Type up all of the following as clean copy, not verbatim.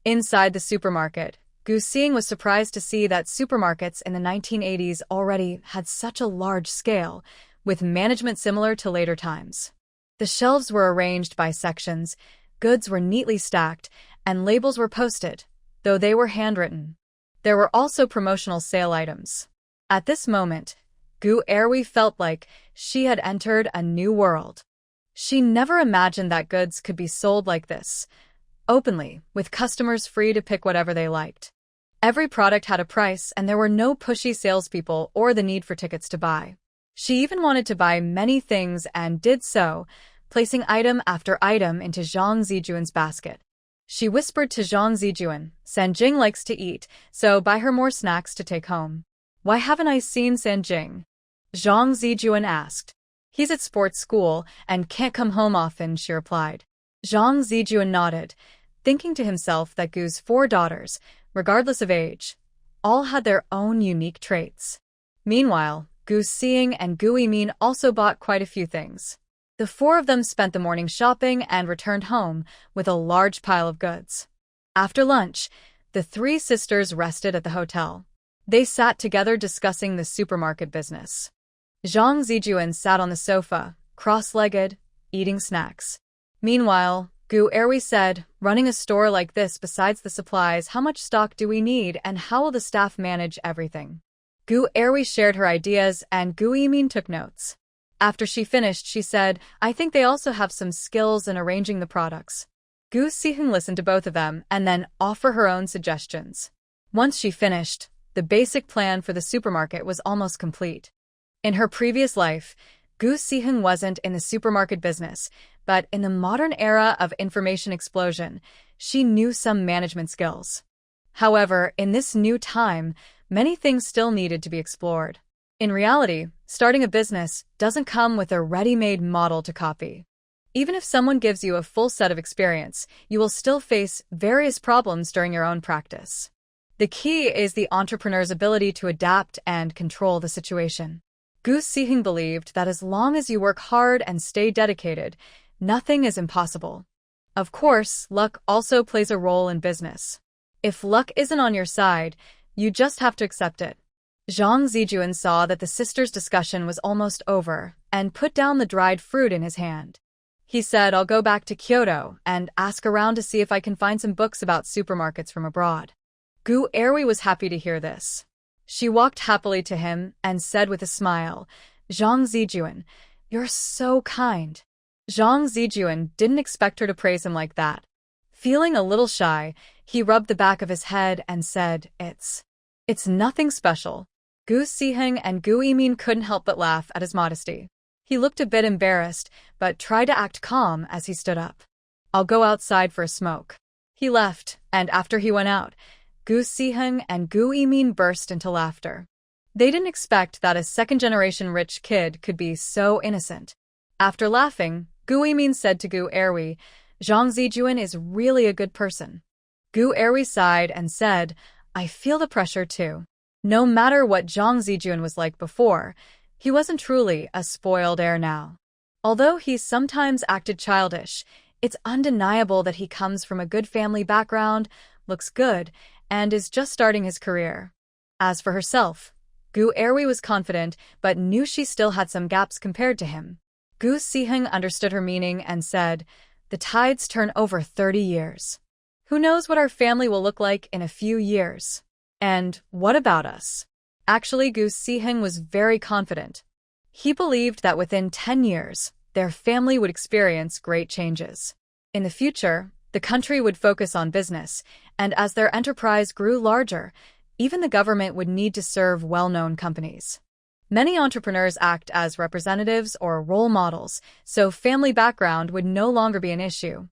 Inside the supermarket, Gu Xing was surprised to see that supermarkets in the 1980s already had such a large scale, with management similar to later times. The shelves were arranged by sections, goods were neatly stacked, and labels were posted, though they were handwritten. There were also promotional sale items. At this moment, Gu Erwi felt like she had entered a new world. She never imagined that goods could be sold like this, openly, with customers free to pick whatever they liked. Every product had a price, and there were no pushy salespeople or the need for tickets to buy. She even wanted to buy many things and did so, placing item after item into Zhang Zijuan's basket. She whispered to Zhang Zijuan, "Sanjing likes to eat, so buy her more snacks to take home." "Why haven't I seen Sanjing?" Zhang Zijuan asked. "He's at sports school and can't come home often," she replied. Zhang Zijuan nodded, thinking to himself that Gu's 4 daughters, regardless of age, all had their own unique traits. Meanwhile, Gu Xing and Gu Yimin also bought quite a few things. The 4 of them spent the morning shopping and returned home with a large pile of goods. After lunch, the 3 sisters rested at the hotel. They sat together discussing the supermarket business. Zhang Zijuan sat on the sofa, cross-legged, eating snacks. Meanwhile, Gu Erwi said, "Running a store like this, besides the supplies, how much stock do we need and how will the staff manage everything?" Gu Erwi shared her ideas and Gu Yimin took notes. After she finished, she said, "I think they also have some skills in arranging the products." Gu Xing listened to both of them and then offered her own suggestions. Once she finished, the basic plan for the supermarket was almost complete. In her previous life, Gu Xing wasn't in the supermarket business, but in the modern era of information explosion, she knew some management skills. However, in this new time, many things still needed to be explored. In reality, starting a business doesn't come with a ready-made model to copy. Even if someone gives you a full set of experience, you will still face various problems during your own practice. The key is the entrepreneur's ability to adapt and control the situation. Gu Xing believed that as long as you work hard and stay dedicated, nothing is impossible. Of course, luck also plays a role in business. If luck isn't on your side, you just have to accept it. Zhang Zijuan saw that the sisters' discussion was almost over and put down the dried fruit in his hand. He said, "I'll go back to Kyoto and ask around to see if I can find some books about supermarkets from abroad." Gu Erwi was happy to hear this. She walked happily to him and said with a smile, "Zhang Zijuan, you're so kind." Zhang Zijuan didn't expect her to praise him like that. Feeling a little shy, he rubbed the back of his head and said, It's nothing special." Gu Xing and Gu Yimin couldn't help but laugh at his modesty. He looked a bit embarrassed, but tried to act calm as he stood up. "I'll go outside for a smoke." He left, and after he went out, Gu Xing and Gu Yimin burst into laughter. They didn't expect that a second-generation rich kid could be so innocent. After laughing, Gu Yimin said to Gu Erwi, "Zhang Zijuan is really a good person." Gu Erwi sighed and said, "I feel the pressure too." No matter what Zhang Zijuan was like before, he wasn't truly a spoiled heir now. Although he sometimes acted childish, it's undeniable that he comes from a good family background, looks good, and is just starting his career. As for herself, Gu Erwi was confident but knew she still had some gaps compared to him. Gu Xing understood her meaning and said, "The tides turn over 30 years. Who knows what our family will look like in a few years? And what about us?" Actually, Gu Xing was very confident. He believed that within 10 years, their family would experience great changes. In the future, the country would focus on business, and as their enterprise grew larger, even the government would need to serve well-known companies. Many entrepreneurs act as representatives or role models, so family background would no longer be an issue.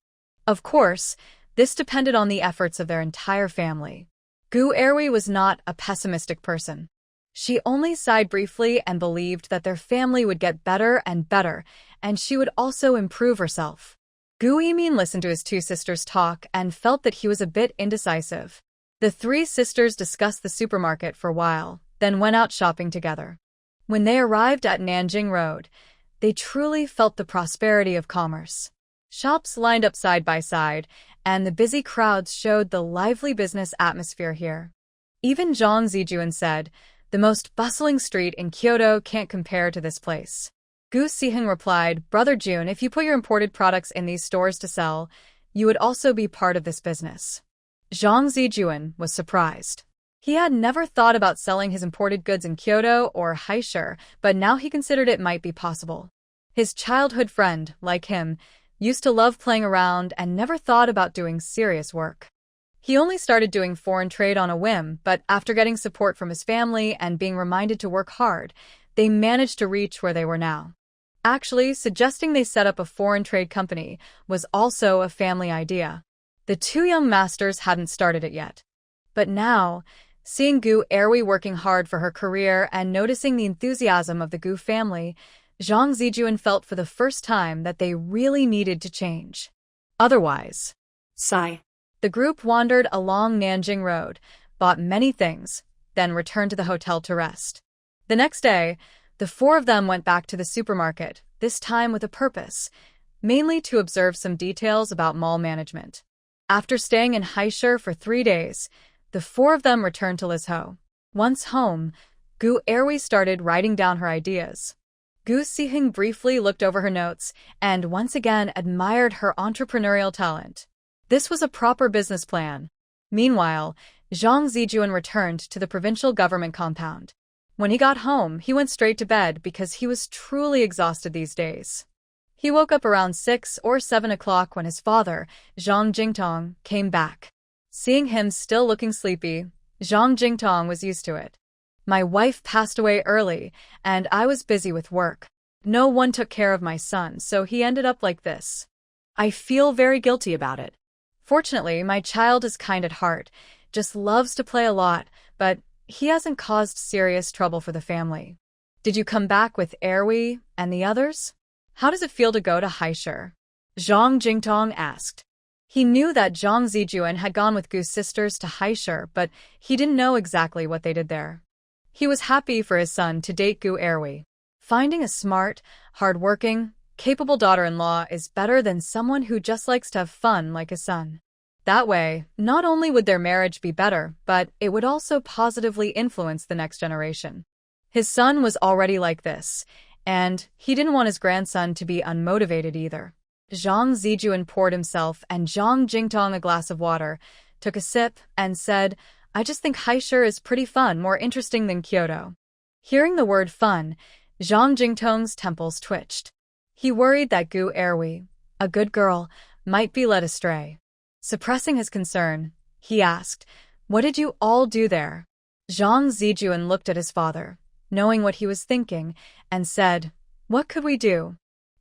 Of course, this depended on the efforts of their entire family. Gu Erwi was not a pessimistic person. She only sighed briefly and believed that their family would get better and better, and she would also improve herself. Gu Yimin listened to his 2 sisters talk and felt that he was a bit indecisive. The 3 sisters discussed the supermarket for a while, then went out shopping together. When they arrived at Nanjing Road, they truly felt the prosperity of commerce. Shops lined up side by side, and the busy crowds showed the lively business atmosphere here. Even Zhang Zijuan said, "The most bustling street in Kyoto can't compare to this place." Gu Siheng replied, "Brother Jun, if you put your imported products in these stores to sell, you would also be part of this business." Zhang Zijuan was surprised. He had never thought about selling his imported goods in Kyoto or Haishur, but now he considered it might be possible. His childhood friend, like him, used to love playing around and never thought about doing serious work. He only started doing foreign trade on a whim, but after getting support from his family and being reminded to work hard, they managed to reach where they were now. Actually, suggesting they set up a foreign trade company was also a family idea. The two young masters hadn't started it yet. But now, seeing Gu Erwi working hard for her career and noticing the enthusiasm of the Gu family, Zhang Zijuan felt for the first time that they really needed to change. Otherwise, sigh. The group wandered along Nanjing Road, bought many things, then returned to the hotel to rest. The next day, the four of them went back to the supermarket, this time with a purpose, mainly to observe some details about mall management. After staying in Haishur for 3 days, the four of them returned to Lizhou. Once home, Gu Erwi started writing down her ideas. Gu Siheng briefly looked over her notes and once again admired her entrepreneurial talent. This was a proper business plan. Meanwhile, Zhang Zijuan returned to the provincial government compound. When he got home, he went straight to bed because he was truly exhausted these days. He woke up around 6 or 7 o'clock when his father, Zhang Jingtong, came back. Seeing him still looking sleepy, Zhang Jingtong was used to it. "My wife passed away early, and I was busy with work. No one took care of my son, so he ended up like this. I feel very guilty about it. Fortunately, my child is kind at heart, just loves to play a lot, but he hasn't caused serious trouble for the family." "Did you come back with Erwi and the others? How does it feel to go to Haishur?" Zhang Jingtong asked. He knew that Zhang Zijuan had gone with Gu's sisters to Haishur, but he didn't know exactly what they did there. He was happy for his son to date Gu Erwi. Finding a smart, hard-working, capable daughter-in-law is better than someone who just likes to have fun like his son. That way, not only would their marriage be better, but it would also positively influence the next generation. His son was already like this, and he didn't want his grandson to be unmotivated either. Zhang Zijuan poured himself and Zhang Jingtong a glass of water, took a sip, and said, "I just think Haishur is pretty fun, more interesting than Kyoto." Hearing the word fun, Zhang Jingtong's temples twitched. He worried that Gu Erwi, a good girl, might be led astray. Suppressing his concern, he asked, "What did you all do there?" Zhang Zijuan looked at his father, knowing what he was thinking, and said, "What could we do?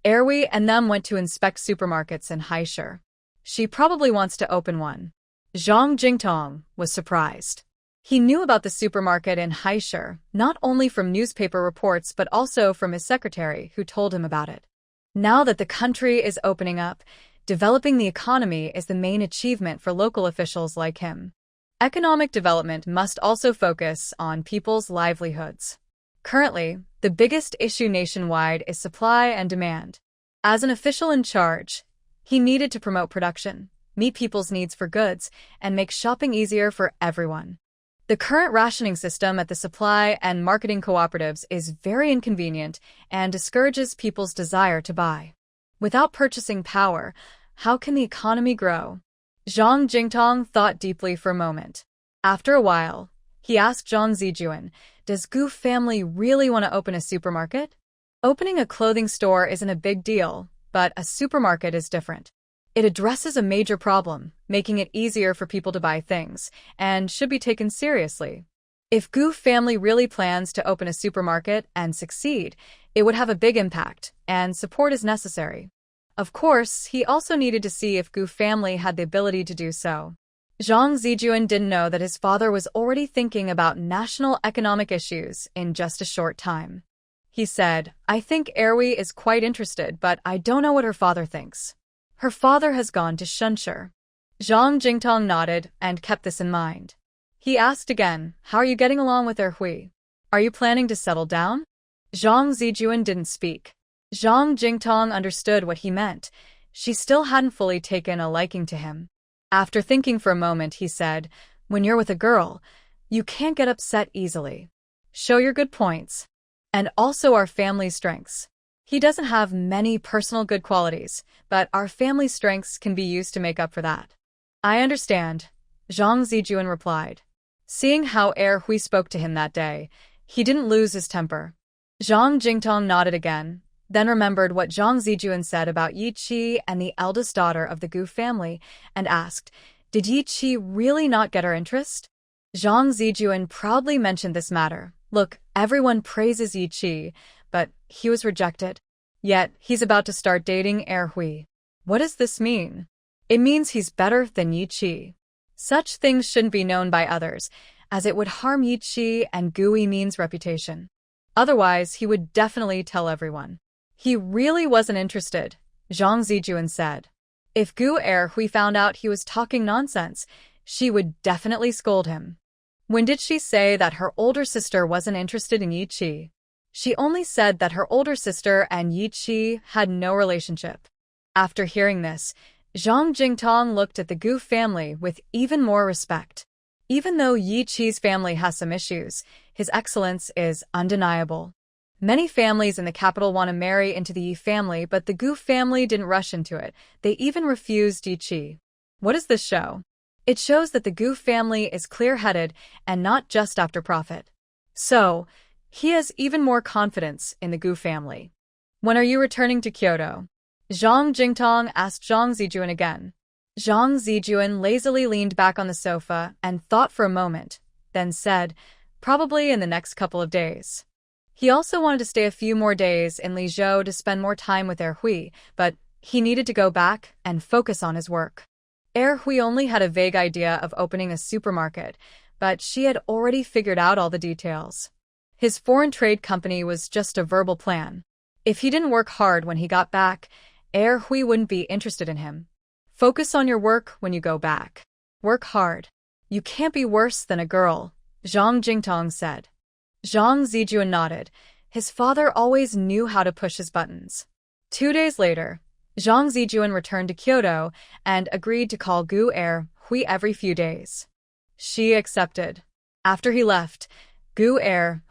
Erwi and them went to inspect supermarkets in Haishur. She probably wants to open one." Zhang Jingtong was surprised. He knew about the supermarket in Haishur, not only from newspaper reports but also from his secretary, who told him about it. Now that the country is opening up, developing the economy is the main achievement for local officials like him. Economic development must also focus on people's livelihoods. Currently, the biggest issue nationwide is supply and demand. As an official in charge, he needed to promote production, meet people's needs for goods, and make shopping easier for everyone. The current rationing system at the supply and marketing cooperatives is very inconvenient and discourages people's desire to buy. Without purchasing power, how can the economy grow? Zhang Jingtong thought deeply for a moment. After a while, he asked Zhang Zijuan, "Does Gu family really want to open a supermarket?" Opening a clothing store isn't a big deal, but a supermarket is different. It addresses a major problem, making it easier for people to buy things, and should be taken seriously. If Gu family really plans to open a supermarket and succeed, it would have a big impact, and support is necessary. Of course, he also needed to see if Gu family had the ability to do so. Zhang Zijuan didn't know that his father was already thinking about national economic issues in just a short time. He said, "I think Erwi is quite interested, but I don't know what her father thinks. Her father has gone to Shunshur." Zhang Jingtong nodded and kept this in mind. He asked again, "How are you getting along with Erhui? Are you planning to settle down?" Zhang Zijuan didn't speak. Zhang Jingtong understood what he meant. She still hadn't fully taken a liking to him. After thinking for a moment, he said, "When you're with a girl, you can't get upset easily. Show your good points. And also our family's strengths. He doesn't have many personal good qualities, but our family strengths can be used to make up for that." "I understand," Zhang Zijuan replied. Seeing how Hui spoke to him that day, he didn't lose his temper. Zhang Jingtong nodded again, then remembered what Zhang Zijuan said about Yi Qi and the eldest daughter of the Gu family, and asked, "Did Yi Qi really not get her interest?" Zhang Zijuan proudly mentioned this matter. "Look, everyone praises Yi Qi, but he was rejected. Yet, he's about to start dating Hui. What does this mean? It means he's better than Yi Qi. Such things shouldn't be known by others, as it would harm Yi Qi and Gu Yimin's reputation. Otherwise, he would definitely tell everyone." "He really wasn't interested," Zhang Zijuan said. "If Gu Hui found out he was talking nonsense, she would definitely scold him." "When did she say that her older sister wasn't interested in Yi Qi?" "She only said that her older sister and Yi Qi had no relationship." After hearing this, Zhang Jingtong looked at the Gu family with even more respect. Even though Yi Qi's family has some issues, his excellence is undeniable. Many families in the capital want to marry into the Yi family, but the Gu family didn't rush into it. They even refused Yi Qi. What does this show? It shows that the Gu family is clear-headed and not just after profit. So, he has even more confidence in the Gu family. "When are you returning to Kyoto?" Zhang Jingtong asked Zhang Zijuan again. Zhang Zijuan lazily leaned back on the sofa and thought for a moment, then said, "Probably in the next couple of days." He also wanted to stay a few more days in Lizhou to spend more time with Hui, but he needed to go back and focus on his work. Hui only had a vague idea of opening a supermarket, but she had already figured out all the details. His foreign trade company was just a verbal plan. If he didn't work hard when he got back, Hui wouldn't be interested in him. "Focus on your work when you go back. Work hard. You can't be worse than a girl," Zhang Jingtong said. Zhang Zijuan nodded. His father always knew how to push his buttons. 2 days later, Zhang Zijuan returned to Kyoto and agreed to call Gu Hui every few days. She accepted. After he left, Gu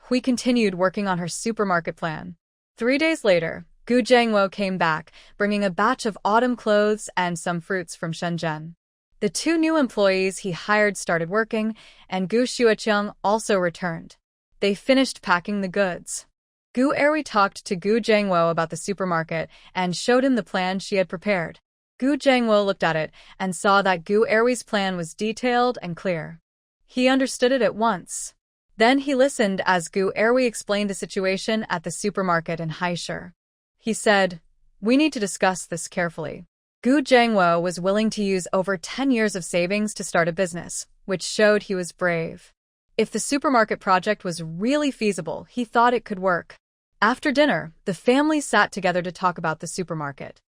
Hui continued working on her supermarket plan. 3 days later, Gu Zhengwo came back, bringing a batch of autumn clothes and some fruits from Shenzhen. The 2 new employees he hired started working, and Gu Xueqiang also returned. They finished packing the goods. Gu Hui talked to Gu Zhengwo about the supermarket and showed him the plan she had prepared. Gu Zhengwo looked at it and saw that Gu Hui's plan was detailed and clear. He understood it at once. Then he listened as Gu Hui explained the situation at the supermarket in Haisher. He said, "We need to discuss this carefully." Gu Zhengwo was willing to use over 10 years of savings to start a business, which showed he was brave. If the supermarket project was really feasible, he thought it could work. After dinner, the family sat together to talk about the supermarket.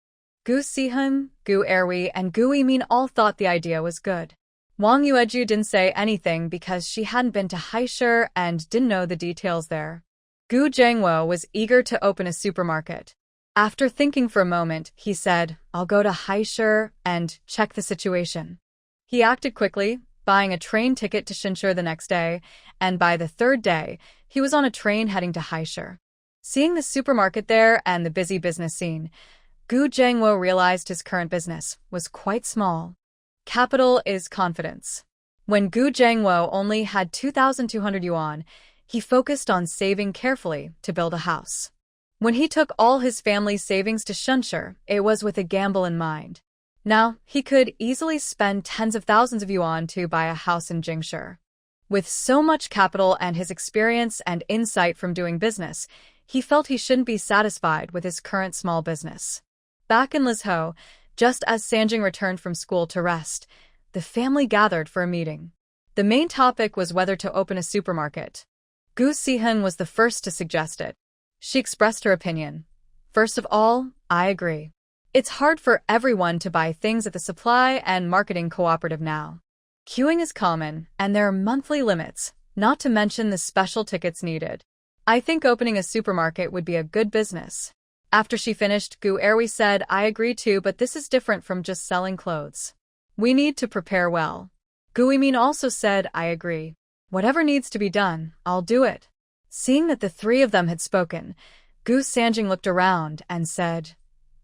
Gu Sihan, Gu Hui, and Gu Yimin all thought the idea was good. Wang Yueju didn't say anything because she hadn't been to Haisher and didn't know the details there. Gu Zhengwo was eager to open a supermarket. After thinking for a moment, he said, "I'll go to Haisher and check the situation." He acted quickly, buying a train ticket to Shinshu the next day, and by the 3rd day, he was on a train heading to Haisher. Seeing the supermarket there and the busy business scene, Gu Zhengwo realized his current business was quite small. Capital is confidence. When Gu Zhengwo only had 2,200 yuan, he focused on saving carefully to build a house. When he took all his family's savings to Shinshu, it was with a gamble in mind. Now, he could easily spend tens of thousands of yuan to buy a house in Jingshu. With so much capital and his experience and insight from doing business, he felt he shouldn't be satisfied with his current small business. Back in Lizhou, just as Sanjing returned from school to rest, the family gathered for a meeting. The main topic was whether to open a supermarket. Gu Sihan was the first to suggest it. She expressed her opinion. "First of all, I agree. It's hard for everyone to buy things at the supply and marketing cooperative now. Queuing is common, and there are monthly limits, not to mention the special tickets needed. I think opening a supermarket would be a good business." After she finished, Gu Hui said, "I agree too, but this is different from just selling clothes. We need to prepare well. Gu Yimin also said, I agree. Whatever needs to be done, I'll do it. Seeing that the three of them had spoken, Gu Sanjing looked around and said,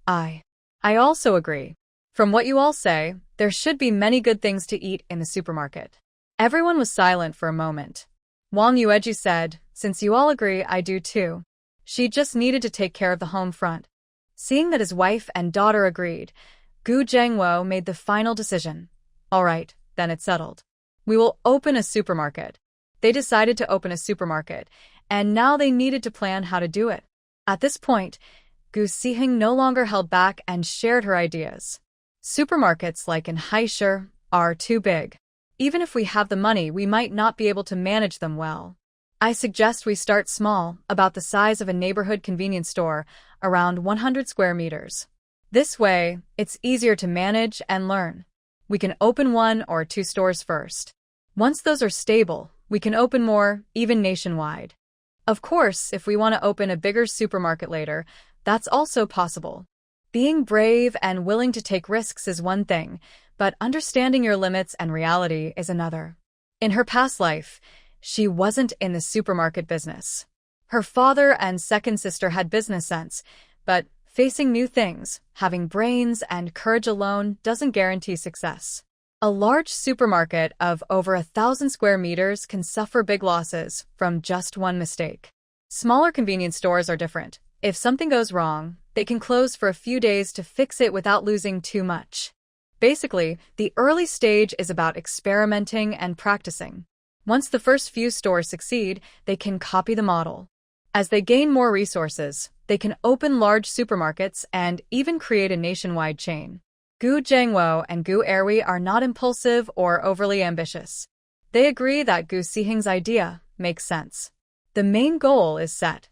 I also agree. From what you all say, there should be many good things to eat in the supermarket. Everyone was silent for a moment. Wang Yueji said, since you all agree, I do too. She just needed to take care of the home front. Seeing that his wife and daughter agreed, Gu Zhengwo made the final decision. All right, then it's settled. We will open a supermarket. They decided to open a supermarket, and now they needed to plan how to do it. At this point, Gu Sihing no longer held back and shared her ideas. Supermarkets like in Haisher are too big. Even if we have the money, we might not be able to manage them well. I suggest we start small, about the size of a neighborhood convenience store, around 100 square meters. This way, it's easier to manage and learn. We can open 1 or 2 stores first. Once those are stable, we can open more, even nationwide. Of course, if we want to open a bigger supermarket later, that's also possible. Being brave and willing to take risks is one thing, but understanding your limits and reality is another. In her past life, she wasn't in the supermarket business. Her father and second sister had business sense, but facing new things, having brains and courage alone doesn't guarantee success. A large supermarket of over 1,000 square meters can suffer big losses from just one mistake. Smaller convenience stores are different. If something goes wrong, they can close for a few days to fix it without losing too much. Basically, the early stage is about experimenting and practicing. Once the first few stores succeed, they can copy the model. As they gain more resources, they can open large supermarkets and even create a nationwide chain. Gu Zhengwo and Gu Erwi are not impulsive or overly ambitious. They agree that Gu Sihing's idea makes sense. The main goal is set: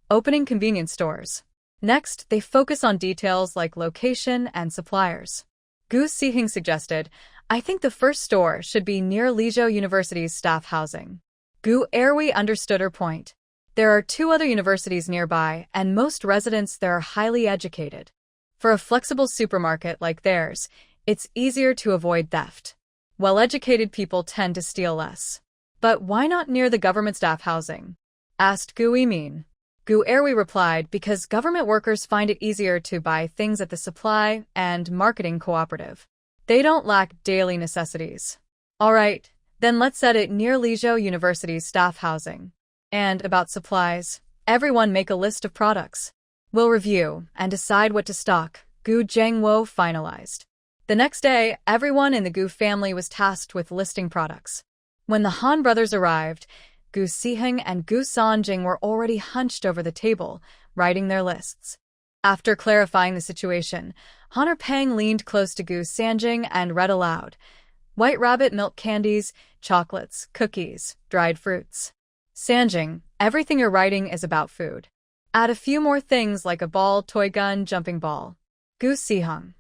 opening convenience stores. Next, they focus on details like location and suppliers. Gu Sihing suggested, I think the first store should be near Lizhou University's staff housing. Gu Erwi understood her point. There are 2 other universities nearby, and most residents there are highly educated. For a flexible supermarket like theirs, it's easier to avoid theft. Well-educated people tend to steal less. But why not near the government staff housing? Asked Gu Yimin. Gu Erwi replied, because government workers find it easier to buy things at the supply and marketing cooperative. They don't lack daily necessities. All right, then let's set it near Lizhou University's staff housing. And about supplies, everyone make a list of products. We'll review and decide what to stock, Gu Zhengwo finalized. The next day, everyone in the Gu family was tasked with listing products. When the Han brothers arrived, Gu Sihing and Gu Sanjing were already hunched over the table, writing their lists. After clarifying the situation, Han Peng leaned close to Gu Sanjing and read aloud: White Rabbit milk candies, chocolates, cookies, dried fruits. Sanjing, everything you're writing is about food. Add a few more things like a ball, toy gun, jumping ball. Gu Sihong,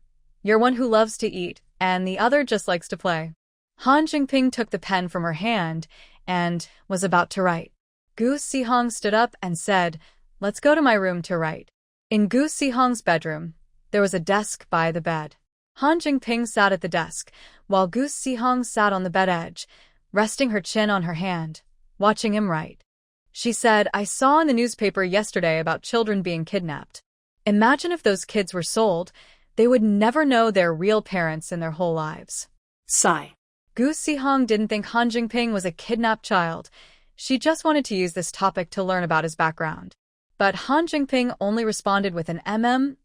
you're one who loves to eat, and the other just likes to play. Han Jingping took the pen from her hand and was about to write. Gu Sihong stood up and said, let's go to my room to write. In Gu Sihong's bedroom, there was a desk by the bed. Han Jingping sat at the desk, while Gu Sihong sat on the bed edge, resting her chin on her hand, watching him write. She said, I saw in the newspaper yesterday about children being kidnapped. Imagine if those kids were sold, they would never know their real parents in their whole lives. Sigh. Gu Sihong didn't think Han Jingping was a kidnapped child. She just wanted to use this topic to learn about his background. But Han Jingping only responded with an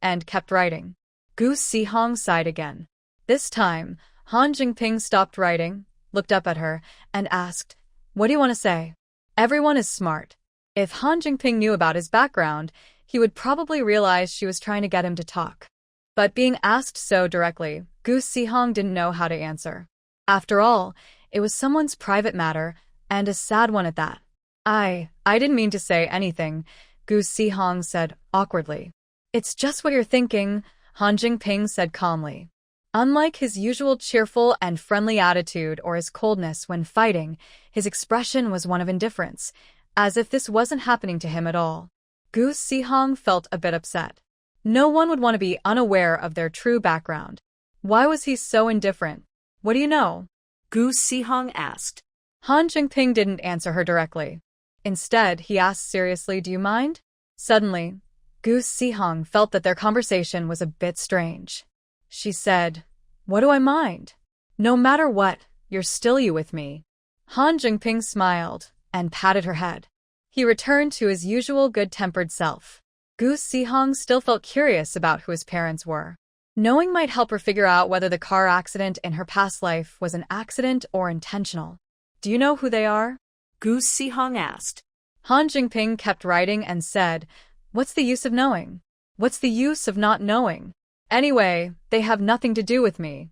and kept writing. Gu Sihong sighed again. This time, Han Jingping stopped writing, looked up at her, and asked, what do you want to say? Everyone is smart. If Han Jingping knew about his background, he would probably realize she was trying to get him to talk. But being asked so directly, Gu Sihong didn't know how to answer. After all, it was someone's private matter, and a sad one at that. I didn't mean to say anything, Gu Sihong said awkwardly. It's just what you're thinking, Han Jingping said calmly. Unlike his usual cheerful and friendly attitude or his coldness when fighting, his expression was one of indifference, as if this wasn't happening to him at all. Gu Sihong felt a bit upset. No one would want to be unaware of their true background. Why was he so indifferent? What do you know? Gu Sihong asked. Han Jingping didn't answer her directly. Instead, he asked seriously, do you mind? Suddenly, Gu Sihong felt that their conversation was a bit strange. She said, what do I mind? No matter what, you're still you with me. Han Jingping smiled and patted her head. He returned to his usual good-tempered self. Gu Sihong still felt curious about who his parents were. Knowing might help her figure out whether the car accident in her past life was an accident or intentional. Do you know who they are? Gu Sihong asked. Han Jingping kept writing and said, what's the use of knowing? What's the use of not knowing? Anyway, they have nothing to do with me.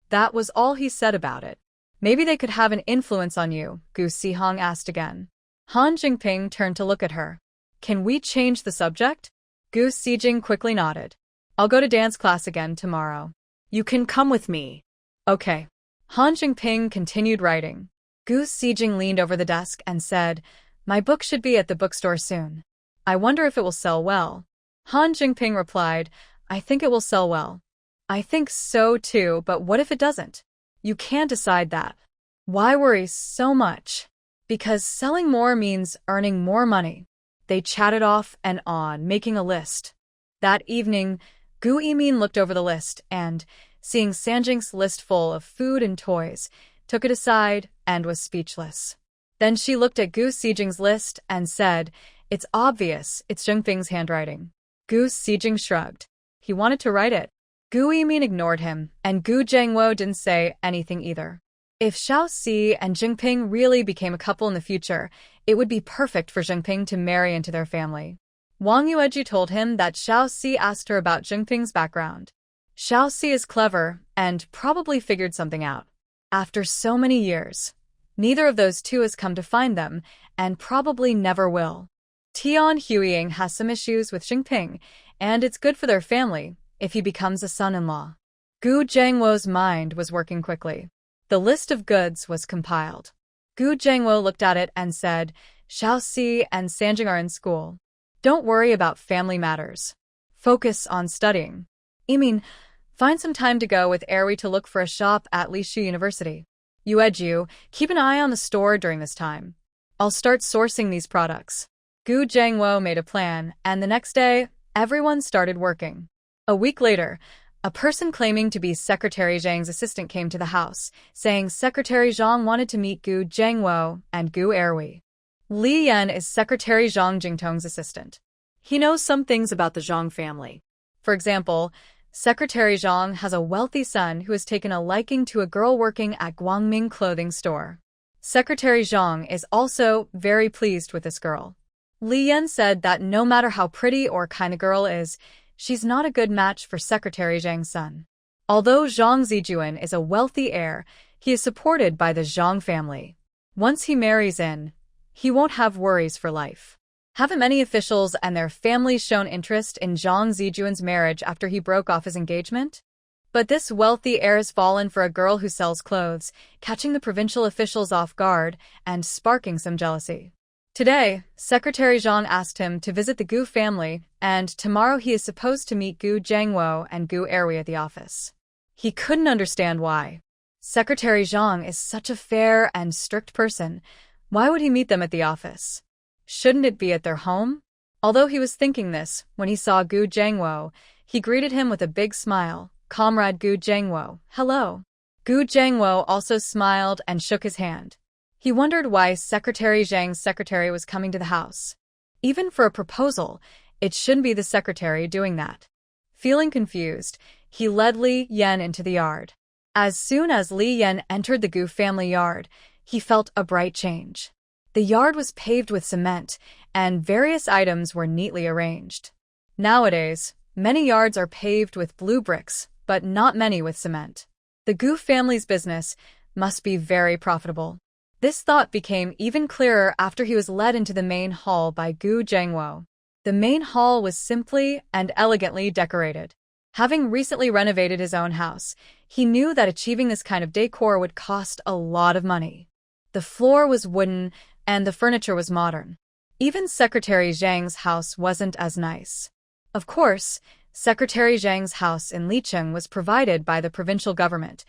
That was all he said about it. Maybe they could have an influence on you, Gu Sihong asked again. Han Jingping turned to look at her. Can we change the subject? Gu Sijing quickly nodded. I'll go to dance class again tomorrow. You can come with me. Okay. Han Jingping continued writing. Gu Sijing leaned over the desk and said, my book should be at the bookstore soon. I wonder if it will sell well. Han Jingping replied, I think it will sell well. I think so too, but what if it doesn't? You can't decide that. Why worry so much? Because selling more means earning more money. They chatted off and on, making a list. That evening, Gu Yimin looked over the list and, seeing Sanjing's list full of food and toys, took it aside and was speechless. Then she looked at Gu Sijing's list and said, it's obvious, it's Jingping's handwriting. Gu Sijing shrugged. He wanted to write it. Gu Yimin ignored him, and Gu Zhengwo didn't say anything either. If Xiaoxi and Jingping really became a couple in the future, it would be perfect for Jingping to marry into their family. Wang Yueju told him that Xiaoxi asked her about Jingping's background. Xiaoxi is clever and probably figured something out. After so many years, neither of those two has come to find them, and probably never will. Tian Huiying has some issues with Jingping, and it's good for their family if he becomes a son-in-law. Gu Zhengwo's mind was working quickly. The list of goods was compiled. Gu Zhengwo looked at it and said, Xiaoxi and Sanjing are in school. Don't worry about family matters. Focus on studying. Find some time to go with Erwi to look for a shop at Lishu University. Yueju, keep an eye on the store during this time. I'll start sourcing these products. Gu Zhengwo made a plan, and the next day, everyone started working. A week later, a person claiming to be Secretary Zhang's assistant came to the house, saying Secretary Zhang wanted to meet Gu Zhengwo and Gu Erwi. Li Yan is Secretary Zhang Jingtong's assistant. He knows some things about the Zhang family. For example, Secretary Zhang has a wealthy son who has taken a liking to a girl working at Guangming clothing store. Secretary Zhang is also very pleased with this girl. Li Yan said that no matter how pretty or kind a girl is, she's not a good match for Secretary Zhang's son. Although Zhang Zijuan is a wealthy heir, he is supported by the Zhang family. Once he marries in, he won't have worries for life. Haven't many officials and their families shown interest in Zhang Zijuan's marriage after he broke off his engagement? But this wealthy heir has fallen for a girl who sells clothes, catching the provincial officials off guard and sparking some jealousy. Today, Secretary Zhang asked him to visit the Gu family, and tomorrow he is supposed to meet Gu Zhengwo and Gu Erwi at the office. He couldn't understand why. Secretary Zhang is such a fair and strict person. Why would he meet them at the office? Shouldn't it be at their home? Although he was thinking this, when he saw Gu Zhengwo, he greeted him with a big smile. Comrade Gu Zhengwo, hello. Gu Zhengwo also smiled and shook his hand. He wondered why Secretary Zhang's secretary was coming to the house. Even for a proposal, it shouldn't be the secretary doing that. Feeling confused, he led Li Yan into the yard. As soon as Li Yan entered the Gu family yard, he felt a bright change. The yard was paved with cement, and various items were neatly arranged. Nowadays, many yards are paved with blue bricks, but not many with cement. The Gu family's business must be very profitable. This thought became even clearer after he was led into the main hall by Gu Zhengwo. The main hall was simply and elegantly decorated. Having recently renovated his own house, he knew that achieving this kind of decor would cost a lot of money. The floor was wooden, and the furniture was modern. Even Secretary Zhang's house wasn't as nice. Of course, Secretary Zhang's house in Licheng was provided by the provincial government.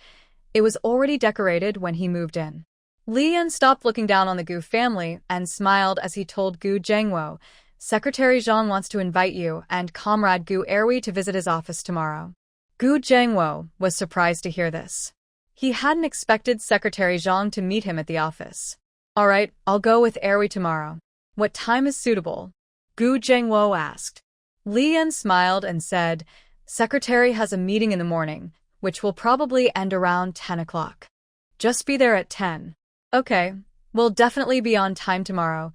It was already decorated when he moved in. Li Yan stopped looking down on the Gu family and smiled as he told Gu Zhengwo, Secretary Zhang wants to invite you and Comrade Gu Erwi to visit his office tomorrow. Gu Zhengwo was surprised to hear this. He hadn't expected Secretary Zhang to meet him at the office. All right, I'll go with Erwi tomorrow. What time is suitable? Gu Zhengwo asked. Li Yan smiled and said, Secretary has a meeting in the morning, which will probably end around 10 o'clock. Just be there at 10. Okay, we'll definitely be on time tomorrow,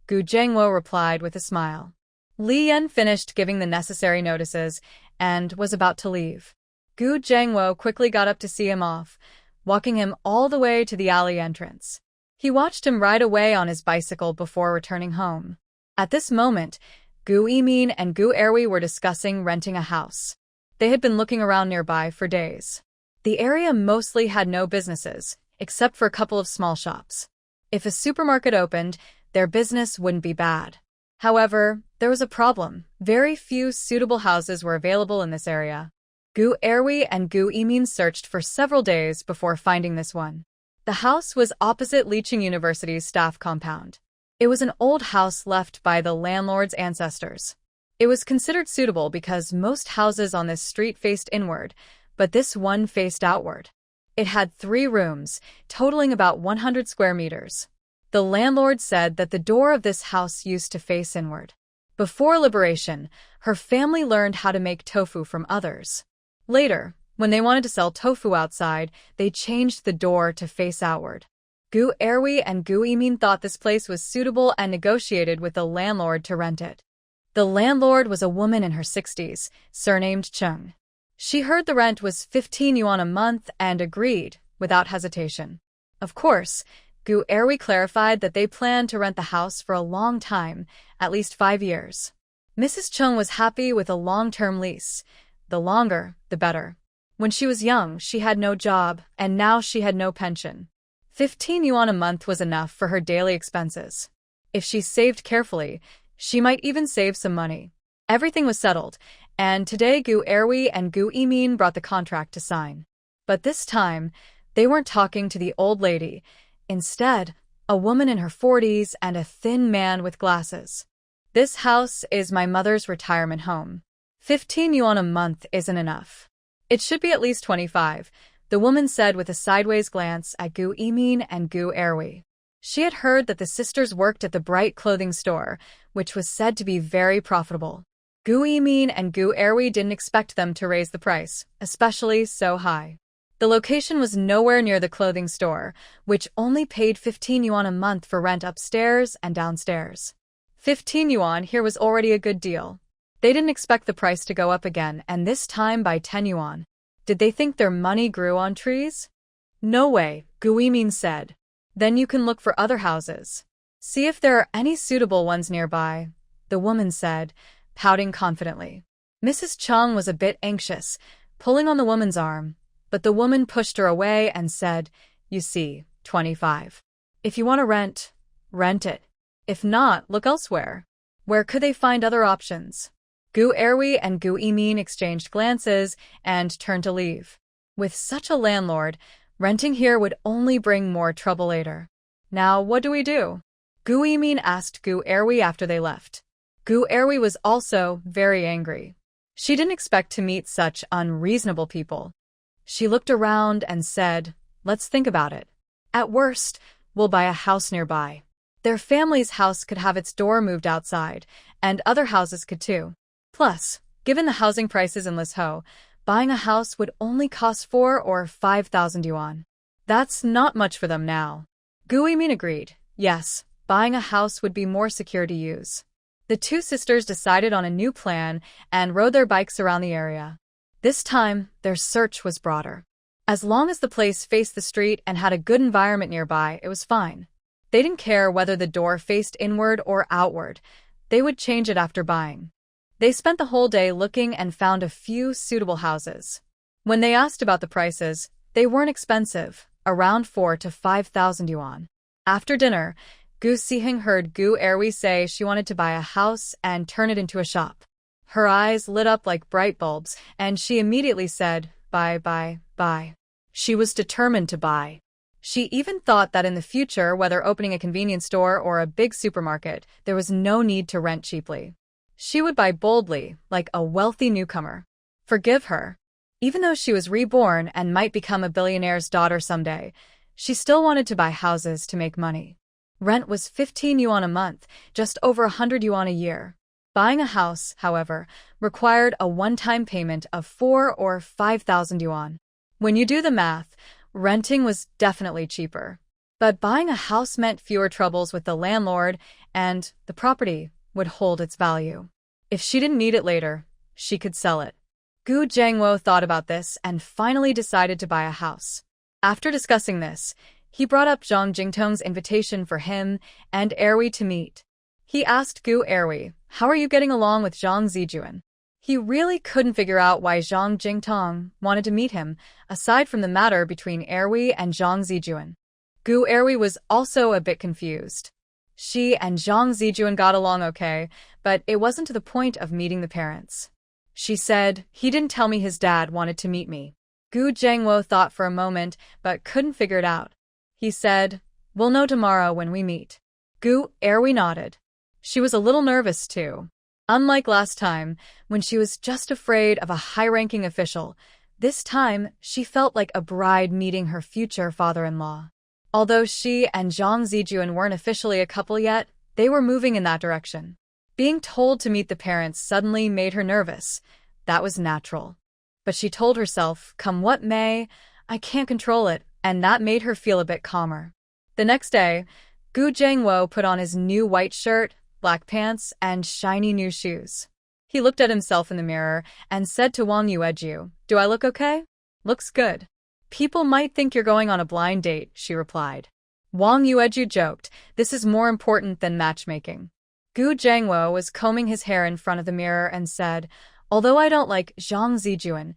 Gu Zhengwo replied with a smile. Li Yan finished giving the necessary notices and was about to leave. Gu Zhengwo quickly got up to see him off, walking him all the way to the alley entrance. He watched him ride away on his bicycle before returning home. At this moment, Gu Yimin and Gu Erwi were discussing renting a house. They had been looking around nearby for days. The area mostly had no businesses, except for a couple of small shops. If a supermarket opened, their business wouldn't be bad. However, there was a problem. Very few suitable houses were available in this area. Gu Erwi and Gu Yimin searched for several days before finding this one. The house was opposite Licheng University's staff compound. It was an old house left by the landlord's ancestors. It was considered suitable because most houses on this street faced inward, but this one faced outward. It had 3 rooms, totaling about 100 square meters. The landlord said that the door of this house used to face inward. Before liberation, her family learned how to make tofu from others. Later, when they wanted to sell tofu outside, they changed the door to face outward. Gu Erwi and Gu Yimin thought this place was suitable and negotiated with the landlord to rent it. The landlord was a woman in her 60s, surnamed Chung. She heard the rent was 15 yuan a month and agreed, without hesitation. Of course, Gu Erwi clarified that they planned to rent the house for a long time, at least 5 years. Mrs. Chung was happy with a long-term lease. The longer, the better. When she was young, she had no job, and now she had no pension. 15 yuan a month was enough for her daily expenses. If she saved carefully, she might even save some money. Everything was settled, and today Gu Erwi and Gu Yimin brought the contract to sign. But this time, they weren't talking to the old lady. Instead, a woman in her 40s and a thin man with glasses. This house is my mother's retirement home. 15 yuan a month isn't enough. It should be at least 25, the woman said with a sideways glance at Gu Yimin and Gu Erwi. She had heard that the sisters worked at the Bright clothing store, which was said to be very profitable. Gu Yimin and Gu Erwi didn't expect them to raise the price, especially so high. The location was nowhere near the clothing store, which only paid 15 yuan a month for rent upstairs and downstairs. 15 yuan here was already a good deal. They didn't expect the price to go up again, and this time by 10 yuan. Did they think their money grew on trees? No way, Gu Yimin said. Then you can look for other houses. See if there are any suitable ones nearby, the woman said, pouting confidently. Mrs. Chung was a bit anxious, pulling on the woman's arm, but the woman pushed her away and said, You see, 25. If you want to rent, rent it. If not, look elsewhere. Where could they find other options? Gu Erwi and Gu Yimin exchanged glances and turned to leave. With such a landlord, renting here would only bring more trouble later. Now, what do we do? Gu Yimin asked Gu Erwi after they left. Gu Erwi was also very angry. She didn't expect to meet such unreasonable people. She looked around and said, Let's think about it. At worst, we'll buy a house nearby. Their family's house could have its door moved outside, and other houses could too. Plus, given the housing prices in Lisho, buying a house would only cost 4 or 5,000 yuan. That's not much for them now. Gu Yimin agreed. Yes, buying a house would be more secure to use. The two sisters decided on a new plan and rode their bikes around the area. This time, their search was broader. As long as the place faced the street and had a good environment nearby, it was fine. They didn't care whether the door faced inward or outward. They would change it after buying. They spent the whole day looking and found a few suitable houses. When they asked about the prices, they weren't expensive, around 4 to 5,000 yuan. After dinner, Gu Siheng heard Gu Erwi say she wanted to buy a house and turn it into a shop. Her eyes lit up like bright bulbs, and she immediately said, Buy. She was determined to buy. She even thought that in the future, whether opening a convenience store or a big supermarket, there was no need to rent cheaply. She would buy boldly, like a wealthy newcomer. Forgive her. Even though she was reborn and might become a billionaire's daughter someday, she still wanted to buy houses to make money. Rent was 15 yuan a month, just over 100 yuan a year. Buying a house, however, required a one-time payment of 4 or 5,000 yuan. When you do the math, renting was definitely cheaper. But buying a house meant fewer troubles with the landlord, and the property would hold its value. If she didn't need it later, she could sell it. Gu Zhangwo thought about this and finally decided to buy a house. After discussing this, he brought up Zhang Jingtong's invitation for him and Erwi to meet. He asked Gu Erwi, "How are you getting along with Zhang Zijuan?" He really couldn't figure out why Zhang Jingtong wanted to meet him, aside from the matter between Erwi and Zhang Zijuan. Gu Erwi was also a bit confused. She and Zhang Zijuan got along okay, but it wasn't to the point of meeting the parents. She said, "He didn't tell me his dad wanted to meet me." Gu Zhangwo thought for a moment, but couldn't figure it out. He said, "We'll know tomorrow when we meet." Gu Erwi nodded. She was a little nervous too. Unlike last time, when she was just afraid of a high-ranking official, this time she felt like a bride meeting her future father-in-law. Although she and Zhang Zijuan weren't officially a couple yet, they were moving in that direction. Being told to meet the parents suddenly made her nervous. That was natural. But she told herself, come what may, I can't control it, and that made her feel a bit calmer. The next day, Gu Zhangwo put on his new white shirt, black pants, and shiny new shoes. He looked at himself in the mirror and said to Wang Yueju, "Do I look okay?" "Looks good." "People might think you're going on a blind date," she replied. Wang Yueju joked, "This is more important than matchmaking." Gu Zhangwo was combing his hair in front of the mirror and said, "Although I don't like Zhang Zijuan,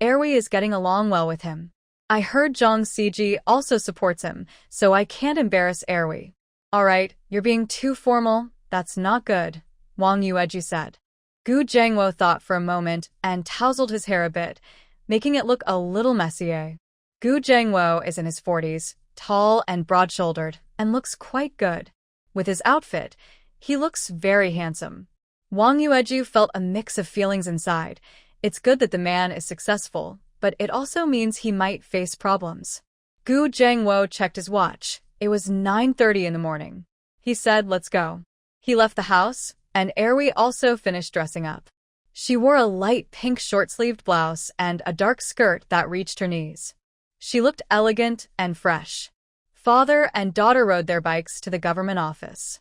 Erwi is getting along well with him. I heard Zhang Siji also supports him, so I can't embarrass Erwi." "All right, you're being too formal. That's not good," Wang Yueju said. Gu Zhangwo thought for a moment and tousled his hair a bit, making it look a little messy. Gu Zhangwo is in his 40s, tall and broad-shouldered, and looks quite good. With his outfit, he looks very handsome. Wang Yueju felt a mix of feelings inside. It's good that the man is successful, but it also means he might face problems. Gu Zhangwo checked his watch. It was 9:30 in the morning. He said, "Let's go." He left the house, and Erwi also finished dressing up. She wore a light pink short-sleeved blouse and a dark skirt that reached her knees. She looked elegant and fresh. Father and daughter rode their bikes to the government office.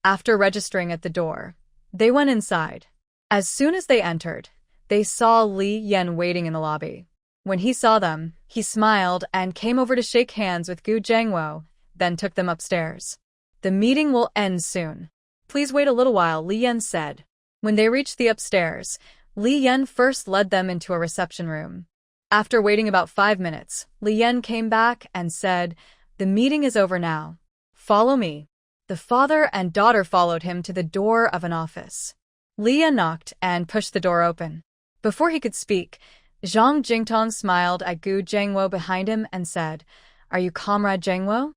After registering at the door, they went inside. As soon as they entered, they saw Li Yan waiting in the lobby. When he saw them, he smiled and came over to shake hands with Gu Zhangwo, then took them upstairs. "The meeting will end soon. Please wait a little while," Li Yan said. When they reached the upstairs, Li Yan first led them into a reception room. After waiting about 5 minutes, Li Yan came back and said, "The meeting is over now. Follow me." The father and daughter followed him to the door of an office. Li Yan knocked and pushed the door open. Before he could speak, Zhang Jingtong smiled at Gu Zhangwo behind him and said, "Are you Comrade Zhangwo?"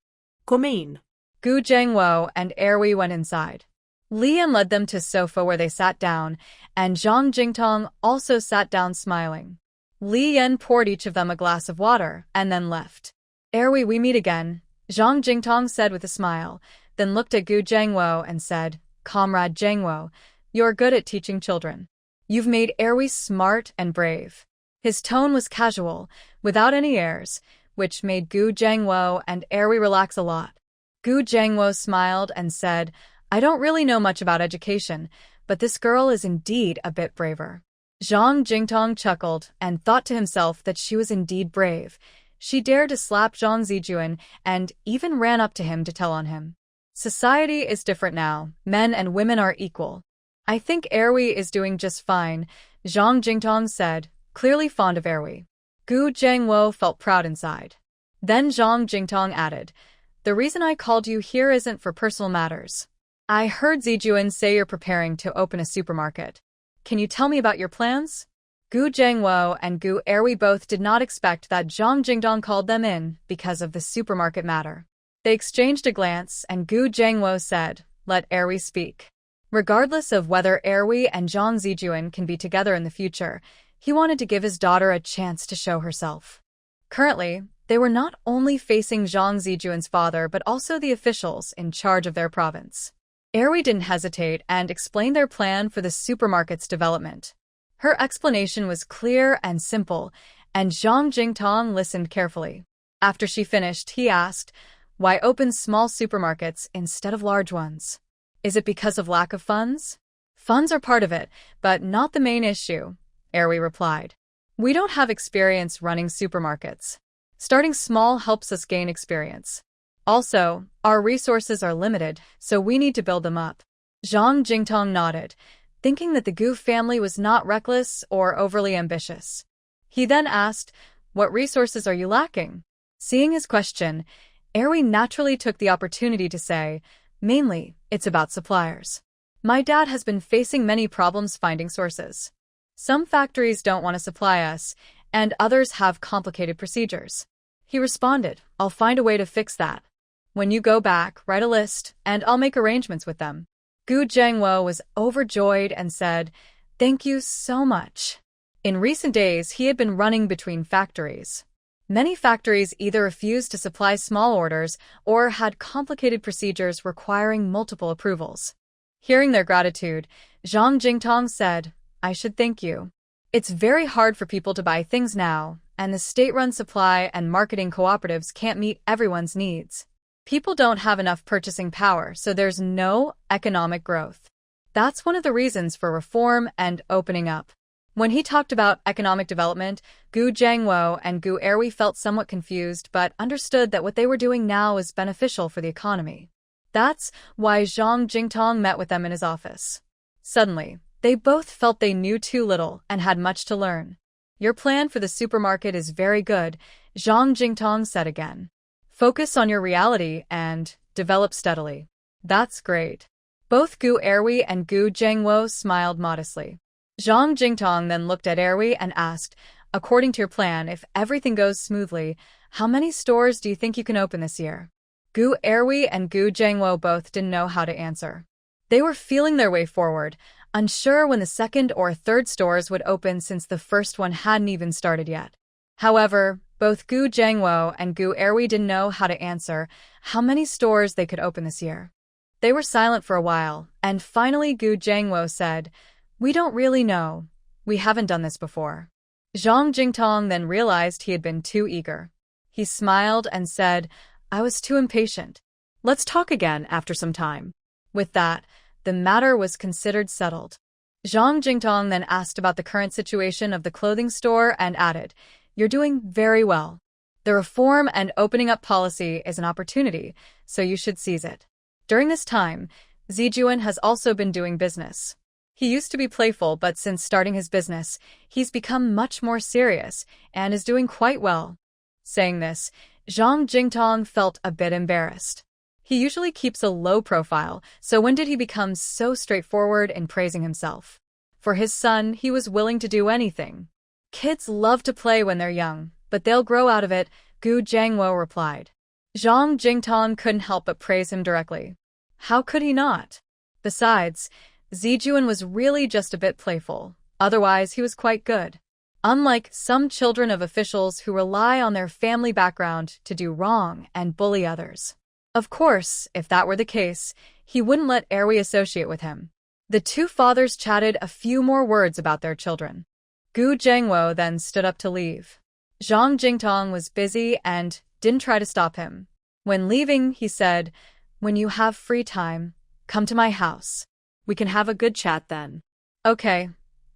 Come in. Gu Zhangwo and Erwi went inside. Li Yan led them to a sofa where they sat down, and Zhang Jingtong also sat down smiling. Li Yan poured each of them a glass of water and then left. "Erwi, we meet again," Zhang Jingtong said with a smile, then looked at Gu Zhangwo and said, "Comrade Zhangwo, you're good at teaching children. You've made Erwi smart and brave." His tone was casual, without any airs, which made Gu Zhangwo and Erwi relax a lot. Gu Zhangwo smiled and said, "I don't really know much about education, but this girl is indeed a bit braver." Zhang Jingtong chuckled and thought to himself that she was indeed brave. She dared to slap Zhang Zijuan and even ran up to him to tell on him. Society is different now. Men and women are equal. "I think Erwi is doing just fine," Zhang Jingtong said, clearly fond of Erwi. Gu Zhangwo felt proud inside. Then Zhang Jingtong added, "The reason I called you here isn't for personal matters. I heard Zijuan say you're preparing to open a supermarket. Can you tell me about your plans?" Gu Jiangwo and Gu Erwi both did not expect that Zhang Jingdong called them in because of the supermarket matter. They exchanged a glance, and Gu Jiangwo said, "Let Erwi speak." Regardless of whether Erwi and Zhang Zijuan can be together in the future, he wanted to give his daughter a chance to show herself. Currently, they were not only facing Zhang Zijuan's father but also the officials in charge of their province. Erwi didn't hesitate and explained their plan for the supermarket's development. Her explanation was clear and simple, and Zhang Jingtong listened carefully. After she finished, he asked, "Why open small supermarkets instead of large ones? Is it because of lack of funds?" "Funds are part of it, but not the main issue," Erwi replied. "We don't have experience running supermarkets. Starting small helps us gain experience. Also, our resources are limited, so we need to build them up." Zhang Jingtong nodded, thinking that the Gu family was not reckless or overly ambitious. He then asked, "What resources are you lacking?" Seeing his question, Erwi naturally took the opportunity to say, "Mainly, it's about suppliers. My dad has been facing many problems finding sources. Some factories don't want to supply us, and others have complicated procedures." He responded, "I'll find a way to fix that. When you go back, write a list, and I'll make arrangements with them." Gu Jiangwo was overjoyed and said, "Thank you so much." In recent days, he had been running between factories. Many factories either refused to supply small orders or had complicated procedures requiring multiple approvals. Hearing their gratitude, Zhang Jingtong said, "I should thank you. It's very hard for people to buy things now, and the state-run supply and marketing cooperatives can't meet everyone's needs. People don't have enough purchasing power, so there's no economic growth. That's one of the reasons for reform and opening up." When he talked about economic development, Gu Jiangwo and Gu Erwi felt somewhat confused but understood that what they were doing now was beneficial for the economy. That's why Zhang Jingtong met with them in his office. Suddenly, they both felt they knew too little and had much to learn. "Your plan for the supermarket is very good," Zhang Jingtong said again. "Focus on your reality and develop steadily." "That's great." Both Gu Erwi and Gu Jiangwo smiled modestly. Zhang Jingtong then looked at Erwi and asked, "According to your plan, if everything goes smoothly, how many stores do you think you can open this year?" Gu Erwi and Gu Jiangwo both didn't know how to answer. They were feeling their way forward, unsure when the second or third stores would open since the first one hadn't even started yet. However, both Gu Jiangwo and Gu Erwi didn't know how to answer how many stores they could open this year. They were silent for a while, and finally Gu Jiangwo said, "We don't really know. We haven't done this before." Zhang Jingtong then realized he had been too eager. He smiled and said, "I was too impatient. Let's talk again after some time." With that, the matter was considered settled. Zhang Jingtong then asked about the current situation of the clothing store and added, "You're doing very well. The reform and opening up policy is an opportunity, so you should seize it." During this time, Zijuan has also been doing business. He used to be playful, but since starting his business, he's become much more serious and is doing quite well. Saying this, Zhang Jingtong felt a bit embarrassed. He usually keeps a low profile, so when did he become so straightforward in praising himself? For his son, he was willing to do anything. "Kids love to play when they're young, but they'll grow out of it," Gu Jiangwo replied. Zhang Jingtong couldn't help but praise him directly. How could he not? Besides, Zijuan was really just a bit playful. Otherwise, he was quite good. Unlike some children of officials who rely on their family background to do wrong and bully others. Of course, if that were the case, he wouldn't let Erwi associate with him. The two fathers chatted a few more words about their children. Gu Jiangwo then stood up to leave. Zhang Jingtong was busy and didn't try to stop him. When leaving, he said, "When you have free time, come to my house. We can have a good chat then." "Okay."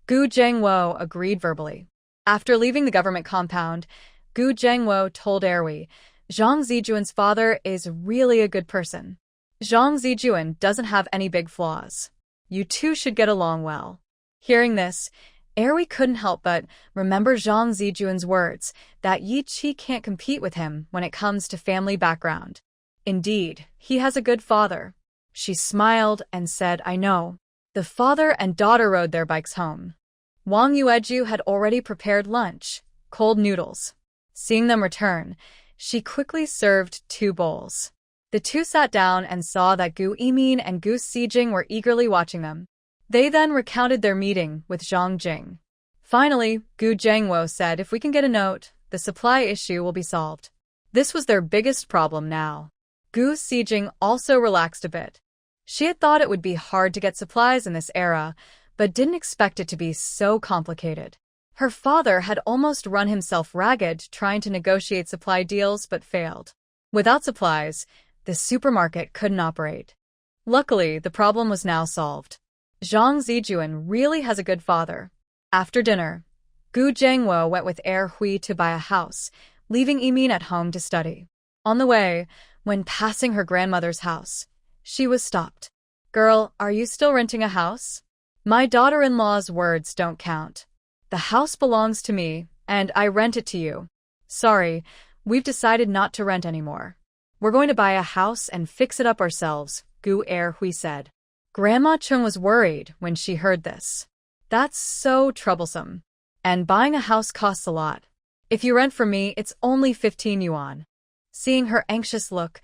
Gu Jiangwo agreed verbally. After leaving the government compound, Gu Jiangwo told Erwi, "Zhang Zijuan's father is really a good person. Zhang Zijuan doesn't have any big flaws. You two should get along well." Hearing this, Erwi couldn't help but remember Zhang Zijuan's words that Yi Qi can't compete with him when it comes to family background. Indeed, he has a good father. She smiled and said, "I know." The father and daughter rode their bikes home. Wang Yueju had already prepared lunch, cold noodles. Seeing them return, she quickly served 2 bowls. The two sat down and saw that Gu Yimin and Gu Xijing were eagerly watching them. They then recounted their meeting with Zhang Jing. Finally, Gu Zhengwo said if we can get a note, the supply issue will be solved. This was their biggest problem now. Gu Xijing also relaxed a bit. She had thought it would be hard to get supplies in this era, but didn't expect it to be so complicated. Her father had almost run himself ragged trying to negotiate supply deals but failed. Without supplies, the supermarket couldn't operate. Luckily, the problem was now solved. Zhang Zijuan really has a good father. After dinner, Gu Zhengwo went with Hui to buy a house, leaving Yimin at home to study. On the way, when passing her grandmother's house, she was stopped. "Girl, are you still renting a house?" "My daughter-in-law's words don't count. The house belongs to me, and I rent it to you." "Sorry, we've decided not to rent anymore. We're going to buy a house and fix it up ourselves," Gu Hui said. Grandma Chung was worried when she heard this. That's so troublesome. And buying a house costs a lot. If you rent from me, it's only 15 yuan. Seeing her anxious look,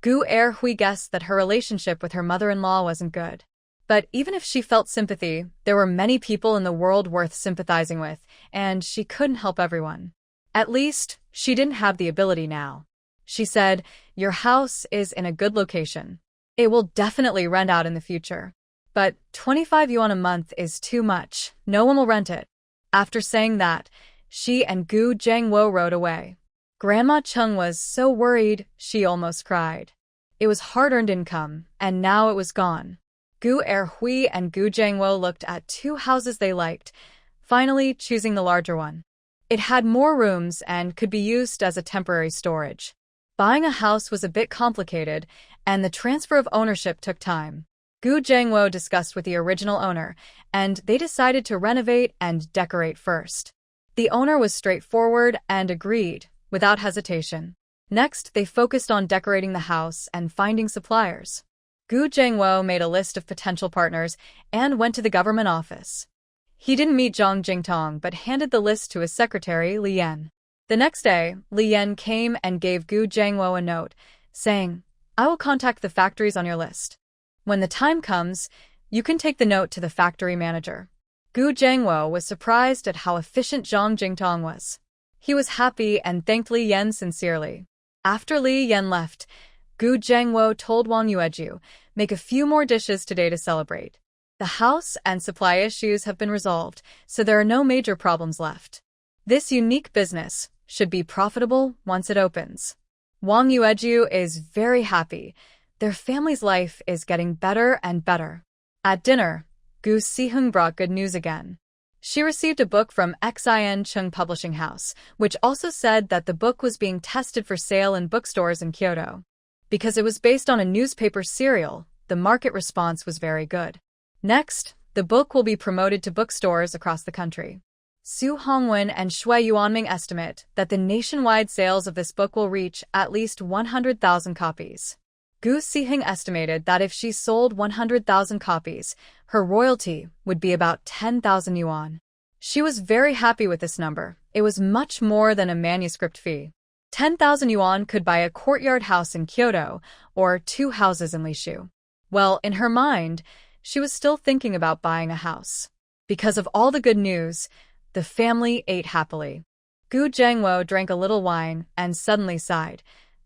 Gu Hui guessed that her relationship with her mother-in-law wasn't good. But even if she felt sympathy, there were many people in the world worth sympathizing with, and she couldn't help everyone. At least, she didn't have the ability now. She said, "Your house is in a good location. It will definitely rent out in the future. But 25 yuan a month is too much. No one will rent it." After saying that, she and Gu Zhengwo rode away. Grandma Chung was so worried, she almost cried. It was hard-earned income, and now it was gone. Gu Hui and Gu Zhengwo looked at 2 houses they liked, finally choosing the larger one. It had more rooms and could be used as a temporary storage. Buying a house was a bit complicated, and the transfer of ownership took time. Gu Zhengwo discussed with the original owner, and they decided to renovate and decorate first. The owner was straightforward and agreed, without hesitation. Next, they focused on decorating the house and finding suppliers. Gu Zhengwo made a list of potential partners and went to the government office. He didn't meet Zhang Jingtong but handed the list to his secretary, Li Yan. The next day, Li Yan came and gave Gu Zhengwo a note, saying, "I will contact the factories on your list. When the time comes, you can take the note to the factory manager." Gu Zhengwo was surprised at how efficient Zhang Jingtong was. He was happy and thanked Li Yan sincerely. After Li Yan left, Gu Zhengwo told Wang Yueju, "Make a few more dishes today to celebrate. The house and supply issues have been resolved, so there are no major problems left. This unique business should be profitable once it opens." Wang Yueju is very happy. Their family's life is getting better and better. At dinner, Gu Xiheng brought good news again. She received a book from Xin Chung Publishing House, which also said that the book was being tested for sale in bookstores in Kyoto. Because it was based on a newspaper serial, the market response was very good. Next, the book will be promoted to bookstores across the country. Su Hongwen and Shui Yuanming estimate that the nationwide sales of this book will reach at least 100,000 copies. Gu Xiheng estimated that if she sold 100,000 copies, her royalty would be about 10,000 yuan. She was very happy with this number. It was much more than a manuscript fee. 10,000 yuan could buy a courtyard house in Kyoto or 2 houses in Lishu. Well, in her mind, she was still thinking about buying a house. Because of all the good news, the family ate happily. Gu Zhengwo drank a little wine and suddenly sighed.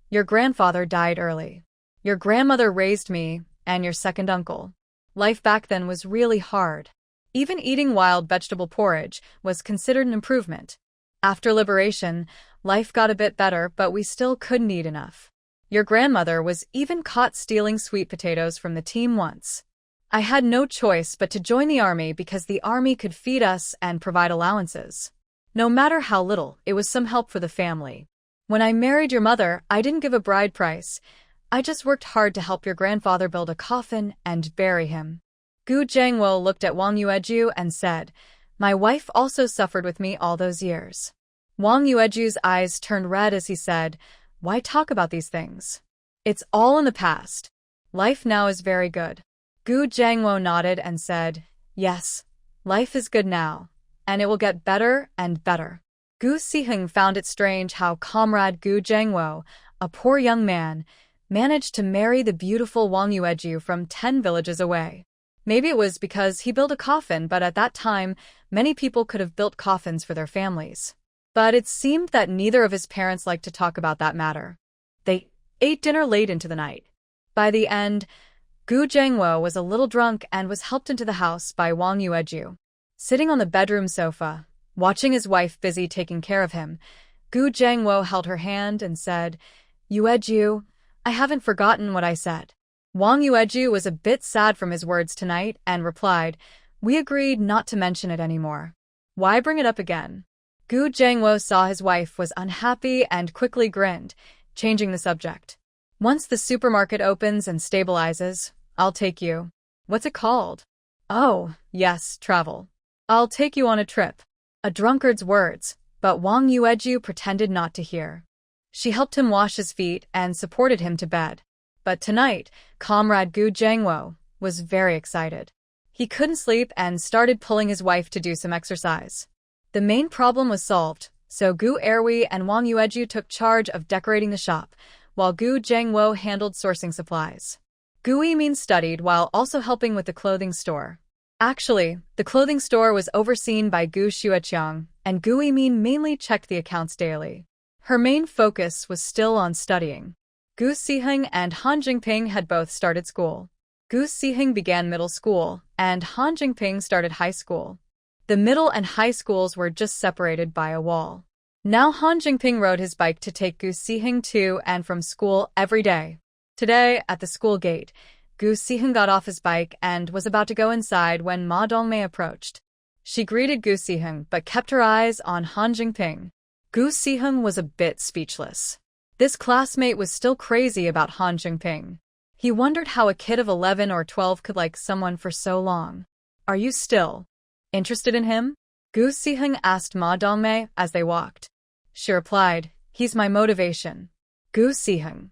"Your grandfather died early. Your grandmother raised me, and your second uncle. Life back then was really hard. Even eating wild vegetable porridge was considered an improvement. After liberation, life got a bit better, but we still couldn't eat enough. Your grandmother was even caught stealing sweet potatoes from the team once. I had no choice but to join the army because the army could feed us and provide allowances. No matter how little, it was some help for the family. When I married your mother, I didn't give a bride price. I just worked hard to help your grandfather build a coffin and bury him." Gu Zhengwo looked at Wang Yueju and said, "My wife also suffered with me all those years." Wang Yueju's eyes turned red as he said, "Why talk about these things? It's all in the past. Life now is very good." Gu Zhengwo nodded and said, "Yes, life is good now. and it will get better and better. Gu Siheng found it strange how comrade Gu Zhengwo, a poor young man, managed to marry the beautiful Wang Yueju from 10 villages away. Maybe it was because he built a coffin, but at that time, many people could have built coffins for their families. But it seemed that neither of his parents liked to talk about that matter. They ate dinner late into the night. By the end, Gu Zhengwo was a little drunk and was helped into the house by Wang Yueju. Sitting on the bedroom sofa, watching his wife busy taking care of him, Gu Zhengwo held her hand and said, "Yueju, I haven't forgotten what I said." Wang Yueju was a bit sad from his words tonight and replied, "We agreed not to mention it anymore. Why bring it up again?" Gu Zhengwo saw his wife was unhappy and quickly grinned, changing the subject. "Once the supermarket opens and stabilizes, I'll take you." "What's it called?" "Oh, yes, travel. I'll take you on a trip." A drunkard's words, but Wang Yueju pretended not to hear. She helped him wash his feet and supported him to bed. But tonight, comrade Gu Zhengwo was very excited. He couldn't sleep and started pulling his wife to do some exercise. The main problem was solved, so Gu Erwi and Wang Yueju took charge of decorating the shop, while Gu Zhengwo handled sourcing supplies. Gu Yimin studied while also helping with the clothing store. Actually, the clothing store was overseen by Gu Xueqiang, and Gu Yimin mainly checked the accounts daily. Her main focus was still on studying. Gu Siheng and Han Jingping had both started school. Gu Siheng began middle school, and Han Jingping started high school. The middle and high schools were just separated by a wall. Now Han Jingping rode his bike to take Gu Siheng to and from school every day. Today, at the school gate, Gu Siheng got off his bike and was about to go inside when Ma Dongmei approached. She greeted Gu Siheng but kept her eyes on Han Jingping. Gu Siheng was a bit speechless. This classmate was still crazy about Han Jingping. He wondered how a kid of 11 or 12 could like someone for so long. "Are you still interested in him?" Gu Siheng asked Ma Dongmei as they walked. She replied, "He's my motivation." Gu Siheng.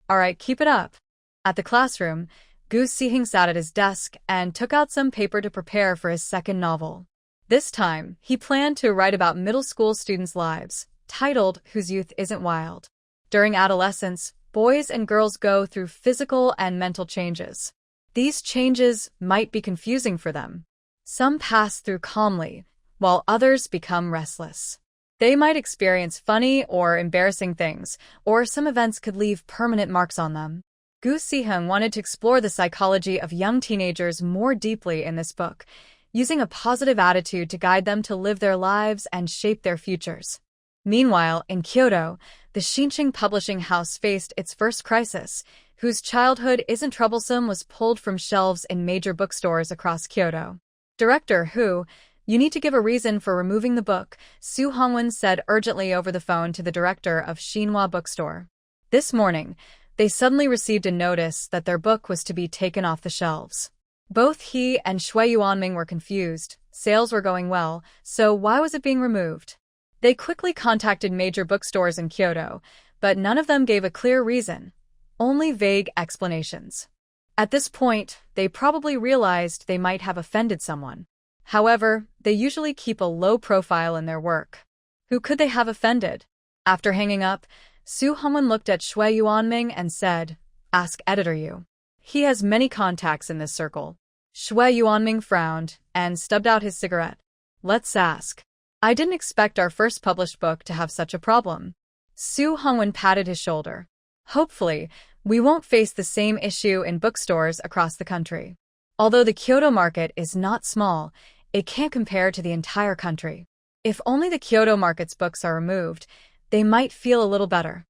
"All right, keep it up." At the classroom, Gu Siheng sat at his desk and took out some paper to prepare for his second novel. This time, he planned to write about middle school students' lives, titled Whose Youth Isn't Wild. During adolescence, boys and girls go through physical and mental changes. These changes might be confusing for them. Some pass through calmly, while others become restless. They might experience funny or embarrassing things, or some events could leave permanent marks on them. Gu Siheng wanted to explore the psychology of young teenagers more deeply in this book, using a positive attitude to guide them to live their lives and shape their futures. Meanwhile, in Kyoto, the Shinching publishing house faced its first crisis. Whose Childhood Isn't Troublesome was pulled from shelves in major bookstores across Kyoto. Director Who, you need to give a reason for removing the book, Su Hongwen said urgently over the phone to the director of Xinhua Bookstore. This morning, they suddenly received a notice that their book was to be taken off the shelves. Both he and Shui Yuanming were confused. Sales were going well, so why was it being removed? They quickly contacted major bookstores in Kyoto, but none of them gave a clear reason, only vague explanations. At this point, they probably realized they might have offended someone. However, they usually keep a low profile in their work. Who could they have offended? After hanging up, Su Hongwen looked at Shui Yuanming and said, "Ask editor Yu. He has many contacts in this circle." Shui Yuanming frowned and stubbed out his cigarette. "Let's ask." "I didn't expect our first published book to have such a problem." Su Hongwen patted his shoulder. "Hopefully, we won't face the same issue in bookstores across the country. Although the Kyoto market is not small, it can't compare to the entire country. If only the Kyoto market's books are removed, they might feel a little better."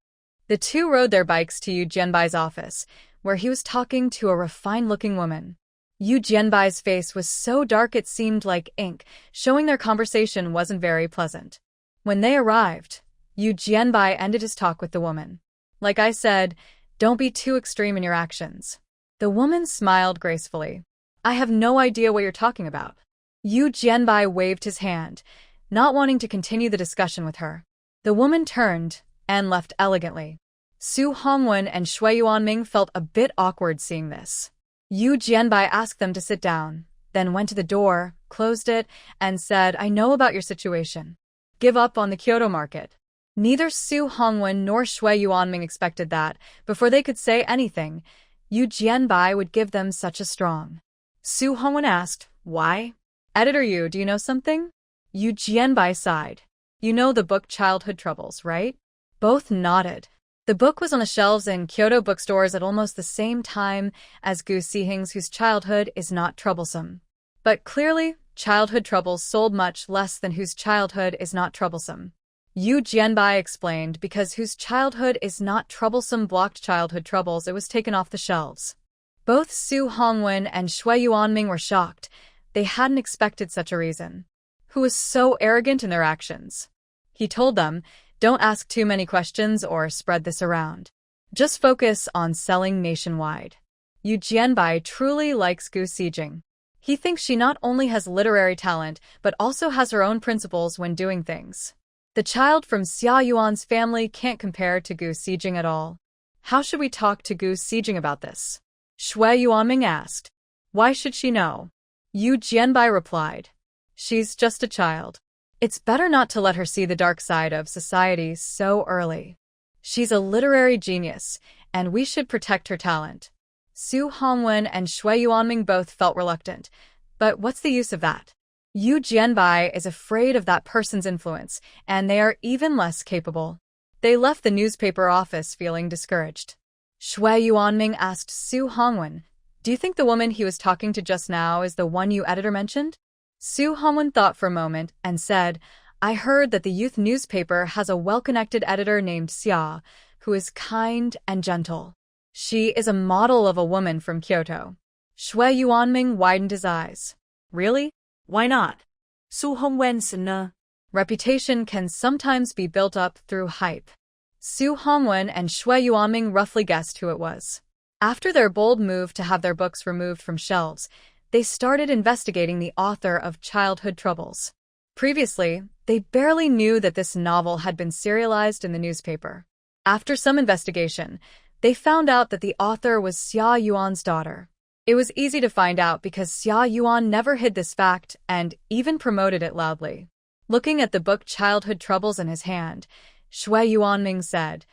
The two rode their bikes to Yu Jianbai's office, where he was talking to a refined-looking woman. Yu Jianbai's face was so dark it seemed like ink, showing their conversation wasn't very pleasant. When they arrived, Yu Jianbai ended his talk with the woman. "Like I said, don't be too extreme in your actions." The woman smiled gracefully. "I have no idea what you're talking about." Yu Jianbai waved his hand, not wanting to continue the discussion with her. The woman turned and left elegantly. Su Hongwen and Shui Yuanming felt a bit awkward seeing this. Yu Jianbai asked them to sit down, then went to the door, closed it, and said, "I know about your situation. Give up on the Kyoto market." Neither Su Hongwen nor Shui Yuanming expected that, before they could say anything, Yu Jianbai would give them such a strong. Su Hongwen asked, "Why?" "Editor Yu, do you know something?" Yu Jianbai sighed. "You know the book Childhood Troubles, right?" Both nodded. The book was on the shelves in Kyoto bookstores at almost the same time as Gu Sihing's Whose Childhood is Not Troublesome. But clearly, Childhood Troubles sold much less than Whose Childhood is Not Troublesome. Yu Jianbai explained because Whose Childhood is Not Troublesome blocked Childhood Troubles, it was taken off the shelves. Both Su Hongwen and Shui Yuanming were shocked. They hadn't expected such a reason. Who was so arrogant in their actions? He told them, "Don't ask too many questions or spread this around. Just focus on selling nationwide." Yu Jianbai truly likes Gu Sijing. He thinks she not only has literary talent, but also has her own principles when doing things. The child from Xia Yuan's family can't compare to Gu Sijing at all. "How should we talk to Gu Sijing about this?" Shui Yuanming asked. "Why should she know?" Yu Jianbai replied. "She's just a child. It's better not to let her see the dark side of society so early. She's a literary genius, and we should protect her talent." Su Hongwen and Shui Yuanming both felt reluctant. But what's the use of that? Yu Jianbai is afraid of that person's influence, and they are even less capable. They left the newspaper office feeling discouraged. Shui Yuanming asked Su Hongwen, "Do you think the woman he was talking to just now is the one you editor mentioned?" Su Hongwen thought for a moment and said, "I heard that the youth newspaper has a well-connected editor named Xia, who is kind and gentle. She is a model of a woman from Kyoto." Shui Yuanming widened his eyes. "Really? Why not?" Su Hongwen said, "Reputation can sometimes be built up through hype." Su Hongwen and Shui Yuanming roughly guessed who it was. After their bold move to have their books removed from shelves, they started investigating the author of Childhood Troubles. Previously, they barely knew that this novel had been serialized in the newspaper. After some investigation, they found out that the author was Xia Yuan's daughter. It was easy to find out because Xia Yuan never hid this fact and even promoted it loudly. Looking at the book Childhood Troubles in his hand, Shui Yuanming said,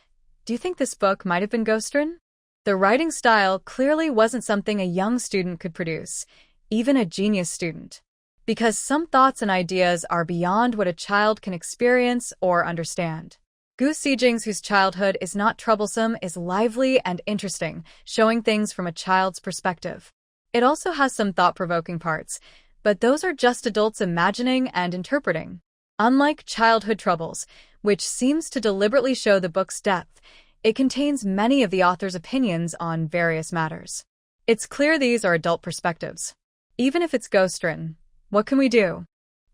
"Do you think this book might have been ghostwritten?" The writing style clearly wasn't something a young student could produce, even a genius student. Because some thoughts and ideas are beyond what a child can experience or understand. Gu Sijing's Whose Childhood is Not Troublesome is lively and interesting, showing things from a child's perspective. It also has some thought-provoking parts, but those are just adults imagining and interpreting. Unlike Childhood Troubles, which seems to deliberately show the book's depth, it contains many of the author's opinions on various matters. It's clear these are adult perspectives. Even if it's ghostwritten, what can we do?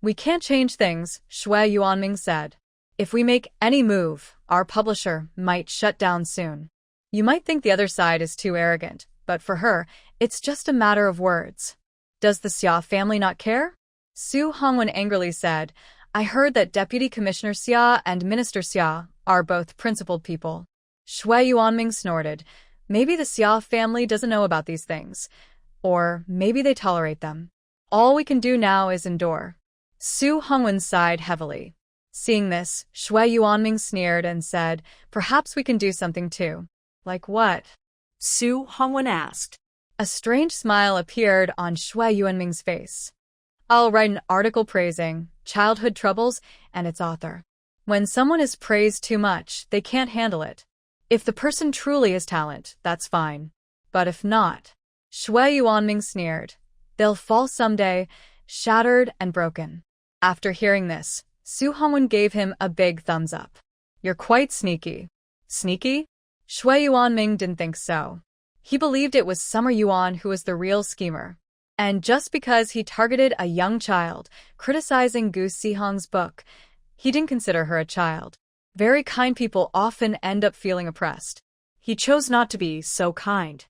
"We can't change things," Shui Yuanming said. "If we make any move, our publisher might shut down soon. You might think the other side is too arrogant, but for her, it's just a matter of words." "Does the Xia family not care?" Su Hongwen angrily said, "I heard that Deputy Commissioner Xia and Minister Xia are both principled people." Shui Yuanming snorted. "Maybe the Xia family doesn't know about these things. Or maybe they tolerate them. All we can do now is endure." Su Hongwen sighed heavily. Seeing this, Shui Yuanming sneered and said, "Perhaps we can do something too." "Like what?" Su Hongwen asked. A strange smile appeared on Shui Yuanming's face. "I'll write an article praising Childhood Troubles and its author. When someone is praised too much, they can't handle it. If the person truly has talent, that's fine. But if not," Shui Yuanming sneered, "they'll fall someday, shattered and broken." After hearing this, Su Hongwen gave him a big thumbs up. "You're quite sneaky." "Sneaky?" Shui Yuanming didn't think so. He believed it was Summer Yuan who was the real schemer. And just because he targeted a young child, criticizing Gu Sihong's book, he didn't consider her a child. Very kind people often end up feeling oppressed. He chose not to be so kind.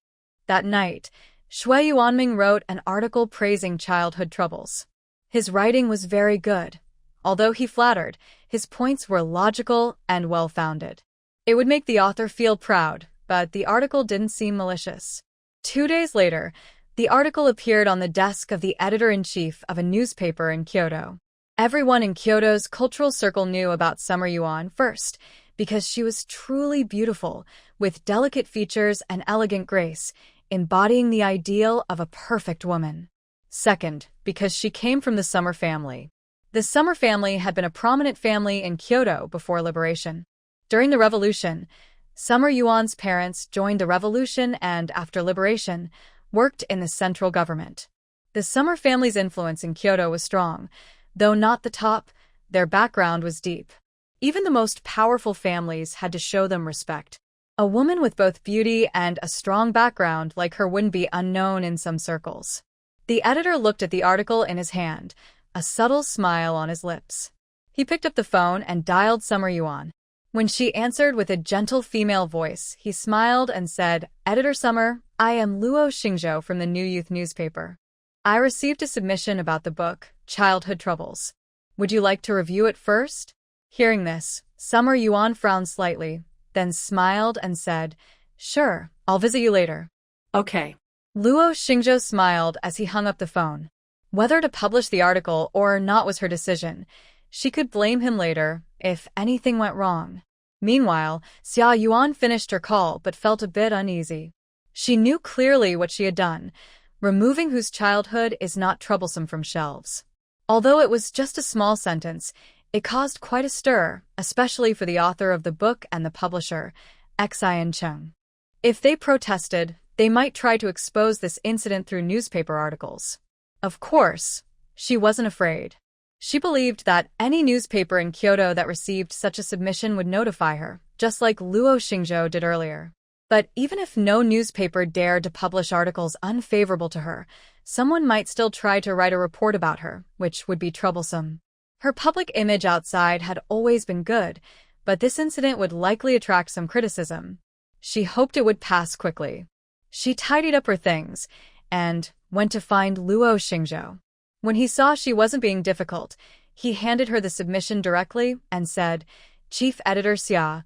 That night, Shui Yuanming wrote an article praising Childhood Troubles. His writing was very good. Although he flattered, his points were logical and well-founded. It would make the author feel proud, but the article didn't seem malicious. 2 days later, The article appeared on the desk of the editor-in-chief of a newspaper in Kyoto. Everyone in Kyoto's cultural circle knew about Summer Yuan first, because she was truly beautiful, with delicate features and elegant grace, embodying the ideal of a perfect woman. Second, because she came from the Summer family. The Summer family had been a prominent family in Kyoto before liberation. During the revolution, Summer Yuan's parents joined the revolution and, after liberation, worked in the central government. The Summer family's influence in Kyoto was strong. Though not the top, their background was deep. Even the most powerful families had to show them respect. A woman with both beauty and a strong background like her wouldn't be unknown in some circles. The editor looked at the article in his hand, a subtle smile on his lips. He picked up the phone and dialed Summer Yuan. When she answered with a gentle female voice, he smiled and said, "Editor Summer, I am Luo Xingzhou from the New Youth newspaper. I received a submission about the book, Childhood Troubles. Would you like to review it first?" Hearing this, Summer Yuan frowned slightly, then smiled and said, "Sure, I'll visit you later." Okay. Luo Xingzhou smiled as he hung up the phone. Whether to publish the article or not was her decision. She could blame him later if anything went wrong. Meanwhile, Xia Yuan finished her call but felt a bit uneasy. She knew clearly what she had done, removing whose childhood is not troublesome from shelves. Although it was just a small sentence, it caused quite a stir, especially for the author of the book and the publisher, Xian Cheng. If they protested, they might try to expose this incident through newspaper articles. Of course, she wasn't afraid. She believed that any newspaper in Kyoto that received such a submission would notify her, just like Luo Xingzhou did earlier. But even if no newspaper dared to publish articles unfavorable to her, someone might still try to write a report about her, which would be troublesome. Her public image outside had always been good, but this incident would likely attract some criticism. She hoped it would pass quickly. She tidied up her things and went to find Luo Xingzhou. When he saw she wasn't being difficult, he handed her the submission directly and said, "Chief Editor Xia,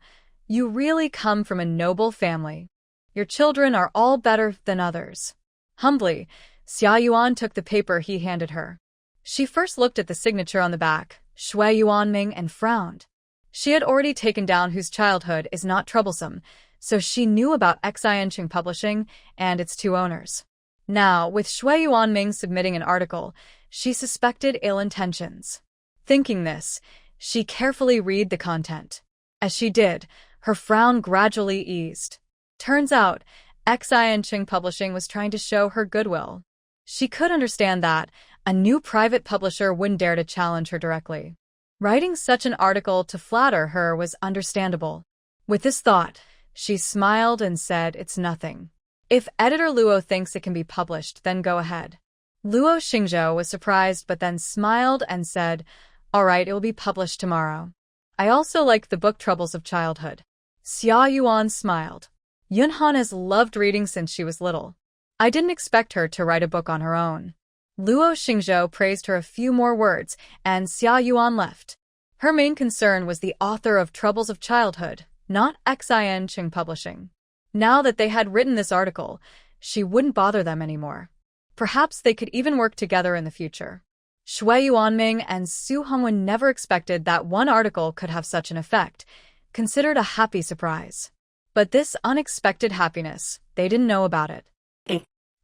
you really come from a noble family. Your children are all better than others." Humbly, Xia Yuan took the paper he handed her. She first looked at the signature on the back, Shui Yuanming, and frowned. She had already taken down whose childhood is not troublesome, so she knew about Xianqing Publishing and its two owners. Now, with Shui Yuanming submitting an article, she suspected ill intentions. Thinking this, she carefully read the content. As she did, her frown gradually eased. Turns out, Xianqing Publishing was trying to show her goodwill. She could understand that a new private publisher wouldn't dare to challenge her directly. Writing such an article to flatter her was understandable. With this thought, she smiled and said, "It's nothing. If Editor Luo thinks it can be published, then go ahead." Luo Xingzhou was surprised but then smiled and said, "All right, it will be published tomorrow. I also like the book Troubles of Childhood." Xia Yuan smiled. Yunhan has loved reading since she was little. I didn't expect her to write a book on her own. Luo Xingzhou praised her a few more words, and Xia Yuan left. Her main concern was the author of Troubles of Childhood, not Xianqing Publishing. Now that they had written this article, she wouldn't bother them anymore. Perhaps they could even work together in the future. Shui Yuanming and Su Hongwen never expected that one article could have such an effect, considered a happy surprise. But this unexpected happiness, they didn't know about it.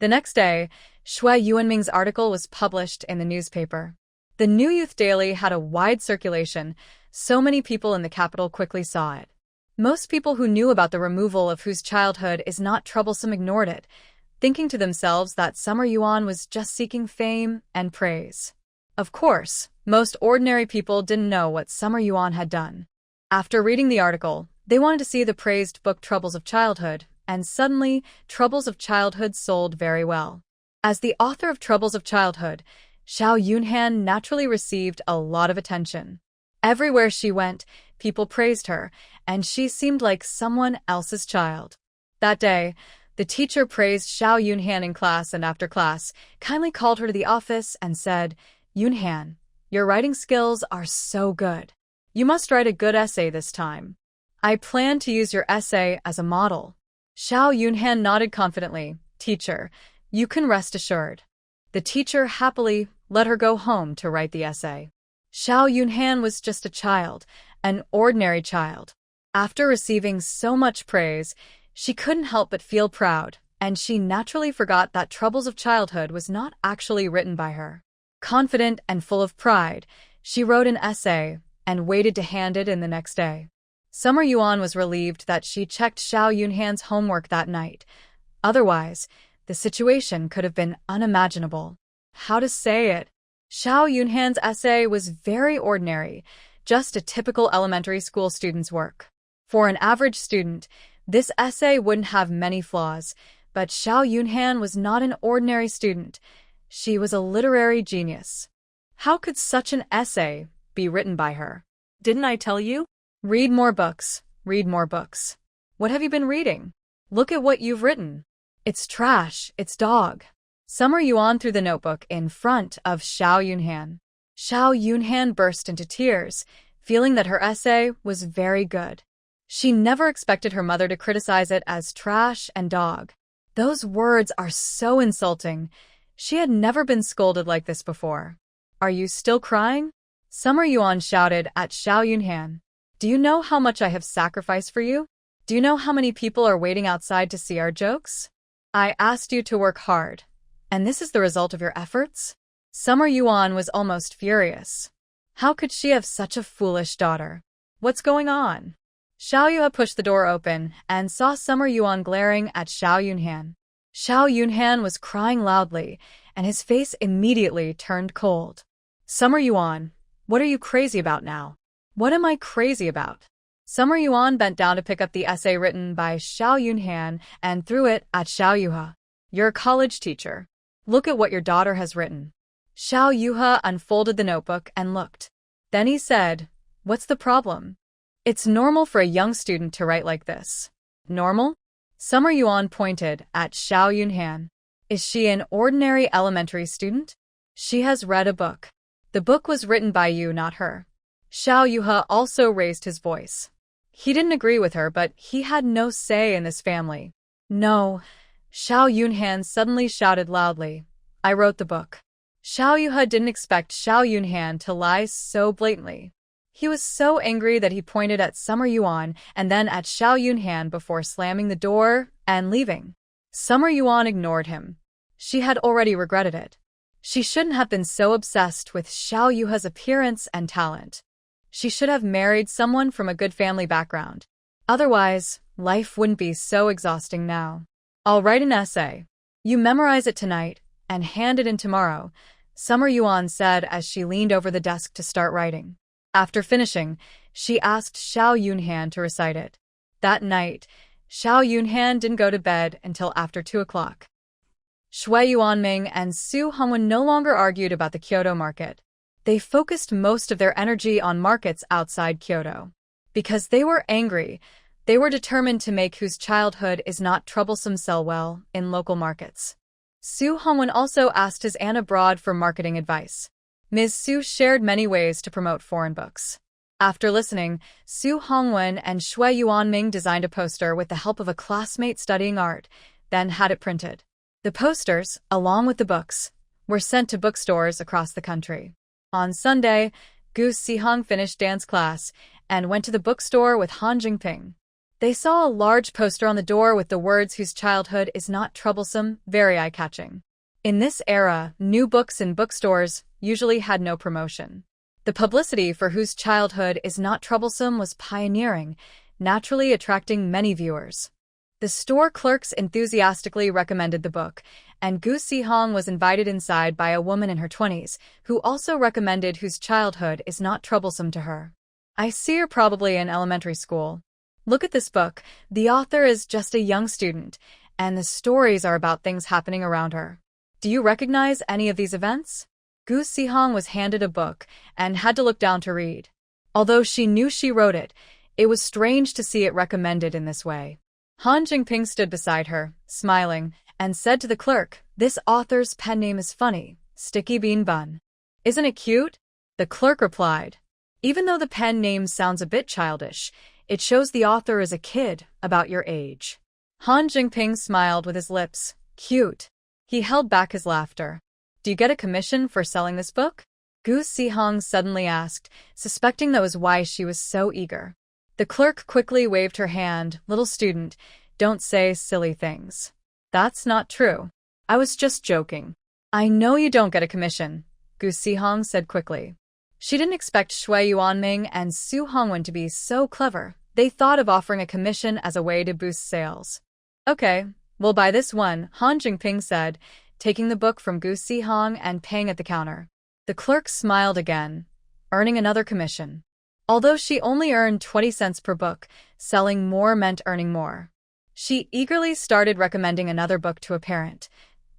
The next day, Shui Yuanming's article was published in the newspaper. The New Youth Daily had a wide circulation, so many people in the capital quickly saw it. Most people who knew about the removal of whose childhood is not troublesome ignored it, thinking to themselves that Summer Yuan was just seeking fame and praise. Of course, most ordinary people didn't know what Summer Yuan had done. After reading the article, they wanted to see the praised book Troubles of Childhood, and suddenly, Troubles of Childhood sold very well. As the author of Troubles of Childhood, Xiao Yunhan naturally received a lot of attention. Everywhere she went, people praised her, and she seemed like someone else's child. That day, the teacher praised Xiao Yunhan in class and after class, kindly called her to the office and said, "Yunhan, your writing skills are so good. You must write a good essay this time. I plan to use your essay as a model." Xiao Yunhan nodded confidently. "Teacher, You can rest assured. The teacher happily let her go home to write the essay. Xiao Yunhan was just a child, an ordinary child. After receiving so much praise, she couldn't help but feel proud, and she naturally forgot that Troubles of Childhood was not actually written by her. Confident and full of pride, she wrote an essay and waited to hand it in the next day. Summer Yuan was relieved that she checked Xiao Yunhan's homework that night. Otherwise, the situation could have been unimaginable. How to say it? Xiao Yunhan's essay was very ordinary, just a typical elementary school student's work. For an average student, this essay wouldn't have many flaws, but Xiao Yunhan was not an ordinary student. She was a literary genius. How could such an essay be written by her? Didn't I tell you? Read more books. Read more books. What have you been reading? Look at what you've written. It's trash. It's dog. Summer Yuan threw the notebook in front of Xiao Yunhan. Xiao Yunhan burst into tears, feeling that her essay was very good. She never expected her mother to criticize it as trash and dog. Those words are so insulting. She had never been scolded like this before. Are you still crying? Summer Yuan shouted at Xiao Yunhan. Do you know how much I have sacrificed for you? Do you know how many people are waiting outside to see our jokes? I asked you to work hard, and this is the result of your efforts? Summer Yuan was almost furious. How could she have such a foolish daughter? What's going on? Xiao Yuha pushed the door open and saw Summer Yuan glaring at Xiao Yunhan. Xiao Yunhan was crying loudly, and his face immediately turned cold. Summer Yuan, what are you crazy about now? What am I crazy about? Summer Yuan bent down to pick up the essay written by Xiao Yunhan and threw it at Xiao Yuha. You're a college teacher. Look at what your daughter has written. Xiao Yuha unfolded the notebook and looked. Then he said, What's the problem? It's normal for a young student to write like this. Normal? Summer Yuan pointed at Xiao Yunhan. Is she an ordinary elementary student? She has read a book. The book was written by you, not her. Xiao Yuha also raised his voice. He didn't agree with her, but he had no say in this family. No, Xiao Yunhan suddenly shouted loudly. I wrote the book. Xiao Yuha didn't expect Xiao Yunhan to lie so blatantly. He was so angry that he pointed at Summer Yuan and then at Xiao Yunhan before slamming the door and leaving. Summer Yuan ignored him. She had already regretted it. She shouldn't have been so obsessed with Xiao Yuha's appearance and talent. She should have married someone from a good family background. Otherwise, life wouldn't be so exhausting now. I'll write an essay. You memorize it tonight and hand it in tomorrow, Summer Yuan said as she leaned over the desk to start writing. After finishing, she asked Xiao Yunhan to recite it. That night, Xiao Yunhan didn't go to bed until after 2 o'clock. Shui Yuanming and Su Hongwen no longer argued about the Kyoto market. They focused most of their energy on markets outside Kyoto. Because they were angry, they were determined to make whose childhood is not troublesome sell well in local markets. Su Hongwen also asked his aunt abroad for marketing advice. Ms. Su shared many ways to promote foreign books. After listening, Su Hongwen and Shui Yuanming designed a poster with the help of a classmate studying art, then had it printed. The posters, along with the books, were sent to bookstores across the country. On Sunday, Gu Sihong finished dance class and went to the bookstore with Han Jingping. They saw a large poster on the door with the words whose childhood is not troublesome, very eye-catching. In this era, new books in bookstores usually had no promotion. The publicity for whose childhood is not troublesome was pioneering, naturally attracting many viewers. The store clerks enthusiastically recommended the book, and Gu Sihong was invited inside by a woman in her 20s, who also recommended whose childhood is not troublesome to her. I see you're probably in elementary school. Look at this book. The author is just a young student, and the stories are about things happening around her. Do you recognize any of these events? Gu Sihong was handed a book and had to look down to read. Although she knew she wrote it, it was strange to see it recommended in this way. Han Jingping stood beside her, smiling, and said to the clerk, This author's pen name is funny, Sticky Bean Bun. Isn't it cute? The clerk replied. Even though the pen name sounds a bit childish, it shows the author is a kid, about your age. Han Jingping smiled with his lips. Cute. He held back his laughter. Do you get a commission for selling this book? Gu Sihong suddenly asked, suspecting that was why she was so eager. The clerk quickly waved her hand. Little student, don't say silly things. That's not true. I was just joking. I know you don't get a commission, Gu Sihong said quickly. She didn't expect Shui Yuanming and Su Hongwen to be so clever. They thought of offering a commission as a way to boost sales. Okay, we'll buy this one, Han Jingping said, taking the book from Gu Sihong and paying at the counter. The clerk smiled again, earning another commission. Although she only earned 20 cents per book, selling more meant earning more. She eagerly started recommending another book to a parent.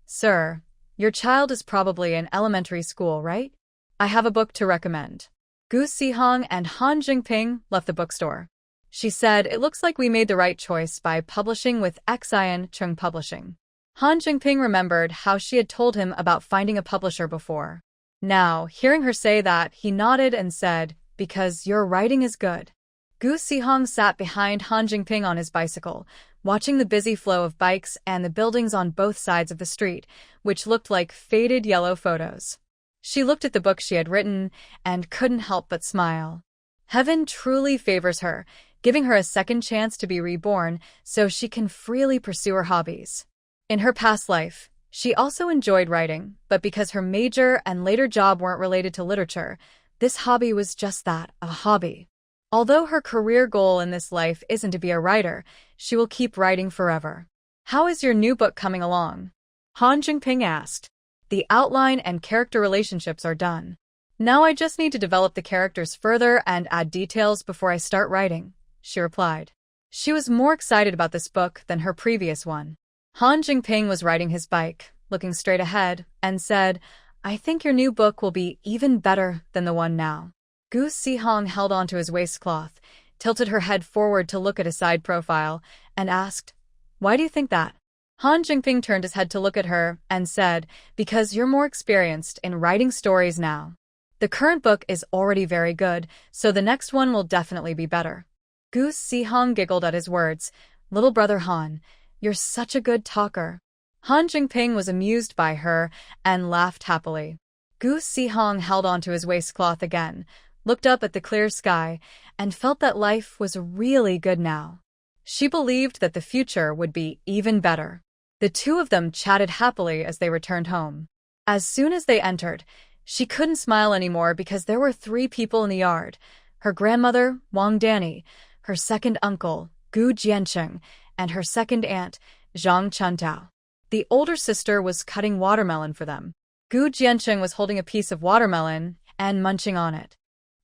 Sir, your child is probably in elementary school, right? I have a book to recommend. Gu Sihong and Han Jingping left the bookstore. She said, it looks like we made the right choice by publishing with Xian Chung Publishing. Han Jingping remembered how she had told him about finding a publisher before. Now, hearing her say that, he nodded and said, because your writing is good. Gu Sihong sat behind Han Jingping on his bicycle, watching the busy flow of bikes and the buildings on both sides of the street, which looked like faded yellow photos. She looked at the book she had written and couldn't help but smile. Heaven truly favors her, giving her a second chance to be reborn so she can freely pursue her hobbies. In her past life, she also enjoyed writing, but because her major and later job weren't related to literature, this hobby was just that, a hobby. Although her career goal in this life isn't to be a writer, she will keep writing forever. How is your new book coming along? Han Jingping asked. The outline and character relationships are done. Now I just need to develop the characters further and add details before I start writing, she replied. She was more excited about this book than her previous one. Han Jingping was riding his bike, looking straight ahead, and said, I think your new book will be even better than the one now. Gu Sihong held onto his waistcloth, tilted her head forward to look at his side profile, and asked, Why do you think that? Han Jingping turned his head to look at her and said, Because you're more experienced in writing stories now. The current book is already very good, so the next one will definitely be better. Gu Sihong giggled at his words. Little brother Han, you're such a good talker. Han Jingping was amused by her and laughed happily. Gu Sihong held onto his waistcloth again, looked up at the clear sky, and felt that life was really good now. She believed that the future would be even better. The two of them chatted happily as they returned home. As soon as they entered, she couldn't smile anymore because there were 3 people in the yard. Her grandmother, Wang Danny, her second uncle, Gu Jiancheng, and her second aunt, Zhang Chuntao. The older sister was cutting watermelon for them. Gu Jiancheng was holding a piece of watermelon and munching on it.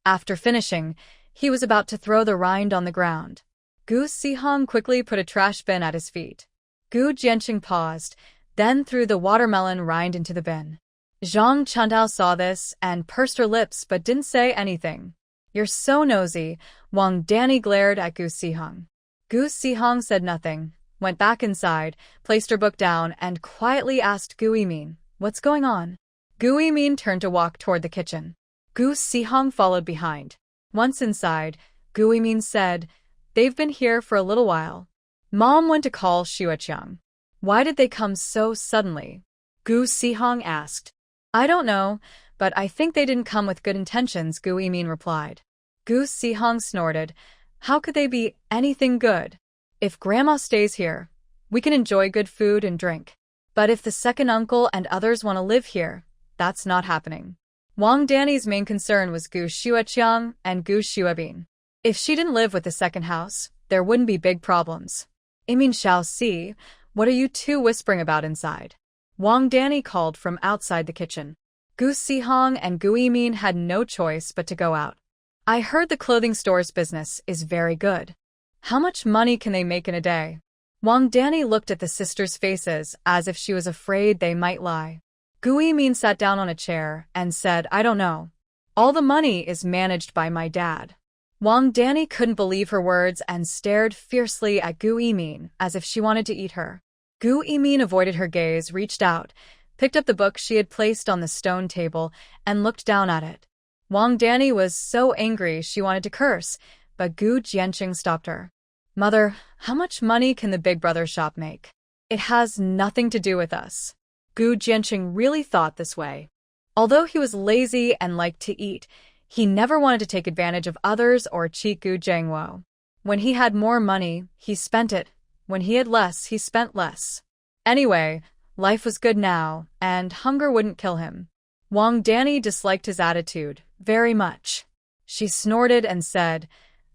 After finishing, he was about to throw the rind on the ground. Gu Sihong quickly put a trash bin at his feet. Gu Jiancheng paused, then threw the watermelon rind into the bin. Zhang Chuntao saw this and pursed her lips but didn't say anything. You're so nosy, Wang Danny glared at Gu Sihong. Gu Sihong said nothing, went back inside, placed her book down, and quietly asked Gu Yimin, What's going on? Gu Yimin turned to walk toward the kitchen. Gu Sihong followed behind. Once inside, Gu Yimin said, They've been here for a little while. Mom went to call Xueqiang. Why did they come so suddenly? Gu Sihong asked. I don't know, but I think they didn't come with good intentions, Gu Yimin replied. Gu Sihong snorted. How could they be anything good? If Grandma stays here, we can enjoy good food and drink. But if the second uncle and others want to live here, that's not happening. Wang Danny's main concern was Gu Xueqiang and Gu Xuebin. If she didn't live with the second house, there wouldn't be big problems. Yimin Xiaoxi, what are you two whispering about inside? Wang Danny called from outside the kitchen. Gu Sihong and Gu Yimin had no choice but to go out. I heard the clothing store's business is very good. How much money can they make in a day? Wang Danny looked at the sisters' faces as if she was afraid they might lie. Gu Yimin sat down on a chair and said, I don't know. All the money is managed by my dad. Wang Danny couldn't believe her words and stared fiercely at Gu Yimin as if she wanted to eat her. Gu Yimin avoided her gaze, reached out, picked up the book she had placed on the stone table, and looked down at it. Wang Danny was so angry she wanted to curse, but Gu Jiancheng stopped her. Mother, how much money can the Big Brother shop make? It has nothing to do with us. Gu Jianqing really thought this way. Although he was lazy and liked to eat, he never wanted to take advantage of others or cheat Gu Jiangwo. When he had more money, he spent it. When he had less, he spent less. Anyway, life was good now, and hunger wouldn't kill him. Wang Danny disliked his attitude very much. She snorted and said,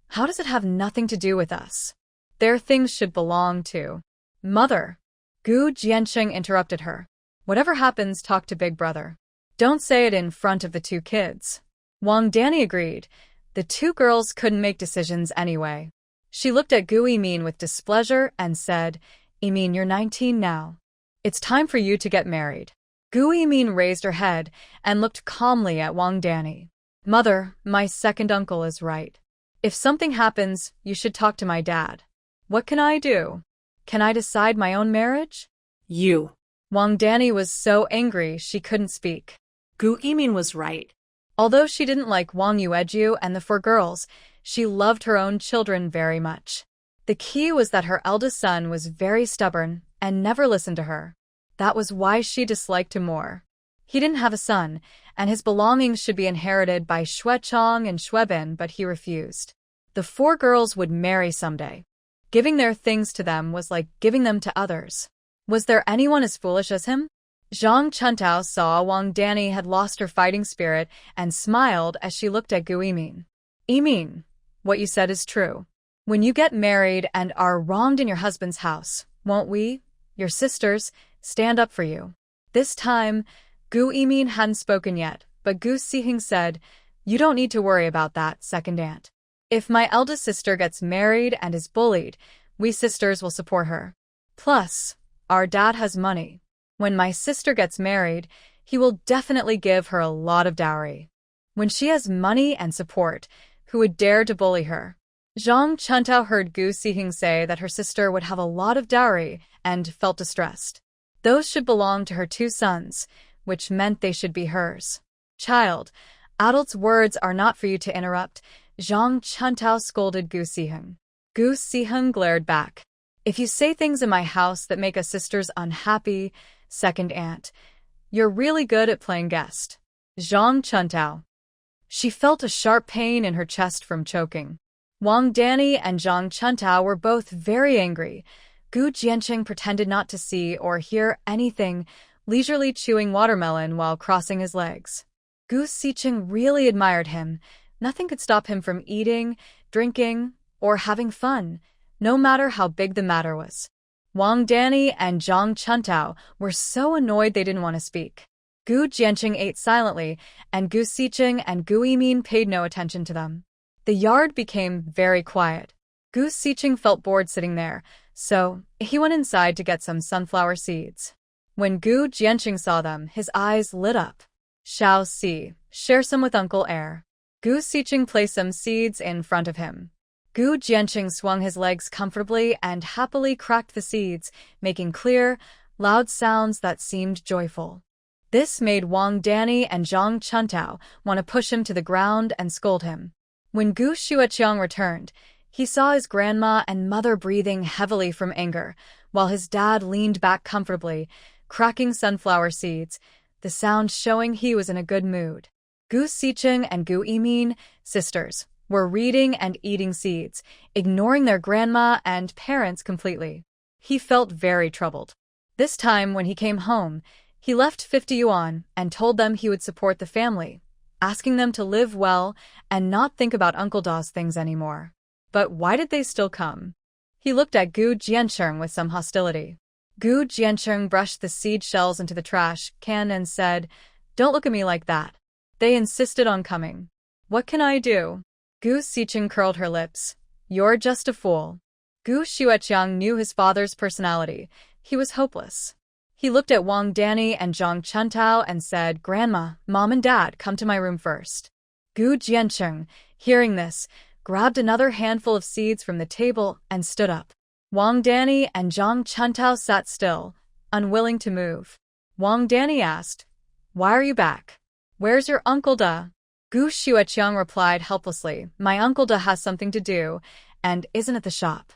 "How does it have nothing to do with us? Their things should belong to Mother." Gu Jianqing interrupted her. "Whatever happens, talk to Big Brother. Don't say it in front of the two kids." Wang Danny agreed. The two girls couldn't make decisions anyway. She looked at Gu Yimin with displeasure and said, "Yimin, you're 19 now. It's time for you to get married." Gu Yimin raised her head and looked calmly at Wang Danny. "Mother, my second uncle is right. If something happens, you should talk to my dad. What can I do? Can I decide my own marriage?" You. Wang Danny was so angry she couldn't speak. Gu Yimin was right. Although she didn't like Wang Yueju and the four girls, she loved her own children very much. The key was that her eldest son was very stubborn and never listened to her. That was why she disliked him more. He didn't have a son, and his belongings should be inherited by Xuechong and Xuebin, but he refused. The four girls would marry someday. Giving their things to them was like giving them to others. Was there anyone as foolish as him? Zhang Chuntao saw Wang Danny had lost her fighting spirit and smiled as she looked at Gu Yimin. "Yimin, what you said is true. When you get married and are wronged in your husband's house, won't we, your sisters, stand up for you?" This time, Gu Yimin hadn't spoken yet, but Gu Sihing said, "You don't need to worry about that, second aunt. If my eldest sister gets married and is bullied, we sisters will support her. Plus, our dad has money. When my sister gets married, he will definitely give her a lot of dowry. When she has money and support, who would dare to bully her?" Zhang Chuntao heard Gu Sihing say that her sister would have a lot of dowry and felt distressed. Those should belong to her two sons, which meant they should be hers. "Child, adults' words are not for you to interrupt," Zhang Chuntao scolded Gu Sihing. Gu Sihing glared back. "If you say things in my house that make us sisters unhappy, second aunt, you're really good at playing guest." Zhang Chuntao. She felt a sharp pain in her chest from choking. Wang Danny and Zhang Chuntao were both very angry. Gu Jianqing pretended not to see or hear anything, leisurely chewing watermelon while crossing his legs. Gu Siqing really admired him. Nothing could stop him from eating, drinking, or having fun, no matter how big the matter was. Wang Danny and Zhang Chuntao were so annoyed they didn't want to speak. Gu Jianqing ate silently, and Gu Siqing and Gu Yimin paid no attention to them. The yard became very quiet. Gu Siqing felt bored sitting there, so he went inside to get some sunflower seeds. When Gu Jianqing saw them, his eyes lit up. "Shao Si, share some with Uncle Air." Gu Siqing placed some seeds in front of him. Gu Jianqing swung his legs comfortably and happily cracked the seeds, making clear, loud sounds that seemed joyful. This made Wang Danny and Zhang Chuntao want to push him to the ground and scold him. When Gu Xueqiang returned, he saw his grandma and mother breathing heavily from anger, while his dad leaned back comfortably, cracking sunflower seeds, the sound showing he was in a good mood. Gu Siqing and Gu Yimin, sisters, were reading and eating seeds, ignoring their grandma and parents completely. He felt very troubled. This time, when he came home, he left 50 yuan and told them he would support the family, asking them to live well and not think about Uncle Da's things anymore. But why did they still come? He looked at Gu Jianqing with some hostility. Gu Jianqing brushed the seed shells into the trash can and said, "Don't look at me like that. They insisted on coming. What can I do?" Gu Siqing curled her lips. "You're just a fool." Gu Xueqiang knew his father's personality. He was hopeless. He looked at Wang Danny and Zhang Chuntao and said, "Grandma, Mom and Dad, come to my room first." Gu Jianqing, hearing this, grabbed another handful of seeds from the table and stood up. Wang Danny and Zhang Chuntao sat still, unwilling to move. Wang Danny asked, "Why are you back? Where's your Uncle Da?" Gu Xueqiang replied helplessly, "My Uncle Da has something to do, and isn't at the shop."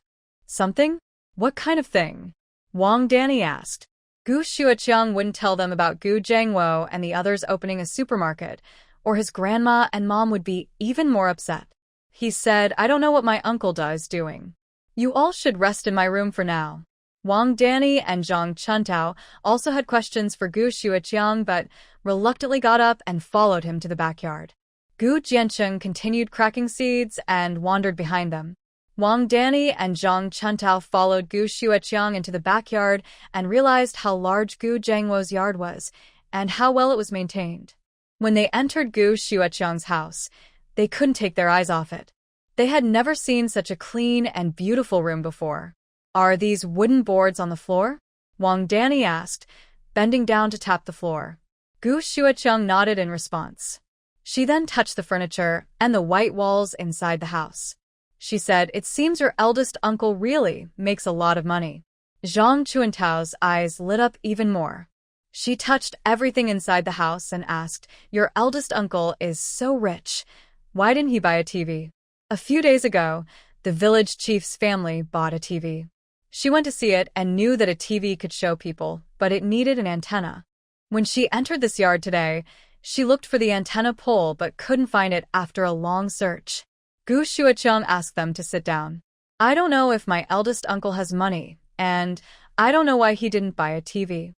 "Something? What kind of thing?" Wang Danny asked. Gu Xueqiang wouldn't tell them about Gu Jiangwo and the others opening a supermarket, or his grandma and mom would be even more upset. He said, "I don't know what my uncle is doing. You all should rest in my room for now." Wang Danny and Zhang Chuntao also had questions for Gu Xueqiang but reluctantly got up and followed him to the backyard. Gu Jiancheng continued cracking seeds and wandered behind them. Wang Danny and Zhang Chuntao followed Gu Xueqiang into the backyard and realized how large Gu Jiangwo's yard was and how well it was maintained. When they entered Gu Xueqiang's house, they couldn't take their eyes off it. They had never seen such a clean and beautiful room before. "Are these wooden boards on the floor?" Wang Danny asked, bending down to tap the floor. Gu Xueqiang nodded in response. She then touched the furniture and the white walls inside the house. She said, "It seems your eldest uncle really makes a lot of money." Zhang Chuantao's eyes lit up even more. She touched everything inside the house and asked, "Your eldest uncle is so rich. Why didn't he buy a TV?" A few days ago, the village chief's family bought a TV. She went to see it and knew that a TV could show people, but it needed an antenna. When she entered this yard today, she looked for the antenna pole but couldn't find it after a long search. Gu Xueqiang asked them to sit down. "I don't know if my eldest uncle has money, and I don't know why he didn't buy a TV."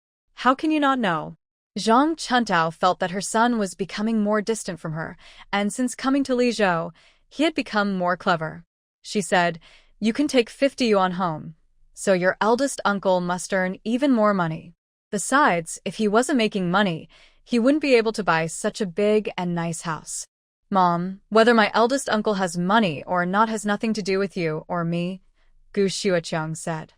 "How can you not know?" Zhang Chuntao felt that her son was becoming more distant from her, and since coming to Lizhou, he had become more clever. She said, "You can take 50 yuan home, so your eldest uncle must earn even more money. Besides, if he wasn't making money, he wouldn't be able to buy such a big and nice house." "Mom, whether my eldest uncle has money or not has nothing to do with you or me," Gu Xueqiang said.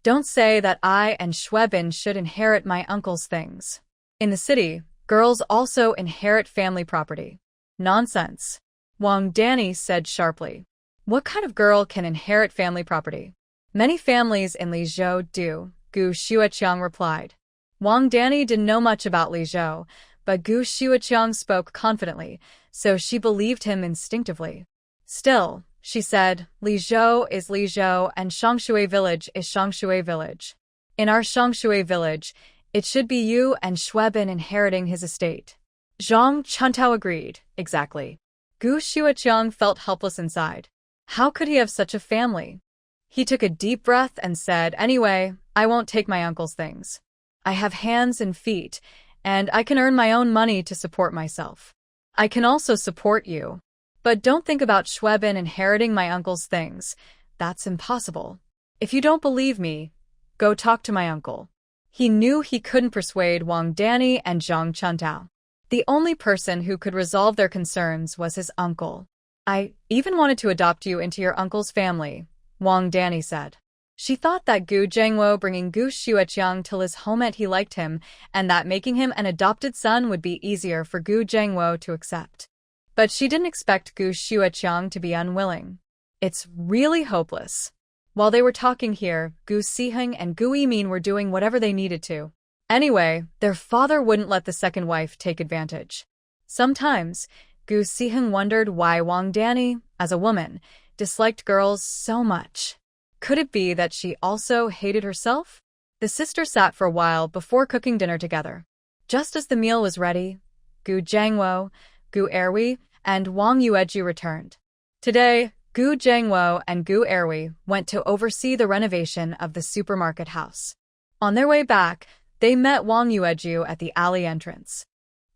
"Don't say that I and Xuebin should inherit my uncle's things. In the city, girls also inherit family property." "Nonsense," Wang Danny said sharply. "What kind of girl can inherit family property?" "Many families in Lizhou do," Gu Xueqiang replied. Wang Danny didn't know much about Lizhou, but Gu Xueqiang spoke confidently, so she believed him instinctively. "Still," she said, "Lizhou is Lizhou and Shangshui village is Shangshui village. In our Shangshui village, it should be you and Xuebin inheriting his estate." Zhang Chuntao agreed, "Exactly." Gu Xueqiang felt helpless inside. How could he have such a family? He took a deep breath and said, "Anyway, I won't take my uncle's things. I have hands and feet, and I can earn my own money to support myself. I can also support you. But don't think about Xuebin inheriting my uncle's things. That's impossible. If you don't believe me, go talk to my uncle." He knew he couldn't persuade Wang Danny and Zhang Chuntao. The only person who could resolve their concerns was his uncle. "I even wanted to adopt you into your uncle's family," Wang Danny said. She thought that Gu Jiangwo bringing Gu Xueqiang to his home meant he liked him, and that making him an adopted son would be easier for Gu Jiangwo to accept. But she didn't expect Gu Xueqiang to be unwilling. "It's really hopeless." While they were talking here, Gu Siheng and Gu Yimin were doing whatever they needed to. Anyway, their father wouldn't let the second wife take advantage. Sometimes, Gu Siheng wondered why Wang Danny, as a woman, disliked girls so much. Could it be that she also hated herself? The sisters sat for a while before cooking dinner together. Just as the meal was ready, Gu Jiangwo, Gu Erwi, and Wang Yueju returned. Today, Gu Jiangwo and Gu Erwi went to oversee the renovation of the supermarket house. On their way back, they met Wang Yueju at the alley entrance.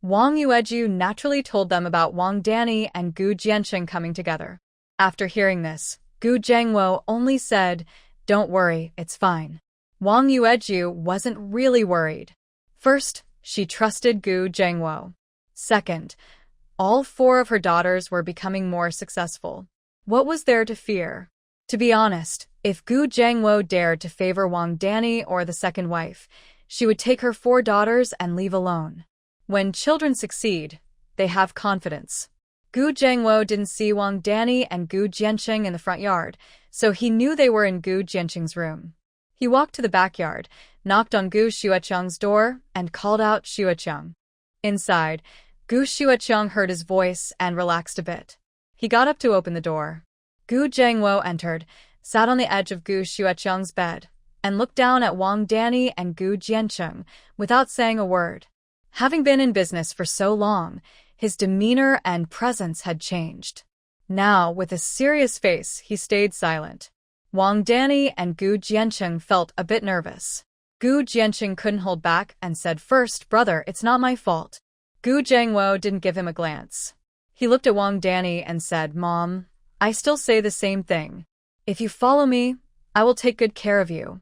Wang Yueju naturally told them about Wang Danny and Gu Jiancheng coming together. After hearing this, Gu Jiangwo only said, "Don't worry, it's fine." Wang Yueju wasn't really worried. First, she trusted Gu Jiangwo. Second, all 4 of her daughters were becoming more successful. What was there to fear? To be honest, if Gu Jiangwo dared to favor Wang Danny or the second wife, she would take her 4 daughters and leave alone. When children succeed, they have confidence. Gu Jiangwo didn't see Wang Danny and Gu Jiancheng in the front yard, so he knew they were in Gu Jiancheng's room. He walked to the backyard, knocked on Gu Xueqiang's door, and called out Xueqiang. Inside, Gu Xueqiang heard his voice and relaxed a bit. He got up to open the door. Gu Jiangwo entered, sat on the edge of Gu Xueqiang's bed, and looked down at Wang Danny and Gu Jiancheng without saying a word. Having been in business for so long, his demeanor and presence had changed. Now, with a serious face, he stayed silent. Wang Danny and Gu Jiancheng felt a bit nervous. Gu Jiancheng couldn't hold back and said, "First, brother, it's not my fault." Gu Zhengwo didn't give him a glance. He looked at Wang Danny and said, "Mom, I still say the same thing. If you follow me, I will take good care of you.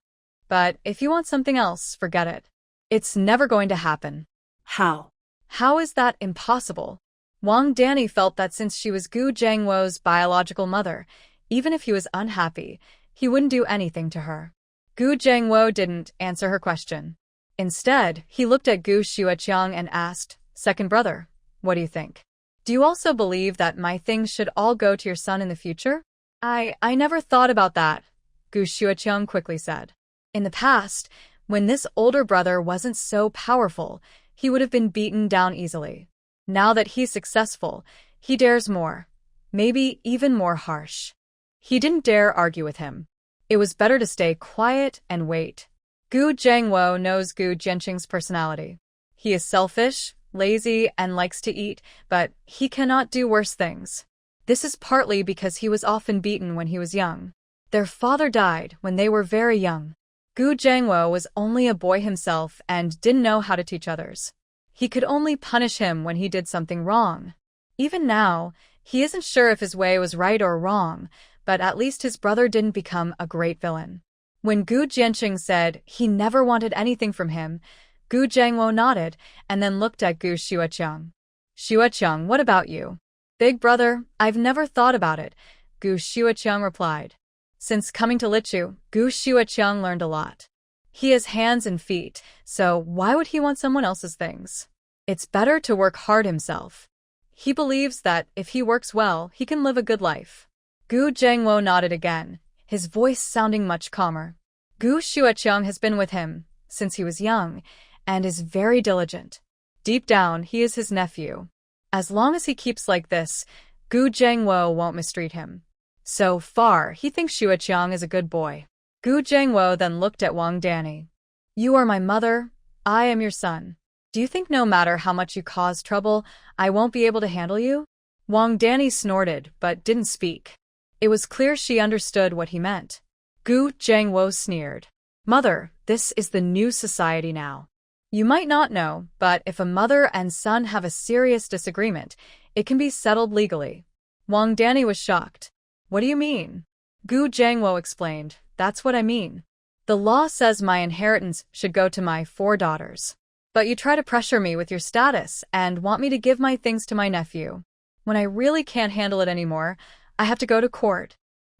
But if you want something else, forget it. It's never going to happen." How? How is that impossible? Wang Danny felt that since she was Gu Zhengwo's biological mother, even if he was unhappy, he wouldn't do anything to her. Gu Zhengwo didn't answer her question. Instead, he looked at Gu Xueqiang and asked, "Second brother, what do you think? Do you also believe that my things should all go to your son in the future?" I never thought about that," Gu Xueqiang quickly said. In the past, when this older brother wasn't so powerful, he would have been beaten down easily. Now that he's successful, he dares more, maybe even more harsh. He didn't dare argue with him. It was better to stay quiet and wait. Gu Zhengwo knows Gu Jiancheng's personality. He is selfish, lazy, and likes to eat, but he cannot do worse things. This is partly because he was often beaten when he was young. Their father died when they were very young. Gu Zhengwo was only a boy himself and didn't know how to teach others. He could only punish him when he did something wrong. Even now, he isn't sure if his way was right or wrong, but at least his brother didn't become a great villain. When Gu Jiancheng said he never wanted anything from him, Gu Zhengwo nodded and then looked at Gu Xueqiang. "Xueqiang, what about you?" "Big brother, I've never thought about it," Gu Xueqiang replied. Since coming to Lichu, Gu Xueqiang learned a lot. He has hands and feet, so why would he want someone else's things? It's better to work hard himself. He believes that if he works well, he can live a good life. Gu Zhengwo nodded again, his voice sounding much calmer. Gu Xueqiang has been with him since he was young and is very diligent. Deep down, he is his nephew. As long as he keeps like this, Gu Zhengwo won't mistreat him. So far, he thinks Xueqiang is a good boy. Gu Zhengwo then looked at Wang Danny. "You are my mother, I am your son. Do you think no matter how much you cause trouble, I won't be able to handle you?" Wang Danny snorted, but didn't speak. It was clear she understood what he meant. Gu Zhengwo sneered. "Mother, this is the new society now. You might not know, but if a mother and son have a serious disagreement, it can be settled legally." Wang Danny was shocked. "What do you mean?" Gu Zhengwo explained, "That's what I mean. The law says my inheritance should go to my 4 daughters. But you try to pressure me with your status and want me to give my things to my nephew. When I really can't handle it anymore, I have to go to court."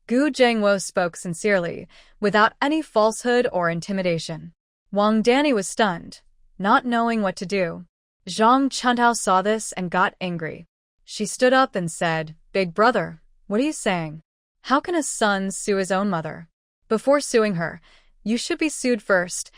Gu Zhengwo spoke sincerely, without any falsehood or intimidation. Wang Danny was stunned, not knowing what to do. Zhang Chuntao saw this and got angry. She stood up and said, "Big brother, what are you saying? How can a son sue his own mother? Before suing her, you should be sued first."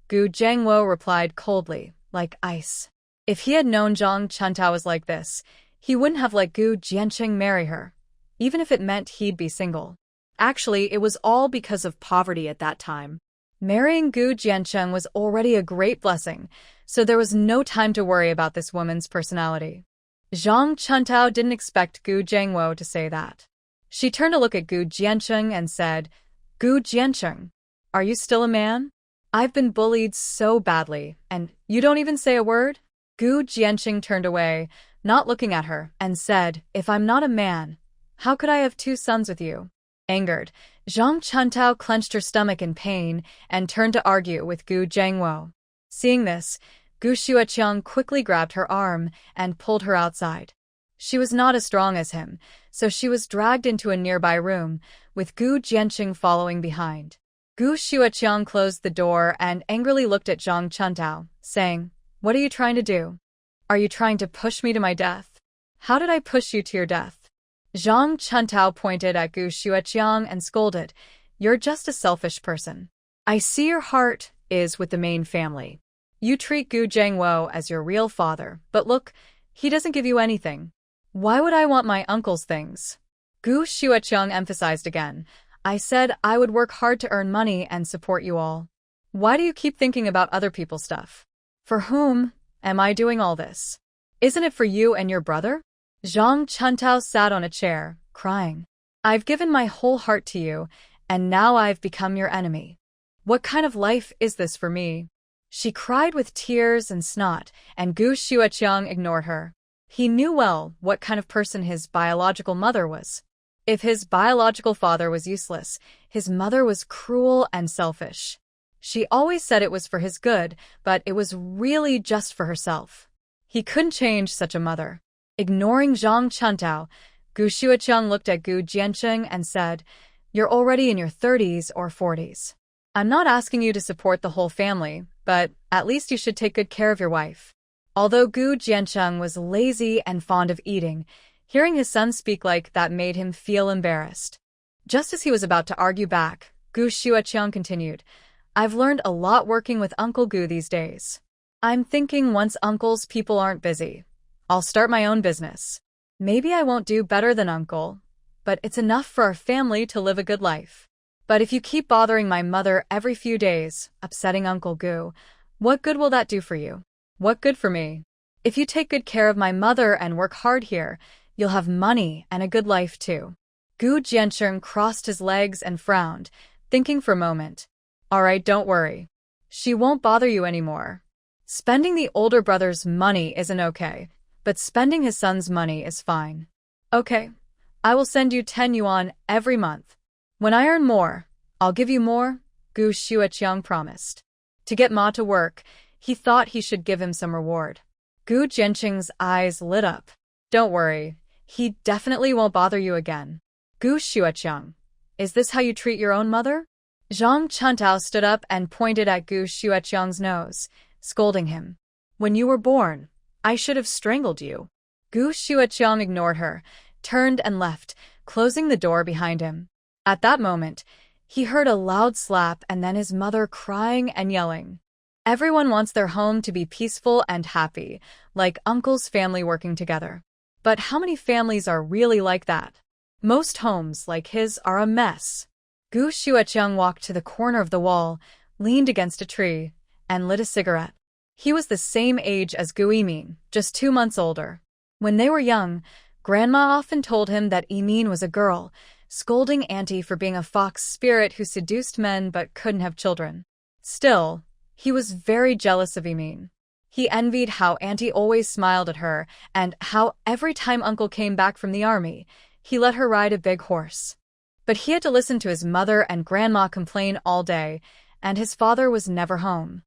Gu Zhengwo replied coldly, like ice. If he had known Zhang Chuntao was like this, he wouldn't have let Gu Jiancheng marry her, even if it meant he'd be single. Actually, it was all because of poverty at that time. Marrying Gu Jiancheng was already a great blessing, so there was no time to worry about this woman's personality. Zhang Chuntao didn't expect Gu Zhengwo to say that. She turned to look at Gu Jiancheng and said, "Gu Jiancheng, are you still a man? I've been bullied so badly, and you don't even say a word?" Gu Jiancheng turned away, not looking at her, and said, "If I'm not a man, how could I have 2 sons with you?" Angered, Zhang Chuntao clenched her stomach in pain and turned to argue with Gu Zhengwo. Seeing this, Gu Xueqiang quickly grabbed her arm and pulled her outside. She was not as strong as him, so she was dragged into a nearby room, with Gu Jiancheng following behind. Gu Xueqiang closed the door and angrily looked at Zhang Chuntao, saying, "What are you trying to do? Are you trying to push me to my death? How did I push you to your death?" Zhang Chuntao pointed at Gu Xueqiang and scolded, "You're just a selfish person. I see your heart is with the main family. You treat Gu Zhengwo as your real father, but look, he doesn't give you anything. Why would I want my uncle's things?" Gu Xueqiang emphasized again, I said I would work hard to earn money and support you all. Why do you keep thinking about other people's stuff? For whom am I doing all this? Isn't it for you and your brother? Zhang Chuntao sat on a chair, crying. I've given my whole heart to you, and now I've become your enemy. What kind of life is this for me? She cried with tears and snot, and Gu Xueqiang ignored her. He knew well what kind of person his biological mother was. If his biological father was useless, his mother was cruel and selfish. She always said it was for his good, but it was really just for herself. He couldn't change such a mother. Ignoring Zhang Chuntao, Gu Xueqiang looked at Gu Jiancheng and said, You're already in your 30s or 40s. I'm not asking you to support the whole family, but at least you should take good care of your wife. Although Gu Jiancheng was lazy and fond of eating, hearing his son speak like that made him feel embarrassed. Just as he was about to argue back, Gu Xueqiang continued, I've learned a lot working with Uncle Gu these days. I'm thinking once Uncle's people aren't busy, I'll start my own business. Maybe I won't do better than Uncle, but it's enough for our family to live a good life. But if you keep bothering my mother every few days, upsetting Uncle Gu, what good will that do for you? What good for me? If you take good care of my mother and work hard here, you'll have money and a good life too. Gu Jiancheng crossed his legs and frowned, thinking for a moment. All right, don't worry. She won't bother you anymore. Spending the older brother's money isn't okay, but spending his son's money is fine. Okay, I will send you 10 yuan every month. When I earn more, I'll give you more, Gu Xueqiang promised. To get Ma to work, he thought he should give him some reward. Gu Jiancheng's eyes lit up. Don't worry, he definitely won't bother you again. Gu Xueqiang, is this how you treat your own mother? Zhang Chuntao stood up and pointed at Gu Xueqiang's nose, scolding him. When you were born, I should have strangled you. Gu Xueqiang ignored her, turned and left, closing the door behind him. At that moment, he heard a loud slap and then his mother crying and yelling. Everyone wants their home to be peaceful and happy, like Uncle's family working together. But how many families are really like that? Most homes, like his, are a mess. Gu Xueqiang walked to the corner of the wall, leaned against a tree, and lit a cigarette. He was the same age as Gu Yimin, just 2 months older. When they were young, Grandma often told him that Yimin was a girl, scolding Auntie for being a fox spirit who seduced men but couldn't have children. Still, he was very jealous of Yimin. He envied how Auntie always smiled at her and how every time Uncle came back from the army, he let her ride a big horse. But he had to listen to his mother and Grandma complain all day, and his father was never home.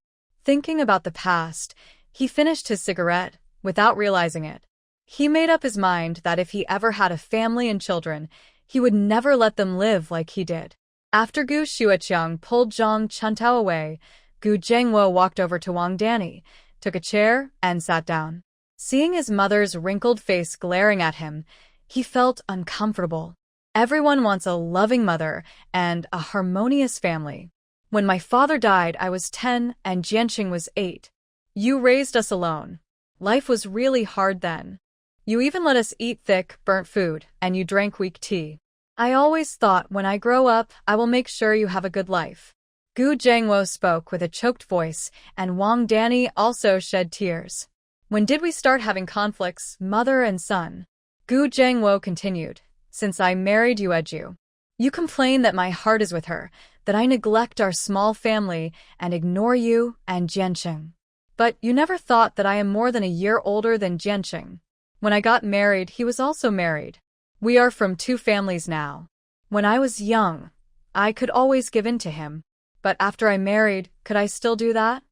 Thinking about the past, he finished his cigarette without realizing it. He made up his mind that if he ever had a family and children, he would never let them live like he did. After Gu Xueqiang pulled Zhang Chuntao away, Gu Zhengwo walked over to Wang Danny, took a chair, and sat down. Seeing his mother's wrinkled face glaring at him, he felt uncomfortable. Everyone wants a loving mother and a harmonious family. When my father died, I was 10 and Jianqing was 8. You raised us alone. Life was really hard then. You even let us eat thick, burnt food, and you drank weak tea. I always thought when I grow up, I will make sure you have a good life. Gu Zhengwo spoke with a choked voice, and Wang Danny also shed tears. When did we start having conflicts, mother and son? Gu Zhengwo continued. Since I married Yueju. You complain that my heart is with her, that I neglect our small family and ignore you and Jianqing. But you never thought that I am more than a year older than Jianqing. When I got married, he was also married. We are from 2 families now. When I was young, I could always give in to him. But after I married, could I still do that?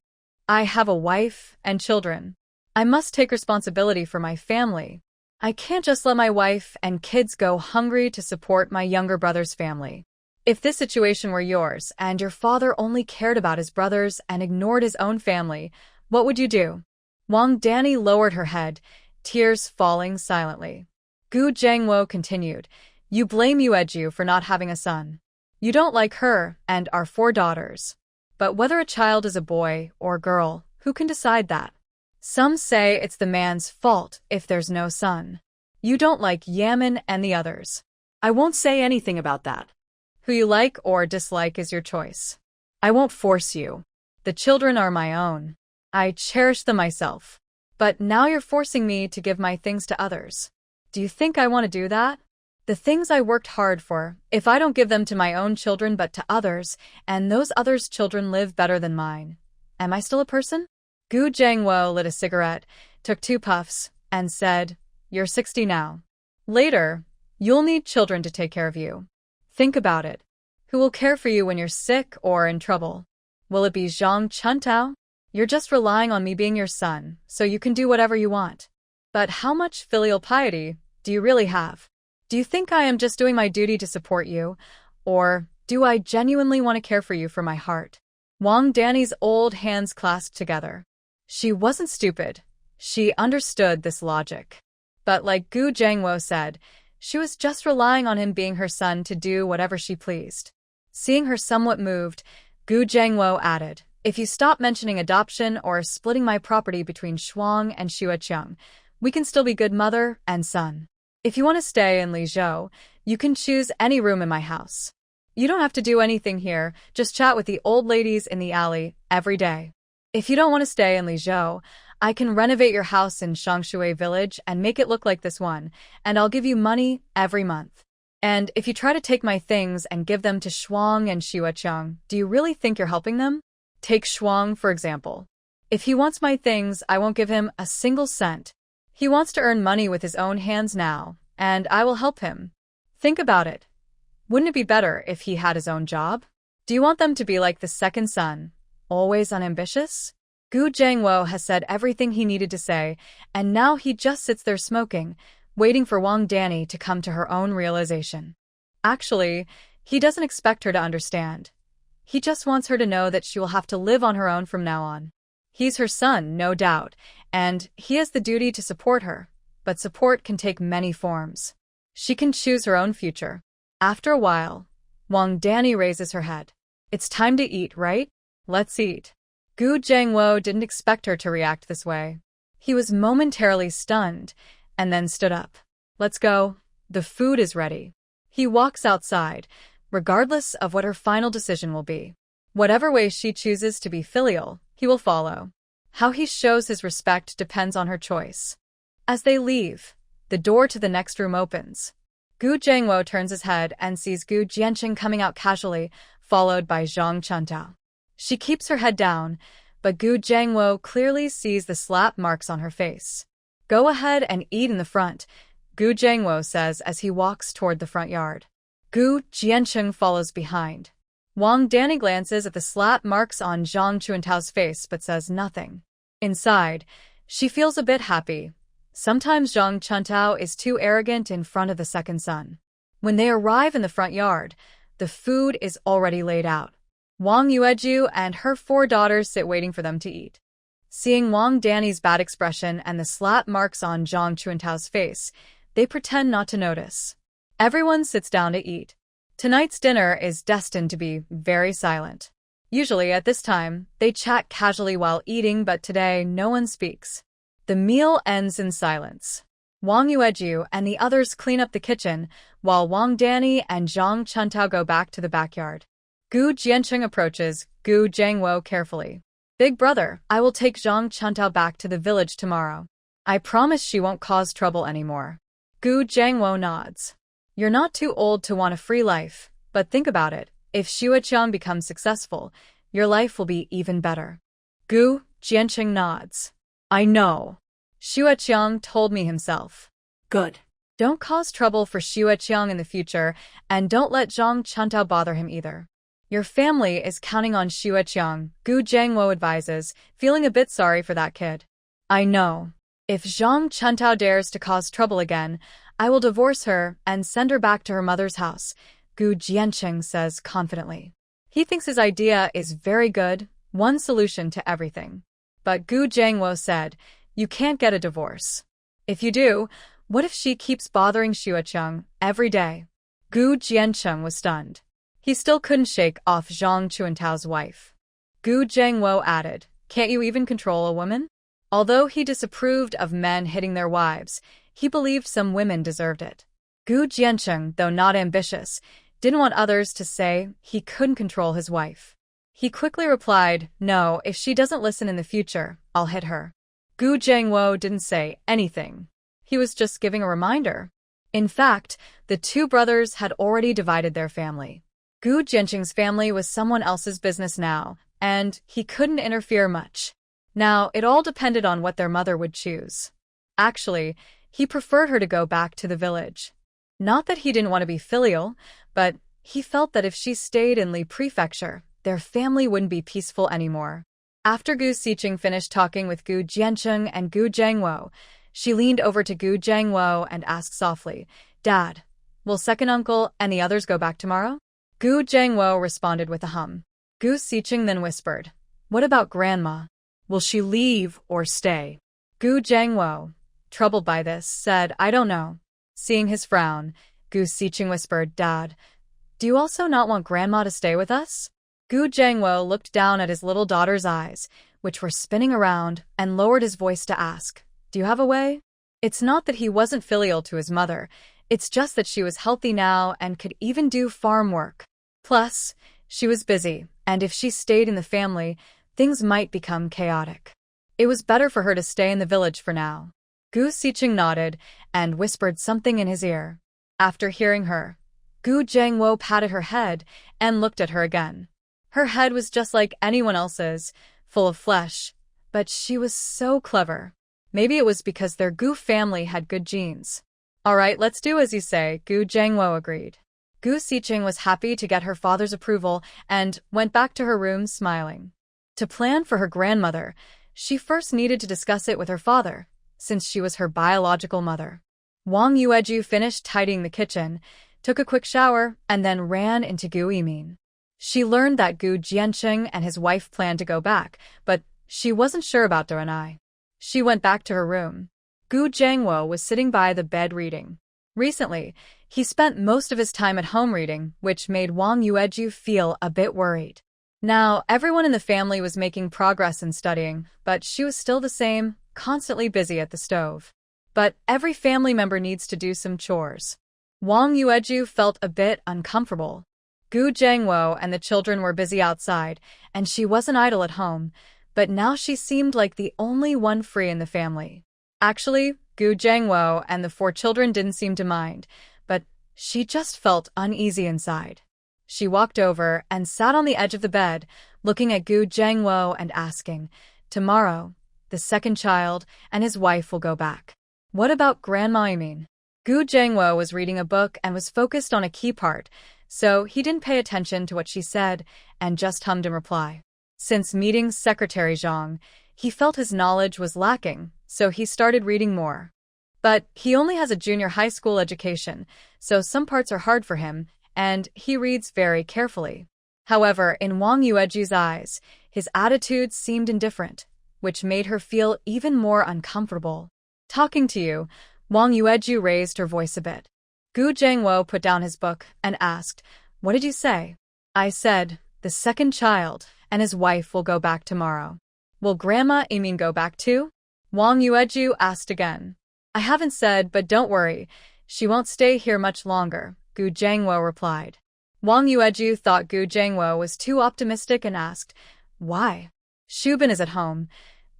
I have a wife and children. I must take responsibility for my family. I can't just let my wife and kids go hungry to support my younger brother's family. If this situation were yours and your father only cared about his brothers and ignored his own family, what would you do? Wang Danny lowered her head, tears falling silently. Gu Zhengwo continued, You blame Yueju for not having a son. You don't like her and our 4 daughters. But whether a child is a boy or girl, who can decide that? Some say it's the man's fault if there's no son. You don't like Yamin and the others. I won't say anything about that. Who you like or dislike is your choice. I won't force you. The children are my own. I cherish them myself. But now you're forcing me to give my things to others. Do you think I want to do that? The things I worked hard for, if I don't give them to my own children but to others, and those others' children live better than mine, am I still a person? Gu Jiangwo lit a cigarette, took 2 puffs, and said, "You're 60 now. Later, you'll need children to take care of you. Think about it. Who will care for you when you're sick or in trouble? Will it be Zhang Chuntao? You're just relying on me being your son, so you can do whatever you want. But how much filial piety do you really have? Do you think I am just doing my duty to support you, or do I genuinely want to care for you from my heart?" Wang Danny's old hands clasped together. She wasn't stupid. She understood this logic. But like Gu Jiangwo said, she was just relying on him being her son to do whatever she pleased. Seeing her somewhat moved, Gu Jiangwo added, "If you stop mentioning adoption or splitting my property between Shuang and Xueqiang, we can still be good mother and son. If you want to stay in Lizhou, you can choose any room in my house. You don't have to do anything here, just chat with the old ladies in the alley every day. If you don't want to stay in Lizhou, I can renovate your house in Shangshui village and make it look like this one, and I'll give you money every month. And if you try to take my things and give them to Shuang and Xueqiang, do you really think you're helping them? Take Shuang, for example. If he wants my things, I won't give him a single cent. He wants to earn money with his own hands now, and I will help him. Think about it. Wouldn't it be better if he had his own job? Do you want them to be like the second son, always unambitious?" Gu Jiangwo has said everything he needed to say, and now he just sits there smoking, waiting for Wang Danny to come to her own realization. Actually, he doesn't expect her to understand. He just wants her to know that she will have to live on her own from now on. He's her son, no doubt, and he has the duty to support her, but support can take many forms. She can choose her own future. After a while, Wang Danny raises her head. "It's time to eat, right? Let's eat." Gu Jiangwo didn't expect her to react this way. He was momentarily stunned, and then stood up. "Let's go. The food is ready." He walks outside, regardless of what her final decision will be. Whatever way she chooses to be filial, he will follow. How he shows his respect depends on her choice. As they leave, the door to the next room opens. Gu Jiangwo turns his head and sees Gu Jianqing coming out casually, followed by Zhang Chuntao. She keeps her head down, but Gu Jiangwo clearly sees the slap marks on her face. "Go ahead and eat in the front," Gu Jiangwo says as he walks toward the front yard. Gu Jianqing follows behind. Wang Danny glances at the slap marks on Zhang Chuntao's face but says nothing. Inside, she feels a bit happy. Sometimes Zhang Chuntao is too arrogant in front of the second son. When they arrive in the front yard, the food is already laid out. Wang Yueju and her 4 daughters sit waiting for them to eat. Seeing Wang Danny's bad expression and the slap marks on Zhang Chuntao's face, they pretend not to notice. Everyone sits down to eat. Tonight's dinner is destined to be very silent. Usually at this time, they chat casually while eating, but today no one speaks. The meal ends in silence. Wang Yueju and the others clean up the kitchen, while Wang Danny and Zhang Chuntao go back to the backyard. Gu Jianqing approaches Gu Jiangwo carefully. "Big brother, I will take Zhang Chuntao back to the village tomorrow. I promise she won't cause trouble anymore." Gu Jiangwo nods. "You're not too old to want a free life, but think about it. If Xueqiang becomes successful, your life will be even better." Gu Jianqing nods. "I know. Xueqiang told me himself." Good. Don't cause trouble for Xueqiang in the future, and don't let Zhang Chuntao bother him either. Your family is counting on Xueqiang, Gu Jiangwo advises, feeling a bit sorry for that kid. "I know. If Zhang Chuntao dares to cause trouble again, I will divorce her and send her back to her mother's house," Gu Jianqing says confidently. He thinks his idea is very good, one solution to everything. But Gu Jiangwo said, "You can't get a divorce. If you do, what if she keeps bothering Xueqiang every day?" Gu Jianqing was stunned. He still couldn't shake off Zhang Chuntao's wife. Gu Jiangwo added, "Can't you even control a woman?" Although he disapproved of men hitting their wives, he believed some women deserved it. Gu Jianqing, though not ambitious, didn't want others to say he couldn't control his wife. He quickly replied, "No, if she doesn't listen in the future, I'll hit her." Gu Jiangwo didn't say anything. He was just giving a reminder. In fact, the two brothers had already divided their family. Gu Jianqing's family was someone else's business now, and he couldn't interfere much. Now, it all depended on what their mother would choose. Actually, he preferred her to go back to the village. Not that he didn't want to be filial, but he felt that if she stayed in Li Prefecture, their family wouldn't be peaceful anymore. After Gu Xiqing finished talking with Gu Jianqing and Gu Jiangwo, she leaned over to Gu Jiangwo and asked softly, "Dad, will second uncle and the others go back tomorrow?" Gu Jiangwo responded with a hum. Gu Xiqing then whispered, "What about Grandma? Will she leave or stay?" Gu Jiangwo, troubled by this, said, "I don't know." Seeing his frown, Gu Xiqing whispered, "Dad, do you also not want Grandma to stay with us?" Gu Jiangwo looked down at his little daughter's eyes, which were spinning around, and lowered his voice to ask, "Do you have a way?" It's not that he wasn't filial to his mother, it's just that she was healthy now and could even do farm work. Plus, she was busy, and if she stayed in the family, things might become chaotic. It was better for her to stay in the village for now. Gu Xiqing nodded and whispered something in his ear. After hearing her, Gu Jiangwo patted her head and looked at her again. Her head was just like anyone else's, full of flesh, but she was so clever. Maybe it was because their Gu family had good genes. "All right, let's do as you say," Gu Jiangwo agreed. Gu Xiqing was happy to get her father's approval and went back to her room smiling. To plan for her grandmother, she first needed to discuss it with her father, since she was her biological mother. Wang Yueju finished tidying the kitchen, took a quick shower, and then ran into Gu Yimin. She learned that Gu Jianqing and his wife planned to go back, but she wasn't sure about Doanai. She went back to her room. Gu Jiangwo was sitting by the bed reading. Recently, he spent most of his time at home reading, which made Wang Yueju feel a bit worried. Now, everyone in the family was making progress in studying, but she was still the same, constantly busy at the stove. But every family member needs to do some chores. Wang Yueju felt a bit uncomfortable. Gu Jiangwo and the children were busy outside, and she wasn't idle at home, but now she seemed like the only one free in the family. Actually, Gu Jiangwo and the 4 children didn't seem to mind, but she just felt uneasy inside. She walked over and sat on the edge of the bed, looking at Gu Jiangwo and asking, "Tomorrow, the second child and his wife will go back. What about Grandma Yimin?" Gu Jiangwo was reading a book and was focused on a key part, so he didn't pay attention to what she said and just hummed in reply. Since meeting Secretary Zhang, he felt his knowledge was lacking, so he started reading more. But he only has a junior high school education, so some parts are hard for him, and he reads very carefully. However, in Wang Yueju's eyes, his attitude seemed indifferent, which made her feel even more uncomfortable. "Talking to you," Wang Yueju raised her voice a bit. Gu Jiangwo put down his book and asked, "What did you say?" "I said, the second child and his wife will go back tomorrow." "Will Grandma Yimin go back too?" Wang Yueju asked again. "I haven't said, but don't worry, she won't stay here much longer," Gu Jiangwo replied. Wang Yueju thought Gu Jiangwo was too optimistic and asked, "Why?" "Shubin is at home."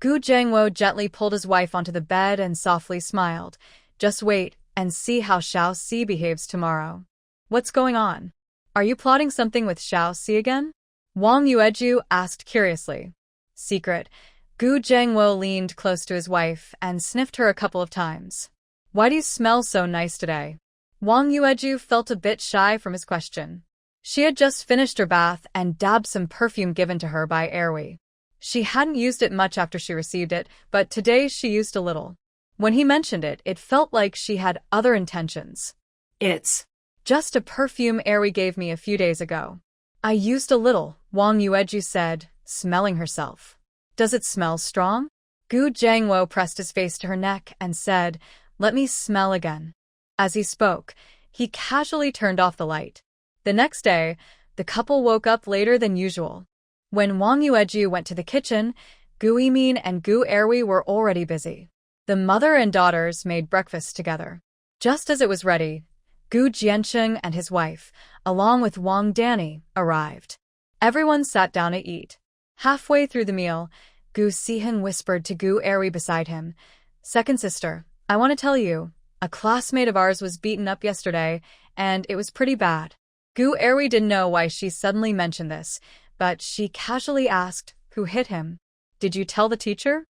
Gu Jiangwo gently pulled his wife onto the bed and softly smiled. "Just wait and see how Xiao Si behaves tomorrow." "What's going on? Are you plotting something with Xiao Si again?" Wang Yueju asked curiously. "Secret." Gu Jiangwo leaned close to his wife and sniffed her a couple of times. "Why do you smell so nice today?" Wang Yueju felt a bit shy from his question. She had just finished her bath and dabbed some perfume given to her by Erwi. She hadn't used it much after she received it, but today she used a little. When he mentioned it, it felt like she had other intentions. "It's just a perfume Erwi gave me a few days ago." "I used a little," Wang Yueju said, smelling herself. "Does it smell strong?" Gu Jiangwo pressed his face to her neck and said, "Let me smell again." As he spoke, he casually turned off the light. The next day, the couple woke up later than usual. When Wang Yueju went to the kitchen, Gu Yimin and Gu Erwi were already busy. The mother and daughters made breakfast together. Just as it was ready, Gu Jiancheng and his wife, along with Wang Danny, arrived. Everyone sat down to eat. Halfway through the meal, Gu Siheng whispered to Gu Eri beside him, "Second sister, I want to tell you, a classmate of ours was beaten up yesterday, and it was pretty bad." Gu Eri didn't know why she suddenly mentioned this, but she casually asked, "Who hit him? Did you tell the teacher?"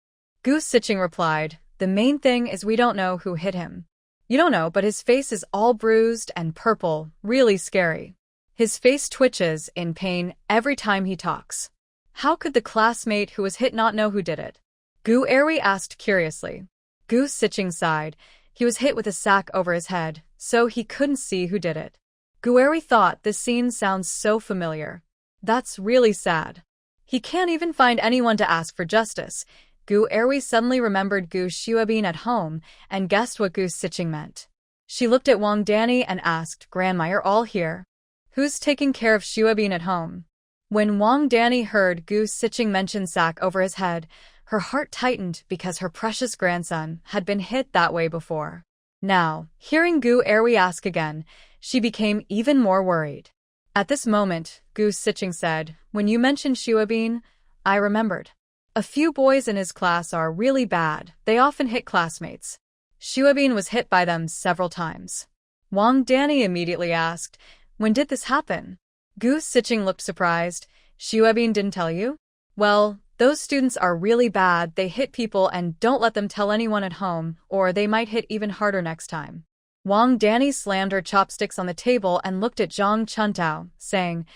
Gu Sicheng replied, "The main thing is we don't know who hit him. You don't know, but his face is all bruised and purple, really scary. His face twitches in pain every time he talks." How could the classmate who was hit not know who did it? Gu Eri asked curiously. Gu Sicheng sighed. He was hit with a sack over his head, so he couldn't see who did it. Gu Eri thought this scene sounds so familiar. That's really sad. He can't even find anyone to ask for justice. Gu Eri suddenly remembered Gu Xuebin at home and guessed what Gu Sicheng meant. She looked at Wang Danny and asked, "Grandma, you're all here. Who's taking care of Xuebin at home?" When Wang Danny heard Gu Sicheng mention sack over his head, her heart tightened because her precious grandson had been hit that way before. Now, hearing Gu Eri ask again, she became even more worried. At this moment, Gu Sicheng said, "When you mentioned Xuebin, I remembered. A few boys in his class are really bad. They often hit classmates. Xuebin was hit by them several times." Wang Danny immediately asked, "When did this happen?" Gu Sicheng looked surprised. "Xuebin didn't tell you?" "Well, those students are really bad. They hit people and don't let them tell anyone at home, or they might hit even harder next time." Wang Danny slammed her chopsticks on the table and looked at Zhang Chuntao, saying,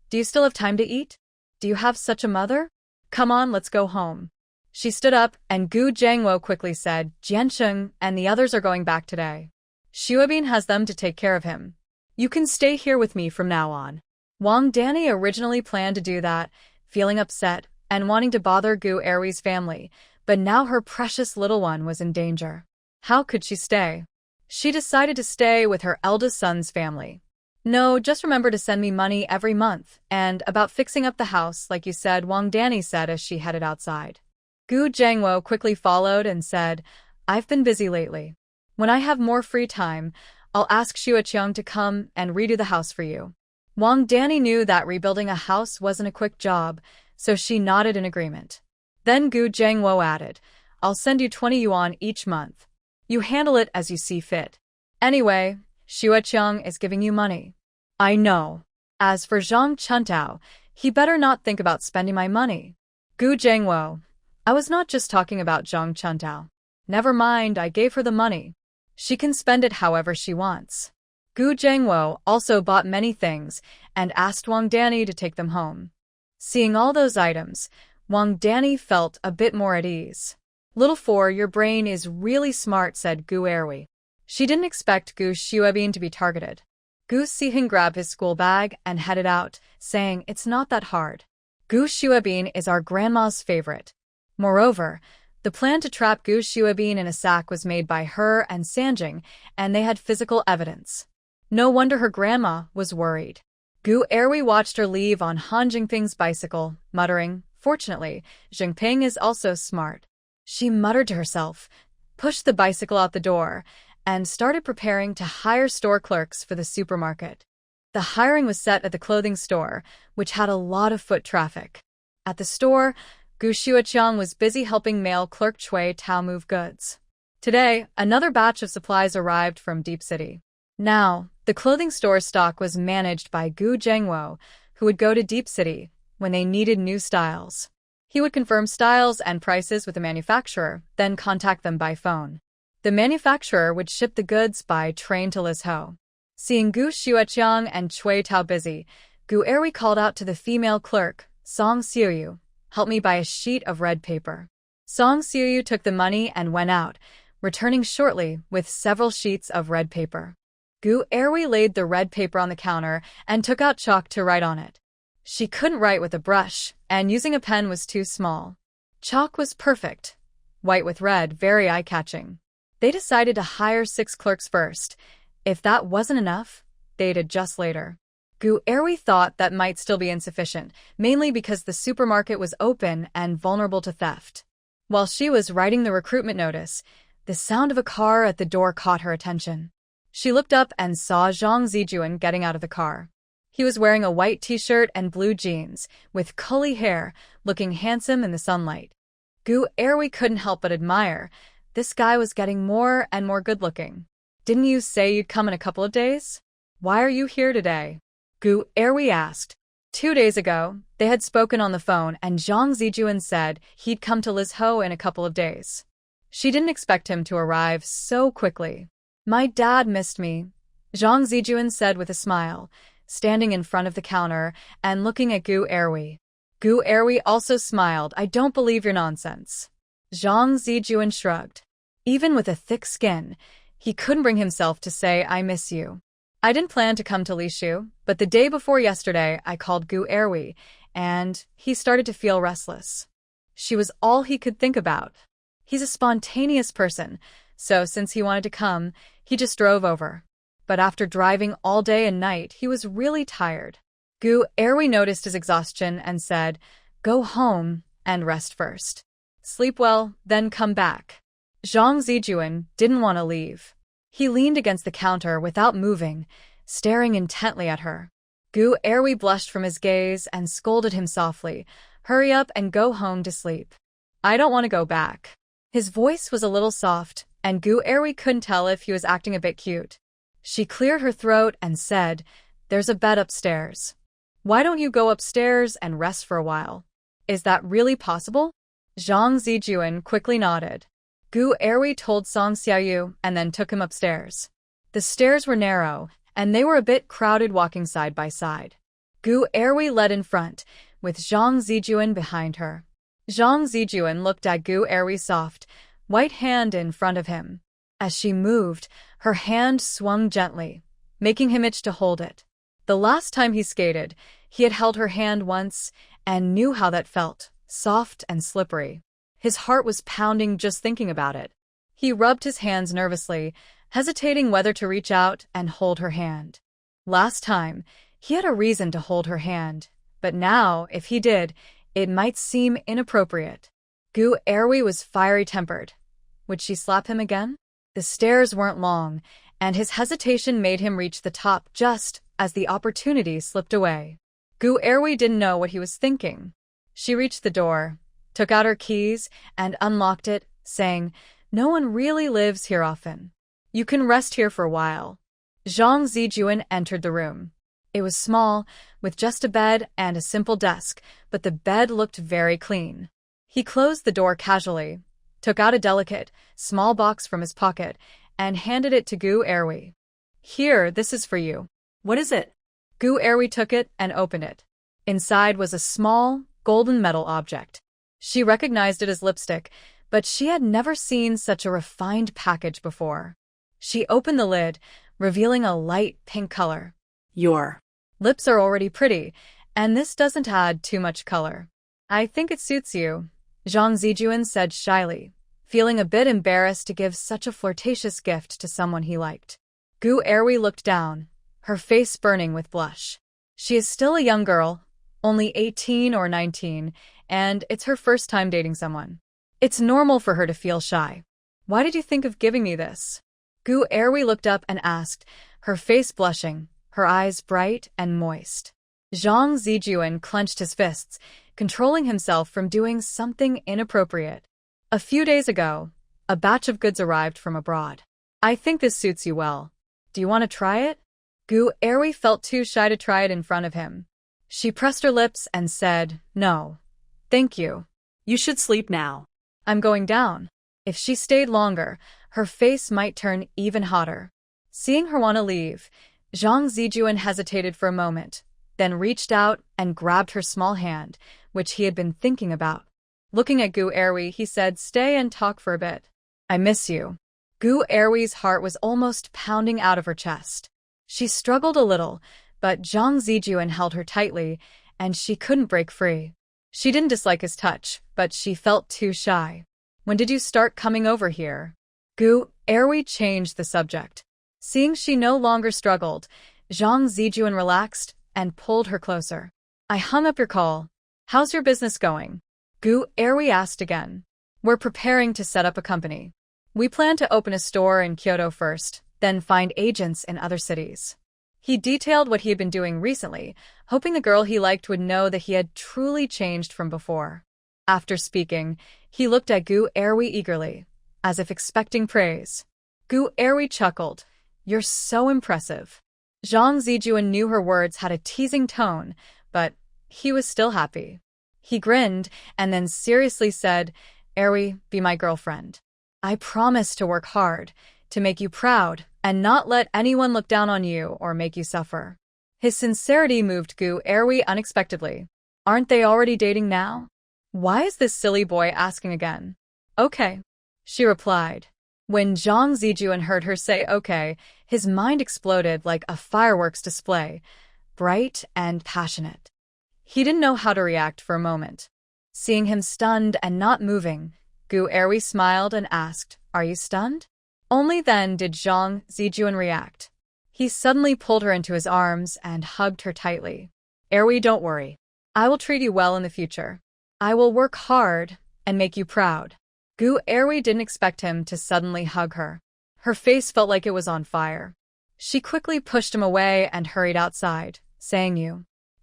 "Do you still have time to eat? Do you have such a mother? Come on, let's go home." She stood up, and Gu Jiangwo quickly said, "Jiancheng and the others are going back today. Xuebin has them to take care of him. You can stay here with me from now on." Wang Danny originally planned to do that, feeling upset and wanting to bother Gu Eri's family, but now her precious little one was in danger. How could she stay? She decided to stay with her eldest son's family. "No, just remember to send me money every month, and about fixing up the house like you said," Wang Danny said as she headed outside. Gu Jiangwo quickly followed and said, "I've been busy lately. When I have more free time, I'll ask Xueqiang to come and redo the house for you." Wang Danny knew that rebuilding a house wasn't a quick job, so she nodded in agreement. Then Gu Jiangwo added, "I'll send you 20 yuan each month. You handle it as you see fit. Anyway, Xueqiang is giving you money." "I know. As for Zhang Chuntao, he better not think about spending my money." Gu Jiangwo, "I was not just talking about Zhang Chuntao. Never mind, I gave her the money. She can spend it however she wants." Gu Jiangwo also bought many things and asked Wang Danny to take them home. Seeing all those items, Wang Danny felt a bit more at ease. "Little four, your brain is really smart," said Gu Erwi. She didn't expect Gu Xuebin to be targeted. Gu Siheng grabbed his school bag and headed out, saying, "It's not that hard. Gu Xuebin is our grandma's favorite." Moreover, the plan to trap Gu Xuebin in a sack was made by her and Sanjing, and they had physical evidence. No wonder her grandma was worried. Gu Erwi watched her leave on Han Jingping's bicycle, muttering, "Fortunately, Jingping is also smart." She muttered to herself, pushed the bicycle out the door, and started preparing to hire store clerks for the supermarket. The hiring was set at the clothing store, which had a lot of foot traffic. At the store, Gu Xueqiang was busy helping male clerk Chui Tao move goods. Today, another batch of supplies arrived from Deep City. Now, the clothing store stock was managed by Gu Jiangwo, who would go to Deep City when they needed new styles. He would confirm styles and prices with the manufacturer, then contact them by phone. The manufacturer would ship the goods by train to Lizhou. Seeing Gu Xueqiang and Chui Tao busy, Gu Erwi called out to the female clerk, "Song Xiuyu, help me buy a sheet of red paper." Song Xiuyu took the money and went out, returning shortly with several sheets of red paper. Gu Erwi laid the red paper on the counter and took out chalk to write on it. She couldn't write with a brush, and using a pen was too small. Chalk was perfect. White with red, very eye-catching. They decided to hire 6 clerks first. If that wasn't enough, they'd adjust later. Gu Erwi thought that might still be insufficient, mainly because the supermarket was open and vulnerable to theft. While she was writing the recruitment notice, the sound of a car at the door caught her attention. She looked up and saw Zhang Zijuan getting out of the car. He was wearing a white t-shirt and blue jeans, with curly hair, looking handsome in the sunlight. Gu Erwi couldn't help but admire. This guy was getting more and more good-looking. Didn't you say you'd come in a couple of days? Why are you here today? Gu Erwi asked. 2 days ago, they had spoken on the phone and Zhang Zijuan said he'd come to Lizhou in a couple of days. She didn't expect him to arrive so quickly. My dad missed me, Zhang Zijuan said with a smile, standing in front of the counter and looking at Gu Erwi. Gu Erwi also smiled. I don't believe your nonsense. Zhang Zijuan shrugged. Even with a thick skin, he couldn't bring himself to say, I miss you. I didn't plan to come to Lishu, but the day before yesterday I called Gu Erwi, and he started to feel restless. She was all he could think about. He's a spontaneous person, so since he wanted to come, he just drove over. But after driving all day and night, he was really tired. Gu Erwi noticed his exhaustion and said, Go home and rest first. Sleep well, then come back. Zhang Zijuan didn't want to leave. He leaned against the counter without moving, staring intently at her. Gu Erwi blushed from his gaze and scolded him softly, Hurry up and go home to sleep. I don't want to go back. His voice was a little soft, and Gu Erwi couldn't tell if he was acting a bit cute. She cleared her throat and said, There's a bed upstairs. Why don't you go upstairs and rest for a while? Is that really possible? Zhang Zijuan quickly nodded. Gu Erwi told Song Xiaoyu and then took him upstairs. The stairs were narrow, and they were a bit crowded walking side by side. Gu Erwi led in front, with Zhang Zijuan behind her. Zhang Zijuan looked at Gu Erwi's soft, white hand in front of him. As she moved, her hand swung gently, making him itch to hold it. The last time he skated, he had held her hand once and knew how that felt, soft and slippery. His heart was pounding just thinking about it. He rubbed his hands nervously, hesitating whether to reach out and hold her hand. Last time, he had a reason to hold her hand, but now, if he did, it might seem inappropriate. Gu Erwi was fiery-tempered. Would she slap him again? The stairs weren't long, and his hesitation made him reach the top just as the opportunity slipped away. Gu Erwi didn't know what he was thinking. She reached the door, took out her keys, and unlocked it, saying, No one really lives here often. You can rest here for a while. Zhang Zijuan entered the room. It was small, with just a bed and a simple desk, but the bed looked very clean. He closed the door casually, took out a delicate, small box from his pocket, and handed it to Gu Erwi. Here, this is for you. What is it? Gu Erwi took it and opened it. Inside was a small, golden metal object. She recognized it as lipstick, but she had never seen such a refined package before. She opened the lid, revealing a light pink color. Your lips are already pretty, and this doesn't add too much color. I think it suits you, Zhang Zijuan said shyly, feeling a bit embarrassed to give such a flirtatious gift to someone he liked. Gu Erwi looked down, her face burning with blush. She is still a young girl, only 18 or 19, and it's her first time dating someone. It's normal for her to feel shy. Why did you think of giving me this? Gu Erwi looked up and asked, her face blushing, her eyes bright and moist. Zhang Zijuan clenched his fists, controlling himself from doing something inappropriate. A few days ago, a batch of goods arrived from abroad. I think this suits you well. Do you want to try it? Gu Erwi felt too shy to try it in front of him. She pressed her lips and said, No. Thank you. You should sleep now. I'm going down. If she stayed longer, her face might turn even hotter. Seeing her want to leave, Zhang Zijuan hesitated for a moment, then reached out and grabbed her small hand, which he had been thinking about. Looking at Gu Erwi, he said, Stay and talk for a bit. I miss you. Gu Erwi's heart was almost pounding out of her chest. She struggled a little, but Zhang Zijuan held her tightly, and she couldn't break free. She didn't dislike his touch, but she felt too shy. When did you start coming over here? Gu Erwi changed the subject. Seeing she no longer struggled, Zhang Zijuan relaxed and pulled her closer. I hung up your call. How's your business going? Gu Erwi asked again. We're preparing to set up a company. We plan to open a store in Kyoto first, then find agents in other cities. He detailed what he had been doing recently, hoping the girl he liked would know that he had truly changed from before. After speaking, he looked at Gu Erwi eagerly, as if expecting praise. Gu Erwi chuckled. "You're so impressive." Zhang Zijuan knew her words had a teasing tone, but he was still happy. He grinned and then seriously said, "Erwi, be my girlfriend. I promise to work hard, to make you proud, and not let anyone look down on you or make you suffer." His sincerity moved Gu Erwi unexpectedly. "Aren't they already dating now? Why is this silly boy asking again?" "Okay," she replied. When Zhang Zijuan heard her say okay, his mind exploded like a fireworks display, bright and passionate. He didn't know how to react for a moment. Seeing him stunned and not moving, Gu Erwi smiled and asked, "Are you stunned?" Only then did Zhang Zijuan react. He suddenly pulled her into his arms and hugged her tightly. "Erwi, don't worry. I will treat you well in the future. I will work hard and make you proud." Gu Erwi didn't expect him to suddenly hug her. Her face felt like it was on fire. She quickly pushed him away and hurried outside, saying,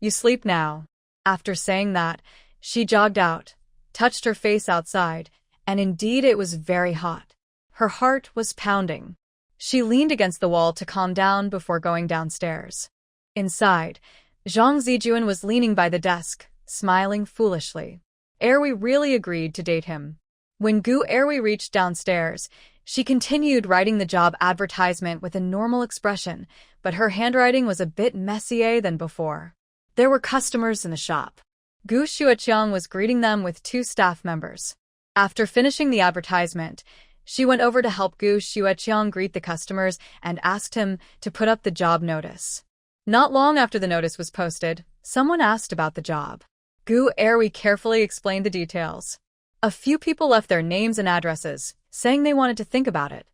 You sleep now." After saying that, she jogged out, touched her face outside, and indeed it was very hot. Her heart was pounding. She leaned against the wall to calm down before going downstairs. Inside, Zhang Zijuan was leaning by the desk, smiling foolishly. Erwi really agreed to date him. When Gu Erwi reached downstairs, she continued writing the job advertisement with a normal expression, but her handwriting was a bit messier than before. There were customers in the shop. Gu Xueqiang was greeting them with 2 staff members. After finishing the advertisement, she went over to help Gu Xueqiang greet the customers and asked him to put up the job notice. Not long after the notice was posted, someone asked about the job. Gu Erwi carefully explained the details. A few people left their names and addresses, saying they wanted to think about it.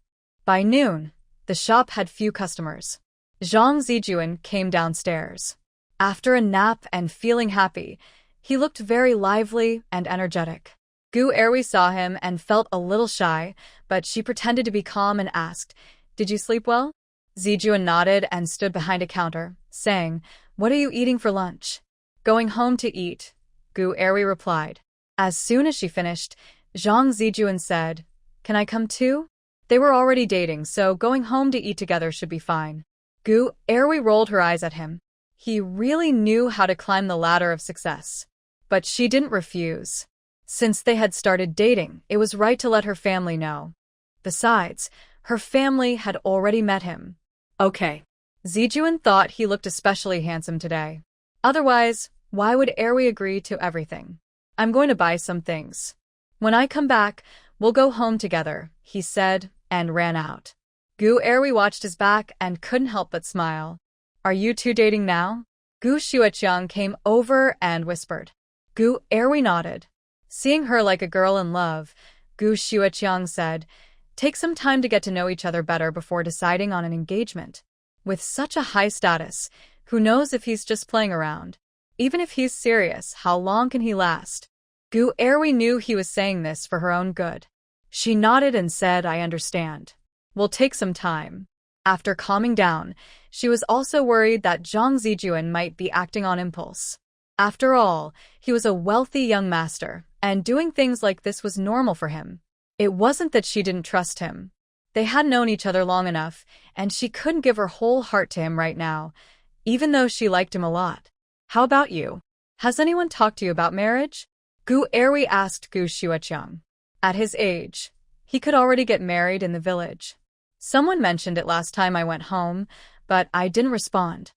By noon, the shop had few customers. Zhang Zijuan came downstairs. After a nap and feeling happy, he looked very lively and energetic. Gu Erwi saw him and felt a little shy, but she pretended to be calm and asked, "Did you sleep well?" Zijuan nodded and stood behind a counter, saying, "What are you eating for lunch?" "Going home to eat," Gu Erwi replied. As soon as she finished, Zhang Zijuan said, "Can I come too?" They were already dating, so going home to eat together should be fine. Gu Erwi rolled her eyes at him. He really knew how to climb the ladder of success. But she didn't refuse. Since they had started dating, it was right to let her family know. Besides, her family had already met him. Okay. Zijuan thought he looked especially handsome today. Otherwise, why would Erwi agree to everything? "I'm going to buy some things. When I come back, we'll go home together," he said, and ran out. Gu Erwi watched his back and couldn't help but smile. "Are you two dating now?" Gu Xueqiang came over and whispered. Gu Erwi nodded. Seeing her like a girl in love, Gu Xueqiang said, "Take some time to get to know each other better before deciding on an engagement. With such a high status, who knows if he's just playing around? Even if he's serious, how long can he last?" Gu Erwi knew he was saying this for her own good. She nodded and said, "I understand. We'll take some time." After calming down, she was also worried that Zhang Zijuan might be acting on impulse. After all, he was a wealthy young master, and doing things like this was normal for him. It wasn't that she didn't trust him. They had known each other long enough, and she couldn't give her whole heart to him right now, even though she liked him a lot. "How about you? Has anyone talked to you about marriage?" Gu Erwi asked Gu Xueqiang. At his age, he could already get married in the village. "Someone mentioned it last time I went home, but I didn't respond.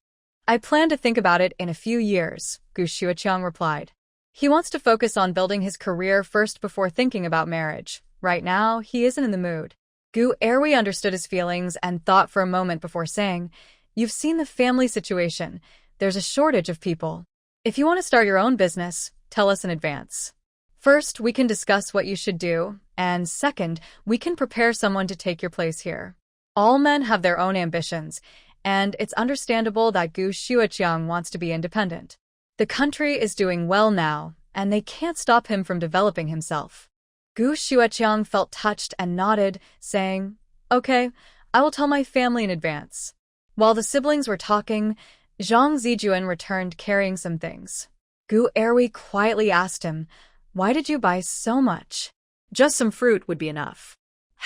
I plan to think about it in a few years," Gu Xueqiang replied. He wants to focus on building his career first before thinking about marriage. Right now, he isn't in the mood. Gu Erwi understood his feelings and thought for a moment before saying, "You've seen the family situation. There's a shortage of people. If you want to start your own business, tell us in advance. First, we can discuss what you should do, and second, we can prepare someone to take your place here." All men have their own ambitions, and it's understandable that Gu Xueqiang wants to be independent. The country is doing well now, and they can't stop him from developing himself. Gu Xueqiang felt touched and nodded, saying, "Okay, I will tell my family in advance. While the siblings were talking, Zhang Zijuan returned carrying some things. Gu Erwi quietly asked him, "Why did you buy so much?" Just some fruit would be enough.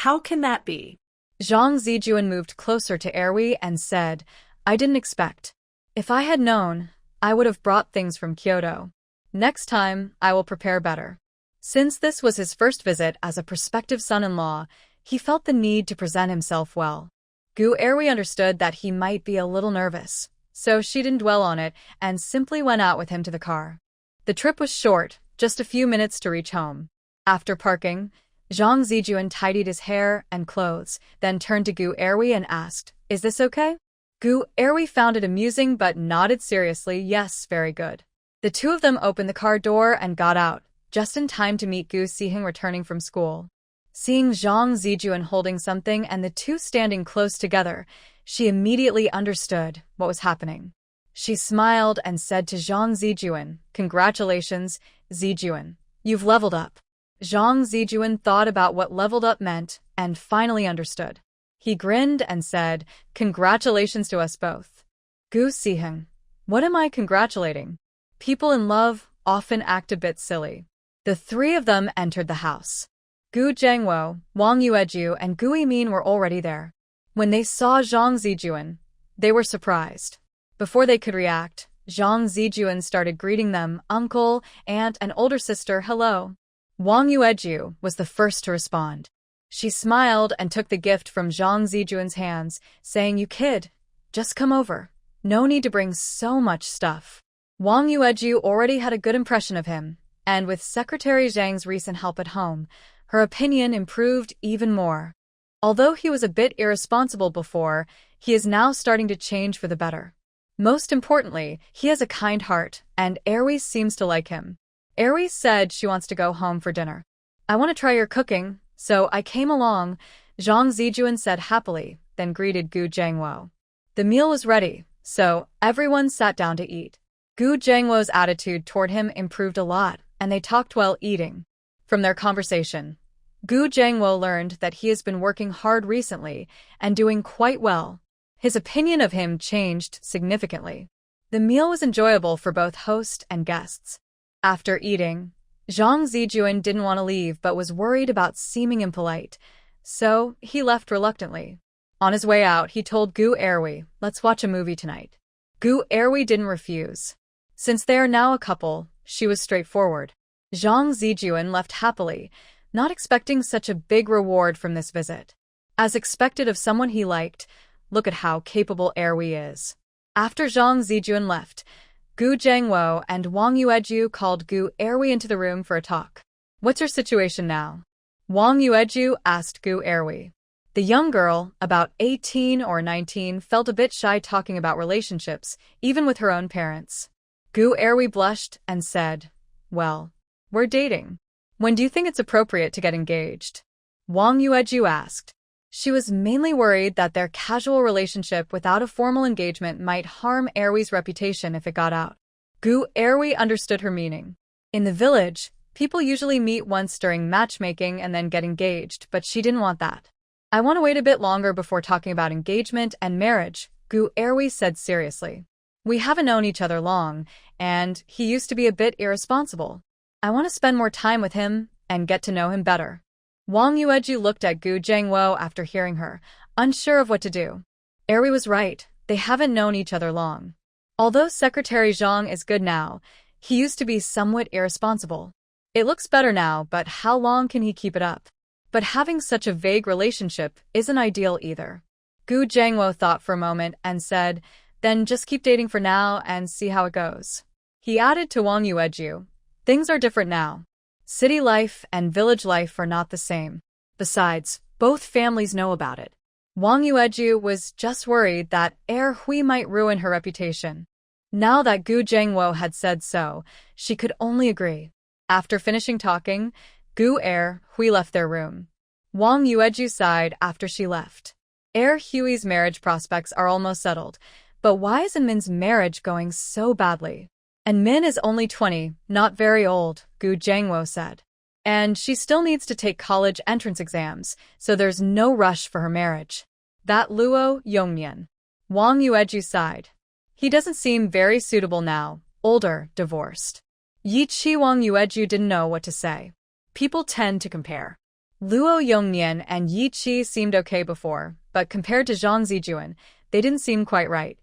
How can that be? Zhang Zijuan moved closer to Erwi and said, "I didn't expect. If I had known, I would have brought things from Kyoto. Next time, I will prepare better." Since this was his first visit as a prospective son-in-law, he felt the need to present himself well. Gu Erwi understood that he might be a little nervous, so she didn't dwell on it and simply went out with him to the car. The trip was short, just a few minutes to reach home. After parking, Zhang Zijuan tidied his hair and clothes, then turned to Gu Erwi and asked, "Is this okay?" Gu Erwi found it amusing but nodded seriously, "Yes, very good." The two of them opened the car door and got out, just in time to meet Gu Sihing returning from school. Seeing Zhang Zijuan holding something and the two standing close together, she immediately understood what was happening. She smiled and said to Zhang Zijuan, "Congratulations, Zijuan. You've leveled up." Zhang Zijuan thought about what leveled up meant and finally understood. He grinned and said, "Congratulations to us both." Gu Siheng, "What am I congratulating? People in love often act a bit silly." The three of them entered the house. Gu Zhengwo, Wang Yueju, and Gu Yimin were already there. When they saw Zhang Zijuan, they were surprised. Before they could react, Zhang Zijuan started greeting them, "Uncle, aunt, and older sister, hello." Wang Yueju was the first to respond. She smiled and took the gift from Zhang Zijuan's hands, saying, "You kid, just come over. No need to bring so much stuff." Wang Yueju already had a good impression of him, and with Secretary Zhang's recent help at home, her opinion improved even more. Although he was a bit irresponsible before, he is now starting to change for the better. Most importantly, he has a kind heart, and Airways seems to like him. Airways said she wants to go home for dinner. "I want to try your cooking, so I came along," Zhang Zijuan said happily, then greeted Gu Zhengwo. The meal was ready, so everyone sat down to eat. Gu Zhengwo's attitude toward him improved a lot, and they talked while eating. From their conversation, Gu Zhengwo learned that he has been working hard recently and doing quite well. His opinion of him changed significantly. The meal was enjoyable for both host and guests. After eating, Zhang Zijuan didn't want to leave but was worried about seeming impolite, so he left reluctantly. On his way out, he told Gu Erwi, "Let's watch a movie tonight." Gu Erwi didn't refuse. Since they are now a couple, she was straightforward. Zhang Zijuan left happily, not expecting such a big reward from this visit. As expected of someone he liked, look at how capable Erwi is. After Zhang Zijuan left, Gu Zhengwo and Wang Yueju called Gu Erwi into the room for a talk. "What's your situation now?" Wang Yueju asked Gu Erwi. The young girl, about 18 or 19, felt a bit shy talking about relationships, even with her own parents. Gu Erwi blushed and said, "Well, we're dating. When do you think it's appropriate to get engaged?" Wang Yueju asked. She was mainly worried that their casual relationship without a formal engagement might harm Erwi's reputation if it got out. Gu Erwi understood her meaning. In the village, people usually meet once during matchmaking and then get engaged, but she didn't want that. "I want to wait a bit longer before talking about engagement and marriage," Gu Erwi said seriously. "We haven't known each other long, and he used to be a bit irresponsible. I want to spend more time with him and get to know him better." Wang Yueju looked at Gu Zhengwo after hearing her, unsure of what to do. Erwi was right, they haven't known each other long. Although Secretary Zhang is good now, he used to be somewhat irresponsible. It looks better now, but how long can he keep it up? But having such a vague relationship isn't ideal either. Gu Zhengwo thought for a moment and said, "Then just keep dating for now and see how it goes." He added to Wang Yueju, "Things are different now. City life and village life are not the same. Besides, both families know about it." Wang Yueju was just worried that Hui might ruin her reputation. Now that Gu Zhengwo had said so, she could only agree. After finishing talking, Gu Hui left their room. Wang Yueju sighed after she left. Hui's marriage prospects are almost settled, but why is Min's marriage going so badly? "And Min is only 20, not very old," Gu Zhengwo said. "And she still needs to take college entrance exams, so there's no rush for her marriage." That Luo Yongnian. Wang Yueju sighed. He doesn't seem very suitable now, older, divorced. Yi Chi Wang Yueju didn't know what to say. People tend to compare. Luo Yongnian and Yi Chi seemed okay before, but compared to Zhang Zijuan, they didn't seem quite right.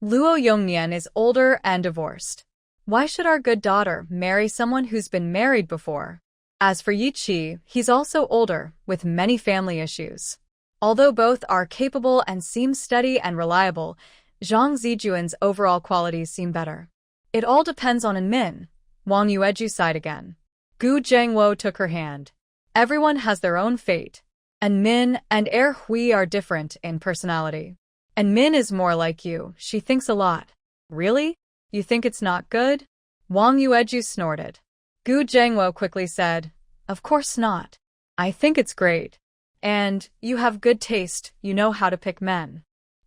Luo Yongnian is older and divorced. Why should our good daughter marry someone who's been married before? As for Yi Chi, he's also older, with many family issues. Although both are capable and seem steady and reliable, Zhang Zijuan's overall qualities seem better. It all depends on Min. Wang Yueju sighed again. Gu Zhengwo took her hand. Everyone has their own fate. And Min and Hui are different in personality. And Min is more like you, she thinks a lot. Really? You think it's not good? Wang Yueju snorted. Gu Zhengwo quickly said, Of course not. I think it's great. And, you have good taste, you know how to pick men.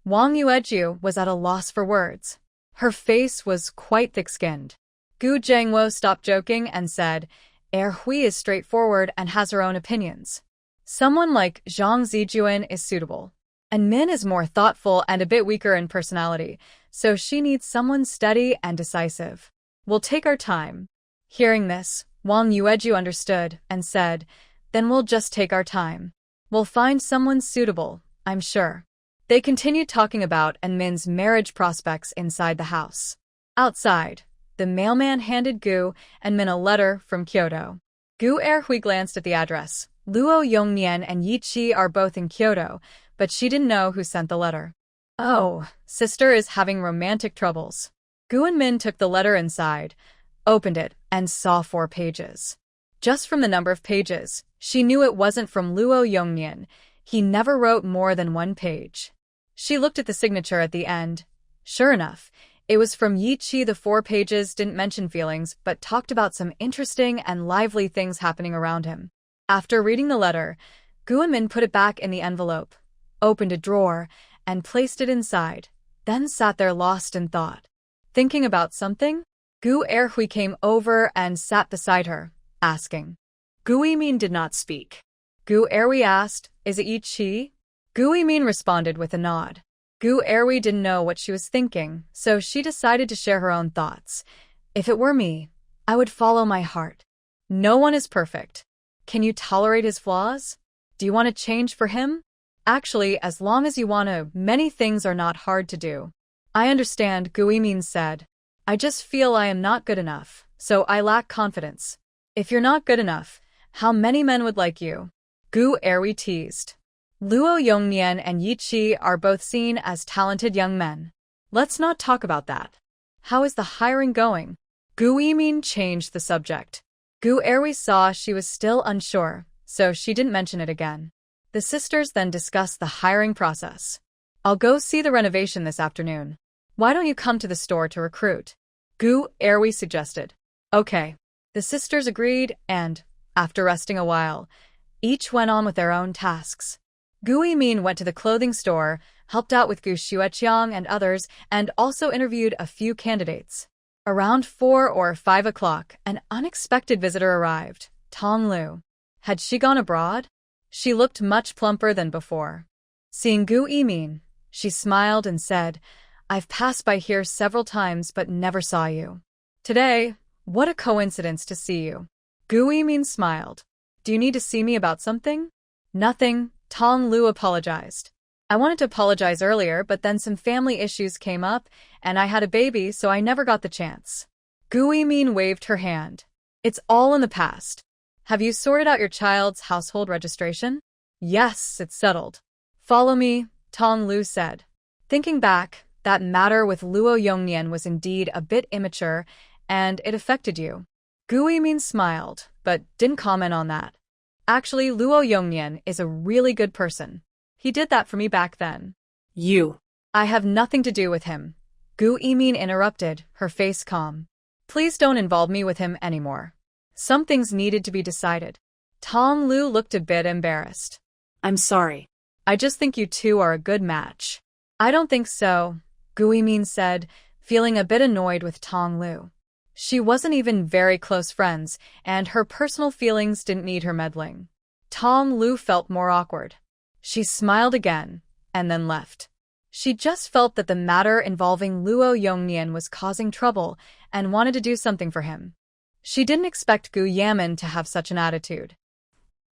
Wang Yueju was at a loss for words. Her face was quite thick-skinned. Gu Zhengwo stopped joking and said, Hui is straightforward and has her own opinions. Someone like Zhang Zijuan is suitable. And Min is more thoughtful and a bit weaker in personality, so she needs someone steady and decisive. We'll take our time. Hearing this, Wang Yueju understood and said, Then we'll just take our time. We'll find someone suitable, I'm sure. They continued talking about Min's marriage prospects inside the house. Outside, the mailman handed Gu Min a letter from Kyoto. Gu Erhui glanced at the address. Luo Yongnian and Yi Chi are both in Kyoto, but she didn't know who sent the letter. Oh, sister is having romantic troubles. Gu and Min took the letter inside, opened it, and saw 4 pages. Just from the number of pages, she knew it wasn't from Luo Yongnian. He never wrote more than 1 page. She looked at the signature at the end. Sure enough, it was from Yi Chi. The 4 pages didn't mention feelings, but talked about some interesting and lively things happening around him. After reading the letter, Gu and Min put it back in the envelope, opened a drawer, and placed it inside, then sat there lost in thought. Thinking about something? Gu Erhui came over and sat beside her, asking. Gu Yimin did not speak. Gu Erhui asked, Is it Yi Chi? Gu Yimin responded with a nod. Gu Erhui didn't know what she was thinking, so she decided to share her own thoughts. If it were me, I would follow my heart. No one is perfect. Can you tolerate his flaws? Do you want to change for him? Actually, as long as you want to, many things are not hard to do. I understand, Gu Yimin said. I just feel I am not good enough, so I lack confidence. If you're not good enough, how many men would like you? Gu Erhui teased. Luo Yongnian and Yi Chi are both seen as talented young men. Let's not talk about that. How is the hiring going? Gu Yimin changed the subject. Gu Erhui saw she was still unsure, so she didn't mention it again. The sisters then discussed the hiring process. I'll go see the renovation this afternoon. Why don't you come to the store to recruit? Gu Erhui suggested. Okay. The sisters agreed and, after resting a while, each went on with their own tasks. Gu Yimin went to the clothing store, helped out with Gu Xueqiang and others, and also interviewed a few candidates. Around 4 or 5 o'clock, an unexpected visitor arrived, Tong Lu. Had she gone abroad? She looked much plumper than before. Seeing Gu Yimin, she smiled and said, I've passed by here several times but never saw you. Today, what a coincidence to see you. Gu Yimin smiled. Do you need to see me about something? Nothing, Tong Lu apologized. I wanted to apologize earlier, but then some family issues came up, and I had a baby, so I never got the chance. Gu Yimin waved her hand. It's all in the past. Have you sorted out your child's household registration? Yes, it's settled. Follow me, Tong Lu said. Thinking back, that matter with Luo Yongnian was indeed a bit immature, and it affected you. Gu Yimin smiled, but didn't comment on that. Actually, Luo Yongnian is a really good person. He did that for me back then. You. I have nothing to do with him. Gu Yimin interrupted, her face calm. Please don't involve me with him anymore. Some things needed to be decided. Tong Lu looked a bit embarrassed. I'm sorry. I just think you two are a good match. I don't think so, Gu Yimin said, feeling a bit annoyed with Tong Lu. She wasn't even very close friends, and her personal feelings didn't need her meddling. Tong Lu felt more awkward. She smiled again. and then left. She just felt that the matter involving Luo Yongnian was causing trouble and wanted to do something for him. She didn't expect Gu Yamin to have such an attitude.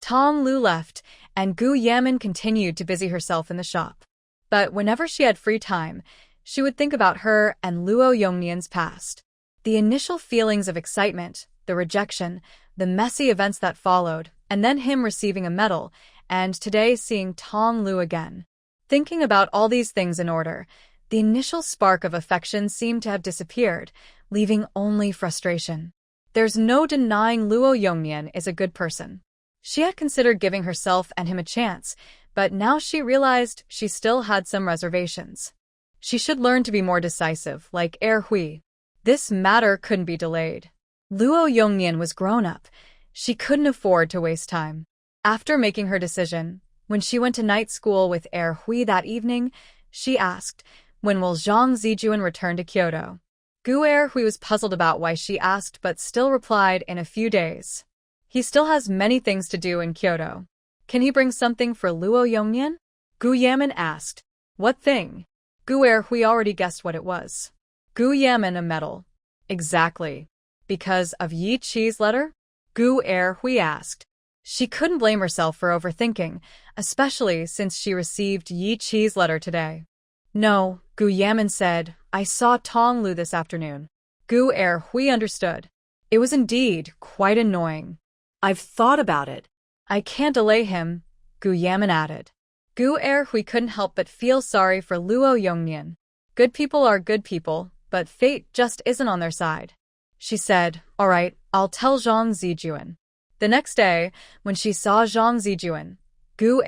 Tong Lu left, and Gu Yamin continued to busy herself in the shop. But whenever she had free time, she would think about her and Luo Yongnian's past. The initial feelings of excitement, the rejection, the messy events that followed, and then him receiving a medal, and today seeing Tong Lu again. Thinking about all these things in order, the initial spark of affection seemed to have disappeared, leaving only frustration. There's no denying Luo Yongnian is a good person. She had considered giving herself and him a chance, but now she realized she still had some reservations. She should learn to be more decisive, like Hui. This matter couldn't be delayed. Luo Yongnian was grown up. She couldn't afford to waste time. After making her decision, when she went to night school with Hui that evening, she asked, "When will Zhang Zijuan return to Kyoto?" Gu Hui was puzzled about why she asked but still replied, "In a few days. He still has many things to do in Kyoto. Can he bring something for Luo Yongnian?" Gu Yamin asked. "What thing?" Gu Hui already guessed what it was. Gu Yamin, a medal. Exactly. Because of Yi Qi's letter? Gu Hui asked. She couldn't blame herself for overthinking, especially since she received Yi Qi's letter today. "No," Gu Yamin said, "I saw Tong Lu this afternoon." Gu Hui understood. It was indeed quite annoying. "I've thought about it." "I can't delay him," Gu Yamin added. Gu Hui couldn't help but feel sorry for Luo Yongnian. Good people are good people, but fate just isn't on their side. She said, "All right, I'll tell Zhang Zijuan." The next day, when she saw Zhang Zijuan, Gu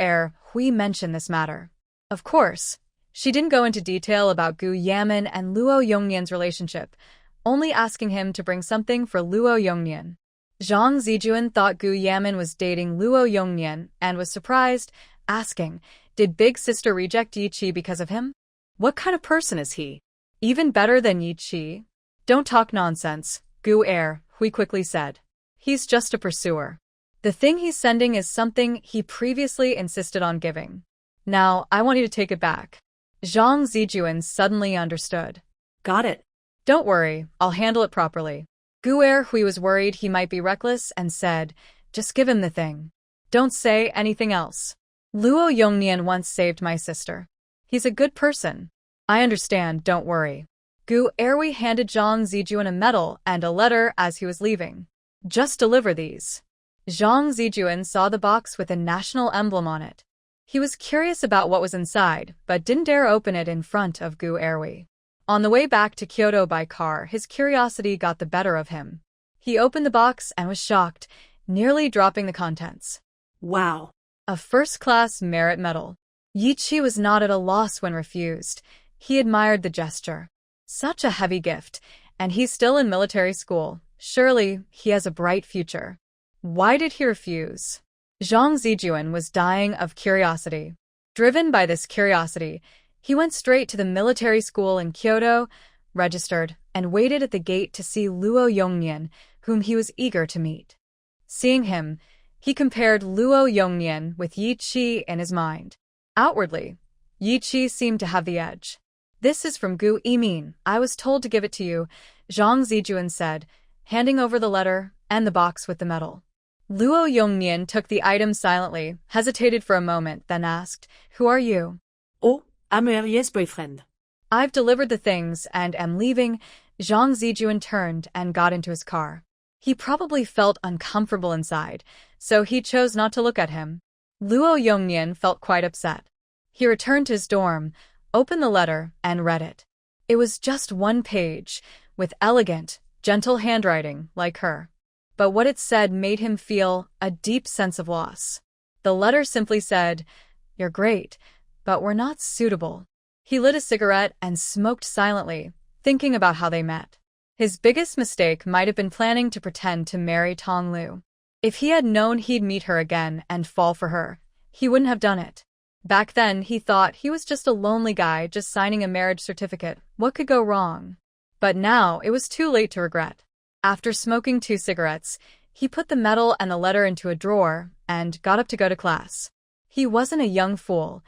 Hui mentioned this matter. Of course, she didn't go into detail about Gu Yamin and Luo Yongnian's relationship, only asking him to bring something for Luo Yongnian. Zhang Zijuan thought Gu Yamin was dating Luo Yongnian and was surprised, asking, "Did Big Sister reject Yi Qi because of him? What kind of person is he?" "Even better than Yi Qi." "Don't talk nonsense," Gu Hui quickly said. "He's just a pursuer. The thing he's sending is something he previously insisted on giving. Now, I want you to take it back." Zhang Zijuan suddenly understood. "Got it." "Don't worry, I'll handle it properly." Gu Hui was worried he might be reckless and said, "Just give him the thing. Don't say anything else. Luo Yongnian once saved my sister. He's a good person." "I understand, don't worry." Gu Hui handed Zhang Zijuan a medal and a letter as he was leaving. "Just deliver these." Zhang Zijuan saw the box with a national emblem on it. He was curious about what was inside, but didn't dare open it in front of Gu Hui. On the way back to Kyoto by car, his curiosity got the better of him. He opened the box and was shocked, nearly dropping the contents. Wow. A first-class merit medal. Yi Qi was not at a loss when refused. He admired the gesture. Such a heavy gift, and he's still in military school. Surely, he has a bright future. Why did he refuse? Zhang Zijuan was dying of curiosity. Driven by this curiosity, he went straight to the military school in Kyoto, registered, and waited at the gate to see Luo Yongnian, whom he was eager to meet. Seeing him, he compared Luo Yongnian with Yi Qi in his mind. Outwardly, Yi Qi seemed to have the edge. "This is from Gu Yimin. I was told to give it to you," Zhang Zijuan said, handing over the letter and the box with the medal. Luo Yongnian took the item silently, hesitated for a moment, then asked, "Who are you?" "Oh, I'm Erie's boyfriend." "I've delivered the things and am leaving." Zhang Zijuan turned and got into his car. He probably felt uncomfortable inside, so he chose not to look at him. Luo Yongnian felt quite upset. He returned to his dorm, opened the letter, and read it. It was just one page, with elegant, gentle handwriting, like her. But what it said made him feel a deep sense of loss. The letter simply said, "You're great, but we're not suitable." He lit a cigarette and smoked silently, thinking about how they met. His biggest mistake might have been planning to pretend to marry Tong Lu. If he had known he'd meet her again and fall for her, he wouldn't have done it. Back then, he thought he was just a lonely guy just signing a marriage certificate. What could go wrong? But now it was too late to regret. After smoking 2 cigarettes, he put the medal and the letter into a drawer and got up to go to class. He wasn't a young fool.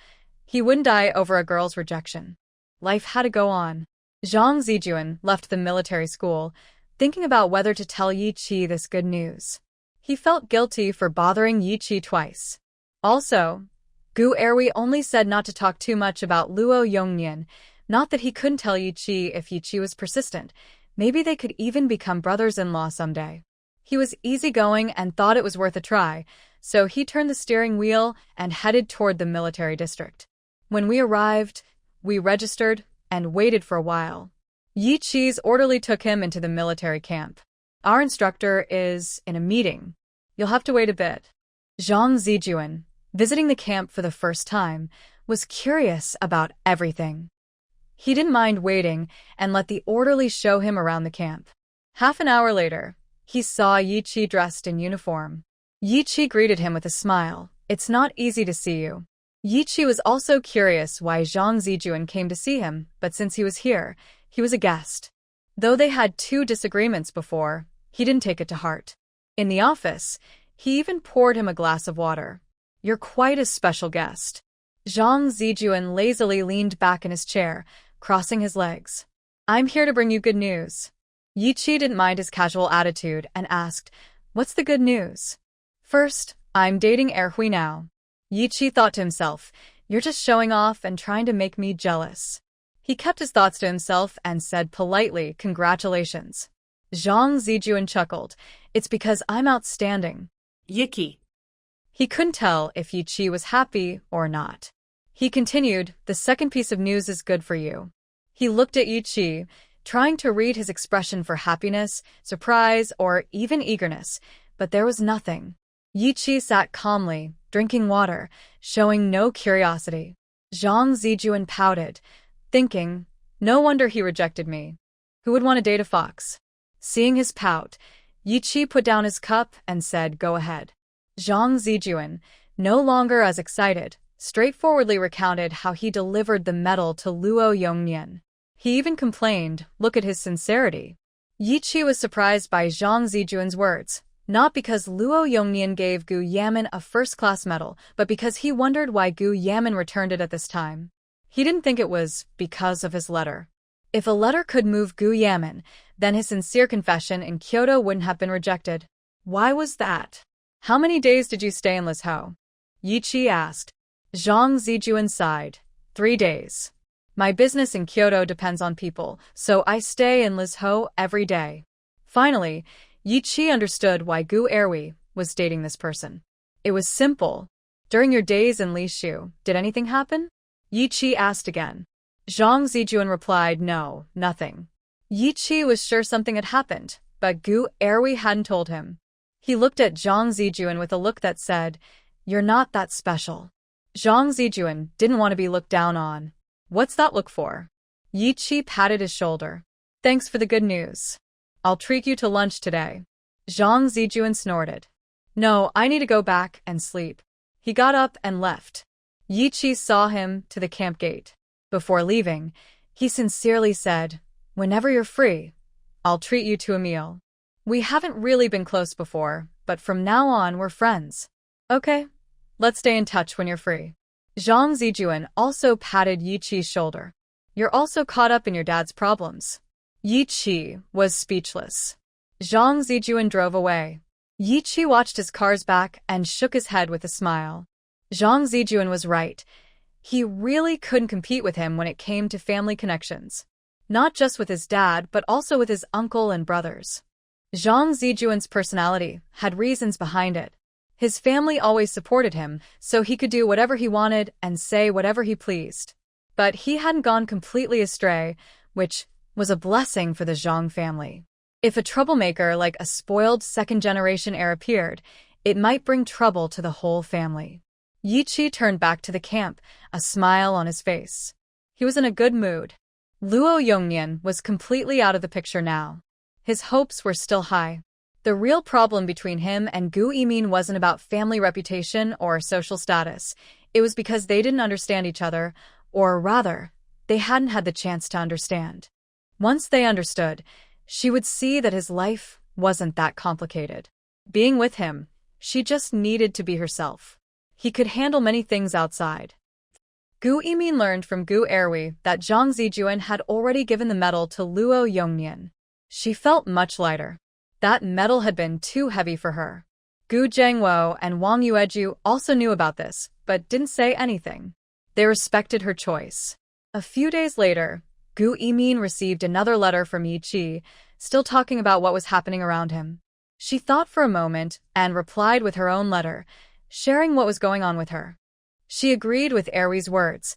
He wouldn't die over a girl's rejection. Life had to go on. Zhang Zijuan left the military school, thinking about whether to tell Yi Qi this good news. He felt guilty for bothering Yi Qi twice. Also, Gu Erwi only said not to talk too much about Luo Yongnian, not that he couldn't tell Yi Qi if Yi Qi was persistent. Maybe they could even become brothers-in-law someday. He was easygoing and thought it was worth a try, so he turned the steering wheel and headed toward the military district. When we arrived, we registered and waited for a while. Yi Qi's orderly took him into the military camp. Our instructor is in a meeting. You'll have to wait a bit. Zhang Zijuan, visiting the camp for the first time, was curious about everything. He didn't mind waiting and let the orderly show him around the camp. Half an hour later, he saw Yi Qi dressed in uniform. Yi Qi greeted him with a smile. It's not easy to see you. Yi Qi was also curious why Zhang Zijuan came to see him, but since he was here, he was a guest. Though they had 2 disagreements before, he didn't take it to heart. In the office, he even poured him a glass of water. You're quite a special guest. Zhang Zijuan lazily leaned back in his chair, crossing his legs. I'm here to bring you good news. Yi Qi didn't mind his casual attitude and asked, what's the good news? First, I'm dating Erhui now. Yi Qi thought to himself, you're just showing off and trying to make me jealous. He kept his thoughts to himself and said politely, congratulations. Zhang Zijuan chuckled, it's because I'm outstanding. Yicky. He couldn't tell if Yi Qi was happy or not. He continued, the second piece of news is good for you. He looked at Yi Qi, trying to read his expression for happiness, surprise, or even eagerness, but there was nothing. Yi Qi sat calmly, drinking water, showing no curiosity. Zhang Zijuan pouted, thinking, no wonder he rejected me. Who would want to date a fox? Seeing his pout, Yi Qi put down his cup and said, go ahead. Zhang Zijuan, no longer as excited, straightforwardly recounted how he delivered the medal to Luo Yongnian. He even complained, look at his sincerity. Yi Qi was surprised by Zhang Zijuan's words, not because Luo Yongnian gave Gu Yamin a first-class medal, but because he wondered why Gu Yamin returned it at this time. He didn't think it was because of his letter. If a letter could move Gu Yamin, then his sincere confession in Kyoto wouldn't have been rejected. Why was that? How many days did you stay in Lizhou? Yi Qi asked. Zhang Zijuan sighed. 3 days. My business in Kyoto depends on people, so I stay in Lizhou every day. Finally, Yi Qi understood why Gu Erwi was dating this person. It was simple. During your days in Lishu, did anything happen? Yi Qi asked again. Zhang Zijuan replied, no, nothing. Yi Qi was sure something had happened, but Gu Erwi hadn't told him. He looked at Zhang Zijuan with a look that said, you're not that special. Zhang Zijuan didn't want to be looked down on. What's that look for? Yi Qi patted his shoulder. Thanks for the good news. I'll treat you to lunch today. Zhang Zijuan snorted. No, I need to go back and sleep. He got up and left. Yi Qi saw him to the camp gate. Before leaving, he sincerely said, whenever you're free, I'll treat you to a meal. We haven't really been close before, but from now on we're friends. Okay, let's stay in touch when you're free. Zhang Zijuan also patted Yi Qi's shoulder. You're also caught up in your dad's problems. Yi Qi was speechless. Zhang Zijuan drove away. Yi Qi watched his car's back and shook his head with a smile. Zhang Zijuan was right. He really couldn't compete with him when it came to family connections. Not just with his dad, but also with his uncle and brothers. Zhang Zijuan's personality had reasons behind it. His family always supported him, so he could do whatever he wanted and say whatever he pleased. But he hadn't gone completely astray, which was a blessing for the Zhang family. If a troublemaker like a spoiled second-generation heir appeared, it might bring trouble to the whole family. Yi Qi turned back to the camp, a smile on his face. He was in a good mood. Luo Yongnian was completely out of the picture now. His hopes were still high. The real problem between him and Gu Yimin wasn't about family reputation or social status. It was because they didn't understand each other, or rather, they hadn't had the chance to understand. Once they understood, she would see that his life wasn't that complicated. Being with him, she just needed to be herself. He could handle many things outside. Gu Yimin learned from Gu Erwi that Zhang Zijuan had already given the medal to Luo Yongnian. She felt much lighter. That medal had been too heavy for her. Gu Zhengwo and Wang Yueju also knew about this, but didn't say anything. They respected her choice. A few days later, Gu Yimin received another letter from Yi Qi, still talking about what was happening around him. She thought for a moment and replied with her own letter, sharing what was going on with her. She agreed with Erwi's words.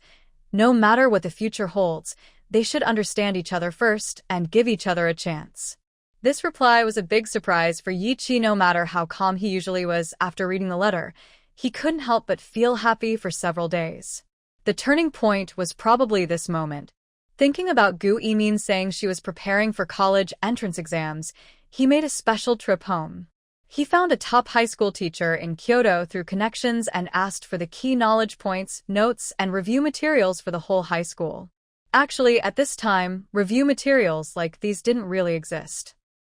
No matter what the future holds, they should understand each other first and give each other a chance. This reply was a big surprise for Yi Qi. No matter how calm he usually was after reading the letter, he couldn't help but feel happy for several days. The turning point was probably this moment. Thinking about Gu Yimin saying she was preparing for college entrance exams, he made a special trip home. He found a top high school teacher in Kyoto through connections and asked for the key knowledge points, notes, and review materials for the whole high school. Actually, at this time, review materials like these didn't really exist.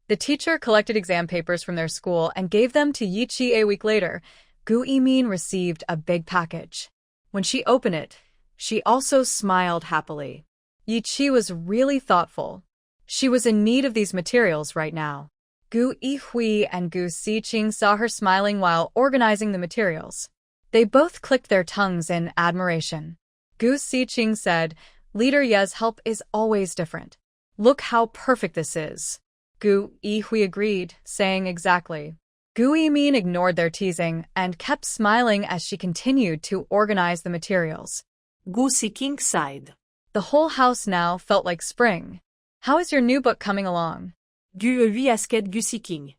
The teacher collected exam papers from their school and gave them to Yi Qi. A week later, Gu Yimin received a big package. When she opened it, she also smiled happily. Yi Qi was really thoughtful. She was in need of these materials right now. Gu Yihui and Gu Siqing saw her smiling while organizing the materials. They both clicked their tongues in admiration. Gu Siqing said, "Leader Ye's help is always different. Look how perfect this is." Gu Yihui agreed, saying exactly. Gu Yimin ignored their teasing and kept smiling as she continued to organize the materials. Gu Siqing sighed. The whole house now felt like spring. How is your new book coming along? Gu Yihui asked Gu Siqing.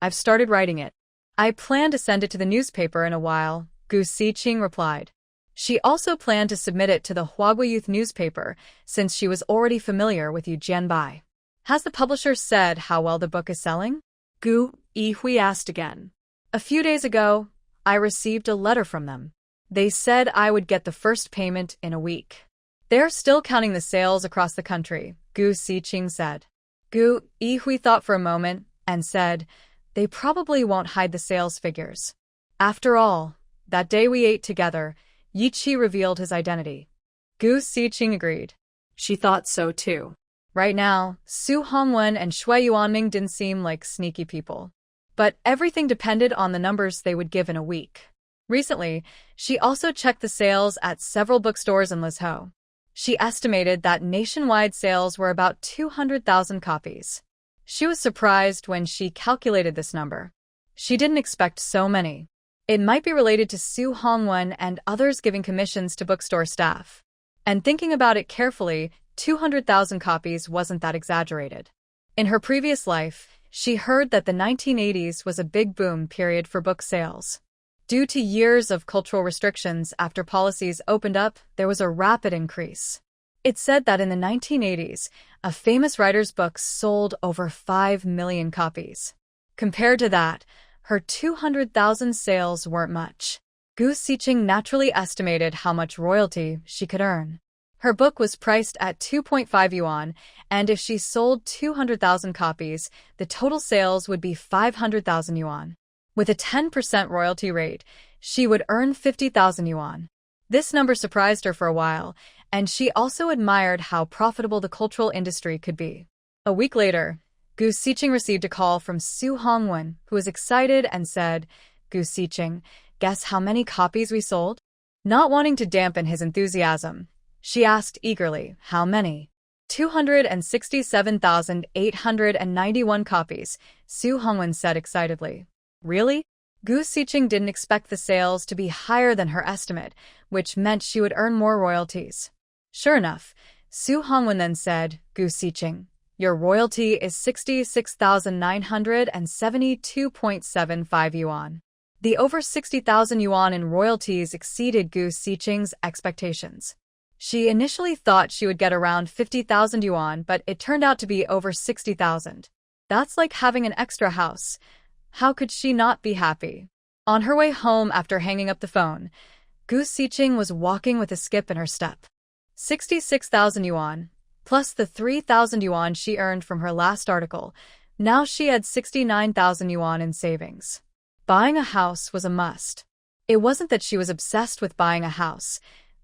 I've started writing it. I plan to send it to the newspaper in a while, Gu Siqing replied. She also planned to submit it to the Huagui Youth newspaper since she was already familiar with Yu Jianbai. Has the publisher said how well the book is selling? Gu Yihui asked again. A few days ago, I received a letter from them. They said I would get the first payment in a week. They're still counting the sales across the country, Gu Siqing said. Gu Yihui thought for a moment and said, they probably won't hide the sales figures. After all, that day we ate together, Yi Qi revealed his identity. Gu Siqing agreed. She thought so too. Right now, Su Hongwen and Shui Yuanming didn't seem like sneaky people. But everything depended on the numbers they would give in a week. Recently, she also checked the sales at several bookstores in Lizhou. She estimated that nationwide sales were about 200,000 copies. She was surprised when she calculated this number. She didn't expect so many. It might be related to Su Hongwen and others giving commissions to bookstore staff. And thinking about it carefully, 200,000 copies wasn't that exaggerated. In her previous life, she heard that the 1980s was a big boom period for book sales. Due to years of cultural restrictions after policies opened up, there was a rapid increase. It's said that in the 1980s, a famous writer's book sold over 5 million copies. Compared to that, her 200,000 sales weren't much. Gu Siqing naturally estimated how much royalty she could earn. Her book was priced at 2.5 yuan, and if she sold 200,000 copies, the total sales would be 500,000 yuan. With a 10% royalty rate, she would earn 50,000 yuan. This number surprised her for a while, and she also admired how profitable the cultural industry could be. A week later, Gu Siqing received a call from Su Hongwen, who was excited and said, Gu Siqing, guess how many copies we sold? Not wanting to dampen his enthusiasm, she asked eagerly, how many? 267,891 copies, Su Hongwen said excitedly. Really? Gu Siqing didn't expect the sales to be higher than her estimate, which meant she would earn more royalties. Sure enough, Su Hongwen then said, Gu Siqing, your royalty is 66,972.75 yuan. The over 60,000 yuan in royalties exceeded Gu Siqing's expectations. She initially thought she would get around 50,000 yuan, but it turned out to be over 60,000. That's like having an extra house. How could she not be happy? On her way home after hanging up the phone, Gu Siqing was walking with a skip in her step. 66,000 yuan, plus the 3,000 yuan she earned from her last article. Now she had 69,000 yuan in savings. Buying a house was a must. It wasn't that she was obsessed with buying a house.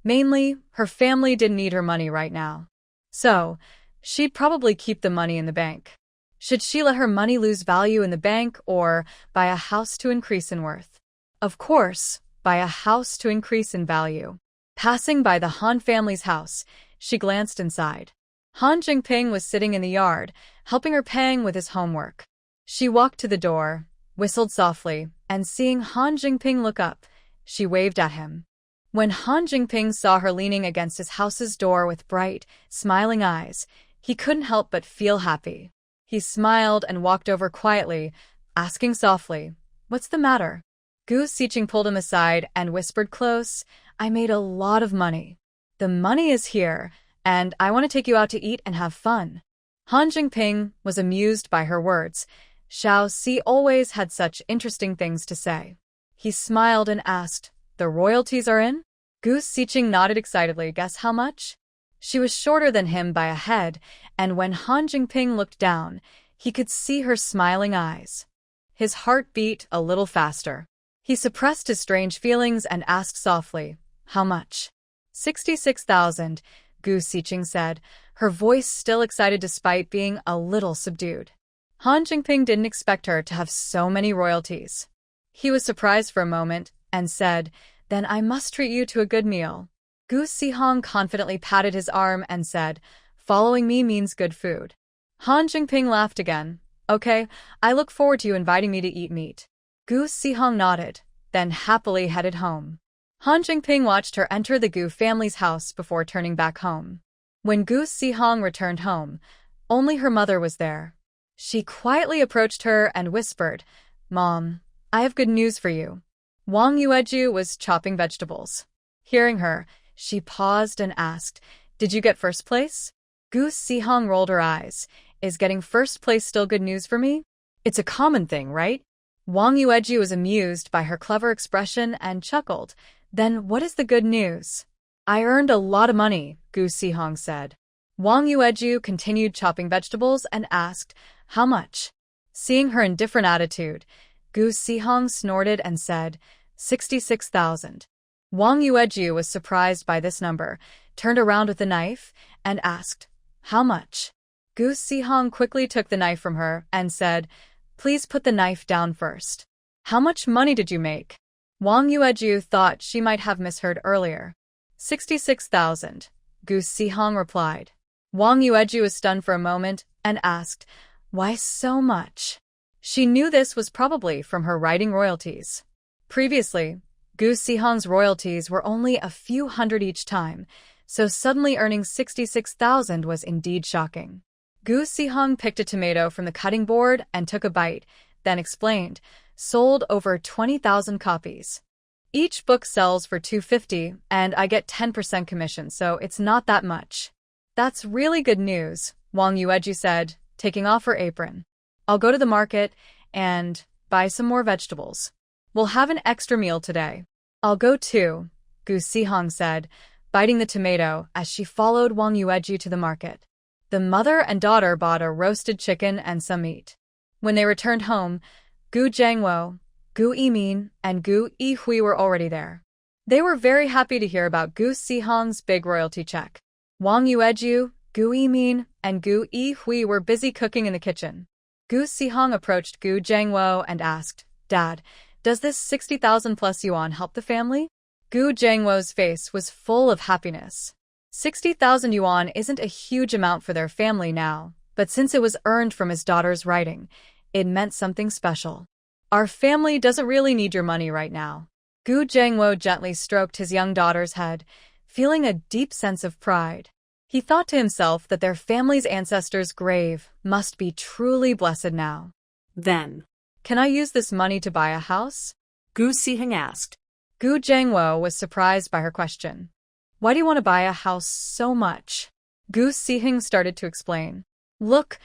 Mainly, her family didn't need her money right now. So, she'd probably keep the money in the bank. Should she let her money lose value in the bank or buy a house to increase in worth? Of course, buy a house to increase in value. Passing by the Han family's house, she glanced inside. Han Jingping was sitting in the yard, helping her Pang with his homework. She walked to the door, whistled softly, and seeing Han Jingping look up, she waved at him. When Han Jingping saw her leaning against his house's door with bright, smiling eyes, he couldn't help but feel happy. He smiled and walked over quietly, asking softly, "What's the matter?" Gu Siqing pulled him aside and whispered close, "I made a lot of money. The money is here, and I want to take you out to eat and have fun." Han Jingping was amused by her words. Xiao Si always had such interesting things to say. He smiled and asked, "The royalties are in?" Gu Siqing nodded excitedly. "Guess how much?" She was shorter than him by a head, and when Han Jingping looked down, he could see her smiling eyes. His heart beat a little faster. He suppressed his strange feelings and asked softly, "How much?" 66,000, Gu Siqing said, her voice still excited despite being a little subdued. Han Jingping didn't expect her to have so many royalties. He was surprised for a moment and said, "Then I must treat you to a good meal." Gu Sihong confidently patted his arm and said, "Following me means good food." Han Jingping laughed again. "Okay, I look forward to you inviting me to eat meat." Gu Sihong nodded, then happily headed home. Han Jingping watched her enter the Gu family's house before turning back home. When Gu Sihong returned home, only her mother was there. She quietly approached her and whispered, "Mom, I have good news for you." Wang Yueju was chopping vegetables. Hearing her, she paused and asked, "Did you get first place?" Gu Sihong rolled her eyes. "Is getting first place still good news for me? It's a common thing, right?" Wang Yueju was amused by her clever expression and chuckled. "Then what is the good news?" "I earned a lot of money," Gu Sihong said. Wang Yueju continued chopping vegetables and asked, "How much?" Seeing her indifferent attitude, Gu Sihong snorted and said, 66,000. Wang Yueju was surprised by this number, turned around with the knife, and asked, "How much?" Gu Sihong quickly took the knife from her and said, "Please put the knife down first." "How much money did you make?" Wang Yueju thought she might have misheard earlier. 66,000, Gu Sihong replied. Wang Yueju was stunned for a moment and asked, "Why so much?" She knew this was probably from her writing royalties. Previously, Gu Sihong's royalties were only a few hundred each time, so suddenly earning 66,000 was indeed shocking. Gu Sihong picked a tomato from the cutting board and took a bite, then explained, "Sold over 20,000 copies. Each book sells for $250, and I get 10% commission, so it's not that much." "That's really good news," Wang Yueju said, taking off her apron. "I'll go to the market and buy some more vegetables. We'll have an extra meal today." "I'll go too," Gu Sihong said, biting the tomato as she followed Wang Yueju to the market. The mother and daughter bought a roasted chicken and some meat. When they returned home, Gu Jiangwo, Gu Yimin, and Gu Yihui were already there. They were very happy to hear about Gu Sihong's big royalty check. Wang Yueju, Gu Yimin, and Gu Yihui were busy cooking in the kitchen. Gu Sihong approached Gu Jiangwo and asked, "Dad, does this 60,000 plus yuan help the family?" Gu Jiangwo's face was full of happiness. 60,000 yuan isn't a huge amount for their family now, but since it was earned from his daughter's writing, it meant something special. "Our family doesn't really need your money right now." Gu Jiangwo gently stroked his young daughter's head, feeling a deep sense of pride. He thought to himself that their family's ancestors' grave must be truly blessed now. Then, "Can I use this money to buy a house?" Gu Sihong asked. Gu Jiangwo was surprised by her question. "Why do you want to buy a house so much?" Gu Sihong started to explain. "Look,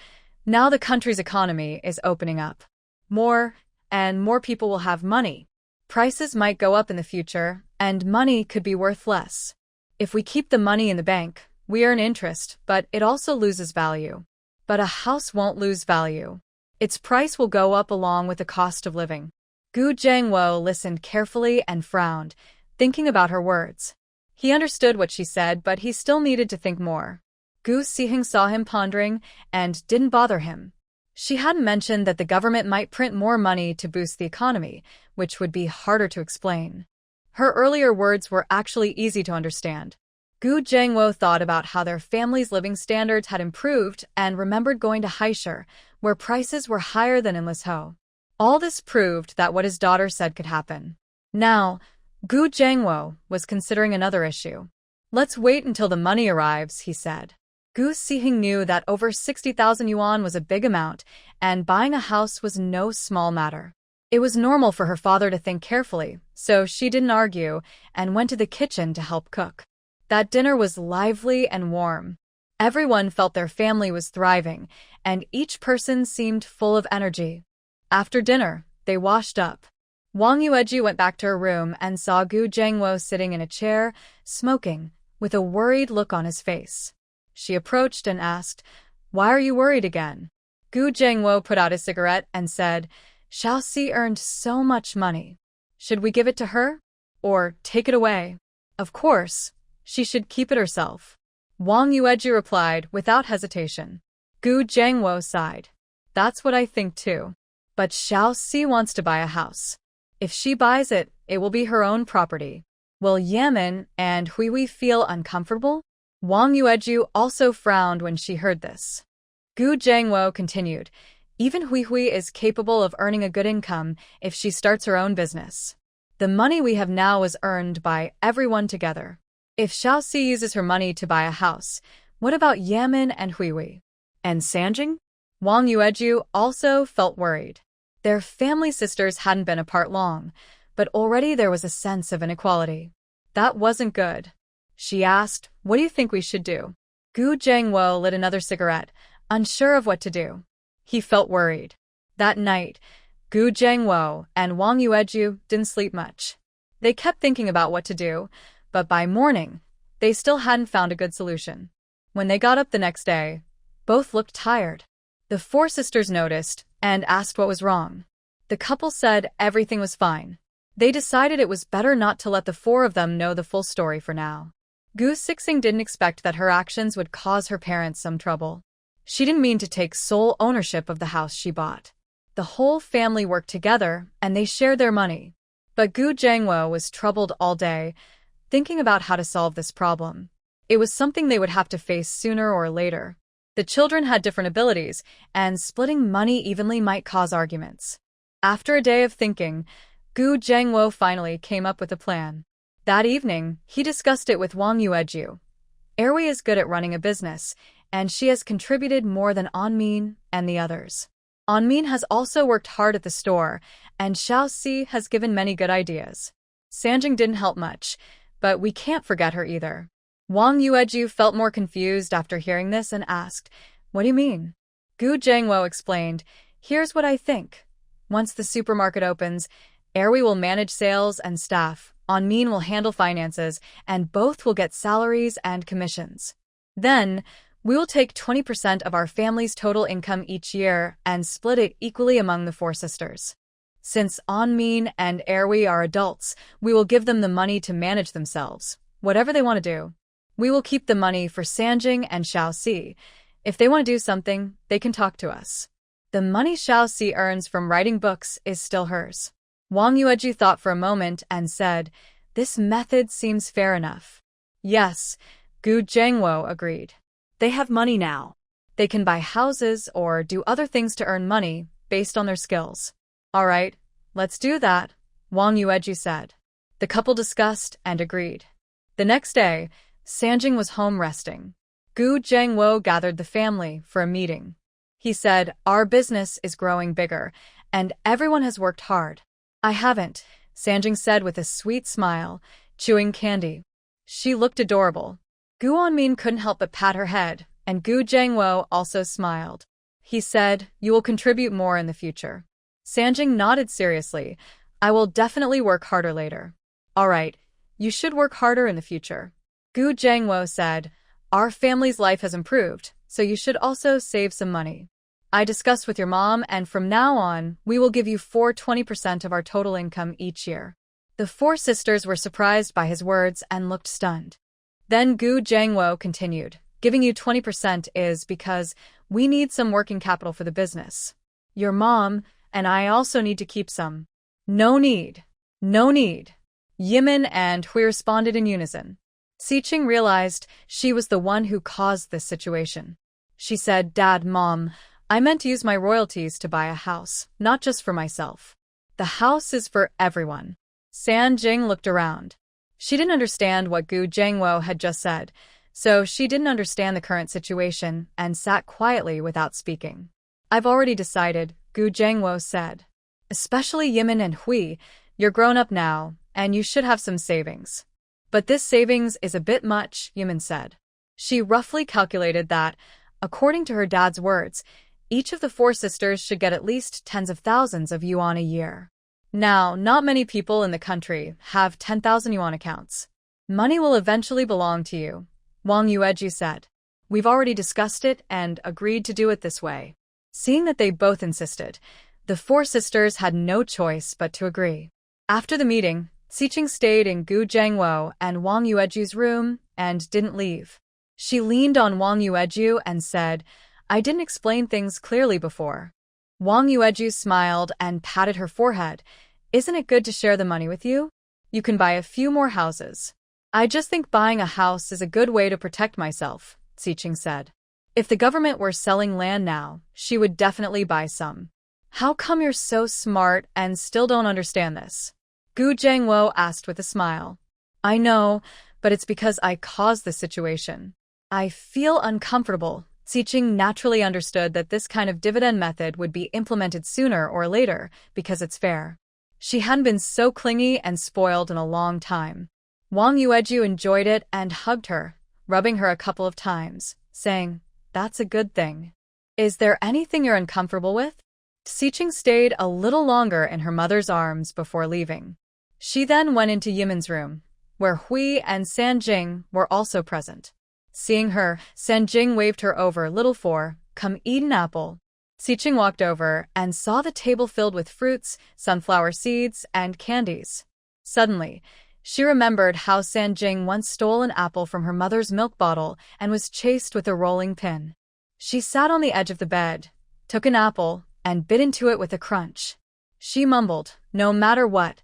now the country's economy is opening up. More and more people will have money. Prices might go up in the future, and money could be worth less. If we keep the money in the bank, we earn interest, but it also loses value. But a house won't lose value. Its price will go up along with the cost of living." Gu Jiangwo listened carefully and frowned, thinking about her words. He understood what she said, but he still needed to think more. Gu Sihing saw him pondering and didn't bother him. She hadn't mentioned that the government might print more money to boost the economy, which would be harder to explain. Her earlier words were actually easy to understand. Gu Zhengwo thought about how their family's living standards had improved and remembered going to Haisher, where prices were higher than in Lisho. All this proved that what his daughter said could happen. Now, Gu Zhengwo was considering another issue. Let's wait until the money arrives, he said. Gu Sihing knew that over 60,000 yuan was a big amount, and buying a house was no small matter. It was normal for her father to think carefully, so she didn't argue and went to the kitchen to help cook. That dinner was lively and warm. Everyone felt their family was thriving, and each person seemed full of energy. After dinner, they washed up. Wang Yueju went back to her room and saw Gu Zhengwo sitting in a chair, smoking, with a worried look on his face. She approached and asked, "Why are you worried again?" Gu Zhengwo put out his cigarette and said, "Xiaoxi earned so much money. Should we give it to her? Or take it away? Of course, she should keep it herself." Wang Yueju replied without hesitation. Gu Zhengwo sighed. "That's what I think too. But Xiaoxi wants to buy a house. If she buys it, it will be her own property. Will Yamen and Huihui feel uncomfortable?" Wang Yueju also frowned when she heard this. Gu Zhengwo continued, "Even Huihui is capable of earning a good income if she starts her own business. The money we have now is earned by everyone together. If Xiaoxi uses her money to buy a house, what about Yamen and Huihui? And Sanjing?" Wang Yueju also felt worried. Their family sisters hadn't been apart long, but already there was a sense of inequality. That wasn't good. She asked, "What do you think we should do?" Gu Zhengwo lit another cigarette, unsure of what to do. He felt worried. That night, Gu Zhengwo and Wang Yueju didn't sleep much. They kept thinking about what to do, but by morning, they still hadn't found a good solution. When they got up the next day, both looked tired. The four sisters noticed and asked what was wrong. The couple said everything was fine. They decided it was better not to let the four of them know the full story for now. Gu Sixing didn't expect that her actions would cause her parents some trouble. She didn't mean to take sole ownership of the house she bought. The whole family worked together, and they shared their money. But Gu Zhengwo was troubled all day, thinking about how to solve this problem. It was something they would have to face sooner or later. The children had different abilities, and splitting money evenly might cause arguments. After a day of thinking, Gu Zhengwo finally came up with a plan. That evening, he discussed it with Wang Yueju. Erwi is good at running a business, and she has contributed more than Anmin and the others. Anmin has also worked hard at the store, and Xiaoxi has given many good ideas. Sanjing didn't help much, but we can't forget her either. Wang Yueju felt more confused after hearing this and asked, "What do you mean?" Gu Zhengwo explained, "Here's what I think. Once the supermarket opens, Erwi will manage sales and staff, Anmin will handle finances, and both will get salaries and commissions. Then, we will take 20% of our family's total income each year and split it equally among the four sisters. Since Anmin and Erwi are adults, we will give them the money to manage themselves, whatever they want to do. We will keep the money for Sanjing and Xiaoxi. If they want to do something, they can talk to us. The money Xiaoxi earns from writing books is still hers." Wang Yueju thought for a moment and said, "This method seems fair enough." "Yes," Gu Zhengwo agreed. "They have money now. They can buy houses or do other things to earn money based on their skills." "All right, let's do that," Wang Yueju said. The couple discussed and agreed. The next day, Sanjing was home resting. Gu Zhengwo gathered the family for a meeting. He said, "Our business is growing bigger, and everyone has worked hard." "I haven't," Sanjing said with a sweet smile, chewing candy. She looked adorable. Gu Anmin couldn't help but pat her head, and Gu Zhengwo also smiled. He said, "You will contribute more in the future." Sanjing nodded seriously. "I will definitely work harder later." "All right, you should work harder in the future." Gu Zhengwo said, "Our family's life has improved, so you should also save some money. I discussed with your mom, and from now on, we will give you 20% of our total income each year." The four sisters were surprised by his words and looked stunned. Then Gu Jiangwo continued, "Giving you 20% is because we need some working capital for the business. Your mom and I also need to keep some." "No need. No need." Yimin and Hui responded in unison. Siqing realized she was the one who caused this situation. She said, "Dad, Mom, I meant to use my royalties to buy a house, not just for myself. The house is for everyone." San Jing looked around. She didn't understand what Gu Jiangwo had just said, so she didn't understand the current situation and sat quietly without speaking. "I've already decided," Gu Jiangwo said. "Especially Yimin and Hui, you're grown up now, and you should have some savings." "But this savings is a bit much," Yimin said. She roughly calculated that, according to her dad's words, each of the four sisters should get at least tens of thousands of yuan a year. Now, not many people in the country have 10,000 yuan accounts. "Money will eventually belong to you," Wang Yueju said. "We've already discussed it and agreed to do it this way." Seeing that they both insisted, the four sisters had no choice but to agree. After the meeting, Siqing stayed in Gu Jiangwo and Wang Yueju's room and didn't leave. She leaned on Wang Yueju and said, "I didn't explain things clearly before." Wang Yueju smiled and patted her forehead. "Isn't it good to share the money with you? You can buy a few more houses." "I just think buying a house is a good way to protect myself," Siqing said. "If the government were selling land now, she would definitely buy some." "How come you're so smart and still don't understand this?" Gu Jiangwo asked with a smile. "I know, but it's because I caused the situation. I feel uncomfortable." Siqing naturally understood that this kind of dividend method would be implemented sooner or later because it's fair. She hadn't been so clingy and spoiled in a long time. Wang Yueju enjoyed it and hugged her, rubbing her a couple of times, saying, "That's a good thing." "Is there anything you're uncomfortable with?" Siqing stayed a little longer in her mother's arms before leaving. She then went into Yimin's room, where Hui and San Jing were also present. Seeing her, San Jing waved her over. "Little four, come eat an apple." Siqing walked over and saw the table filled with fruits, sunflower seeds, and candies. Suddenly, she remembered how San Jing once stole an apple from her mother's milk bottle and was chased with a rolling pin. She sat on the edge of the bed, took an apple, and bit into it with a crunch. She mumbled, "No matter what,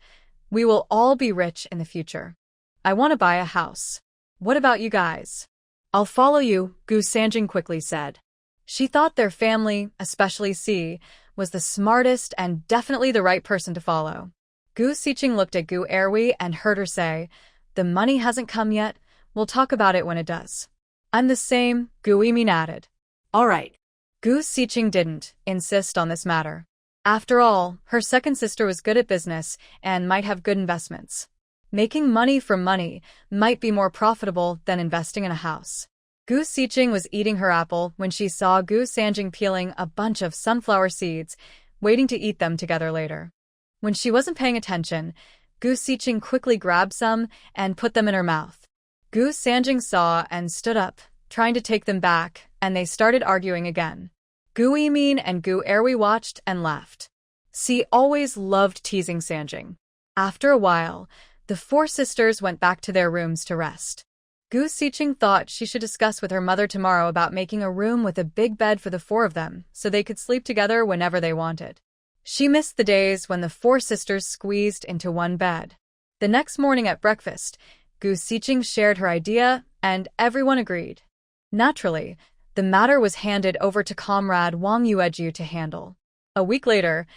we will all be rich in the future. I want to buy a house. What about you guys?" "I'll follow you," Gu Sanjing quickly said. She thought their family, especially Si, was the smartest and definitely the right person to follow. Gu Siqing looked at Gu Erwi and heard her say, "The money hasn't come yet. We'll talk about it when it does." "I'm the same," Gu Yimin added. All right. Gu Siqing didn't insist on this matter. After all, her second sister was good at business and might have good investments. Making money from money might be more profitable than investing in a house. Gu Siqing was eating her apple when she saw Gu Sanjing peeling a bunch of sunflower seeds, waiting to eat them together later. When she wasn't paying attention, Gu Siqing quickly grabbed some and put them in her mouth. Gu Sanjing saw and stood up, trying to take them back, and they started arguing again. Gu Yimin and Gu Erwi watched and laughed. Si always loved teasing Sanjing. After a while, the four sisters went back to their rooms to rest. Gu Siqing thought she should discuss with her mother tomorrow about making a room with a big bed for the four of them so they could sleep together whenever they wanted. She missed the days when the four sisters squeezed into one bed. The next morning at breakfast, Gu Siqing shared her idea and everyone agreed. Naturally, the matter was handed over to comrade Wang Yueju to handle. A week later,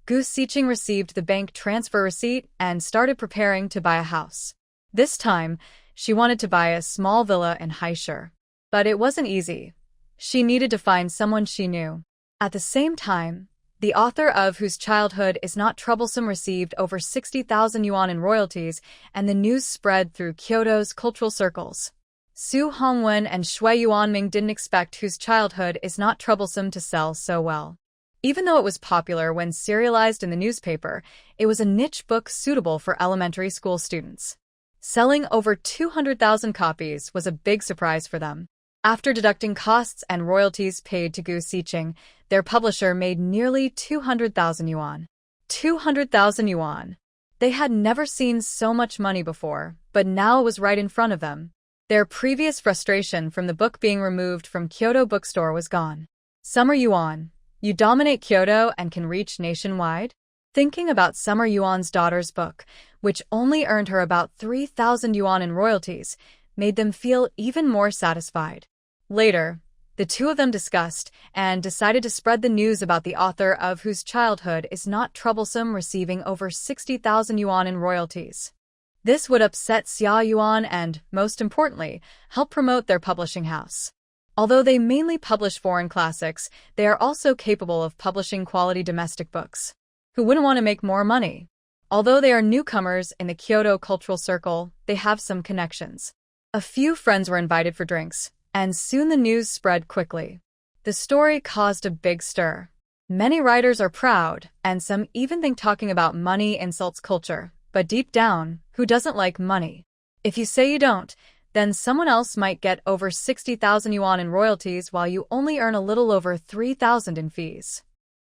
Gu Siqing received the bank transfer receipt and started preparing to buy a house. This time, she wanted to buy a small villa in Haishur. But it wasn't easy. She needed to find someone she knew. At the same time, the author of Whose Childhood Is Not Troublesome received over 60,000 yuan in royalties, and the news spread through Kyoto's cultural circles. Su Hongwen and Shui Yuanming didn't expect Whose Childhood Is Not Troublesome to sell so well. Even though it was popular when serialized in the newspaper, it was a niche book suitable for elementary school students. Selling over 200,000 copies was a big surprise for them. After deducting costs and royalties paid to Gu Siqing, their publisher made nearly 200,000 yuan. 200,000 yuan. They had never seen so much money before, but now it was right in front of them. Their previous frustration from the book being removed from Kyoto bookstore was gone. Summer Yuan, you dominate Kyoto and can reach nationwide? Thinking about Summer Yuan's daughter's book, which only earned her about 3,000 yuan in royalties, made them feel even more satisfied. Later, the two of them discussed and decided to spread the news about the author of whose childhood is not troublesome receiving over 60,000 yuan in royalties. This would upset Xia Yuan and, most importantly, help promote their publishing house. Although they mainly publish foreign classics, they are also capable of publishing quality domestic books. Who wouldn't want to make more money? Although they are newcomers in the Kyoto cultural circle, they have some connections. A few friends were invited for drinks, and soon the news spread quickly. The story caused a big stir. Many writers are proud, and some even think talking about money insults culture, but deep down, who doesn't like money? If you say you don't, then someone else might get over 60,000 yuan in royalties while you only earn a little over 3,000 in fees.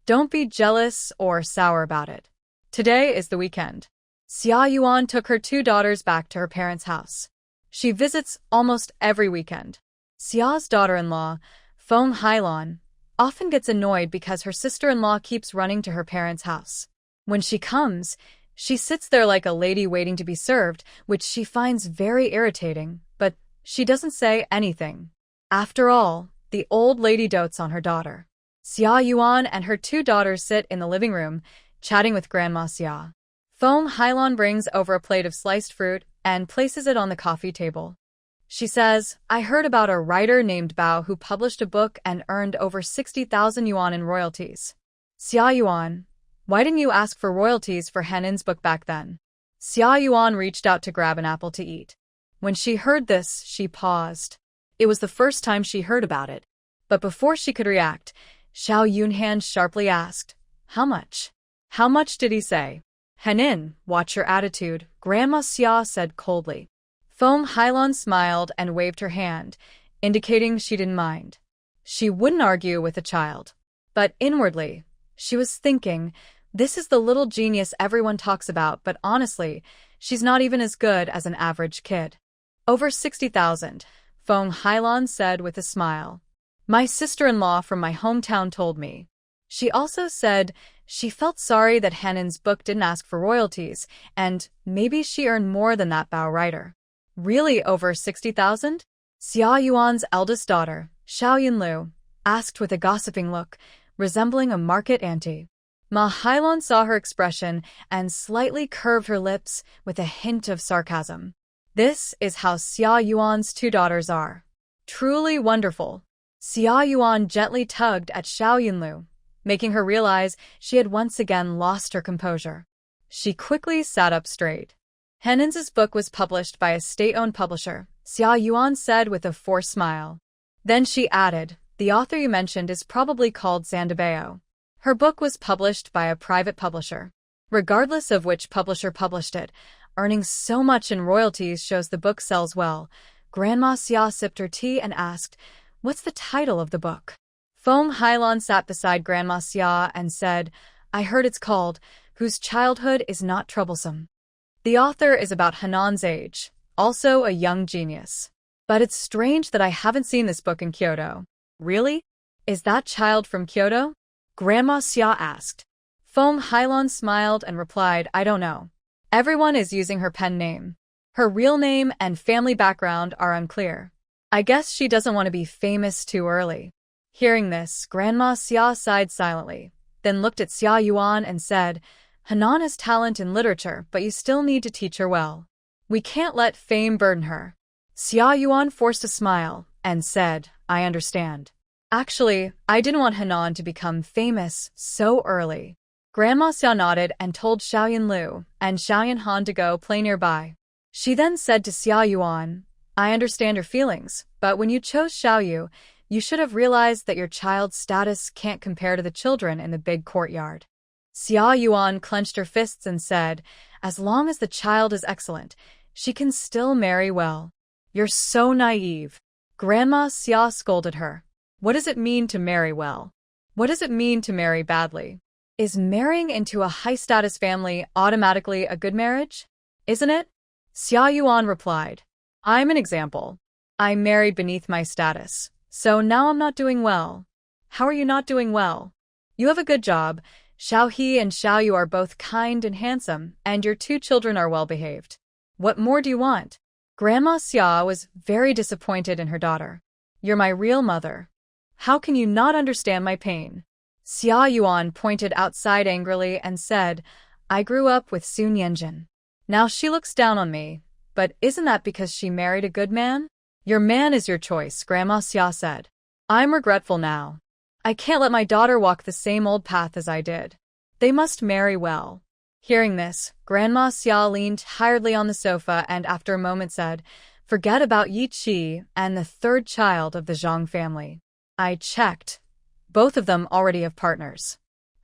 Don't be jealous or sour about it. Today is the weekend. Xia Yuan took her two daughters back to her parents' house. She visits almost every weekend. Xia's daughter-in-law, Feng Hailan, often gets annoyed because her sister-in-law keeps running to her parents' house. When she comes, she sits there like a lady waiting to be served, which she finds very irritating, but she doesn't say anything. After all, the old lady dotes on her daughter. Xia Yuan and her two daughters sit in the living room, chatting with Grandma Xia. Feng Hailan brings over a plate of sliced fruit and places it on the coffee table. She says, I heard about a writer named Bao who published a book and earned over 60,000 yuan in royalties. Xia Yuan, why didn't you ask for royalties for Henin's book back then? Xia Yuan reached out to grab an apple to eat. When she heard this, she paused. It was the first time she heard about it. But before she could react, Xiao Yunhan sharply asked, How much? How much did he say? Henin, watch your attitude, Grandma Xia said coldly. Feng Hailan smiled and waved her hand, indicating she didn't mind. She wouldn't argue with a child. But inwardly, she was thinking, this is the little genius everyone talks about, but honestly, she's not even as good as an average kid. Over 60,000, Feng Hailan said with a smile. My sister-in-law from my hometown told me. She also said she felt sorry that Henin's book didn't ask for royalties, and maybe she earned more than that Bao writer. Really over 60,000? Xia Yuan's eldest daughter, Xiao Yunlu, asked with a gossiping look, resembling a market auntie. Ma Hailan saw her expression and slightly curved her lips with a hint of sarcasm. This is how Xia Yuan's two daughters are. Truly wonderful. Xia Yuan gently tugged at Xiao Yunlu, making her realize she had once again lost her composure. She quickly sat up straight. Henin's book was published by a state-owned publisher, Xia Yuan said with a forced smile. Then she added, the author you mentioned is probably called Zandabao. Her book was published by a private publisher. Regardless of which publisher published it, earning so much in royalties shows the book sells well. Grandma Xia sipped her tea and asked, What's the title of the book? Feng Hailan sat beside Grandma Xia and said, I heard it's called, Whose Childhood is Not Troublesome. The author is about Hanan's age, also a young genius. But it's strange that I haven't seen this book in Kyoto. Really? Is that child from Kyoto? Grandma Xia asked. Feng Hailan smiled and replied, I don't know. Everyone is using her pen name. Her real name and family background are unclear. I guess she doesn't want to be famous too early. Hearing this, Grandma Xia sighed silently, then looked at Xia Yuan and said, Hanan has talent in literature, but you still need to teach her well. We can't let fame burden her. Xia Yuan forced a smile and said, I understand. Actually, I didn't want Hanan to become famous so early. Grandma Xia nodded and told Xiao Yunlu and Xiao Yunhan to go play nearby. She then said to Xia Yuan, I understand your feelings, but when you chose Xiaoyu, you should have realized that your child's status can't compare to the children in the big courtyard. Xia Yuan clenched her fists and said, as long as the child is excellent, she can still marry well. You're so naive. Grandma Xia scolded her. What does it mean to marry well? What does it mean to marry badly? Is marrying into a high-status family automatically a good marriage? Isn't it? Xia Yuan replied. I'm an example. I married beneath my status, so now I'm not doing well. How are you not doing well? You have a good job. Xiao He and Xiao Yu are both kind and handsome, and your 2 children are well-behaved. What more do you want? Grandma Xia was very disappointed in her daughter. You're my real mother. How can you not understand my pain? Xia Yuan pointed outside angrily and said, I grew up with Sun Yanjin. Now she looks down on me, but isn't that because she married a good man? Your man is your choice, Grandma Xia said. I'm regretful now. I can't let my daughter walk the same old path as I did. They must marry well. Hearing this, Grandma Xia leaned tiredly on the sofa and after a moment said, Forget about Yi Qi and the 3rd child of the Zhang family. I checked. Both of them already have partners.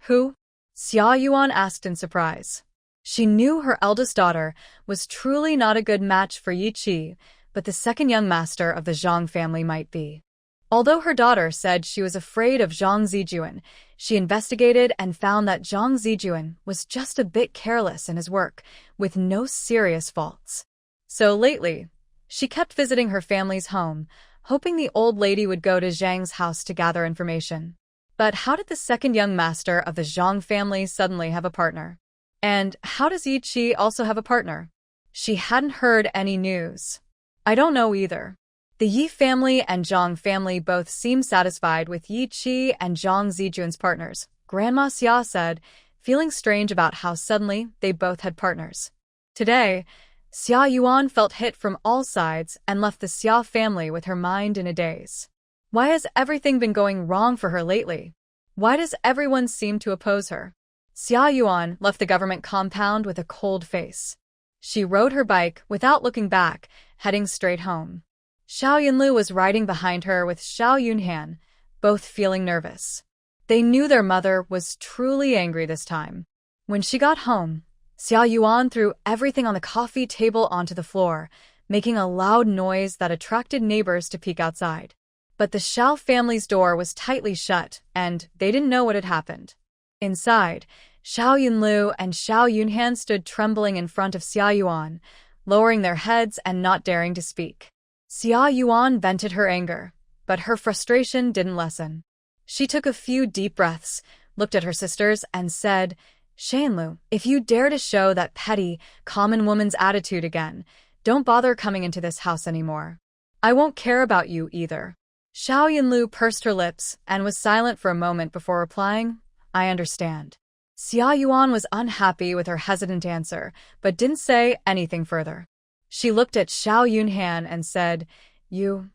Who? Xia Yuan asked in surprise. She knew her eldest daughter was truly not a good match for Yi Qi, but the 2nd young master of the Zhang family might be. Although her daughter said she was afraid of Zhang Zijuan, she investigated and found that Zhang Zijuan was just a bit careless in his work, with no serious faults. So lately, she kept visiting her family's home, hoping the old lady would go to Zhang's house to gather information. But how did the 2nd young master of the Zhang family suddenly have a partner? And how does Yi Qi also have a partner? She hadn't heard any news. I don't know either. The Yi family and Zhang family both seem satisfied with Yi Qi and Zhang Zijuan's partners, Grandma Xia said, feeling strange about how suddenly they both had partners. Today, Xia Yuan felt hit from all sides and left the Xia family with her mind in a daze. Why has everything been going wrong for her lately? Why does everyone seem to oppose her? Xia Yuan left the government compound with a cold face. She rode her bike without looking back, heading straight home. Xiao Yunlu was riding behind her with Xiao Yunhan, both feeling nervous. They knew their mother was truly angry this time. When she got home, Xia Yuan threw everything on the coffee table onto the floor, making a loud noise that attracted neighbors to peek outside. But the Xiao family's door was tightly shut, and they didn't know what had happened. Inside, Xiao Yunlu and Xiao Yunhan stood trembling in front of Xia Yuan, lowering their heads and not daring to speak. Xia Yuan vented her anger, but her frustration didn't lessen. She took a few deep breaths, looked at her sisters, and said, Shanlu, if you dare to show that petty, common woman's attitude again, don't bother coming into this house anymore. I won't care about you either. Xiao Yunlu pursed her lips and was silent for a moment before replying, I understand. Xia Yuan was unhappy with her hesitant answer, but didn't say anything further. She looked at Xiao Yunhan and said, You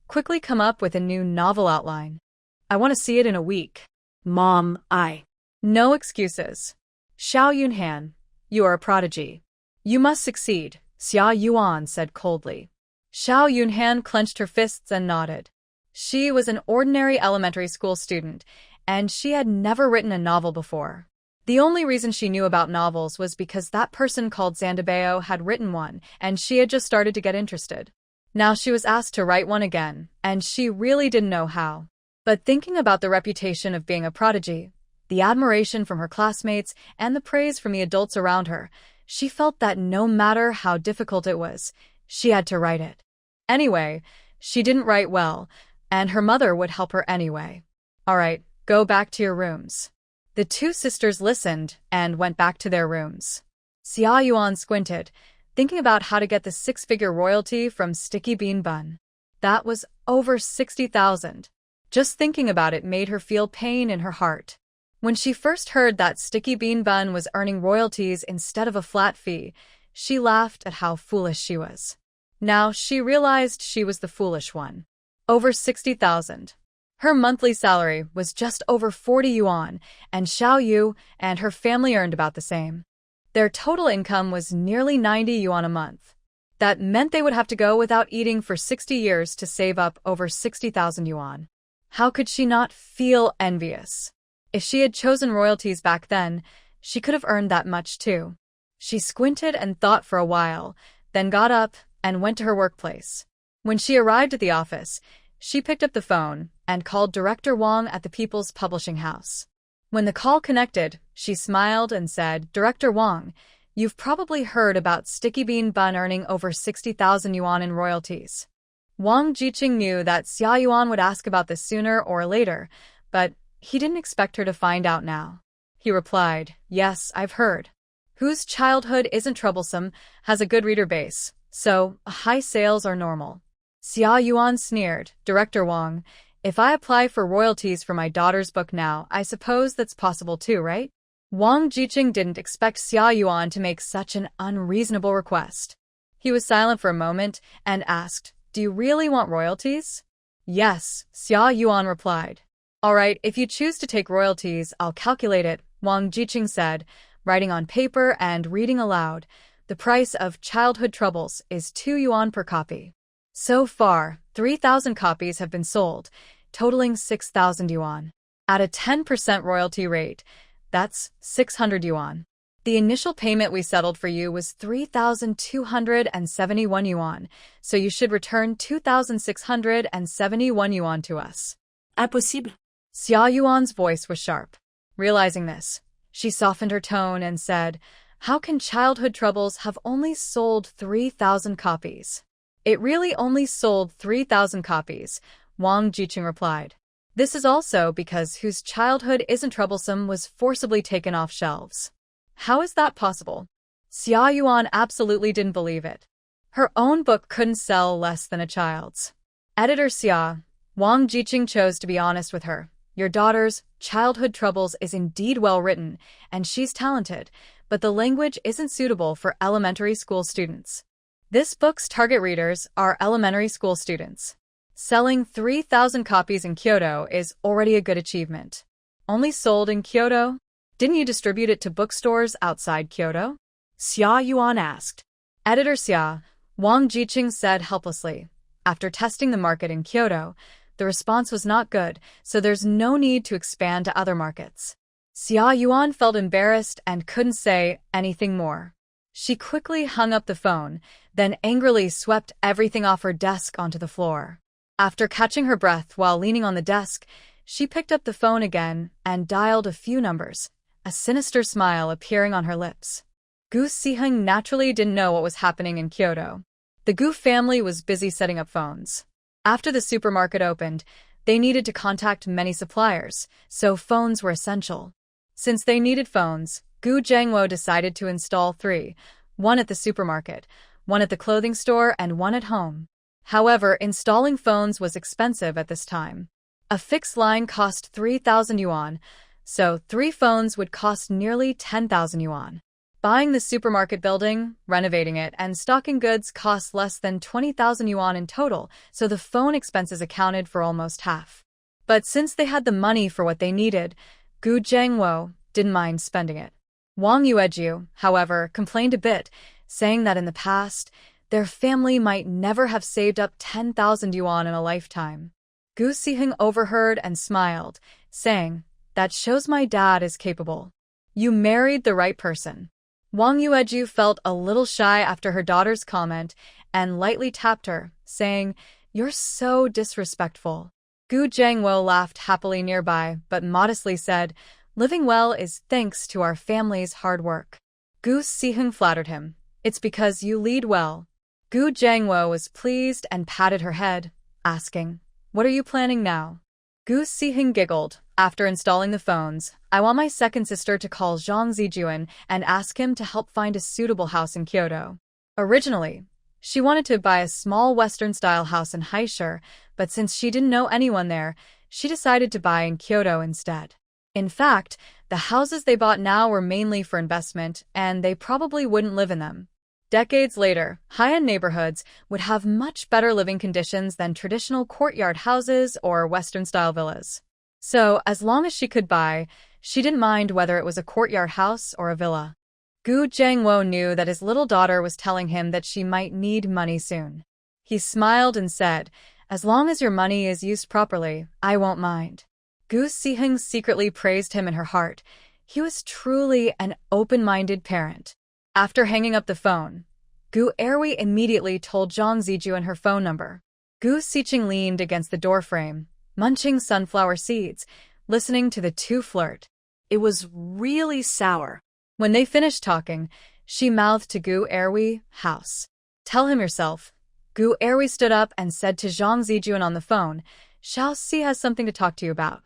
quickly come up with a new novel outline. I want to see it in a week. Mom, No excuses. Xiao Yunhan, you are a prodigy. You must succeed, Xia Yuan said coldly. Xiao Yunhan clenched her fists and nodded. She was an ordinary elementary school student, and she had never written a novel before. The only reason she knew about novels was because that person called Zandabeo had written one, and she had just started to get interested. Now she was asked to write one again, and she really didn't know how. But thinking about the reputation of being a prodigy, the admiration from her classmates, and the praise from the adults around her, she felt that no matter how difficult it was, she had to write it. Anyway, she didn't write well, and her mother would help her anyway. All right, go back to your rooms. The 2 sisters listened and went back to their rooms. Xia Yuan squinted, thinking about how to get the 6-figure royalty from Sticky Bean Bun. That was over 60,000. Just thinking about it made her feel pain in her heart. When she first heard that Sticky Bean Bun was earning royalties instead of a flat fee, she laughed at how foolish she was. Now she realized she was the foolish one. Over 60,000. Her monthly salary was just over 40 yuan, and Xiao Yu and her family earned about the same. Their total income was nearly 90 yuan a month. That meant they would have to go without eating for 60 years to save up over 60,000 yuan. How could she not feel envious? If she had chosen royalties back then, she could have earned that much too. She squinted and thought for a while, then got up and went to her workplace. When she arrived at the office, she picked up the phone and called Director Wang at the People's Publishing House. When the call connected, she smiled and said, "Director Wang, you've probably heard about Sticky Bean Bun earning over 60,000 yuan in royalties." Wang Jiqing knew that Xia Yuan would ask about this sooner or later, but he didn't expect her to find out now. He replied, "Yes, I've heard. Whose childhood isn't troublesome has a good reader base, so high sales are normal." Xia Yuan sneered, "Director Wang, if I apply for royalties for my daughter's book now, I suppose that's possible too, right?" Wang Jiqing didn't expect Xia Yuan to make such an unreasonable request. He was silent for a moment and asked, "Do you really want royalties?" "Yes," Xia Yuan replied. "All right, if you choose to take royalties, I'll calculate it," Wang Jiqing said, writing on paper and reading aloud. "The price of Childhood Troubles is 2 yuan per copy. So far, 3,000 copies have been sold, totaling 6,000 yuan. At a 10% royalty rate, that's 600 yuan. The initial payment we settled for you was 3,271 yuan, so you should return 2,671 yuan to us." Impossible. Xia Yuan's voice was sharp. Realizing this, she softened her tone and said, "How can Childhood Troubles have only sold 3,000 copies?" "It really only sold 3,000 copies," Wang Jiqing replied. "This is also because Whose Childhood Isn't Troublesome was forcibly taken off shelves." "How is that possible?" Xia Yuan absolutely didn't believe it. Her own book couldn't sell less than a child's. Editor Xia, Wang Jiqing chose to be honest with her. "Your daughter's Childhood Troubles is indeed well written, and she's talented, but the language isn't suitable for elementary school students. This book's target readers are elementary school students. Selling 3,000 copies in Kyoto is already a good achievement." "Only sold in Kyoto? Didn't you distribute it to bookstores outside Kyoto?" Xia Yuan asked. Editor Xia, Wang Jiqing said helplessly. "After testing the market in Kyoto, the response was not good, so there's no need to expand to other markets." Xia Yuan felt embarrassed and couldn't say anything more. She quickly hung up the phone, then angrily swept everything off her desk onto the floor. After catching her breath while leaning on the desk, she picked up the phone again and dialed a few numbers, a sinister smile appearing on her lips. Gu Siheng naturally didn't know what was happening in Kyoto. The Gu family was busy setting up phones. After the supermarket opened, they needed to contact many suppliers, so phones were essential. Since they needed phones, Gu Zhengwo decided to install 3, one at the supermarket, one at the clothing store, and one at home. However, installing phones was expensive at this time. A fixed line cost 3,000 yuan, so 3 phones would cost nearly 10,000 yuan. Buying the supermarket building, renovating it, and stocking goods cost less than 20,000 yuan in total, so the phone expenses accounted for almost half. But since they had the money for what they needed, Gu Zhengwo didn't mind spending it. Wang Yueju, however, complained a bit, saying that in the past, their family might never have saved up 10,000 yuan in a lifetime. Gu Siheng overheard and smiled, saying, "That shows my dad is capable. You married the right person." Wang Yueju felt a little shy after her daughter's comment and lightly tapped her, saying, "You're so disrespectful." Gu Zhengwo laughed happily nearby, but modestly said, "Living well is thanks to our family's hard work." Gu Siheng flattered him. "It's because you lead well." Gu Zhengwo was pleased and patted her head, asking, "What are you planning now?" Gu Siheng giggled. "After installing the phones, I want my second sister to call Zhang Zijuan and ask him to help find a suitable house in Kyoto." Originally, she wanted to buy a small Western-style house in Haishur, but since she didn't know anyone there, she decided to buy in Kyoto instead. In fact, the houses they bought now were mainly for investment, and they probably wouldn't live in them. Decades later, high-end neighborhoods would have much better living conditions than traditional courtyard houses or Western-style villas. So, as long as she could buy, she didn't mind whether it was a courtyard house or a villa. Gu Zhengwo knew that his little daughter was telling him that she might need money soon. He smiled and said, "As long as your money is used properly, I won't mind." Gu Siheng secretly praised him in her heart. He was truly an open-minded parent. After hanging up the phone, Gu Erwi immediately told Zhang Zijuan her phone number. Gu Siqing leaned against the doorframe, munching sunflower seeds, listening to the two flirt. It was really sour. When they finished talking, she mouthed to Gu Erwi, house. Tell him yourself. Gu Erwi stood up and said to Zhang Zijuan on the phone, Xiao Si has something to talk to you about.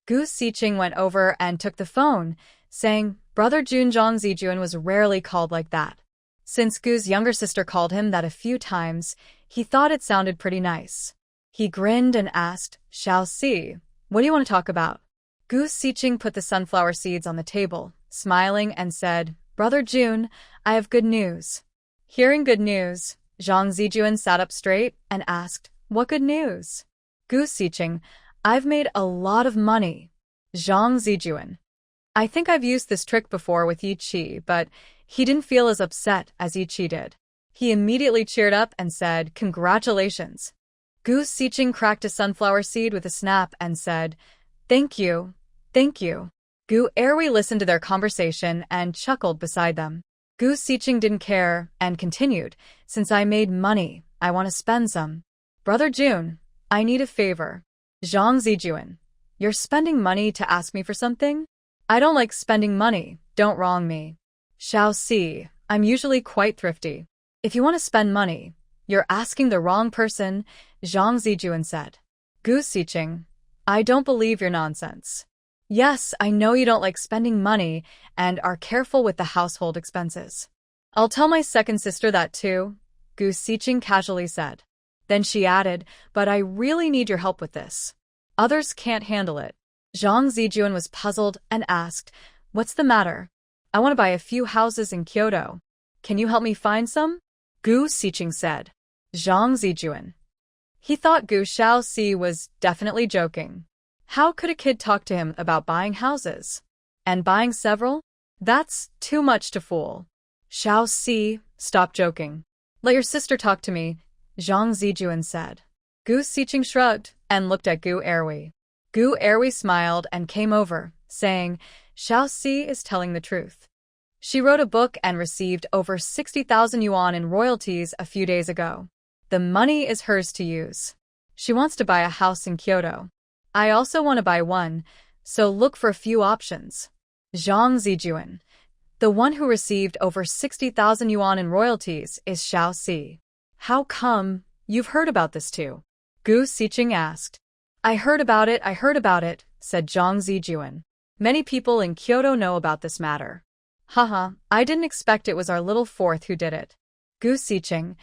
Gu Siqing went over and took the phone, saying, Brother Jun. Zhang Zijuan was rarely called like that. Since Gu's younger sister called him that a few times, he thought it sounded pretty nice. He grinned and asked, Xiao Si, what do you want to talk about? Gu Siqing put the sunflower seeds on the table, smiling and said, Brother Jun, I have good news. Hearing good news, Zhang Zijuan sat up straight and asked, What good news? Gu Siqing, I've made a lot of money. Zhang Zijuan, I think I've used this trick before with Yi Qi, but he didn't feel as upset as Yi Qi did. He immediately cheered up and said, Congratulations. Gu Siqing cracked a sunflower seed with a snap and said, Thank you, thank you. Gu Erwi listened to their conversation and chuckled beside them. Gu Siqing didn't care and continued, Since I made money, I want to spend some. Brother Jun, I need a favor. Zhang Zijuan, you're spending money to ask me for something? I don't like spending money, don't wrong me. Xiao Si, I'm usually quite thrifty. If you want to spend money, you're asking the wrong person, Zhang Zijuan said. Gu Siqing, I don't believe your nonsense. Yes, I know you don't like spending money and are careful with the household expenses. I'll tell my second sister that too, Gu Siqing casually said. Then she added, But I really need your help with this. Others can't handle it. Zhang Zijuan was puzzled and asked, What's the matter? I want to buy a few houses in Kyoto. Can you help me find some? Gu Siqing said. Zhang Zijuan. He thought Gu Xiao Si was definitely joking. How could a kid talk to him about buying houses? And buying several? That's too much to fool. Xiao Si, stop joking. Let your sister talk to me, Zhang Zijuan said. Gu Siqing shrugged and looked at Gu Erwi. Gu Erwi smiled and came over, saying, Xiao Si is telling the truth. She wrote a book and received over 60,000 yuan in royalties a few days ago. The money is hers to use. She wants to buy a house in Kyoto. I also want to buy one, so look for a few options. Zhang Zijuan. The one who received over 60,000 yuan in royalties is Xiao Si. How come? You've heard about this too? Gu Siqing asked. I heard about it, said Zhang Zijuan. Many people in Kyoto know about this matter. Haha, I didn't expect it was our little fourth who did it. Gu Siqing,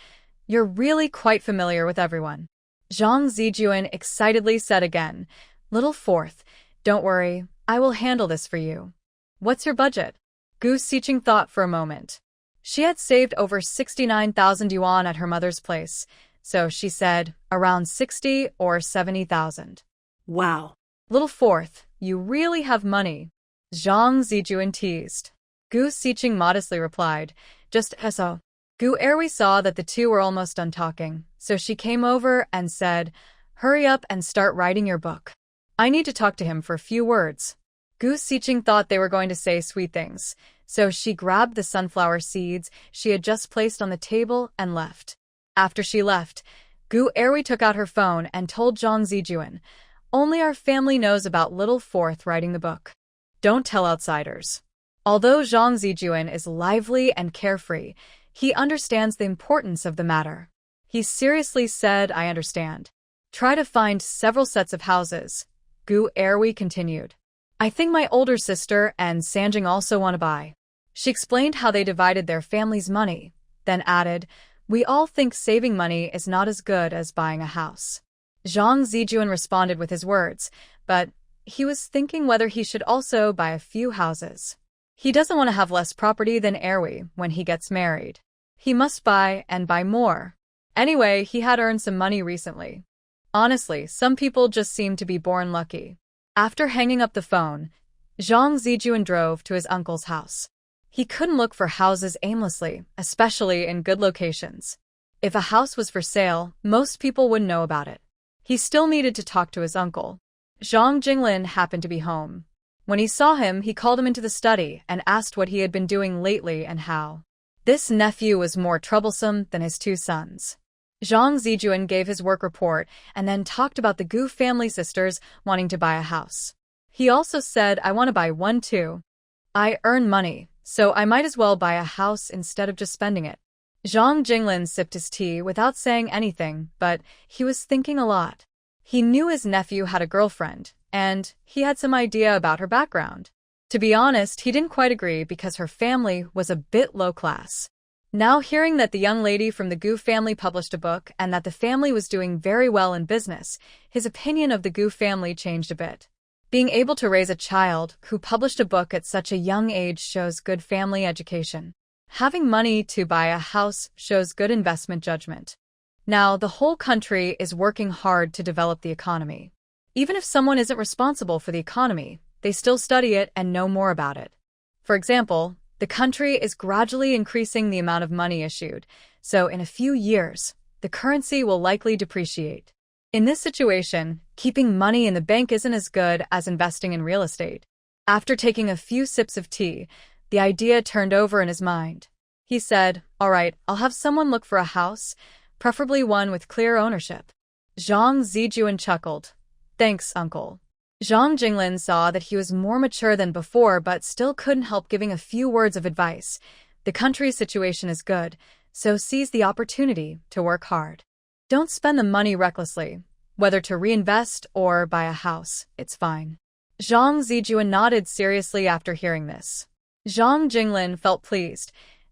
you're really quite familiar with everyone. Zhang Zijuan excitedly said again, Little fourth, don't worry, I will handle this for you. What's your budget? Gu Siqing thought for a moment. She had saved over 69,000 yuan at her mother's place, so she said, around 60 or 70,000. Wow. Little fourth, you really have money. Zhang Zijuan teased. Gu Siqing modestly replied, just so. Gu Erwi saw that the two were almost done talking, so she came over and said, Hurry up and start writing your book. I need to talk to him for a few words. Gu Siqing thought they were going to say sweet things, so she grabbed the sunflower seeds she had just placed on the table and left. After she left, Gu Erwi took out her phone and told Zhang Zijuan, Only our family knows about little fourth writing the book. Don't tell outsiders. Although Zhang Zijuan is lively and carefree, he understands the importance of the matter. He seriously said, I understand. Try to find several sets of houses. Gu Erwi continued. I think my older sister and Sanjing also want to buy. She explained how they divided their family's money, then added, We all think saving money is not as good as buying a house. Zhang Zijuan responded with his words, but he was thinking whether he should also buy a few houses. He doesn't want to have less property than Erwi when he gets married. He must buy and buy more. Anyway, he had earned some money recently. Honestly, some people just seem to be born lucky. After hanging up the phone, Zhang Zijuan drove to his uncle's house. He couldn't look for houses aimlessly, especially in good locations. If a house was for sale, most people wouldn't know about it. He still needed to talk to his uncle. Zhang Jinglin happened to be home. When he saw him, he called him into the study and asked what he had been doing lately and how. This nephew was more troublesome than his two sons. Zhang Zijuan gave his work report and then talked about the Gu family sisters wanting to buy a house. He also said, I want to buy one too. I earn money, so I might as well buy a house instead of just spending it. Zhang Jinglin sipped his tea without saying anything, but he was thinking a lot. He knew his nephew had a girlfriend, and he had some idea about her background. To be honest, he didn't quite agree because her family was a bit low class. Now hearing that the young lady from the Gu family published a book and that the family was doing very well in business, his opinion of the Gu family changed a bit. Being able to raise a child who published a book at such a young age shows good family education. Having money to buy a house shows good investment judgment. Now, the whole country is working hard to develop the economy. Even if someone isn't responsible for the economy, they still study it and know more about it. For example, the country is gradually increasing the amount of money issued, so in a few years, the currency will likely depreciate. In this situation, keeping money in the bank isn't as good as investing in real estate. After taking a few sips of tea, the idea turned over in his mind. He said, all right, I'll have someone look for a house, preferably one with clear ownership. Zhang Zijuan chuckled. Thanks, uncle. Zhang Jinglin saw that he was more mature than before but still couldn't help giving a few words of advice. The country's situation is good, so seize the opportunity to work hard. Don't spend the money recklessly. Whether to reinvest or buy a house, it's fine. Zhang Zijuan nodded seriously after hearing this. Zhang Jinglin felt pleased.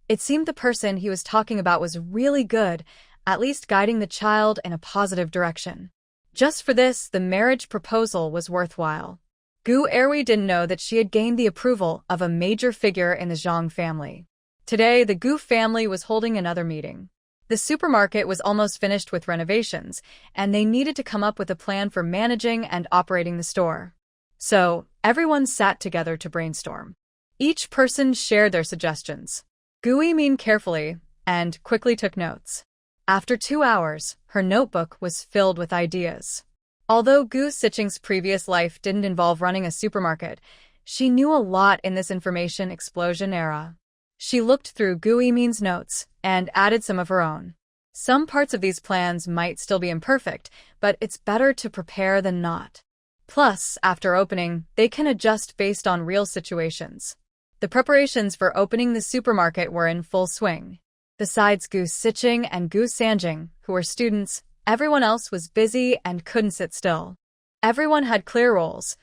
It seemed the person he was talking about was really good, at least guiding the child in a positive direction. Just for this, the marriage proposal was worthwhile. Gu Erwi didn't know that she had gained the approval of a major figure in the Zhang family. Today, the Gu family was holding another meeting. The supermarket was almost finished with renovations, and they needed to come up with a plan for managing and operating the store. So, everyone sat together to brainstorm. Each person shared their suggestions. Gu Yimin carefully and quickly took notes. After 2 hours, her notebook was filled with ideas. Although Gu Siqing's previous life didn't involve running a supermarket, she knew a lot in this information explosion era. She looked through Gu Yimin's notes and added some of her own. Some parts of these plans might still be imperfect, but it's better to prepare than not. Plus, after opening, they can adjust based on real situations. The preparations for opening the supermarket were in full swing. Besides Gu Siqing and Gu Sanjing, who were students, everyone else was busy and couldn't sit still. Everyone had clear roles.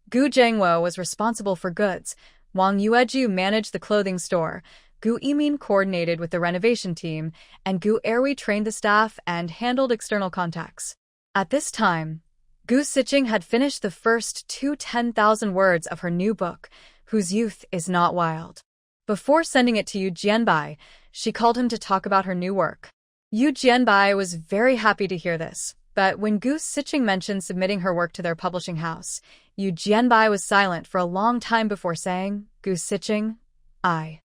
Gu Zhengwo was responsible for goods, Wang Yueju managed the clothing store, Gu Yimin coordinated with the renovation team, and Gu Erwi trained the staff and handled external contacts. At this time, Gu Siqing had finished the first 10,000 words of her new book, Whose Youth is Not Wild. Before sending it to Yu Jianbai, she called him to talk about her new work. Yu Jianbai was very happy to hear this, but when Gu Siqing mentioned submitting her work to their publishing house, Yu Jianbai was silent for a long time before saying, Gu Siqing, I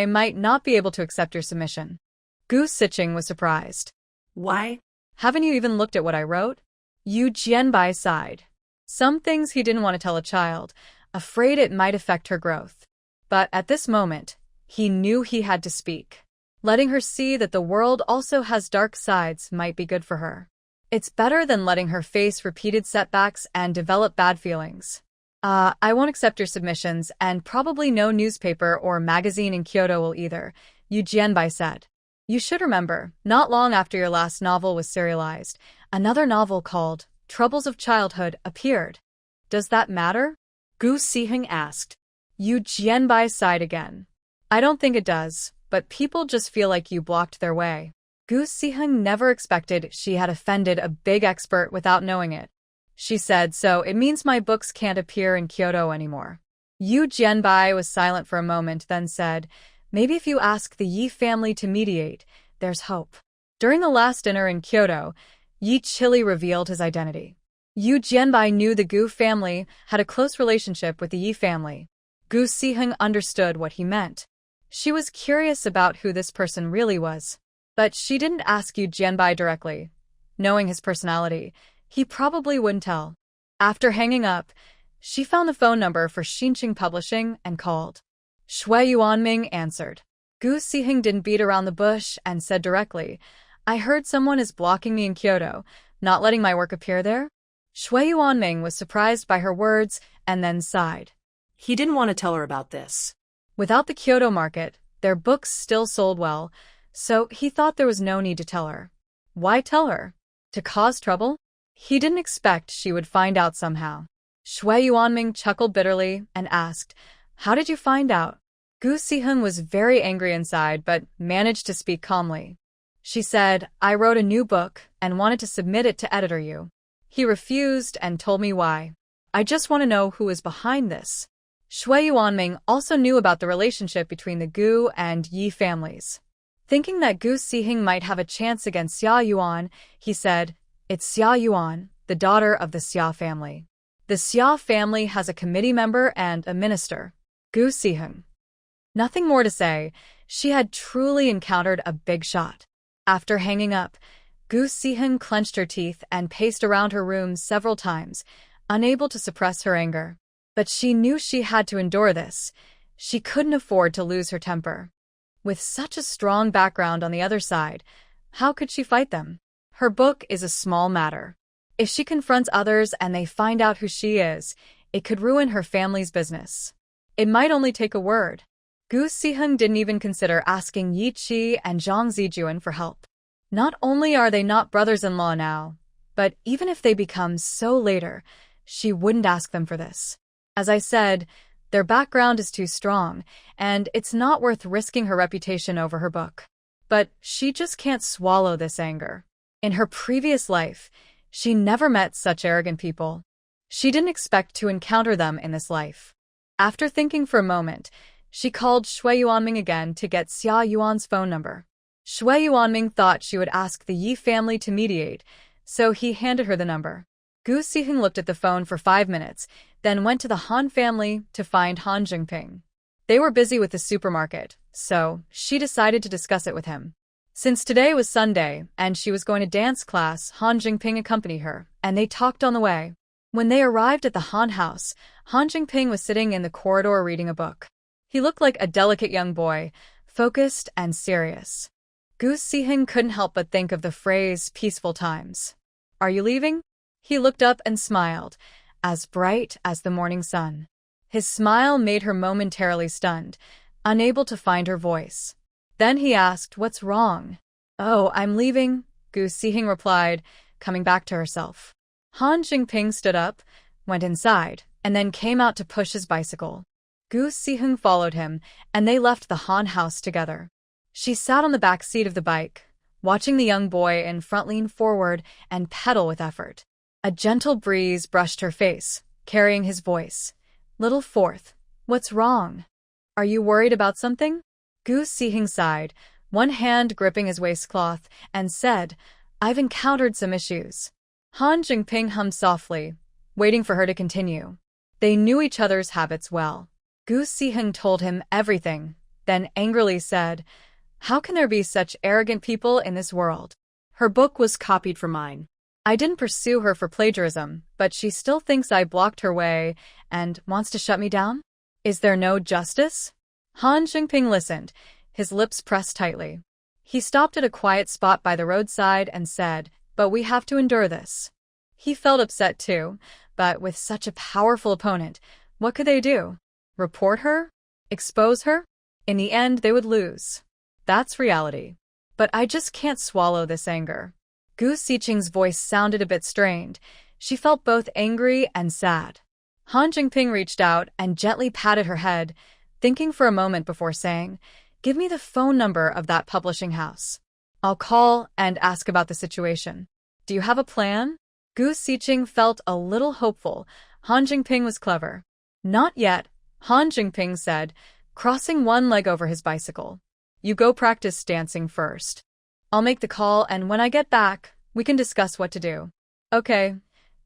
might not be able to accept your submission. Gu Siqing was surprised. Why? Haven't you even looked at what I wrote? Yu Jianbai sighed. Some things he didn't want to tell a child, afraid it might affect her growth. But at this moment, he knew he had to speak. Letting her see that the world also has dark sides might be good for her. It's better than letting her face repeated setbacks and develop bad feelings. I won't accept your submissions, and probably no newspaper or magazine in Kyoto will either, Yu Jianbai said. You should remember, not long after your last novel was serialized, another novel called Troubles of Childhood appeared. Does that matter? Gu Siheng asked. Yu Jianbai sighed again. I don't think it does, but people just feel like you blocked their way. Gu Siheng never expected she had offended a big expert without knowing it. She said, so it means my books can't appear in Kyoto anymore. Yu Jianbai was silent for a moment, then said, maybe if you ask the Yi family to mediate, there's hope. During the last dinner in Kyoto, Yi Chili revealed his identity. Yu Jianbai knew the Gu family had a close relationship with the Yi family. Gu Siheng understood what he meant. She was curious about who this person really was. But she didn't ask Yu Jianbai directly. Knowing his personality, he probably wouldn't tell. After hanging up, she found the phone number for Xinqing Publishing and called. Shui Yuanming answered. Gu Siheng didn't beat around the bush and said directly, I heard someone is blocking me in Kyoto, not letting my work appear there. Shui Yuanming was surprised by her words and then sighed. He didn't want to tell her about this. Without the Kyoto market, their books still sold well, so he thought there was no need to tell her. Why tell her? To cause trouble? He didn't expect she would find out somehow. Shui Yuanming chuckled bitterly and asked, "How did you find out?" Gu Siheng was very angry inside but managed to speak calmly. She said, "I wrote a new book and wanted to submit it to editor Yu. He refused and told me why. I just want to know who is behind this." Shui Yuanming also knew about the relationship between the Gu and Yi families. Thinking that Gu Siheng might have a chance against Xia Yuan, he said, "It's Xia Yuan, the daughter of the Xia family. The Xia family has a committee member and a minister, Gu Siheng." Nothing more to say. She had truly encountered a big shot. After hanging up, Gu Siheng clenched her teeth and paced around her room several times, unable to suppress her anger. But she knew she had to endure this. She couldn't afford to lose her temper. With such a strong background on the other side, how could she fight them? Her book is a small matter. If she confronts others and they find out who she is, it could ruin her family's business. It might only take a word. Gu Siheng didn't even consider asking Yi Qi and Zhang Zijuan for help. Not only are they not brothers-in-law now, but even if they become so later, she wouldn't ask them for this. As I said, their background is too strong, and it's not worth risking her reputation over her book. But she just can't swallow this anger. In her previous life, she never met such arrogant people. She didn't expect to encounter them in this life. After thinking for a moment, she called Shui Yuanming again to get Xia Yuan's phone number. Shui Yuanming thought she would ask the Yi family to mediate, so he handed her the number. Gu Siheng looked at the phone for 5 minutes, then went to the Han family to find Han Jingping. They were busy with the supermarket, so she decided to discuss it with him. Since today was Sunday and she was going to dance class, Han Jingping accompanied her, and they talked on the way. When they arrived at the Han house, Han Jingping was sitting in the corridor reading a book. He looked like a delicate young boy, focused and serious. Gu Siheng couldn't help but think of the phrase peaceful times. "Are you leaving?" He looked up and smiled, as bright as the morning sun. His smile made her momentarily stunned, unable to find her voice. Then he asked, "What's wrong?" "Oh, I'm leaving," Gu Siheng replied, coming back to herself. Han Jingping stood up, went inside, and then came out to push his bicycle. Gu Siheng followed him, and they left the Han house together. She sat on the back seat of the bike, watching the young boy in front lean forward and pedal with effort. A gentle breeze brushed her face, carrying his voice. "Little Fourth, what's wrong? Are you worried about something?" Gu Siheng sighed, one hand gripping his waistcloth, and said, "I've encountered some issues." Han Jingping hummed softly, waiting for her to continue. They knew each other's habits well. Gu Siheng told him everything, then angrily said, "How can there be such arrogant people in this world? Her book was copied from mine. I didn't pursue her for plagiarism, but she still thinks I blocked her way and wants to shut me down? Is there no justice?" Han Jingping listened, his lips pressed tightly. He stopped at a quiet spot by the roadside and said, "But we have to endure this." He felt upset too, but with such a powerful opponent, what could they do? Report her? Expose her? In the end, they would lose. That's reality. But I just can't swallow this anger. Gu Siqing's voice sounded a bit strained. She felt both angry and sad. Han Jingping reached out and gently patted her head, thinking for a moment before saying, "Give me the phone number of that publishing house. I'll call and ask about the situation. Do you have a plan?" Gu Siqing felt a little hopeful. Han Jingping was clever. "Not yet," Han Jingping said, crossing one leg over his bicycle. "You go practice dancing first. I'll make the call, and when I get back, we can discuss what to do." "Okay."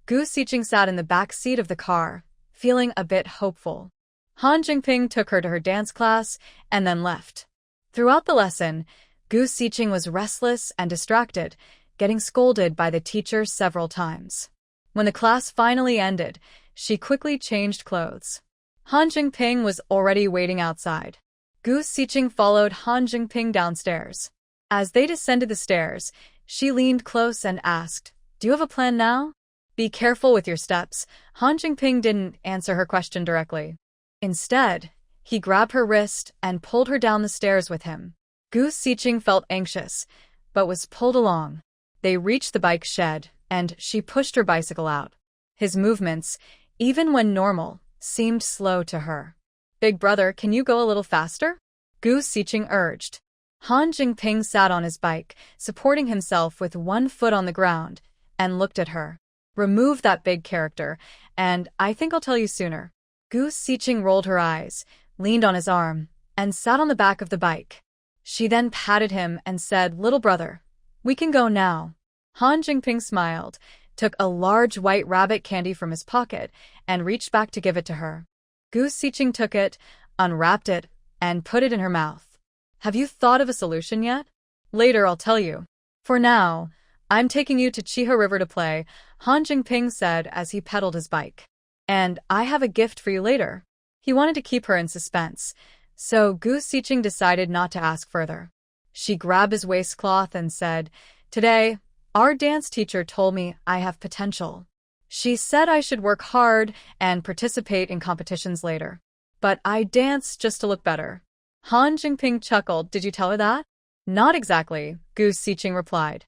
Gu Siqing sat in the back seat of the car, feeling a bit hopeful. Han Jingping took her to her dance class and then left. Throughout the lesson, Gu Siqing was restless and distracted, getting scolded by the teacher several times. When the class finally ended, she quickly changed clothes. Han Jingping was already waiting outside. Gu Siqing followed Han Jingping downstairs. As they descended the stairs, she leaned close and asked, "Do you have a plan now?" Be careful with your steps. Han Jingping didn't answer her question directly. Instead, he grabbed her wrist and pulled her down the stairs with him. Gu Xiqing felt anxious, but was pulled along. They reached the bike shed, and she pushed her bicycle out. His movements, even when normal, seemed slow to her. Big brother, can you go a little faster? Gu Xiqing urged. Han Jingping sat on his bike, supporting himself with one foot on the ground, and looked at her. Remove that big character, and I think I'll tell you sooner. Gu Xiqing rolled her eyes, leaned on his arm, and sat on the back of the bike. She then patted him and said, "Little brother, we can go now." Han Jingping smiled, took a large white rabbit candy from his pocket, and reached back to give it to her. Gu Xiqing took it, unwrapped it, and put it in her mouth. Have you thought of a solution yet? Later I'll tell you. For now, I'm taking you to Chiha River to play, Han Jingping said as he pedaled his bike. And I have a gift for you later. He wanted to keep her in suspense, so Gu Xiqing decided not to ask further. She grabbed his waistcloth and said, "Today, our dance teacher told me I have potential. She said I should work hard and participate in competitions later. But I dance just to look better." Han Jingping chuckled. "Did you tell her that?" "Not exactly," Gu Xiqing replied.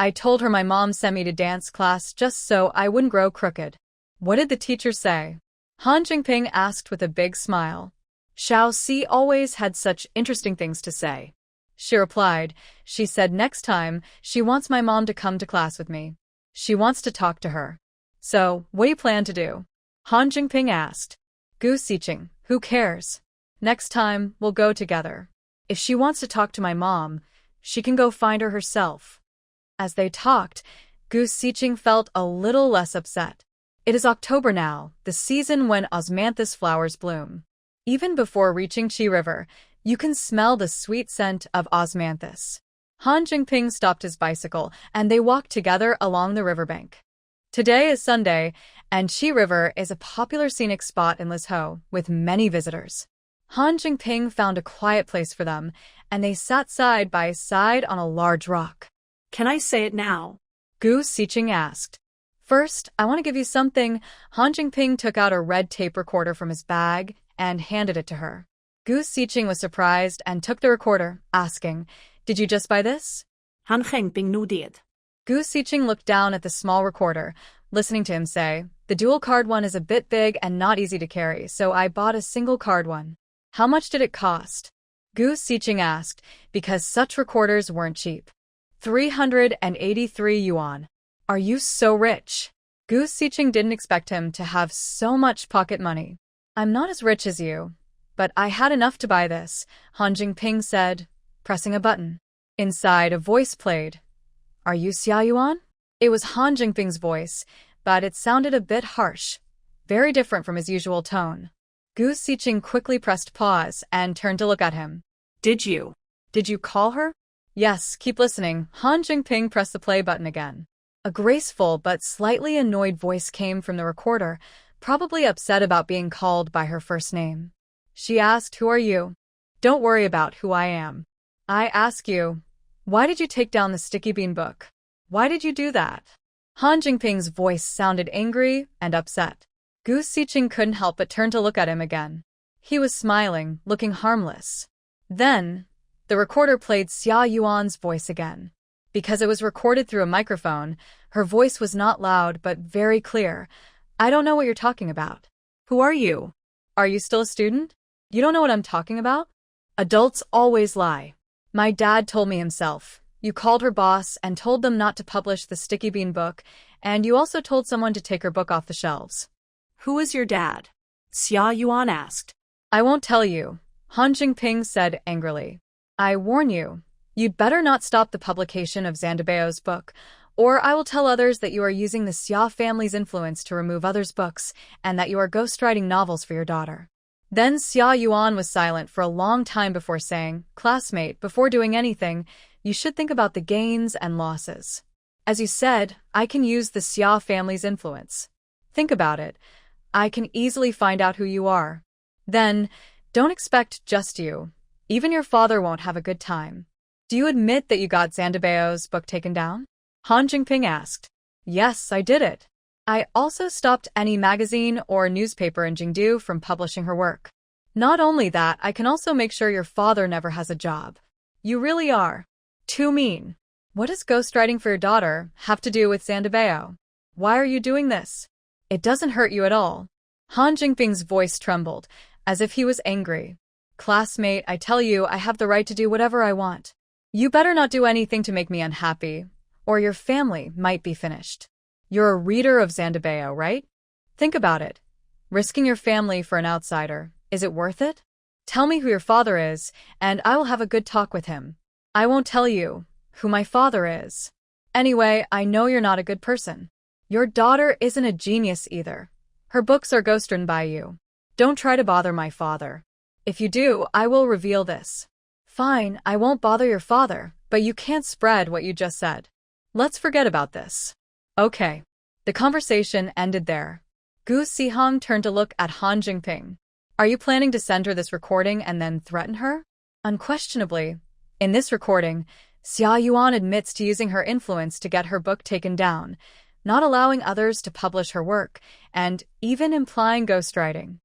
"I told her my mom sent me to dance class just so I wouldn't grow crooked." "What did the teacher say?" Han Jingping asked with a big smile. "Xiao Si always had such interesting things to say." She replied. "She said next time she wants my mom to come to class with me. She wants to talk to her." "So, what do you plan to do?" Han Jingping asked. Gu Xiqing, "Who cares? Next time, we'll go together. If she wants to talk to my mom, she can go find her herself." As they talked, Gu Xiqing felt a little less upset. It is October now, the season when osmanthus flowers bloom. Even before reaching Chi River, you can smell the sweet scent of osmanthus. Han Jingping stopped his bicycle, and they walked together along the riverbank. Today is Sunday, and Chi River is a popular scenic spot in Lizhou, with many visitors. Han Jingping found a quiet place for them, and they sat side by side on a large rock. Can I say it now? Gu Xiqing asked. "First, I want to give you something." Han Jingping took out a red tape recorder from his bag and handed it to her. Gu Xiqing was surprised and took the recorder, asking, "Did you just buy this?" Han Jingping nodded. Gu Xiqing looked down at the small recorder, listening to him say, "The dual card one is a bit big and not easy to carry, so I bought a single card one." "How much did it cost?" Gu Xiqing asked, because such recorders weren't cheap. 383 yuan. "Are you so rich?" Gu Xiqing didn't expect him to have so much pocket money. "I'm not as rich as you, but I had enough to buy this," Han Jingping said, pressing a button. Inside, a voice played. "Are you Xia Yuan?" It was Han Jingping's voice, but it sounded a bit harsh, very different from his usual tone. Gu Xiqing quickly pressed pause and turned to look at him. Did you call her?" "Yes, keep listening." Han Jingping pressed the play button again. A graceful but slightly annoyed voice came from the recorder, probably upset about being called by her first name. She asked, "Who are you?" "Don't worry about who I am. I ask you, why did you take down the sticky bean book? Why did you do that?" Han Jingping's voice sounded angry and upset. Gu Xiqing couldn't help but turn to look at him again. He was smiling, looking harmless. Then, the recorder played Xia Yuan's voice again. Because it was recorded through a microphone, her voice was not loud but very clear. "I don't know what you're talking about." Who are you? "Are you still a student? You don't know what I'm talking about?" "Adults always lie. My dad told me himself. You called her boss and told them not to publish the sticky bean book, and you also told someone to take her book off the shelves." Who is your dad? Xia Yuan asked. "I won't tell you," Han Jingping said angrily. "I warn you, you'd better not stop the publication of Zandabeo's book, or I will tell others that you are using the Xia family's influence to remove others' books and that you are ghostwriting novels for your daughter." Then Xia Yuan was silent for a long time before saying, "Classmate, before doing anything, you should think about the gains and losses. As you said, I can use the Xia family's influence. Think about it. I can easily find out who you are. Then, don't expect just you. Even your father won't have a good time." "Do you admit that you got Zandabeo's book taken down?" Han Jingping asked. "Yes, I did it. I also stopped any magazine or newspaper in Jingdu from publishing her work. Not only that, I can also make sure your father never has a job. You really are too mean. What does ghostwriting for your daughter have to do with Zandabao? Why are you doing this? It doesn't hurt you at all. Han Jingping's voice trembled, as if he was angry. Classmate, I tell you, I have the right to do whatever I want. You better not do anything to make me unhappy, or your family might be finished. You're a reader of Zandabao, right? Think about it. Risking your family for an outsider, is it worth it? Tell me who your father is, and I will have a good talk with him. I won't tell you who my father is. Anyway, I know you're not a good person. Your daughter isn't a genius either. Her books are ghostwritten by you. Don't try to bother my father. If you do, I will reveal this. Fine, I won't bother your father, but you can't spread what you just said. Let's forget about this. Okay. The conversation ended there. Gu Sihong turned to look at Han Jingping. Are you planning to send her this recording and then threaten her? Unquestionably. In this recording, Xia Yuan admits to using her influence to get her book taken down, not allowing others to publish her work, and even implying ghostwriting.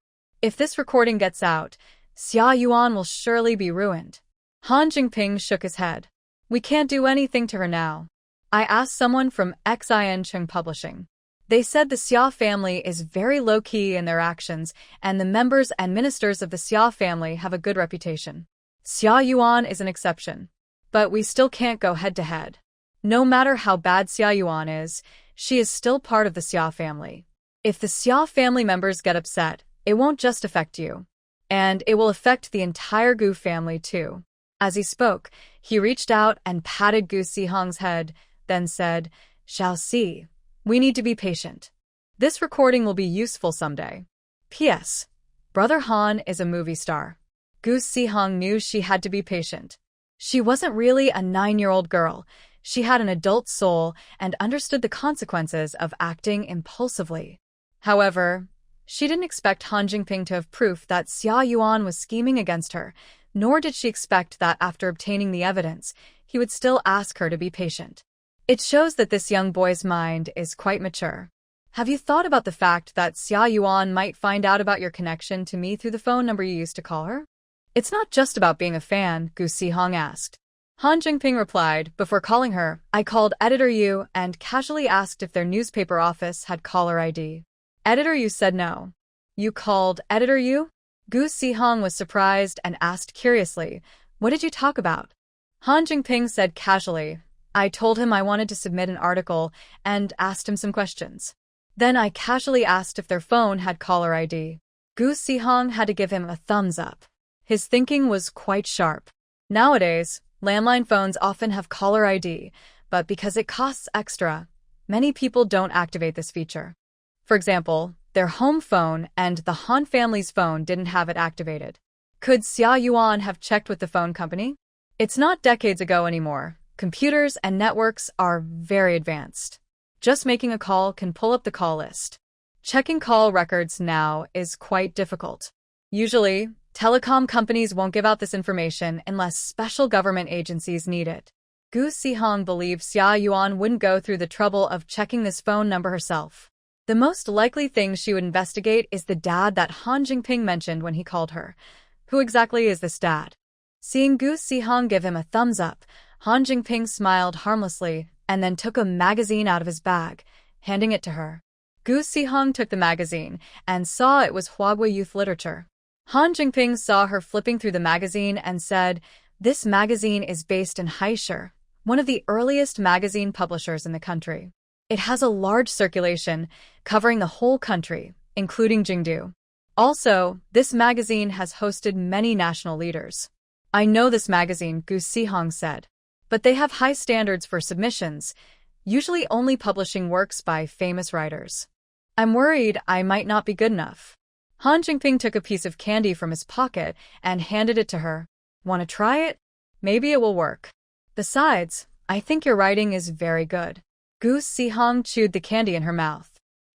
If this recording gets out, Xia Yuan will surely be ruined. Han Jingping shook his head. We can't do anything to her now. I asked someone from Xin Cheng Publishing. They said the Xia family is very low-key in their actions, and the members and ministers of the Xia family have a good reputation. Xia Yuan is an exception. But we still can't go head-to-head. No matter how bad Xia Yuan is, she is still part of the Xia family. If the Xia family members get upset, it won't just affect you. And it will affect the entire Gu family too. As he spoke, he reached out and patted Gu Sihong's head, then said, Shall see. We need to be patient. This recording will be useful someday. P.S. Brother Han is a movie star. Gu Sihong knew she had to be patient. She wasn't really a 9-year-old girl. She had an adult soul and understood the consequences of acting impulsively. However, she didn't expect Han Jingping to have proof that Xia Yuan was scheming against her, nor did she expect that after obtaining the evidence, he would still ask her to be patient. It shows that this young boy's mind is quite mature. Have you thought about the fact that Xia Yuan might find out about your connection to me through the phone number you used to call her? It's not just about being a fan, Gu Sihong asked. Han Jingping replied, before calling her, I called Editor Yu and casually asked if their newspaper office had caller ID. Editor Yu said no. You called Editor Yu? Gu Sihong was surprised and asked curiously, what did you talk about? Han Jingping said casually, I told him I wanted to submit an article and asked him some questions. Then I casually asked if their phone had caller ID. Gu Sihong had to give him a thumbs up. His thinking was quite sharp. Nowadays, landline phones often have caller ID, but because it costs extra, many people don't activate this feature. For example, their home phone and the Han family's phone didn't have it activated. Could Xia Yuan have checked with the phone company? It's not decades ago anymore. Computers and networks are very advanced. Just making a call can pull up the call list. Checking call records now is quite difficult. Usually, telecom companies won't give out this information unless special government agencies need it. Gu Sihong believed Xia Yuan wouldn't go through the trouble of checking this phone number herself. The most likely thing she would investigate is the dad that Han Jingping mentioned when he called her. Who exactly is this dad? Seeing Gu Sihong give him a thumbs up, Han Jingping smiled harmlessly and then took a magazine out of his bag, handing it to her. Gu Sihong took the magazine and saw it was Huagui Youth Literature. Han Jingping saw her flipping through the magazine and said, This magazine is based in Haisher, one of the earliest magazine publishers in the country. It has a large circulation, covering the whole country, including Jingdu. Also, this magazine has hosted many national leaders. I know this magazine, Gu Sihong said. But they have high standards for submissions, usually only publishing works by famous writers. I'm worried I might not be good enough. Han Jingping took a piece of candy from his pocket and handed it to her. Want to try it? Maybe it will work. Besides, I think your writing is very good. Gu Sihong chewed the candy in her mouth.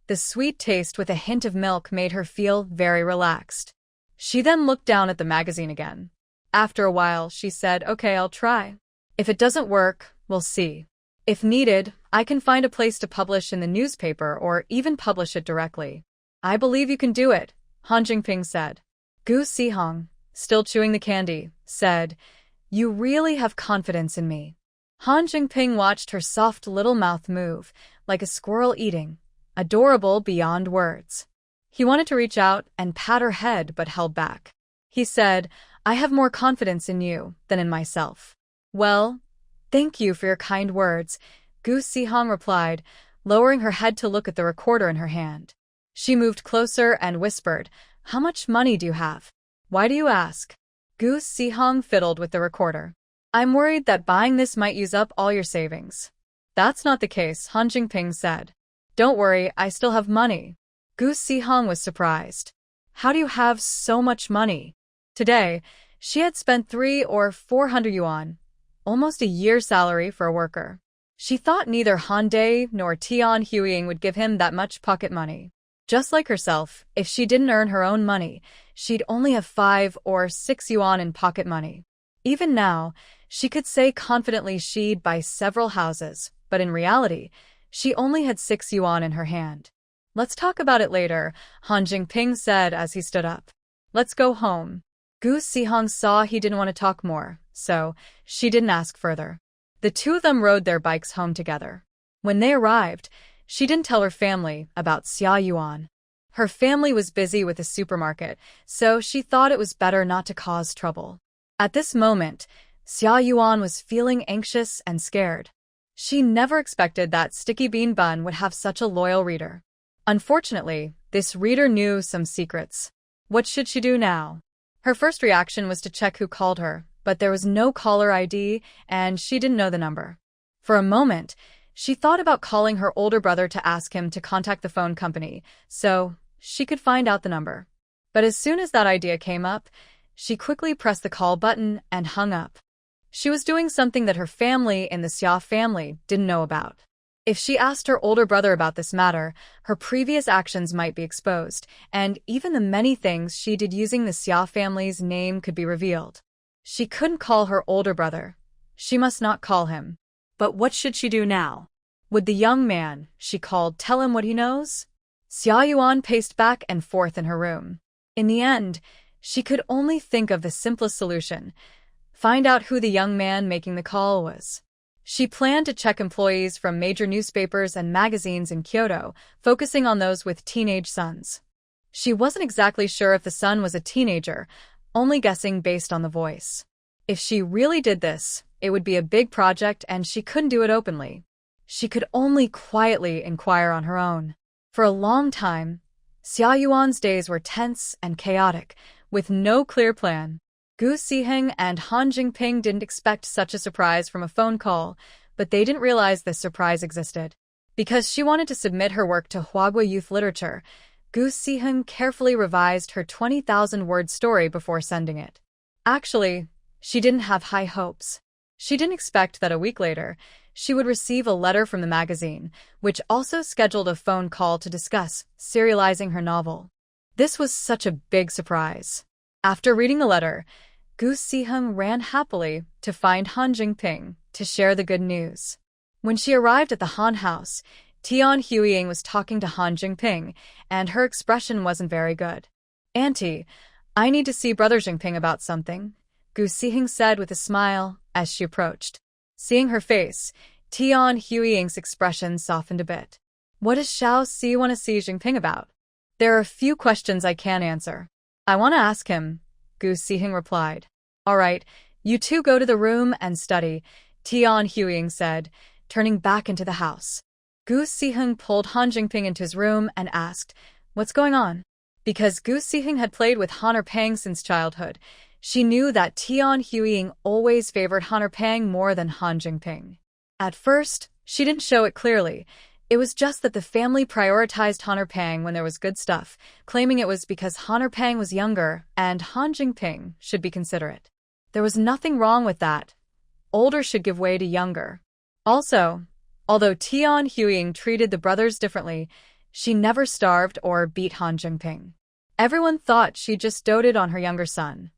The sweet taste with a hint of milk made her feel very relaxed. She then looked down at the magazine again. After a while, she said, Okay, I'll try. If it doesn't work, we'll see. If needed, I can find a place to publish in the newspaper or even publish it directly. I believe you can do it, Han Jingping said. Gu Sihong, still chewing the candy, said, "You really have confidence in me." Han Jingping watched her soft little mouth move, like a squirrel eating, adorable beyond words. He wanted to reach out and pat her head but held back. He said, "I have more confidence in you than in myself." "Well, thank you for your kind words," Gu Sihong replied, lowering her head to look at the recorder in her hand. She moved closer and whispered, "How much money do you have?" "Why do you ask?" Gu Sihong fiddled with the recorder. "I'm worried that buying this might use up all your savings." "That's not the case," Han Jingping said. "Don't worry, I still have money." Gu Sihong was surprised. "How do you have so much money?" Today, she had spent 300 or 400 yuan, almost a year's salary for a worker. She thought neither Han Dae nor Tian Huiying would give him that much pocket money. Just like herself, if she didn't earn her own money, she'd only have 5 or 6 yuan in pocket money. Even now, she could say confidently she'd buy several houses, but in reality, she only had 6 yuan in her hand. "Let's talk about it later," Han Jingping said as he stood up. "Let's go home." Gu Sihong saw he didn't want to talk more, so she didn't ask further. The two of them rode their bikes home together. When they arrived, she didn't tell her family about Xia Yuan. Her family was busy with the supermarket, so she thought it was better not to cause trouble. At this moment, Xia Yuan was feeling anxious and scared. She never expected that Sticky Bean Bun would have such a loyal reader. Unfortunately, this reader knew some secrets. What should she do now? Her first reaction was to check who called her, but there was no caller ID, and she didn't know the number. For a moment, she thought about calling her older brother to ask him to contact the phone company, so she could find out the number. But as soon as that idea came up, she quickly pressed the call button and hung up. She was doing something that her family in the Xia family didn't know about. If she asked her older brother about this matter, her previous actions might be exposed, and even the many things she did using the Xia family's name could be revealed. She couldn't call her older brother. She must not call him. But what should she do now? Would the young man she called tell him what he knows? Xia Yuan paced back and forth in her room. In the end, she could only think of the simplest solution: find out who the young man making the call was. She planned to check employees from major newspapers and magazines in Kyoto, focusing on those with teenage sons. She wasn't exactly sure if the son was a teenager, only guessing based on the voice. If she really did this, it would be a big project and she couldn't do it openly. She could only quietly inquire on her own. For a long time, Xia Yuan's days were tense and chaotic, with no clear plan. Gu Siheng and Han Jingping didn't expect such a surprise from a phone call, but they didn't realize this surprise existed. Because she wanted to submit her work to Huagua Youth Literature, Gu Siheng carefully revised her 20,000-word story before sending it. Actually, she didn't have high hopes. She didn't expect that a week later, she would receive a letter from the magazine, which also scheduled a phone call to discuss serializing her novel. This was such a big surprise. After reading the letter, Gu Siheng ran happily to find Han Jingping to share the good news. When she arrived at the Han house, Tian Huiying was talking to Han Jingping, and her expression wasn't very good. "Auntie, I need to see Brother Jingping about something," Gu Siheng said with a smile as she approached. Seeing her face, Tian Huiying's expression softened a bit. "What does Xiao Si want to see Jingping about?" "There are a few questions I can't answer. I want to ask him," Gu Siheng replied. "All right, you two go to the room and study," Tian Huiying said, turning back into the house. Gu Siheng pulled Han Jingping into his room and asked, "What's going on?" Because Gu Siheng had played with Han'er Pang since childhood, she knew that Tian Huiying always favored Han'er Pang more than Han Jingping. At first, she didn't show it clearly. It was just that the family prioritized Han'er Pang when there was good stuff, claiming it was because Han'er Pang was younger and Han Jingping should be considerate. There was nothing wrong with that. Older should give way to younger. Also, although Tian Huiying treated the brothers differently, she never starved or beat Han Jingping. Everyone thought she just doted on her younger son.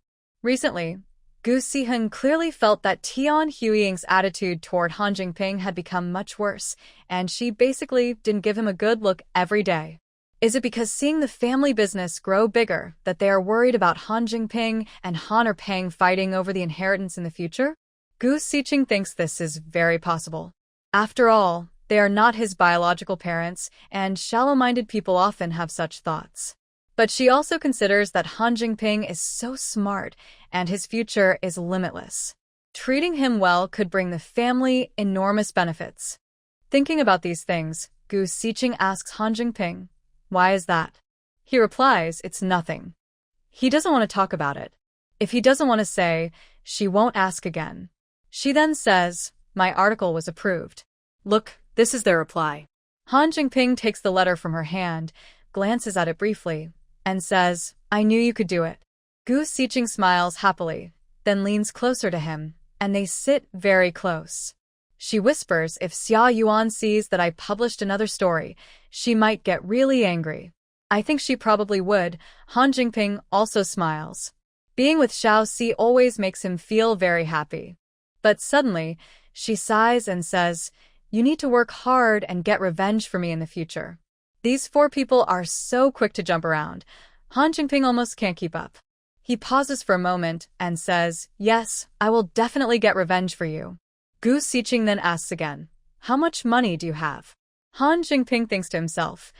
Recently, Gu Sihun clearly felt that Tian Huiying's attitude toward Han Jingping had become much worse, and she basically didn't give him a good look every day. Is it because seeing the family business grow bigger that they are worried about Han Jingping and Han Erpeng fighting over the inheritance in the future? Gu Siqing thinks this is very possible. After all, they are not his biological parents, and shallow-minded people often have such thoughts. But she also considers that Han Jingping is so smart and his future is limitless. Treating him well could bring the family enormous benefits. Thinking about these things, Gu Siqing asks Han Jingping, "Why is that?" He replies, "It's nothing." He doesn't want to talk about it. If he doesn't want to say, she won't ask again. She then says, "My article was approved." Look, this is their reply. Han Jingping takes the letter from her hand, glances at it briefly, and says, "I knew you could do it." Gu Siqing smiles happily, then leans closer to him, and they sit very close. She whispers if Xia Yuan sees that I published another story, she might get really angry. I think she probably would. Han Jingping also smiles. Being with Xiao Si always makes him feel very happy. But suddenly, she sighs and says, "You need to work hard and get revenge for me in the future." These four people are so quick to jump around. Han Jingping almost can't keep up. He pauses for a moment and says, "Yes, I will definitely get revenge for you." Gu Siqing then asks again, "How much money do you have?" Han Jingping thinks to himself,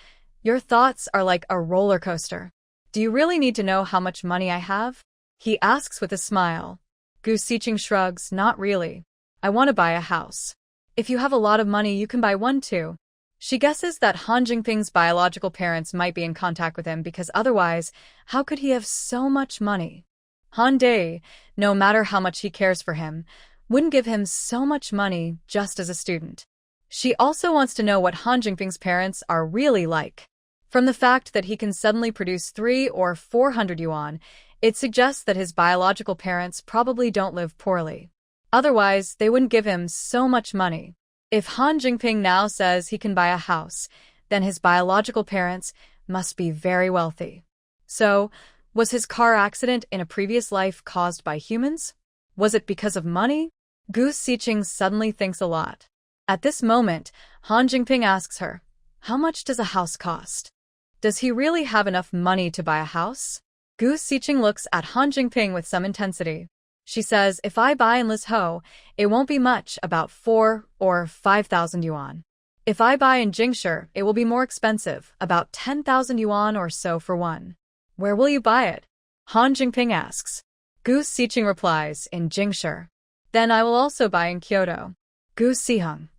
"Your thoughts are like a roller coaster. Do you really need to know how much money I have?" He asks with a smile. Gu Siqing shrugs, "Not really. I want to buy a house. If you have a lot of money, you can buy one too." She guesses that Han Jingping's biological parents might be in contact with him because otherwise, how could he have so much money? Han Dai, no matter how much he cares for him, wouldn't give him so much money just as a student. She also wants to know what Han Jingping's parents are really like. From the fact that he can suddenly produce 300 or 400 yuan, it suggests that his biological parents probably don't live poorly. Otherwise, they wouldn't give him so much money. If Han Jingping now says he can buy a house, then his biological parents must be very wealthy. So, was his car accident in a previous life caused by humans? Was it because of money? Gu Siqing suddenly thinks a lot. At this moment, Han Jingping asks her, "How much does a house cost? Does he really have enough money to buy a house?" Gu Siqing looks at Han Jingping with some intensity. She says, "If I buy in Lizhou, it won't be much, about 4,000 or 5,000 yuan. If I buy in Jingshi, it will be more expensive, about 10,000 yuan or so for one." "Where will you buy it?" Han Jingping asks. Gu Siqing replies, "In Jingshi. Then I will also buy in Kyoto." Gu Sihung.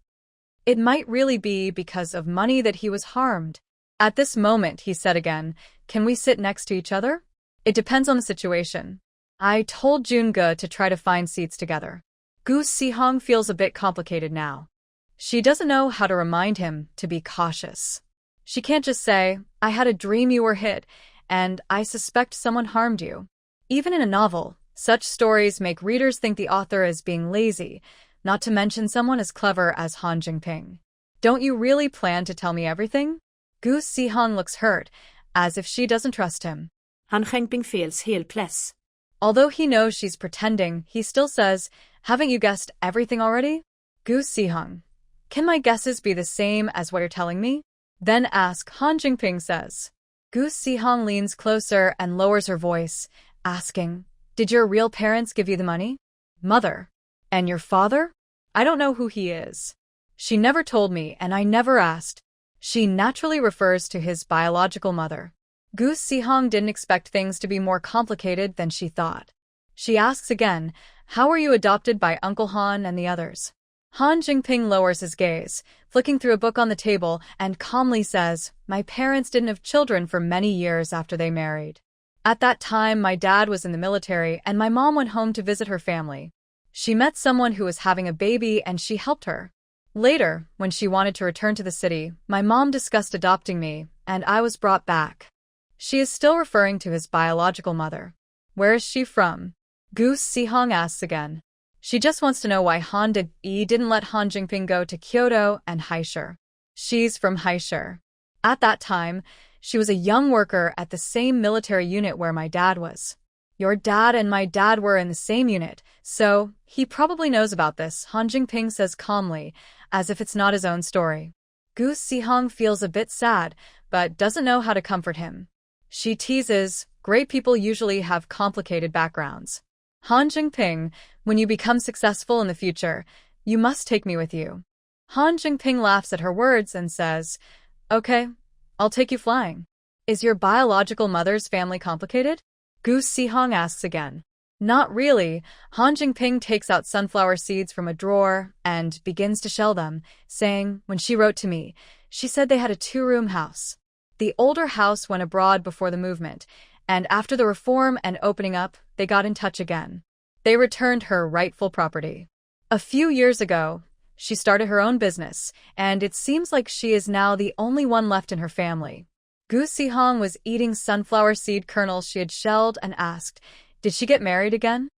It might really be because of money that he was harmed. At this moment, he said again, "Can we sit next to each other?" "It depends on the situation." I told Junge to try to find seats together. Gu Sihong feels a bit complicated now. She doesn't know how to remind him to be cautious. She can't just say, "I had a dream you were hit, and I suspect someone harmed you." Even in a novel, such stories make readers think the author is being lazy, not to mention someone as clever as Han Jingping. "Don't you really plan to tell me everything?" Gu Sihong looks hurt, as if she doesn't trust him. Han Jingping feels helpless. Although he knows she's pretending, he still says, "Haven't you guessed everything already?" Gu Sihong. "Can my guesses be the same as what you're telling me?" Then ask, Han Jingping says. Gu Sihong leans closer and lowers her voice, asking, "Did your real parents give you the money?" "Mother. And your father?" "I don't know who he is. She never told me and I never asked." She naturally refers to his biological mother. Gu Sihong didn't expect things to be more complicated than she thought. She asks again, "How were you adopted by Uncle Han and the others?" Han Jingping lowers his gaze, flicking through a book on the table, and calmly says, "My parents didn't have children for many years after they married. At that time, my dad was in the military and my mom went home to visit her family. She met someone who was having a baby and she helped her. Later, when she wanted to return to the city, my mom discussed adopting me, and I was brought back." She is still referring to his biological mother. Where is she from? Gu Sihong asks again. She just wants to know why Han Dai didn't let Han Jingping go to Kyoto and Haishi. She's from Haishi. At that time, she was a young worker at the same military unit where my dad was. Your dad and my dad were in the same unit, so he probably knows about this, Han Jingping says calmly, as if it's not his own story. Gu Sihong feels a bit sad, but doesn't know how to comfort him. She teases, great people usually have complicated backgrounds. Han Jingping, when you become successful in the future, you must take me with you. Han Jingping laughs at her words and says, okay, I'll take you flying. Is your biological mother's family complicated? Gu Sihong asks again. Not really. Han Jingping takes out sunflower seeds from a drawer and begins to shell them, saying, when she wrote to me, she said they had a 2-room house. The older house went abroad before the movement, and after the reform and opening up, they got in touch again. They returned her rightful property. A few years ago, she started her own business, and it seems like she is now the only one left in her family. Gu Sihong was eating sunflower seed kernels she had shelled and asked, did she get married again?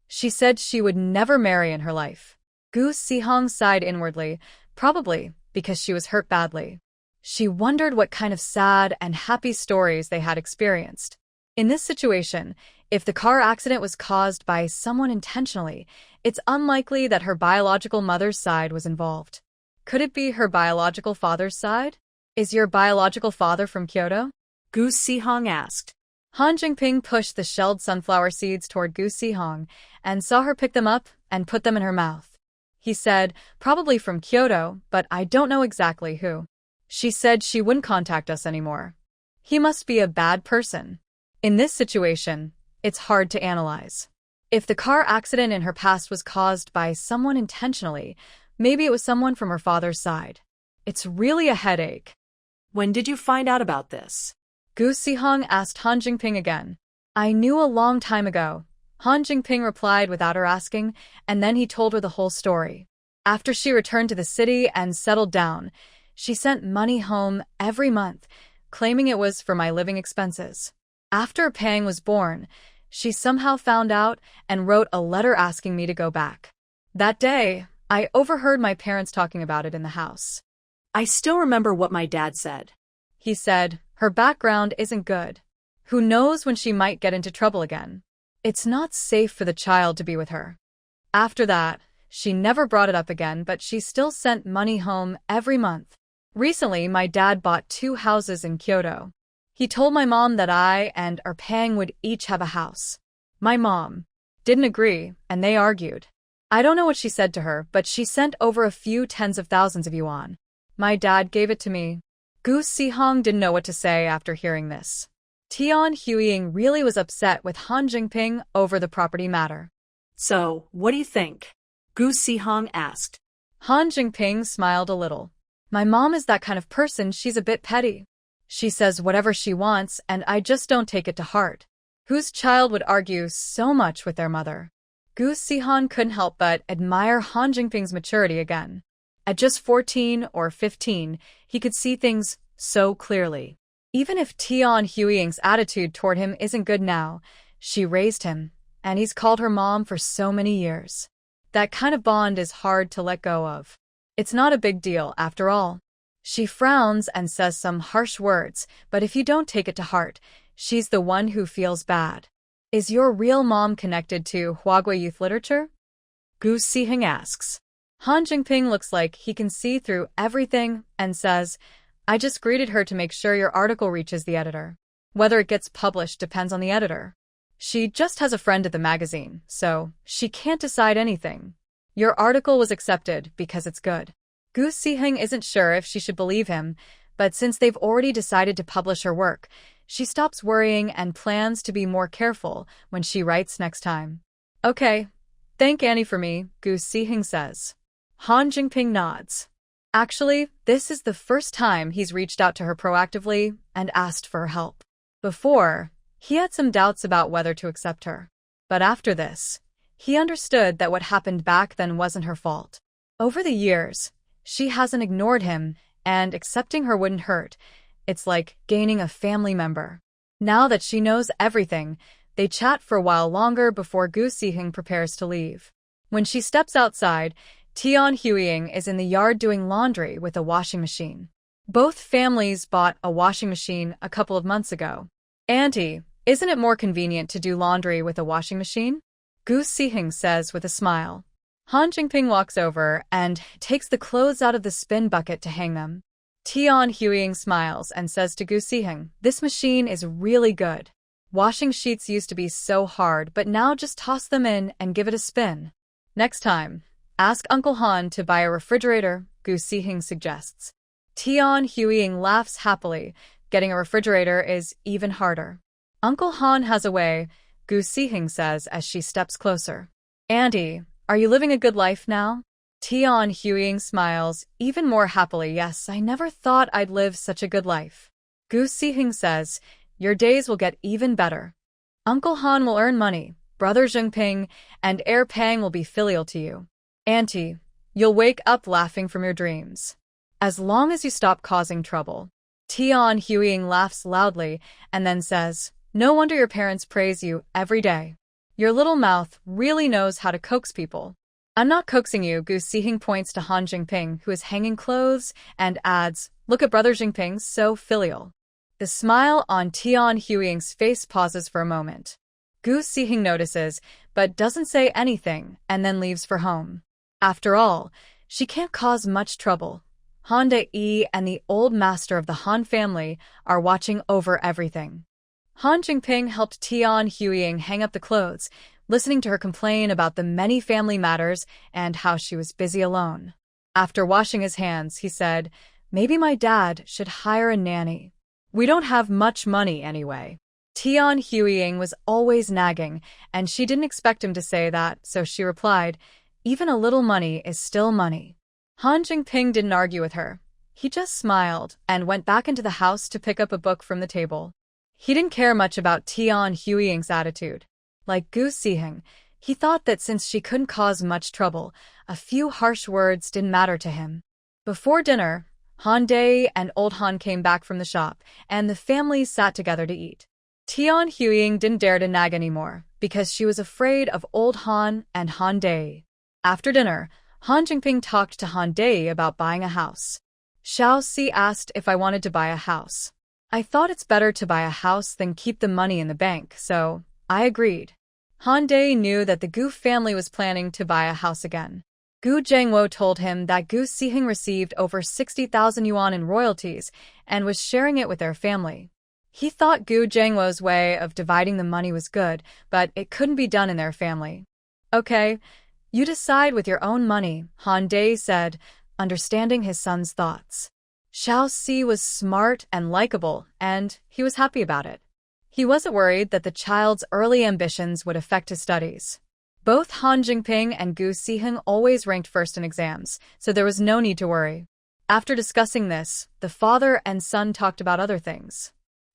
She said she would never marry in her life. Gu Sihong sighed inwardly, probably because she was hurt badly. She wondered what kind of sad and happy stories they had experienced. In this situation, if the car accident was caused by someone intentionally, it's unlikely that her biological mother's side was involved. Could it be her biological father's side? Is your biological father from Kyoto? Gu Sihong asked. Han Jingping pushed the shelled sunflower seeds toward Gu Sihong and saw her pick them up and put them in her mouth. He said, probably from Kyoto, but I don't know exactly who. She said she wouldn't contact us anymore. He must be a bad person. In this situation, it's hard to analyze. If the car accident in her past was caused by someone intentionally, maybe it was someone from her father's side. It's really a headache. When did you find out about this? Gu Sihong asked Han Jingping again. I knew a long time ago. Han Jingping replied without her asking, and then he told her the whole story. After she returned to the city and settled down, she sent money home every month, claiming it was for my living expenses. After a pang was born, she somehow found out and wrote a letter asking me to go back. That day, I overheard my parents talking about it in the house. I still remember what my dad said. He said, her background isn't good. Who knows when she might get into trouble again? It's not safe for the child to be with her. After that, she never brought it up again, but she still sent money home every month. Recently, my dad bought 2 houses in Kyoto. He told my mom that I and Pang would each have a house. My mom didn't agree, and they argued. I don't know what she said to her, but she sent over a few tens of thousands of yuan. My dad gave it to me. Gu Sihong didn't know what to say after hearing this. Tian Huiying really was upset with Han Jingping over the property matter. So, what do you think? Gu Sihong asked. Han Jingping smiled a little. My mom is that kind of person, she's a bit petty. She says whatever she wants, and I just don't take it to heart. Whose child would argue so much with their mother? Gu Sihong couldn't help but admire Han Jingping's maturity again. At just 14 or 15, he could see things so clearly. Even if Tian Huiying's attitude toward him isn't good now, she raised him, and he's called her mom for so many years. That kind of bond is hard to let go of. It's not a big deal, after all. She frowns and says some harsh words, but if you don't take it to heart, she's the one who feels bad. Is your real mom connected to Huagui youth literature? Gu Sihong asks. Han Jingping looks like he can see through everything and says, I just greeted her to make sure your article reaches the editor. Whether it gets published depends on the editor. She just has a friend at the magazine, so she can't decide anything. Your article was accepted because it's good. Gu Sihong isn't sure if she should believe him, but since they've already decided to publish her work, she stops worrying and plans to be more careful when she writes next time. Okay, thank Annie for me, Gu Sihong says. Han Jingping nods. Actually, this is the first time he's reached out to her proactively and asked for her help. Before, he had some doubts about whether to accept her. But after this, he understood that what happened back then wasn't her fault. Over the years, she hasn't ignored him, and accepting her wouldn't hurt. It's like gaining a family member. Now that she knows everything, they chat for a while longer before Gu Sihong prepares to leave. When she steps outside, Tian Huiying is in the yard doing laundry with a washing machine. Both families bought a washing machine a couple of months ago. Auntie, Isn't it more convenient to do laundry with a washing machine? Gu Sihing says with a smile. Han Jingping walks over and takes the clothes out of the spin bucket to hang them. Tian Huiying smiles and says to Gu Sihing, "This machine is really good. Washing sheets used to be so hard, but now just toss them in and give it a spin. Next time, ask Uncle Han to buy a refrigerator," Gu Sihing suggests. Tian Huiying laughs happily. Getting a refrigerator is even harder. "Uncle Han has a way," Gu Sihing says as she steps closer. "Auntie, are you living a good life now?" Tian Huiying smiles even more happily. "Yes, I never thought I'd live such a good life." Gu Sihing says, "Your days will get even better. Uncle Han will earn money, brother Zhengping and heir Pang will be filial to you. Auntie, you'll wake up laughing from your dreams. As long as you stop causing trouble." Tian Huiying laughs loudly and then says, "No wonder your parents praise you every day. Your little mouth really knows how to coax people." "I'm not coaxing you," Gu Sihing points to Han Jingping, who is hanging clothes, and adds, "Look at brother Jingping, so filial." The smile on Tian Huiying's face pauses for a moment. Gu Sihing notices, but doesn't say anything, and then leaves for home. After all, she can't cause much trouble. Han De-yi and the old master of the Han family are watching over everything. Han Jingping helped Tian Huiying hang up the clothes, listening to her complain about the many family matters and how she was busy alone. After washing his hands, he said, "Maybe my dad should hire a nanny. We don't have much money anyway." Tian Huiying was always nagging, and she didn't expect him to say that, so she replied, "Even a little money is still money." Han Jingping didn't argue with her. He just smiled and went back into the house to pick up a book from the table. He didn't care much about Tian Huiying's attitude. Like Gu Sihing, he thought that since she couldn't cause much trouble, a few harsh words didn't matter to him. Before dinner, Han De and Old Han came back from the shop, and the families sat together to eat. Tian Huiying didn't dare to nag anymore, because she was afraid of Old Han and Han De. After dinner, Han Jingping talked to Han De about buying a house. Xiao Si asked if I wanted to buy a house. I thought it's better to buy a house than keep the money in the bank, so I agreed. Han De knew that the Gu family was planning to buy a house again. Gu Zhengwo told him that Gu Sihing received over 60,000 yuan in royalties and was sharing it with their family. He thought Gu Zhengwo's way of dividing the money was good, but it couldn't be done in their family. "Okay, you decide with your own money," Han De said, understanding his son's thoughts. Xiao Si was smart and likable, and he was happy about it. He wasn't worried that the child's early ambitions would affect his studies. Both Han Jingping and Gu Sihing always ranked first in exams, so there was no need to worry. After discussing this, the father and son talked about other things.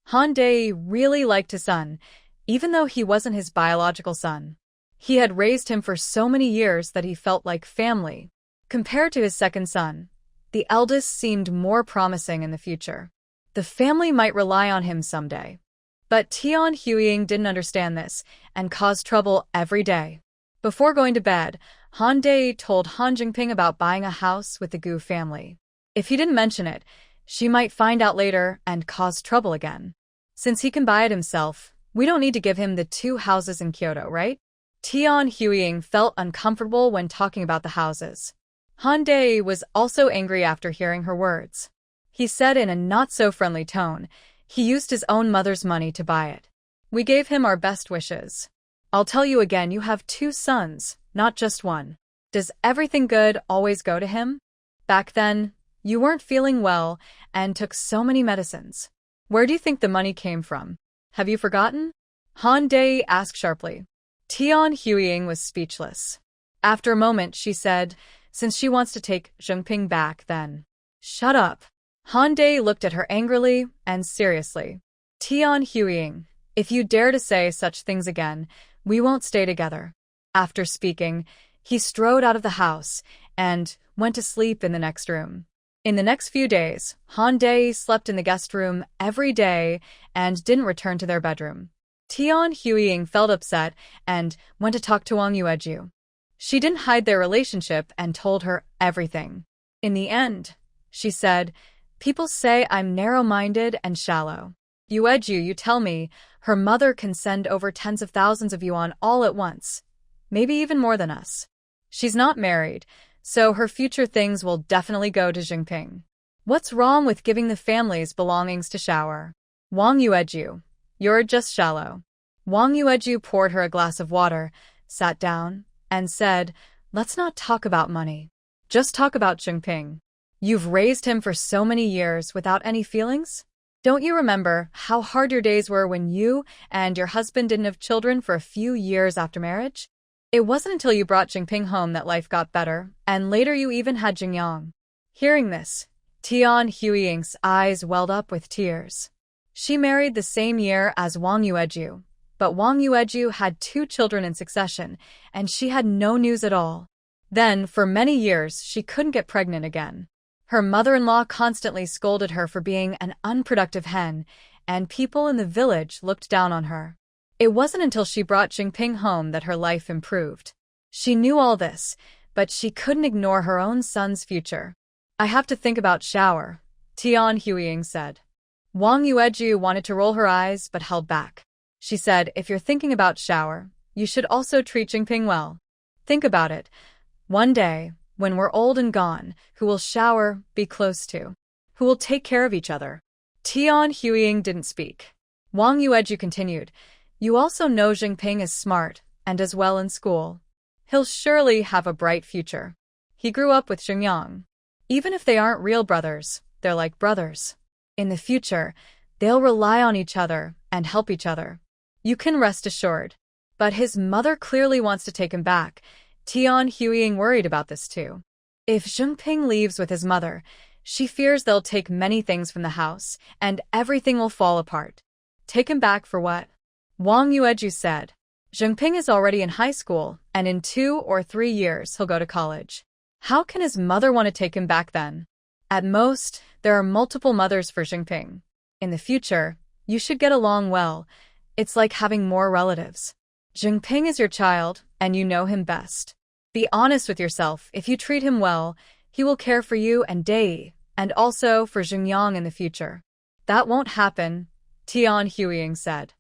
Han De really liked his son, even though he wasn't his biological son. He had raised him for so many years that he felt like family. Compared to his second son, the eldest seemed more promising in the future. The family might rely on him someday. But Tian Huiying didn't understand this and caused trouble every day. Before going to bed, Han De told Han Jingping about buying a house with the Gu family. If he didn't mention it, she might find out later and cause trouble again. Since he can buy it himself, we don't need to give him the 2 houses in Kyoto, right? Tian Huiying felt uncomfortable when talking about the houses. Han De was also angry after hearing her words. He said in a not-so-friendly tone, he used his own mother's money to buy it. "We gave him our best wishes. I'll tell you again, you have 2 sons, not just one. Does everything good always go to him? Back then, you weren't feeling well and took so many medicines. Where do you think the money came from? Have you forgotten?" Han De asked sharply. Tian Huiying was speechless. After a moment, she said, "Since she wants to take Zhengping back, then." "Shut up." Han De looked at her angrily and seriously. "Tian Huiying, if you dare to say such things again, we won't stay together." After speaking, he strode out of the house and went to sleep in the next room. In the next few days, Han De slept in the guest room every day and didn't return to their bedroom. Tian Huiying felt upset and went to talk to Wang Yueju. She didn't hide their relationship and told her everything. In the end, she said, "People say I'm narrow-minded and shallow. Yueju, you tell me, her mother can send over tens of thousands of yuan all at once. Maybe even more than us. She's not married, so her future things will definitely go to Jinping. What's wrong with giving the family's belongings to Shower? Wang Yueju, you're just shallow. Wang Yueju poured her a glass of water, sat down, and said, let's not talk about money. Just talk about Jinping. You've raised him for so many years without any feelings? Don't you remember how hard your days were when you and your husband didn't have children for a few years after marriage? It wasn't until you brought Jinping home that life got better, and later you even had Jingyang. Hearing this, Tian Huiying's eyes welled up with tears. She married the same year as Wang Yueju, but Wang Yueju had 2 children in succession, and she had no news at all. Then, for many years, she couldn't get pregnant again. Her mother-in-law constantly scolded her for being an unproductive hen, and people in the village looked down on her. It wasn't until she brought Jinping home that her life improved. She knew all this, but she couldn't ignore her own son's future. I have to think about Shower, Tian Huiying said. Wang Yueju wanted to roll her eyes but held back. She said, if you're thinking about Shower, you should also treat Jinping well. Think about it. One day, when we're old and gone, who will Shower be close to? Who will take care of each other? Tian Huiying didn't speak. Wang Yueju continued, you also know Jinping is smart and does well in school. He'll surely have a bright future. He grew up with Jingyang. Even if they aren't real brothers, they're like brothers. In the future, they'll rely on each other and help each other. You can rest assured. But his mother clearly wants to take him back. Tian Huiying worried about this too. If Jinping leaves with his mother, she fears they'll take many things from the house, and everything will fall apart. Take him back for what? Wang Yueju said. Jinping is already in high school, and in 2 or 3 years he'll go to college. How can his mother want to take him back then? At most, there are multiple mothers for Jinping. In the future, you should get along well. It's like having more relatives. Jinping is your child, and you know him best. Be honest with yourself. If you treat him well, he will care for you and Dai, and also for Jingyang in the future. That won't happen, Tian Huiying said.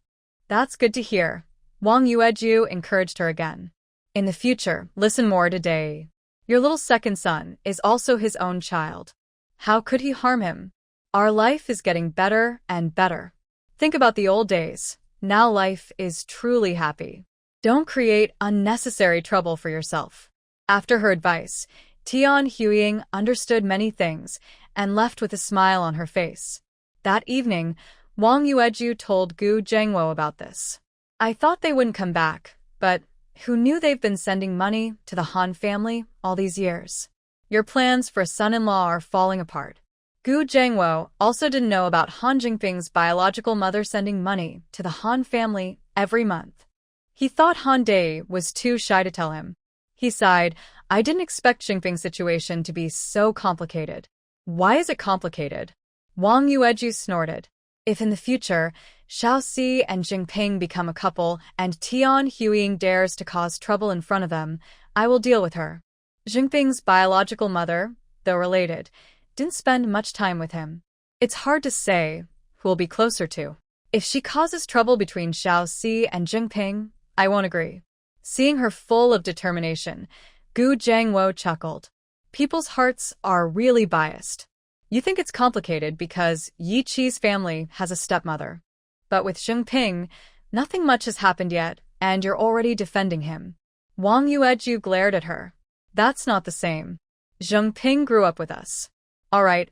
That's good to hear. Wang Yueju encouraged her again. In the future, listen more to Dai. Your little second son is also his own child. How could he harm him? Our life is getting better and better. Think about the old days. Now life is truly happy. Don't create unnecessary trouble for yourself. After her advice, Tian Huiying understood many things and left with a smile on her face. That evening, Wang Yueju told Gu Zhengwo about this. I thought they wouldn't come back, but who knew they've been sending money to the Han family all these years? Your plans for a son-in-law are falling apart. Gu Zhengwo also didn't know about Han Jinping's biological mother sending money to the Han family every month. He thought Han Dai was too shy to tell him. He sighed, I didn't expect Jinping's situation to be so complicated. Why is it complicated? Wang Yueju snorted. If in the future, Shaoxi and Jinping become a couple and Tian Huiying dares to cause trouble in front of them, I will deal with her. Jinping's biological mother, though related, didn't spend much time with him. It's hard to say who will be closer to. If she causes trouble between Shaoxi and Jinping, I won't agree. Seeing her full of determination, Gu Zhengwo chuckled. People's hearts are really biased. You think it's complicated because Yi Qi's family has a stepmother. But with Jinping, nothing much has happened yet, and you're already defending him. Wang Yueju glared at her. That's not the same. Jinping grew up with us. All right,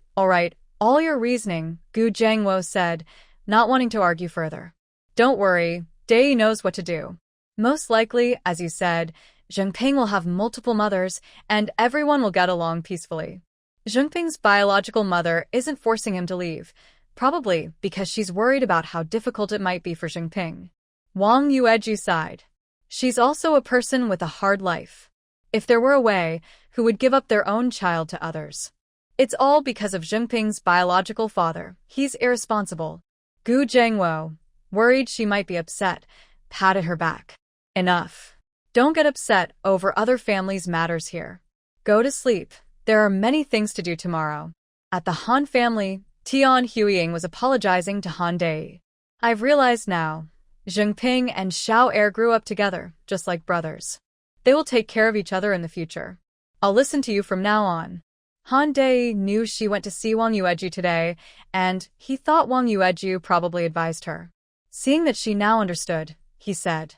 all your reasoning, Gu Zhengwo said, not wanting to argue further. Don't worry, Dai knows what to do. Most likely, as you said, Jinping will have multiple mothers, and everyone will get along peacefully. Jinping's biological mother isn't forcing him to leave, probably because she's worried about how difficult it might be for Jinping. Wang Yueju sighed. She's also a person with a hard life. If there were a way, who would give up their own child to others? It's all because of Jinping's biological father. He's irresponsible. Gu Zhengwo, worried she might be upset, patted her back. Enough. Don't get upset over other families' matters here. Go to sleep. There are many things to do tomorrow. At the Han family, Tian Huiying was apologizing to Han Dai. I've realized now. Zhengping and Xiao Er grew up together, just like brothers. They will take care of each other in the future. I'll listen to you from now on. Han Dei knew she went to see Wang Yueju today, and he thought Wang Yueju probably advised her. Seeing that she now understood, he said,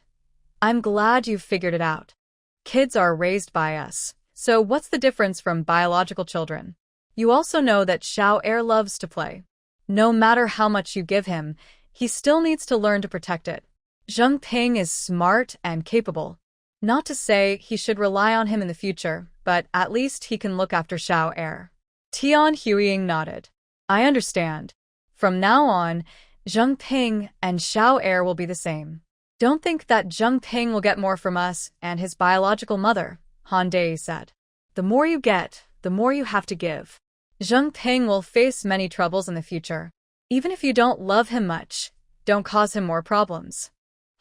I'm glad you've figured it out. Kids are raised by us, so what's the difference from biological children? You also know that Xiao Er loves to play. No matter how much you give him, he still needs to learn to protect it. Zheng Ping is smart and capable. Not to say he should rely on him in the future, but at least he can look after Xiao Er. Tian Huiying nodded. I understand. From now on, Zheng Ping and Xiao Er will be the same. Don't think that Zheng Ping will get more from us and his biological mother, Han Dei said. The more you get, the more you have to give. Zheng Ping will face many troubles in the future. Even if you don't love him much, don't cause him more problems.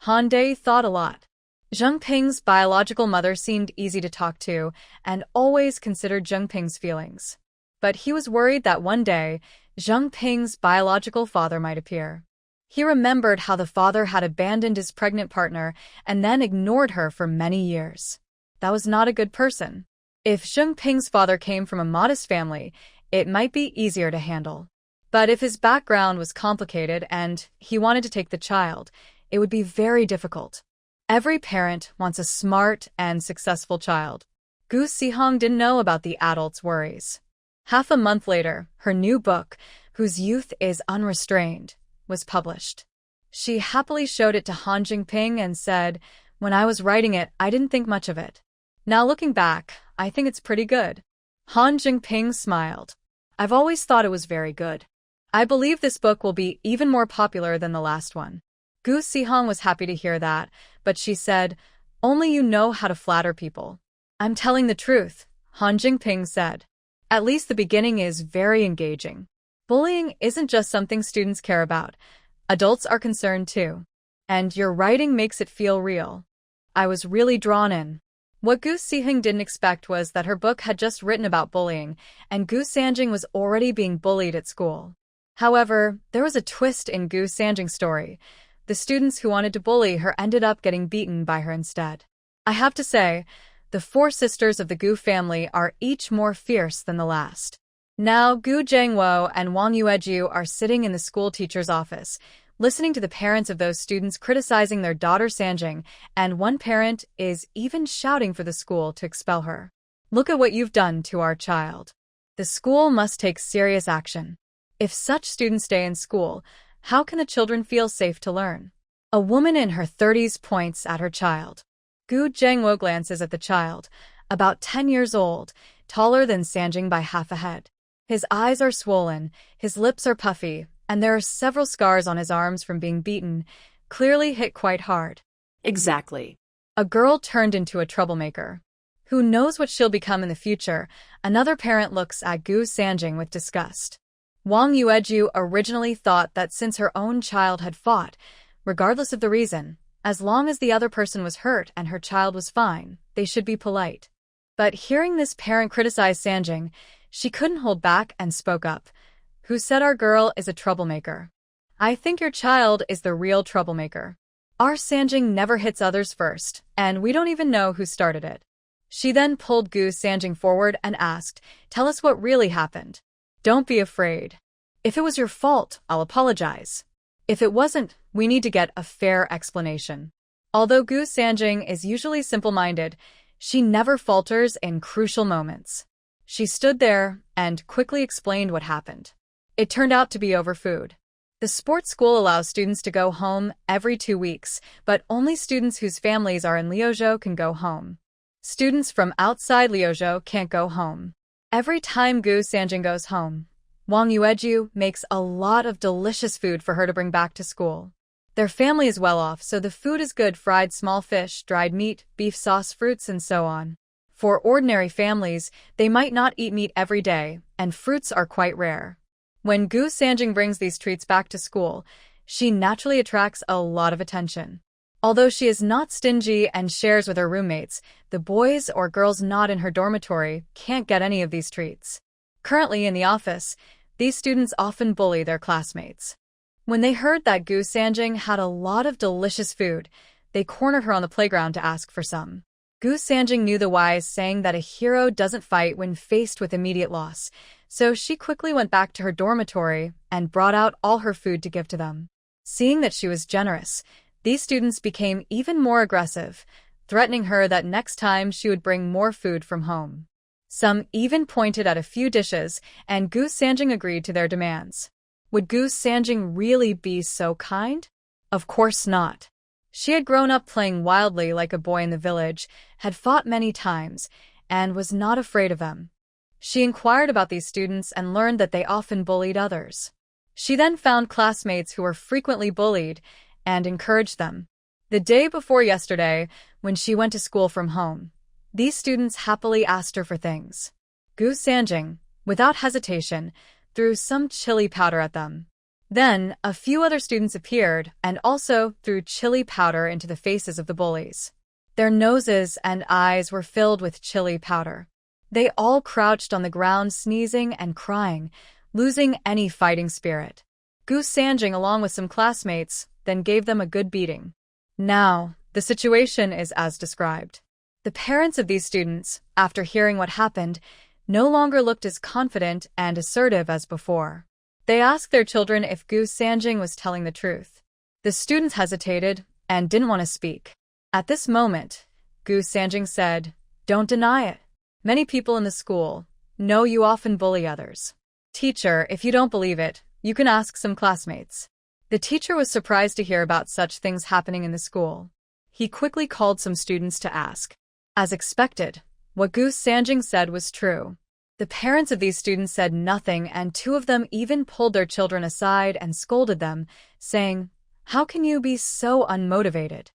Han Dei thought a lot. Zheng Ping's biological mother seemed easy to talk to and always considered Zheng Ping's feelings. But he was worried that one day, Zheng Ping's biological father might appear. He remembered how the father had abandoned his pregnant partner and then ignored her for many years. That was not a good person. If Zheng Ping's father came from a modest family, it might be easier to handle. But if his background was complicated and he wanted to take the child, it would be very difficult. Every parent wants a smart and successful child. Gu Sihong didn't know about the adult's worries. Half a month later, her new book, Whose Youth is Unrestrained, was published. She happily showed it to Han Jingping and said, when I was writing it, I didn't think much of it. Now looking back, I think it's pretty good. Han Jingping smiled. I've always thought it was very good. I believe this book will be even more popular than the last one. Gu Sihong was happy to hear that, but she said, only you know how to flatter people. I'm telling the truth, Han Jingping said. At least the beginning is very engaging. Bullying isn't just something students care about. Adults are concerned too. And your writing makes it feel real. I was really drawn in. What Gu Sihong didn't expect was that her book had just written about bullying, and Gu Sanjing was already being bullied at school. However, there was a twist in Gu Sanjing's story. The students who wanted to bully her ended up getting beaten by her instead. I have to say, the four sisters of the Gu family are each more fierce than the last. Now, Gu Zhengwo and Wang Yueju are sitting in the school teacher's office, listening to the parents of those students criticizing their daughter Sanjing, and one parent is even shouting for the school to expel her. Look at what you've done to our child. The school must take serious action. If such students stay in school, how can the children feel safe to learn? A woman in her 30s points at her child. Gu Zhengwo glances at the child, about 10 years old, taller than Sanjing by half a head. His eyes are swollen, his lips are puffy, and there are several scars on his arms from being beaten, clearly hit quite hard. Exactly. A girl turned into a troublemaker. Who knows what she'll become in the future? Another parent looks at Gu Sanjing with disgust. Wang Yueju originally thought that since her own child had fought, regardless of the reason, as long as the other person was hurt and her child was fine, they should be polite. But hearing this parent criticize Sanjing, she couldn't hold back and spoke up. Who said our girl is a troublemaker? I think your child is the real troublemaker. Our Sanjing never hits others first, and we don't even know who started it. She then pulled Gu Sanjing forward and asked, tell us what really happened. Don't be afraid. If it was your fault, I'll apologize. If it wasn't, we need to get a fair explanation. Although Gu Sanjing is usually simple-minded, she never falters in crucial moments. She stood there and quickly explained what happened. It turned out to be over food. The sports school allows students to go home every 2 weeks, but only students whose families are in Liuzhou can go home. Students from outside Liuzhou can't go home. Every time Gu Sanjing goes home, Wang Yueju makes a lot of delicious food for her to bring back to school. Their family is well off, so the food is good: fried small fish, dried meat, beef sauce, fruits, and so on. For ordinary families, they might not eat meat every day, and fruits are quite rare. When Gu Sanjing brings these treats back to school, she naturally attracts a lot of attention. Although she is not stingy and shares with her roommates, the boys or girls not in her dormitory can't get any of these treats. Currently in the office, these students often bully their classmates. When they heard that Gu Sanjing had a lot of delicious food, they cornered her on the playground to ask for some. Gu Sanjing knew the wise saying that a hero doesn't fight when faced with immediate loss, so she quickly went back to her dormitory and brought out all her food to give to them. Seeing that she was generous, these students became even more aggressive, threatening her that next time she would bring more food from home. Some even pointed at a few dishes, and Gu Sanjing agreed to their demands. Would Gu Sanjing really be so kind? Of course not. She had grown up playing wildly like a boy in the village, had fought many times, and was not afraid of them. She inquired about these students and learned that they often bullied others. She then found classmates who were frequently bullied and encouraged them. The day before yesterday, when she went to school from home, these students happily asked her for things. Gu Sanjing, without hesitation, threw some chili powder at them. Then, a few other students appeared and also threw chili powder into the faces of the bullies. Their noses and eyes were filled with chili powder. They all crouched on the ground sneezing and crying, losing any fighting spirit. Gu Sanjing, along with some classmates, then gave them a good beating. Now, the situation is as described. The parents of these students, after hearing what happened, no longer looked as confident and assertive as before. They asked their children if Gu Sanjing was telling the truth. The students hesitated and didn't want to speak. At this moment, Gu Sanjing said, "Don't deny it. Many people in the school know you often bully others. Teacher, if you don't believe it, you can ask some classmates." The teacher was surprised to hear about such things happening in the school. He quickly called some students to ask. As expected, what Gu Sanjing said was true. The parents of these students said nothing, and two of them even pulled their children aside and scolded them, saying, "How can you be so unmotivated?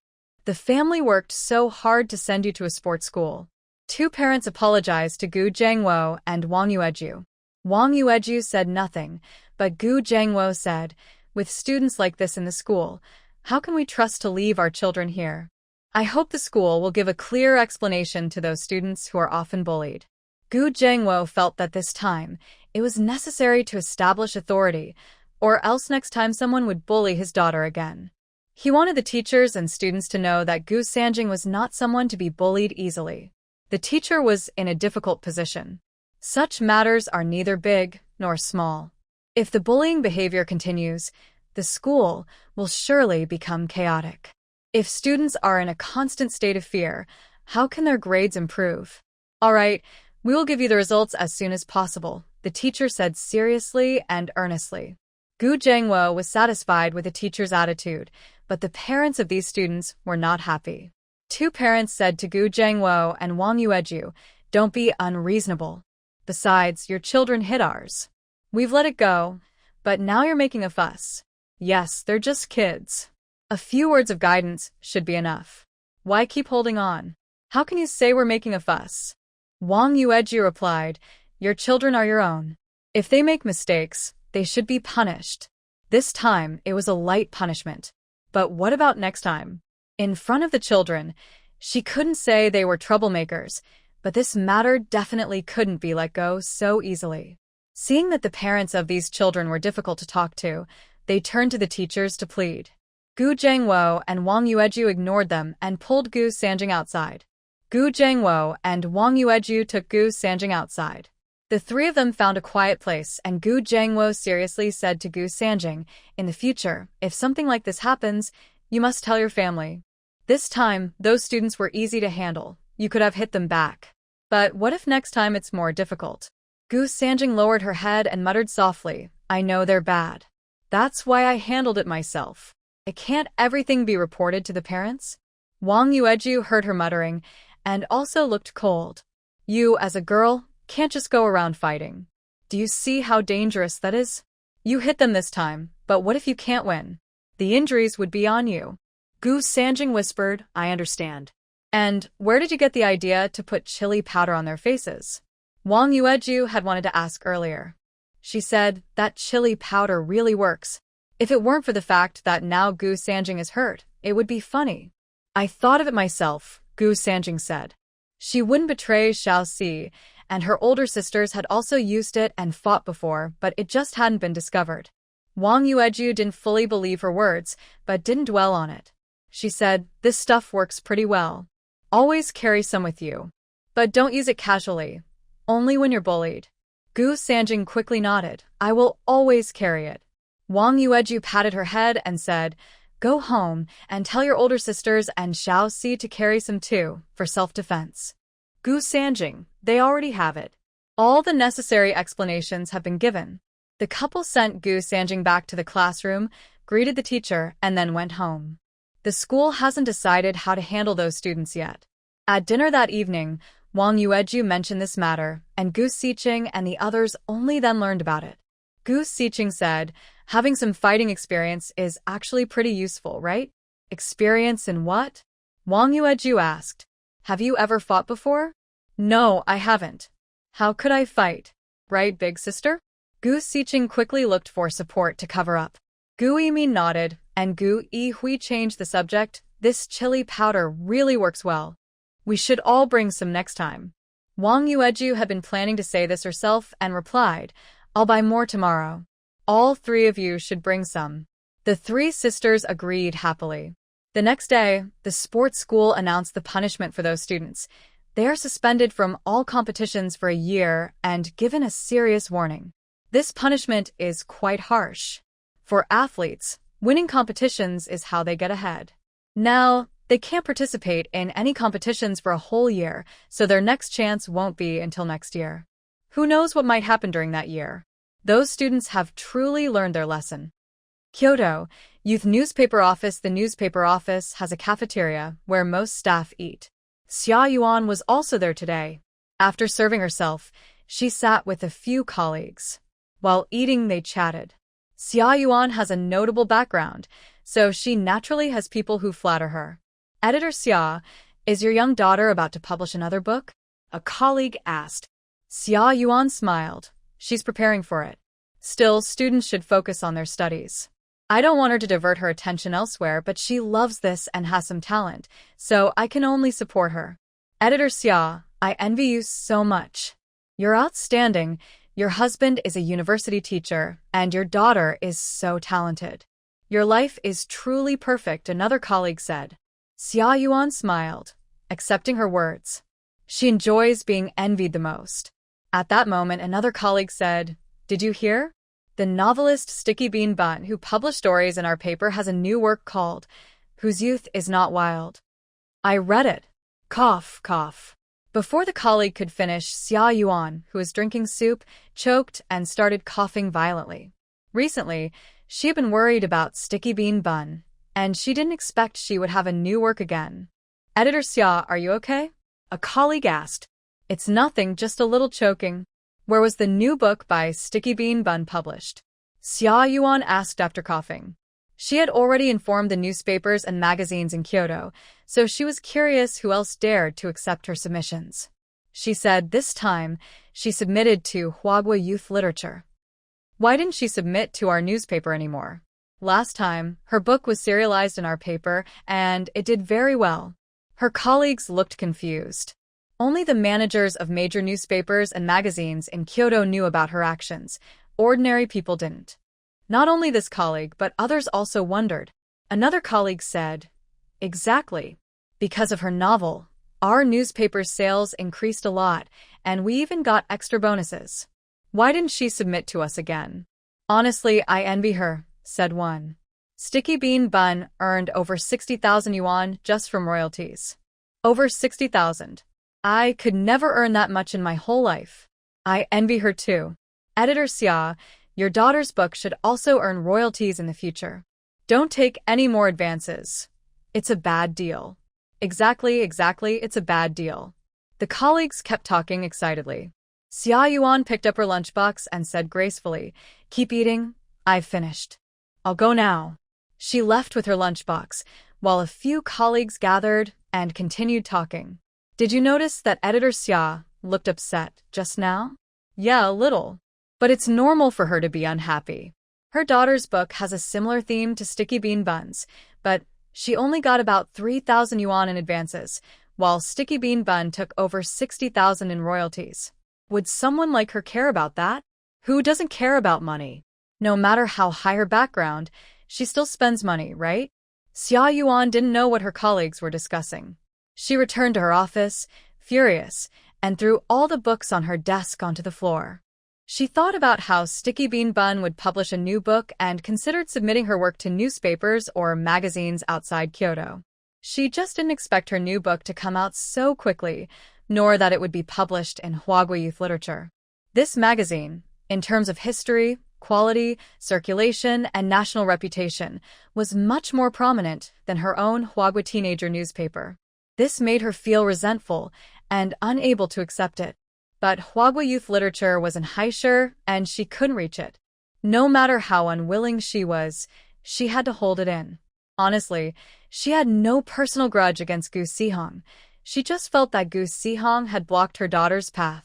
The family worked so hard to send you to a sports school." Two parents apologized to Gu Jiangwo and Wang Yueju. Wang Yueju said nothing, but Gu Jiangwo said, "With students like this in the school, how can we trust to leave our children here? I hope the school will give a clear explanation to those students who are often bullied." Gu Jiangwo felt that this time, it was necessary to establish authority, or else next time someone would bully his daughter again. He wanted the teachers and students to know that Gu Sanjing was not someone to be bullied easily. The teacher was in a difficult position. Such matters are neither big nor small. If the bullying behavior continues, the school will surely become chaotic. If students are in a constant state of fear, how can their grades improve? "All right, we will give you the results as soon as possible," the teacher said seriously and earnestly. Gu Jiangwo was satisfied with the teacher's attitude, but the parents of these students were not happy. Two parents said to Gu Jiangwo and Wang Yueju, "Don't be unreasonable. Besides, your children hit ours. We've let it go, but now you're making a fuss. Yes, they're just kids. A few words of guidance should be enough. Why keep holding on? How can you say we're making a fuss?" Wang Yueju replied, "Your children are your own. If they make mistakes, they should be punished." This time, it was a light punishment. But what about next time? In front of the children, she couldn't say they were troublemakers, but this matter definitely couldn't be let go so easily. Seeing that the parents of these children were difficult to talk to, they turned to the teachers to plead. Gu Jiangwo and Wang Yueju ignored them and pulled Gu Sanjing outside. Gu Jiangwo and Wang Yueju took Gu Sanjing outside. The three of them found a quiet place, and Gu Jiangwo seriously said to Gu Sanjing, "In the future, if something like this happens, you must tell your family." This time, those students were easy to handle. You could have hit them back. But what if next time it's more difficult? Gu Sanjing lowered her head and muttered softly, "I know they're bad. That's why I handled it myself. It can't everything be reported to the parents?" Wang Yueju heard her muttering and also looked cold. "You, as a girl, can't just go around fighting. Do you see how dangerous that is? You hit them this time, but what if you can't win? The injuries would be on you." Gu Sanjing whispered, "I understand. And where did you get the idea to put chili powder on their faces?" Wang Yueju had wanted to ask earlier. She said, "That chili powder really works. If it weren't for the fact that now Gu Sanjing is hurt, it would be funny." "I thought of it myself," Gu Sanjing said. She wouldn't betray Xiao Si, and her older sisters had also used it and fought before, but it just hadn't been discovered. Wang Yueju didn't fully believe her words, but didn't dwell on it. She said, "This stuff works pretty well. Always carry some with you. But don't use it casually. Only when you're bullied." Gu Sanjing quickly nodded. "I will always carry it." Wang Yueju patted her head and said, "Go home and tell your older sisters and Xiao Si to carry some too, for self-defense." Gu Sanjing, they already have it. All the necessary explanations have been given. The couple sent Gu Sanjing back to the classroom, greeted the teacher, and then went home. The school hasn't decided how to handle those students yet. At dinner that evening, Wang Yueju mentioned this matter, and Gu Siqing and the others only then learned about it. Gu Siqing said, "Having some fighting experience is actually pretty useful, right?" "Experience in what?" Wang Yueju asked. "Have you ever fought before?" "No, I haven't." "How could I fight? Right, big sister?" Gu Siqing quickly looked for support to cover up. Gu Yimi nodded, and Gu Yihui changed the subject. "This chili powder really works well. We should all bring some next time." Wang Yueju had been planning to say this herself and replied, "I'll buy more tomorrow. All three of you should bring some." The three sisters agreed happily. The next day, the sports school announced the punishment for those students. They are suspended from all competitions for a year and given a serious warning. This punishment is quite harsh. For athletes, winning competitions is how they get ahead. Now, they can't participate in any competitions for a whole year, so their next chance won't be until next year. Who knows what might happen during that year? Those students have truly learned their lesson. Kyoto, Youth Newspaper Office. The newspaper office has a cafeteria where most staff eat. Xia Yuan was also there today. After serving herself, she sat with a few colleagues. While eating, they chatted. Xia Yuan has a notable background, so she naturally has people who flatter her. "Editor Xia, is your young daughter about to publish another book?" a colleague asked. Xia Yuan smiled. "She's preparing for it. Still, students should focus on their studies. I don't want her to divert her attention elsewhere, but she loves this and has some talent, so I can only support her." "Editor Xia, I envy you so much. You're outstanding. Your husband is a university teacher, and your daughter is so talented. Your life is truly perfect," another colleague said. Xia Yuan smiled, accepting her words. She enjoys being envied the most. At that moment, another colleague said, "Did you hear? The novelist Sticky Bean Bun, who published stories in our paper, has a new work called Whose Youth Is Not Wild." "I read it." Cough, cough. Before the colleague could finish, Xia Yuan, who was drinking soup, choked and started coughing violently. Recently, she had been worried about Sticky Bean Bun, and she didn't expect she would have a new work again. "Editor Xia, are you okay?" a colleague asked. "It's nothing, just a little choking." "Where was the new book by Sticky Bean Bun published?" Xia Yuan asked after coughing. She had already informed the newspapers and magazines in Kyoto, so she was curious who else dared to accept her submissions. She said this time she submitted to Huagua Youth Literature. "Why didn't she submit to our newspaper anymore? Last time, her book was serialized in our paper, and it did very well." Her colleagues looked confused. Only the managers of major newspapers and magazines in Kyoto knew about her actions. Ordinary people didn't. Not only this colleague, but others also wondered. Another colleague said, "Exactly. Because of her novel, our newspaper's sales increased a lot, and we even got extra bonuses. Why didn't she submit to us again?" "Honestly, I envy her," said one. Sticky Bean Bun earned over 60,000 yuan just from royalties. Over 60,000. I could never earn that much in my whole life. I envy her too. "Editor Xia, your daughter's book should also earn royalties in the future. Don't take any more advances. It's a bad deal." Exactly, it's a bad deal." The colleagues kept talking excitedly. Xia Yuan picked up her lunchbox and said gracefully, "Keep eating. I've finished. I'll go now." She left with her lunchbox, while a few colleagues gathered and continued talking. "Did you notice that Editor Xia looked upset just now?" "Yeah, a little. But it's normal for her to be unhappy. Her daughter's book has a similar theme to Sticky Bean Buns, but she only got about 3,000 yuan in advances, while Sticky Bean Bun took over 60,000 in royalties. Would someone like her care about that? Who doesn't care about money? No matter how high her background, she still spends money, right? Xia Yuan didn't know what her colleagues were discussing. She returned to her office, furious, and threw all the books on her desk onto the floor. She thought about how Sticky Bean Bun would publish a new book and considered submitting her work to newspapers or magazines outside Kyoto. She just didn't expect her new book to come out so quickly, nor that it would be published in Huagua youth literature. This magazine, in terms of history, quality, circulation, and national reputation, was much more prominent than her own Huagua teenager newspaper. This made her feel resentful and unable to accept it. But Huagua youth literature was in Haishur, and she couldn't reach it. No matter how unwilling she was, she had to hold it in. Honestly, she had no personal grudge against Gu Sihong. She just felt that Gu Sihong had blocked her daughter's path.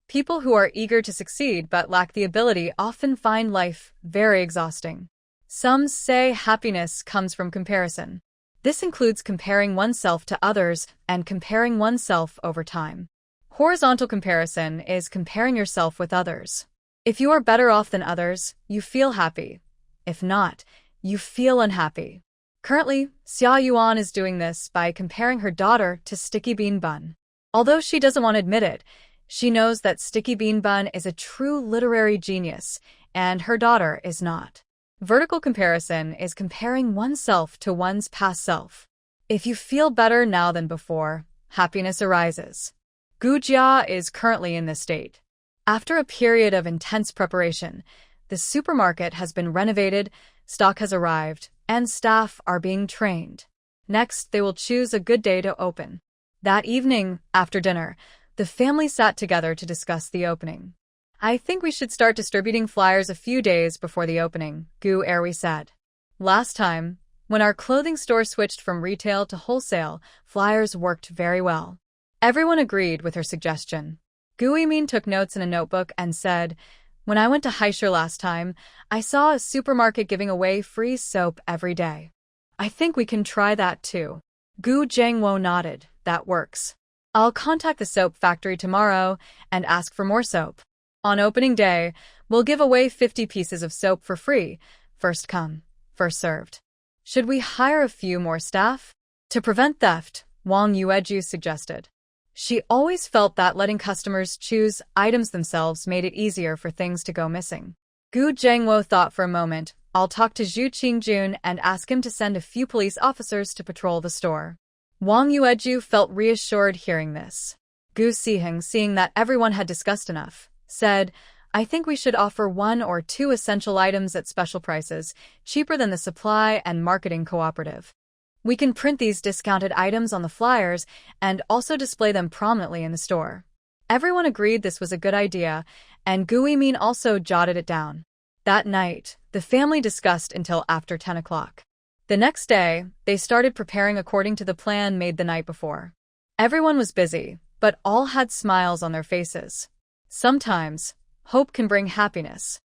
People who are eager to succeed but lack the ability often find life very exhausting. Some say happiness comes from comparison. This includes comparing oneself to others and comparing oneself over time. Horizontal comparison is comparing yourself with others. If you are better off than others, you feel happy. If not, you feel unhappy. Currently, Xia Yuan is doing this by comparing her daughter to Sticky Bean Bun. Although she doesn't want to admit it, she knows that Sticky Bean Bun is a true literary genius, and her daughter is not. Vertical comparison is comparing oneself to one's past self. If you feel better now than before, happiness arises. Gu Jia is currently in this state. After a period of intense preparation, the supermarket has been renovated, stock has arrived, and staff are being trained. Next, they will choose a good day to open. That evening, after dinner, the family sat together to discuss the opening. I think we should start distributing flyers a few days before the opening, Gu Erwi said. Last time, when our clothing store switched from retail to wholesale, flyers worked very well. Everyone agreed with her suggestion. Gu Yimin took notes in a notebook and said, "When I went to Haishur last time, I saw a supermarket giving away free soap every day. I think we can try that too." Gu Zhengwo nodded. "That works. I'll contact the soap factory tomorrow and ask for more soap. On opening day, we'll give away 50 pieces of soap for free. First come, first served." "Should we hire a few more staff?" To prevent theft, Wang Yueju suggested. She always felt that letting customers choose items themselves made it easier for things to go missing. Gu Zhengwo thought for a moment. "I'll talk to Zhu Qingjun and ask him to send a few police officers to patrol the store." Wang Yueju felt reassured hearing this. Gu Sihong, seeing that everyone had discussed enough, said, "I think we should offer 1 or 2 essential items at special prices, cheaper than the supply and marketing cooperative. We can print these discounted items on the flyers and also display them prominently in the store." Everyone agreed this was a good idea, and Gu Yimin also jotted it down. That night, the family discussed until after 10 o'clock. The next day, they started preparing according to the plan made the night before. Everyone was busy, but all had smiles on their faces. Sometimes, hope can bring happiness.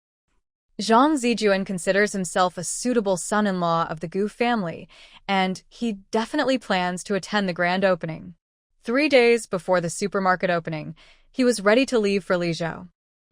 Zhang Zijuan considers himself a suitable son-in-law of the Gu family, and he definitely plans to attend the grand opening. 3 days before the supermarket opening, he was ready to leave for Lizhou.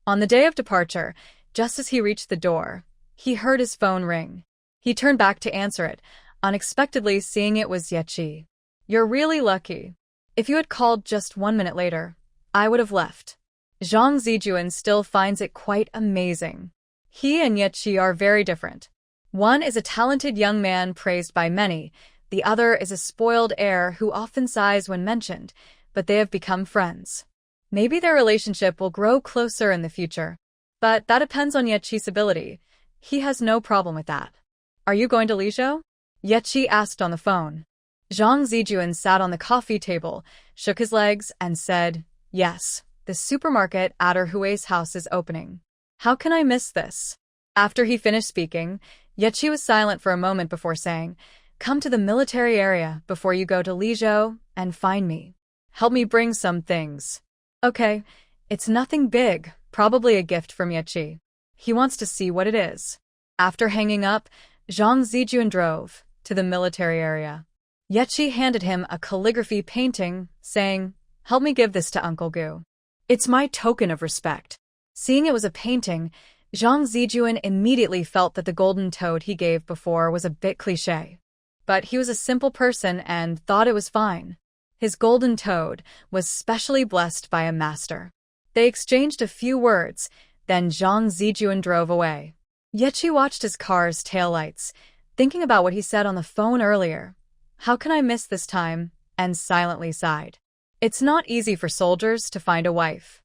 On the day of departure, just as he reached the door, he heard his phone ring. He turned back to answer it, unexpectedly seeing it was Yechi. "You're really lucky. If you had called just 1 minute later, I would have left." Zhang Zijuan still finds it quite amazing. He and Yechi are very different. One is a talented young man praised by many, the other is a spoiled heir who often sighs when mentioned, but they have become friends. Maybe their relationship will grow closer in the future. But that depends on Yechi's ability. He has no problem with that. "Are you going to Lizhou?" Yechi asked on the phone. Zhang Zijuan sat on the coffee table, shook his legs, and said, "Yes, the supermarket at Erhui's house is opening. How can I miss this?" After he finished speaking, Yechi was silent for a moment before saying, "Come to the military area before you go to Lizhou and find me. Help me bring some things." "Okay, it's nothing big, probably a gift from Yechi. He wants to see what it is." After hanging up, Zhang Zijuan drove to the military area. Yechi handed him a calligraphy painting, saying, "Help me give this to Uncle Gu. It's my token of respect." Seeing it was a painting, Zhang Zijuan immediately felt that the golden toad he gave before was a bit cliché. But he was a simple person and thought it was fine. His golden toad was specially blessed by a master. They exchanged a few words, then Zhang Zijuan drove away. Yechi watched his car's taillights, thinking about what he said on the phone earlier. How can I miss this time? And silently sighed. It's not easy for soldiers to find a wife.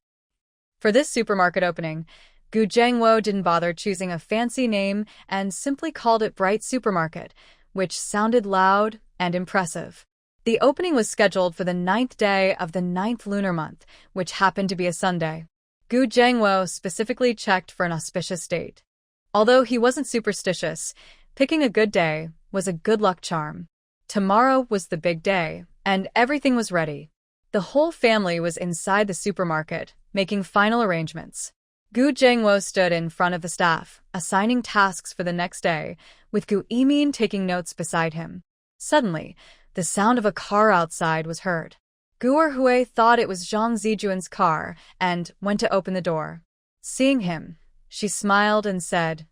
For this supermarket opening, Gu Zhengwo didn't bother choosing a fancy name and simply called it Bright Supermarket, which sounded loud and impressive. The opening was scheduled for the 9th day of the 9th lunar month, which happened to be a Sunday. Gu Zhengwo specifically checked for an auspicious date. Although he wasn't superstitious, picking a good day was a good luck charm. Tomorrow was the big day, and everything was ready. The whole family was inside the supermarket, making final arrangements. Gu Zhengwo stood in front of the staff, assigning tasks for the next day, with Gu Yimin taking notes beside him. Suddenly, the sound of a car outside was heard. Gu Erhui thought it was Zhang Zijuan's car and went to open the door. Seeing him, she smiled and said,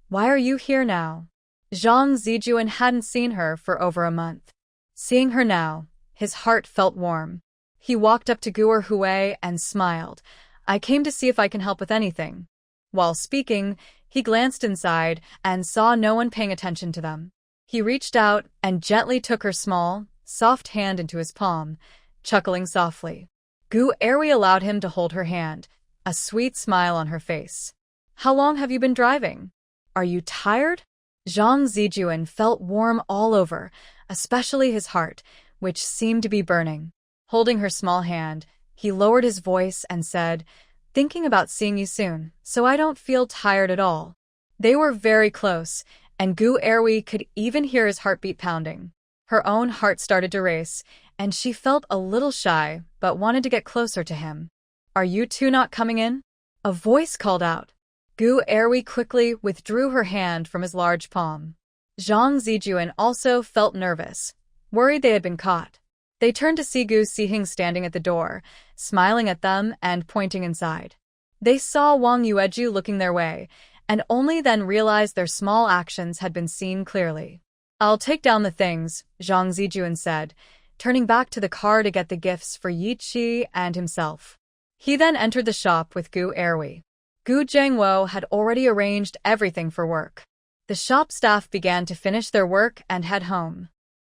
"Why are you here now?" Zhang Zijuan hadn't seen her for over a month. Seeing her now, his heart felt warm. He walked up to Gu Erhui and smiled. "I came to see if I can help with anything." While speaking, he glanced inside and saw no one paying attention to them. He reached out and gently took her small, soft hand into his palm, chuckling softly. Gu Erhui allowed him to hold her hand, a sweet smile on her face. "How long have you been driving? Are you tired?" Zhang Zijuan felt warm all over, especially his heart, which seemed to be burning. Holding her small hand, he lowered his voice and said, "Thinking about seeing you soon, so I don't feel tired at all." They were very close, and Gu Erhui could even hear his heartbeat pounding. Her own heart started to race, and she felt a little shy, but wanted to get closer to him. "Are you two not coming in?" A voice called out. Gu Erhui quickly withdrew her hand from his large palm. Zhang Zijuan also felt nervous, worried they had been caught. They turned to see Gu Sihing standing at the door, smiling at them and pointing inside. They saw Wang Yueju looking their way, and only then realized their small actions had been seen clearly. "I'll take down the things," Zhang Zijuan said, turning back to the car to get the gifts for Yi Qi and himself. He then entered the shop with Gu Erhui. Gu Zhengwo had already arranged everything for work. The shop staff began to finish their work and head home.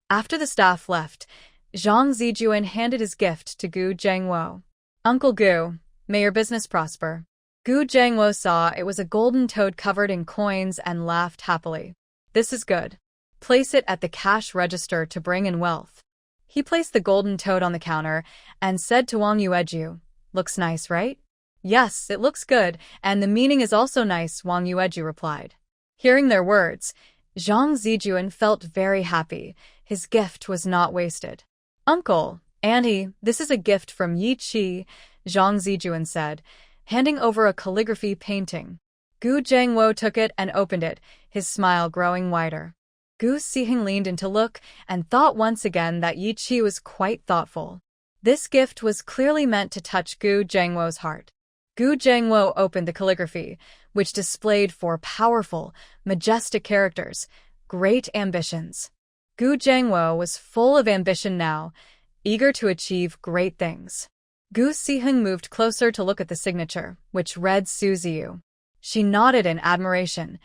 After the staff left, Zhang Zijuan handed his gift to Gu Zhengwo. "Uncle Gu, may your business prosper." Gu Zhengwo saw it was a golden toad covered in coins and laughed happily. "This is good. Place it at the cash register to bring in wealth." He placed the golden toad on the counter and said to Wang Yueju, "Looks nice, right?" "Yes, it looks good, and the meaning is also nice," Wang Yueju replied. Hearing their words, Zhang Zijuan felt very happy. His gift was not wasted. "Uncle, Auntie, this is a gift from Yi Qi," Zhang Zijuan said, handing over a calligraphy painting. Gu Zhengwo took it and opened it, his smile growing wider. Gu Sihing leaned in to look and thought once again that Yi Qi was quite thoughtful. This gift was clearly meant to touch Gu Zhengwo's heart. Gu Zhengwo opened the calligraphy, which displayed 4 powerful, majestic characters, great ambitions. Gu Zhengwo was full of ambition now, eager to achieve great things. Gu Siheng moved closer to look at the signature, which read Su Ziyu. She nodded in admiration,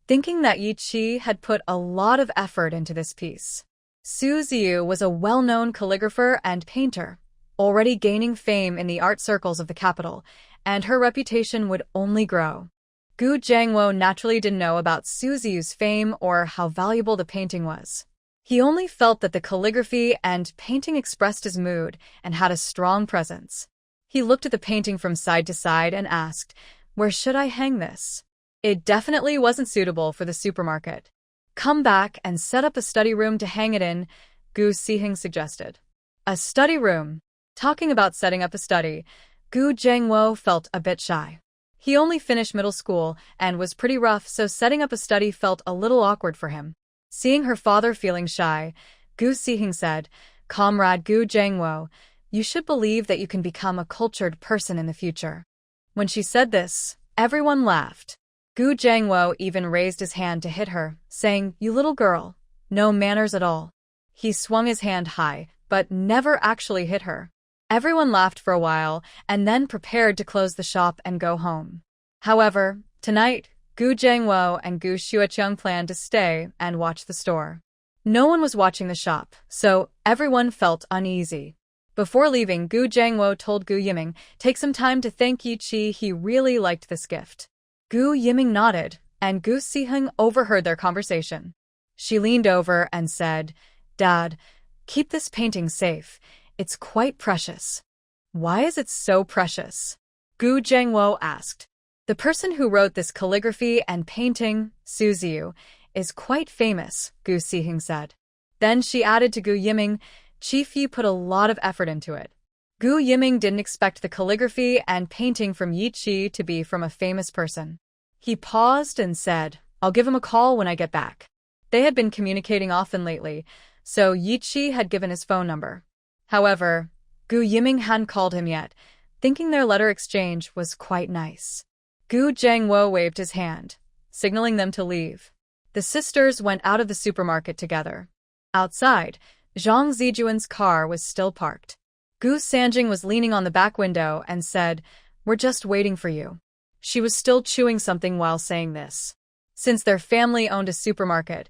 thinking that Yi Qi had put a lot of effort into this piece. Su Ziyu was a well-known calligrapher and painter, already gaining fame in the art circles of the capital, and her reputation would only grow. Gu Zhengwo naturally didn't know about Su Ziyu's fame or how valuable the painting was. He only felt that the calligraphy and painting expressed his mood and had a strong presence. He looked at the painting from side to side and asked, "Where should I hang this?" It definitely wasn't suitable for the supermarket. "Come back and set up a study room to hang it in," Gu Sihing suggested. A study room. Talking about setting up a study, Gu Zhengwo felt a bit shy. He only finished middle school and was pretty rough, so setting up a study felt a little awkward for him. Seeing her father feeling shy, Gu Sihing said, "Comrade Gu Zhengwo, you should believe that you can become a cultured person in the future." When she said this, everyone laughed. Gu Jiangwo even raised his hand to hit her, saying, "You little girl. No manners at all." He swung his hand high, but never actually hit her. Everyone laughed for a while, and then prepared to close the shop and go home. However, tonight, Gu Jiangwo and Gu Xueqiang planned to stay and watch the store. No one was watching the shop, so everyone felt uneasy. Before leaving, Gu Jiangwo told Gu Yiming, "Take some time to thank Yi Qi, he really liked this gift." Gu Yiming nodded, and Gu Siheng overheard their conversation. She leaned over and said, "Dad, keep this painting safe. It's quite precious." "Why is it so precious?" Gu Jiangwo asked. "The person who wrote this calligraphy and painting, Su Ziyu, is quite famous," Gu Siheng said. Then she added to Gu Yiming, "Chief Yi put a lot of effort into it." Gu Yiming didn't expect the calligraphy and painting from Yi Qi to be from a famous person. He paused and said, "I'll give him a call when I get back." They had been communicating often lately, so Yi Qi had given his phone number. However, Gu Yiming hadn't called him yet, thinking their letter exchange was quite nice. Gu Jiangwo waved his hand, signaling them to leave. The sisters went out of the supermarket together. Outside, Zhang Zijuan's car was still parked. Gu Sanjing was leaning on the back window and said, "We're just waiting for you." She was still chewing something while saying this. Since their family owned a supermarket,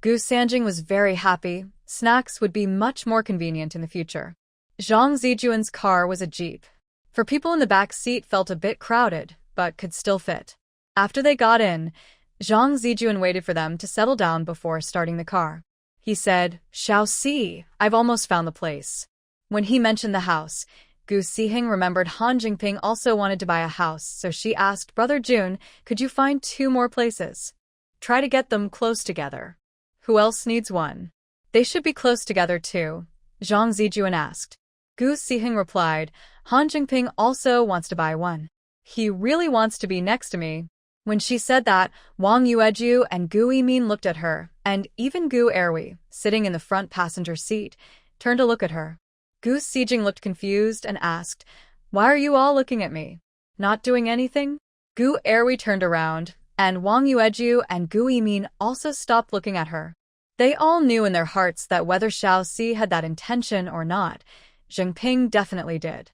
Gu Sanjing was very happy. Snacks would be much more convenient in the future. Zhang Zijuan's car was a jeep. For people in the back seat felt a bit crowded, but could still fit. After they got in, Zhang Zijuan waited for them to settle down before starting the car. He said, "Shall see, I've almost found the place." When he mentioned the house, Gu Siheng remembered Han Jingping also wanted to buy a house, so she asked, "Brother Jun, could you find 2 more places? Try to get them close together." "Who else needs one?" "They should be close together too," Zhang Zijuan asked. Gu Siheng replied, "Han Jingping also wants to buy one. He really wants to be next to me." When she said that, Wang Yueju and Gu Yimin looked at her, and even Gu Erwi, sitting in the front passenger seat, turned to look at her. Gu Sijing looked confused and asked, "Why are you all looking at me? Not doing anything?" Gu Erwi turned around, and Wang Yueju and Gu Yimin also stopped looking at her. They all knew in their hearts that whether Xiao Si had that intention or not, Jingping definitely did.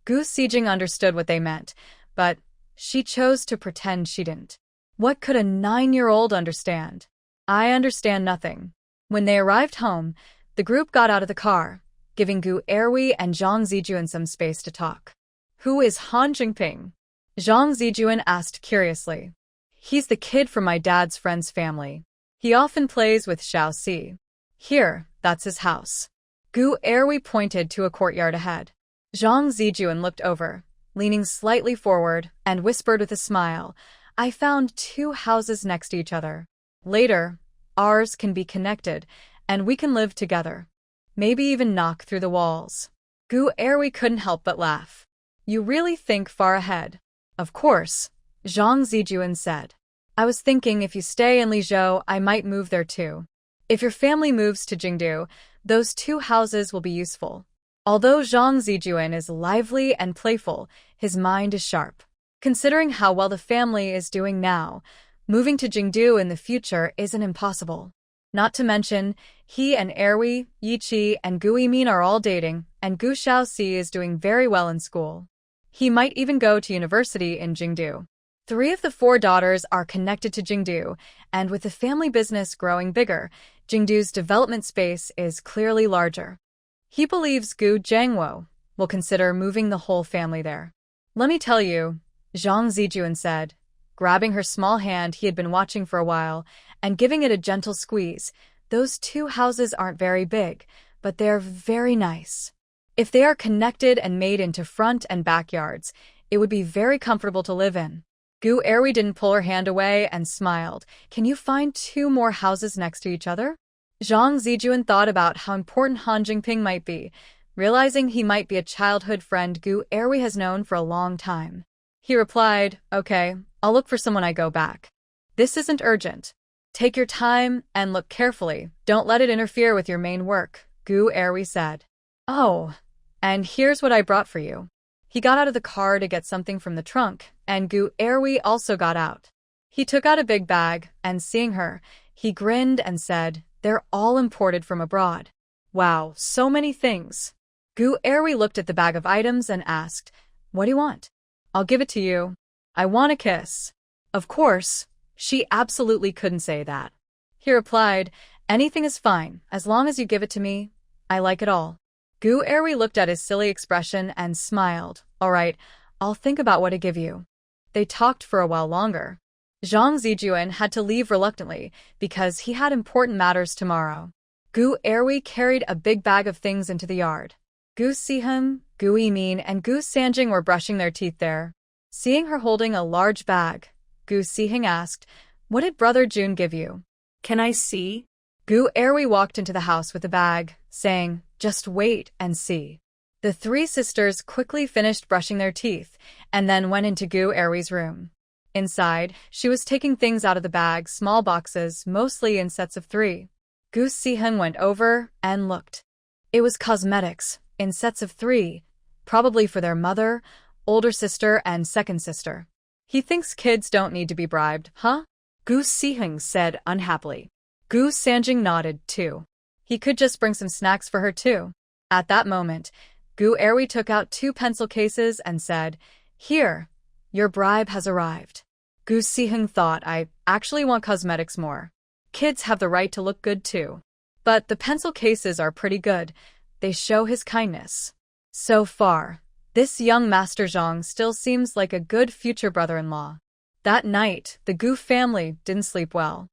Gu Sijing understood what they meant, but she chose to pretend she didn't. What could a 9-year-old understand? "I understand nothing." When they arrived home, the group got out of the car, giving Gu Erwi and Zhang Zijuan some space to talk. "Who is Han Jingping?" Zhang Zijuan asked curiously. "He's the kid from my dad's friend's family. He often plays with Xiao Si. Here, that's his house." Gu Erwi pointed to a courtyard ahead. Zhang Zijuan looked over, leaning slightly forward, and whispered with a smile, "I found 2 houses next to each other. Later, ours can be connected, and we can live together. Maybe even knock through the walls." Gu Erwi couldn't help but laugh. "You really think far ahead." "Of course," Zhang Zijuan said. "I was thinking if you stay in Lizhou, I might move there too. If your family moves to Jingdu, those 2 houses will be useful." Although Zhang Zijuan is lively and playful, his mind is sharp. Considering how well the family is doing now, moving to Jingdu in the future isn't impossible. Not to mention, he and Erwi, Yi Qi, and Gu Yimin are all dating, and Gu Xiaoxi is doing very well in school. He might even go to university in Jingdu. 3 of the 4 daughters are connected to Jingdu, and with the family business growing bigger, Jingdu's development space is clearly larger. He believes Gu Jiangwo will consider moving the whole family there. "Let me tell you," Zhang Zijuan said, grabbing her small hand he had been watching for a while and giving it a gentle squeeze, "those 2 houses aren't very big, but they're very nice. If they are connected and made into front and backyards, it would be very comfortable to live in." Gu Erwi didn't pull her hand away and smiled. "Can you find 2 more houses next to each other?" Zhang Zijuan thought about how important Han Jingping might be, realizing he might be a childhood friend Gu Erwi has known for a long time. He replied, "Okay, I'll look for someone I go back. This isn't urgent. Take your time and look carefully. Don't let it interfere with your main work," Gu Erwi said. "Oh, and here's what I brought for you." He got out of the car to get something from the trunk, and Gu Erwi also got out. He took out a big bag, and seeing her, he grinned and said, "They're all imported from abroad." "Wow, so many things." Gu Erwi looked at the bag of items and asked, "What do you want?" "I'll give it to you. I want a kiss." Of course, she absolutely couldn't say that. He replied, "Anything is fine, as long as you give it to me. I like it all." Gu Erwi looked at his silly expression and smiled. "All right, I'll think about what to give you." They talked for a while longer. Zhang Zijuan had to leave reluctantly because he had important matters tomorrow. Gu Erwi carried a big bag of things into the yard. Gu Siheng, Gu Yimin, and Gu Sanjing were brushing their teeth there. Seeing her holding a large bag, Gu Siheng asked, "What did Brother Jun give you?" Can I see? Gu Erwi walked into the house with the bag, saying, "Just wait and see." The three sisters quickly finished brushing their teeth and then went into Gu Erwi's room. Inside, she was taking things out of the bag, small boxes, mostly in sets of 3. Gu Siheng went over and looked. It was cosmetics, in sets of 3, probably for their mother, older sister, and second sister. "He thinks kids don't need to be bribed, huh?" Gu Siheng said unhappily. Gu Sanjing nodded, too. He could just bring some snacks for her, too. At that moment, Gu Erwi took out 2 pencil cases and said, "Here, your bribe has arrived." Gu Siheng thought, "I actually want cosmetics more. Kids have the right to look good, too. But the pencil cases are pretty good. They show his kindness." So far, this young Master Zhang still seems like a good future brother-in-law. That night, the Gu family didn't sleep well.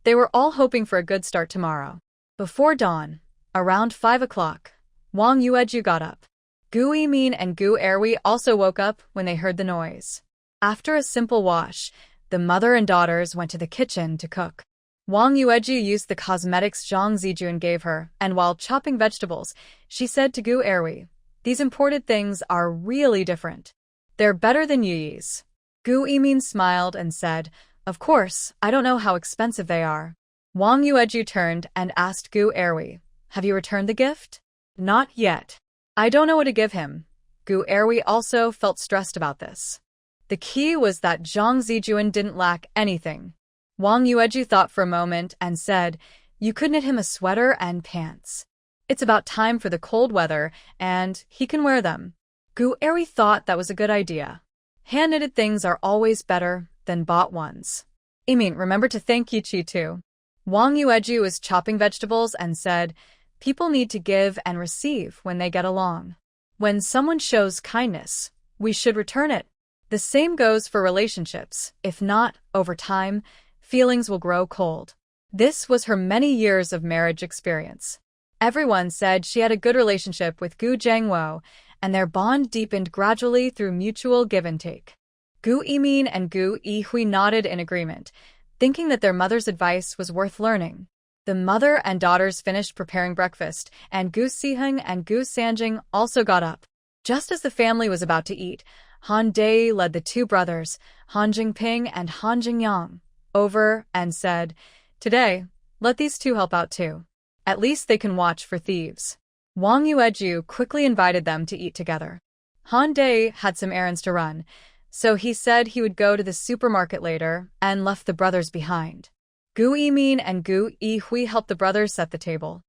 They were all hoping for a good start tomorrow. Before dawn, around 5 o'clock, Wang Yueju got up. Gu Yimin and Gu Erwi also woke up when they heard the noise. After a simple wash, the mother and daughters went to the kitchen to cook. Wang Yueju used the cosmetics Zhang Zijuan gave her, and while chopping vegetables, she said to Gu Erwi, "These imported things are really different. They're better than Yuyi's." Gu Yimin smiled and said, "Of course, I don't know how expensive they are." Wang Yueju turned and asked Gu Erwi, "Have you returned the gift?" "Not yet. I don't know what to give him." Gu Erwi also felt stressed about this. The key was that Zhang Zijuan didn't lack anything. Wang Yueju thought for a moment and said, "You could knit him a sweater and pants. It's about time for the cold weather, and he can wear them." Gu Erwi thought that was a good idea. Hand-knitted things are always better than bought ones. Remember to thank Yichi too. Wang Yueju was chopping vegetables and said, "People need to give and receive when they get along. When someone shows kindness, we should return it. The same goes for relationships. If not, over time, feelings will grow cold." This was her many years of marriage experience. Everyone said she had a good relationship with Gu Zhangwo, and their bond deepened gradually through mutual give and take. Gu Yimin and Gu Yihui nodded in agreement, thinking that their mother's advice was worth learning. The mother and daughters finished preparing breakfast, and Gu Siheng and Gu Sanjing also got up. Just as the family was about to eat, Han Dai led the 2 brothers, Han Jingping and Han Jingyang, over and said, "Today, let these 2 help out too. At least they can watch for thieves." Wang Yueju quickly invited them to eat together. Han Dai had some errands to run, so he said he would go to the supermarket later and left the brothers behind. Gu Yimin and Gu Yihui helped the brothers set the table.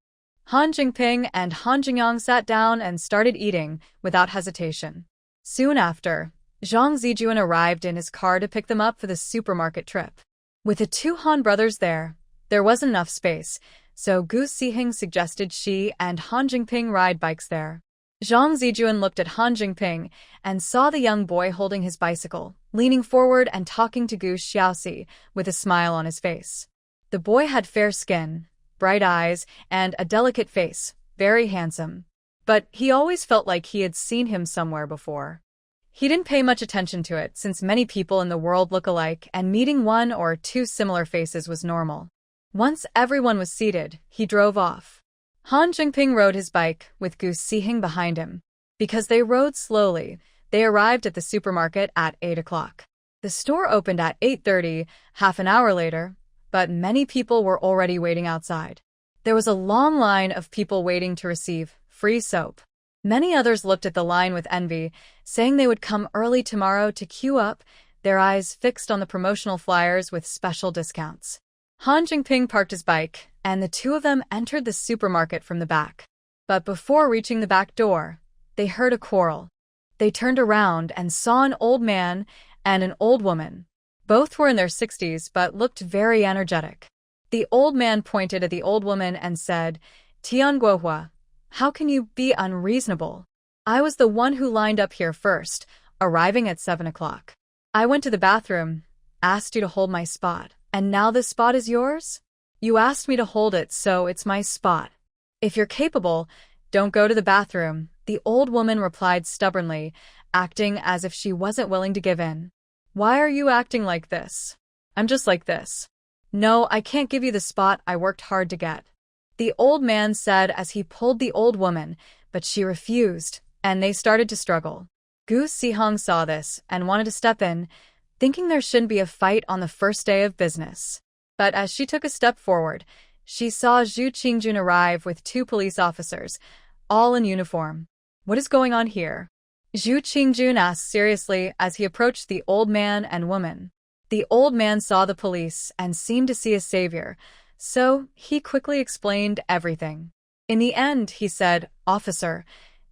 Han Jingping and Han Jingyang sat down and started eating without hesitation. Soon after, Zhang Zijuan arrived in his car to pick them up for the supermarket trip. With the 2 Han brothers there wasn't enough space, so Gu Siheng suggested she and Han Jingping ride bikes there. Zhang Zijuan looked at Han Jingping and saw the young boy holding his bicycle, leaning forward and talking to Gu Xiaoxi with a smile on his face. The boy had fair skin, bright eyes, and a delicate face, very handsome. But he always felt like he had seen him somewhere before. He didn't pay much attention to it since many people in the world look alike and meeting 1 or 2 similar faces was normal. Once everyone was seated, he drove off. Han Jingping rode his bike with Gu Siheng behind him. Because they rode slowly, they arrived at the supermarket at 8 o'clock. The store opened at 8:30, half an hour later, but many people were already waiting outside. There was a long line of people waiting to receive free soap. Many others looked at the line with envy, saying they would come early tomorrow to queue up. their eyes fixed on the promotional flyers with special discounts. Han Jingping parked his bike, and the two of them entered the supermarket from the back. But before reaching the back door, they heard a quarrel. They turned around and saw an old man and an old woman. Both were in their 60s but looked very energetic. The old man pointed at the old woman and said, "Tianguohua, how can you be unreasonable? I was the one who lined up here first, arriving at 7 o'clock. I went to the bathroom, asked you to hold my spot, and now this spot is yours? You asked me to hold it, so it's my spot. If you're capable, don't go to the bathroom," the old woman replied stubbornly, acting as if she wasn't willing to give in. "Why are you acting like this? I'm just like this. No, I can't give you the spot I worked hard to get," the old man said as he pulled the old woman, but she refused, and they started to struggle. Gu Sihong saw this and wanted to step in, thinking there shouldn't be a fight on the first day of business. But as she took a step forward, she saw Zhu Qingjun arrive with two police officers, all in uniform. "What is going on here?" Zhu Qingjun asked seriously as he approached the old man and woman. The old man saw the police and seemed to see a savior, so he quickly explained everything. In the end, he said, "Officer,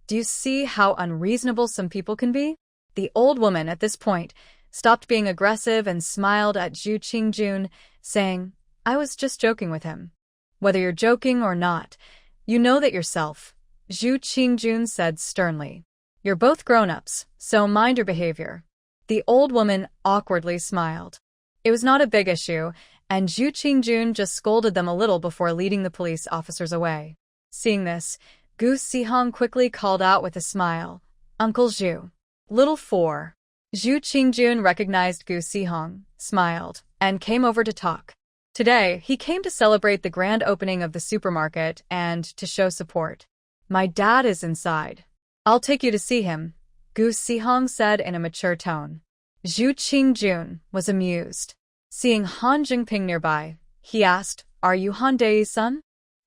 do you see how unreasonable some people can be?" The old woman, at this point, stopped being aggressive and smiled at Zhu Qingjun, saying, "I was just joking with him." "Whether you're joking or not, you know that yourself," Zhu Qingjun said sternly. "You're both grown-ups, so mind your behavior." The old woman awkwardly smiled. It was not a big issue, and Zhu Qingjun just scolded them a little before leading the police officers away. Seeing this, Gu Sihong quickly called out with a smile, "Uncle Zhu." "Little four." Zhu Qingjun recognized Gu Sihong, smiled, and came over to talk. Today, he came to celebrate the grand opening of the supermarket and to show support. "My dad is inside. I'll take you to see him," Gu Sihong said in a mature tone. Zhu Qingjun was amused. Seeing Han Jingping nearby, he asked, "Are you Han Dei's son?"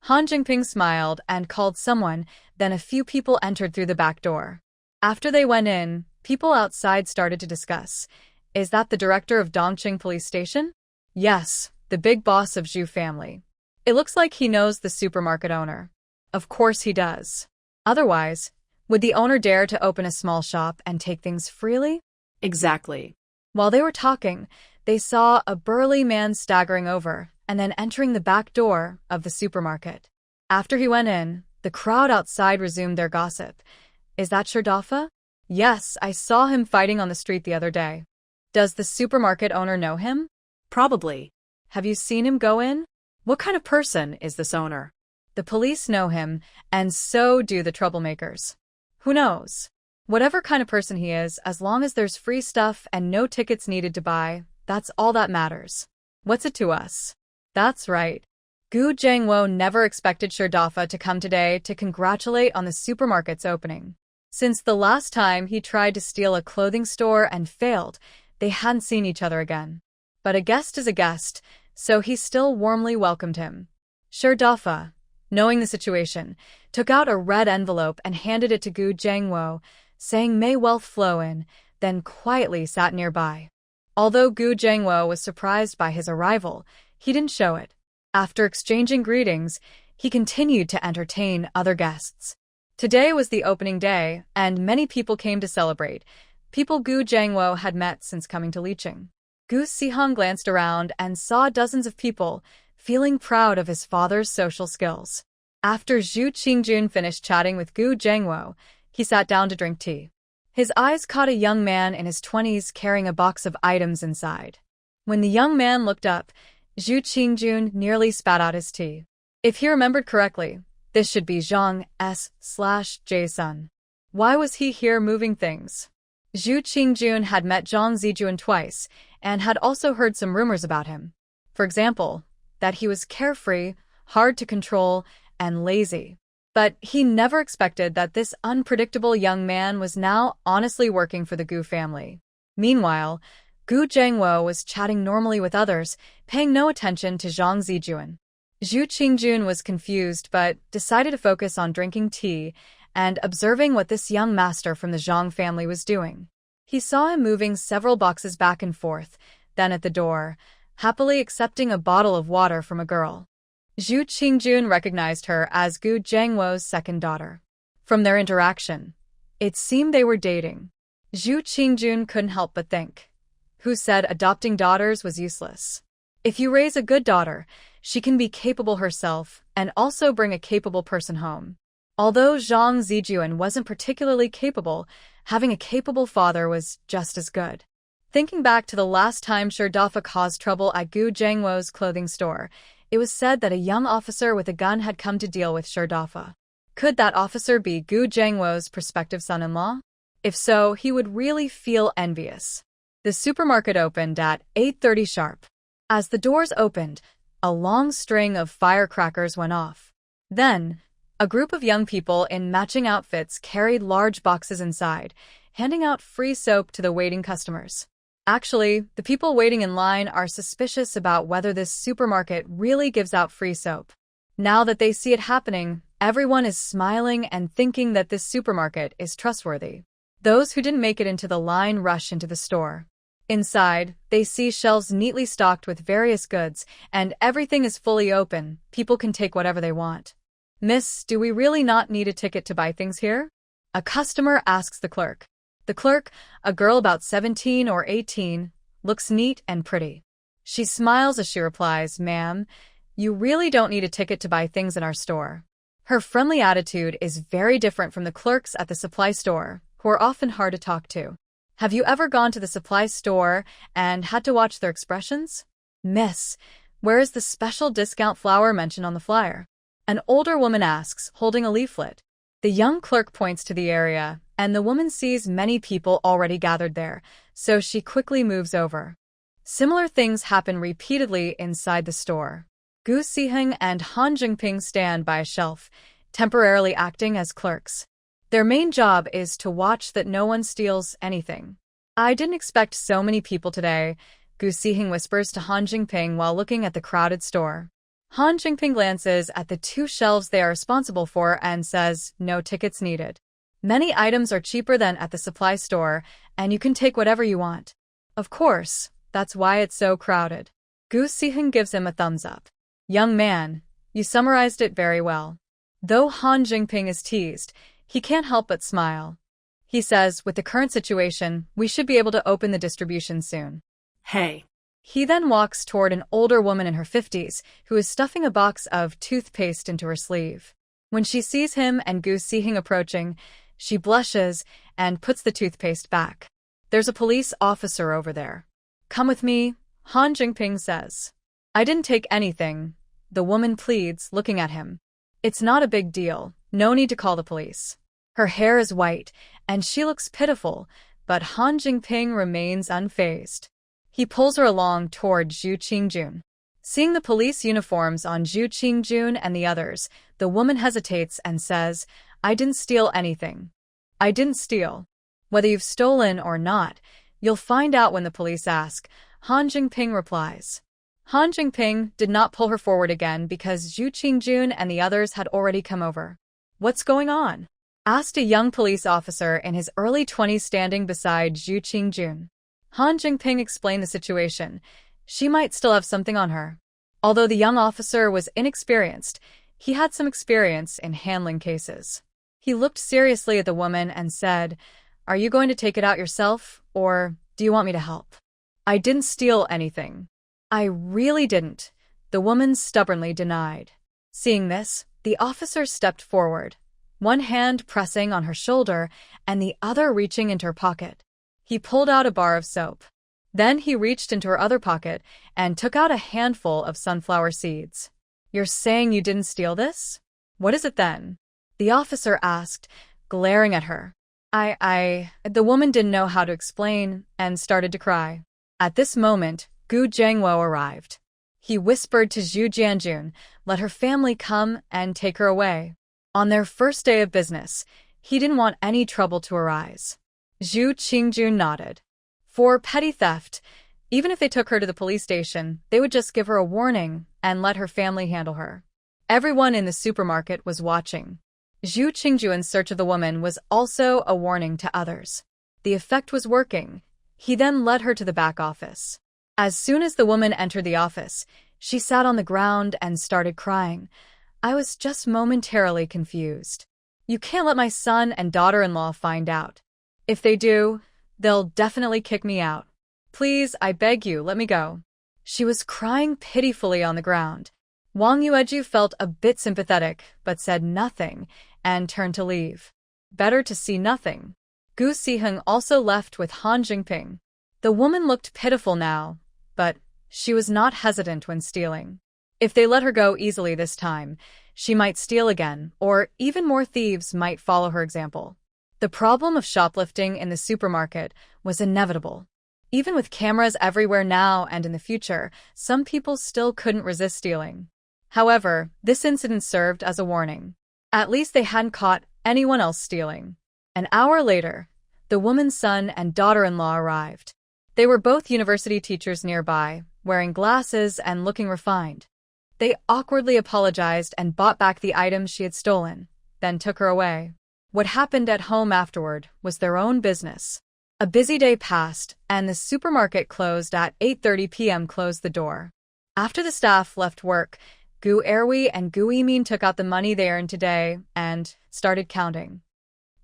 Han Jingping smiled and called someone, then a few people entered through the back door. After they went in, people outside started to discuss, "Is that the director of Dongqing Police Station?" "Yes, the big boss of Zhu family. It looks like he knows the supermarket owner." "Of course he does. Otherwise, would the owner dare to open a small shop and take things freely?" Exactly. While they were talking, they saw a burly man staggering over and then entering the back door of the supermarket. After he went in, the crowd outside resumed their gossip. "Is that Sherdafa?" "Yes, I saw him fighting on the street the other day." "Does the supermarket owner know him?" Probably. "Have you seen him go in?" What kind of person is this owner? "The police know him, and so do the troublemakers." "Who knows? Whatever kind of person he is, as long as there's free stuff and no tickets needed to buy, that's all that matters. What's it to us?" "That's right." Gu Zhengwo never expected Sherdafa to come today to congratulate on the supermarket's opening. Since the last time he tried to steal a clothing store and failed, they hadn't seen each other again. But a guest is a guest, so he still warmly welcomed him. Sherdafa, knowing the situation, took out a red envelope and handed it to Gu Zhengwo, saying "May wealth flow in," then quietly sat nearby. Although Gu Zhengwo was surprised by his arrival, he didn't show it. After exchanging greetings, he continued to entertain other guests. Today was the opening day, and many people came to celebrate, people Gu Zhengwo had met since coming to Liqing. Gu Sihong glanced around and saw dozens of people, feeling proud of his father's social skills. After Zhu Qingjun finished chatting with Gu Zhengwo, he sat down to drink tea. His eyes caught a young man in his 20s carrying a box of items inside. When the young man looked up, Zhu Qingjun nearly spat out his tea. If he remembered correctly, this should be Zhang S/J's son. Why was he here moving things? Zhu Qingjun had met Zhang Zijuan twice and had also heard some rumors about him. For example, that he was carefree, hard to control, and lazy. But he never expected that this unpredictable young man was now honestly working for the Gu family. Meanwhile, Gu Zhengwo was chatting normally with others, paying no attention to Zhang Zijuan. Zhu Qingjun was confused but decided to focus on drinking tea and observing what this young master from the Zhang family was doing. He saw him moving several boxes back and forth, then at the door, happily accepting a bottle of water from a girl. Zhu Qingjun recognized her as Gu Zhangwo's second daughter. From their interaction, it seemed they were dating. Zhu Qingjun couldn't help but think, who said adopting daughters was useless? If you raise a good daughter, she can be capable herself and also bring a capable person home. Although Zhang Zijuan wasn't particularly capable, having a capable father was just as good. Thinking back to the last time Sherdafa caused trouble at Gu Zhangwo's clothing store, it was said that a young officer with a gun had come to deal with Sherdafa. Could that officer be Gu Zhangwo's prospective son-in-law? If so, he would really feel envious. The supermarket opened at 8:30 sharp. As the doors opened, a long string of firecrackers went off. Then, a group of young people in matching outfits carried large boxes inside, handing out free soap to the waiting customers. Actually, the people waiting in line are suspicious about whether this supermarket really gives out free soap. Now that they see it happening, everyone is smiling and thinking that this supermarket is trustworthy. Those who didn't make it into the line rush into the store. Inside, they see shelves neatly stocked with various goods, and everything is fully open. People can take whatever they want. "Miss, do we really not need a ticket to buy things here?" A customer asks the clerk. The clerk, a girl about 17 or 18, looks neat and pretty. She smiles as she replies, "Ma'am, you really don't need a ticket to buy things in our store." Her friendly attitude is very different from the clerks at the supply store, who are often hard to talk to. Have you ever gone to the supply store and had to watch their expressions? "Miss, where is the special discount flour mentioned on the flyer?" An older woman asks, holding a leaflet. The young clerk points to the area, and the woman sees many people already gathered there, so she quickly moves over. Similar things happen repeatedly inside the store. Gu Siheng and Han Jingping stand by a shelf, temporarily acting as clerks. Their main job is to watch that no one steals anything. "I didn't expect so many people today," Gu Siheng whispers to Han Jingping while looking at the crowded store. Han Jingping glances at the two shelves they are responsible for and says, "No tickets needed. Many items are cheaper than at the supply store, and you can take whatever you want." "Of course, that's why it's so crowded." Gu Siheng gives him a thumbs up. "Young man, you summarized it very well." Though Han Jingping is teased, he can't help but smile. He says, "With the current situation, we should be able to open the distribution soon." Hey. He then walks toward an older woman in her 50s who is stuffing a box of toothpaste into her sleeve. When she sees him and Gu Siheng approaching, she blushes and puts the toothpaste back. "There's a police officer over there." "Come with me," Han Jingping says. "I didn't take anything," the woman pleads, looking at him. "It's not a big deal. No need to call the police." Her hair is white, and she looks pitiful, but Han Jingping remains unfazed. He pulls her along toward Zhu Qingjun. Seeing the police uniforms on Zhu Qingjun and the others, the woman hesitates and says, "I didn't steal anything." "I didn't steal." "Whether you've stolen or not, you'll find out when the police ask," Han Jingping replies. Han Jingping did not pull her forward again because Zhu Qingjun and the others had already come over. "What's going on?" asked a young police officer in his early 20s standing beside Zhu Qingjun. Han Jingping explained the situation. She might still have something on her. Although the young officer was inexperienced, he had some experience in handling cases. He looked seriously at the woman and said, "Are you going to take it out yourself, or do you want me to help?" "I didn't steal anything." "I really didn't," the woman stubbornly denied. Seeing this, the officer stepped forward, one hand pressing on her shoulder and the other reaching into her pocket. He pulled out a bar of soap. Then he reached into her other pocket and took out a handful of sunflower seeds. "You're saying you didn't steal this? What is it then?" the officer asked, glaring at her. The woman didn't know how to explain and started to cry. At this moment, Gu Zhangwo arrived. He whispered to Zhu Jianjun, "Let her family come and take her away." On their first day of business, he didn't want any trouble to arise. Zhu Qingjun nodded. For petty theft, even if they took her to the police station, they would just give her a warning and let her family handle her. Everyone in the supermarket was watching. Zhu Qingjun's search of the woman was also a warning to others. The effect was working. He then led her to the back office. As soon as the woman entered the office, she sat on the ground and started crying. I was just momentarily confused. You can't let my son and daughter-in-law find out. If they do, they'll definitely kick me out. Please, I beg you, let me go. She was crying pitifully on the ground. Wang Yueju felt a bit sympathetic, but said nothing, and turned to leave. Better to see nothing. Gu Siheng also left with Han Jingping. The woman looked pitiful now, but she was not hesitant when stealing. If they let her go easily this time, she might steal again, or even more thieves might follow her example. The problem of shoplifting in the supermarket was inevitable. Even with cameras everywhere now and in the future, some people still couldn't resist stealing. However, this incident served as a warning. At least they hadn't caught anyone else stealing. An hour later, the woman's son and daughter-in-law arrived. They were both university teachers nearby, wearing glasses and looking refined. They awkwardly apologized and bought back the items she had stolen, then took her away. What happened at home afterward was their own business. A busy day passed, and the supermarket closed at 8:30 p.m. closed the door. After the staff left work, Gu Erwi and Gu Yimin took out the money they earned today and started counting.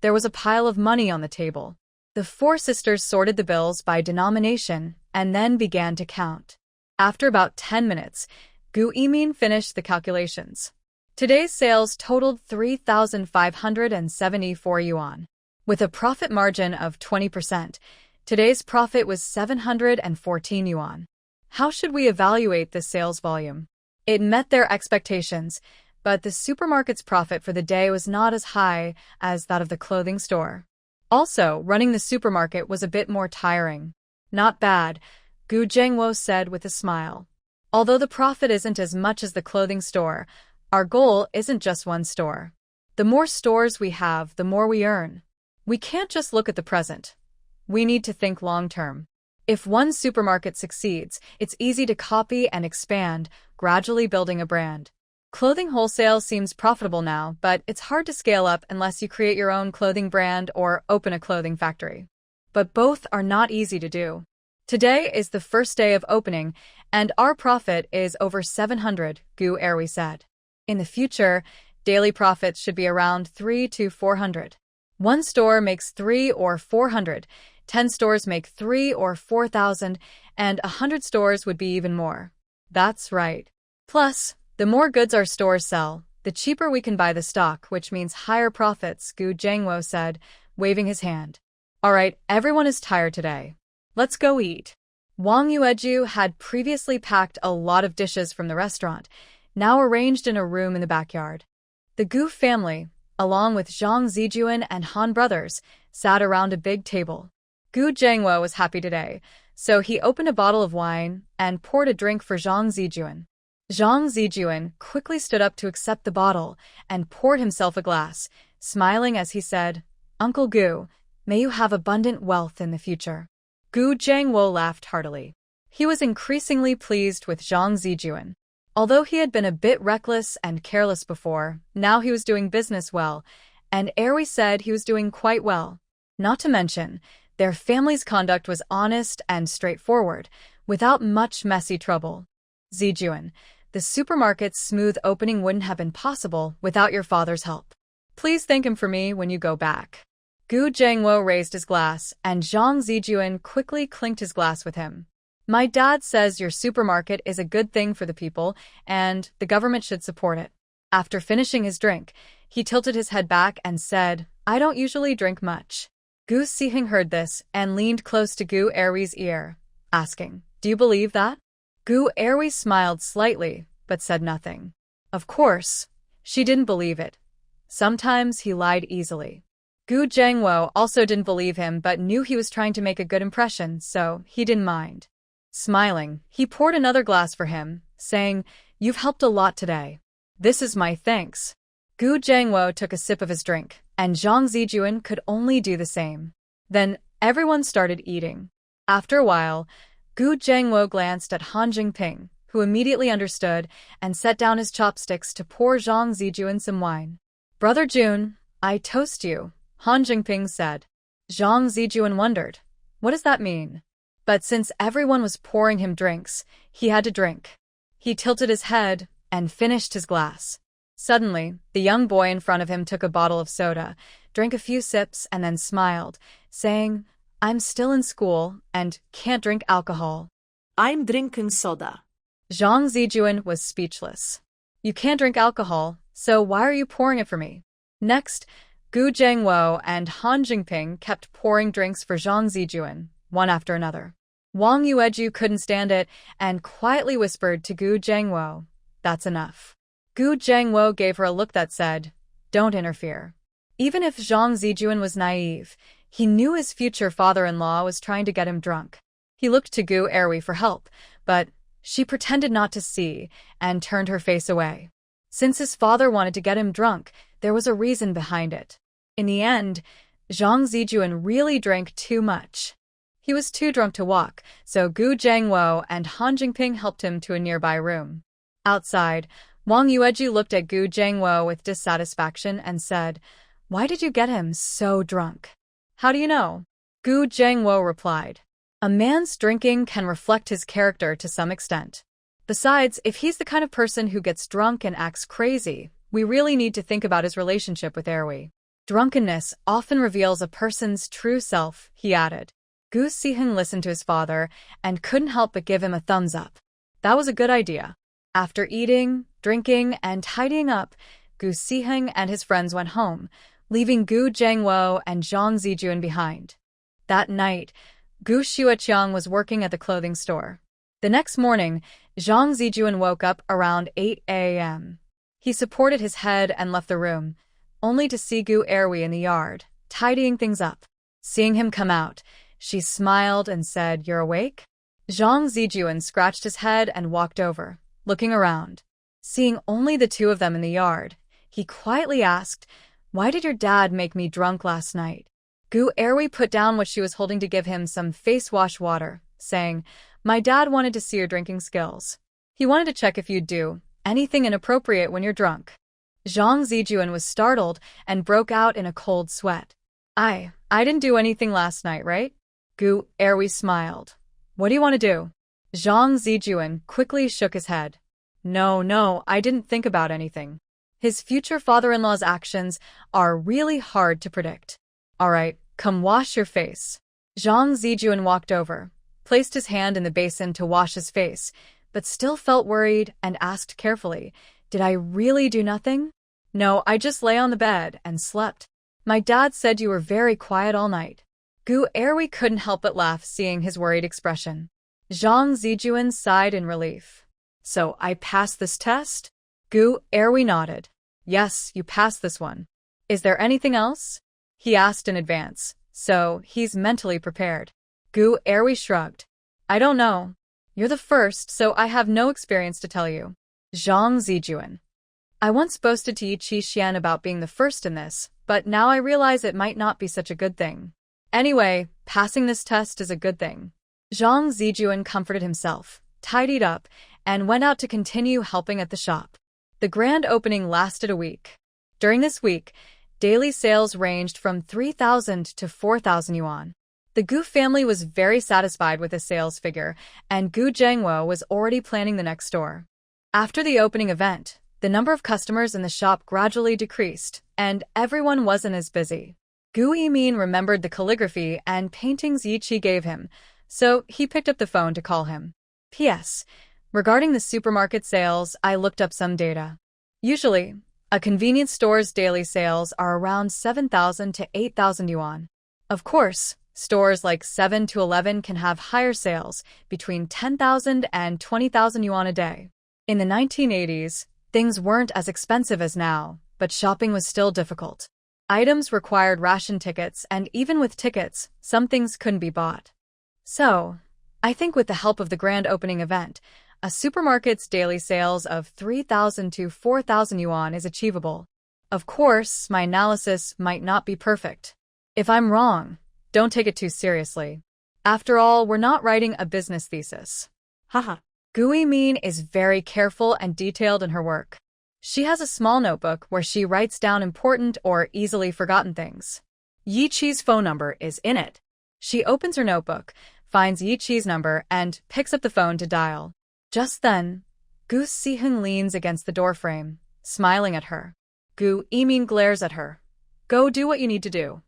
There was a pile of money on the table. The four sisters sorted the bills by denomination and then began to count. After about 10 minutes, Gu Yimin finished the calculations. Today's sales totaled 3,574 yuan. With a profit margin of 20%, today's profit was 714 yuan. How should we evaluate this sales volume? It met their expectations, but the supermarket's profit for the day was not as high as that of the clothing store. Also, running the supermarket was a bit more tiring. Not bad, Gu Zhengwo said with a smile. Although the profit isn't as much as the clothing store, our goal isn't just one store. The more stores we have, the more we earn. We can't just look at the present. We need to think long-term. If one supermarket succeeds, it's easy to copy and expand, gradually building a brand. Clothing wholesale seems profitable now, but it's hard to scale up unless you create your own clothing brand or open a clothing factory. But both are not easy to do. Today is the first day of opening, and our profit is over 700, Gu Erwi said. In the future, daily profits should be around 3 to 400. One store makes 3 or 400, 10 stores make 3 or 4,000, and 100 stores would be even more. That's right. Plus, the more goods our stores sell, the cheaper we can buy the stock, which means higher profits, Gu Zhengwo said, waving his hand. All right, everyone is tired today. Let's go eat. Wang Yueju had previously packed a lot of dishes from the restaurant, now arranged in a room in the backyard. The Gu family, along with Zhang Zijuan and Han brothers, sat around a big table. Gu Zhengwo was happy today, so he opened a bottle of wine and poured a drink for Zhang Zijuan. Zhang Zijuan quickly stood up to accept the bottle and poured himself a glass, smiling as he said, "Uncle Gu, may you have abundant wealth in the future." Gu Zhengwo laughed heartily. He was increasingly pleased with Zhang Zijuan. Although he had been a bit reckless and careless before, now he was doing business well, and Erwi said he was doing quite well. Not to mention, their family's conduct was honest and straightforward, without much messy trouble. Zijuan, the supermarket's smooth opening wouldn't have been possible without your father's help. Please thank him for me when you go back. Gu Zhengwo raised his glass, and Zhang Zijuan quickly clinked his glass with him. My dad says your supermarket is a good thing for the people, and the government should support it. After finishing his drink, he tilted his head back and said, I don't usually drink much. Gu Siheng heard this and leaned close to Gu Erwi's ear, asking, Do you believe that? Gu Erwi smiled slightly, but said nothing. Of course, she didn't believe it. Sometimes he lied easily. Gu Zhengwo also didn't believe him but knew he was trying to make a good impression, so he didn't mind. Smiling, he poured another glass for him, saying, You've helped a lot today. This is my thanks. Gu Zhengwo took a sip of his drink, and Zhang Zijuan could only do the same. Then everyone started eating. After a while, Gu Zhengwo glanced at Han Jingping, who immediately understood and set down his chopsticks to pour Zhang Zijuan some wine. Brother Jun, I toast you, Han Jingping said. Zhang Zijuan wondered, what does that mean? But since everyone was pouring him drinks, he had to drink. He tilted his head and finished his glass. Suddenly, the young boy in front of him took a bottle of soda, drank a few sips, and then smiled, saying, I'm still in school and can't drink alcohol. I'm drinking soda. Zhang Zijuan was speechless. You can't drink alcohol, so why are you pouring it for me? Next, Gu Zhengwo and Han Jingping kept pouring drinks for Zhang Zijuan, one after another. Wang Yueju couldn't stand it and quietly whispered to Gu Zhengwo, that's enough. Gu Zhengwo gave her a look that said, don't interfere. Even if Zhang Zijuan was naive, he knew his future father-in-law was trying to get him drunk. He looked to Gu Erwi for help, but she pretended not to see and turned her face away. Since his father wanted to get him drunk, there was a reason behind it. In the end, Zhang Zijuan really drank too much. He was too drunk to walk, so Gu Zhengwo and Han Jingping helped him to a nearby room. Outside, Wang Yueju looked at Gu Zhengwo with dissatisfaction and said, why did you get him so drunk? How do you know? Gu Zhengwo replied, a man's drinking can reflect his character to some extent. Besides, if he's the kind of person who gets drunk and acts crazy, we really need to think about his relationship with Erwi. Drunkenness often reveals a person's true self, he added. Gu Siheng listened to his father and couldn't help but give him a thumbs up. That was a good idea. After eating, drinking, and tidying up, Gu Siheng and his friends went home, leaving Gu Zhengwo and Zhang Zijuan behind. That night, Gu Xueqiang was working at the clothing store. The next morning, Zhang Zijuan woke up around 8 a.m. He supported his head and left the room, only to see Gu Erwi in the yard, tidying things up. Seeing him come out, she smiled and said, you're awake? Zhang Zijuan scratched his head and walked over, looking around. Seeing only the two of them in the yard, he quietly asked, why did your dad make me drunk last night? Gu Erwi put down what she was holding to give him some face wash water, saying, my dad wanted to see your drinking skills. He wanted to check if you'd do anything inappropriate when you're drunk. Zhang Zijuan was startled and broke out in a cold sweat. I didn't do anything last night, right? Gu Erwi smiled. What do you want to do? Zhang Zijuan quickly shook his head. No, I didn't think about anything. His future father-in-law's actions are really hard to predict. All right, come wash your face. Zhang Zijuan walked over, placed his hand in the basin to wash his face, but still felt worried and asked carefully, did I really do nothing? No, I just lay on the bed and slept. My dad said you were very quiet all night. Gu Erwi couldn't help but laugh seeing his worried expression. Zhang Zijuan sighed in relief. So I passed this test? Gu Erwi nodded. Yes, you passed this one. Is there anything else? He asked in advance, so he's mentally prepared. Gu Erwi shrugged. I don't know. You're the first, so I have no experience to tell you. Zhang Zijuan. I once boasted to Yi Qixian about being the first in this, but now I realize it might not be such a good thing. Anyway, passing this test is a good thing. Zhang Zijuan comforted himself, tidied up, and went out to continue helping at the shop. The grand opening lasted a week. During this week, daily sales ranged from 3,000 to 4,000 yuan. The Gu family was very satisfied with the sales figure, and Gu Zhengwo was already planning the next store. After the opening event, the number of customers in the shop gradually decreased, and everyone wasn't as busy. Gu Yimin remembered the calligraphy and paintings Yi Qi gave him, so he picked up the phone to call him. P.S. Regarding the supermarket sales, I looked up some data. Usually, a convenience store's daily sales are around 7,000 to 8,000 yuan. Of course, stores like 7 to 11 can have higher sales, between 10,000 and 20,000 yuan a day. In the 1980s, things weren't as expensive as now, but shopping was still difficult. Items required ration tickets, and even with tickets, some things couldn't be bought. So, I think with the help of the grand opening event, a supermarket's daily sales of 3,000 to 4,000 yuan is achievable. Of course, my analysis might not be perfect. If I'm wrong, don't take it too seriously. After all, we're not writing a business thesis. Haha. Gu Yimin is very careful and detailed in her work. She has a small notebook where she writes down important or easily forgotten things. Yi-Chi's phone number is in it. She opens her notebook, finds Yi-Chi's number, and picks up the phone to dial. Just then, Gu Sihung leans against the doorframe, smiling at her. Gu Yimin glares at her. Go do what you need to do.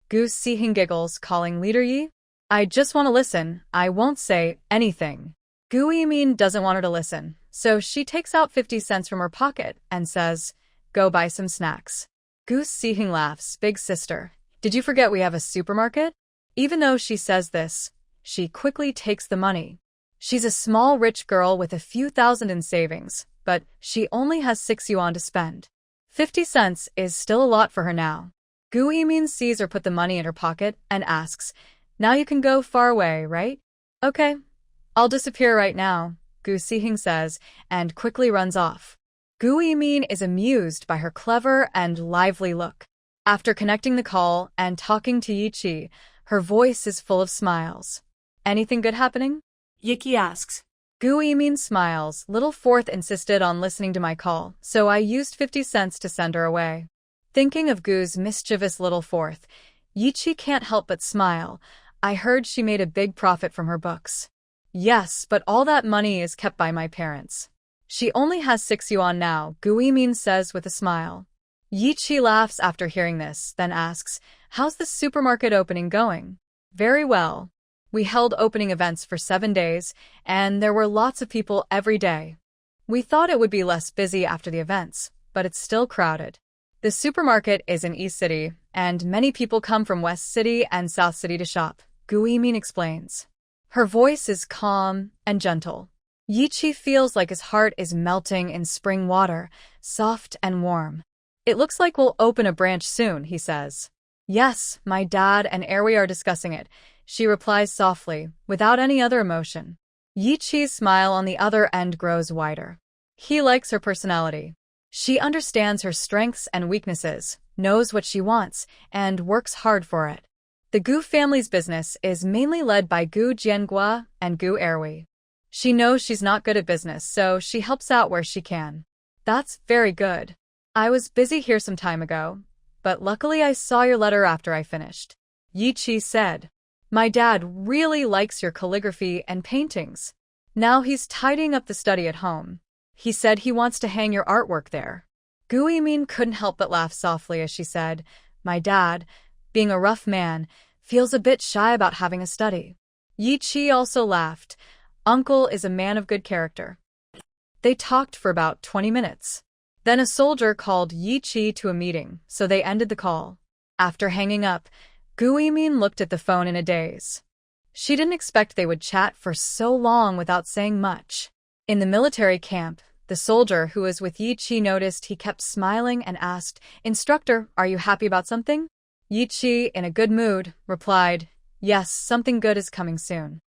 Gu Sihung giggles, calling Leader Yi. I just want to listen, I won't say anything. Gu Yimin doesn't want her to listen, so she takes out 50 cents from her pocket and says, go buy some snacks. Gu Sihung laughs, big sister. Did you forget we have a supermarket? Even though she says this, she quickly takes the money. She's a small rich girl with a few thousand in savings, but she only has 6 yuan to spend. 50 cents is still a lot for her now. Gu Yimin sees her put the money in her pocket and asks, now you can go far away, right? Okay. I'll disappear right now, Gu Sihung says, and quickly runs off. Gu Yimin is amused by her clever and lively look. After connecting the call and talking to Yi-Chi, her voice is full of smiles. Anything good happening? Yi-Chi asks. Gu Yimin smiles. Little Fourth insisted on listening to my call, so I used 50 cents to send her away. Thinking of Gu's mischievous Little Fourth, Yi-Chi can't help but smile. I heard she made a big profit from her books. Yes, but all that money is kept by my parents. She only has 6 yuan now, Gu Yimin says with a smile. Yi-Chi laughs after hearing this, then asks, how's the supermarket opening going? Very well. We held opening events for 7 days, and there were lots of people every day. We thought it would be less busy after the events, but it's still crowded. The supermarket is in East City, and many people come from West City and South City to shop, Gu Yimin explains. Her voice is calm and gentle. Yi-Chi feels like his heart is melting in spring water, soft and warm. It looks like we'll open a branch soon, he says. Yes, my dad and Erwi are discussing it, she replies softly, without any other emotion. Yi-Chi's smile on the other end grows wider. He likes her personality. She understands her strengths and weaknesses, knows what she wants, and works hard for it. The Gu family's business is mainly led by Gu Jiangua and Gu Erwi. She knows she's not good at business, so she helps out where she can. That's very good. I was busy here some time ago, but luckily I saw your letter after I finished. Yi-Chi said. My dad really likes your calligraphy and paintings. Now he's tidying up the study at home. He said he wants to hang your artwork there. Gu Yimin couldn't help but laugh softly as she said, my dad, being a rough man, feels a bit shy about having a study. Yi-Chi also laughed. Uncle is a man of good character. They talked for about 20 minutes. Then a soldier called Yi-Chi to a meeting, so they ended the call. After hanging up, Gu Yimin looked at the phone in a daze. She didn't expect they would chat for so long without saying much. In the military camp, the soldier who was with Yi-Chi noticed he kept smiling and asked, Instructor, are you happy about something? Yi-Chi, in a good mood, replied, yes, something good is coming soon.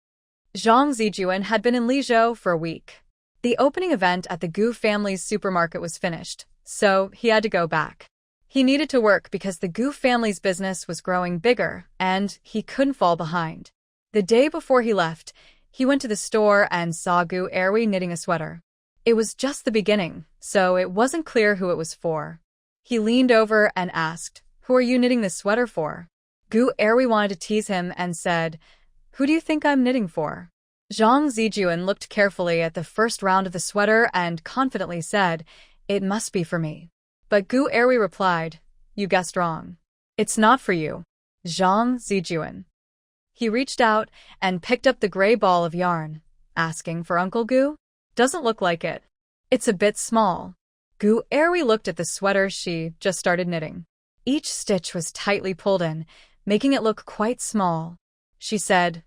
Zhang Zijuan had been in Lizhou for a week. The opening event at the Gu family's supermarket was finished, so he had to go back. He needed to work because the Gu family's business was growing bigger, and he couldn't fall behind. The day before he left, he went to the store and saw Gu Erwi knitting a sweater. It was just the beginning, so it wasn't clear who it was for. He leaned over and asked, who are you knitting this sweater for? Gu Erwi wanted to tease him and said, who do you think I'm knitting for? Zhang Zijuan looked carefully at the first round of the sweater and confidently said, it must be for me. But Gu Erwi replied, you guessed wrong. It's not for you. Zhang Zijuan. He reached out and picked up the gray ball of yarn, asking for Uncle Gu. Doesn't look like it. It's a bit small. Gu Erwi looked at the sweater she just started knitting. Each stitch was tightly pulled in, making it look quite small. She said,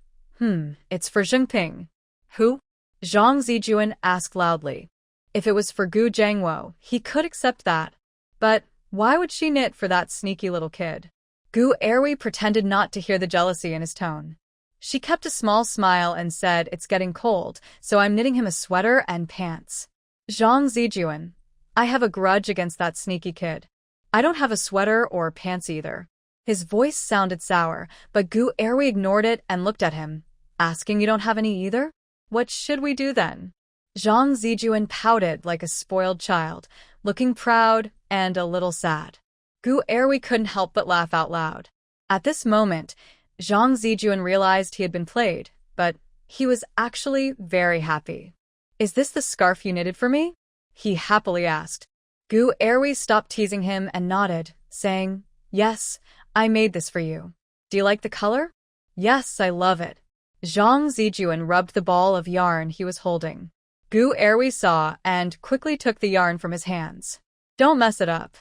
it's for Zhengping. Who? Zhang Zijuan asked loudly. If it was for Gu Jiangwo, he could accept that. But why would she knit for that sneaky little kid? Gu Erwi pretended not to hear the jealousy in his tone. She kept a small smile and said, it's getting cold, so I'm knitting him a sweater and pants. Zhang Zijuan. I have a grudge against that sneaky kid. I don't have a sweater or pants either. His voice sounded sour, but Gu Erwi ignored it and looked at him, asking, you don't have any either? What should we do then? Zhang Zijuan pouted like a spoiled child, looking proud and a little sad. Gu Erwi couldn't help but laugh out loud. At this moment, Zhang Zijuan realized he had been played, but he was actually very happy. "Is this the scarf you knitted for me?" he happily asked. Gu Erwi stopped teasing him and nodded, saying, "Yes, I made this for you. Do you like the color?" "Yes, I love it." Zhang Zijuan rubbed the ball of yarn he was holding. Gu Erwi saw and quickly took the yarn from his hands. "Don't mess it up."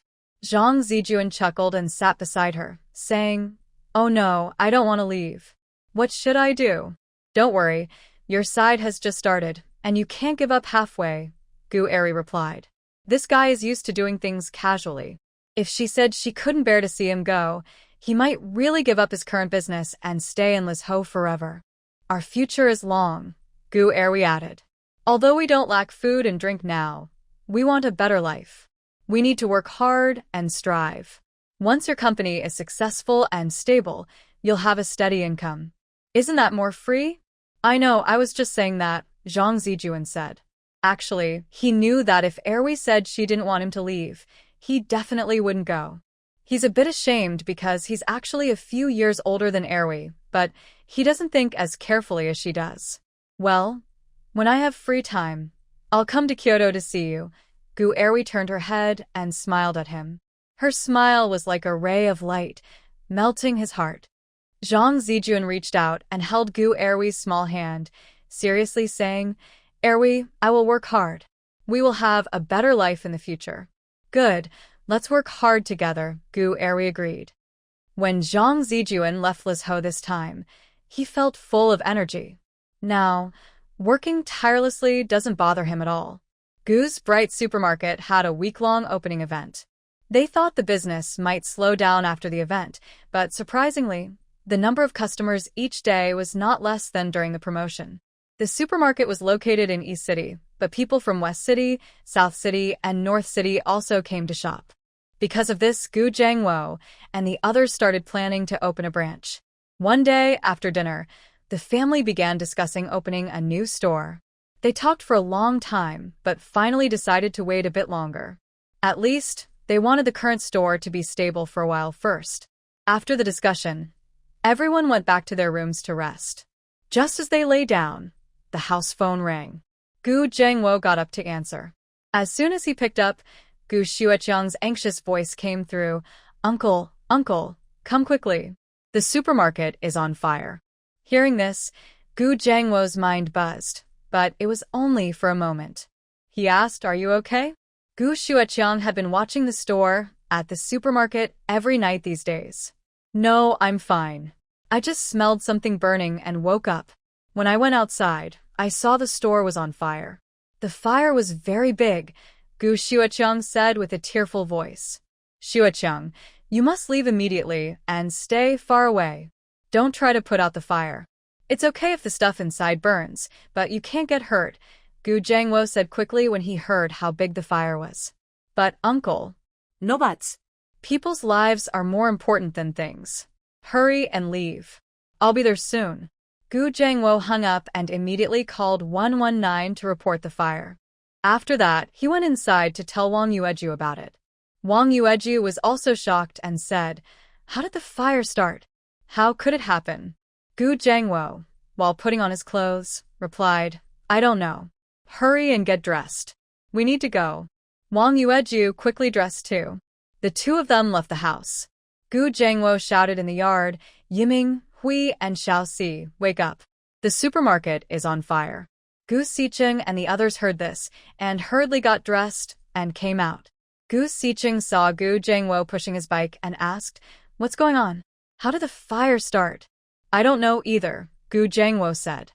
Zhang Zijuan chuckled and sat beside her, saying, "Oh no, I don't want to leave. What should I do?" "Don't worry, your side has just started, and you can't give up halfway," Gu Erwi replied. This guy is used to doing things casually. If she said she couldn't bear to see him go, he might really give up his current business and stay in Lizhou forever. "Our future is long," Gu Erwi added. "Although we don't lack food and drink now, we want a better life. We need to work hard and strive. Once your company is successful and stable, you'll have a steady income. Isn't that more free?" "I know, I was just saying that," Zhang Zijuan said. Actually, he knew that if Erwi said she didn't want him to leave, he definitely wouldn't go. He's a bit ashamed because he's actually a few years older than Erwi, but he doesn't think as carefully as she does. "Well, when I have free time, I'll come to Kyoto to see you." Gu Erwi turned her head and smiled at him. Her smile was like a ray of light, melting his heart. Zhang Zijuan reached out and held Gu Erwi's small hand, seriously saying, "Erwi, I will work hard. We will have a better life in the future." "Good, let's work hard together," Gu Erwi agreed. When Zhang Zijuan left Lizhou this time, he felt full of energy. Now, working tirelessly doesn't bother him at all. Gu's Bright Supermarket had a week-long opening event. They thought the business might slow down after the event, but surprisingly, the number of customers each day was not less than during the promotion. The supermarket was located in East City, but people from West City, South City, and North City also came to shop. Because of this, Gu Jiangwo and the others started planning to open a branch. One day, after dinner, the family began discussing opening a new store. They talked for a long time, but finally decided to wait a bit longer. At least, they wanted the current store to be stable for a while first. After the discussion, everyone went back to their rooms to rest. Just as they lay down, the house phone rang. Gu Jiangwo got up to answer. As soon as he picked up, Gu Xueqiang's anxious voice came through. Uncle, come quickly. The supermarket is on fire." Hearing this, Gu Jiangwo's mind buzzed, but it was only for a moment. He asked, "Are you okay?" Gu Xueqiang had been watching the store at the supermarket every night these days. "No, I'm fine. I just smelled something burning and woke up. When I went outside, I saw the store was on fire." "The fire was very big," Gu Xueqiang said with a tearful voice. "Xueqiang, you must leave immediately and stay far away. Don't try to put out the fire. It's okay if the stuff inside burns, but you can't get hurt," Gu Jiangwo said quickly when he heard how big the fire was. "But, uncle..." "No buts. People's lives are more important than things. Hurry and leave. I'll be there soon." Gu Jiangwo hung up and immediately called 119 to report the fire. After that, he went inside to tell Wang Yueju about it. Wang Yueju was also shocked and said, "How did the fire start? How could it happen?" Gu Jiangwo, while putting on his clothes, replied, "I don't know. Hurry and get dressed. We need to go." Wang Yueju quickly dressed too. The two of them left the house. Gu Jiangwo shouted in the yard, "Yiming, Hui, and Xiaoxi, wake up. The supermarket is on fire." Gu Xicheng and the others heard this, and hurriedly got dressed and came out. Gu Xicheng saw Gu Jiangwo pushing his bike and asked, "What's going on? How did the fire start?" "I don't know either," Gu Jiangwo said.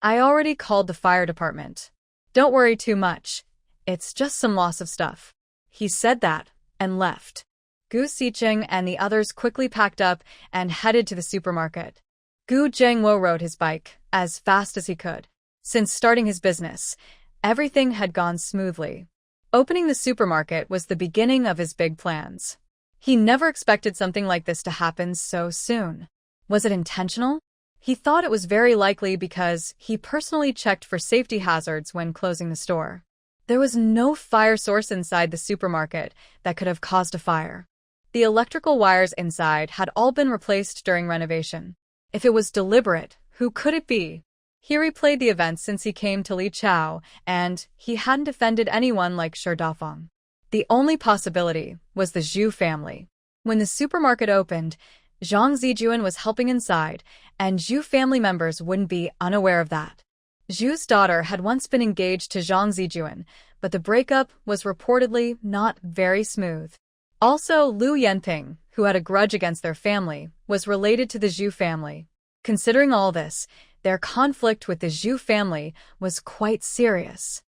"I already called the fire department. Don't worry too much. It's just some loss of stuff." He said that and left. Gu Xicheng and the others quickly packed up and headed to the supermarket. Gu Jiangwo rode his bike as fast as he could. Since starting his business, everything had gone smoothly. Opening the supermarket was the beginning of his big plans. He never expected something like this to happen so soon. Was it intentional? He thought it was very likely because he personally checked for safety hazards when closing the store. There was no fire source inside the supermarket that could have caused a fire. The electrical wires inside had all been replaced during renovation. If it was deliberate, who could it be? He replayed the events since he came to Li Chao, and he hadn't offended anyone like Shi Dafeng. The only possibility was the Zhu family. When the supermarket opened, Zhang Zijuan was helping inside, and Zhu family members wouldn't be unaware of that. Zhu's daughter had once been engaged to Zhang Zijuan, but the breakup was reportedly not very smooth. Also, Liu Yanping, who had a grudge against their family, was related to the Zhu family. Considering all this, their conflict with the Zhu family was quite serious.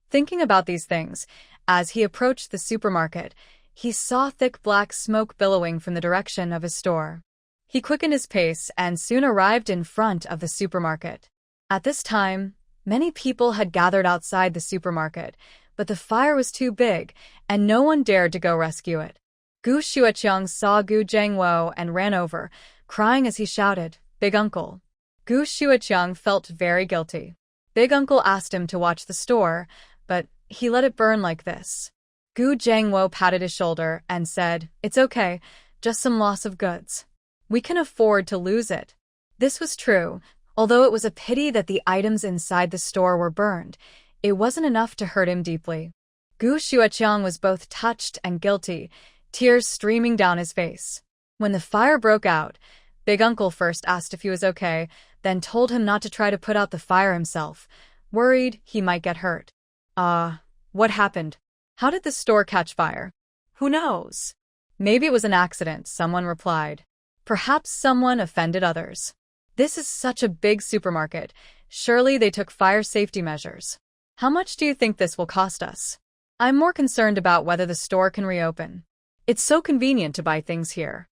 Thinking about these things, as he approached the supermarket, he saw thick black smoke billowing from the direction of his store. He quickened his pace and soon arrived in front of the supermarket. At this time, many people had gathered outside the supermarket, but the fire was too big, and no one dared to go rescue it. Gu Xueqiang saw Gu Zhengwo and ran over, crying as he shouted, "Big Uncle." Gu Xueqiang felt very guilty. Big Uncle asked him to watch the store, but he let it burn like this. Gu Zhengwo patted his shoulder and said, "It's okay, just some loss of goods. We can afford to lose it." This was true. Although it was a pity that the items inside the store were burned, it wasn't enough to hurt him deeply. Gu Xueqiang was both touched and guilty, tears streaming down his face. When the fire broke out, Big Uncle first asked if he was okay, then told him not to try to put out the fire himself, worried he might get hurt. What happened? How did the store catch fire? Who knows? Maybe it was an accident, someone replied. Perhaps someone offended others. This is such a big supermarket. Surely they took fire safety measures. How much do you think this will cost us? I'm more concerned about whether the store can reopen. It's so convenient to buy things here.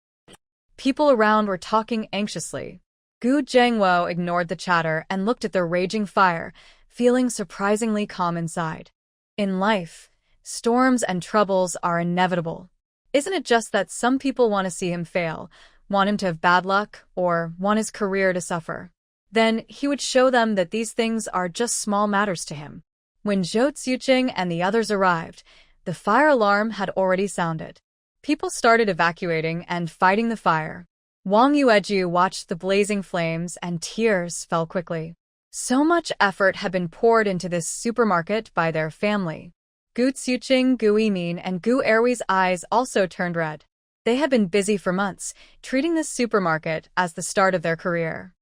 People around were talking anxiously. Gu Zhengwo ignored the chatter and looked at the raging fire, feeling surprisingly calm inside. In life, storms and troubles are inevitable. Isn't it just that some people want to see him fail, want him to have bad luck, or want his career to suffer? Then he would show them that these things are just small matters to him. When Zhou Xiuqing and the others arrived, the fire alarm had already sounded. People started evacuating and fighting the fire. Wang Yueju watched the blazing flames and tears fell quickly. So much effort had been poured into this supermarket by their family. Gu Xiuqing, Gu Yimin, and Gu Erwei's eyes also turned red. They had been busy for months, treating this supermarket as the start of their career.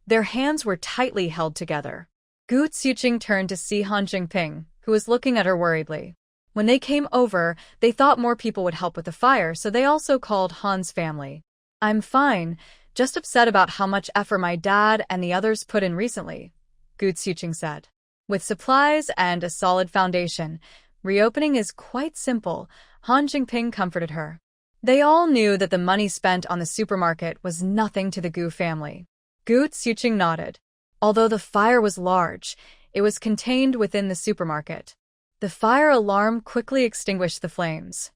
Their hands were tightly held together. Gu Xiuqing turned to see Han Jingping, who was looking at her worriedly. When they came over, they thought more people would help with the fire, so they also called Han's family. "I'm fine, just upset about how much effort my dad and the others put in recently," Gu Xiuqing said. With supplies and a solid foundation, reopening is quite simple, Han Jingping comforted her. They all knew that the money spent on the supermarket was nothing to the Gu family. Gu Xiuqing nodded. Although the fire was large, it was contained within the supermarket. The fire alarm quickly extinguished the flames.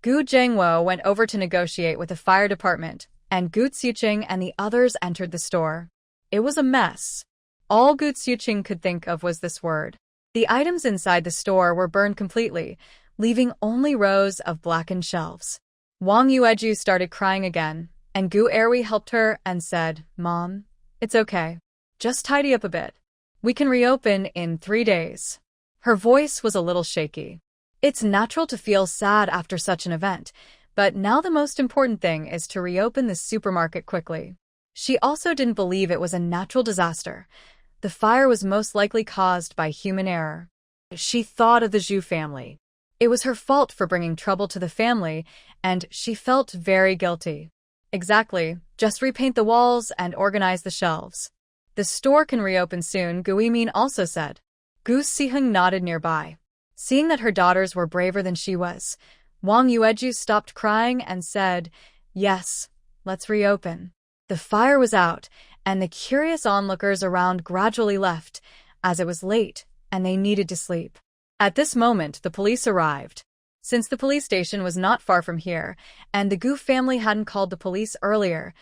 Gu Zhengwo went over to negotiate with the fire department, and Gu Xiuqing and the others entered the store. It was a mess. All Gu Xiuqing could think of was this word. The items inside the store were burned completely, leaving only rows of blackened shelves. Wang Yueju started crying again, and Gu Erwei helped her and said, "Mom, it's okay. Just tidy up a bit. We can reopen in 3 days." Her voice was a little shaky. It's natural to feel sad after such an event, but now the most important thing is to reopen the supermarket quickly. She also didn't believe it was a natural disaster. The fire was most likely caused by human error. She thought of the Zhu family. It was her fault for bringing trouble to the family, and she felt very guilty. Exactly, just repaint the walls and organize the shelves. The store can reopen soon, Gu Yimin also said. Gu Siheng nodded nearby. Seeing that her daughters were braver than she was, Wang Yueju stopped crying and said, "Yes, let's reopen." The fire was out, and the curious onlookers around gradually left, as it was late and they needed to sleep. At this moment, the police arrived. Since the police station was not far from here, and the Gu family hadn't called the police earlier,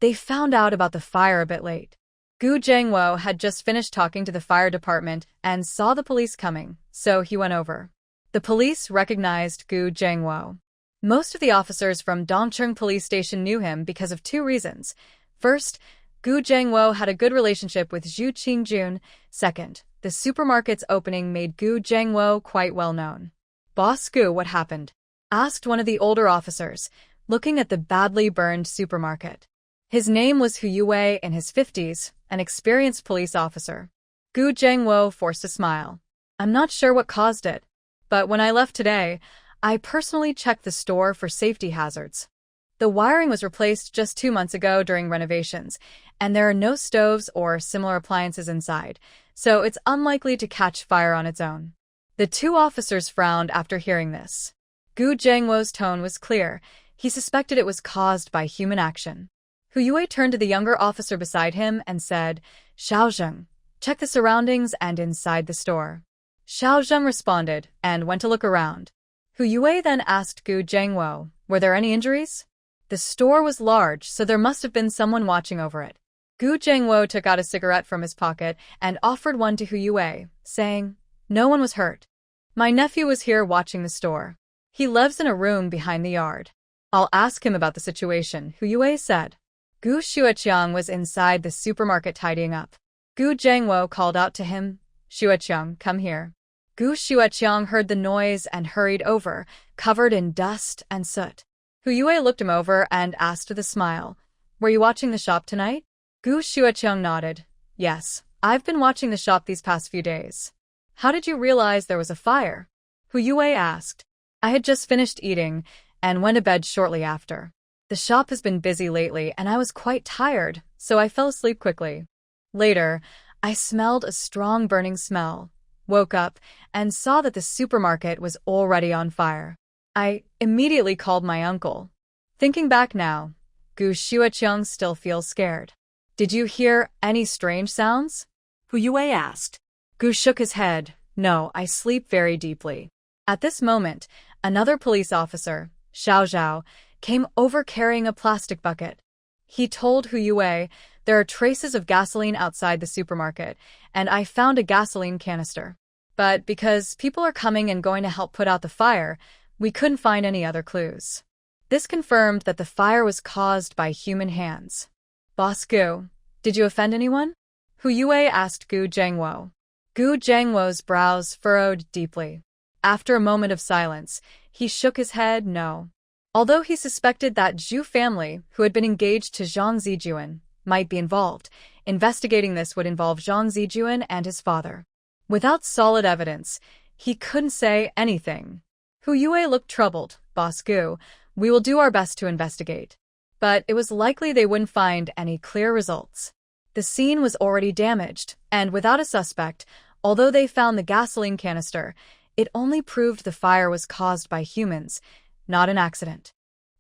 they found out about the fire a bit late. Gu Zhengwo had just finished talking to the fire department and saw the police coming, so he went over. The police recognized Gu Zhengwo. Most of the officers from Dongcheng police station knew him because of two reasons. First, Gu Zhengwo had a good relationship with Zhu Qingjun. Second, the supermarket's opening made Gu Zhengwo quite well known. "Boss Gu, what happened?" asked one of the older officers, looking at the badly burned supermarket. His name was Hu Yue, in his 50s, an experienced police officer. Gu Zhengwo forced a smile. "I'm not sure what caused it, but when I left today, I personally checked the store for safety hazards. The wiring was replaced just 2 months ago during renovations, and there are no stoves or similar appliances inside, so it's unlikely to catch fire on its own." The two officers frowned after hearing this. Gu Zhengwo's tone was clear. He suspected it was caused by human action. Hu Yue turned to the younger officer beside him and said, "Xiao Zheng, check the surroundings and inside the store." Xiao Zheng responded and went to look around. Hu Yue then asked Gu Zhengwo, "Were there any injuries?" The store was large, so there must have been someone watching over it. Gu Zhengwo took out a cigarette from his pocket and offered one to Hu Yue, saying, "No one was hurt. My nephew was here watching the store. He lives in a room behind the yard. I'll ask him about the situation," Hu Yue said. Gu Xueqiang was inside the supermarket tidying up. Gu Zhengwo called out to him, "Xueqiang, come here." Gu Xueqiang heard the noise and hurried over, covered in dust and soot. Hu Yue looked him over and asked with a smile, "Were you watching the shop tonight?" Gu Xueqiang nodded. "Yes, I've been watching the shop these past few days." "How did you realize there was a fire?" Hu Yue asked. "I had just finished eating and went to bed shortly after. The shop has been busy lately and I was quite tired, so I fell asleep quickly. Later, I smelled a strong burning smell, woke up, and saw that the supermarket was already on fire. I immediately called my uncle." Thinking back now, Gu Xueqiang still feels scared. "Did you hear any strange sounds?" Hu Yue asked. Gu shook his head. "No, I sleep very deeply." At this moment, another police officer, Xiao Zhao, came over carrying a plastic bucket. He told Hu Yue, "There are traces of gasoline outside the supermarket, and I found a gasoline canister. But because people are coming and going to help put out the fire, we couldn't find any other clues." This confirmed that the fire was caused by human hands. "Boss Gu, did you offend anyone?" Hu Yue asked Gu Zhengwo. Gu Zhengwo's brows furrowed deeply. After a moment of silence, he shook his head no. Although he suspected that Zhu family, who had been engaged to Zhang Zijuan, might be involved, investigating this would involve Zhang Zijuan and his father. Without solid evidence, he couldn't say anything. Hu Yue looked troubled. "Boss Gu, we will do our best to investigate." But it was likely they wouldn't find any clear results. The scene was already damaged, and without a suspect, although they found the gasoline canister, it only proved the fire was caused by humans, not an accident.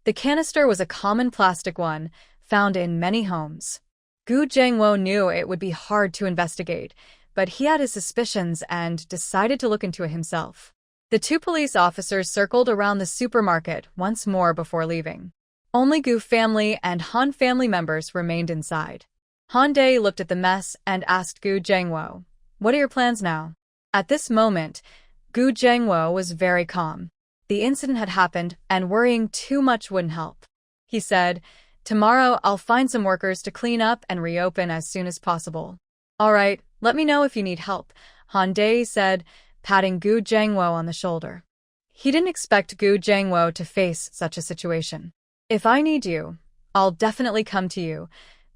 The canister was a common plastic one, found in many homes. Gu Zhengwo knew it would be hard to investigate, but he had his suspicions and decided to look into it himself. The two police officers circled around the supermarket once more before leaving. Only Gu family and Han family members remained inside. Han Day looked at the mess and asked Gu Zhengwo, "What are your plans now?" At this moment, Gu Zhengwo was very calm. The incident had happened, and worrying too much wouldn't help. He said, "Tomorrow I'll find some workers to clean up and reopen as soon as possible." "All right, let me know if you need help," Han Day said, patting Gu Zhengwo on the shoulder. He didn't expect Gu Zhengwo to face such a situation. "If I need you, I'll definitely come to you,"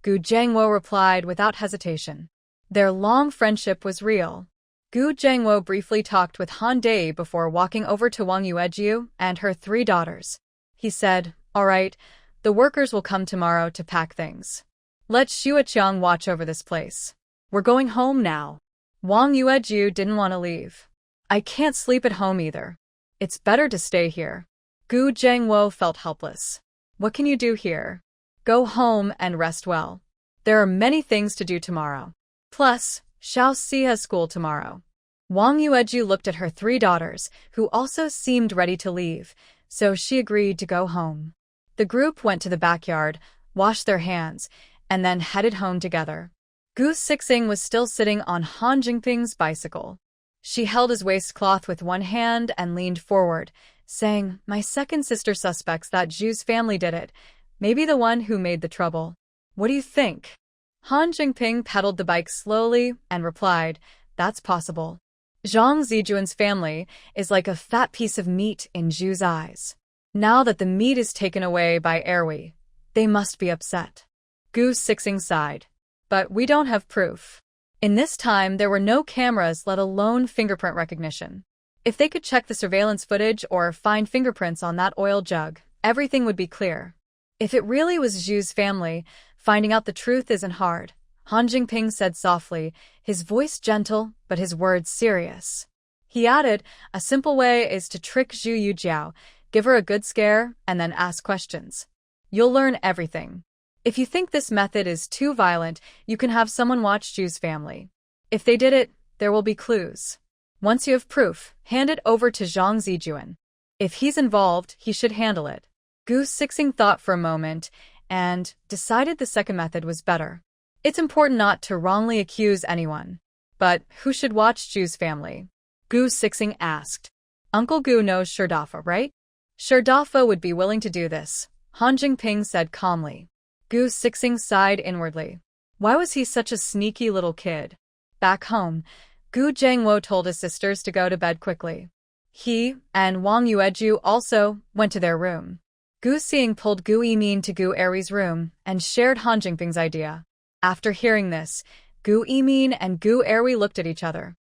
Gu Zhengwo replied without hesitation. Their long friendship was real. Gu Zhengwo briefly talked with Han Day before walking over to Wang Yuejiu and her 3 daughters. He said, "All right, the workers will come tomorrow to pack things. Let Xueqiang watch over this place. We're going home now." Wang Yuejiu didn't want to leave. "I can't sleep at home either. It's better to stay here." Gu Zhengwo felt helpless. "What can you do here? Go home and rest well. There are many things to do tomorrow. Plus, Xiao Si has school tomorrow." Wang Yueju looked at her 3 daughters, who also seemed ready to leave, so she agreed to go home. The group went to the backyard, washed their hands, and then headed home together. Gu Xixing was still sitting on Han Jingping's bicycle. She held his waistcloth with one hand and leaned forward, saying, "My second sister suspects that Zhu's family did it. Maybe the one who made the trouble. What do you think?" Han Jingping pedaled the bike slowly and replied, "That's possible. Zhang Zijuan's family is like a fat piece of meat in Zhu's eyes. Now that the meat is taken away by Erwi, they must be upset." Gu Sixing sighed. "But we don't have proof." In this time, there were no cameras, let alone fingerprint recognition. If they could check the surveillance footage or find fingerprints on that oil jug, everything would be clear. If it really was Zhu's family, finding out the truth isn't hard, Han Jingping said softly, his voice gentle but his words serious. He added, "A simple way is to trick Zhu Yujiao, give her a good scare, and then ask questions. You'll learn everything. If you think this method is too violent, you can have someone watch Zhu's family. If they did it, there will be clues. Once you have proof, hand it over to Zhang Zijuan. If he's involved, he should handle it." Gu Sixing thought for a moment and decided the second method was better. It's important not to wrongly accuse anyone. But who should watch Zhu's family? Gu Sixing asked. "Uncle Gu knows Sherdafa, right?" "Sherdafa would be willing to do this," Han Jingping said calmly. Gu Sixing sighed inwardly. Why was he such a sneaky little kid? Back home, Gu Zhengwo told his sisters to go to bed quickly. He and Wang Yueju also went to their room. Gu Xing pulled Gu Yimin to Gu Erwi's room and shared Han Jingping's idea. After hearing this, Gu Yimin and Gu Erwi looked at each other.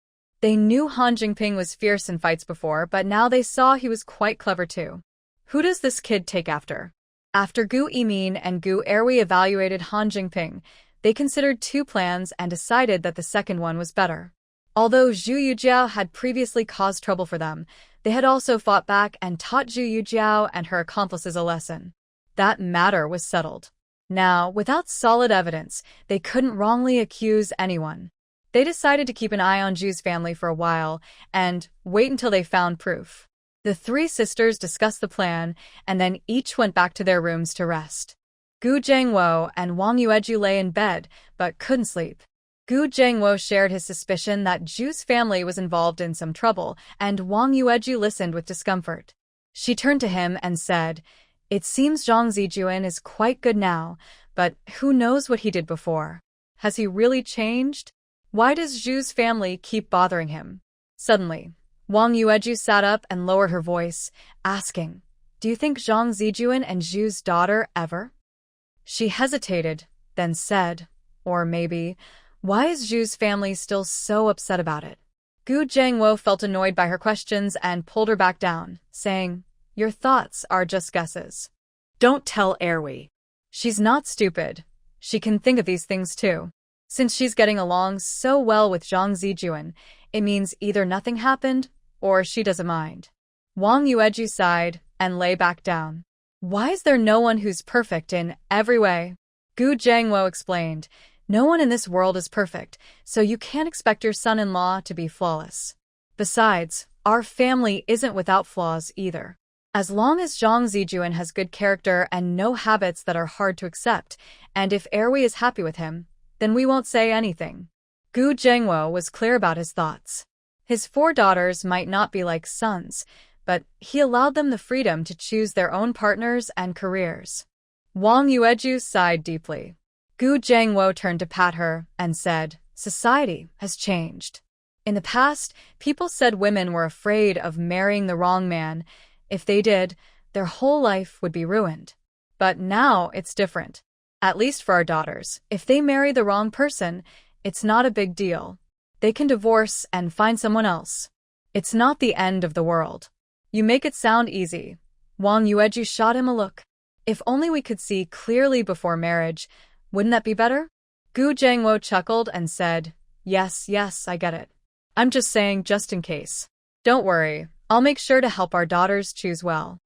They knew Han Jingping was fierce in fights before, but now they saw he was quite clever too. Who does this kid take after? After Gu Yimin and Gu Erwi evaluated Han Jingping, they considered two plans and decided that the second one was better. Although Zhu Yujiao had previously caused trouble for them, they had also fought back and taught Zhu Yujiao and her accomplices a lesson. That matter was settled. Now, without solid evidence, they couldn't wrongly accuse anyone. They decided to keep an eye on Zhu's family for a while and wait until they found proof. The three sisters discussed the plan, and then each went back to their rooms to rest. Gu Zhengwo and Wang Yueju lay in bed, but couldn't sleep. Gu Zhengwo shared his suspicion that Zhu's family was involved in some trouble, and Wang Yueju listened with discomfort. She turned to him and said, "It seems Zhang Zijuan is quite good now, but who knows what he did before? Has he really changed? Why does Zhu's family keep bothering him?" Suddenly, Wang Yueju sat up and lowered her voice, asking, "Do you think Zhang Zijuan and Zhu's daughter ever?" She hesitated, then said, "Or maybe, why is Zhu's family still so upset about it?" Gu Zhengwo felt annoyed by her questions and pulled her back down, saying, "Your thoughts are just guesses. Don't tell Erwi. She's not stupid. She can think of these things too. Since she's getting along so well with Zhang Zijuan, it means either nothing happened or she doesn't mind." Wang Yueju sighed and lay back down. "Why is there no one who's perfect in every way?" Gu Zhengwo explained, "No one in this world is perfect, so you can't expect your son-in-law to be flawless. Besides, our family isn't without flaws either. As long as Zhang Zijuan has good character and no habits that are hard to accept, and if Erwi is happy with him, then we won't say anything." Gu Zhengwo was clear about his thoughts. His 4 daughters might not be like sons, but he allowed them the freedom to choose their own partners and careers. Wang Yueju sighed deeply. Gu Zhengwo turned to pat her and said, "Society has changed. In the past, people said women were afraid of marrying the wrong man. If they did, their whole life would be ruined. But now it's different. At least for our daughters, if they marry the wrong person, it's not a big deal. They can divorce and find someone else. It's not the end of the world." "You make it sound easy." Wang Yueju shot him a look. "If only we could see clearly before marriage, wouldn't that be better?" Gu Zhengwo chuckled and said, Yes, I get it. I'm just saying just in case. Don't worry, I'll make sure to help our daughters choose well."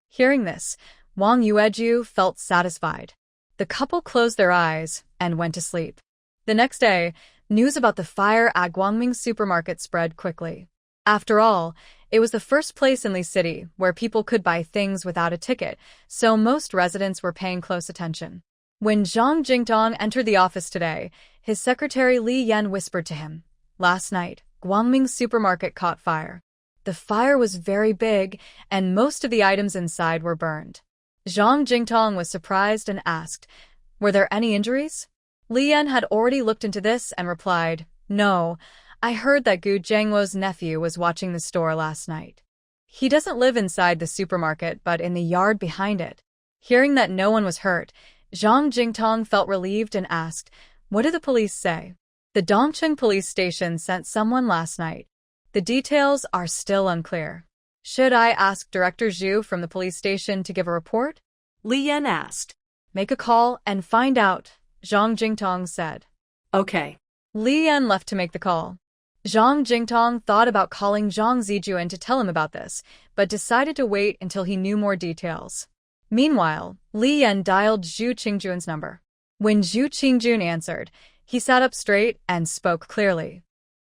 Hearing this, Wang Yueju felt satisfied. The couple closed their eyes and went to sleep. The next day, news about the fire at Guangming supermarket spread quickly. After all, it was the first place in Li City where people could buy things without a ticket, so most residents were paying close attention. When Zhang Jingdong entered the office today, his secretary Li Yan whispered to him, "Last night, Guangming supermarket caught fire. The fire was very big, and most of the items inside were burned. Zhang Jingtong was surprised and asked, "Were there any injuries?" Li Yan had already looked into this and replied, "No, I heard that Gu Jiangwo's nephew was watching the store last night. He doesn't live inside the supermarket but in the yard behind it." Hearing that no one was hurt, Zhang Jingtong felt relieved and asked, "What did the police say?" "The Dongcheng police station sent someone last night. The details are still unclear." "Should I ask Director Zhu from the police station to give a report?" Li Yan asked. "Make a call and find out," Zhang Jingtong said. Okay. Li Yan left to make the call. Zhang Jingtong thought about calling Zhang Zijuan to tell him about this, but decided to wait until he knew more details. Meanwhile, Li Yan dialed Zhu Qingjuan's number. When Zhu Qingjun answered, he sat up straight and spoke clearly.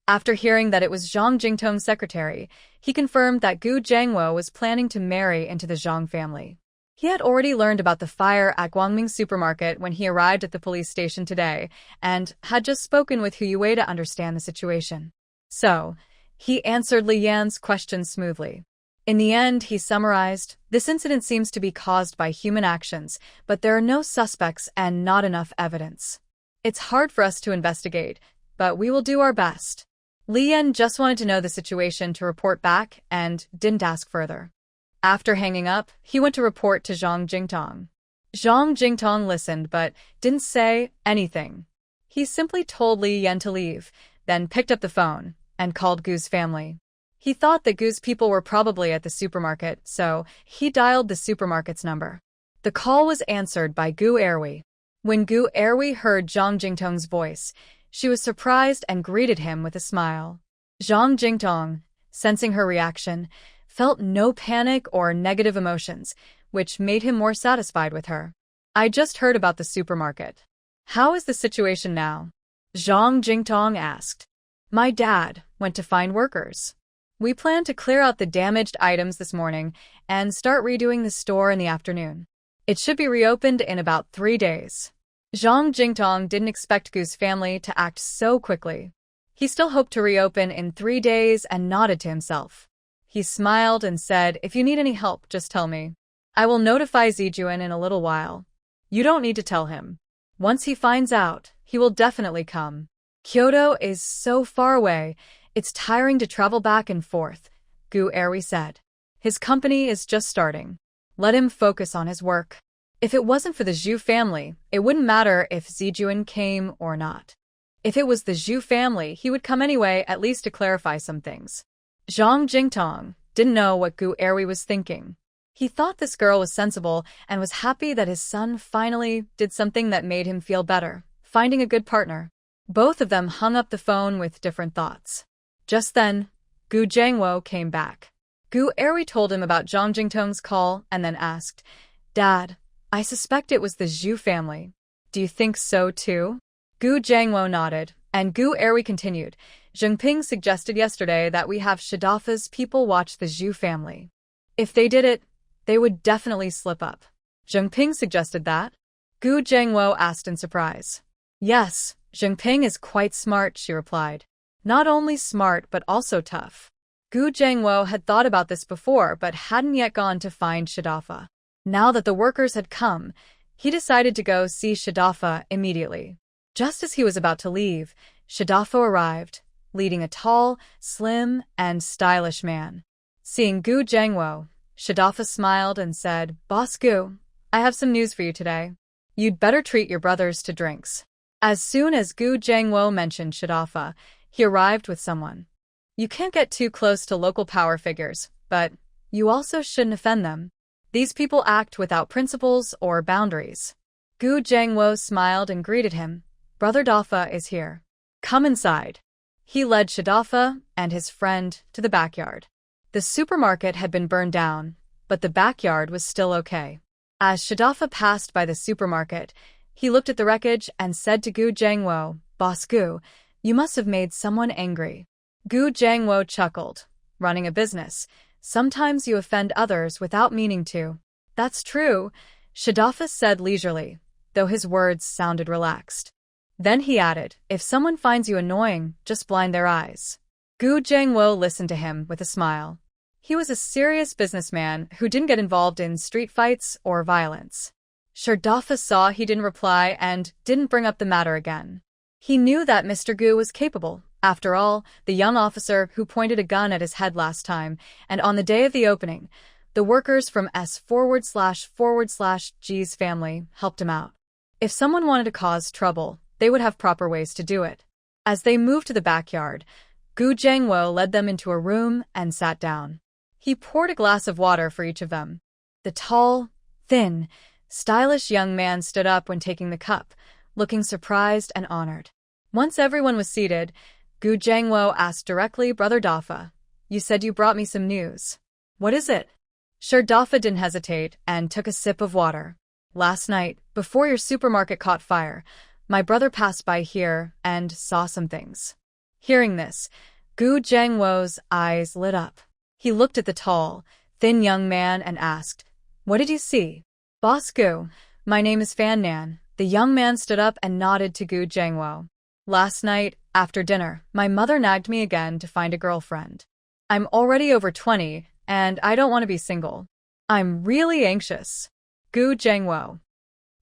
After hearing that it was Zhang Jingtong's secretary, he confirmed that Gu Jiangwo was planning to marry into the Zhang family. He had already learned about the fire at Guangming supermarket when he arrived at the police station today, and had just spoken with Hu Yue to understand the situation. So, he answered Li Yan's question smoothly. In the end, he summarized, "This incident seems to be caused by human actions, but there are no suspects and not enough evidence. It's hard for us to investigate, but we will do our best." Li Yan just wanted to know the situation to report back and didn't ask further. After hanging up, he went to report to Zhang Jingtong. Zhang Jingtong listened but didn't say anything. He simply told Li Yan to leave, then picked up the phone and called Gu's family. He thought that Gu's people were probably at the supermarket, so he dialed the supermarket's number. The call was answered by Gu Erwi. When Gu Erwi heard Zhang Jingtong's voice, she was surprised and greeted him with a smile. Zhang Jingtong, sensing her reaction, felt no panic or negative emotions, which made him more satisfied with her. "I just heard about the supermarket. How is the situation now?" Zhang Jingtong asked. "My dad went to find workers. We plan to clear out the damaged items this morning and start redoing the store in the afternoon. It should be reopened in about 3 days." Zhang Jingtong didn't expect Gu's family to act so quickly. He still hoped to reopen in 3 days and nodded to himself. He smiled and said, "If you need any help, just tell me. I will notify Zijuan in a little while. You don't need to tell him. Once he finds out, he will definitely come. Kyoto is so far away, it's tiring to travel back and forth," Gu Erwi said. "His company is just starting. Let him focus on his work. If it wasn't for the Zhu family, it wouldn't matter if Zijuan came or not. If it was the Zhu family, he would come anyway, at least to clarify some things." Zhang Jingtong didn't know what Gu Erwi was thinking. He thought this girl was sensible and was happy that his son finally did something that made him feel better, finding a good partner. Both of them hung up the phone with different thoughts. Just then, Gu Jiangwo came back. Gu Erwi told him about Zhang Jingtong's call and then asked, "Dad, I suspect it was the Zhu family. Do you think so too?" Gu Jiangwo nodded, and Gu Erwi continued, "Zhengping suggested yesterday that we have Shidafa's people watch the Zhu family. If they did it, they would definitely slip up." "Zhengping suggested that?" Gu Jiangwo asked in surprise. "Yes, Zhengping is quite smart," she replied. "Not only smart but also tough." Gu Jiangwo had thought about this before but hadn't yet gone to find Shidafa. Now that the workers had come, he decided to go see Shidafa immediately. Just as he was about to leave, Shidafa arrived, leading a tall, slim, and stylish man. Seeing Gu Jiangwo, Shidafa smiled and said, "Boss Gu, I have some news for you today. You'd better treat your brothers to drinks." As soon as Gu Jiangwo mentioned Shidafa, he arrived with someone. "You can't get too close to local power figures, but you also shouldn't offend them. These people act without principles or boundaries." Gu Jiangwo smiled and greeted him. "Brother Dafa is here. Come inside." He led Shidafa and his friend to the backyard. The supermarket had been burned down, but the backyard was still okay. As Shidafa passed by the supermarket, he looked at the wreckage and said to Gu Jiangwo, "Boss Gu, you must have made someone angry." Gu Jiangwo chuckled. "Running a business, sometimes you offend others without meaning to." "That's true," Shidafa said leisurely, though his words sounded relaxed. Then he added, "If someone finds you annoying, just blind their eyes." Gu Jiangwo listened to him with a smile. He was a serious businessman who didn't get involved in street fights or violence. Shirdafa saw he didn't reply and didn't bring up the matter again. He knew that Mr. Gu was capable. After all, the young officer who pointed a gun at his head last time, and on the day of the opening, the workers from S/G's family helped him out. If someone wanted to cause trouble, they would have proper ways to do it. As they moved to the backyard, Gu Jiangwo led them into a room and sat down. He poured a glass of water for each of them. The tall, thin, stylish young man stood up when taking the cup, looking surprised and honored. Once everyone was seated, Gu Jiangwo asked directly, "Brother Dafa, you said you brought me some news. What is it?" Dafa didn't hesitate and took a sip of water. "Last night, before your supermarket caught fire, my brother passed by here and saw some things." Hearing this, Gu Jiangwo's eyes lit up. He looked at the tall, thin young man and asked, "What did you see?" "Boss Gu, my name is Fan Nan." The young man stood up and nodded to Gu Jiangwo. "Last night, after dinner, my mother nagged me again to find a girlfriend. I'm already over 20, and I don't want to be single. I'm really anxious." Gu Jiangwo.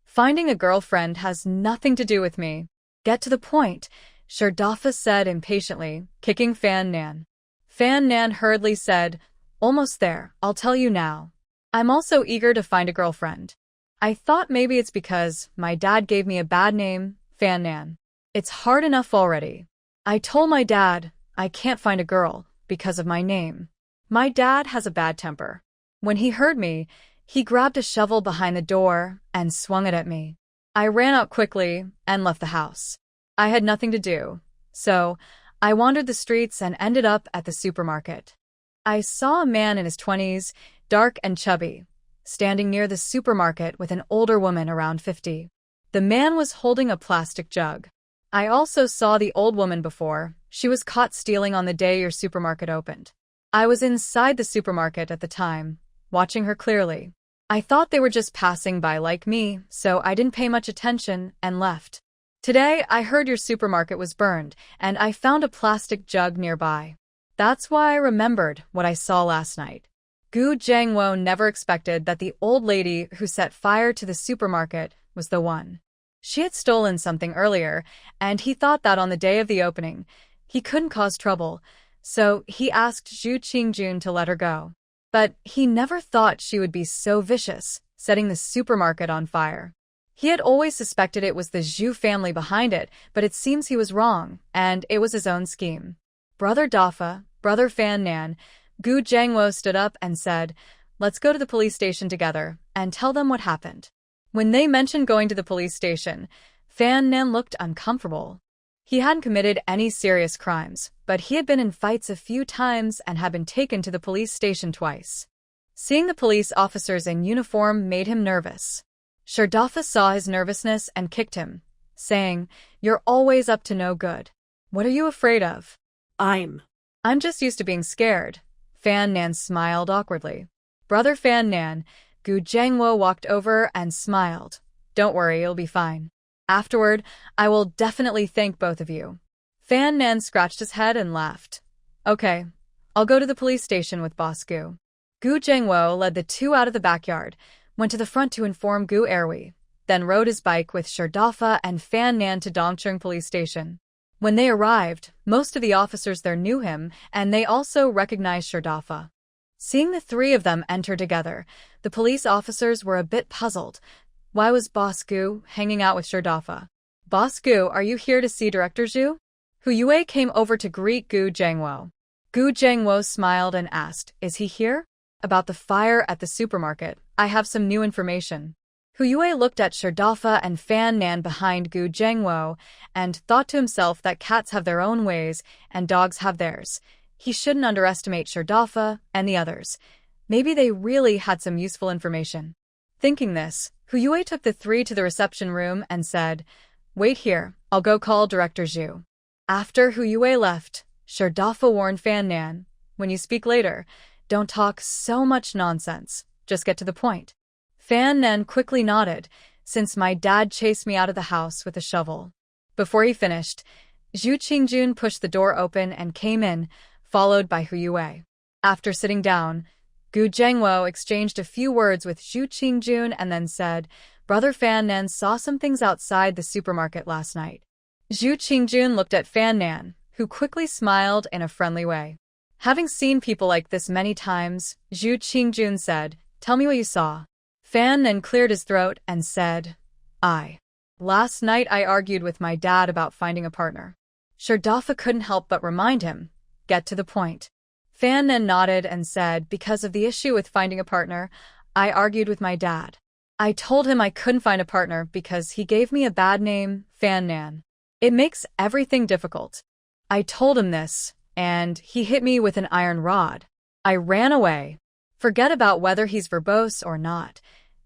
"Finding a girlfriend has nothing to do with me. Get to the point," Shirdafa said impatiently, kicking Fan Nan. Fan Nan hurriedly said, "Almost there, I'll tell you now. I'm also eager to find a girlfriend. I thought maybe it's because my dad gave me a bad name, Fan Nan. It's hard enough already. I told my dad I can't find a girl because of my name. My dad has a bad temper. When he heard me, he grabbed a shovel behind the door and swung it at me. I ran out quickly and left the house. I had nothing to do, so I wandered the streets and ended up at the supermarket. I saw a man in his 20s, dark and chubby, standing near the supermarket with an older woman around 50. The man was holding a plastic jug. I also saw the old woman before. She was caught stealing on the day your supermarket opened. I was inside the supermarket at the time, watching her clearly. I thought they were just passing by like me, so I didn't pay much attention and left. Today, I heard your supermarket was burned, and I found a plastic jug nearby. That's why I remembered what I saw last night." Gu Jiangwo never expected that the old lady who set fire to the supermarket was the one. She had stolen something earlier, and he thought that on the day of the opening, he couldn't cause trouble, so he asked Zhu Qingjun to let her go. But he never thought she would be so vicious, setting the supermarket on fire. He had always suspected it was the Zhu family behind it, but it seems he was wrong, and it was his own scheme. "Brother Dafa, Brother Fan Nan," Gu Jiangwo stood up and said, "Let's go to the police station together and tell them what happened." When they mentioned going to the police station, Fan Nan looked uncomfortable. He hadn't committed any serious crimes, but he had been in fights a few times and had been taken to the police station twice. Seeing the police officers in uniform made him nervous. Shirdafa saw his nervousness and kicked him, saying, "You're always up to no good. What are you afraid of?" I'm just used to being scared." Fan Nan smiled awkwardly. "Brother Fan Nan," Gu Jiangwo walked over and smiled. "Don't worry, it'll be fine. Afterward, I will definitely thank both of you." Fan Nan scratched his head and laughed. "Okay, I'll go to the police station with Boss Gu." Gu Jiangwo led the two out of the backyard, went to the front to inform Gu Erwi, then rode his bike with Shirdafa and Fan Nan to Dongcheng police station. When they arrived, most of the officers there knew him, and they also recognized Shirdafa. Seeing the three of them enter together, the police officers were a bit puzzled. Why was Boss Gu hanging out with Shirdafa? "Boss Gu, are you here to see Director Zhu?" Hu Yue came over to greet Gu Jiangwo. Gu Jiangwo smiled and asked, "Is he here?" "About the fire at the supermarket, I have some new information." Hu Yue looked at Shirdafa and Fan Nan behind Gu Jiangwo and thought to himself that cats have their own ways and dogs have theirs. He shouldn't underestimate Shirdafa and the others. Maybe they really had some useful information. Thinking this, Hu Yue took the three to the reception room and said, "Wait here, I'll go call Director Zhu." After Hu Yue left, Shirdafa warned Fan Nan, "When you speak later, don't talk so much nonsense, just get to the point." Fan Nan quickly nodded, "Since my dad chased me out of the house with a shovel." Before he finished, Zhu Qingjun pushed the door open and came in, followed by Hu Yue. After sitting down, Gu Zhengwo exchanged a few words with Zhu Qingjun and then said, Brother Fan Nan saw some things outside the supermarket last night. Zhu Qingjun looked at Fan Nan, who quickly smiled in a friendly way. Having seen people like this many times, Zhu Qingjun said, Tell me what you saw. Fan Nan cleared his throat and said, Last night I argued with my dad about finding a partner. Dafa couldn't help but remind him, Get to the point. Fan Nan nodded and said, Because of the issue with finding a partner, I argued with my dad. I told him I couldn't find a partner because he gave me a bad name, Fan Nan. It makes everything difficult. I told him this, and he hit me with an iron rod. I ran away. Forget about whether he's verbose or not.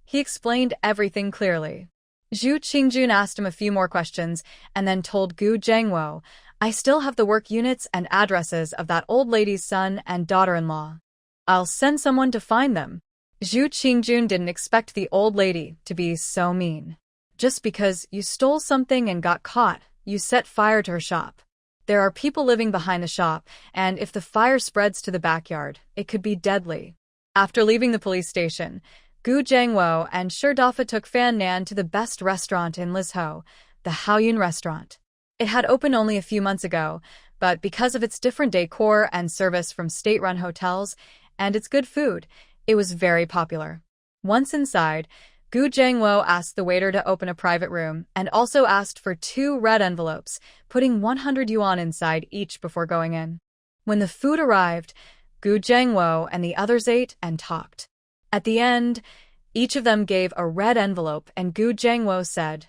He explained everything clearly. Zhu Qingjun asked him a few more questions and then told Gu Zhengwo, I still have the work units and addresses of that old lady's son and daughter-in-law. I'll send someone to find them. Zhu Qingjun didn't expect the old lady to be so mean. Just because you stole something and got caught, you set fire to her shop. There are people living behind the shop, and if the fire spreads to the backyard, it could be deadly. After leaving the police station, Gu Zhengwo and Dafa took Fan Nan to the best restaurant in Lizhou, the Haoyun restaurant. It had opened only a few months ago, but because of its different decor and service from state-run hotels and its good food, it was very popular. Once inside, Gu Zhengwo asked the waiter to open a private room and also asked for 2 red envelopes, putting 100 yuan inside each before going in. When the food arrived, Gu Zhengwo and the others ate and talked. At the end, each of them gave a red envelope and Gu Zhengwo said,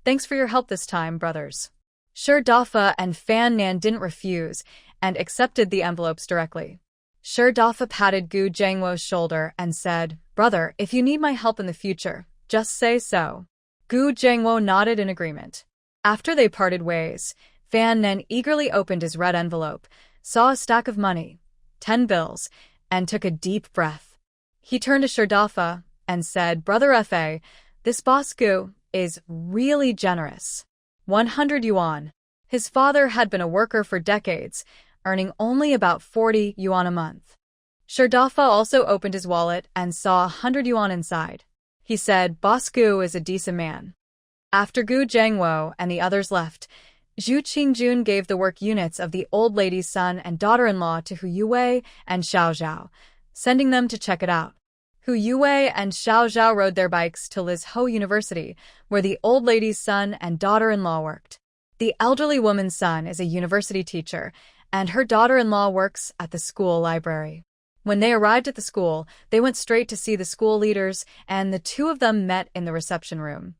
Thanks for your help this time, brothers. Dafa and Fan Nan didn't refuse and accepted the envelopes directly. Dafa patted Gu Zhengwo's shoulder and said, Brother, if you need my help in the future, just say so. Gu Zhengwo nodded in agreement. After they parted ways, Fan Nan eagerly opened his red envelope, saw a stack of money, 10 bills, and took a deep breath. He turned to Dafa and said, Brother Fa, this boss Gu is really generous. 100 yuan. His father had been a worker for decades, earning only about 40 yuan a month. Dafa also opened his wallet and saw 100 yuan inside. He said, Boss Gu is a decent man. After Gu Zhengwo and the others left, Zhu Qingjun gave the work units of the old lady's son and daughter-in-law to Hu Yue and Xiao Zhao, sending them to check it out. Hu Yue and Xiao Zhao rode their bikes to Lizhou University, where the old lady's son and daughter-in-law worked. The elderly woman's son is a university teacher, and her daughter-in-law works at the school library. When they arrived at the school, they went straight to see the school leaders, and the 2 of them met in the reception room.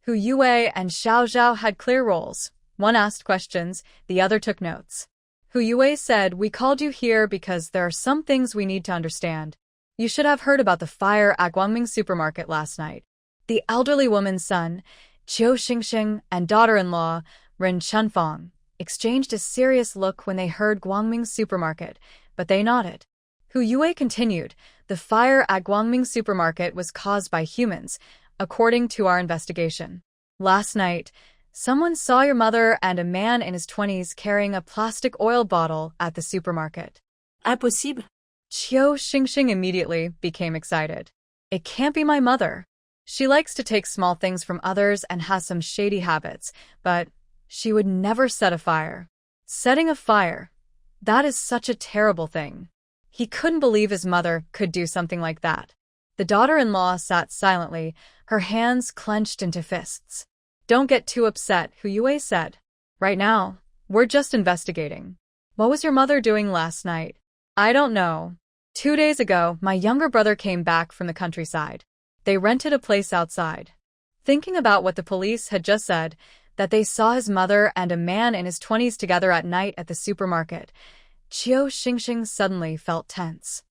Hu Yue and Xiao Zhao had clear roles. One asked questions, the other took notes. Hu Yue said, We called you here because there are some things we need to understand. You should have heard about the fire at Guangming supermarket last night. The elderly woman's son, Qiu Xingxing, and daughter-in-law, Ren Chunfang, exchanged a serious look when they heard Guangming supermarket, but they nodded. Hu Yue continued, The fire at Guangming supermarket was caused by humans, according to our investigation. Last night, someone saw your mother and a man in his 20s carrying a plastic oil bottle at the supermarket. Impossible. Qiu Xingxing immediately became excited. It can't be my mother. She likes to take small things from others and has some shady habits, but she would never set a fire. Setting a fire, that is such a terrible thing. He couldn't believe his mother could do something like that. The daughter-in-law sat silently, her hands clenched into fists. Don't get too upset, Hu Yue said. Right now, we're just investigating. What was your mother doing last night? I don't know. 2 days ago, my younger brother came back from the countryside. They rented a place outside. Thinking about what the police had just said, that they saw his mother and a man in his 20s together at night at the supermarket, Qiu Xingxing suddenly felt tense.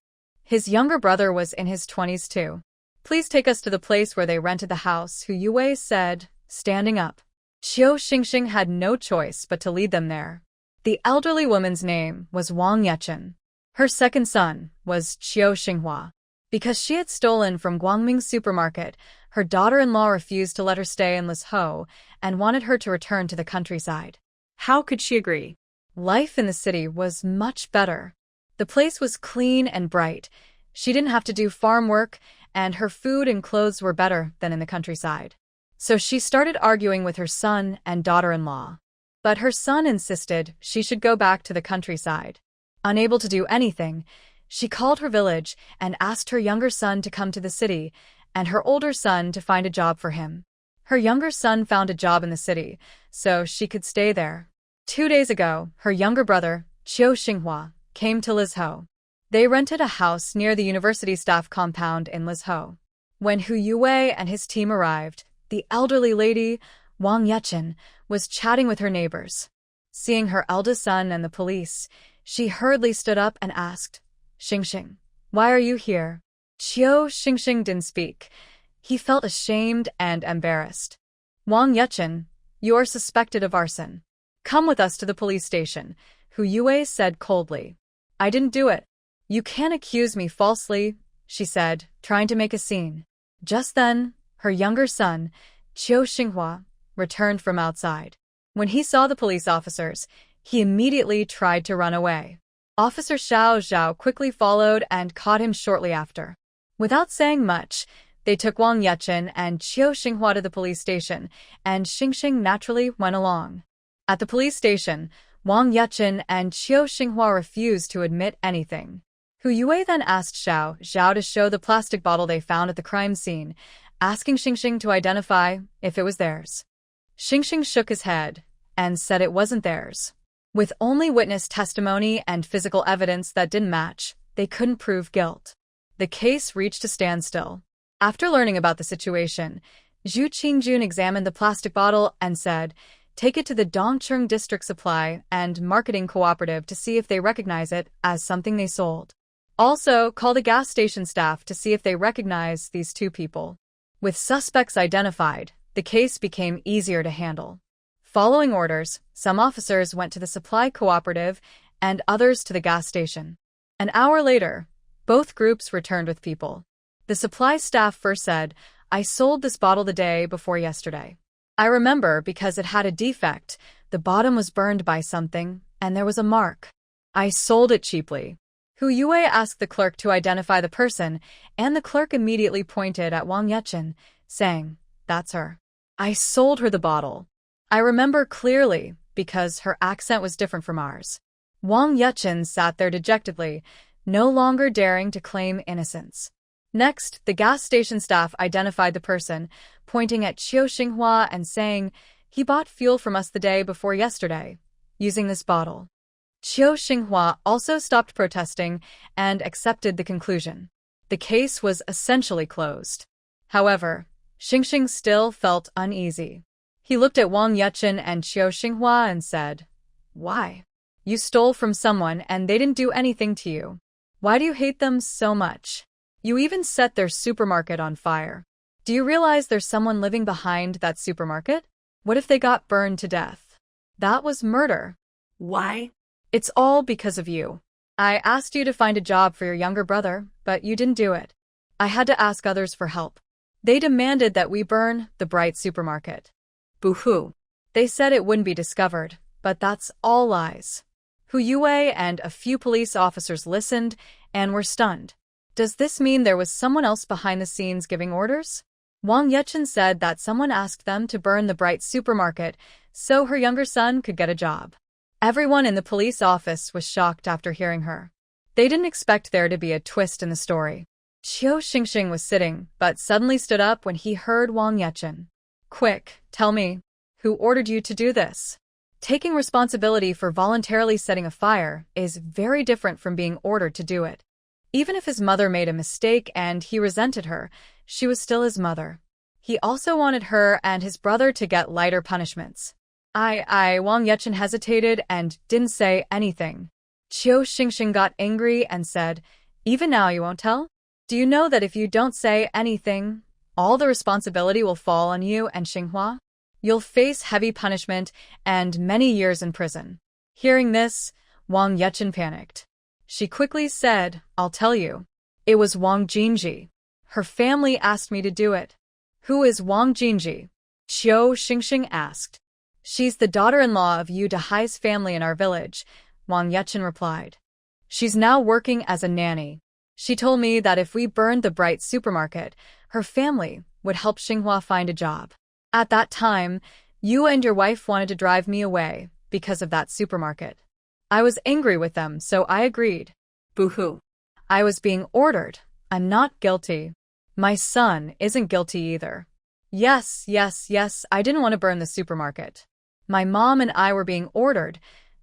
His younger brother was in his 20s too. Please take us to the place where they rented the house, Hu Yue said, standing up. Qiu Xingxing had no choice but to lead them there. The elderly woman's name was Wang Yechen. Her second son was Qiu Xinghua. Because she had stolen from Guangming supermarket, her daughter-in-law refused to let her stay in Lizhou and wanted her to return to the countryside. How could she agree? Life in the city was much better. The The place was clean and bright. She didn't have to do farm work, and her food and clothes were better than in the countryside. So she started arguing with her son and daughter-in-law. But her son insisted she should go back to the countryside. Unable to do anything, she called her village and asked her younger son to come to the city and her older son to find a job for him. Her younger son found a job in the city, so she could stay there. 2 days ago, her younger brother, Chiu Xinghua, came to Lizhou. They rented a house near the university staff compound in Lizhou. When Hu Yue and his team arrived, the elderly lady, Wang Yechen, was chatting with her neighbors. Seeing her eldest son and the police, she hurriedly stood up and asked, "Xingxing, why are you here?" Chiu Xingxing didn't speak. He felt ashamed and embarrassed. "Wang Yechen, you are suspected of arson. Come with us to the police station," Hu Yue said coldly. "I didn't do it. You can't accuse me falsely," she said, trying to make a scene. Just then, her younger son, Chiu Xinghua, returned from outside. When he saw the police officers, he immediately tried to run away. Officer Xiao Zhao quickly followed and caught him shortly after. Without saying much, they took Wang Yechen and Chiu Xinghua to the police station, and Xingxing naturally went along. At the police station, Wang Yechen and Chiu Xinghua refused to admit anything. Hu Yue then asked Xiao Zhao to show the plastic bottle they found at the crime scene, asking Xingxing to identify if it was theirs. Xingxing shook his head and said it wasn't theirs. With only witness testimony and physical evidence that didn't match, they couldn't prove guilt. The case reached a standstill. After learning about the situation, Zhu Qingjun examined the plastic bottle and said, "Take it to the Dongcheng District Supply and Marketing Cooperative to see if they recognize it as something they sold. Also, call the gas station staff to see if they recognize these two people." With suspects identified, the case became easier to handle. Following orders, some officers went to the supply cooperative and others to the gas station. An hour later, both groups returned with people. The supply staff first said, "I sold this bottle the day before yesterday. I remember because it had a defect, the bottom was burned by something, and there was a mark. I sold it cheaply." Hu Yue asked the clerk to identify the person, and the clerk immediately pointed at Wang Yechen, saying, "That's her. I sold her the bottle. I remember clearly because her accent was different from ours." Wang Yechen sat there dejectedly, no longer daring to claim innocence. Next, the gas station staff identified the person, pointing at Chiu Xinghua and saying, "He bought fuel from us the day before yesterday, using this bottle." Chiu Xinghua also stopped protesting and accepted the conclusion. The case was essentially closed. However, Xingxing still felt uneasy. He looked at Wang Yechen and Chiu Xinghua and said, "Why? You stole from someone and they didn't do anything to you. Why do you hate them so much? You even set their supermarket on fire. Do you realize there's someone living behind that supermarket? What if they got burned to death? That was murder." Why? "It's all because of you. I asked you to find a job for your younger brother, but you didn't do it. I had to ask others for help. They demanded that we burn the Bright supermarket. Boo-hoo. They said it wouldn't be discovered, but that's all lies." Hu Yue and a few police officers listened and were stunned. Does this mean there was someone else behind the scenes giving orders? Wang Yechen said that someone asked them to burn the Bright supermarket so her younger son could get a job. Everyone in the police office was shocked after hearing her. They didn't expect there to be a twist in the story. Chiu Xingxing was sitting, but suddenly stood up when he heard Wang Yechen. "Quick, tell me, who ordered you to do this?" Taking responsibility for voluntarily setting a fire is very different from being ordered to do it. Even if his mother made a mistake and he resented her, she was still his mother. He also wanted her and his brother to get lighter punishments. Wang Yechen hesitated and didn't say anything. Chiu Xingxing got angry and said, "Even now you won't tell? Do you know that if you don't say anything, all the responsibility will fall on you and Xinghua? You'll face heavy punishment and many years in prison." Hearing this, Wang Yechen panicked. She quickly said, "I'll tell you. It was Wang Jinji. Her family asked me to do it." "Who is Wang Jinji?" Chiu Xingxing asked. "She's the daughter-in-law of Yu Dahai's family in our village," Wang Yechen replied. She's now working as a nanny. She told me that if we burned the Bright supermarket, her family would help Xinhua find a job. At that time, you and your wife wanted to drive me away because of that supermarket. I was angry with them, so I agreed. Boo-hoo. I was being ordered. I'm not guilty. My son isn't guilty either. Yes, I didn't want to burn the supermarket. My mom and I were being ordered,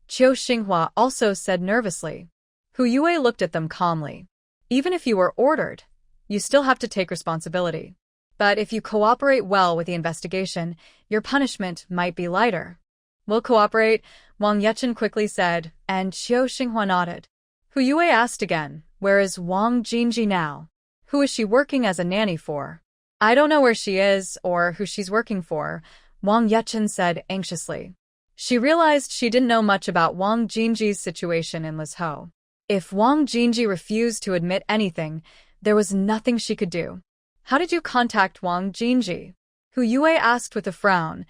Qiu Xinhua also said nervously. Hu Yue looked at them calmly. Even if you were ordered, you still have to take responsibility. But if you cooperate well with the investigation, your punishment might be lighter. We'll cooperate, Wang Yechen quickly said, and Qiu Xinhua nodded. Hu Yue asked again, where is Wang Jinji now? Who is she working as a nanny for? I don't know where she is or who she's working for, Wang Yechen said anxiously. She realized she didn't know much about Wang Jinji's situation in Lizhou. If Wang Jinji refused to admit anything, there was nothing she could do. How did you contact Wang Jinji? Hu Yue asked with a frown,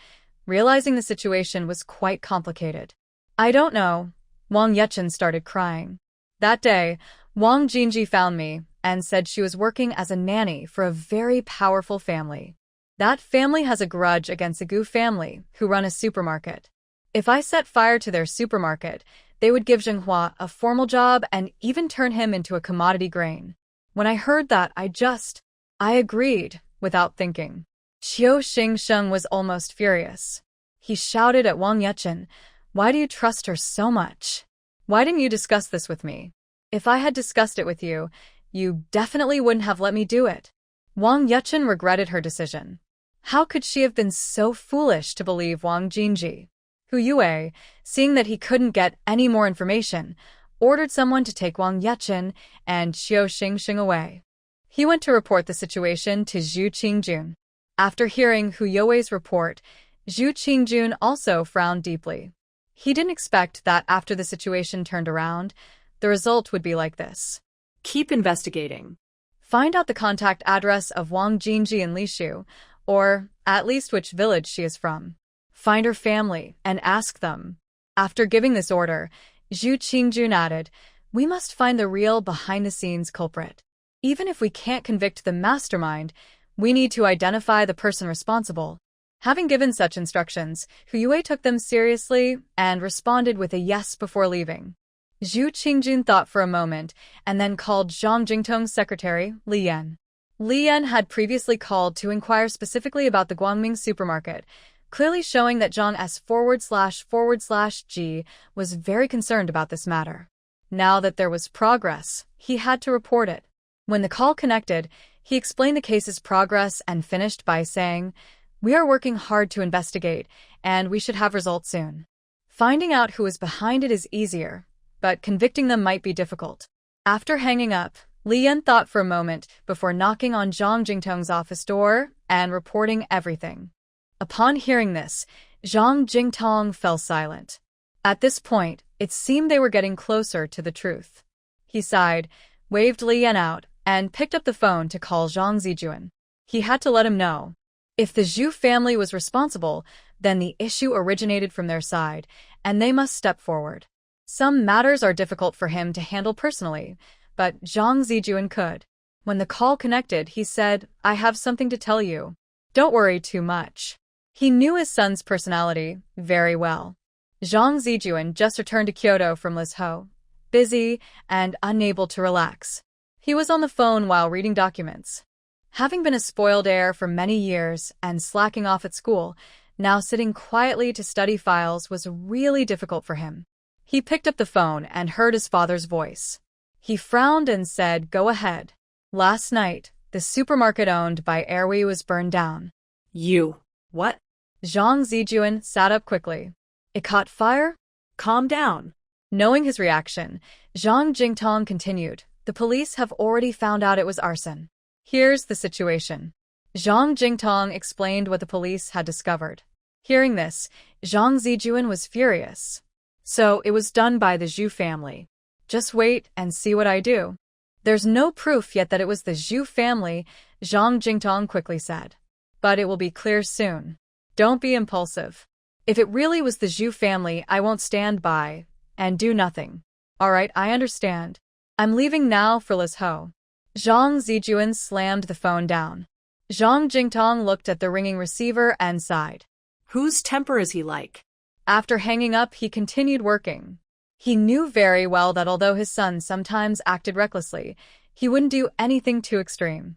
realizing the situation was quite complicated. I don't know. Wang Yechen started crying. That day, Wang Jinji found me and said she was working as a nanny for a very powerful family. That family has a grudge against the Gu family, who run a supermarket. If I set fire to their supermarket, they would give Xinhua a formal job and even turn him into a commodity grain. When I heard that, I agreed, without thinking. Qiu Xingsheng was almost furious. He shouted at Wang Yechen, why do you trust her so much? Why didn't you discuss this with me? If I had discussed it with you, you definitely wouldn't have let me do it. Wang Yechen regretted her decision. How could she have been so foolish to believe Wang Jinji? Hu Yue, seeing that he couldn't get any more information, ordered someone to take Wang Yechen and Qiu Xingxing away. He went to report the situation to Zhu Qingjun. After hearing Hu Yue's report, Zhu Qingjun also frowned deeply. He didn't expect that after the situation turned around, the result would be like this. Keep investigating. Find out the contact address of Wang Jinji in Lishu, or at least which village she is from. Find her family and ask them. After giving this order, Zhu Qingjun added, we must find the real behind-the-scenes culprit. Even if we can't convict the mastermind, we need to identify the person responsible. Having given such instructions, Hu Yue took them seriously and responded with a yes before leaving. Zhu Qingjun thought for a moment and then called Zhang Jingtong's secretary, Li Yan. Li Yan had previously called to inquire specifically about the Guangming supermarket, clearly showing that Zhang S//G was very concerned about this matter. Now that there was progress, he had to report it. When the call connected, he explained the case's progress and finished by saying, we are working hard to investigate, and we should have results soon. Finding out who is behind it is easier, but convicting them might be difficult. After hanging up, Li Yan thought for a moment before knocking on Zhang Jingtong's office door and reporting everything. Upon hearing this, Zhang Jingtong fell silent. At this point, it seemed they were getting closer to the truth. He sighed, waved Li Yan out, and picked up the phone to call Zhang Zijuan. He had to let him know. If the Zhu family was responsible, then the issue originated from their side, and they must step forward. Some matters are difficult for him to handle personally, but Zhang Zijuan could. When the call connected, he said, I have something to tell you. Don't worry too much. He knew his son's personality very well. Zhang Zijuan just returned to Kyoto from Lizhou, busy and unable to relax. He was on the phone while reading documents. Having been a spoiled heir for many years and slacking off at school, now sitting quietly to study files was really difficult for him. He picked up the phone and heard his father's voice. He frowned and said, go ahead. Last night, the supermarket owned by Erwi was burned down. You. What? Zhang Zijuan sat up quickly. It caught fire? Calm down. Knowing his reaction, Zhang Jingtong continued, the police have already found out it was arson. Here's the situation. Zhang Jingtong explained what the police had discovered. Hearing this, Zhang Zijuan was furious. So it was done by the Zhu family. Just wait and see what I do. There's no proof yet that it was the Zhu family, Zhang Jingtong quickly said. But it will be clear soon. Don't be impulsive. If it really was the Zhu family, I won't stand by and do nothing. All right, I understand. I'm leaving now for Liz Ho. Zhang Zijuan slammed the phone down. Zhang Jingtong looked at the ringing receiver and sighed. Whose temper is he like? After hanging up, he continued working. He knew very well that although his son sometimes acted recklessly, he wouldn't do anything too extreme.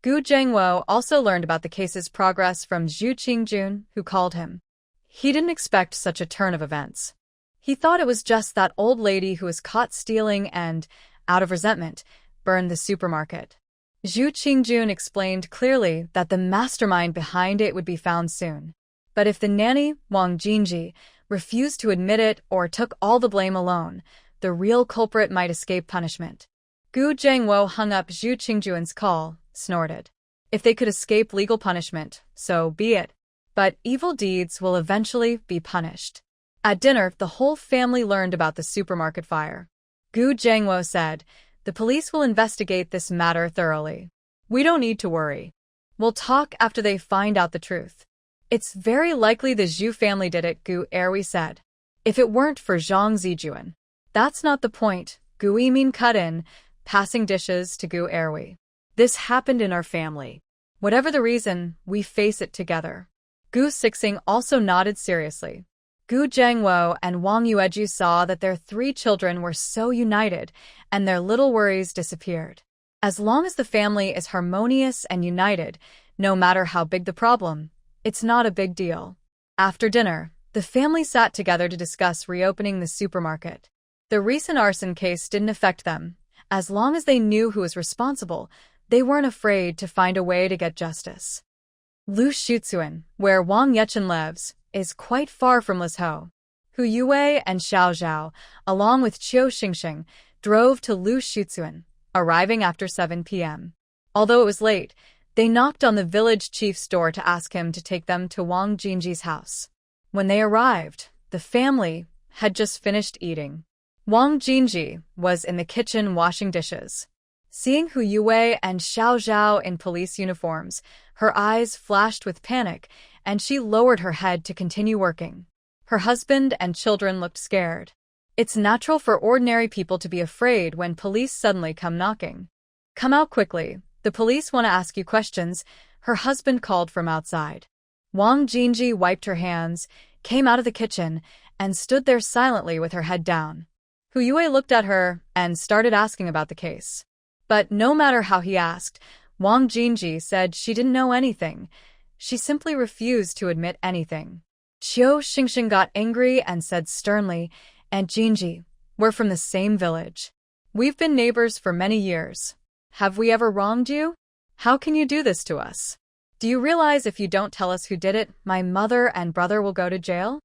Gu Zhengwo also learned about the case's progress from Zhu Qingjun, who called him. He didn't expect such a turn of events. He thought it was just that old lady who was caught stealing and, out of resentment, burned the supermarket. Zhu Qingjun explained clearly that the mastermind behind it would be found soon. But if the nanny, Wang Jinji, refused to admit it or took all the blame alone, the real culprit might escape punishment. Gu Zhengwo hung up Zhu Qingjun's call, snorted. If they could escape legal punishment, so be it. But evil deeds will eventually be punished. At dinner, the whole family learned about the supermarket fire. Gu Zhengwo said, "The police will investigate this matter thoroughly. We don't need to worry. We'll talk after they find out the truth." "It's very likely the Zhu family did it," Gu Erwi said. "If it weren't for Zhang Zijuan." "That's not the point," Gu Yimin cut in, passing dishes to Gu Erwi. "This happened in our family. Whatever the reason, we face it together." Gu Sixing also nodded seriously. Gu Zhengwo and Wang Yueju saw that their 3 children were so united, and their little worries disappeared. As long as the family is harmonious and united, no matter how big the problem, it's not a big deal. After dinner, the family sat together to discuss reopening the supermarket. The recent arson case didn't affect them. As long as they knew who was responsible, they weren't afraid to find a way to get justice. Lu Shutsuan, where Wang Yechen lives, is quite far from Liz Ho. Hu Yue and Xiao Zhao, along with Qiu Xingxing, drove to Lu Shutsuan, arriving after 7 p.m. Although it was late, they knocked on the village chief's door to ask him to take them to Wang Jinji's house. When they arrived, the family had just finished eating. Wang Jinji was in the kitchen washing dishes. Seeing Hu Yue and Xiao Zhao in police uniforms, her eyes flashed with panic, and she lowered her head to continue working. Her husband and children looked scared. It's natural for ordinary people to be afraid when police suddenly come knocking. "Come out quickly. The police want to ask you questions," her husband called from outside. Wang Jinji wiped her hands, came out of the kitchen, and stood there silently with her head down. Hu Yue looked at her and started asking about the case. But no matter how he asked, Wang Jinji said she didn't know anything. She simply refused to admit anything. Qiu Xingxing got angry and said sternly, "Aunt Jinji, we're from the same village. We've been neighbors for many years. Have we ever wronged you? How can you do this to us? Do you realize if you don't tell us who did it, my mother and brother will go to jail?"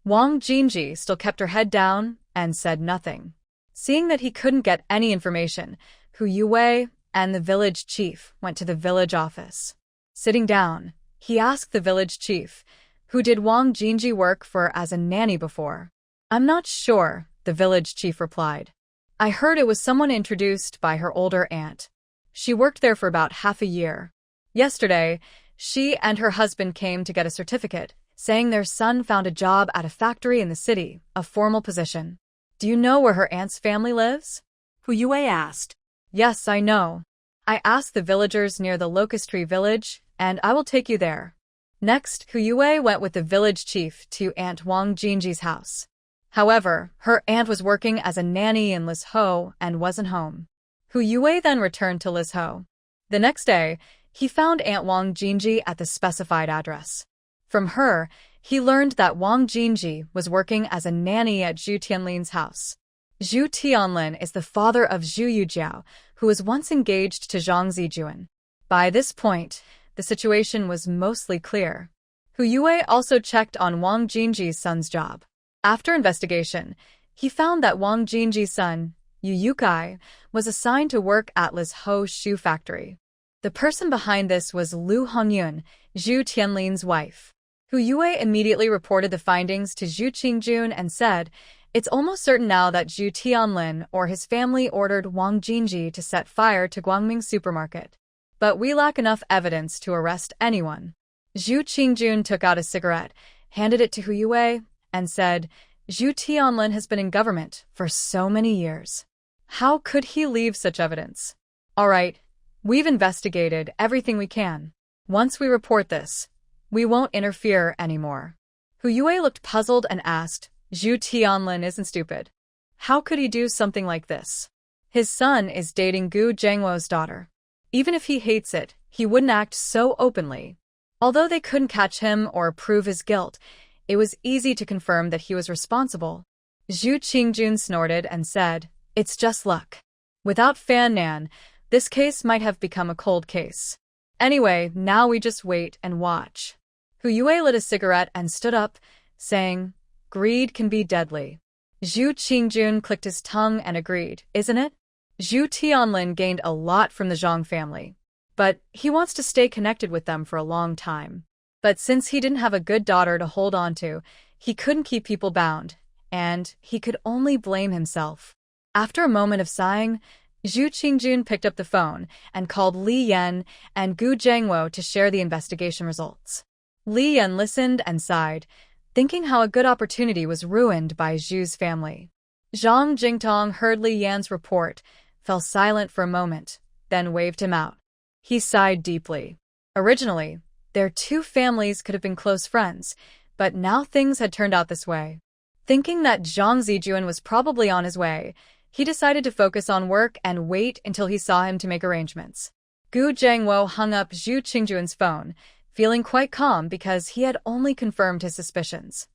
Wang Jinji still kept her head down and said nothing. Seeing that he couldn't get any information, Hu Yue and the village chief went to the village office. Sitting down, he asked the village chief, "Who did Wang Jinji work for as a nanny before?" "I'm not sure," the village chief replied. "I heard it was someone introduced by her older aunt. She worked there for about half a year. Yesterday, she and her husband came to get a certificate, saying their son found a job at a factory in the city, a formal position." "Do you know where her aunt's family lives?" Hu Yue asked. "Yes, I know. I asked the villagers near the Locust Tree village, and I will take you there." Next, Hu Yue went with the village chief to Aunt Wang Jinji's house. However, her aunt was working as a nanny in Liz Ho and wasn't home. Hu Yue then returned to Liz Ho. The next day, he found Aunt Wang Jinji at the specified address. From her, he learned that Wang Jinji was working as a nanny at Zhu Tianlin's house. Zhu Tianlin is the father of Zhu Yujiao, who was once engaged to Zhang Zijuan. By this point, the situation was mostly clear. Hu Yue also checked on Wang Jinji's son's job. After investigation, he found that Wang Jinji's son, Yu Yukai, was assigned to work at Liz Ho's shoe factory. The person behind this was Lu Hongyun, Zhu Tianlin's wife. Hu Yue immediately reported the findings to Zhu Qingjun and said, "It's almost certain now that Zhu Tianlin or his family ordered Wang Jinji to set fire to Guangming supermarket. But we lack enough evidence to arrest anyone." Zhu Qingjun took out a cigarette, handed it to Hu Yue, and said, Zhu Tianlin has been in government for so many years. How could he leave such evidence? All right, we've investigated everything we can. Once we report this, we won't interfere anymore. Hu Yue looked puzzled and asked, Zhu Tianlin isn't stupid. How could he do something like this? His son is dating Gu Zhengwo's daughter. Even if he hates it, he wouldn't act so openly. Although they couldn't catch him or prove his guilt, it was easy to confirm that he was responsible. Zhu Qingjun snorted and said, It's just luck. Without Fan Nan, this case might have become a cold case. Anyway, now we just wait and watch. Hu Yue lit a cigarette and stood up, saying, Greed can be deadly. Zhu Qingjun clicked his tongue and agreed, isn't it? Zhu Tianlin gained a lot from the Zhang family, but he wants to stay connected with them for a long time. But since he didn't have a good daughter to hold on to, he couldn't keep people bound, and he could only blame himself. After a moment of sighing, Zhu Qingjun picked up the phone and called Li Yan and Gu Zhengwo to share the investigation results. Li Yan listened and sighed, thinking how a good opportunity was ruined by Zhu's family. Zhang Jingtong heard Li Yan's report, fell silent for a moment, then waved him out. He sighed deeply. Originally, their two families could have been close friends, but now things had turned out this way. Thinking that Zhang Zijuan was probably on his way, he decided to focus on work and wait until he saw him to make arrangements. Gu Zhengwo hung up Zhu Qingjuan's phone, feeling quite calm because he had only confirmed his suspicions.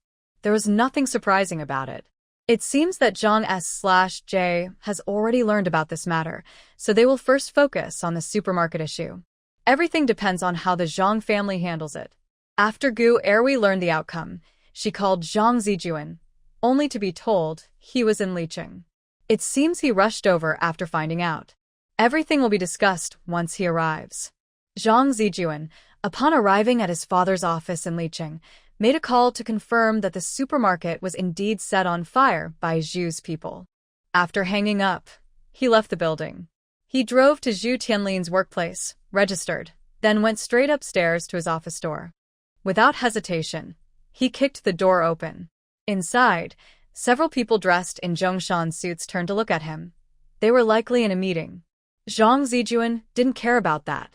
There was nothing surprising about it. It seems that Zhang S/J has already learned about this matter, so they will first focus on the supermarket issue. Everything depends on how the Zhang family handles it. After Gu Erwi learned the outcome, she called Zhang Zijuan, only to be told he was in Licheng. It seems he rushed over after finding out. Everything will be discussed once he arrives. Zhang Zijuan, upon arriving at his father's office in Licheng, made a call to confirm that the supermarket was indeed set on fire by Zhu's people. After hanging up, he left the building. He drove to Zhu Tianlin's workplace, registered, then went straight upstairs to his office door. Without hesitation, he kicked the door open. Inside, several people dressed in Zhongshan suits turned to look at him. They were likely in a meeting. Zhang Zijuan didn't care about that.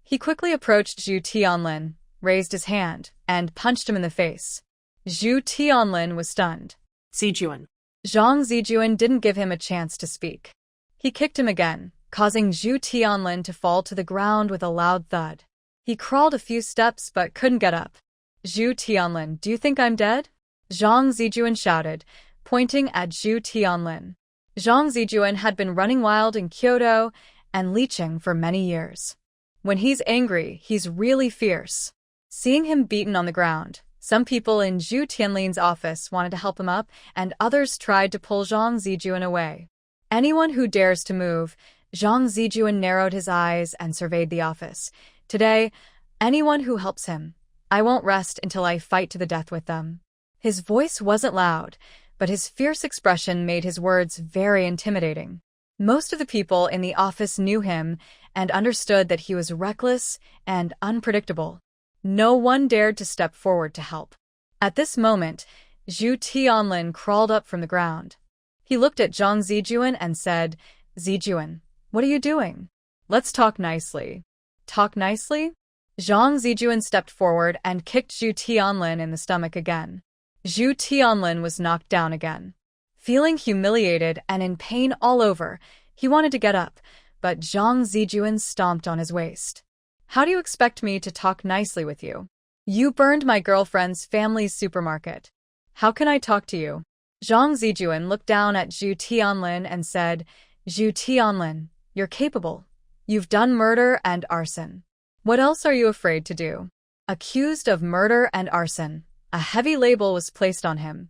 He quickly approached Zhu Tianlin, raised his hand, and punched him in the face. Zhu Tianlin was stunned. Zijuan. Zhang Zijuan didn't give him a chance to speak. He kicked him again, causing Zhu Tianlin to fall to the ground with a loud thud. He crawled a few steps but couldn't get up. Zhu Tianlin, do you think I'm dead? Zhang Zijuan shouted, pointing at Zhu Tianlin. Zhang Zijuan had been running wild in Kyoto and Licheng for many years. When he's angry, he's really fierce. Seeing him beaten on the ground, some people in Zhu Tianlin's office wanted to help him up, and others tried to pull Zhang Zijuan away. Anyone who dares to move, Zhang Zijuan narrowed his eyes and surveyed the office. Today, anyone who helps him, I won't rest until I fight to the death with them. His voice wasn't loud, but his fierce expression made his words very intimidating. Most of the people in the office knew him and understood that he was reckless and unpredictable. No one dared to step forward to help. At this moment, Zhu Tianlin crawled up from the ground. He looked at Zhang Zijuan and said, Zijuan, what are you doing? Let's talk nicely. Talk nicely? Zhang Zijuan stepped forward and kicked Zhu Tianlin in the stomach again. Zhu Tianlin was knocked down again. Feeling humiliated and in pain all over, he wanted to get up, but Zhang Zijuan stomped on his waist. How do you expect me to talk nicely with you? You burned my girlfriend's family's supermarket. How can I talk to you? Zhang Zijuan looked down at Zhu Tianlin and said, Zhu Tianlin, you're capable. You've done murder and arson. What else are you afraid to do? Accused of murder and arson, a heavy label was placed on him.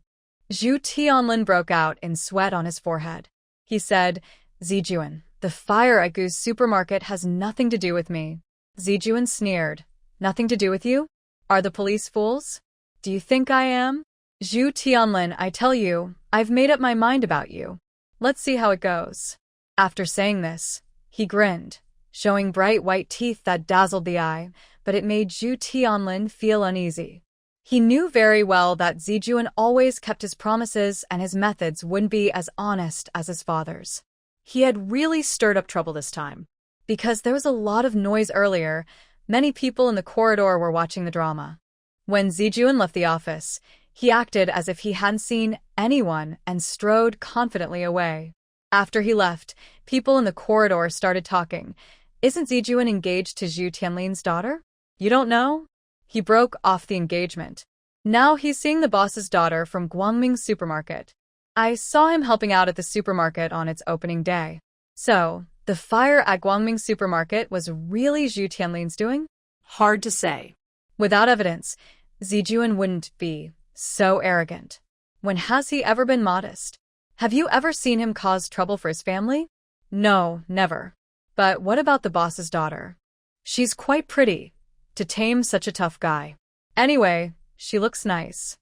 Zhu Tianlin broke out in sweat on his forehead. He said, Zijuan, the fire at Gu's supermarket has nothing to do with me. Zijuan sneered. Nothing to do with you? Are the police fools? Do you think I am? Zhu Tianlin, I tell you, I've made up my mind about you. Let's see how it goes. After saying this, he grinned, showing bright white teeth that dazzled the eye, but it made Zhu Tianlin feel uneasy. He knew very well that Zijuan always kept his promises and his methods wouldn't be as honest as his father's. He had really stirred up trouble this time. Because there was a lot of noise earlier, many people in the corridor were watching the drama. When Zijuan left the office, he acted as if he hadn't seen anyone and strode confidently away. After he left, people in the corridor started talking. Isn't Zijuan engaged to Zhu Tianlin's daughter? You don't know? He broke off the engagement. Now he's seeing the boss's daughter from Guangming supermarket. I saw him helping out at the supermarket on its opening day. So, the fire at Guangming supermarket was really Zhu Tianlin's doing? Hard to say. Without evidence, Zijuan wouldn't be so arrogant. When has he ever been modest? Have you ever seen him cause trouble for his family? No, never. But what about the boss's daughter? She's quite pretty, to tame such a tough guy. Anyway, she looks nice.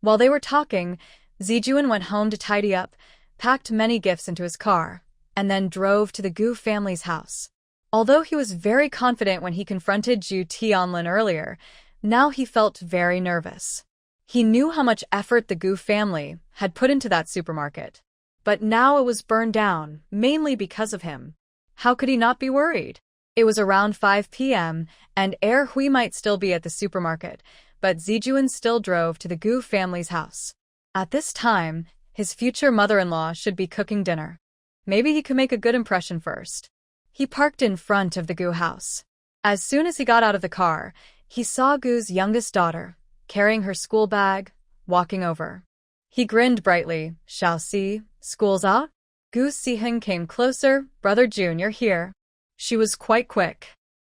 While they were talking, Zijuan went home to tidy up, packed many gifts into his car, and then drove to the Gu family's house. Although he was very confident when he confronted Zhu Tianlin earlier, now he felt very nervous. He knew how much effort the Gu family had put into that supermarket. But now it was burned down, mainly because of him. How could he not be worried? It was around 5 p.m., and Hui might still be at the supermarket, but Zijuan still drove to the Gu family's house. At this time, his future mother-in-law should be cooking dinner. Maybe he could make a good impression first. He parked in front of the Gu house. As soon as he got out of the car, he saw Gu's youngest daughter, carrying her school bag, walking over. He grinned brightly. Shall see, school's out? Gu Siheng came closer. Brother Jun, you're here. She was quite quick.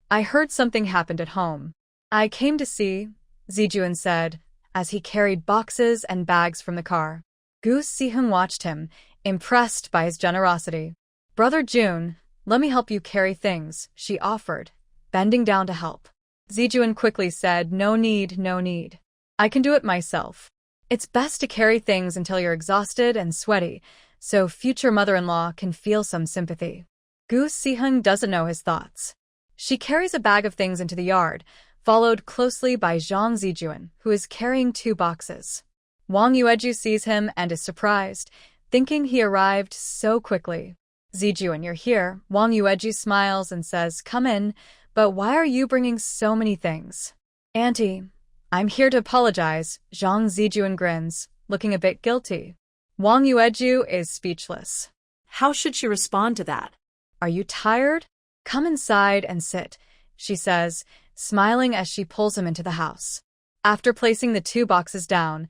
I heard something happened at home. I came to see, Zijuan said, as he carried boxes and bags from the car. Gu Siheng watched him, impressed by his generosity. Brother Jun, let me help you carry things, she offered, bending down to help. Zijuan quickly said, no need, no need. I can do it myself. It's best to carry things until you're exhausted and sweaty, so future mother-in-law can feel some sympathy. Gu Siheng doesn't know his thoughts. She carries a bag of things into the yard, followed closely by Zhang Zijuan, who is carrying 2 boxes. Wang Yueju sees him and is surprised, thinking he arrived so quickly. Zijuan, you're here. Wang Yueju smiles and says, come in, but why are you bringing so many things? Auntie, I'm here to apologize, Zhang Zijuan grins, looking a bit guilty. Wang Yueju is speechless. How should she respond to that? Are you tired? Come inside and sit, she says, smiling as she pulls him into the house. After placing the 2 boxes down,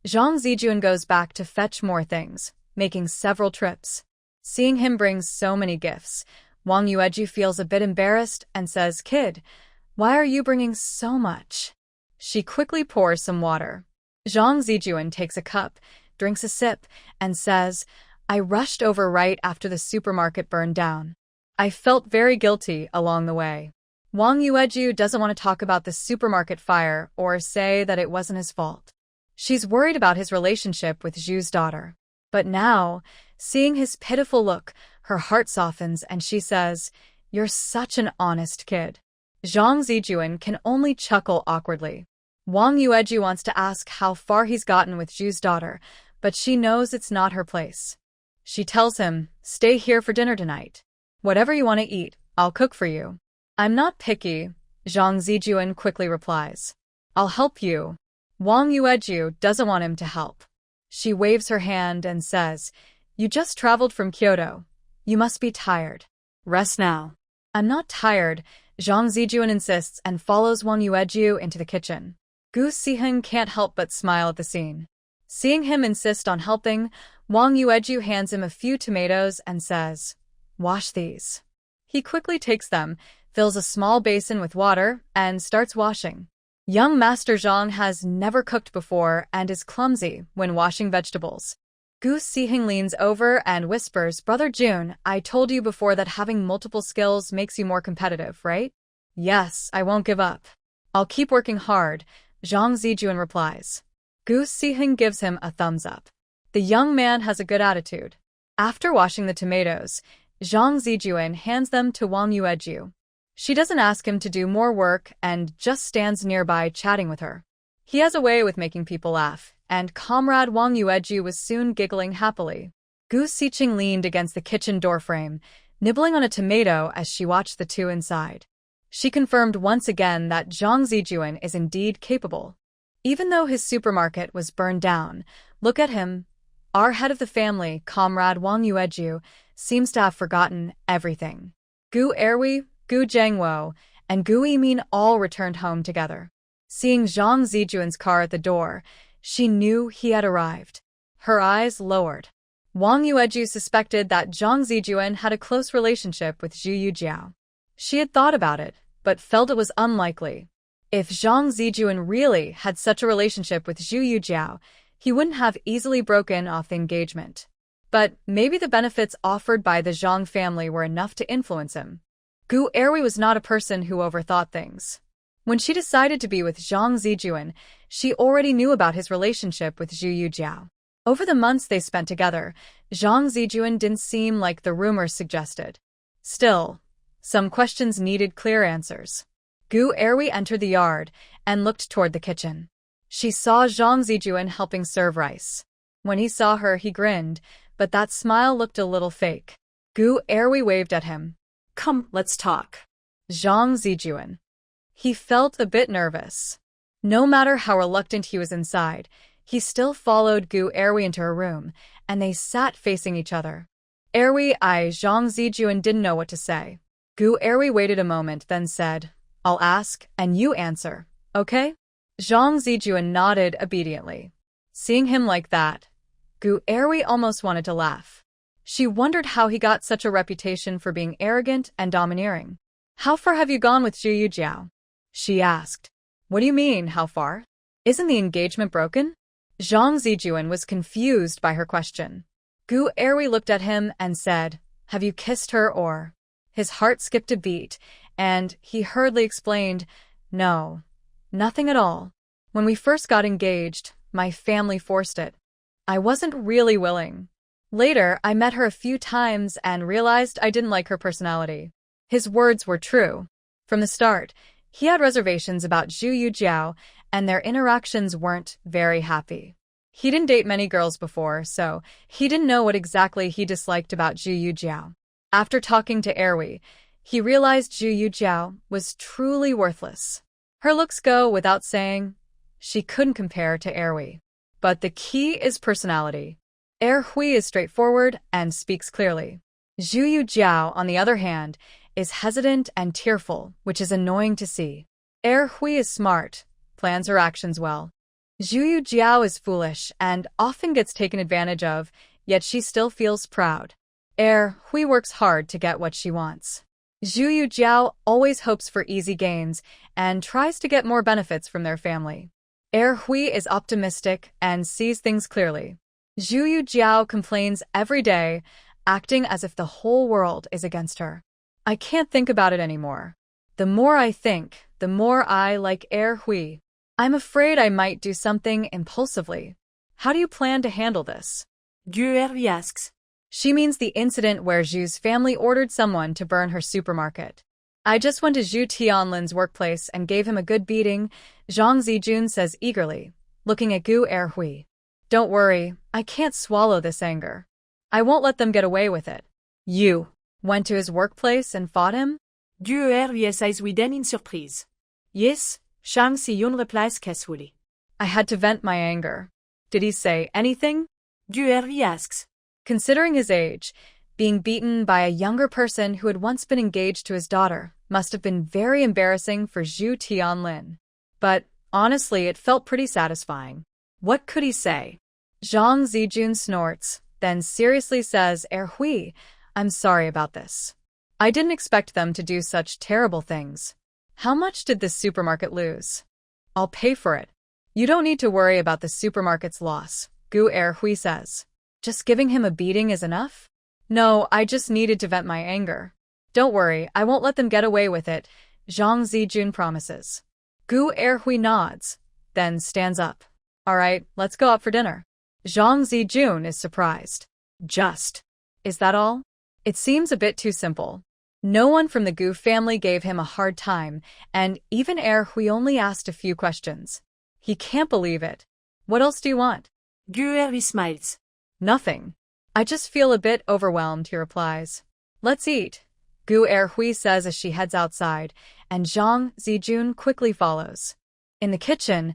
Zhang Zijuan goes back to fetch more things, making several trips. Seeing him bring so many gifts, Wang Yueju feels a bit embarrassed and says, Kid, why are you bringing so much? She quickly pours some water. Zhang Zijuan takes a cup, drinks a sip, and says, I rushed over right after the supermarket burned down. I felt very guilty along the way. Wang Yueju doesn't want to talk about the supermarket fire or say that it wasn't his fault. She's worried about his relationship with Zhu's daughter. But now, seeing his pitiful look, her heart softens and she says, You're such an honest kid. Zhang Zijuan can only chuckle awkwardly. Wang Yueju wants to ask how far he's gotten with Zhu's daughter, but she knows it's not her place. She tells him, Stay here for dinner tonight. Whatever you want to eat, I'll cook for you. I'm not picky, Zhang Zijuan quickly replies. I'll help you. Wang Yueju doesn't want him to help. She waves her hand and says, You just traveled from Kyoto. You must be tired. Rest now. I'm not tired, Zhang Zijuan insists and follows Wang Yueju into the kitchen. Gu Siheng can't help but smile at the scene. Seeing him insist on helping, Wang Yueju hands him a few tomatoes and says, Wash these. He quickly takes them, fills a small basin with water, and starts washing. Young Master Zhang has never cooked before and is clumsy when washing vegetables. Gu Siheng leans over and whispers, Brother Jun, I told you before that having multiple skills makes you more competitive, right? Yes, I won't give up. I'll keep working hard, Zhang Zijuan replies. Gu Siheng gives him a thumbs up. The young man has a good attitude. After washing the tomatoes, Zhang Zijuan hands them to Wang Yueju. She doesn't ask him to do more work and just stands nearby chatting with her. He has a way with making people laugh, and comrade Wang Yueju was soon giggling happily. Gu Xiqing leaned against the kitchen doorframe, nibbling on a tomato as she watched the two inside. She confirmed once again that Zhang Zijuan is indeed capable. Even though his supermarket was burned down, look at him. Our head of the family, comrade Wang Yueju, seems to have forgotten everything. Gu Erwi, Gu Zhengwo, and Gu Yimin all returned home together. Seeing Zhang Zijuan's car at the door, she knew he had arrived. Her eyes lowered. Wang Yueju suspected that Zhang Zijuan had a close relationship with Zhu Yujiao. She had thought about it, but felt it was unlikely. If Zhang Zijuan really had such a relationship with Zhu Yujiao, he wouldn't have easily broken off the engagement. But maybe the benefits offered by the Zhang family were enough to influence him. Gu Erwi was not a person who overthought things. When she decided to be with Zhang Zijuan, she already knew about his relationship with Zhu Yujiao. Over the months they spent together, Zhang Zijuan didn't seem like the rumors suggested. Still, some questions needed clear answers. Gu Erwi entered the yard and looked toward the kitchen. She saw Zhang Zijuan helping serve rice. When he saw her, he grinned, but that smile looked a little fake. Gu Erwi waved at him. Come, let's talk. Zhang Zijuan. He felt a bit nervous. No matter how reluctant he was inside, he still followed Gu Erwi into her room, and they sat facing each other. Zhang Zijuan didn't know what to say. Gu Erwi waited a moment, then said, I'll ask, and you answer, okay? Zhang Zijuan nodded obediently. Seeing him like that, Gu Erwi almost wanted to laugh. She wondered how he got such a reputation for being arrogant and domineering. How far have you gone with Zhu Yujiao? She asked. What do you mean, how far? Isn't the engagement broken? Zhang Zijuan was confused by her question. Gu Erwi looked at him and said, Have you kissed her or? His heart skipped a beat, and he hurriedly explained, No, nothing at all. When we first got engaged, my family forced it. I wasn't really willing. Later, I met her a few times and realized I didn't like her personality. His words were true. From the start, he had reservations about Zhu Yujiao, and their interactions weren't very happy. He didn't date many girls before, so he didn't know what exactly he disliked about Zhu Yujiao. After talking to Erwi, he realized Zhu Yujiao was truly worthless. Her looks go without saying. She couldn't compare to Erwi. But the key is personality. Erhui is straightforward and speaks clearly. Zhu Yujiao, on the other hand, is hesitant and tearful, which is annoying to see. Erhui is smart, plans her actions well. Zhu Yujiao is foolish and often gets taken advantage of, yet she still feels proud. Erhui works hard to get what she wants. Zhu Yujiao always hopes for easy gains and tries to get more benefits from their family. Erhui is optimistic and sees things clearly. Zhu Yujiao complains every day, acting as if the whole world is against her. I can't think about it anymore. The more I think, the more I like Erhui. I'm afraid I might do something impulsively. How do you plan to handle this? Gu Erwi asks. She means the incident where Zhu's family ordered someone to burn her supermarket. I just went to Zhu Tianlin's workplace and gave him a good beating, Zhang Zijun says eagerly, looking at Gu Erhui. Don't worry, I can't swallow this anger. I won't let them get away with it. You went to his workplace and fought him? Gu Erwi says with in surprise. Yes, Zhang Zijun replies casually. I had to vent my anger. Did he say anything? Gu Erwi asks. Considering his age, being beaten by a younger person who had once been engaged to his daughter must have been very embarrassing for Zhu Tianlin. But honestly, it felt pretty satisfying. What could he say? Zhang Zijun snorts, then seriously says, Erhui, I'm sorry about this. I didn't expect them to do such terrible things. How much did this supermarket lose? I'll pay for it. You don't need to worry about the supermarket's loss, Gu Erhui says. Just giving him a beating is enough? No, I just needed to vent my anger. Don't worry, I won't let them get away with it, Zhang Zijun promises. Gu Erhui nods, then stands up. All right, let's go out for dinner. Zhang Zijun is surprised. Just. Is that all? It seems a bit too simple. No one from the Gu family gave him a hard time, and even Erhui only asked a few questions. He can't believe it. What else do you want? Gu Er smiles. Nothing. I just feel a bit overwhelmed, he replies. Let's eat, Gu Erhui says as she heads outside, and Zhang Zijun quickly follows. In the kitchen,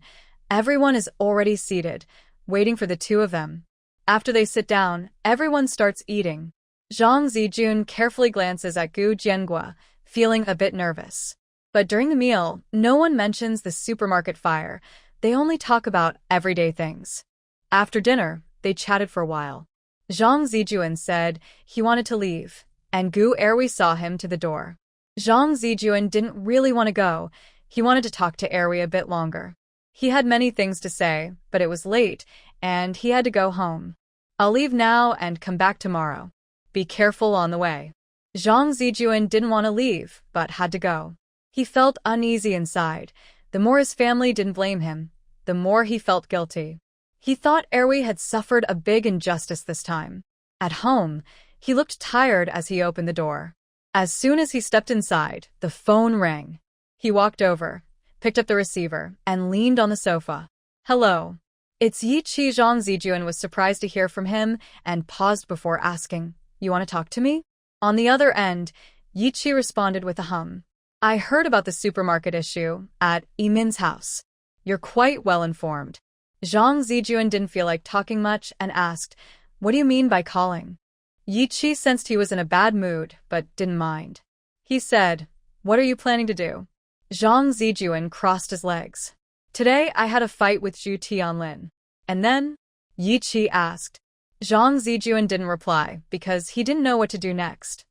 everyone is already seated, waiting for the two of them. After they sit down, everyone starts eating. Zhang Zijun carefully glances at Gu Jiangua, feeling a bit nervous. But during the meal, no one mentions the supermarket fire. They only talk about everyday things. After dinner, they chatted for a while. Zhang Zijun said he wanted to leave, and Gu Erwi saw him to the door. Zhang Zijun didn't really want to go. He wanted to talk to Erwi a bit longer. He had many things to say, but it was late, and he had to go home. I'll leave now and come back tomorrow. Be careful on the way. Zhang Zijun didn't want to leave, but had to go. He felt uneasy inside. The more his family didn't blame him, the more he felt guilty. He thought Erwi had suffered a big injustice this time. At home, he looked tired as he opened the door. As soon as he stepped inside, the phone rang. He walked over, picked up the receiver, and leaned on the sofa. Hello. It's Yi Chi. Zhang Zijun was surprised to hear from him and paused before asking, You want to talk to me? On the other end, Yi Chi responded with a hum. I heard about the supermarket issue at Yimin's house. You're quite well informed. Zhang Zijun didn't feel like talking much and asked, What do you mean by calling? Yi Chi sensed he was in a bad mood, but didn't mind. He said, What are you planning to do? Zhang Zijun crossed his legs. Today I had a fight with Zhu Tianlin. And then? Yi Chi asked. Zhang Zijun didn't reply because he didn't know what to do next.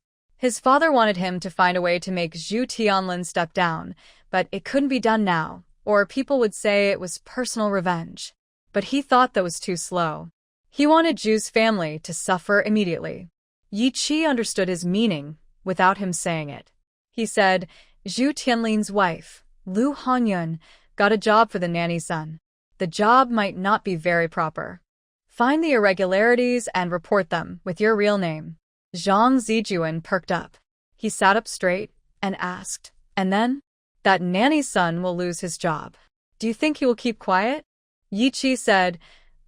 His father wanted him to find a way to make Zhu Tianlin step down, but it couldn't be done now, or people would say it was personal revenge. But he thought that was too slow. He wanted Zhu's family to suffer immediately. Yi Chi understood his meaning without him saying it. He said, Zhu Tianlin's wife, Lu Hanyun, got a job for the nanny's son. The job might not be very proper. Find the irregularities and report them with your real name. Zhang Zijun perked up. He sat up straight and asked, And then? That nanny's son will lose his job. Do you think he will keep quiet? Yi Chi said,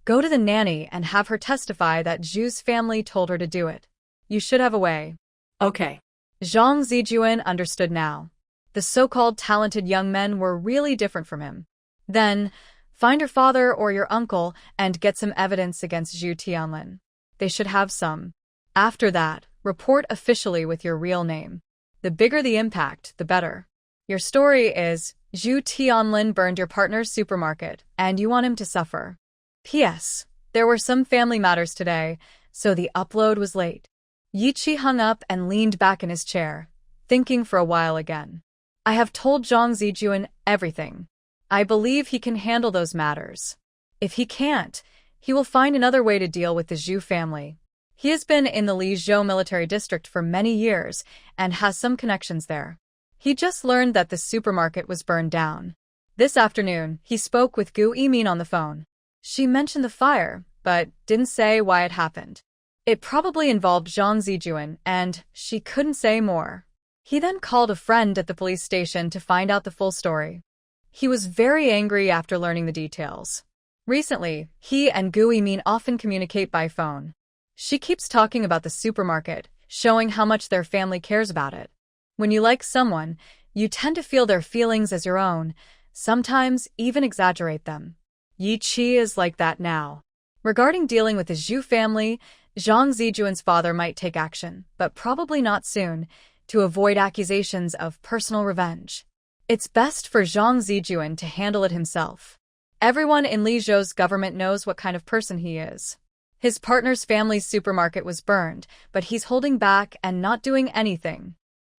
Go to the nanny and have her testify that Zhu's family told her to do it. You should have a way. Okay. Zhang Zijun understood now. The so-called talented young men were really different from him. Then, find your father or your uncle and get some evidence against Zhu Tianlin. They should have some. After that, report officially with your real name. The bigger the impact, the better. Your story is, Zhu Tianlin burned your partner's supermarket, and you want him to suffer. P.S. There were some family matters today, so the upload was late. Yi Chi hung up and leaned back in his chair, thinking for a while again. I have told Zhang Zijun everything. I believe he can handle those matters. If he can't, he will find another way to deal with the Zhu family. He has been in the Lizhou military district for many years and has some connections there. He just learned that the supermarket was burned down. This afternoon, he spoke with Gu Yimin on the phone. She mentioned the fire, but didn't say why it happened. It probably involved Zhang Zijun, and she couldn't say more. He then called a friend at the police station to find out the full story. He was very angry after learning the details. Recently, he and Gu Yimin often communicate by phone. She keeps talking about the supermarket, showing how much their family cares about it. When you like someone, you tend to feel their feelings as your own, sometimes even exaggerate them. Yi Chi is like that now. Regarding dealing with the Zhu family, Zhang Zijun's father might take action, but probably not soon, to avoid accusations of personal revenge. It's best for Zhang Zijun to handle it himself. Everyone in Lizhou's government knows what kind of person he is. His partner's family's supermarket was burned, but he's holding back and not doing anything.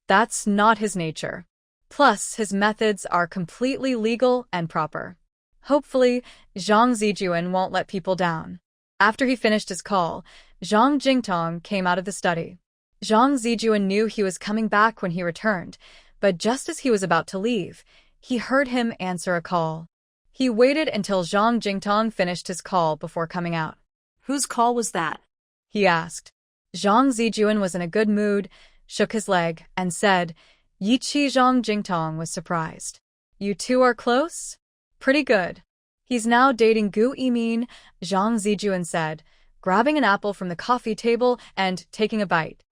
That's not his nature. Plus, his methods are completely legal and proper. Hopefully, Zhang Zijun won't let people down. After he finished his call, Zhang Jingtong came out of the study. Zhang Zijun knew he was coming back when he returned, but just as he was about to leave, he heard him answer a call. He waited until Zhang Jingtong finished his call before coming out. Whose call was that? He asked. Zhang Zijun was in a good mood, shook his leg, and said, Yi Chi. Zhang Jingtong was surprised. You two are close? Pretty good. He's now dating Gu Yimin, Zhang Zijuan said, grabbing an apple from the coffee table and taking a bite.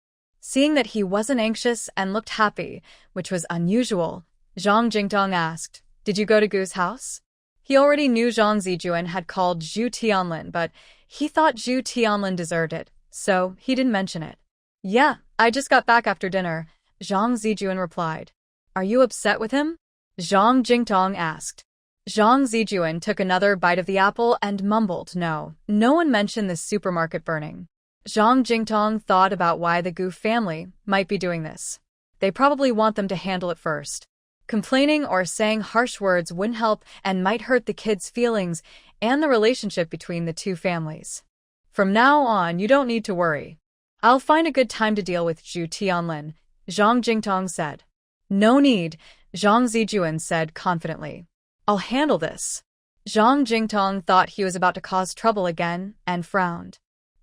Seeing that he wasn't anxious and looked happy, which was unusual, Zhang Jingdong asked, "Did you go to Gu's house?" He already knew Zhang Zijuan had called Zhu Tianlin, but he thought Zhu Tianlin deserved it, so he didn't mention it. "Yeah, I just got back after dinner," Zhang Zijuan replied. "Are you upset with him?" Zhang Jingdong asked. Zhang Zijuan took another bite of the apple and mumbled, no one mentioned the supermarket burning. Zhang Jingdong thought about why the Gu family might be doing this. They probably want them to handle it first. Complaining or saying harsh words wouldn't help and might hurt the kids' feelings and the relationship between the two families. "From now on, you don't need to worry. I'll find a good time to deal with Zhu Tianlin," Zhang Jingdong said. "No need," Zhang Zijuan said confidently. "I'll handle this." Zhang Jingdong thought he was about to cause trouble again and frowned.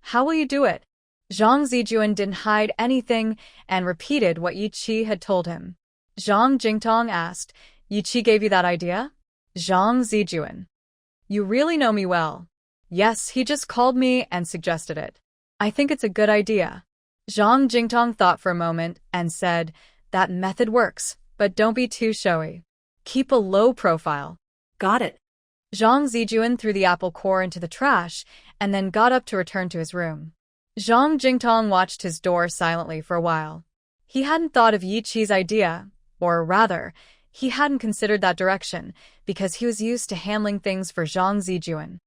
"How will you do it?" Zhang Zijuan didn't hide anything and repeated what Yi Qi had told him. Zhang Jingdong asked, "Yi Qi gave you that idea?" Zhang Zijuan: "You really know me well." "Yes, he just called me and suggested it. I think it's a good idea." Zhang Jingdong thought for a moment and said, "That method works, but don't be too showy. Keep a low profile." Got it. Zhang Zijuan threw the apple core into the trash and then got up to return to his room. Zhang Jingdong watched his door silently for a while. He hadn't thought of Yi Qi's idea, or rather, he hadn't considered that direction because he was used to handling things for Zhang Zijuan.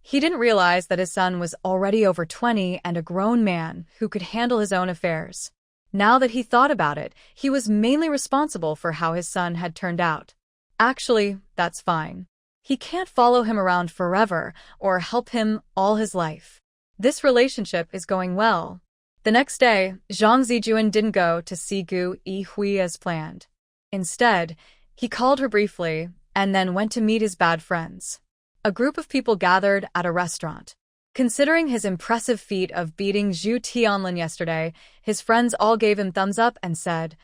He didn't realize that his son was already over 20 and a grown man who could handle his own affairs. Now that he thought about it, he was mainly responsible for how his son had turned out. Actually, that's fine. He can't follow him around forever or help him all his life. This relationship is going well. The next day, Zhang Zijuan didn't go to see Gu Yihui as planned. Instead, he called her briefly and then went to meet his bad friends. A group of people gathered at a restaurant. Considering his impressive feat of beating Zhu Tianlin yesterday, his friends all gave him thumbs up and said,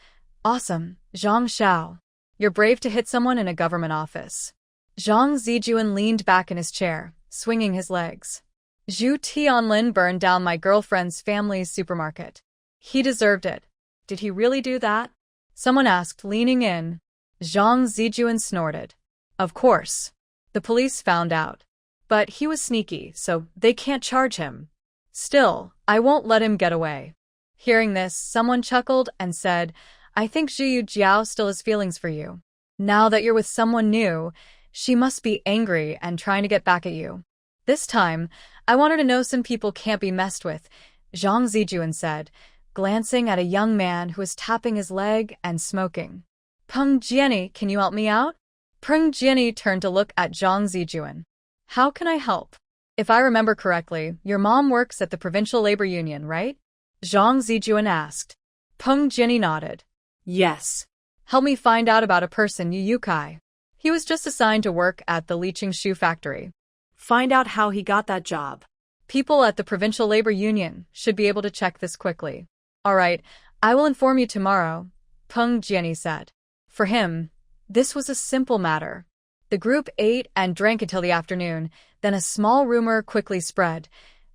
"Awesome, Zhang Xiao. You're brave to hit someone in a government office." Zhang Zijuan leaned back in his chair, swinging his legs. "Zhu Tianlin burned down my girlfriend's family's supermarket. He deserved it." "Did he really do that?" someone asked, leaning in. Zhang Zijuan snorted. "Of course. The police found out. But he was sneaky, so they can't charge him. Still, I won't let him get away." Hearing this, someone chuckled and said, "I think Zhu Jiao still has feelings for you. Now that you're with someone new, she must be angry and trying to get back at you. This time, I want her to know some people can't be messed with," Zhang Zijuan said, glancing at a young man who was tapping his leg and smoking. "Peng Jianni, can you help me out?" Peng Jianni turned to look at Zhang Zijuan. "How can I help? If I remember correctly, your mom works at the Provincial Labor Union, right?" Zhang Zijuan asked. Peng Jianni nodded. Yes. "Help me find out about a person, Yu Yukai. He was just assigned to work at the Liqing shoe factory." Find out how he got that job. "People at the Provincial Labor Union should be able to check this quickly." "All right, I will inform you tomorrow," Peng Jianni said. For him, this was a simple matter. The group ate and drank until the afternoon, then a small rumor quickly spread.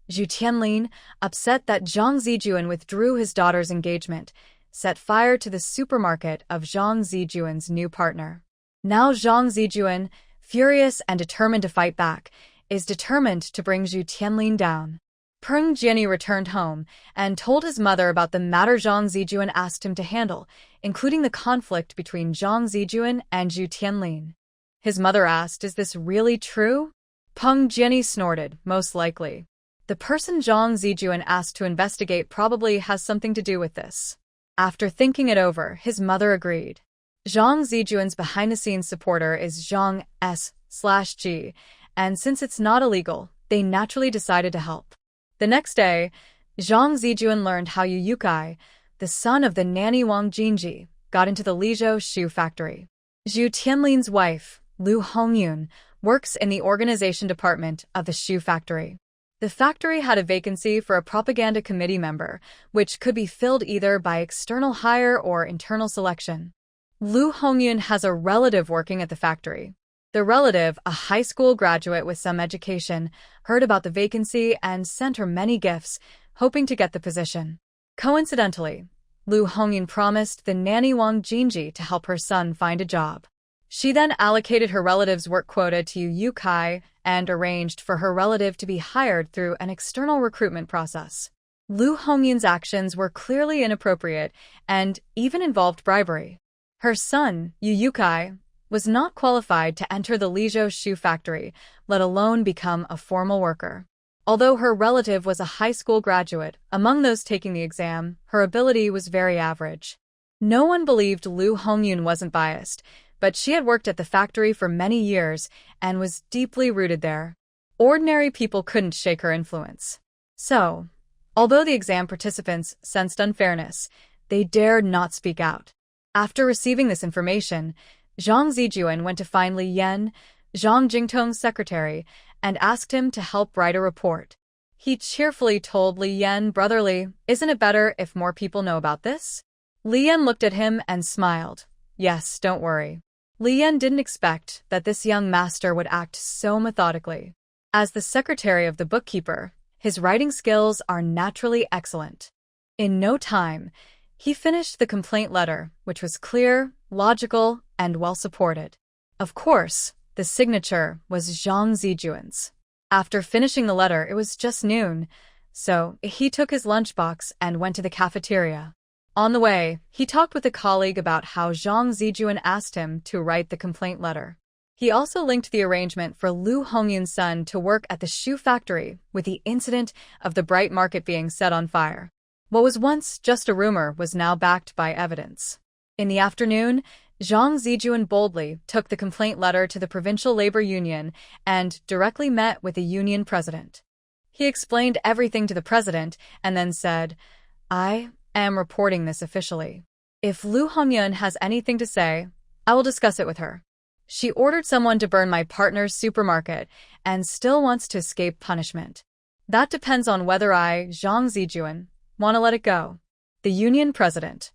Zhu Tianlin, upset that Zhang Zijuan withdrew his daughter's engagement, set fire to the supermarket of Zhang Zijuan's new partner. Now Zhang Zijuan, furious and determined to fight back, is determined to bring Zhu Tianlin down. Peng Jianni returned home and told his mother about the matter Zhang Zijuan asked him to handle, including the conflict between Zhang Zijuan and Zhu Tianlin. His mother asked, "Is this really true?" Peng Jianni snorted, "Most likely. The person Zhang Zijuan asked to investigate probably has something to do with this." After thinking it over, his mother agreed. Zhang Zijuan's behind-the-scenes supporter is Zhang S/G, and since it's not illegal, they naturally decided to help. The next day, Zhang Zijuan learned how Yu Yukai, the son of the nanny Wang Jinji, got into the Lizhou shoe factory. Zhu Tianlin's wife, Lu Hongyun, works in the organization department of the shoe factory. The factory had a vacancy for a propaganda committee member, which could be filled either by external hire or internal selection. Lu Hongyun has a relative working at the factory. The relative, a high school graduate with some education, heard about the vacancy and sent her many gifts, hoping to get the position. Coincidentally, Lu Hongyun promised the nanny Wang Jinji to help her son find a job. She then allocated her relative's work quota to Yu Kai and arranged for her relative to be hired through an external recruitment process. Lu Hongyun's actions were clearly inappropriate and even involved bribery. Her son, Yu Kai, was not qualified to enter the Lizhou shoe factory, let alone become a formal worker. Although her relative was a high school graduate, among those taking the exam, her ability was very average. No one believed Lu Hongyun wasn't biased, but she had worked at the factory for many years and was deeply rooted there. Ordinary people couldn't shake her influence. So, although the exam participants sensed unfairness, they dared not speak out. After receiving this information, Zhang Zijuan went to find Li Yan, Zhang Jingtong's secretary, and asked him to help write a report. He cheerfully told Li Yan brotherly, "Isn't it better if more people know about this?" Li Yan looked at him and smiled. "Yes, don't worry." Li Yan didn't expect that this young master would act so methodically. As the secretary of the bookkeeper, his writing skills are naturally excellent. In no time, he finished the complaint letter, which was clear, logical, and well-supported. Of course, the signature was Zhang Zijuan's. After finishing the letter, it was just noon, so he took his lunchbox and went to the cafeteria. On the way, he talked with a colleague about how Zhang Zijuan asked him to write the complaint letter. He also linked the arrangement for Lu Hongyun's son to work at the shoe factory with the incident of the bright market being set on fire. What was once just a rumor was now backed by evidence. In the afternoon, Zhang Zijuan boldly took the complaint letter to the Provincial Labor Union and directly met with the union president. He explained everything to the president and then said, "I am reporting this officially. If Lu Hongyun has anything to say, I will discuss it with her. She ordered someone to burn my partner's supermarket and still wants to escape punishment. That depends on whether I, Zhang Zijuan, want to let it go." The union president.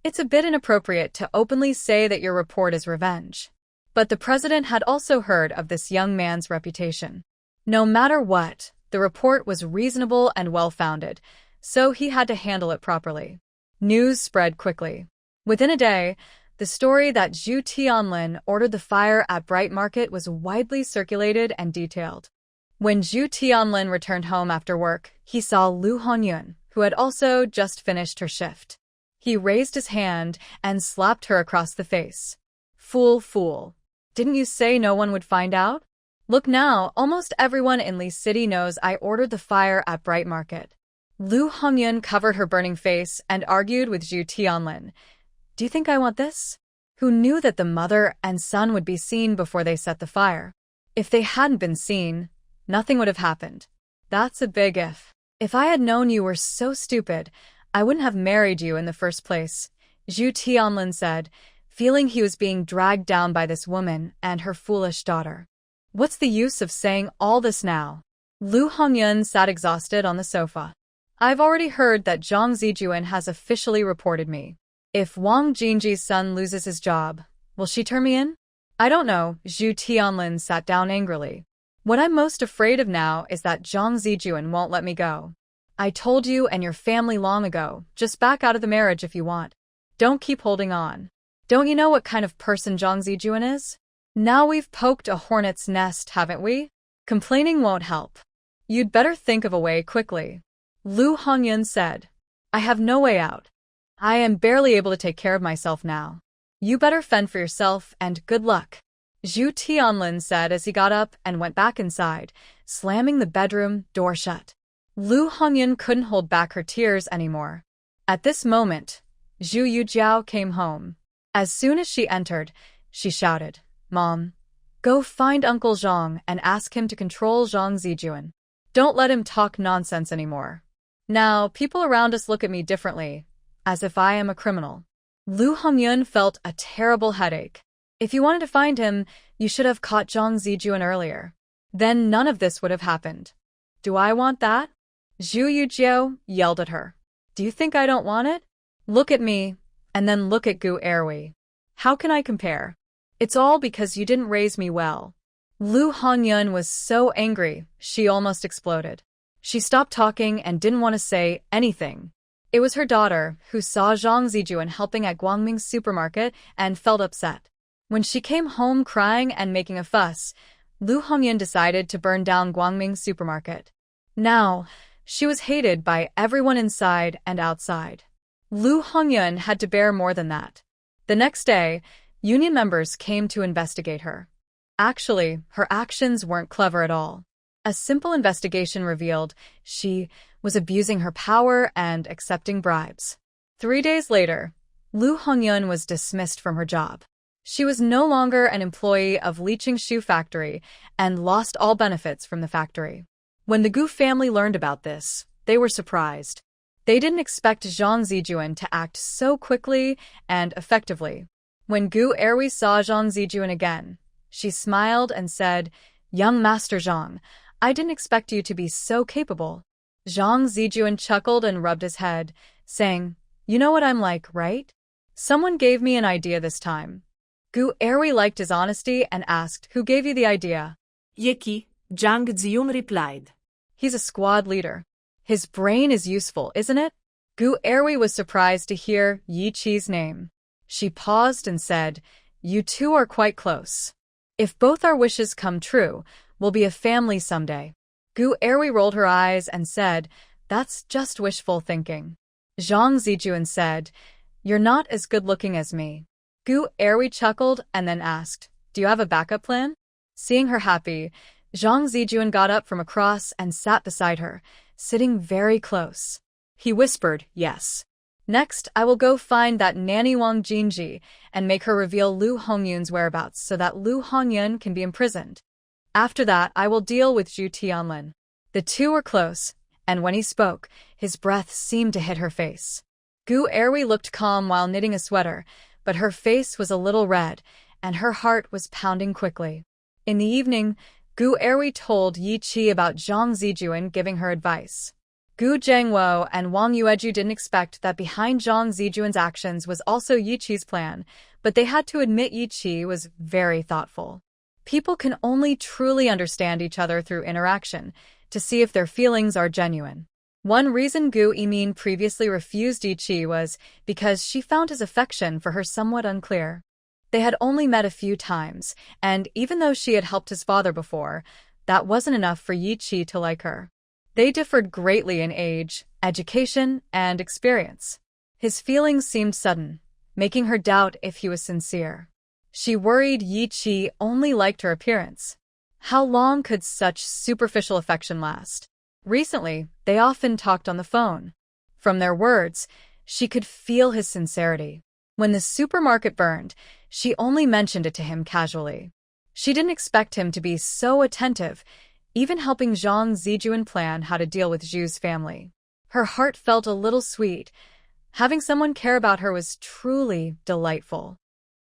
It's a bit inappropriate to openly say that your report is revenge. But the president had also heard of this young man's reputation. No matter what, the report was reasonable and well-founded, so he had to handle it properly. News spread quickly. Within a day, the story that Zhu Tianlin ordered the fire at Bright Market was widely circulated and detailed. When Zhu Tianlin returned home after work, he saw Lu Hongyun, who had also just finished her shift. He raised his hand and slapped her across the face. "Fool, fool. Didn't you say no one would find out? Look now, almost everyone in Li City knows I ordered the fire at Bright Market." Lu Hongyun covered her burning face and argued with Zhu Tianlin. "Do you think I want this?" Who knew that the mother and son would be seen before they set the fire? If they hadn't been seen, nothing would have happened. That's a big if. "If I had known you were so stupid, I wouldn't have married you in the first place," Zhu Tianlin said, feeling he was being dragged down by this woman and her foolish daughter. "What's the use of saying all this now?" Lu Hongyun sat exhausted on the sofa. "I've already heard that Zhang Zijuan has officially reported me. If Wang Jinji's son loses his job, will she turn me in?" "I don't know," Zhu Tianlin sat down angrily. "What I'm most afraid of now is that Zhang Zijuan won't let me go. I told you and your family long ago, just back out of the marriage if you want. Don't keep holding on. Don't you know what kind of person Zhang Zijuan is? Now we've poked a hornet's nest, haven't we? Complaining won't help. You'd better think of a way quickly." Lu Hongyun said, "I have no way out. I am barely able to take care of myself now. You better fend for yourself and good luck." Zhu Tianlin said as he got up and went back inside, slamming the bedroom door shut. Lu Hongyun couldn't hold back her tears anymore. At this moment, Zhu Yujiao came home. As soon as she entered, she shouted, "Mom, go find Uncle Zhang and ask him to control Zhang Zijuan. Don't let him talk nonsense anymore. Now, people around us look at me differently, as if I am a criminal." Lu Hongyun felt a terrible headache. If you wanted to find him, you should have caught Zhang Zijuan earlier. Then none of this would have happened. "Do I want that?" Zhu Yujiao yelled at her. "Do you think I don't want it? Look at me, and then look at Gu Erwei. How can I compare? It's all because you didn't raise me well. Lu Hongyun was so angry, she almost exploded. She stopped talking and didn't want to say anything. It was her daughter who saw Zhang Zijuan helping at Guangming's supermarket and felt upset. When she came home crying and making a fuss, Lu Hongyun decided to burn down Guangming's supermarket. Now, she was hated by everyone inside and outside. Lu Hongyun had to bear more than that. The next day, union members came to investigate her. Actually, her actions weren't clever at all. A simple investigation revealed she was abusing her power and accepting bribes. 3 days later, Lu Hongyun was dismissed from her job. She was no longer an employee of Liqing Shoe Factory and lost all benefits from the factory. When the Gu family learned about this, they were surprised. They didn't expect Zhang Zijuan to act so quickly and effectively. When Gu Erwi saw Zhang Zijuan again, she smiled and said, "Young Master Zhang, I didn't expect you to be so capable." Zhang Zijuan chuckled and rubbed his head, saying, "You know what I'm like, right? Someone gave me an idea this time." Gu Erwi liked his honesty and asked, "Who gave you the idea?" Yiki, Zhang Ziun replied. "He's a squad leader. His brain is useful, isn't it?" Gu Erwi was surprised to hear Yi Qi's name. She paused and said, "You two are quite close. If both our wishes come true, we'll be a family someday." Gu Erwi rolled her eyes and said, "That's just wishful thinking." Zhang Zijuan said, "You're not as good-looking as me." Gu Erwi chuckled and then asked, "Do you have a backup plan?" Seeing her happy, Zhang Zijuan got up from across and sat beside her, sitting very close. He whispered, "Yes. Next, I will go find that nanny Wang Jinji and make her reveal Lu Hongyun's whereabouts so that Lu Hongyun can be imprisoned. After that, I will deal with Zhu Tianlin." The two were close, and when he spoke, his breath seemed to hit her face. Gu Erwi looked calm while knitting a sweater, but her face was a little red, and her heart was pounding quickly. In the evening, Gu Erwi told Yi Qi about Zhang Zijuan giving her advice. Gu Zhengwo and Wang Yueju didn't expect that behind Zhang Zijuan's actions was also Yi Qi's plan, but they had to admit Yi Qi was very thoughtful. People can only truly understand each other through interaction, to see if their feelings are genuine. One reason Gu Yimin previously refused Yi Qi was because she found his affection for her somewhat unclear. They had only met a few times, and even though she had helped his father before, that wasn't enough for Yi Qi to like her. They differed greatly in age, education, and experience. His feelings seemed sudden, making her doubt if he was sincere. She worried Yi Qi only liked her appearance. How long could such superficial affection last? Recently, they often talked on the phone. From their words, she could feel his sincerity. When the supermarket burned, she only mentioned it to him casually. She didn't expect him to be so attentive, even helping Zhang Zijuan plan how to deal with Zhu's family. Her heart felt a little sweet. Having someone care about her was truly delightful.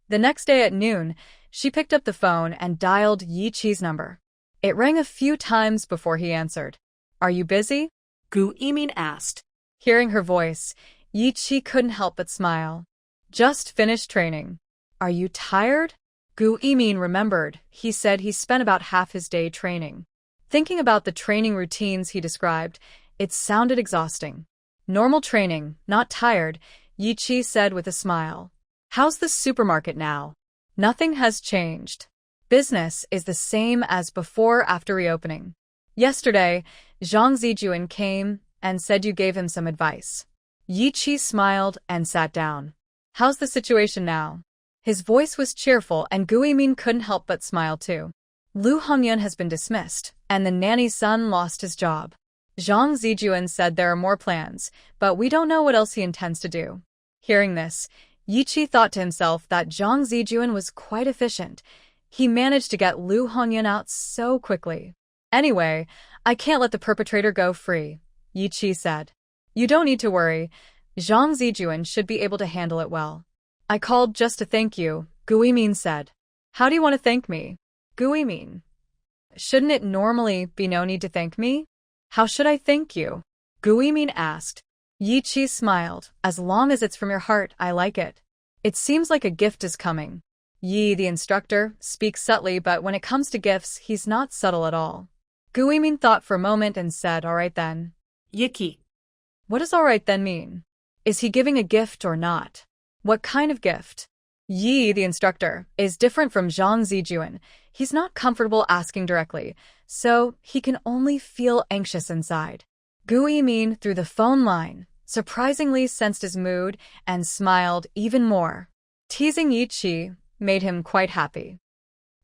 The next day at noon, she picked up the phone and dialed Yi Qi's number. It rang a few times before he answered. "Are you busy?" Gu Yimin asked. Hearing her voice, Yi Qi couldn't help but smile. "Just finished training." "Are you tired?" Gu Yimin remembered. He said he spent about half his day training. Thinking about the training routines he described, it sounded exhausting. "Normal training, not tired," Yi Qi said with a smile. "How's the supermarket now?" "Nothing has changed. Business is the same as before after reopening. Yesterday, Zhang Zijuan came and said you gave him some advice." Yi Qi smiled and sat down. "How's the situation now?" His voice was cheerful and Gu Yimin couldn't help but smile too. "Lu Hongyun has been dismissed, and the nanny's son lost his job. Zhang Zijuan said there are more plans, but we don't know what else he intends to do." Hearing this, Yi Qi thought to himself that Zhang Zijuan was quite efficient. He managed to get Lu Hongyun out so quickly. "Anyway, I can't let the perpetrator go free," Yi Qi said. "You don't need to worry. Zhang Zijuan should be able to handle it well." "I called just to thank you," Gu Yimin said. "How do you want to thank me?" "Gu Yimin, shouldn't it normally be no need to thank me?" "How should I thank you?" Gu Yimin asked. Yi Qi smiled. "As long as it's from your heart, I like it. It seems like a gift is coming." Yi, the instructor, speaks subtly, but when it comes to gifts, he's not subtle at all. Gu Yimin thought for a moment and said, all right then. Yiki. What does all right then mean? Is he giving a gift or not? What kind of gift? Yi, the instructor, is different from Zhang Zijuan. He's not comfortable asking directly, so he can only feel anxious inside. Gu Yimin, through the phone line, surprisingly sensed his mood and smiled even more. Teasing Yi Qi made him quite happy.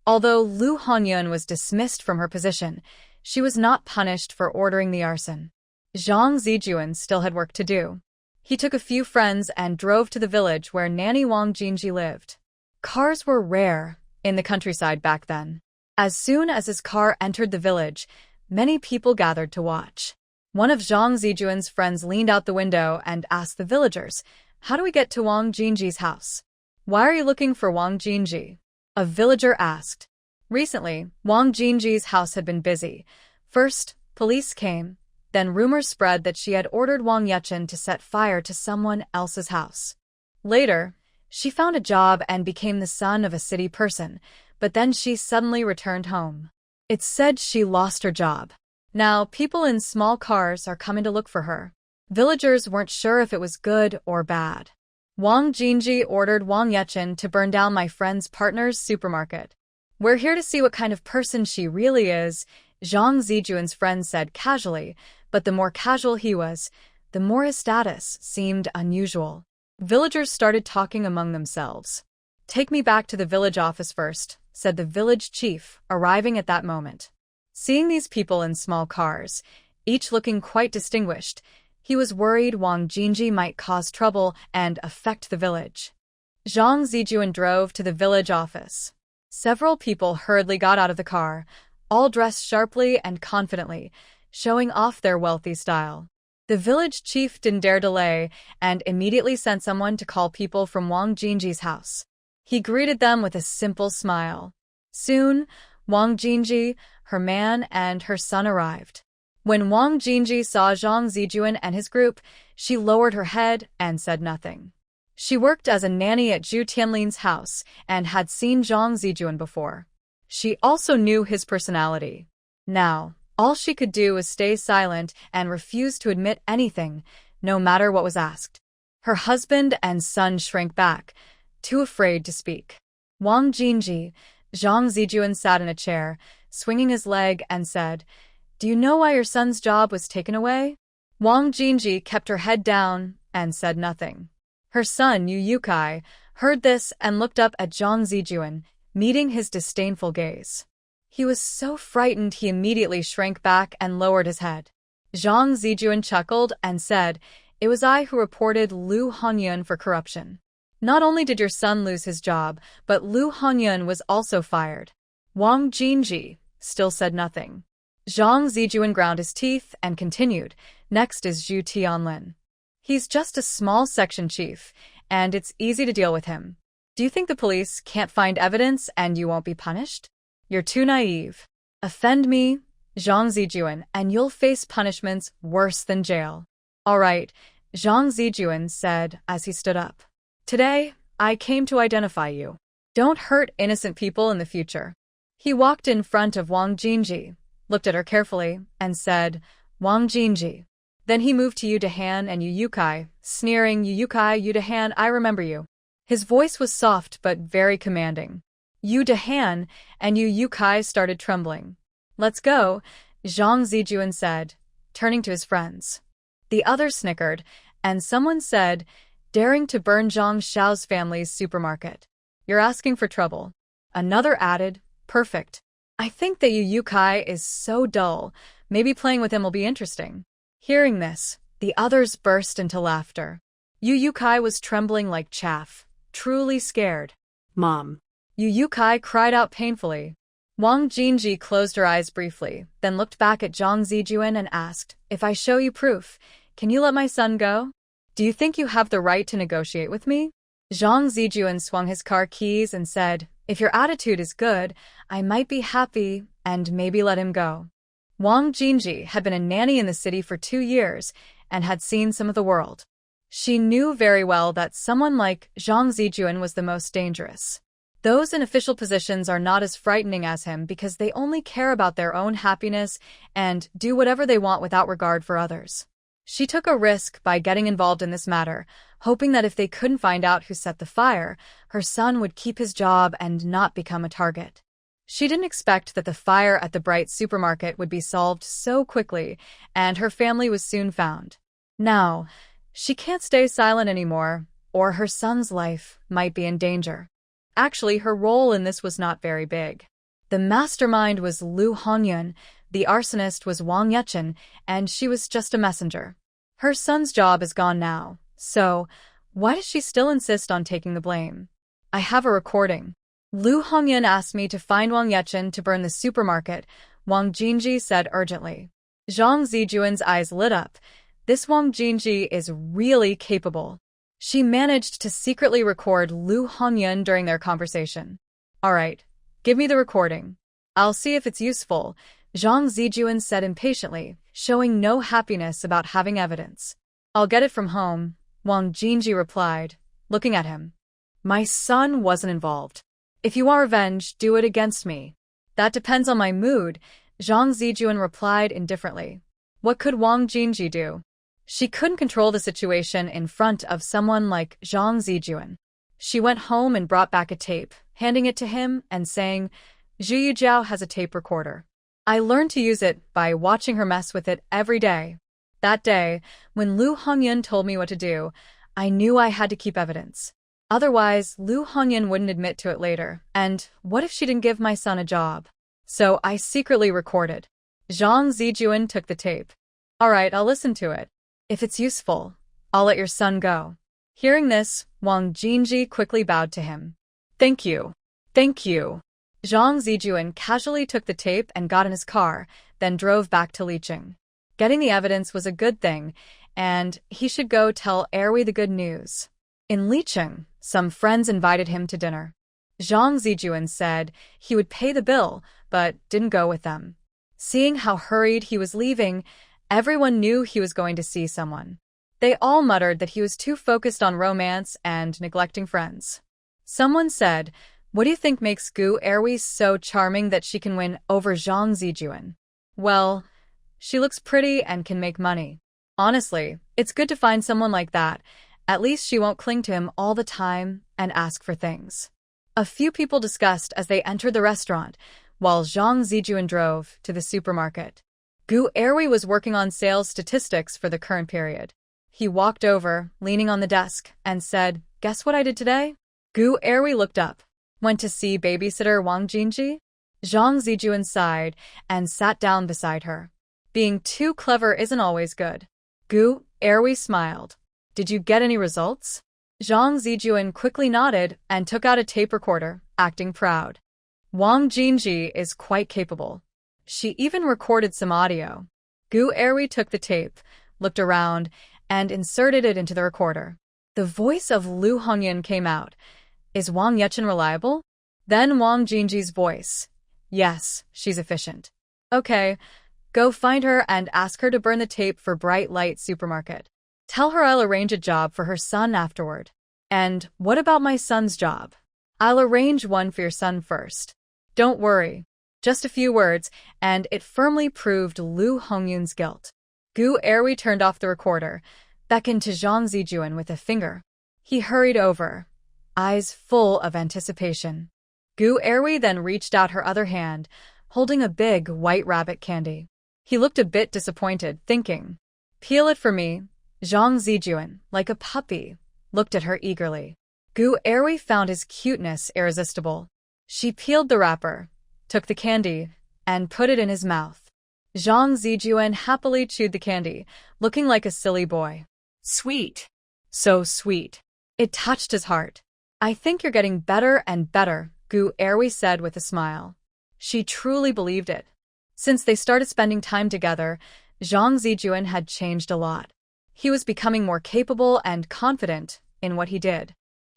Although Lu Honyun was dismissed from her position, she was not punished for ordering the arson. Zhang Zijuan still had work to do. He took a few friends and drove to the village where Nanny Wang Jinji lived. Cars were rare in the countryside back then. As soon as his car entered the village, many people gathered to watch. One of Zhang Zijuan's friends leaned out the window and asked the villagers, "How do we get to Wang Jinji's house?" "Why are you looking for Wang Jinji?" a villager asked. Recently, Wang Jinji's house had been busy. First, police came. Then rumors spread that she had ordered Wang Yechen to set fire to someone else's house. Later, she found a job and became the son of a city person, but then she suddenly returned home. It's said she lost her job. Now, people in small cars are coming to look for her. Villagers weren't sure if it was good or bad. Wang Jinji ordered Wang Yechen to burn down my friend's partner's supermarket. "We're here to see what kind of person she really is," Zhang Zijuan's friend said casually, but the more casual he was, the more his status seemed unusual. Villagers started talking among themselves. "Take me back to the village office first," said the village chief, arriving at that moment. Seeing these people in small cars, each looking quite distinguished, he was worried Wang Jinji might cause trouble and affect the village. Zhang Zijuan drove to the village office. Several people hurriedly got out of the car, all dressed sharply and confidently, showing off their wealthy style. The village chief didn't dare delay and immediately sent someone to call people from Wang Jinji's house. He greeted them with a simple smile. Soon, Wang Jinji, her man, and her son arrived. When Wang Jinji saw Zhang Zijuan and his group, she lowered her head and said nothing. She worked as a nanny at Zhu Tianlin's house and had seen Zhang Zijuan before. She also knew his personality. Now, all she could do was stay silent and refuse to admit anything, no matter what was asked. Her husband and son shrank back, too afraid to speak. Wang Jinji, Zhang Zijuan sat in a chair, swinging his leg, and said, "Do you know why your son's job was taken away?" Wang Jinji kept her head down and said nothing. Her son, Yu Yukai, heard this and looked up at Zhang Zijuan, meeting his disdainful gaze. He was so frightened he immediately shrank back and lowered his head. Zhang Zijuan chuckled and said, "It was I who reported Lu Honyun for corruption. Not only did your son lose his job, but Lu Honyun was also fired." Wang Jinji still said nothing. Zhang Zijuan ground his teeth and continued, "Next is Zhu Tianlin. He's just a small section chief, and it's easy to deal with him. Do you think the police can't find evidence and you won't be punished? You're too naive. Offend me, Zhang Zijuan, and you'll face punishments worse than jail." "All right," Zhang Zijuan said as he stood up. "Today, I came to identify you. Don't hurt innocent people in the future." He walked in front of Wang Jinji, looked at her carefully, and said, "Wang Jinji." Then he moved to Yu Dahan and Yu Yukai, sneering, "Yu Yukai, Yu Dahan, I remember you." His voice was soft but very commanding. Yu Dahan and Yu Yukai started trembling. "Let's go," Zhang Zijuan said, turning to his friends. The others snickered, and someone said, "Daring to burn Zhang Xiao's family's supermarket. You're asking for trouble." Another added, "Perfect. I think that Yu Yukai is so dull, maybe playing with him will be interesting." Hearing this, the others burst into laughter. Yu Yukai was trembling like chaff, truly scared. "Mom." Yu Yukai cried out painfully. Wang Jinji closed her eyes briefly, then looked back at Zhang Zijuan and asked, "If I show you proof, can you let my son go? Do you think you have the right to negotiate with me?" Zhang Zijuan swung his car keys and said, "If your attitude is good, I might be happy and maybe let him go." Wang Jinji had been a nanny in the city for 2 years and had seen some of the world. She knew very well that someone like Zhang Zijuan was the most dangerous. Those in official positions are not as frightening as him because they only care about their own happiness and do whatever they want without regard for others. She took a risk by getting involved in this matter, hoping that if they couldn't find out who set the fire, her son would keep his job and not become a target. She didn't expect that the fire at the Bright supermarket would be solved so quickly, and her family was soon found. Now, she can't stay silent anymore, or her son's life might be in danger. Actually, her role in this was not very big. The mastermind was Lu Hongyun, the arsonist was Wang Yechen, and she was just a messenger. Her son's job is gone now, so why does she still insist on taking the blame? I have a recording. Lu Hongyun asked me to find Wang Yechen to burn the supermarket, Wang Jinji said urgently. Zhang Zijuan's eyes lit up. This Wang Jinji is really capable. She managed to secretly record Lu Hongyun during their conversation. All right, give me the recording. I'll see if it's useful, Zhang Zijuan said impatiently, showing no happiness about having evidence. I'll get it from home, Wang Jinji replied, looking at him. My son wasn't involved. If you want revenge, do it against me. That depends on my mood, Zhang Zijuan replied indifferently. What could Wang Jinji do? She couldn't control the situation in front of someone like Zhang Zijuan. She went home and brought back a tape, handing it to him and saying, Zhu Yujiao has a tape recorder. I learned to use it by watching her mess with it every day. That day, when Lu Hongyun told me what to do, I knew I had to keep evidence. Otherwise, Lu Hongyun wouldn't admit to it later, and what if she didn't give my son a job? So I secretly recorded. Zhang Zijuan took the tape. All right, I'll listen to it. If it's useful, I'll let your son go. Hearing this, Wang Jinji quickly bowed to him. Thank you. Thank you. Zhang Zijuan casually took the tape and got in his car, then drove back to Liqing. Getting the evidence was a good thing, and he should go tell Erwi the good news. In Liqing, some friends invited him to dinner. Zhang Zijuan said he would pay the bill, but didn't go with them. Seeing how hurried he was leaving, everyone knew he was going to see someone. They all muttered that he was too focused on romance and neglecting friends. Someone said, what do you think makes Gu Erwi so charming that she can win over Zhang Zijuan? Well, she looks pretty and can make money. Honestly, it's good to find someone like that. At least she won't cling to him all the time and ask for things. A few people discussed as they entered the restaurant, while Zhang Zijuan drove to the supermarket. Gu Erwi was working on sales statistics for the current period. He walked over, leaning on the desk, and said, Guess what I did today? Gu Erwi looked up. Went to see babysitter Wang Jinji? Zhang Zijuan sighed and sat down beside her. Being too clever isn't always good. Gu Erwi smiled. Did you get any results? Zhang Zijuan quickly nodded and took out a tape recorder, acting proud. Wang Jinji is quite capable. She even recorded some audio. Gu Erwi took the tape, looked around, and inserted it into the recorder. The voice of Lu Hongyun came out. Is Wang Yechen reliable? Then Wang Jinji's voice. Yes, she's efficient. Okay, go find her and ask her to burn the tape for Bright Light Supermarket. Tell her I'll arrange a job for her son afterward. And what about my son's job? I'll arrange one for your son first. Don't worry. Just a few words, and it firmly proved Lu Hongyun's guilt. Gu Erwi turned off the recorder, beckoned to Zhang Zijuan with a finger. He hurried over, eyes full of anticipation. Gu Erwi then reached out her other hand, holding a big white rabbit candy. He looked a bit disappointed, thinking, Peel it for me. Zhang Zijuan, like a puppy, looked at her eagerly. Gu Erwi found his cuteness irresistible. She peeled the wrapper, took the candy, and put it in his mouth. Zhang Zijuan happily chewed the candy, looking like a silly boy. Sweet. So sweet. It touched his heart. I think you're getting better and better, Gu Erwi said with a smile. She truly believed it. Since they started spending time together, Zhang Zijuan had changed a lot. He was becoming more capable and confident in what he did.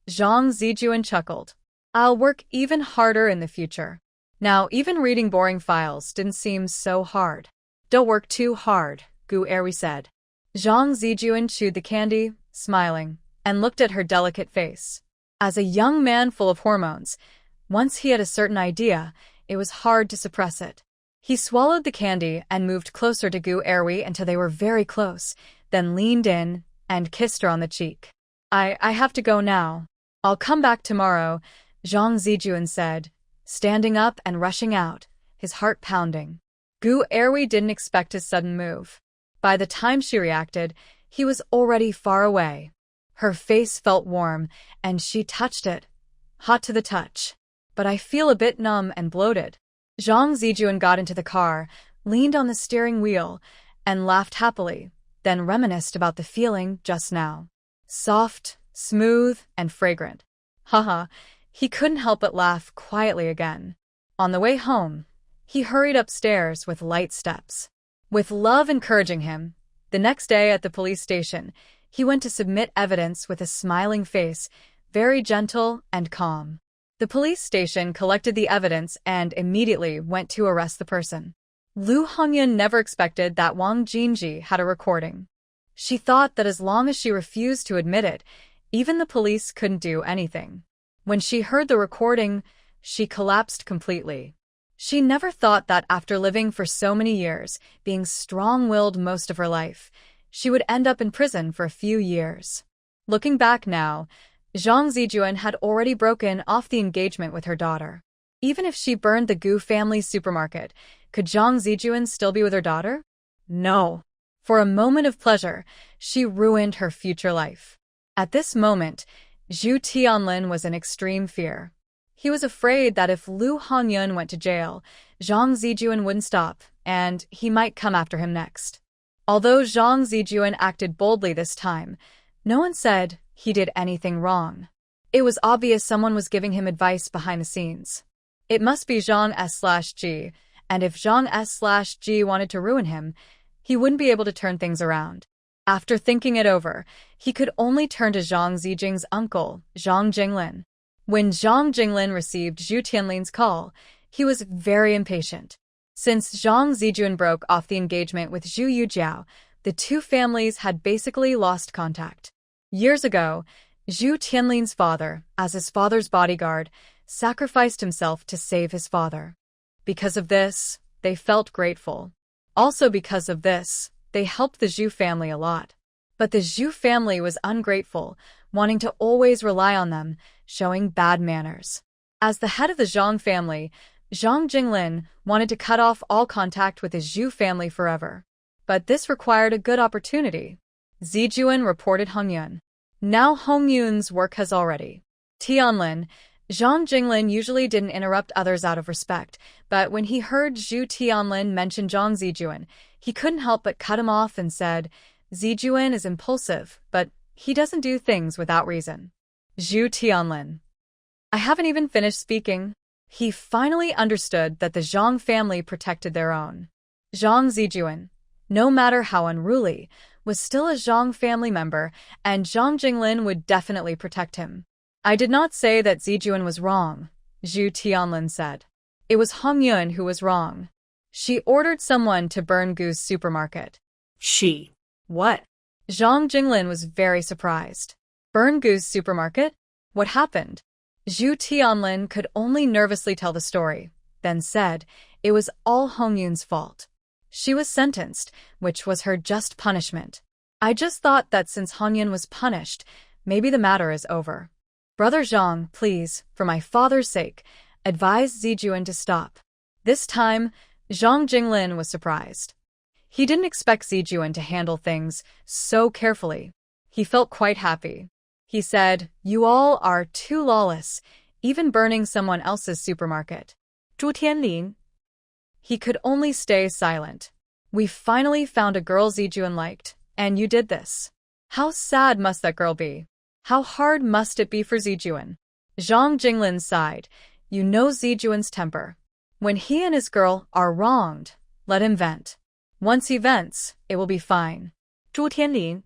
Zhang Zijuan chuckled. I'll work even harder in the future. Now, even reading boring files didn't seem so hard. Don't work too hard, Gu Erwi said. Zhang Zijuan chewed the candy, smiling, and looked at her delicate face. As a young man full of hormones, Once he had a certain idea, it was hard to suppress it. He swallowed the candy and moved closer to Gu Erwi until they were very close, then leaned in and kissed her on the cheek. I have to go now. I'll come back tomorrow, Zhang Zijuan said, standing up and rushing out, his heart pounding. Gu Erwi didn't expect his sudden move. By the time she reacted, he was already far away. Her face felt warm, and she touched it. Hot to the touch. But I feel a bit numb and bloated. Zhang Zijuan got into the car, leaned on the steering wheel, and laughed happily, then reminisced about the feeling just now. Soft, smooth, and fragrant. Haha, he couldn't help but laugh quietly again. On the way home, he hurried upstairs with light steps. With love encouraging him, the next day at the police station, he went to submit evidence with a smiling face, very gentle and calm. The police station collected the evidence and immediately went to arrest the person. Lu Hongyun never expected that Wang Jinji had a recording. She thought that as long as she refused to admit it, even the police couldn't do anything. When she heard the recording, she collapsed completely. She never thought that after living for so many years, being strong-willed most of her life, she would end up in prison for a few years. Looking back now, Zhang Zijuan had already broken off the engagement with her daughter. Even if she burned the Gu family supermarket, could Zhang Zijuan still be with her daughter? No. For a moment of pleasure, she ruined her future life. At this moment, Zhu Tianlin was in extreme fear. He was afraid that if Lu Hongyun went to jail, Zhang Zijuan wouldn't stop, and he might come after him next. Although Zhang Zijuan acted boldly this time, no one said he did anything wrong. It was obvious someone was giving him advice behind the scenes. It must be Zhang S/G, and if Zhang S/G wanted to ruin him, he wouldn't be able to turn things around. After thinking it over, he could only turn to Zhang Zijing's uncle, Zhang Jinglin. When Zhang Jinglin received Zhu Tianlin's call, he was very impatient. Since Zhang Zijuan broke off the engagement with Zhu Yujiao, the two families had basically lost contact. Years ago, Zhu Tianlin's father, as his father's bodyguard, sacrificed himself to save his father. Because of this, they felt grateful. Also because of this, they helped the Zhu family a lot. But the Zhu family was ungrateful, wanting to always rely on them, showing bad manners. As the head of the Zhang family, Zhang Jinglin wanted to cut off all contact with his Zhu family forever. But this required a good opportunity. Zijuan reported Hongyun. Now Hongyun's work has already. Tianlin, Zhang Jinglin usually didn't interrupt others out of respect, but when he heard Zhu Tianlin mention Zhang Zijuan, he couldn't help but cut him off and said, Zijuan is impulsive, but he doesn't do things without reason. Zhu Tianlin. I haven't even finished speaking. He finally understood that the Zhang family protected their own. Zhang Zijuan, no matter how unruly, was still a Zhang family member, and Zhang Jinglin would definitely protect him. I did not say that Zijuan was wrong, Zhu Tianlin said. It was Hongyun who was wrong. She ordered someone to burn Gu's supermarket. She. What? Zhang Jinglin was very surprised. Burn Gu's supermarket? What happened? Zhu Tianlin could only nervously tell the story, then said it was all Hongyun's fault. She was sentenced, which was her just punishment. I just thought that since Hongyun was punished, maybe the matter is over. Brother Zhang, please, for my father's sake, advise Zijuan to stop. This time, Zhang Jinglin was surprised. He didn't expect Zijuan to handle things so carefully. He felt quite happy. He said, you all are too lawless, even burning someone else's supermarket. Zhu Tianlin. He could only stay silent. We finally found a girl Zijuan liked, and you did this. How sad must that girl be? How hard must it be for Zijuan? Zhang Jinglin sighed. You know Zijuan's temper. When he and his girl are wronged, let him vent. Once he vents, it will be fine. Zhu Tianlin.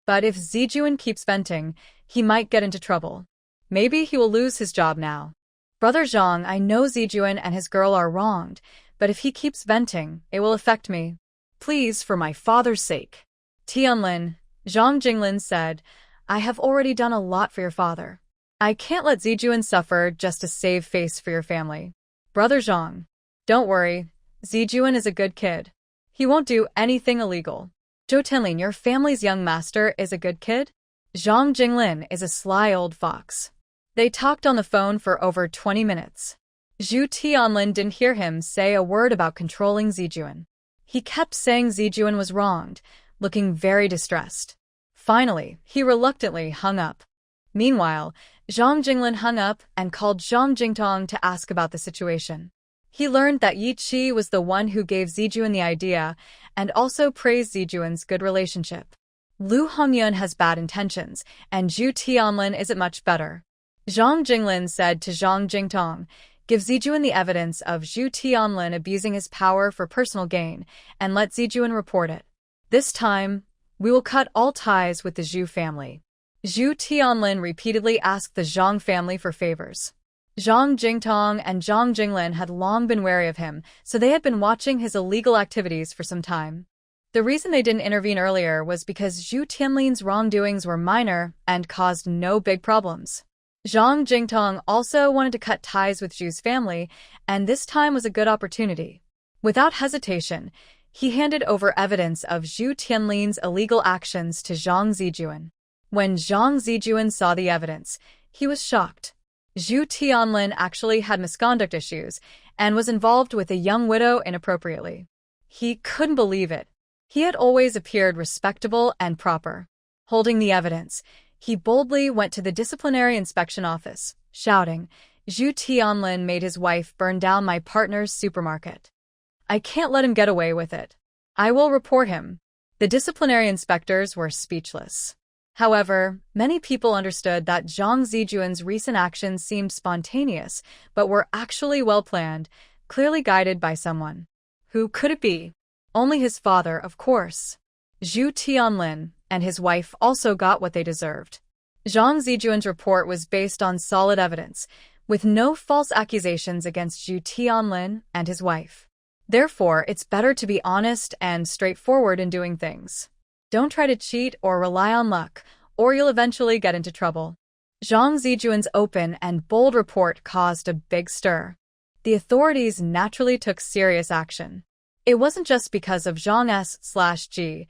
But if Zijuan keeps venting, he might get into trouble. Maybe he will lose his job now. Brother Zhang, I know Zijuan and his girl are wronged, but if he keeps venting, it will affect me. Please, for my father's sake. Tianlin, Zhang Jinglin said, I have already done a lot for your father. I can't let Zijuan suffer just to save face for your family. Brother Zhang. Don't worry, Zijuan is a good kid. He won't do anything illegal. Zhou Tianlin, your family's young master, is a good kid? Zhang Jinglin is a sly old fox. They talked on the phone for over 20 minutes. Zhu Tianlin didn't hear him say a word about controlling Zijuan. He kept saying Zijuan was wronged, looking very distressed. Finally, he reluctantly hung up. Meanwhile, Zhang Jinglin hung up and called Zhang Jingtong to ask about the situation. He learned that Yi Qi was the one who gave Zijuan the idea and also praised Zijuan's good relationship. Lu Hongyun has bad intentions, and Zhu Tianlin isn't much better. Zhang Jinglin said to Zhang Jingtong, give Zijuan the evidence of Zhu Tianlin abusing his power for personal gain, and let Zijuan report it. This time, we will cut all ties with the Zhu family. Zhu Tianlin repeatedly asked the Zhang family for favors. Zhang Jingtong and Zhang Jinglin had long been wary of him, so they had been watching his illegal activities for some time. The reason they didn't intervene earlier was because Zhu Tianlin's wrongdoings were minor and caused no big problems. Zhang Jingtong also wanted to cut ties with Zhu's family, and this time was a good opportunity. Without hesitation, he handed over evidence of Zhu Tianlin's illegal actions to Zhang Zijuan. When Zhang Zijuan saw the evidence, he was shocked. Zhu Tianlin actually had misconduct issues and was involved with a young widow inappropriately. He couldn't believe it. He had always appeared respectable and proper. Holding the evidence, he boldly went to the disciplinary inspection office, shouting, Zhu Tianlin made his wife burn down my partner's supermarket. I can't let him get away with it. I will report him. The disciplinary inspectors were speechless. However, many people understood that Zhang Zijuan's recent actions seemed spontaneous, but were actually well-planned, clearly guided by someone. Who could it be? Only his father, of course. Zhu Tianlin and his wife also got what they deserved. Zhang Zijuan's report was based on solid evidence, with no false accusations against Zhu Tianlin and his wife. Therefore, it's better to be honest and straightforward in doing things. Don't try to cheat or rely on luck, or you'll eventually get into trouble. Zhang Zijuan's open and bold report caused a big stir. The authorities naturally took serious action. It wasn't just because of Zhang S/G.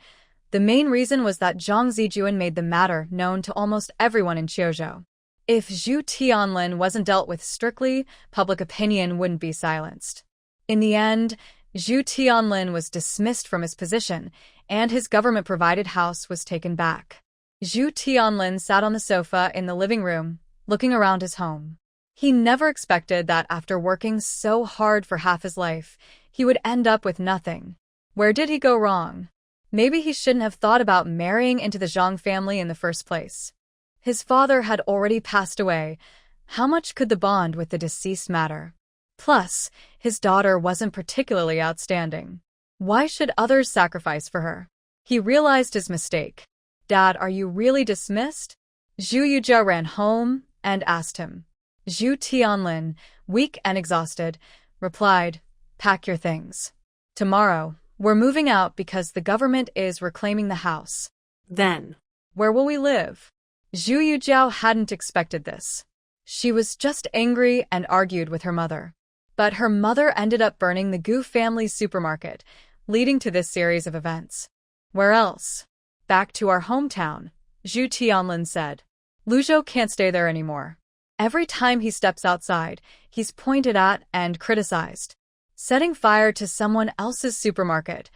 The main reason was that Zhang Zijuan made the matter known to almost everyone in Qiuzhou. If Zhu Tianlin wasn't dealt with strictly, public opinion wouldn't be silenced. In the end, Zhu Tianlin was dismissed from his position, and his government-provided house was taken back. Zhu Tianlin sat on the sofa in the living room, looking around his home. He never expected that after working so hard for half his life, he would end up with nothing. Where did he go wrong? Maybe he shouldn't have thought about marrying into the Zhang family in the first place. His father had already passed away. How much could the bond with the deceased matter? Plus, his daughter wasn't particularly outstanding. Why should others sacrifice for her? He realized his mistake. Dad, are you really dismissed? Zhu Yujia ran home and asked him. Zhu Tianlin, weak and exhausted, replied, pack your things. Tomorrow, we're moving out because the government is reclaiming the house. Then, where will we live? Zhu Yujiao hadn't expected this. She was just angry and argued with her mother. But her mother ended up burning the Gu family's supermarket, leading to this series of events. Where else? Back to our hometown, Zhu Tianlin said. Luzhou can't stay there anymore. Every time he steps outside, he's pointed at and criticized. Setting fire to someone else's supermarket.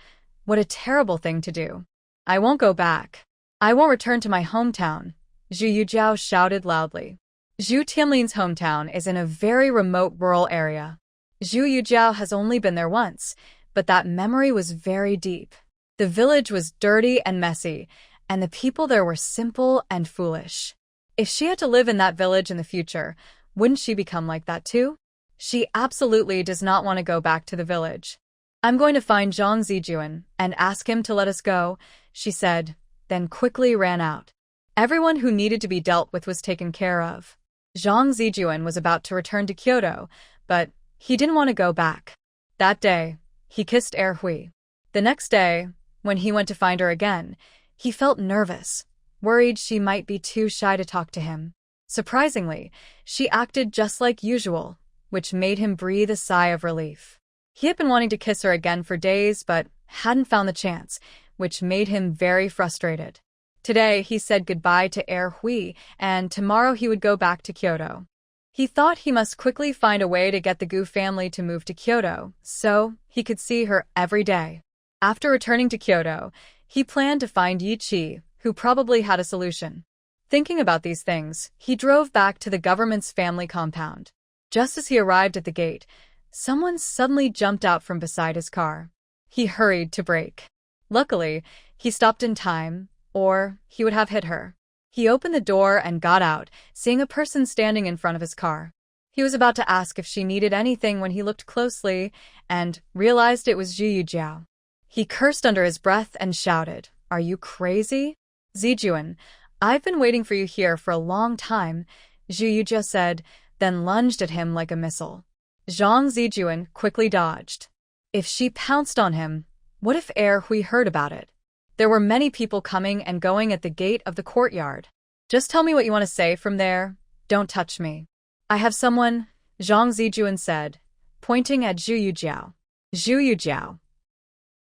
What a terrible thing to do. I won't go back. I won't return to my hometown, Zhu Yujiao shouted loudly. Zhu Tianlin's hometown is in a very remote rural area. Zhu Yujiao has only been there once, but that memory was very deep. The village was dirty and messy, and the people there were simple and foolish. If she had to live in that village in the future, wouldn't she become like that too? She absolutely does not want to go back to the village. I'm going to find Zhang Zijuan and ask him to let us go, she said, then quickly ran out. Everyone who needed to be dealt with was taken care of. Zhang Zijuan was about to return to Kyoto, but he didn't want to go back. That day, he kissed Hui. The next day, when he went to find her again, he felt nervous, worried she might be too shy to talk to him. Surprisingly, she acted just like usual, which made him breathe a sigh of relief. He had been wanting to kiss her again for days, but hadn't found the chance, which made him very frustrated. Today, he said goodbye to Hui, and tomorrow he would go back to Kyoto. He thought he must quickly find a way to get the Gu family to move to Kyoto, so he could see her every day. After returning to Kyoto, he planned to find Yi-Chi, who probably had a solution. Thinking about these things, he drove back to the government's family compound. Just as he arrived at the gate, someone suddenly jumped out from beside his car. He hurried to brake. Luckily, he stopped in time, or he would have hit her. He opened the door and got out, seeing a person standing in front of his car. He was about to ask if she needed anything when he looked closely and realized it was Zhu Yujiao. He cursed under his breath and shouted, "Are you crazy? Zijuan, I've been waiting for you here for a long time," Zhu Yujiao said, then lunged at him like a missile. Zhang Zijuan quickly dodged. If she pounced on him, what if Hui heard about it? There were many people coming and going at the gate of the courtyard. "Just tell me what you want to say from there. Don't touch me." "I have someone," Zhang Zijuan said, pointing at Zhu Yujiao. "Zhu Yujiao.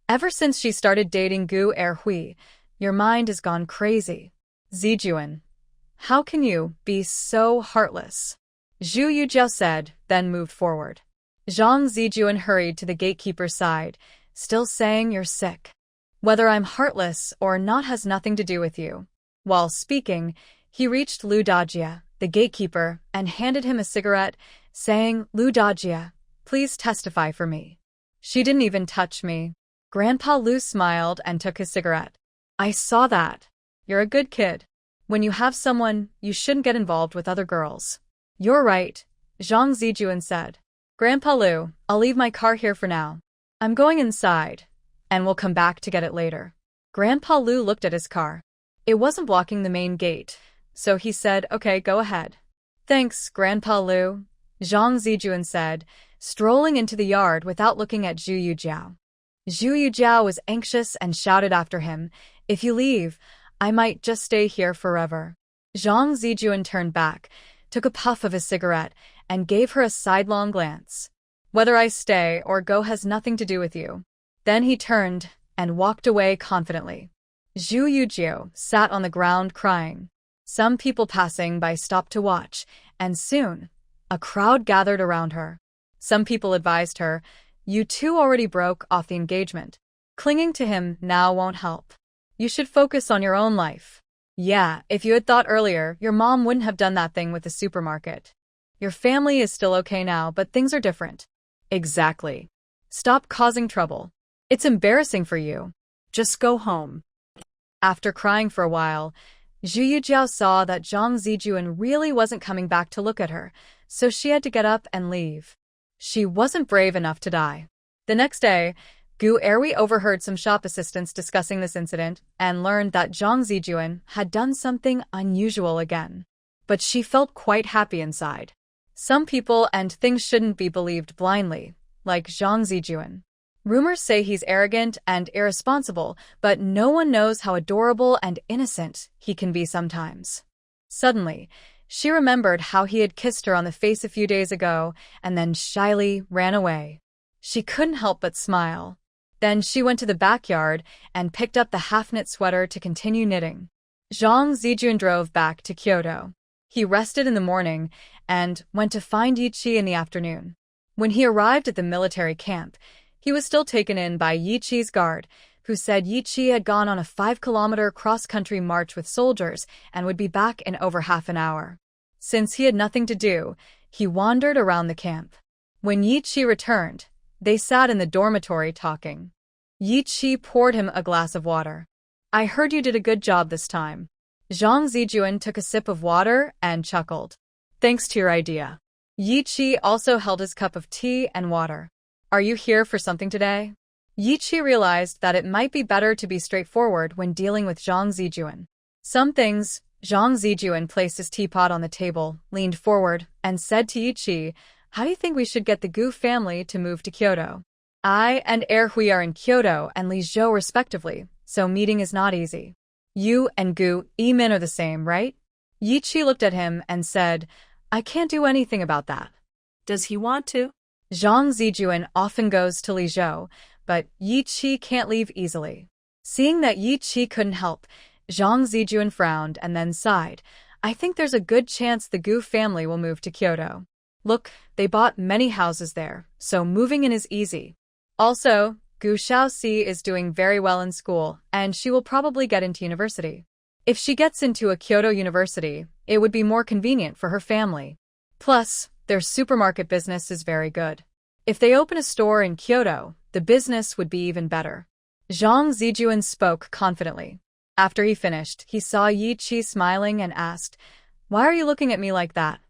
Ever since she started dating Gu Hui, your mind has gone crazy. Zijuan, how can you be so heartless?" Zhu Yujiao said, then moved forward. Zhang Zijuan hurried to the gatekeeper's side, still saying, "You're sick. Whether I'm heartless or not has nothing to do with you." While speaking, he reached Lu Dajia, the gatekeeper, and handed him a cigarette, saying, "Lu Dajia, please testify for me." "She didn't even touch me." Grandpa Lu smiled and took his cigarette. "I saw that. You're a good kid. When you have someone, you shouldn't get involved with other girls." "You're right," Zhang Zijuan said. "Grandpa Lu, I'll leave my car here for now. I'm going inside, and we'll come back to get it later." Grandpa Lu looked at his car. It wasn't blocking the main gate, so he said, "Okay, go ahead." "Thanks, Grandpa Lu," Zhang Zijuan said, strolling into the yard without looking at Zhu Yujiao. Zhu Yujiao was anxious and shouted after him, "If you leave, I might just stay here forever." Zhang Zijuan turned back, took a puff of his cigarette, and gave her a sidelong glance. "Whether I stay or go has nothing to do with you." Then he turned and walked away confidently. Zhu Yujiao sat on the ground crying. Some people passing by stopped to watch, and soon, a crowd gathered around her. Some people advised her, "You two already broke off the engagement. Clinging to him now won't help. You should focus on your own life. Yeah, if you had thought earlier, your mom wouldn't have done that thing with the supermarket. Your family is still okay now, but things are different." "Exactly. Stop causing trouble. It's embarrassing for you. Just go home." After crying for a while, Zhu Yujiao saw that Zhang Zijuan really wasn't coming back to look at her, so she had to get up and leave. She wasn't brave enough to die. The next day, Gu Erui overheard some shop assistants discussing this incident and learned that Zhang Zijuan had done something unusual again. But she felt quite happy inside. Some people and things shouldn't be believed blindly, like Zhang Zijuan. Rumors say he's arrogant and irresponsible, but no one knows how adorable and innocent he can be sometimes. Suddenly, she remembered how he had kissed her on the face a few days ago and then shyly ran away. She couldn't help but smile. Then she went to the backyard and picked up the half-knit sweater to continue knitting. Zhang Zijuan drove back to Kyoto. He rested in the morning and went to find Yi-Chi in the afternoon. When he arrived at the military camp, he was still taken in by Yi-Chi's guard, who said Yi-Chi had gone on a 5-kilometer cross-country march with soldiers and would be back in over half an hour. Since he had nothing to do, he wandered around the camp. When Yi-Chi returned, they sat in the dormitory talking. Yi-Chi poured him a glass of water. "I heard you did a good job this time." Zhang Zijuan took a sip of water and chuckled. "Thanks to your idea." Yi-Chi also held his cup of tea and water. "Are you here for something today?" Yi-Chi realized that it might be better to be straightforward when dealing with Zhang Zijuan. "Some things." Zhang Zijuan placed his teapot on the table, leaned forward, and said to Yi-Chi, "How do you think we should get the Gu family to move to Kyoto? I and Hui are in Kyoto and Lizhou respectively, so meeting is not easy. You and Gu Yimin are the same, right?" Yi-Chi looked at him and said, I can't do anything about that. Does he want to? Zhang Zijuan often goes to Lizhou, but Yi-Chi can't leave easily. Seeing that Yi-Chi couldn't help, Zhang Zijuan frowned and then sighed. I think there's a good chance the Gu family will move to Kyoto. Look, they bought many houses there, so moving in is easy. Also, Gu Xiaoxi is doing very well in school, and she will probably get into university. If she gets into a Kyoto university, it would be more convenient for her family. Plus, their supermarket business is very good. If they open a store in Kyoto, the business would be even better. Zhang Zijuan spoke confidently. After he finished, he saw Yi-Chi smiling and asked, Why are you looking at me like that?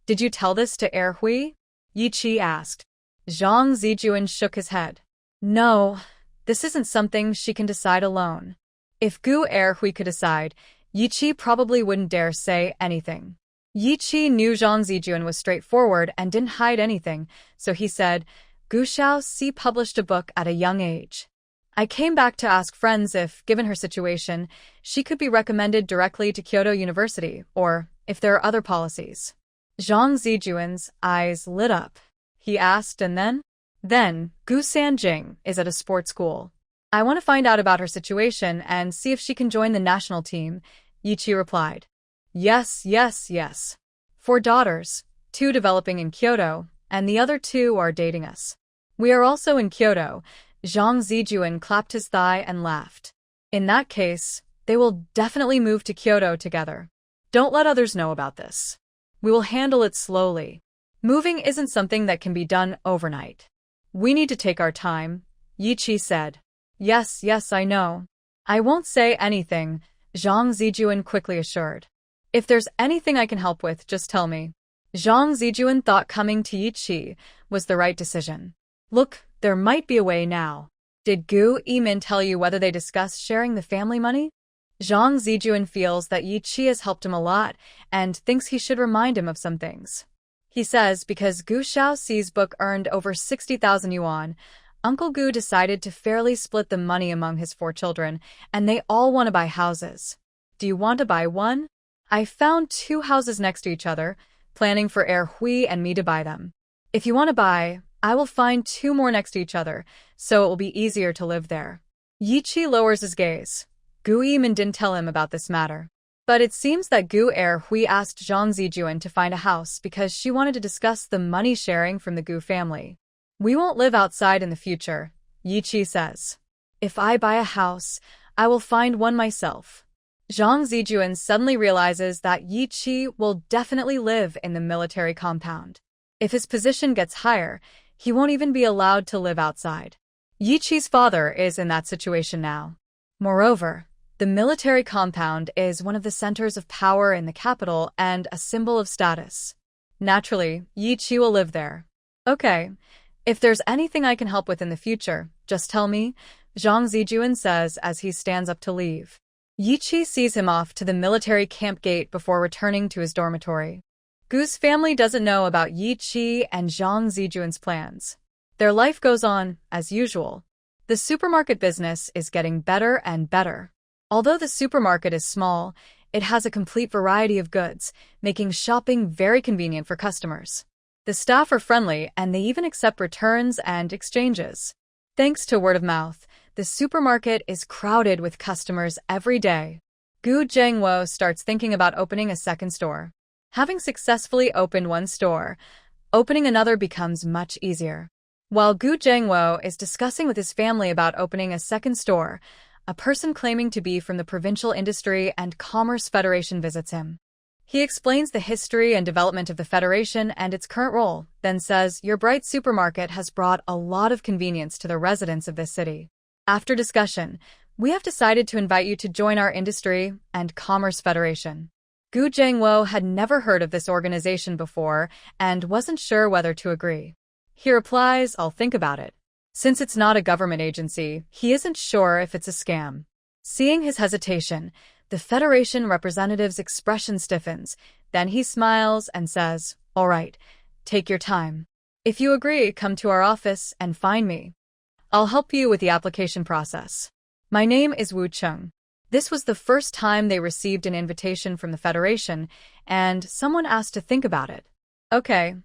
Did you tell this to Hui? Yi-Chi asked. Zhang Zijuan shook his head. No, this isn't something she can decide alone. If Gu Hui could decide, Yi-Chi probably wouldn't dare say anything. Yi-Chi knew Zhang Zijuan was straightforward and didn't hide anything, so he said, Gu Xiaoxi published a book at a young age. I came back to ask friends if, given her situation, she could be recommended directly to Kyoto University, or if there are other policies. Zhang Zijuan's eyes lit up. He asked, and then, Gu Sanjing is at a sports school. I want to find out about her situation and see if she can join the national team, Yi-Chi replied. Yes. 4 daughters, 2 developing in Kyoto, and the other 2 are dating us. We are also in Kyoto. Zhang Zijuan clapped his thigh and laughed. In that case, they will definitely move to Kyoto together. Don't let others know about this. We will handle it slowly. Moving isn't something that can be done overnight. We need to take our time, Yi-Chi said. Yes, I know. I won't say anything, Zhang Zijuan quickly assured. If there's anything I can help with, just tell me. Zhang Zijuan thought coming to Yi-Chi was the right decision. Look, there might be a way now. Did Gu Yimin tell you whether they discussed sharing the family money? Zhang Zijuan feels that Yi-Chi has helped him a lot and thinks he should remind him of some things. He says because Gu Xiaoxi's book earned over 60,000 yuan, Uncle Gu decided to fairly split the money among his 4 children, and they all want to buy houses. Do you want to buy one? I found 2 houses next to each other, planning for Hui and me to buy them. If you want to buy, I will find 2 more next to each other, so it will be easier to live there. Yi-Chi lowers his gaze. Gu Yimin didn't tell him about this matter. But it seems that Gu Hui asked Zhang Zijuan to find a house because she wanted to discuss the money sharing from the Gu family. We won't live outside in the future, Yi-Chi says. If I buy a house, I will find one myself. Zhang Zijuan suddenly realizes that Yi-Chi will definitely live in the military compound. If his position gets higher, he won't even be allowed to live outside. Yi-Chi's father is in that situation now. Moreover, the military compound is one of the centers of power in the capital and a symbol of status. Naturally, Yi-Chi will live there. Okay, if there's anything I can help with in the future, just tell me, Zhang Zijuan says as he stands up to leave. Yi-Chi sees him off to the military camp gate before returning to his dormitory. Gu's family doesn't know about Yi-Chi and Zhang Zijuan's plans. Their life goes on, as usual. The supermarket business is getting better and better. Although the supermarket is small, it has a complete variety of goods, making shopping very convenient for customers. The staff are friendly and they even accept returns and exchanges. Thanks to word of mouth, the supermarket is crowded with customers every day. Gu Zhengwo starts thinking about opening a second store. Having successfully opened one store, opening another becomes much easier. While Gu Zhengwo is discussing with his family about opening a second store, a person claiming to be from the Provincial Industry and Commerce Federation visits him. He explains the history and development of the Federation and its current role, then says, Your bright supermarket has brought a lot of convenience to the residents of this city. After discussion, we have decided to invite you to join our Industry and Commerce Federation. Gu Zhengwo had never heard of this organization before and wasn't sure whether to agree. He replies, I'll think about it. Since it's not a government agency, he isn't sure if it's a scam. Seeing his hesitation, the Federation representative's expression stiffens. Then he smiles and says, All right, take your time. If you agree, come to our office and find me. I'll help you with the application process. My name is Wu Chung. This was the first time they received an invitation from the Federation, and someone asked to think about it. Okay.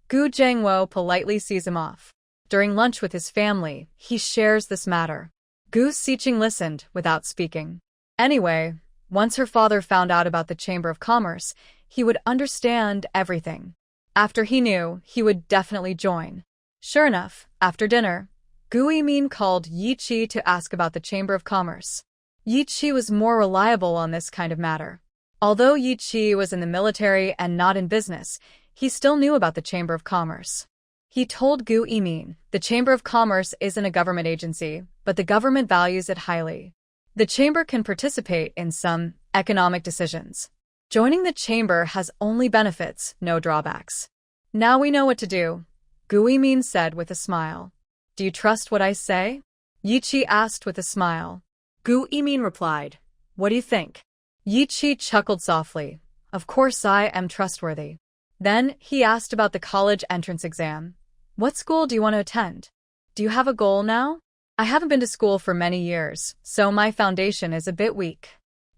Gu Jiangwo politely sees him off. During lunch with his family, he shares this matter. Gu Xiqing listened without speaking. Anyway, once her father found out about the Chamber of Commerce, he would understand everything. After he knew, he would definitely join. Sure enough, after dinner, Gu Yimin called Yi Qi to ask about the Chamber of Commerce. Yi Qi was more reliable on this kind of matter. Although Yi Qi was in the military and not in business, he still knew about the Chamber of Commerce. He told Gu Yimin, the Chamber of Commerce isn't a government agency, but the government values it highly. The chamber can participate in some economic decisions. Joining the chamber has only benefits, no drawbacks. Now we know what to do, Gu Yimin said with a smile. Do you trust what I say? Yi Qi asked with a smile. Gu Yimin replied, What do you think? Yi Qi chuckled softly. Of course I am trustworthy. Then he asked about the college entrance exam. What school do you want to attend? Do you have a goal now? I haven't been to school for many years, so my foundation is a bit weak.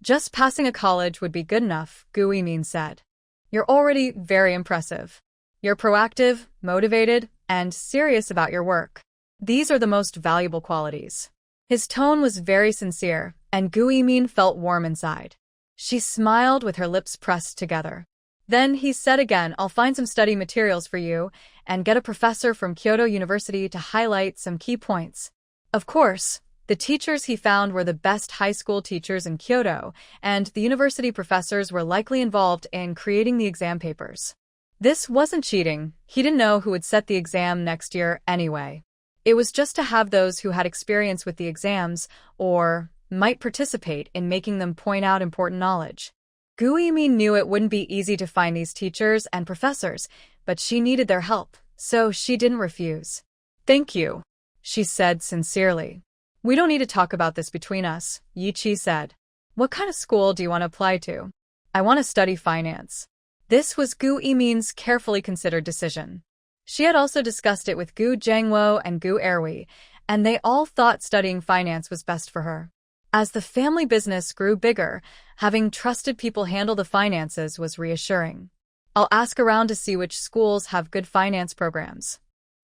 Just passing a college would be good enough, Gu Yimin said. You're already very impressive. You're proactive, motivated, and serious about your work. These are the most valuable qualities. His tone was very sincere, and Gu Yimin felt warm inside. She smiled with her lips pressed together. Then he said again, I'll find some study materials for you and get a professor from Kyoto University to highlight some key points. Of course, the teachers he found were the best high school teachers in Kyoto, and the university professors were likely involved in creating the exam papers. This wasn't cheating. He didn't know who would set the exam next year anyway. It was just to have those who had experience with the exams or might participate in making them point out important knowledge. Gu Yimin knew it wouldn't be easy to find these teachers and professors, but she needed their help, so she didn't refuse. Thank you, she said sincerely. We don't need to talk about this between us, Yi Qi said. What kind of school do you want to apply to? I want to study finance. This was Gu Yimin's carefully considered decision. She had also discussed it with Gu Jiangwo and Gu Erwi, and they all thought studying finance was best for her. As the family business grew bigger, having trusted people handle the finances was reassuring. I'll ask around to see which schools have good finance programs.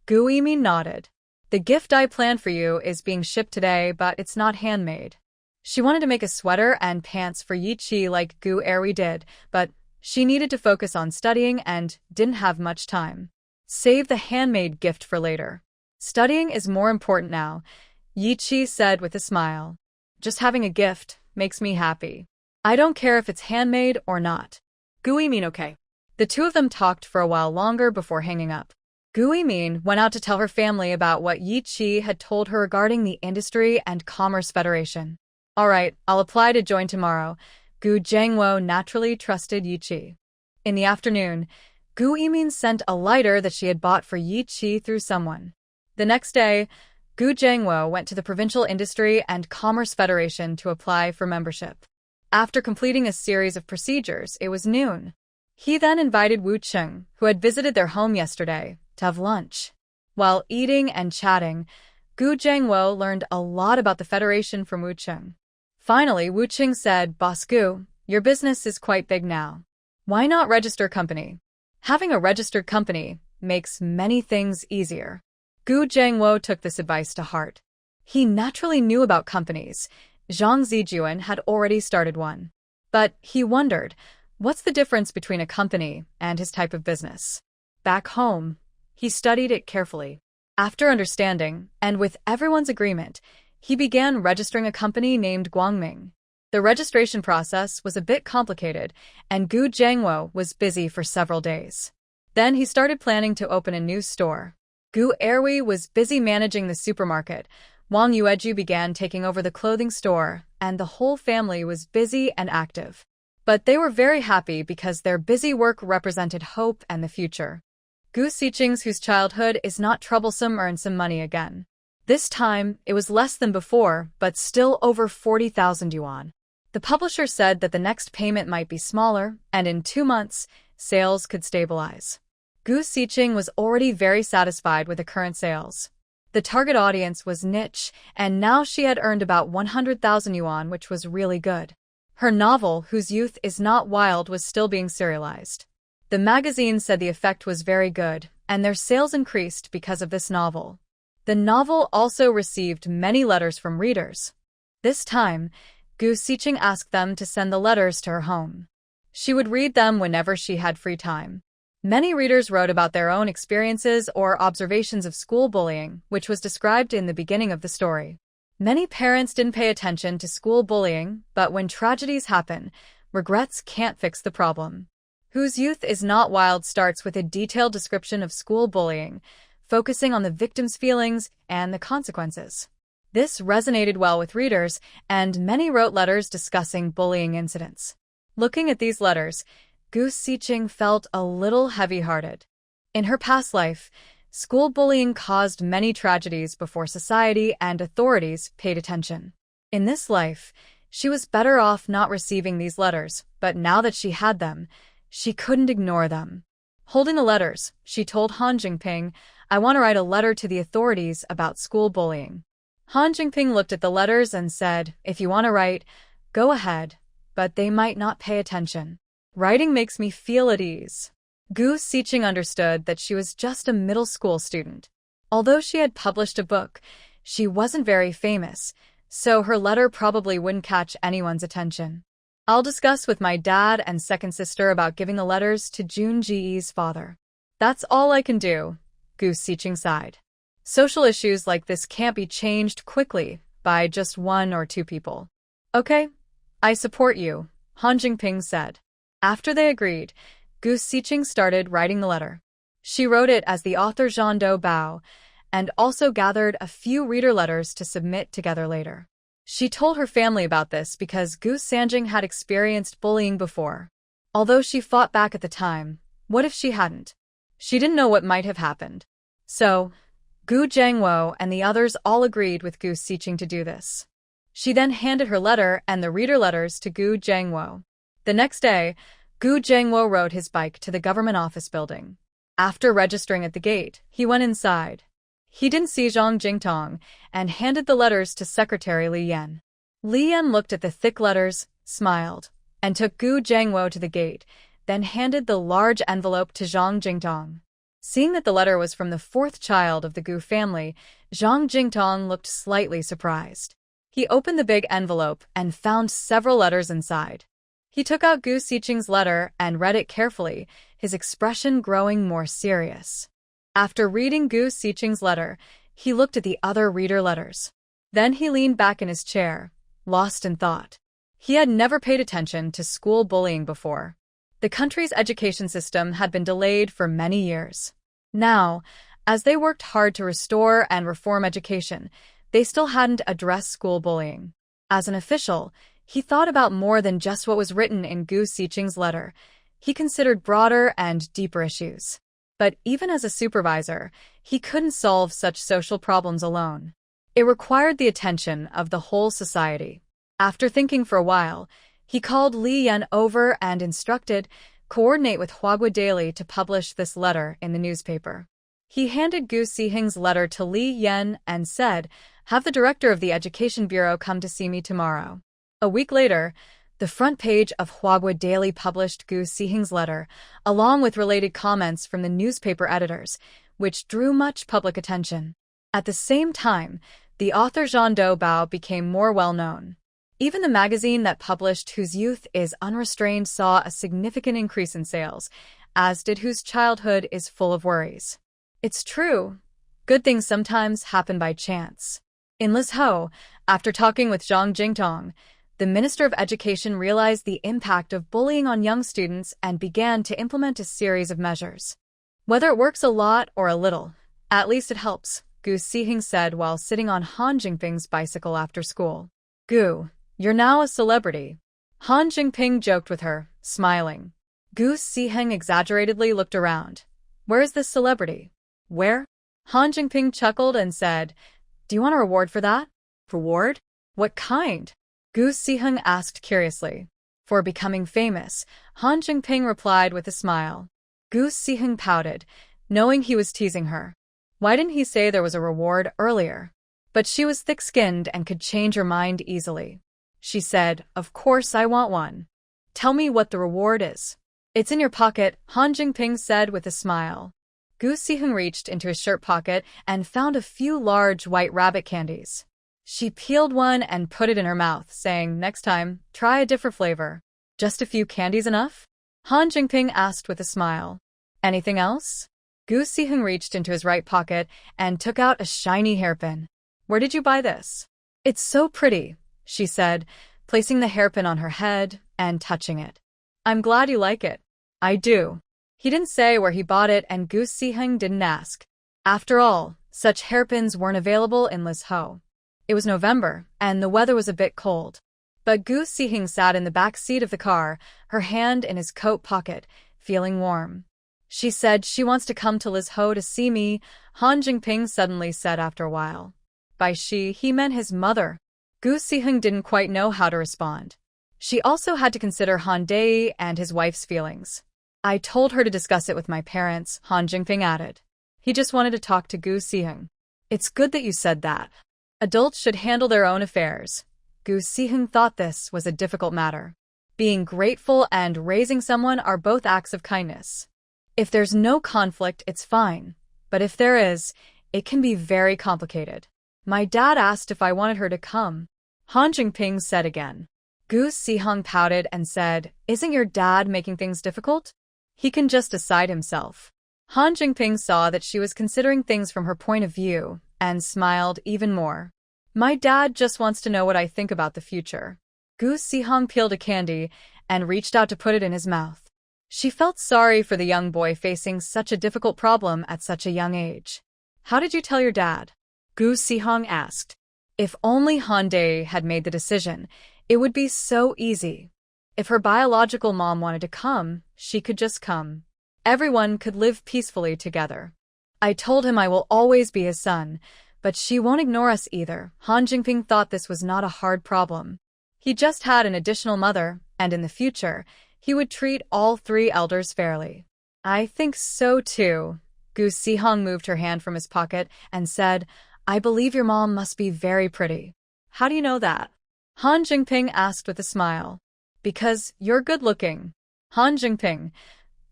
Gu Yimin nodded. The gift I planned for you is being shipped today, but it's not handmade. She wanted to make a sweater and pants for Yi Qi like Gu Erwi did, but she needed to focus on studying and didn't have much time. Save the handmade gift for later. Studying is more important now, Yi Qi said with a smile. Just having a gift makes me happy. I don't care if it's handmade or not. Gu Yimin okay. The two of them talked for a while longer before hanging up. Gu Yimin went out to tell her family about what Yi Qi had told her regarding the Industry and Commerce Federation. All right, I'll apply to join tomorrow. Gu Jiangwo naturally trusted Yi Qi. In the afternoon, Gu Yimin sent a lighter that she had bought for Yi Qi through someone. The next day, Gu Jiangwo went to the Provincial Industry and Commerce Federation to apply for membership. After completing a series of procedures, it was noon. He then invited Wu Cheng, who had visited their home yesterday, to have lunch. While eating and chatting, Gu Jiangwo learned a lot about the Federation from Wu Cheng. Finally, Wu Cheng said, Boss Gu, your business is quite big now. Why not register a company? Having a registered company makes many things easier. Gu Jiangwo took this advice to heart. He naturally knew about companies. Zhang Zijuan had already started one. But he wondered, what's the difference between a company and his type of business? Back home, he studied it carefully. After understanding, and with everyone's agreement, he began registering a company named Guangming. The registration process was a bit complicated, and Gu Jiangwo was busy for several days. Then he started planning to open a new store. Gu Erwi was busy managing the supermarket. Wang Yueju began taking over the clothing store, and the whole family was busy and active. But they were very happy because their busy work represented hope and the future. Gu Xiqing's, whose childhood is not troublesome, earned some money again. This time, it was less than before, but still over 40,000 yuan. The publisher said that the next payment might be smaller, and in 2 months, sales could stabilize. Gu Xiqing was already very satisfied with the current sales. The target audience was niche, and now she had earned about 100,000 yuan, which was really good. Her novel, Whose Youth Is Not Wild, was still being serialized. The magazine said the effect was very good, and their sales increased because of this novel. The novel also received many letters from readers. This time, Gu Siqing asked them to send the letters to her home. She would read them whenever she had free time. Many readers wrote about their own experiences or observations of school bullying, which was described in the beginning of the story. Many parents didn't pay attention to school bullying, but when tragedies happen, regrets can't fix the problem. Whose Youth Is Not Wild starts with a detailed description of school bullying, focusing on the victim's feelings and the consequences. This resonated well with readers, and many wrote letters discussing bullying incidents. Looking at these letters, Gu Siqing felt a little heavy-hearted. In her past life, school bullying caused many tragedies before society and authorities paid attention. In this life, she was better off not receiving these letters, but now that she had them, she couldn't ignore them. Holding the letters, she told Han Jingping, "I want to write a letter to the authorities about school bullying." Han Jingping looked at the letters and said, "If you want to write, go ahead, but they might not pay attention. Writing makes me feel at ease." Gu Siqing understood that she was just a middle school student. Although she had published a book, she wasn't very famous, so her letter probably wouldn't catch anyone's attention. "I'll discuss with my dad and second sister about giving the letters to Jun Ji's father. That's all I can do," Gu Siqing sighed. Social issues like this can't be changed quickly by just one or two people. "Okay, I support you," Han Jingping said. After they agreed, Gu Siqing started writing the letter. She wrote it as the author Zhang Do Bao, and also gathered a few reader letters to submit together later. She told her family about this because Gu Sanjing had experienced bullying before. Although she fought back at the time, what if she hadn't? She didn't know what might have happened. So, Gu Zhengwo and the others all agreed with Gu Siqing to do this. She then handed her letter and the reader letters to Gu Zhengwo. The next day, Gu Zhengwo rode his bike to the government office building. After registering at the gate, he went inside. He didn't see Zhang Jingtong and handed the letters to Secretary Li Yan. Li Yan looked at the thick letters, smiled, and took Gu Zhengwo to the gate, then handed the large envelope to Zhang Jingtong. Seeing that the letter was from the fourth child of the Gu family, Zhang Jingtong looked slightly surprised. He opened the big envelope and found several letters inside. He took out Gu Siqing's letter and read it carefully, his expression growing more serious. After reading Gu Siqing's letter, he looked at the other reader letters. Then he leaned back in his chair, lost in thought. He had never paid attention to school bullying before. The country's education system had been delayed for many years. Now, as they worked hard to restore and reform education, they still hadn't addressed school bullying. As an official, he thought about more than just what was written in Gu Siqing's letter. He considered broader and deeper issues. But even as a supervisor, he couldn't solve such social problems alone. It required the attention of the whole society. After thinking for a while, he called Li Yan over and instructed, "Coordinate with Huagua Daily to publish this letter in the newspaper." He handed Gu Siqing's letter to Li Yan and said, "Have the director of the Education Bureau come to see me tomorrow." A week later, the front page of Huagua Daily published Gu Siqing's letter, along with related comments from the newspaper editors, which drew much public attention. At the same time, the author Zhang Do Bao became more well-known. Even the magazine that published Whose Youth Is Unrestrained saw a significant increase in sales, as did Whose Childhood Is Full of Worries. It's true, good things sometimes happen by chance. In Lizhou, after talking with Zhang Jingtong, the Minister of Education realized the impact of bullying on young students and began to implement a series of measures. "Whether it works a lot or a little, at least it helps," Gu Siqing said while sitting on Han Jingping's bicycle after school. "Gu, you're now a celebrity." Han Jingping joked with her, smiling. Gu Siqing exaggeratedly looked around. "Where is this celebrity?" "Where?" Han Jingping chuckled and said, "Do you want a reward for that?" "Reward? What kind?" Gu Siqing asked curiously. "For becoming famous," Han Jingping replied with a smile. Gu Siqing pouted, knowing he was teasing her. Why didn't he say there was a reward earlier? But she was thick-skinned and could change her mind easily. She said, "Of course I want one. Tell me what the reward is." "It's in your pocket," Han Jingping said with a smile. Gu Sihung reached into his shirt pocket and found a few large white rabbit candies. She peeled one and put it in her mouth, saying, "Next time, try a different flavor." "Just a few candies enough?" Han Jingping asked with a smile. "Anything else?" Gu Sihung reached into his right pocket and took out a shiny hairpin. "Where did you buy this?" "It's so pretty," she said, placing the hairpin on her head and touching it. "I'm glad you like it." "I do." He didn't say where he bought it, and Gu Sihung didn't ask. After all, such hairpins weren't available in Lizhou. It was November, and the weather was a bit cold. But Gu Sihung sat in the back seat of the car, her hand in his coat pocket, feeling warm. "She said she wants to come to Lizhou to see me," Han Jingping suddenly said after a while. By she, he meant his mother. Gu Sihung didn't quite know how to respond. She also had to consider Han Dai and his wife's feelings. "I told her to discuss it with my parents," Han Jingping added. He just wanted to talk to Gu Sihung. "It's good that you said that. Adults should handle their own affairs." Gu Sihung thought this was a difficult matter. Being grateful and raising someone are both acts of kindness. If there's no conflict, it's fine. But if there is, it can be very complicated. "My dad asked if I wanted her to come," Han Jingping said again. Gu Sihung pouted and said, "Isn't your dad making things difficult? He can just decide himself." Han Jingping saw that she was considering things from her point of view and smiled even more. "My dad just wants to know what I think about the future." Gu Sihung peeled a candy and reached out to put it in his mouth. She felt sorry for the young boy facing such a difficult problem at such a young age. "How did you tell your dad?" Gu Sihung asked. If only Han Dai had made the decision, it would be so easy. If her biological mom wanted to come, she could just come. Everyone could live peacefully together. "I told him I will always be his son, but she won't ignore us either." Han Jingping thought this was not a hard problem. He just had an additional mother, and in the future, he would treat all three elders fairly. "I think so too." Gu Sihung moved her hand from his pocket and said, "I believe your mom must be very pretty." "How do you know that?" Han Jingping asked with a smile. "Because you're good-looking." Han Jingping,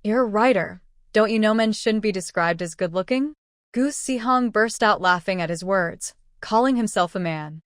"You're a writer. Don't you know men shouldn't be described as good-looking?" Gu Sihung burst out laughing at his words, calling himself a man.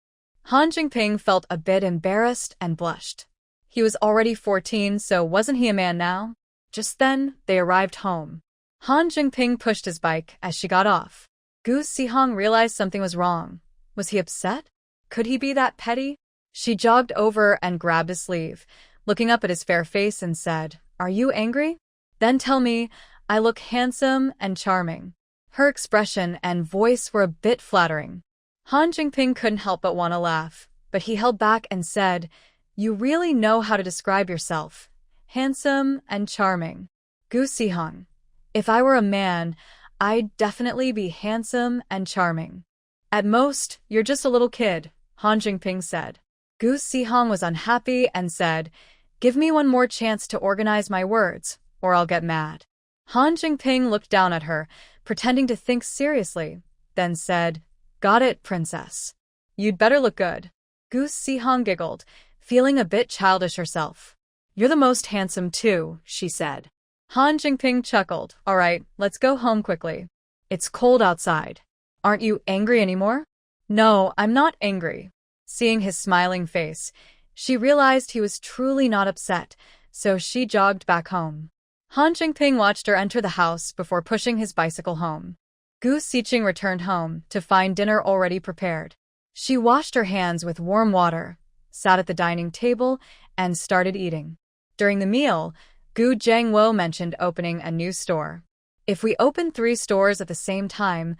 Han Jingping felt a bit embarrassed and blushed. He was already 14, so wasn't he a man now? Just then, they arrived home. Han Jingping pushed his bike as she got off. Gu Sihung realized something was wrong. Was he upset? Could he be that petty? She jogged over and grabbed his sleeve, looking up at his fair face and said, "Are you angry? Then tell me, I look handsome and charming." Her expression and voice were a bit flattering. Han Jingping couldn't help but want to laugh, but he held back and said, "You really know how to describe yourself. Handsome and charming." Gu Sihung, "If I were a man, I'd definitely be handsome and charming." "At most, you're just a little kid," Han Jingping said. Gu Sihung was unhappy and said, "Give me one more chance to organize my words, or I'll get mad." Han Jingping looked down at her, pretending to think seriously, then said, "Got it, princess. You'd better look good." Gu Sihung giggled, feeling a bit childish herself. "You're the most handsome too," she said. Han Jingping chuckled. "All right, let's go home quickly. It's cold outside. Aren't you angry anymore?" "No, I'm not angry." Seeing his smiling face, she realized he was truly not upset, so she jogged back home. Han Jingping watched her enter the house before pushing his bicycle home. Gu Siqing returned home to find dinner already prepared. She washed her hands with warm water, sat at the dining table, and started eating. During the meal, Gu Zhengwo mentioned opening a new store. "If we open 3 stores at the same time,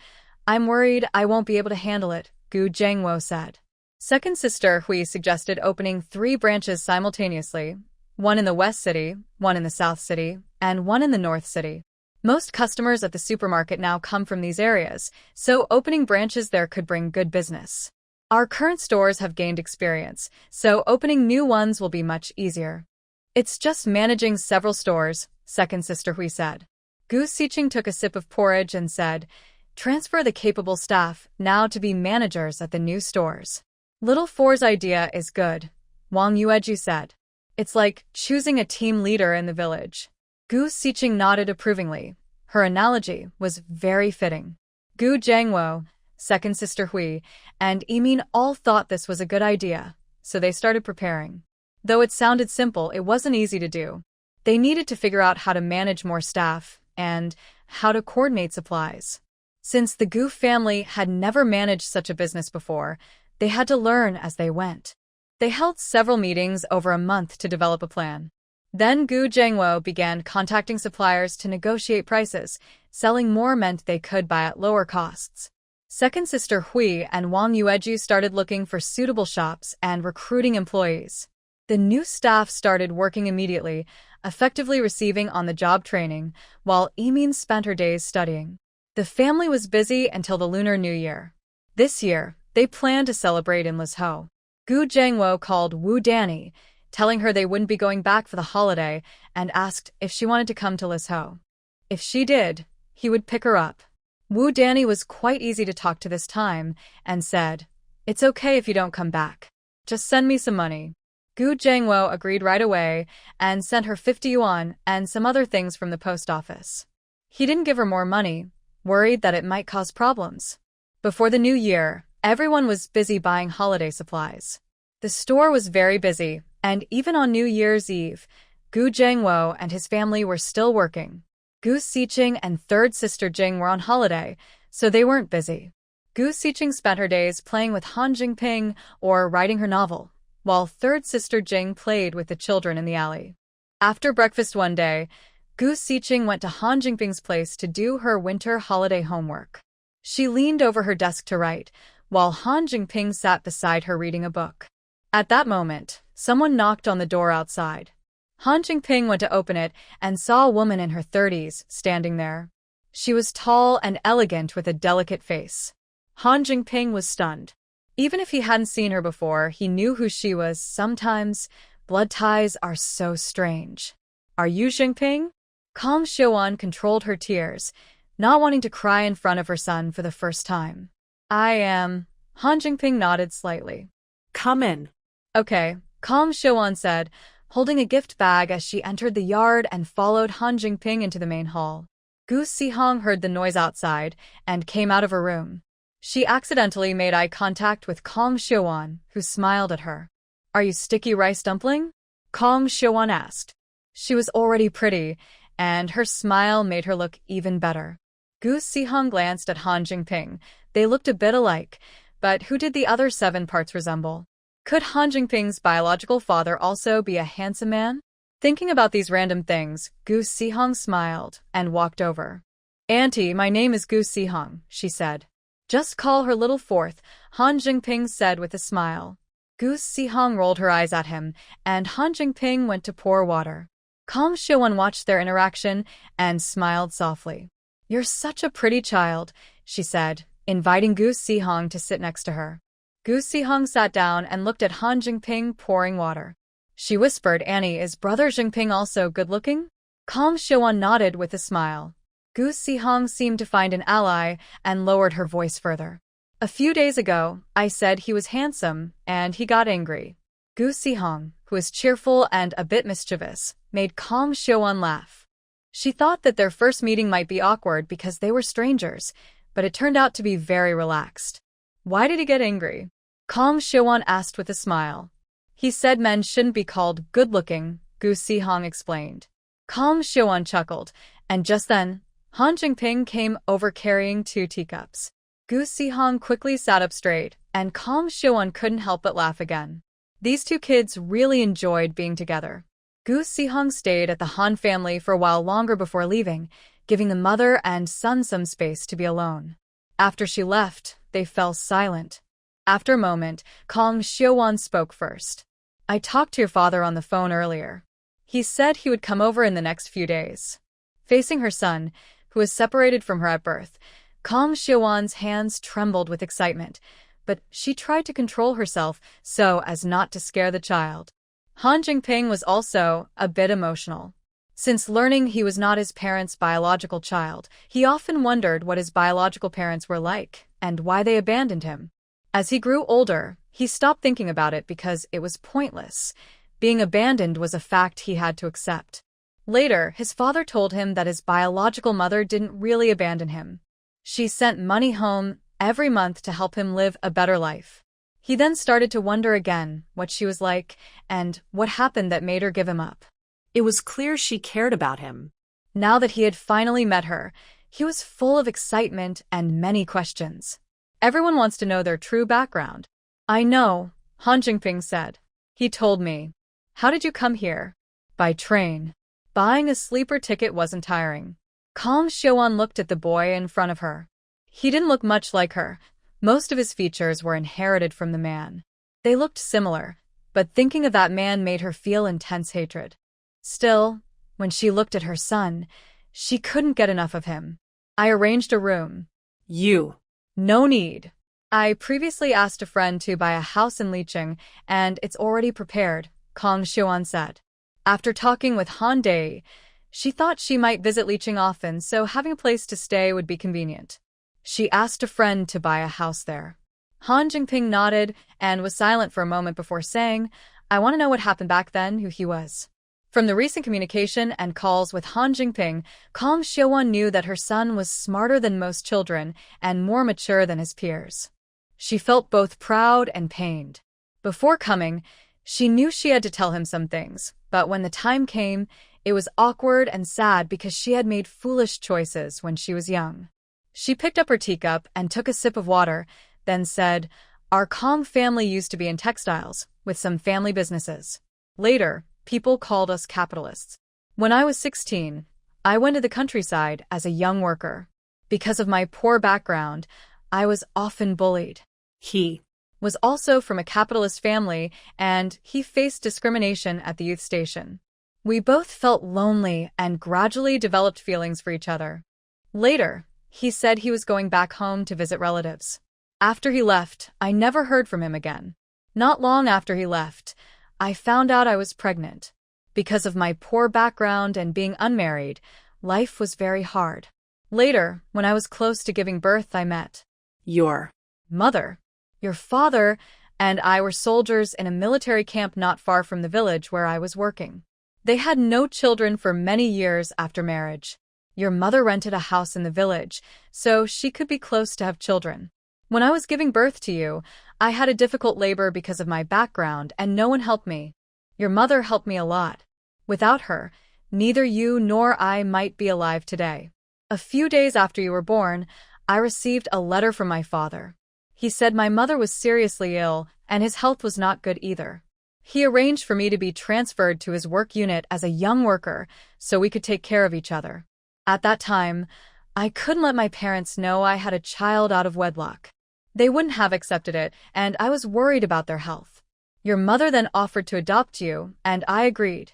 I'm worried I won't be able to handle it," Gu Zhengwo said. Second sister Hui suggested opening 3 branches simultaneously, one in the West City, one in the South City, and one in the North City. Most customers at the supermarket now come from these areas, so opening branches there could bring good business. Our current stores have gained experience, so opening new ones will be much easier. It's just managing several stores, second sister Hui said. Gu Siqing took a sip of porridge and said, Transfer the capable staff now to be managers at the new stores. Little Four's idea is good, Wang Yueju said. It's like choosing a team leader in the village. Gu Xiqing nodded approvingly. Her analogy was very fitting. Gu Jiangwo, second sister Hui, and Yimin all thought this was a good idea, so they started preparing. Though it sounded simple, it wasn't easy to do. They needed to figure out how to manage more staff and how to coordinate supplies. Since the Gu family had never managed such a business before, they had to learn as they went. They held several meetings over a month to develop a plan. Then Gu Jiangwo began contacting suppliers to negotiate prices. Selling more meant they could buy at lower costs. Second sister Hui and Wang Yueju started looking for suitable shops and recruiting employees. The new staff started working immediately, effectively receiving on-the-job training, while Yimin spent her days studying. The family was busy until the Lunar New Year. This year, they planned to celebrate in Lizhou. Gu Jiangwo called Wu Danny, telling her they wouldn't be going back for the holiday, and asked if she wanted to come to Lizhou. If she did, he would pick her up. Wu Danny was quite easy to talk to this time, and said, "It's okay if you don't come back. Just send me some money." Gu Jiangwo agreed right away, and sent her 50 yuan and some other things from the post office. He didn't give her more money, worried that it might cause problems. Before the new year, everyone was busy buying holiday supplies. The store was very busy, and even on New Year's Eve, Gu Jiangwo and his family were still working. Gu Xiqing and third sister Jing were on holiday, so they weren't busy. Gu Xiqing spent her days playing with Han Jingping or writing her novel, while third sister Jing played with the children in the alley. After breakfast one day, Gu Xiqing went to Han Jingping's place to do her winter holiday homework. She leaned over her desk to write, while Han Jingping sat beside her reading a book. At that moment, someone knocked on the door outside. Han Jingping went to open it and saw a woman in her 30s standing there. She was tall and elegant with a delicate face. Han Jingping was stunned. Even if he hadn't seen her before, he knew who she was. Sometimes, blood ties are so strange. "Are you Jingping?" Calm Xiuan controlled her tears, not wanting to cry in front of her son for the first time. "I am." Han Jingping nodded slightly. "Come in." "Okay," Calm Xiuan said, holding a gift bag as she entered the yard and followed Han Jingping into the main hall. Gu Sihong heard the noise outside and came out of her room. She accidentally made eye contact with Kong Xiuan, who smiled at her. "Are you sticky rice dumpling?" Kong Xiuan asked. She was already pretty, and her smile made her look even better. Gu Sihong glanced at Han Jingping. They looked a bit alike, but who did the other 7 parts resemble? Could Han Jingping's biological father also be a handsome man? Thinking about these random things, Gu Sihong smiled and walked over. "Auntie, my name is Gu Sihong," she said. "Just call her Little Fourth," Han Jingping said with a smile. Gu Sihong rolled her eyes at him, and Han Jingping went to pour water. Kong Xiuan watched their interaction and smiled softly. "You're such a pretty child," she said, inviting Gu Sihong to sit next to her. Gu Sihong sat down and looked at Han Jingping pouring water. She whispered, "Annie, is brother Jingping also good-looking?" Kong Xiuan nodded with a smile. Gu Sihong seemed to find an ally and lowered her voice further. "A few days ago, I said he was handsome, and he got angry." Gu Sihong, who was cheerful and a bit mischievous, made Kong Xiuan laugh. She thought that their first meeting might be awkward because they were strangers, but it turned out to be very relaxed. "Why did he get angry?" Kong Xiuan asked with a smile. "He said men shouldn't be called good-looking," Gu Sihong explained. Kong Xiuan chuckled, and just then, Han Jingping came over carrying 2 teacups. Gu Sihong quickly sat up straight, and Kong Xiuan couldn't help but laugh again. These 2 kids really enjoyed being together. Gu Sihong stayed at the Han family for a while longer before leaving, giving the mother and son some space to be alone. After she left, they fell silent. After a moment, Kong Xiuan spoke first. "I talked to your father on the phone earlier. He said he would come over in the next few days." Facing her son, who was separated from her at birth, Kong Xiuan's hands trembled with excitement, but she tried to control herself so as not to scare the child. Han Jingping was also a bit emotional. Since learning he was not his parents' biological child, he often wondered what his biological parents were like and why they abandoned him. As he grew older, he stopped thinking about it because it was pointless. Being abandoned was a fact he had to accept. Later, his father told him that his biological mother didn't really abandon him. She sent money home every month to help him live a better life. He then started to wonder again what she was like and what happened that made her give him up. It was clear she cared about him. Now that he had finally met her, he was full of excitement and many questions. Everyone wants to know their true background. I know, Han Jingping said. He told me. How did you come here? By train. Buying a sleeper ticket wasn't tiring. Kang Xiuan looked at the boy in front of her. He didn't look much like her. Most of his features were inherited from the man. They looked similar, but thinking of that man made her feel intense hatred. Still, when she looked at her son, she couldn't get enough of him. I arranged a room. You. No need. I previously asked a friend to buy a house in Liqing, and it's already prepared, Kang Xiuan said. After talking with Han Dei, she thought she might visit Liqing often, so having a place to stay would be convenient. She asked a friend to buy a house there. Han Jingping nodded and was silent for a moment before saying, I want to know what happened back then, who he was. From the recent communication and calls with Han Jingping, Kang Xiuan knew that her son was smarter than most children and more mature than his peers. She felt both proud and pained. Before coming, she knew she had to tell him some things, but when the time came, it was awkward and sad because she had made foolish choices when she was young. She picked up her teacup and took a sip of water, then said, Our Kang family used to be in textiles, with some family businesses. Later, people called us capitalists. When I was 16, I went to the countryside as a young worker. Because of my poor background, I was often bullied. He was also from a capitalist family, and he faced discrimination at the youth station. We both felt lonely and gradually developed feelings for each other. Later, he said he was going back home to visit relatives. After he left, I never heard from him again. Not long after he left, I found out I was pregnant. Because of my poor background and being unmarried, life was very hard. Later, when I was close to giving birth, I met your mother. Your father and I were soldiers in a military camp not far from the village where I was working. They had no children for many years after marriage. Your mother rented a house in the village, so she could be close to have children. When I was giving birth to you, I had a difficult labor because of my background, and no one helped me. Your mother helped me a lot. Without her, neither you nor I might be alive today. A few days after you were born, I received a letter from my father. He said my mother was seriously ill, and his health was not good either. He arranged for me to be transferred to his work unit as a young worker so we could take care of each other. At that time, I couldn't let my parents know I had a child out of wedlock. They wouldn't have accepted it, and I was worried about their health. Your mother then offered to adopt you, and I agreed.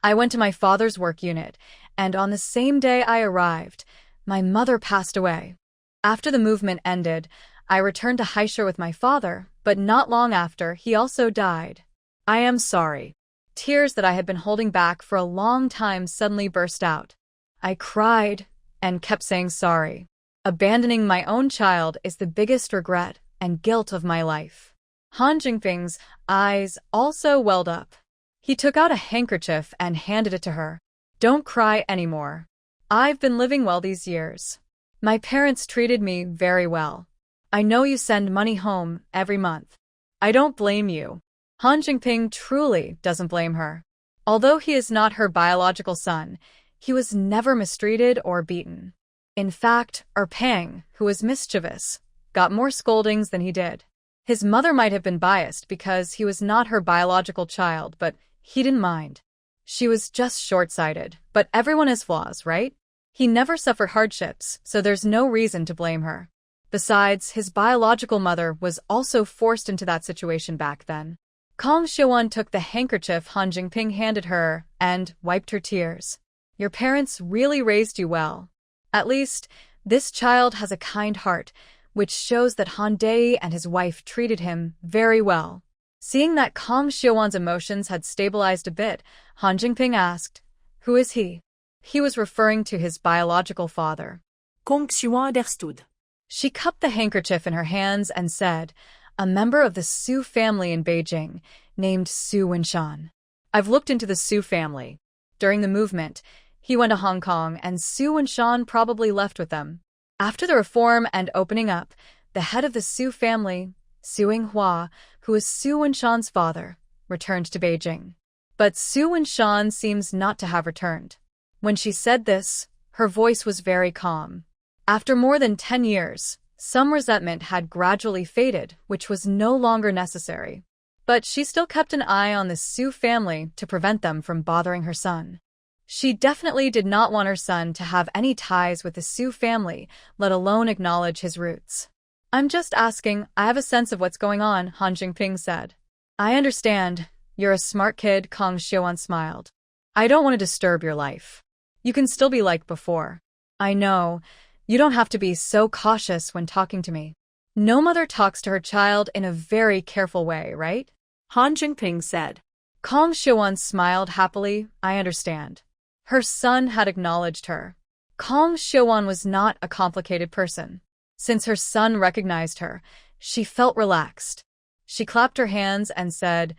I went to my father's work unit, and on the same day I arrived, my mother passed away. After the movement ended, I returned to Haisha with my father, but not long after, he also died. I am sorry. Tears that I had been holding back for a long time suddenly burst out. I cried and kept saying sorry. Abandoning my own child is the biggest regret and guilt of my life. Han Jingping's eyes also welled up. He took out a handkerchief and handed it to her. Don't cry anymore. I've been living well these years. My parents treated me very well. I know you send money home every month. I don't blame you. Han Jingping truly doesn't blame her. Although he is not her biological son, he was never mistreated or beaten. In fact, Pang, who was mischievous, got more scoldings than he did. His mother might have been biased because he was not her biological child, but he didn't mind. She was just short-sighted, but everyone has flaws, right? He never suffered hardships, so there's no reason to blame her. Besides, his biological mother was also forced into that situation back then. Kang Xiuan took the handkerchief Han Jingping handed her and wiped her tears. Your parents really raised you well. At least, this child has a kind heart, which shows that Han Dei and his wife treated him very well. Seeing that Kang Xiuan's emotions had stabilized a bit, Han Jingping asked, Who is he? He was referring to his biological father. Kong Xiuan understood. She cupped the handkerchief in her hands and said, "A member of the Su family in Beijing, named Su Winshan. I've looked into the Su family. During the movement, he went to Hong Kong and Su Winshan probably left with them. After the reform and opening up, the head of the Su family, Su Yinghua, who is Su Winshan's father, returned to Beijing. But Su Winshan seems not to have returned." When she said this, her voice was very calm. After more than 10 years, some resentment had gradually faded, which was no longer necessary. But she still kept an eye on the Su family to prevent them from bothering her son. She definitely did not want her son to have any ties with the Su family, let alone acknowledge his roots. "I'm just asking, I have a sense of what's going on," Han Jingping said. "I understand. You're a smart kid," Kong Xiuan smiled. "I don't want to disturb your life. You can still be like before. I know. You don't have to be so cautious when talking to me. No mother talks to her child in a very careful way, right?" Han Jingping said. Kong Xiuan smiled happily. "I understand." Her son had acknowledged her. Kong Xiuan was not a complicated person. Since her son recognized her, she felt relaxed. She clapped her hands and said,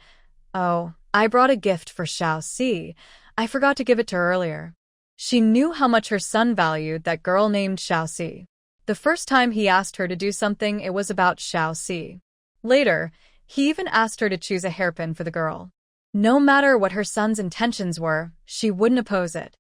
"Oh, I brought a gift for Xiaoxi. I forgot to give it to her earlier." She knew how much her son valued that girl named Xiaoxi. The first time he asked her to do something, it was about Xiaoxi. Later, he even asked her to choose a hairpin for the girl. No matter what her son's intentions were, she wouldn't oppose it.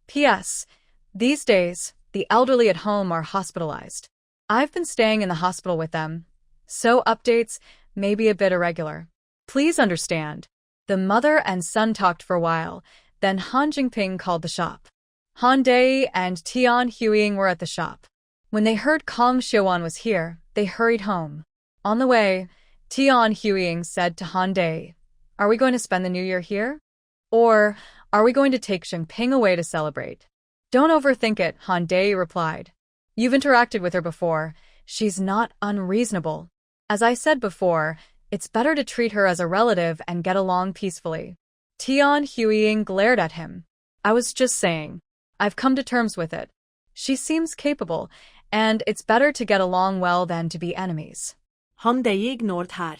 P.S. These days, the elderly at home are hospitalized. I've been staying in the hospital with them, so updates may be a bit irregular. Please understand. The mother and son talked for a while, then Han Jingping called the shop. Han Dai and Tian Huiying were at the shop. When they heard Kong Xiuan was here, they hurried home. On the way, Tian Huiying said to Han Dai, "Are we going to spend the New Year here? Or are we going to take Jingping away to celebrate?" "Don't overthink it," Han Dai replied. "You've interacted with her before. She's not unreasonable. As I said before, it's better to treat her as a relative and get along peacefully." Tian Huiying glared at him. "I was just saying. I've come to terms with it. She seems capable, and it's better to get along well than to be enemies." Han Dai ignored her.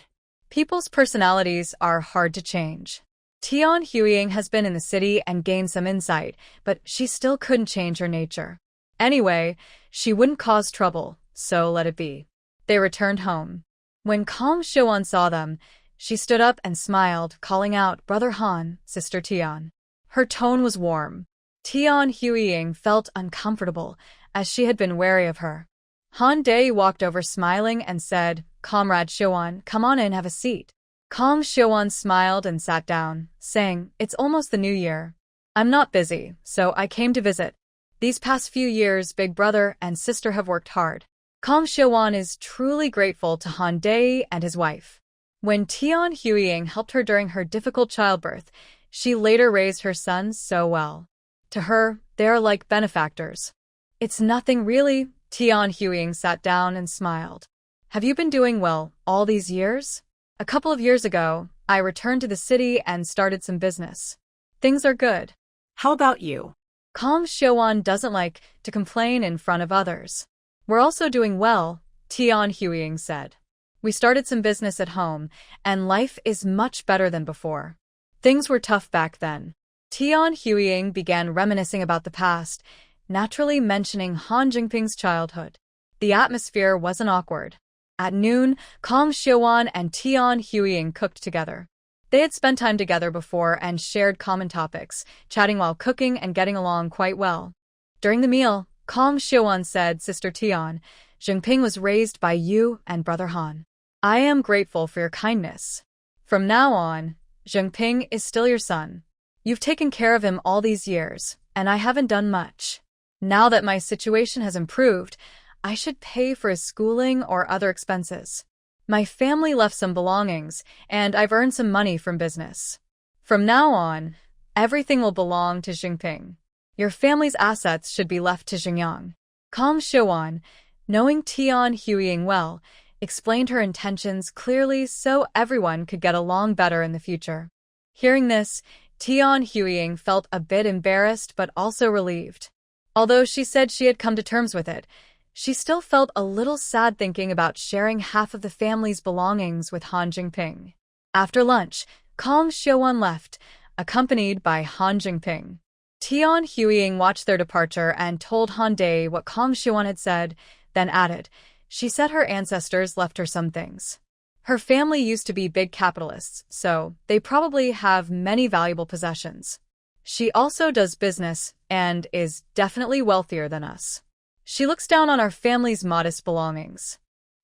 People's personalities are hard to change. Tian Huiying has been in the city and gained some insight, but she still couldn't change her nature. Anyway, she wouldn't cause trouble, so let it be. They returned home. When Kong Xiuan saw them, she stood up and smiled, calling out, "Brother Han, Sister Tian." Her tone was warm. Tian Huiying felt uncomfortable, as she had been wary of her. Han Dai walked over smiling and said, "Comrade Xiuan, come on in, have a seat." Kong Xiuan smiled and sat down, saying, "It's almost the new year. I'm not busy, so I came to visit. These past few years, big brother and sister have worked hard." Kong Xiuan is truly grateful to Han Dai and his wife. When Tian Huiying helped her during her difficult childbirth, she later raised her sons so well. To her, they are like benefactors. "It's nothing really." Tian Huiying sat down and smiled. "Have you been doing well all these years?" "A couple of years ago, I returned to the city and started some business. Things are good." "How about you?" Kong Xiuan doesn't like to complain in front of others. "We're also doing well," Tian Huiying said. "We started some business at home, and life is much better than before. Things were tough back then." Tian Huiying began reminiscing about the past, naturally mentioning Han Jingping's childhood. The atmosphere wasn't awkward. At noon, Kong Xiuan and Tian Huiying cooked together. They had spent time together before and shared common topics, chatting while cooking and getting along quite well. During the meal, Kong Xiuan said, "Sister Tian, Jingping was raised by you and Brother Han. I am grateful for your kindness. From now on, Jingping is still your son. You've taken care of him all these years, and I haven't done much. Now that my situation has improved, I should pay for his schooling or other expenses. My family left some belongings, and I've earned some money from business. From now on, everything will belong to Jingping. Your family's assets should be left to Xingyang." Kong Xiuan, knowing Tian Huiying well, explained her intentions clearly so everyone could get along better in the future. Hearing this, Tian Huiying felt a bit embarrassed but also relieved. Although she said she had come to terms with it, she still felt a little sad thinking about sharing half of the family's belongings with Han Jingping. After lunch, Kong Xiuan left, accompanied by Han Jingping. Tian Huiying watched their departure and told Han Dai what Kong Xiuan had said, then added, she said her ancestors left her some things. Her family used to be big capitalists, so they probably have many valuable possessions. She also does business and is definitely wealthier than us. She looks down on our family's modest belongings.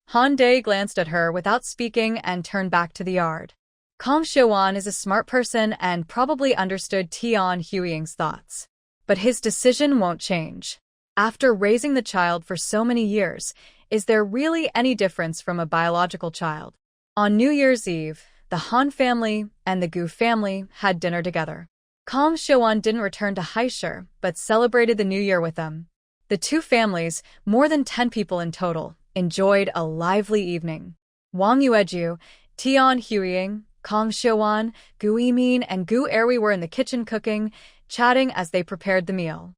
Han Dai glanced at her without speaking and turned back to the yard. Kong Xiuan is a smart person and probably understood Tian Huiying's thoughts. But his decision won't change. After raising the child for so many years, is there really any difference from a biological child? On New Year's Eve, the Han family and the Gu family had dinner together. Kong Xiuan didn't return to Haishur, but celebrated the New Year with them. The two families, more than 10 people in total, enjoyed a lively evening. Wang Yueju, Tian Huiying, Kong Xiuan, Gu Yimin, and Gu Erwi were in the kitchen cooking, chatting as they prepared the meal.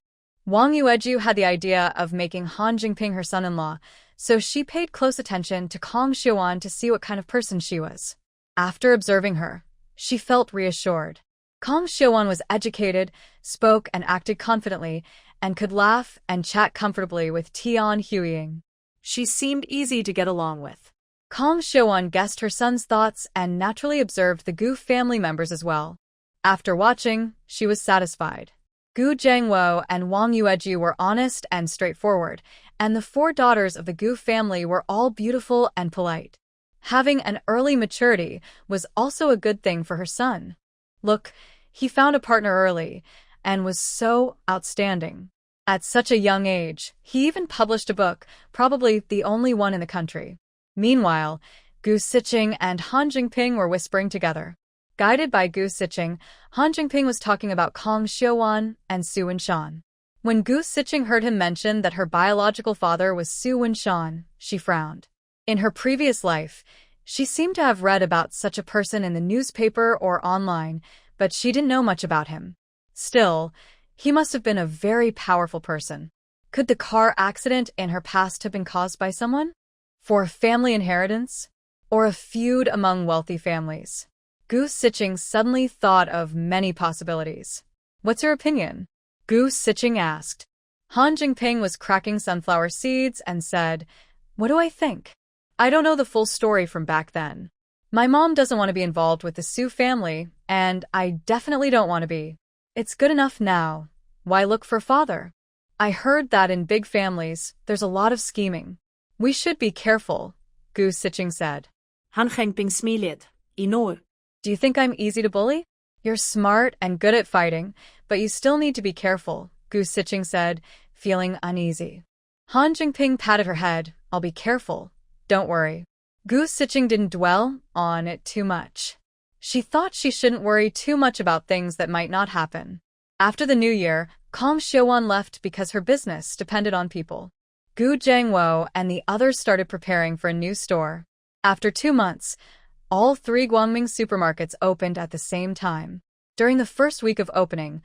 Wang Yueju had the idea of making Han Jingping her son-in-law, so she paid close attention to Kong Xiuan to see what kind of person she was. After observing her, she felt reassured. Kong Xiuan was educated, spoke and acted confidently, and could laugh and chat comfortably with Tian Huiying. She seemed easy to get along with. Kong Xiuan guessed her son's thoughts and naturally observed the Gu family members as well. After watching, she was satisfied. Gu Zhangwo and Wang Yueju were honest and straightforward, and the 4 daughters of the Gu family were all beautiful and polite. Having an early maturity was also a good thing for her son. Look, he found a partner early, and was so outstanding. At such a young age, he even published a book, probably the only one in the country. Meanwhile, Gu Siqing and Han Jingping were whispering together. Guided by Gu Siqing, Han Jingping was talking about Kong Xiuan and Su Winshan. When Gu Siqing heard him mention that her biological father was Su Winshan, she frowned. In her previous life, she seemed to have read about such a person in the newspaper or online, but she didn't know much about him. Still, he must have been a very powerful person. Could the car accident in her past have been caused by someone? For a family inheritance? Or a feud among wealthy families? Gu Siqing suddenly thought of many possibilities. What's your opinion? Gu Siqing asked. Han Jingping was cracking sunflower seeds and said, what do I think? I don't know the full story from back then. My mom doesn't want to be involved with the Su family, and I definitely don't want to be. It's good enough now. Why look for father? I heard that in big families, there's a lot of scheming. We should be careful, Gu Siqing said. Han Jingping smiled. Inor. Do you think I'm easy to bully? You're smart and good at fighting, but you still need to be careful, Gu Siqing said, feeling uneasy. Han Jingping patted her head. I'll be careful. Don't worry. Gu Siqing didn't dwell on it too much. She thought she shouldn't worry too much about things that might not happen. After the new year, Kong Xiuan left because her business depended on people. Gu Zhangwo and the others started preparing for a new store. After 2 months, all 3 Guangming supermarkets opened at the same time. During the first week of opening,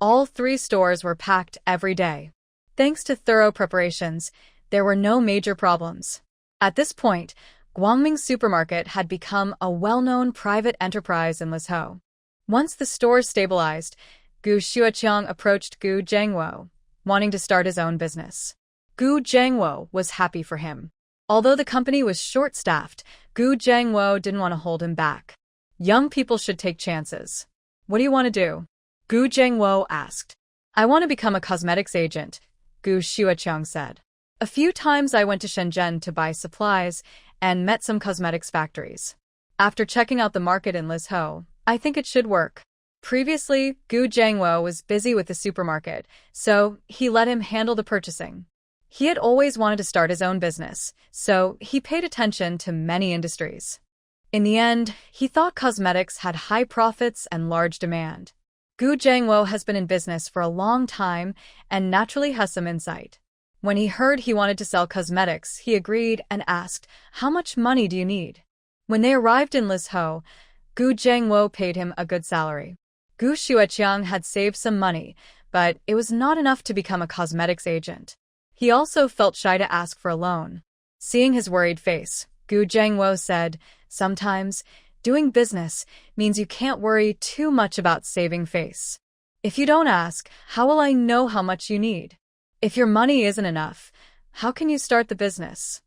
all 3 stores were packed every day. Thanks to thorough preparations, there were no major problems. At this point, Guangming Supermarket had become a well-known private enterprise in Lizhou. Once the stores stabilized, Gu Xueqiang approached Gu Zhangwo, wanting to start his own business. Gu Zhangwo was happy for him. Although the company was short-staffed, Gu Zhangwo didn't want to hold him back. Young people should take chances. What do you want to do? Gu Zhangwo asked. I want to become a cosmetics agent, Gu Xueqiang said. A few times I went to Shenzhen to buy supplies and met some cosmetics factories. After checking out the market in Lizhou, I think it should work. Previously, Gu Zhangwo was busy with the supermarket, so he let him handle the purchasing. He had always wanted to start his own business, so he paid attention to many industries. In the end, he thought cosmetics had high profits and large demand. Gu Zhangwo has been in business for a long time and naturally has some insight. When he heard he wanted to sell cosmetics, he agreed and asked, how much money do you need? When they arrived in Lizhou, Gu Zhangwo paid him a good salary. Gu Xueqiang had saved some money, but it was not enough to become a cosmetics agent. He also felt shy to ask for a loan. Seeing his worried face, Gu Zhengwo said, "Sometimes, doing business means you can't worry too much about saving face. If you don't ask, how will I know how much you need? If your money isn't enough, how can you start the business?"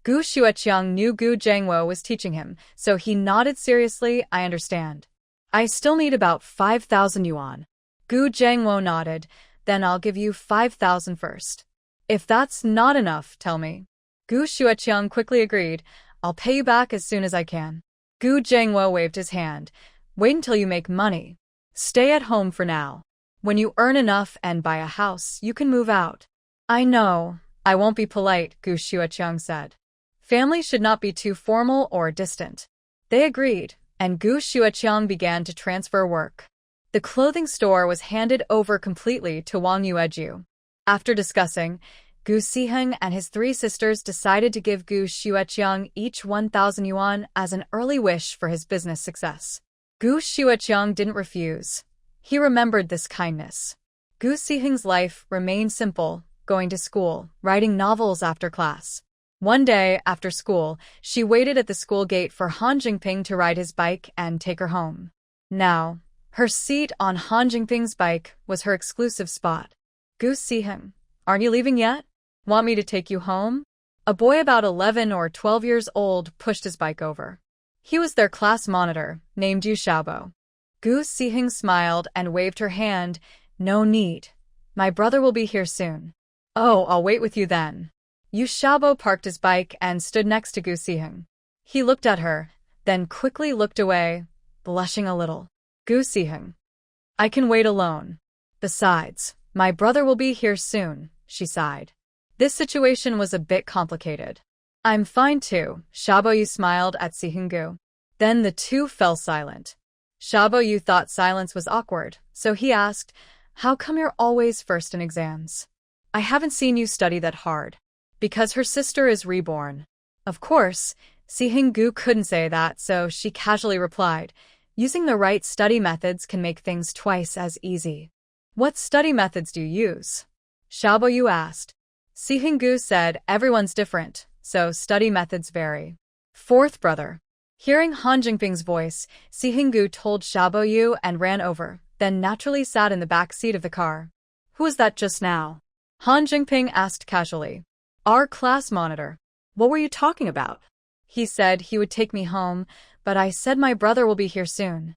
Gu Xueqiang knew Gu Zhengwo was teaching him, so he nodded seriously. "I understand. I still need about 5,000 yuan. Gu Zhengwo nodded. "Then I'll give you 5,000 first. If that's not enough, tell me." Gu Xueqiang quickly agreed. "I'll pay you back as soon as I can." Gu Zhengwo waved his hand. "Wait until you make money. Stay at home for now. When you earn enough and buy a house, you can move out." "I know. I won't be polite," Gu Xueqiang said. Family should not be too formal or distant. They agreed, and Gu Xueqiang began to transfer work. The clothing store was handed over completely to Wang Yueju. After discussing, Gu Siheng and his three sisters decided to give Gu Xueqiang each 1,000 yuan as an early wish for his business success. Gu Xueqiang didn't refuse. He remembered this kindness. Gu Siheng's life remained simple, going to school, writing novels after class. One day, after school, she waited at the school gate for Han Jingping to ride his bike and take her home. Now, her seat on Han Jingping's bike was her exclusive spot. "Gu Siheng, aren't you leaving yet? Want me to take you home?" A boy about 11 or 12 years old pushed his bike over. He was their class monitor, named Yu Xiaobo. Gu Siheng smiled and waved her hand. "No need. My brother will be here soon." "Oh, I'll wait with you then." Yu Xiaobo parked his bike and stood next to Gu Siheng. He looked at her, then quickly looked away, blushing a little. "Gu Siheng, I can wait alone. Besides, my brother will be here soon," she sighed. This situation was a bit complicated. "I'm fine too," Xiaobo smiled at Siheng Gu. Then the two fell silent. Xiaobo thought silence was awkward, so he asked, "How come you're always first in exams? I haven't seen you study that hard." "Because her sister is reborn." Of course, Siheng Gu couldn't say that, so she casually replied, "Using the right study methods can make things twice as easy." "What study methods do you use?" Xiaobo Yu asked. Siheng Gu said, "Everyone's different, so study methods vary." Fourth brother. Hearing Han Jingping's voice, Siheng Gu told Xiaobo Yu and ran over, then naturally sat in the back seat of the car. "Who was that just now?" Han Jingping asked casually. "Our class monitor." "What were you talking about?" "He said he would take me home, but I said my brother will be here soon."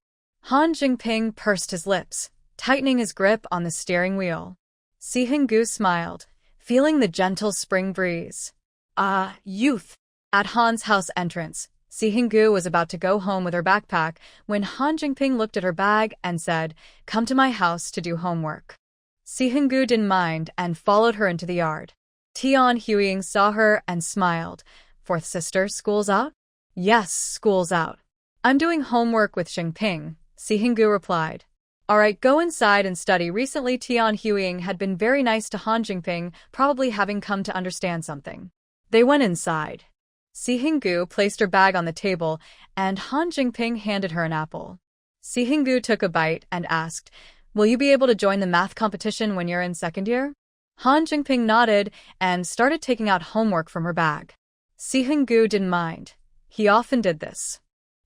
Han Jingping pursed his lips, tightening his grip on the steering wheel. Siheng Gu smiled, feeling the gentle spring breeze. "Ah, youth." At Han's house entrance, Siheng Gu was about to go home with her backpack when Han Jingping looked at her bag and said, "Come to my house to do homework." Siheng Gu didn't mind and followed her into the yard. Tian Huiying saw her and smiled. "Fourth sister, school's out?" "Yes, school's out. I'm doing homework with Xingping," Siheng Gu replied. "All right, go inside and study." Recently, Tian Huiying had been very nice to Han Jingping, probably having come to understand something. They went inside. Siheng Gu placed her bag on the table, and Han Jingping handed her an apple. Siheng Gu took a bite and asked, "Will you be able to join the math competition when you're in second year?" Han Jingping nodded and started taking out homework from her bag. Siheng Gu didn't mind. He often did this.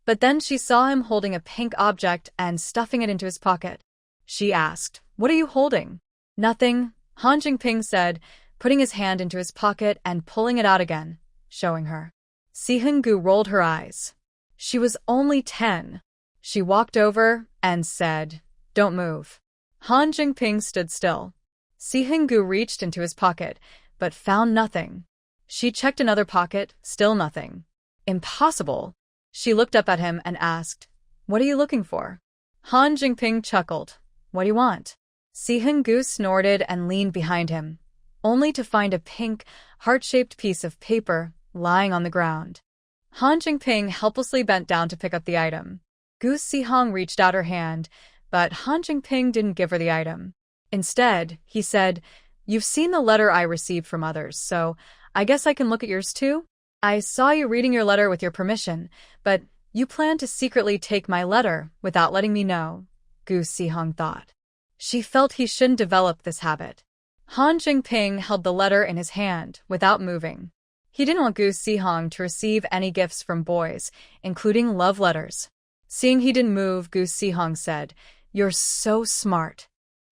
But then she saw him holding a pink object and stuffing it into his pocket. She asked, "What are you holding?" "Nothing," Han Jingping said, putting his hand into his pocket and pulling it out again, showing her. Siheng Gu rolled her eyes. She was only 10. She walked over and said, "Don't move." Han Jingping stood still. Siheng Gu reached into his pocket, but found nothing. She checked another pocket, still nothing. "Impossible." She looked up at him and asked, "What are you looking for?" Han Jingping chuckled. "What do you want?" Siheng Gu snorted and leaned behind him, only to find a pink, heart-shaped piece of paper lying on the ground. Han Jingping helplessly bent down to pick up the item. Gu Siheng reached out her hand, but Han Jingping didn't give her the item. Instead, he said, "You've seen the letter I received from others, so I guess I can look at yours too? I saw you reading your letter with your permission, but you plan to secretly take my letter without letting me know. Gu Sihong thought. She felt he shouldn't develop this habit. Han Jingping held the letter in his hand without moving. He didn't want Gu Sihong to receive any gifts from boys, including love letters. Seeing he didn't move, Gu Sihong said, "You're so smart.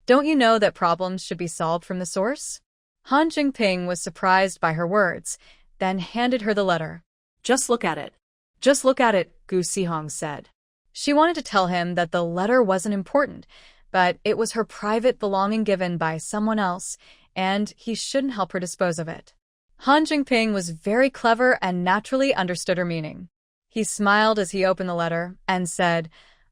Don't you know that problems should be solved from the source?" Han Jingping was surprised by her words, then handed her the letter. Just look at it. "Just look at it," Gu Sihong said. She wanted to tell him that the letter wasn't important, but it was her private belonging given by someone else, and he shouldn't help her dispose of it. Han Jingping was very clever and naturally understood her meaning. He smiled as he opened the letter and said,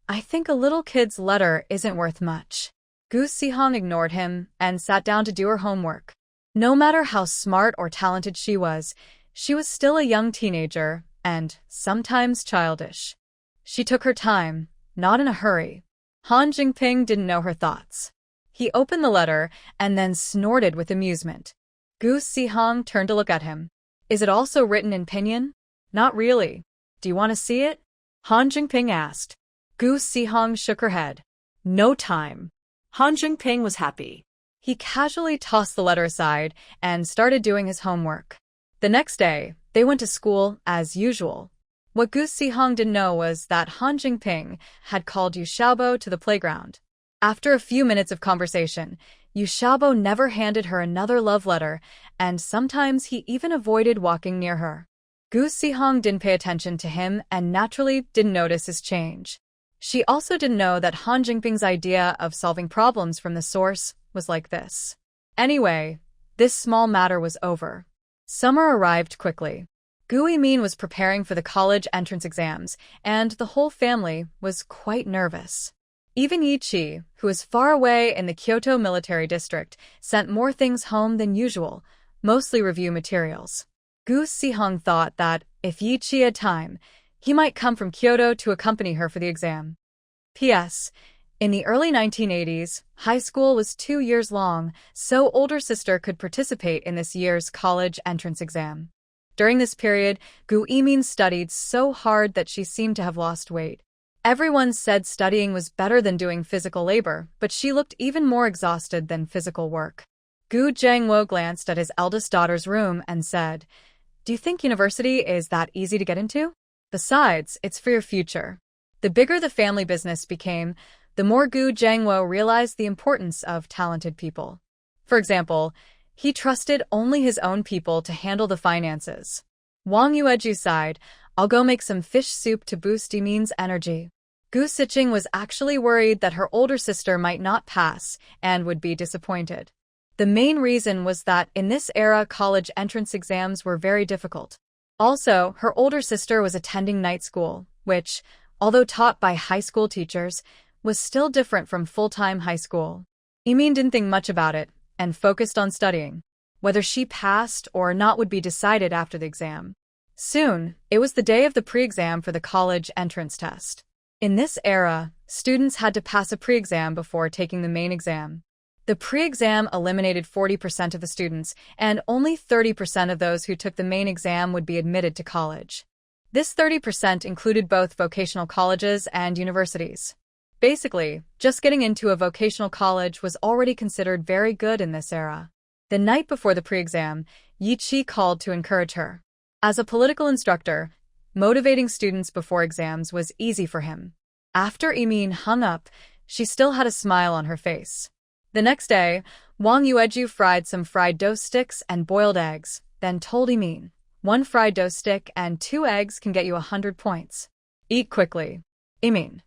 "I think a little kid's letter isn't worth much." Gu Sihong ignored him and sat down to do her homework. No matter how smart or talented she was still a young teenager and sometimes childish. She took her time, not in a hurry. Han Jingping didn't know her thoughts. He opened the letter and then snorted with amusement. Gu Sihong turned to look at him. "Is it also written in pinyin?" "Not really. Do you want to see it?" Han Jingping asked. Gu Sihong shook her head. "No time." Han Jingping was happy. He casually tossed the letter aside and started doing his homework. The next day, they went to school as usual. What Gu Sihong didn't know was that Han Jingping had called Yu Xiaobo to the playground. After a few minutes of conversation, Yu Xiaobo never handed her another love letter, and sometimes he even avoided walking near her. Gu Sihong didn't pay attention to him and naturally didn't notice his change. She also didn't know that Han Jingping's idea of solving problems from the source was like this. Anyway, this small matter was over. Summer arrived quickly. Gu Yimin was preparing for the college entrance exams, and the whole family was quite nervous. Even Yi Chi, who was far away in the Kyoto military district, sent more things home than usual, mostly review materials. Gu Sihong thought that, if Yi Chi had time, he might come from Kyoto to accompany her for the exam. P.S. In the early 1980s, high school was 2 years long, so older sister could participate in this year's college entrance exam. During this period, Gu Yimin studied so hard that she seemed to have lost weight. Everyone said studying was better than doing physical labor, but she looked even more exhausted than physical work. Gu Zhangwo glanced at his eldest daughter's room and said, "Do you think university is that easy to get into? Besides, it's for your future." The bigger the family business became, the more Gu Zhangwo realized the importance of talented people. For example, he trusted only his own people to handle the finances. Wang Yueju sighed, "I'll go make some fish soup to boost Yimin's energy." Gu Siqing was actually worried that her older sister might not pass and would be disappointed. The main reason was that in this era college entrance exams were very difficult. Also, her older sister was attending night school, which, although taught by high school teachers, was still different from full-time high school. Yimin didn't think much about it and focused on studying. Whether she passed or not would be decided after the exam. Soon, it was the day of the pre-exam for the college entrance test. In this era, students had to pass a pre-exam before taking the main exam. The pre-exam eliminated 40% of the students, and only 30% of those who took the main exam would be admitted to college. This 30% included both vocational colleges and universities. Basically, just getting into a vocational college was already considered very good in this era. The night before the pre-exam, Yi Chi called to encourage her. As a political instructor, motivating students before exams was easy for him. After Yimin hung up, she still had a smile on her face. The next day, Wang Yueju fried some fried dough sticks and boiled eggs, then told Yimin, "1 fried dough stick and 2 eggs can get you 100 points. Eat quickly." Yimin.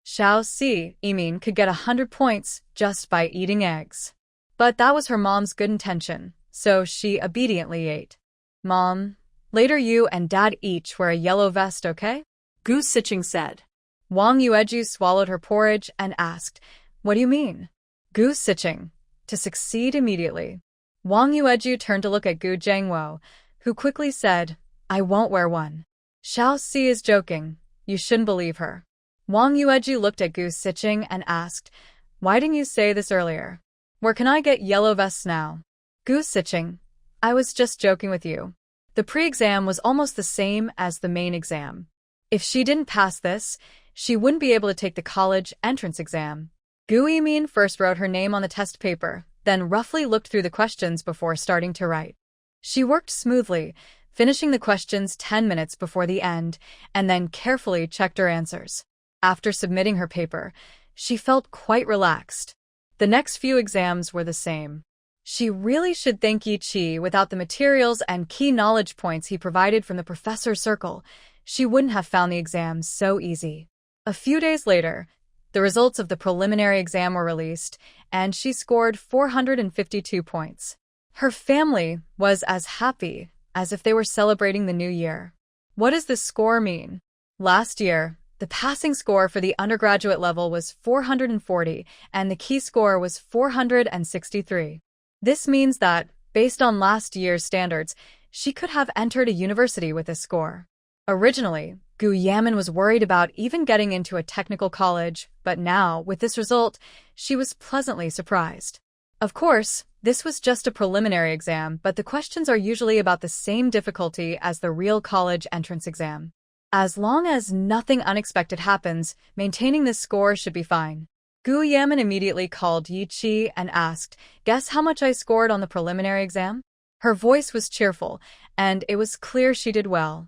Xiao Si, Yimin could get 100 points just by eating eggs. But that was her mom's good intention, so she obediently ate. "Mom, later you and Dad each wear a yellow vest, okay?" Gu Siqing said. Wang Yueju swallowed her porridge and asked, "What do you mean?" Gu Siqing, "To succeed immediately." Wang Yueju turned to look at Gu Zhangwo, who quickly said, "I won't wear one." Xiao Si is joking. You shouldn't believe her. Wang Yueju looked at Gu Siqing and asked, "Why didn't you say this earlier? Where can I get yellow vests now?" Gu Siqing, "I was just joking with you." The pre-exam was almost the same as the main exam. If she didn't pass this, she wouldn't be able to take the college entrance exam. Gu Yimin first wrote her name on the test paper, then roughly looked through the questions before starting to write. She worked smoothly, finishing the questions 10 minutes before the end, and then carefully checked her answers. After submitting her paper, she felt quite relaxed. The next few exams were the same. She really should thank Yi Chi. Without the materials and key knowledge points he provided from the professor's circle, she wouldn't have found the exams so easy. A few days later, the results of the preliminary exam were released, and she scored 452 points. Her family was as happy as if they were celebrating the new year. What does this score mean? Last year, the passing score for the undergraduate level was 440, and the key score was 463. This means that, based on last year's standards, she could have entered a university with this score. Originally, Gu Yamin was worried about even getting into a technical college, but now, with this result, she was pleasantly surprised. Of course, this was just a preliminary exam, but the questions are usually about the same difficulty as the real college entrance exam. As long as nothing unexpected happens, maintaining this score should be fine. Gu Yamin immediately called Yi Chi and asked, "Guess how much I scored on the preliminary exam?" Her voice was cheerful, and it was clear she did well.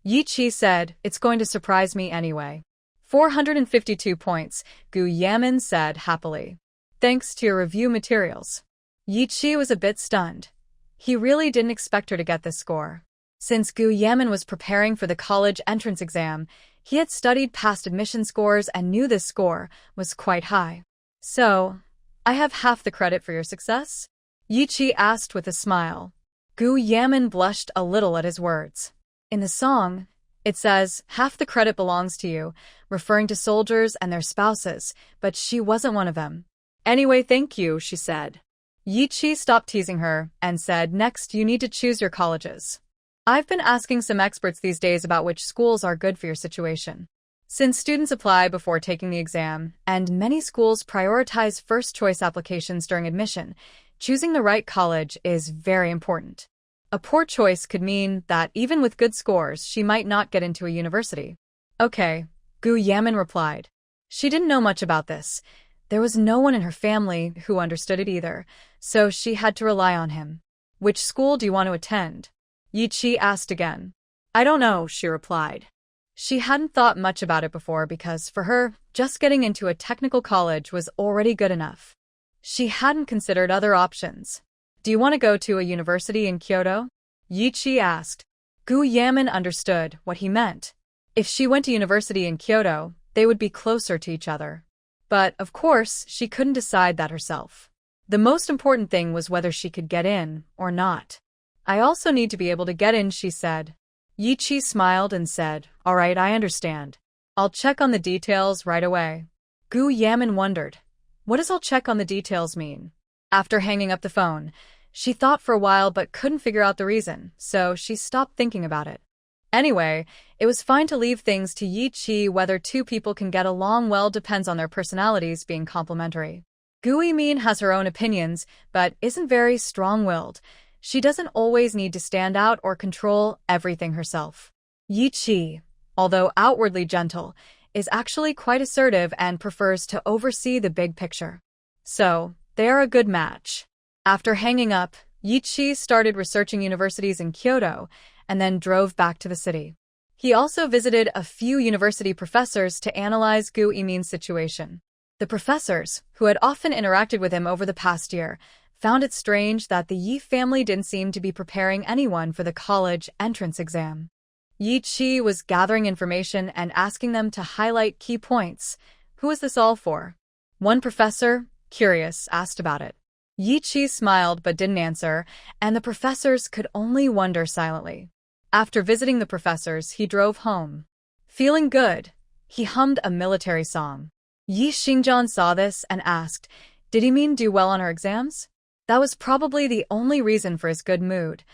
Yi Chi said, "It's going to surprise me anyway." 452 points, Gu Yamin said happily. "Thanks to your review materials." Yi Chi was a bit stunned. He really didn't expect her to get this score. Since Gu Yamin was preparing for the college entrance exam, he had studied past admission scores and knew this score was quite high. "So, I have half the credit for your success?" Yi Chi asked with a smile. Gu Yamin blushed a little at his words. In the song, it says, "Half the credit belongs to you," referring to soldiers and their spouses, but she wasn't one of them. "Anyway, thank you," she said. Yi Chi stopped teasing her and said, "Next, you need to choose your colleges. I've been asking some experts these days about which schools are good for your situation. Since students apply before taking the exam, and many schools prioritize first-choice applications during admission, choosing the right college is very important. A poor choice could mean that even with good scores, she might not get into a university." "Okay," Gu Yamin replied. She didn't know much about this. There was no one in her family who understood it either, so she had to rely on him. "Which school do you want to attend?" Yi Chi asked again. "I don't know," she replied. She hadn't thought much about it before because, for her, just getting into a technical college was already good enough. She hadn't considered other options. "Do you want to go to a university in Kyoto?" Yi Chi asked. Gu Yamin understood what he meant. If she went to university in Kyoto, they would be closer to each other. But, of course, she couldn't decide that herself. The most important thing was whether she could get in or not. "I also need to be able to get in," she said. Yi Chi smiled and said, "All right, I understand. I'll check on the details right away." Gu Yamin wondered, what does "I'll check on the details" mean? After hanging up the phone, she thought for a while but couldn't figure out the reason, so she stopped thinking about it. Anyway, it was fine to leave things to Yi Chi. Whether two people can get along well depends on their personalities being complementary. Gu Yimin has her own opinions, but isn't very strong-willed. She doesn't always need to stand out or control everything herself. Yi Chi, although outwardly gentle, is actually quite assertive and prefers to oversee the big picture. So, they are a good match. After hanging up, Yi Chi started researching universities in Kyoto and then drove back to the city. He also visited a few university professors to analyze Gu Yimin's situation. The professors, who had often interacted with him over the past year, found it strange that the Yi family didn't seem to be preparing anyone for the college entrance exam. Yi Chi was gathering information and asking them to highlight key points. Who was this all for? One professor, curious, asked about it. Yi Chi smiled but didn't answer, and the professors could only wonder silently. After visiting the professors, he drove home. Feeling good, he hummed a military song. Yi Xingjian saw this and asked, did he mean do well on her exams? That was probably the only reason for his good mood.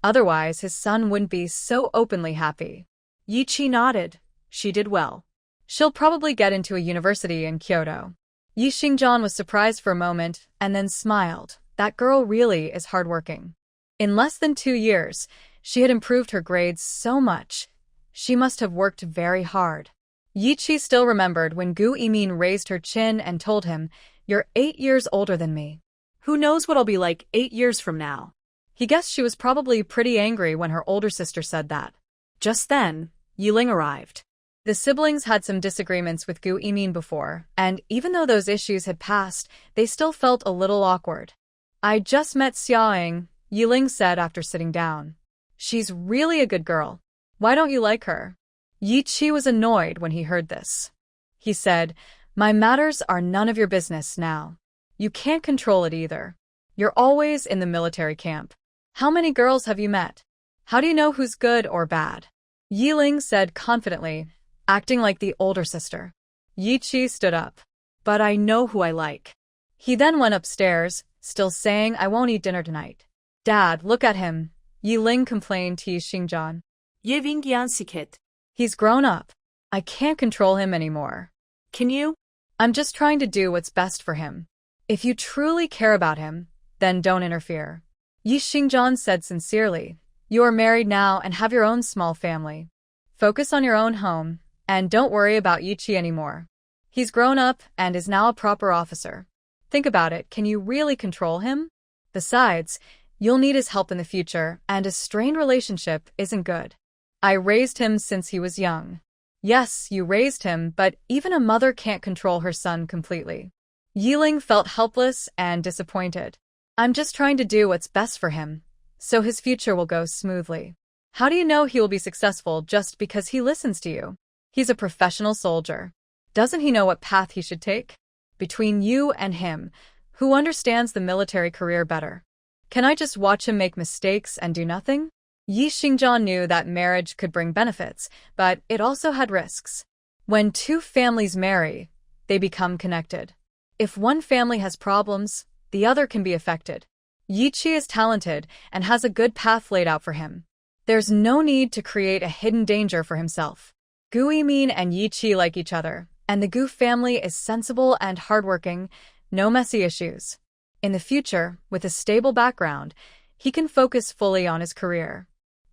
Otherwise, his son wouldn't be so openly happy. Yi Chi nodded. She did well. She'll probably get into a university in Kyoto. Yi Xingjian was surprised for a moment and then smiled. That girl really is hardworking. In less than 2 years, she had improved her grades so much. She must have worked very hard. Yi-chi still remembered when Gu Imin raised her chin and told him, "You're 8 years older than me." Who knows what I'll be like 8 years from now? He guessed she was probably pretty angry when her older sister said that. Just then, Yiling arrived. The siblings had some disagreements with Gu Imin before, and even though those issues had passed, they still felt a little awkward. "I just met Xiaoying," Yiling said after sitting down. "She's really a good girl. Why don't you like her?" Yi-chi was annoyed when he heard this. He said, "My matters are none of your business now. You can't control it either. You're always in the military camp. How many girls have you met? How do you know who's good or bad?" Yiling said confidently, acting like the older sister. Yi-chi stood up. "But I know who I like." He then went upstairs, still saying, "I won't eat dinner tonight." "Dad, look at him," Yiling complained to Xingjian. Yevingyan Sikit. "He's grown up. I can't control him anymore." Can you? "I'm just trying to do what's best for him. If you truly care about him, then don't interfere." Yi Xingjian said sincerely, "You are married now and have your own small family. Focus on your own home, and don't worry about Yi-chi anymore. He's grown up and is now a proper officer. Think about it, can you really control him? Besides, you'll need his help in the future, and a strained relationship isn't good. I raised him since he was young." "Yes, you raised him, but even a mother can't control her son completely." Yiling felt helpless and disappointed. "I'm just trying to do what's best for him, so his future will go smoothly. How do you know he will be successful just because he listens to you? He's a professional soldier. Doesn't he know what path he should take? Between you and him, who understands the military career better? Can I just watch him make mistakes and do nothing?" Yi Xingjian knew that marriage could bring benefits, but it also had risks. When two families marry, they become connected. If one family has problems, the other can be affected. Yi-chi is talented and has a good path laid out for him. There's no need to create a hidden danger for himself. Gu Yimin and Yi-chi like each other, and the Gu family is sensible and hardworking, no messy issues. In the future, with a stable background, he can focus fully on his career.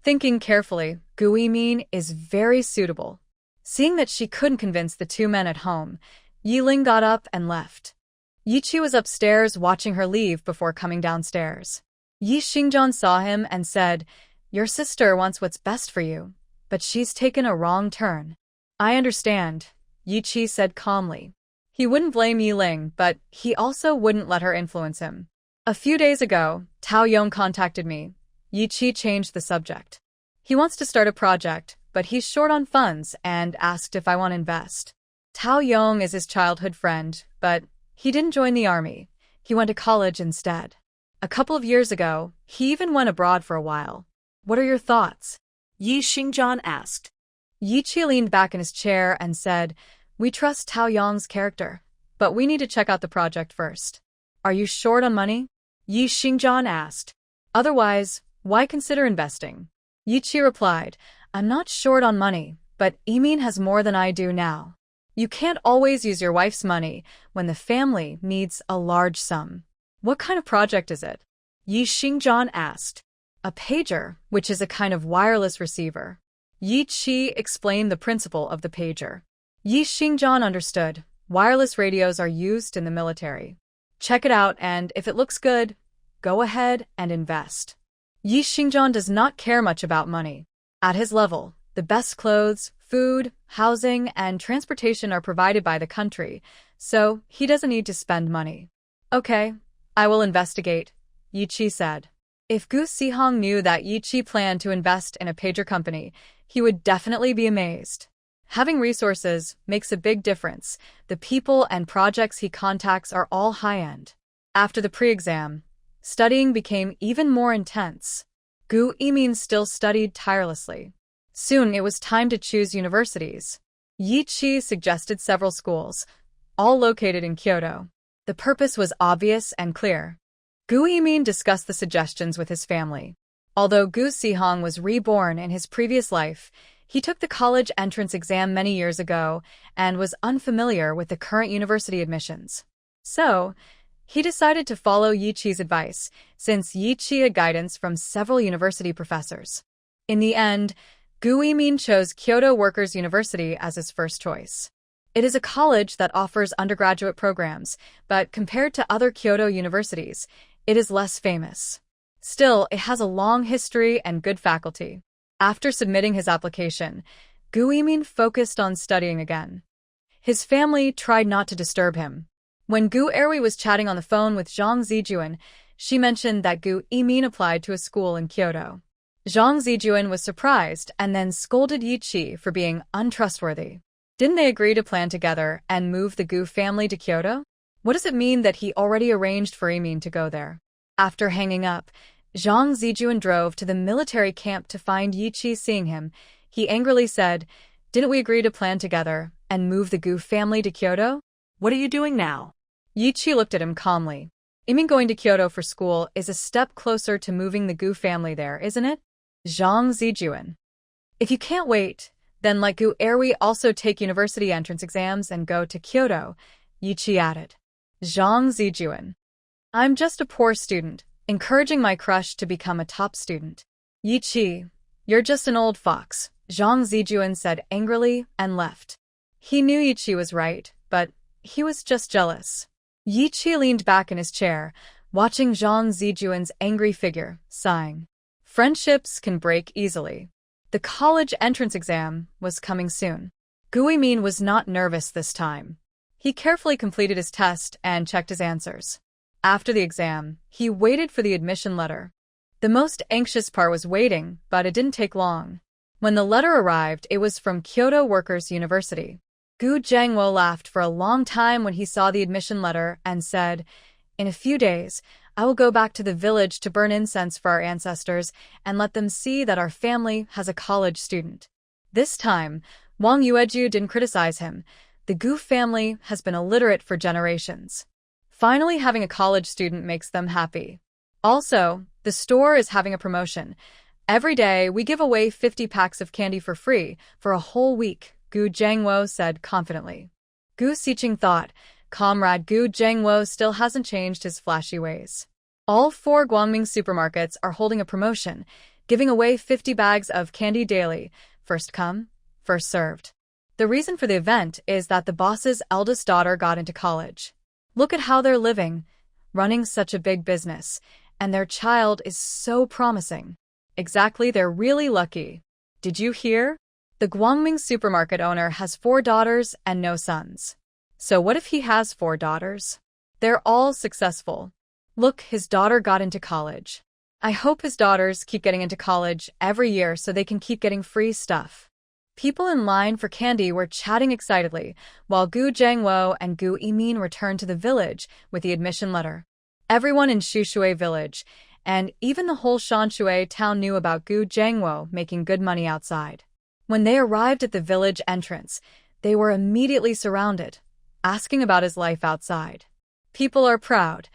Thinking carefully, Gu Yimin is very suitable. Seeing that she couldn't convince the two men at home, Yiling got up and left. Yi-chi was upstairs watching her leave before coming downstairs. Yi Xingjian saw him and said, "Your sister wants what's best for you, but she's taken a wrong turn." "I understand," Yi-chi said calmly. He wouldn't blame Yiling, but he also wouldn't let her influence him. "A few days ago, Tao Yong contacted me." Yi-chi changed the subject. "He wants to start a project, but he's short on funds and asked if I want to invest." Tao Yong is his childhood friend, but he didn't join the army. He went to college instead. A couple of years ago, he even went abroad for a while. "What are your thoughts?" Yi Xingjian asked. Yi-chi leaned back in his chair and said, "We trust Tao Yong's character, but we need to check out the project first." "Are you short on money?" Yi Xingjian asked. "Otherwise, why consider investing?" Yi-chi replied, "I'm not short on money, but Yimin has more than I do now. You can't always use your wife's money when the family needs a large sum." "What kind of project is it?" Yi Xingjian asked. "A pager, which is a kind of wireless receiver." Yi-chi explained the principle of the pager. Yi Xingjian understood. Wireless radios are used in the military. Check it out, and if it looks good, go ahead and invest. Yi Xingjian does not care much about money. At his level, the best clothes, food, housing, and transportation are provided by the country, so he doesn't need to spend money. "Okay, I will investigate," Yi-chi said. If Gu Sihong knew that Yi-chi planned to invest in a pager company, he would definitely be amazed. Having resources makes a big difference. The people and projects he contacts are all high-end. After the pre-exam, studying became even more intense. Gu Yimin still studied tirelessly. Soon it was time to choose universities. Yi-chi suggested several schools, all located in Kyoto. The purpose was obvious and clear. Gu Yimin discussed the suggestions with his family. Although Gu Sihong was reborn in his previous life, he took the college entrance exam many years ago and was unfamiliar with the current university admissions. So, he decided to follow Yi-chi's advice, since Yi-chi had guidance from several university professors. In the end, Gu Yimin chose Kyoto Workers' University as his first choice. It is a college that offers undergraduate programs, but compared to other Kyoto universities, it is less famous. Still, it has a long history and good faculty. After submitting his application, Gu Yimin focused on studying again. His family tried not to disturb him. When Gu Erwi was chatting on the phone with Zhang Zijuan, she mentioned that Gu Yimin applied to a school in Kyoto. Zhang Zijuan was surprised and then scolded Yi Qi for being untrustworthy. Didn't they agree to plan together and move the Gu family to Kyoto? What does it mean that he already arranged for Yimin to go there? After hanging up, Zhang Zijuan drove to the military camp to find Yi Qi. Seeing him, he angrily said, "Didn't we agree to plan together and move the Gu family to Kyoto? What are you doing now?" Yi Qi looked at him calmly. Yimin going to Kyoto for school is a step closer to moving the Gu family there, isn't it? Zhang Zijuan. If you can't wait, then let Gu Erwi also take university entrance exams and go to Kyoto, Yi Qi added. Zhang Zijuan. I'm just a poor student, encouraging my crush to become a top student. Yi Qi, you're just an old fox, Zhang Zijuan said angrily and left. He knew Yi Qi was right, but he was just jealous. Yi Qi leaned back in his chair, watching Zhang Zijuan's angry figure, sighing. Friendships can break easily. The college entrance exam was coming soon. Gu Yimin was not nervous this time. He carefully completed his test and checked his answers. After the exam, he waited for the admission letter. The most anxious part was waiting, but it didn't take long. When the letter arrived, it was from Kyoto Workers' University. Gu Zhengwo laughed for a long time when he saw the admission letter and said, "In a few days, I will go back to the village to burn incense for our ancestors and let them see that our family has a college student." This time, Wang Yueju didn't criticize him. The Gu family has been illiterate for generations. Finally, having a college student makes them happy. Also, the store is having a promotion. Every day, we give away 50 packs of candy for free for a whole week, Gu Zhengwo said confidently. Gu Xiqing thought, Comrade Gu Zhengwo still hasn't changed his flashy ways. All 4 Guangming supermarkets are holding a promotion, giving away 50 bags of candy daily, first come, first served. The reason for the event is that the boss's eldest daughter got into college. Look at how they're living, running such a big business, and their child is so promising. Exactly, they're really lucky. Did you hear? The Guangming supermarket owner has 4 daughters and no sons. So what if he has 4 daughters? They're all successful. Look, his daughter got into college. I hope his daughters keep getting into college every year so they can keep getting free stuff. People in line for candy were chatting excitedly, while Gu Zhengwo and Gu Yimin returned to the village with the admission letter. Everyone in Shushui village, and even the whole Shanshui town knew about Gu Zhengwo making good money outside. When they arrived at the village entrance, they were immediately surrounded, asking about his life outside. People are proud.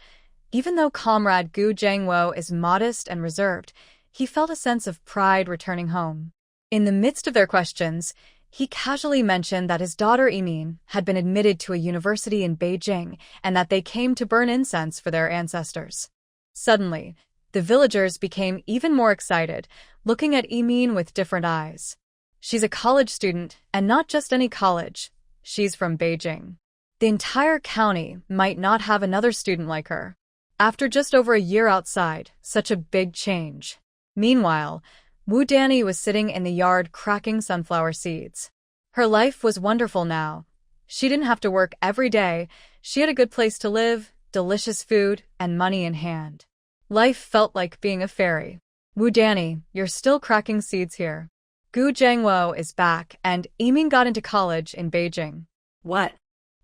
Even though Comrade Gu Zhengwo is modest and reserved, he felt a sense of pride returning home. In the midst of their questions, he casually mentioned that his daughter Yimin had been admitted to a university in Beijing and that they came to burn incense for their ancestors. Suddenly, the villagers became even more excited, looking at Yimin with different eyes. She's a college student, and not just any college. She's from Beijing. The entire county might not have another student like her. After just over a year outside, such a big change. Meanwhile, Wu Danny was sitting in the yard cracking sunflower seeds. Her life was wonderful now. She didn't have to work every day. She had a good place to live, delicious food, and money in hand. Life felt like being a fairy. Wu Danny, you're still cracking seeds here. Gu Zhengwo is back, and Yimin got into college in Beijing. What?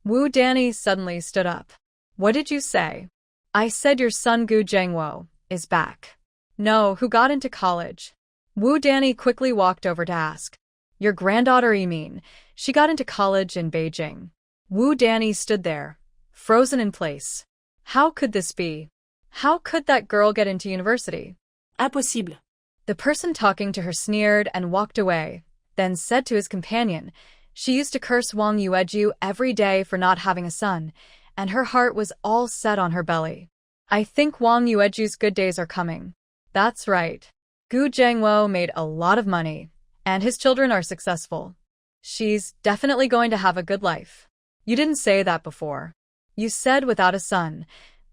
Wu Danny suddenly stood up. What did you say? I said your son Gu Zhengwo is back. No, who got into college? Wu Danny quickly walked over to ask. Your granddaughter Yimin. She got into college in Beijing. Wu Danny stood there, frozen in place. How could this be? How could that girl get into university? Impossible. The person talking to her sneered and walked away, then said to his companion, she used to curse Wang Yueju every day for not having a son, and her heart was all set on her belly. I think Wang Yueju's good days are coming. That's right. Gu Zhengwo made a lot of money, and his children are successful. She's definitely going to have a good life. You didn't say that before. You said without a son,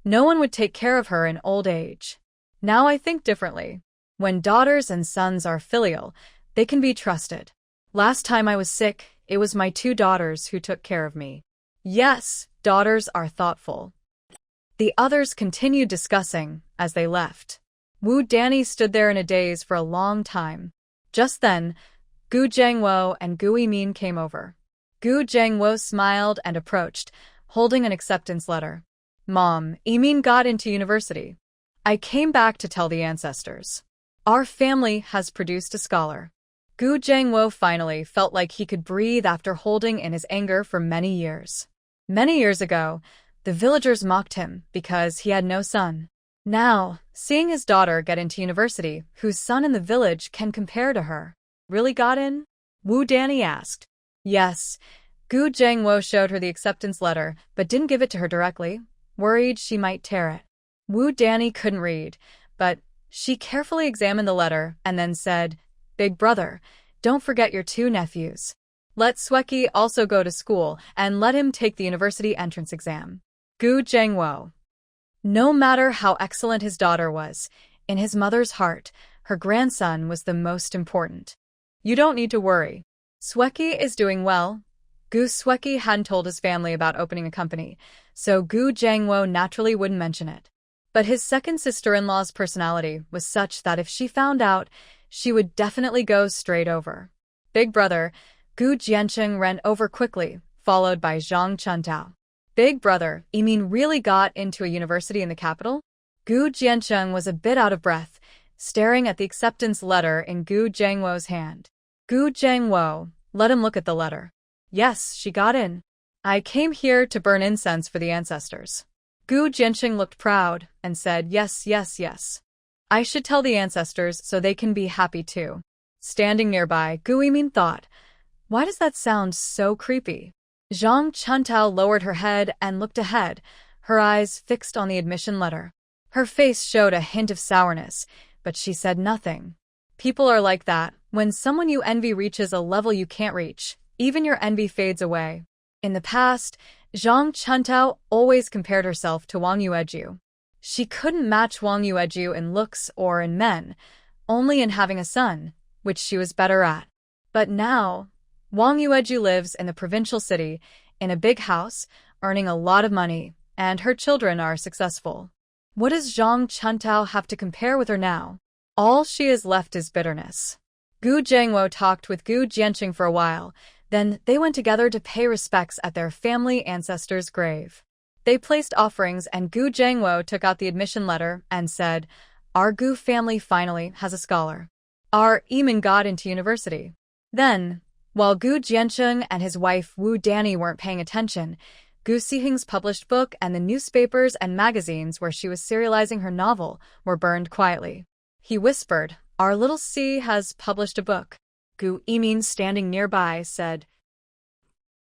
no one would take care of her in old age. Now I think differently. When daughters and sons are filial, they can be trusted. Last time I was sick, it was my 2 daughters who took care of me. Yes, daughters are thoughtful. The others continued discussing as they left. Wu Danny stood there in a daze for a long time. Just then, Gu Jiangwo and Gu Yimin came over. Gu Jiangwo smiled and approached, holding an acceptance letter. Mom, Yimin got into university. I came back to tell the ancestors. Our family has produced a scholar. Gu Jiangwo finally felt like he could breathe after holding in his anger for many years. Many years ago, the villagers mocked him because he had no son. Now, seeing his daughter get into university, whose son in the village can compare to her, really got in? Wu Danny asked. Yes. Gu Jiangwo showed her the acceptance letter, but didn't give it to her directly, worried she might tear it. Wu Danny couldn't read, but she carefully examined the letter and then said, Big brother, don't forget your 2 nephews. Let Sweki also go to school and let him take the university entrance exam. Gu Jiangwo. No matter how excellent his daughter was, in his mother's heart, her grandson was the most important. You don't need to worry. Sweki is doing well. Gu Sweki hadn't told his family about opening a company, so Gu Jiangwo naturally wouldn't mention it. But his second sister-in-law's personality was such that if she found out, she would definitely go straight over. Big brother, Gu Jiancheng ran over quickly, followed by Zhang Chuntao. Big brother, Yimin really got into a university in the capital? Gu Jiancheng was a bit out of breath, staring at the acceptance letter in Gu Jiangwo's hand. Gu Jiangwo, let him look at the letter. Yes, she got in. I came here to burn incense for the ancestors. Gu Jiancheng looked proud and said, yes, yes, yes. I should tell the ancestors so they can be happy too. Standing nearby, Gu Yimin thought, why does that sound so creepy? Zhang Chuntao lowered her head and looked ahead, her eyes fixed on the admission letter. Her face showed a hint of sourness, but she said nothing. People are like that. When someone you envy reaches a level you can't reach, even your envy fades away. In the past, Zhang Chuntao always compared herself to Wang Yueju. She couldn't match Wang Yueju in looks or in men, only in having a son, which she was better at. But now, Wang Yueju lives in the provincial city, in a big house, earning a lot of money, and her children are successful. What does Zhang Chuntao have to compare with her now? All she is left is bitterness. Gu Jiangwo talked with Gu Jiancheng for a while, then they went together to pay respects at their family ancestor's grave. They placed offerings and Gu Jiangwo took out the admission letter and said, Our Gu family finally has a scholar. Our Yimin got into university. Then, while Gu Jiancheng and his wife Wu Danny weren't paying attention, Gu Sihing's published book and the newspapers and magazines where she was serializing her novel were burned quietly. He whispered, Our little Si has published a book. Gu Yimin, standing nearby, said,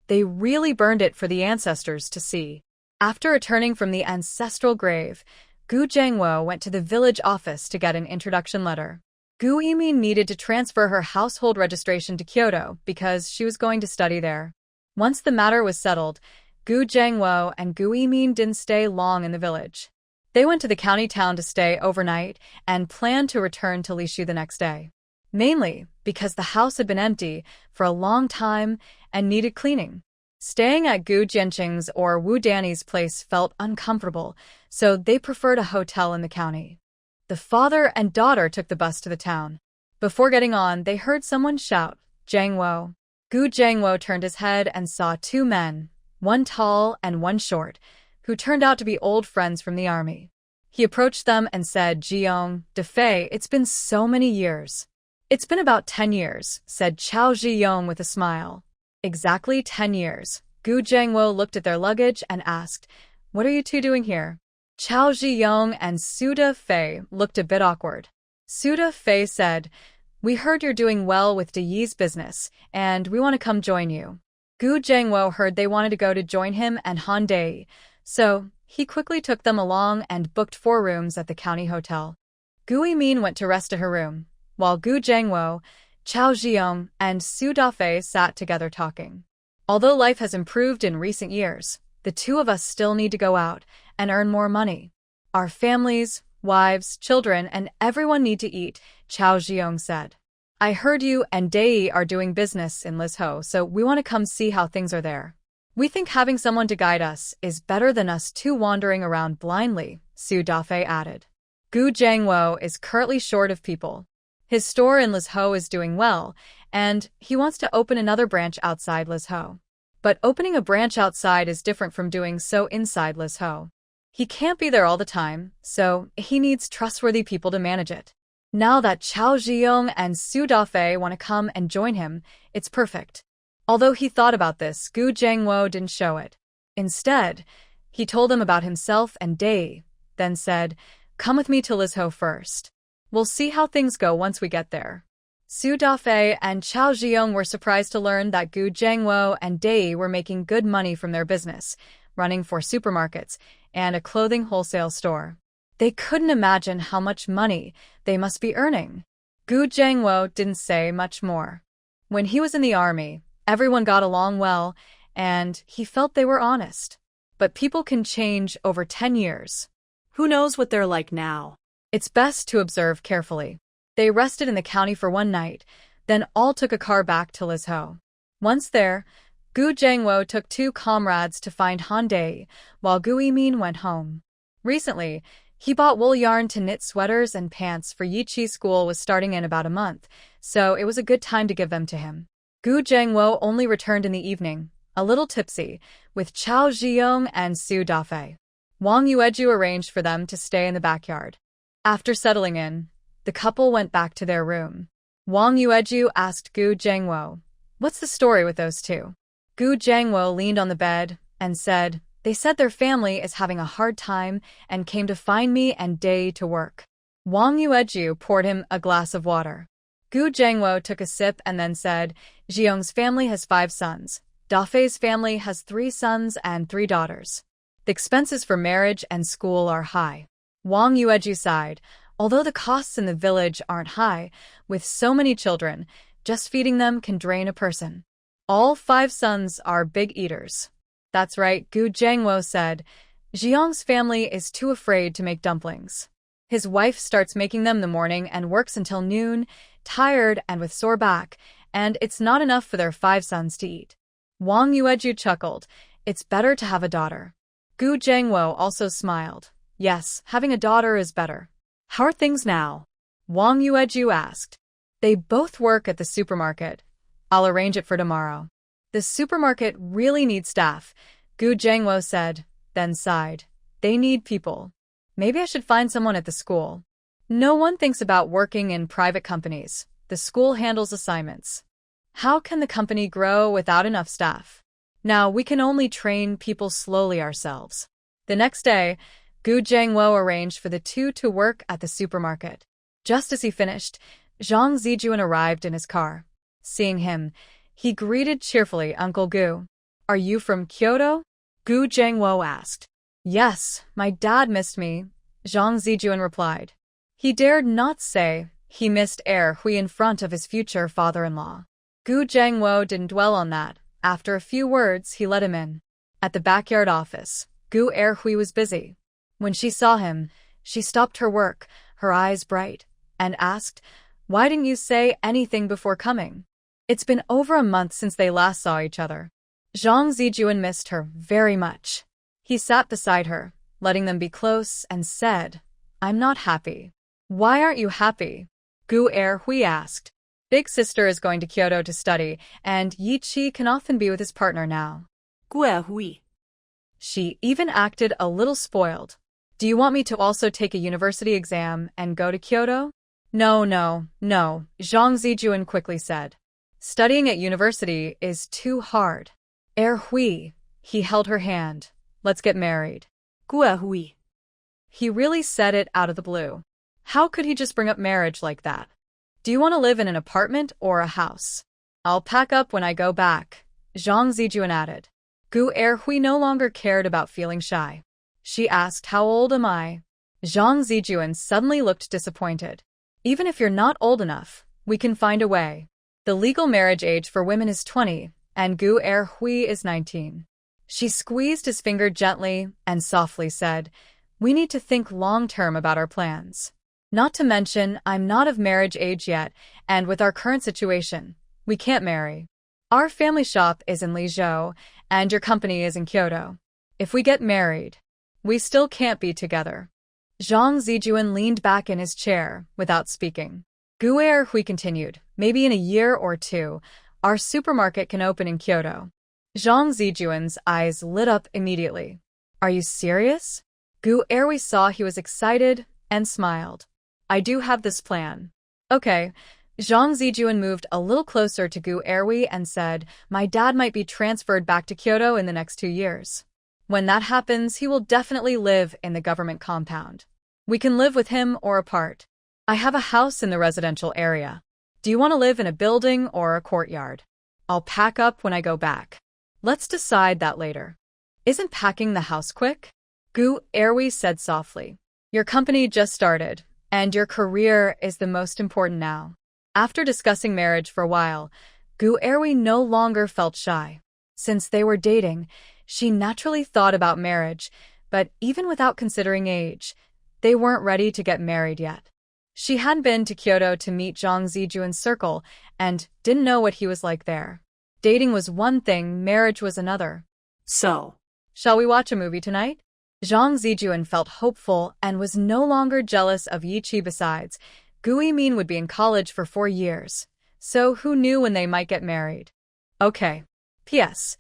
They really burned it for the ancestors to see. After returning from the ancestral grave, Gu Jiangwo went to the village office to get an introduction letter. Gu Yimin needed to transfer her household registration to Kyoto because she was going to study there. Once the matter was settled, Gu Jiangwo and Gu Yimin didn't stay long in the village. They went to the county town to stay overnight and planned to return to Lishu the next day. Mainly because the house had been empty for a long time and needed cleaning. Staying at Gu Jiancheng's or Wu Danny's place felt uncomfortable, so they preferred a hotel in the county. The father and daughter took the bus to the town. Before getting on, they heard someone shout, Jiangwo. Gu Jiangwo turned his head and saw 2 men, one tall and one short, who turned out to be old friends from the army. He approached them and said, Jiong, Defei, it's been so many years. It's been about 10 years, said Chao Zhiyong with a smile. Exactly 10 years. Gu Jiangwo looked at their luggage and asked, What are you 2 doing here? Chao Zhiyong and Su Defei looked a bit awkward. Su Defei said, We heard you're doing well with De Yi's business, and we want to come join you. Gu Jiangwo heard they wanted to go to join him and Han Dei, so he quickly took them along and booked 4 rooms at the county hotel. Gu Yimin went to rest at her room, while Gu Jiangwo, Chao Zhiyong and Su Dafei sat together talking. Although life has improved in recent years, the two of us still need to go out and earn more money. Our families, wives, children, and everyone need to eat, Chao Zhiyong said. I heard you and Dai are doing business in Lizhou, so we want to come see how things are there. We think having someone to guide us is better than us two wandering around blindly, Su Dafei added. Gu Jiangwo is currently short of people. His store in Lizhou is doing well, and he wants to open another branch outside Lizhou. But opening a branch outside is different from doing so inside Lizhou. He can't be there all the time, so he needs trustworthy people to manage it. Now that Chao Zhiyong and Su Dafei want to come and join him, it's perfect. Although he thought about this, Gu Jiangwo didn't show it. Instead, he told them about himself and Dai, then said, "Come with me to Lizhou first. We'll see how things go once we get there." Su Dafei and Chao Zhiyong were surprised to learn that Gu Jiangwo and Dai were making good money from their business, running 4 supermarkets and a clothing wholesale store. They couldn't imagine how much money they must be earning. Gu Jiangwo didn't say much more. When he was in the army, everyone got along well, and he felt they were honest. But people can change over 10 years. Who knows what they're like now? It's best to observe carefully. They rested in the county for one night, then all took a car back to Lizhou. Once there, Gu Jiangwo took 2 comrades to find Han Dai, while Gu Yimin went home. Recently, he bought wool yarn to knit sweaters and pants for Yichi. School was starting in about a month, so it was a good time to give them to him. Gu Jiangwo only returned in the evening, a little tipsy, with Chao Zhiyong and Su Dafei. Wang Yueju arranged for them to stay in the backyard. After settling in, the couple went back to their room. Wang Yueju asked Gu Jiangwo, "What's the story with those two?" Gu Jiangwo leaned on the bed and said, "They said their family is having a hard time and came to find me and Dai to work." Wang Yueju poured him a glass of water. Gu Jiangwo took a sip and then said, "Zhiyong's family has 5 sons. Dafei's family has 3 sons and 3 daughters. The expenses for marriage and school are high." Wang Yueju sighed. Although the costs in the village aren't high, with so many children, just feeding them can drain a person. All 5 sons are big eaters. That's right, Gu Jiangwo said. Zhiyong's family is too afraid to make dumplings. His wife starts making them in the morning and works until noon, tired and with sore back, and it's not enough for their 5 sons to eat. Wang Yueju chuckled. It's better to have a daughter. Gu Jiangwo also smiled. Yes, having a daughter is better. How are things now? Wang Yueju asked. They both work at the supermarket. I'll arrange it for tomorrow. The supermarket really needs staff, Gu Jiangwo said, then sighed. They need people. Maybe I should find someone at the school. No one thinks about working in private companies. The school handles assignments. How can the company grow without enough staff? Now we can only train people slowly ourselves. The next day, Gu Jiangwo arranged for the two to work at the supermarket. Just as he finished, Zhang Zijuan arrived in his car. Seeing him, he greeted cheerfully Uncle Gu. Are you from Kyoto? Gu Jiangwo asked. Yes, my dad missed me, Zhang Zijuan replied. He dared not say he missed Hui in front of his future father-in-law. Gu Jiangwo didn't dwell on that. After a few words, he let him in. At the backyard office, Gu Hui was busy. When she saw him, she stopped her work, her eyes bright, and asked, "Why didn't you say anything before coming?" It's been over a month since they last saw each other. Zhang Zijuan missed her very much. He sat beside her, letting them be close, and said, "I'm not happy." "Why aren't you happy?" Gu Hui asked. Big sister is going to Kyoto to study, and Yichi can often be with his partner now. Gu Hui. She even acted a little spoiled. Do you want me to also take a university exam and go to Kyoto? No, Zhang Zijuan quickly said. Studying at university is too hard. Hui, he held her hand. Let's get married. Gu Hui. He really said it out of the blue. How could he just bring up marriage like that? Do you want to live in an apartment or a house? I'll pack up when I go back, Zhang Zijuan added. Gu Hui no longer cared about feeling shy. She asked, "How old am I?" Zhang Zijuan suddenly looked disappointed. "Even if you're not old enough, we can find a way." The legal marriage age for women is 20, and Gu Erhui is 19. She squeezed his finger gently and softly said, "We need to think long-term about our plans. Not to mention, I'm not of marriage age yet, and with our current situation, we can't marry. Our family shop is in Lizhou, and your company is in Kyoto. If we get married, we still can't be together." Zhang Zijuan leaned back in his chair without speaking. Gu Erhui continued, "Maybe in a year or two, our supermarket can open in Kyoto." Zhang Zijuan's eyes lit up immediately. "Are you serious?" Gu Erhui saw he was excited and smiled. "I do have this plan." "Okay." Zhang Zijuan moved a little closer to Gu Erhui and said, "My dad might be transferred back to Kyoto in the next 2 years. When that happens, he will definitely live in the government compound. We can live with him or apart. I have a house in the residential area. Do you want to live in a building or a courtyard? I'll pack up when I go back. Let's decide that later." "Isn't packing the house quick?" Gu Erhui said softly. "Your company just started, and your career is the most important now." After discussing marriage for a while, Gu Erhui no longer felt shy. Since they were dating, she naturally thought about marriage, but even without considering age, they weren't ready to get married yet. She had been to Kyoto to meet Zhang Zijuan's circle and didn't know what he was like there. Dating was one thing, marriage was another. So, "Shall we watch a movie tonight?" Zhang Zijuan felt hopeful and was no longer jealous of Yi Qi. Besides, Gu Yimin would be in college for 4 years, so who knew when they might get married. "Okay. P.S.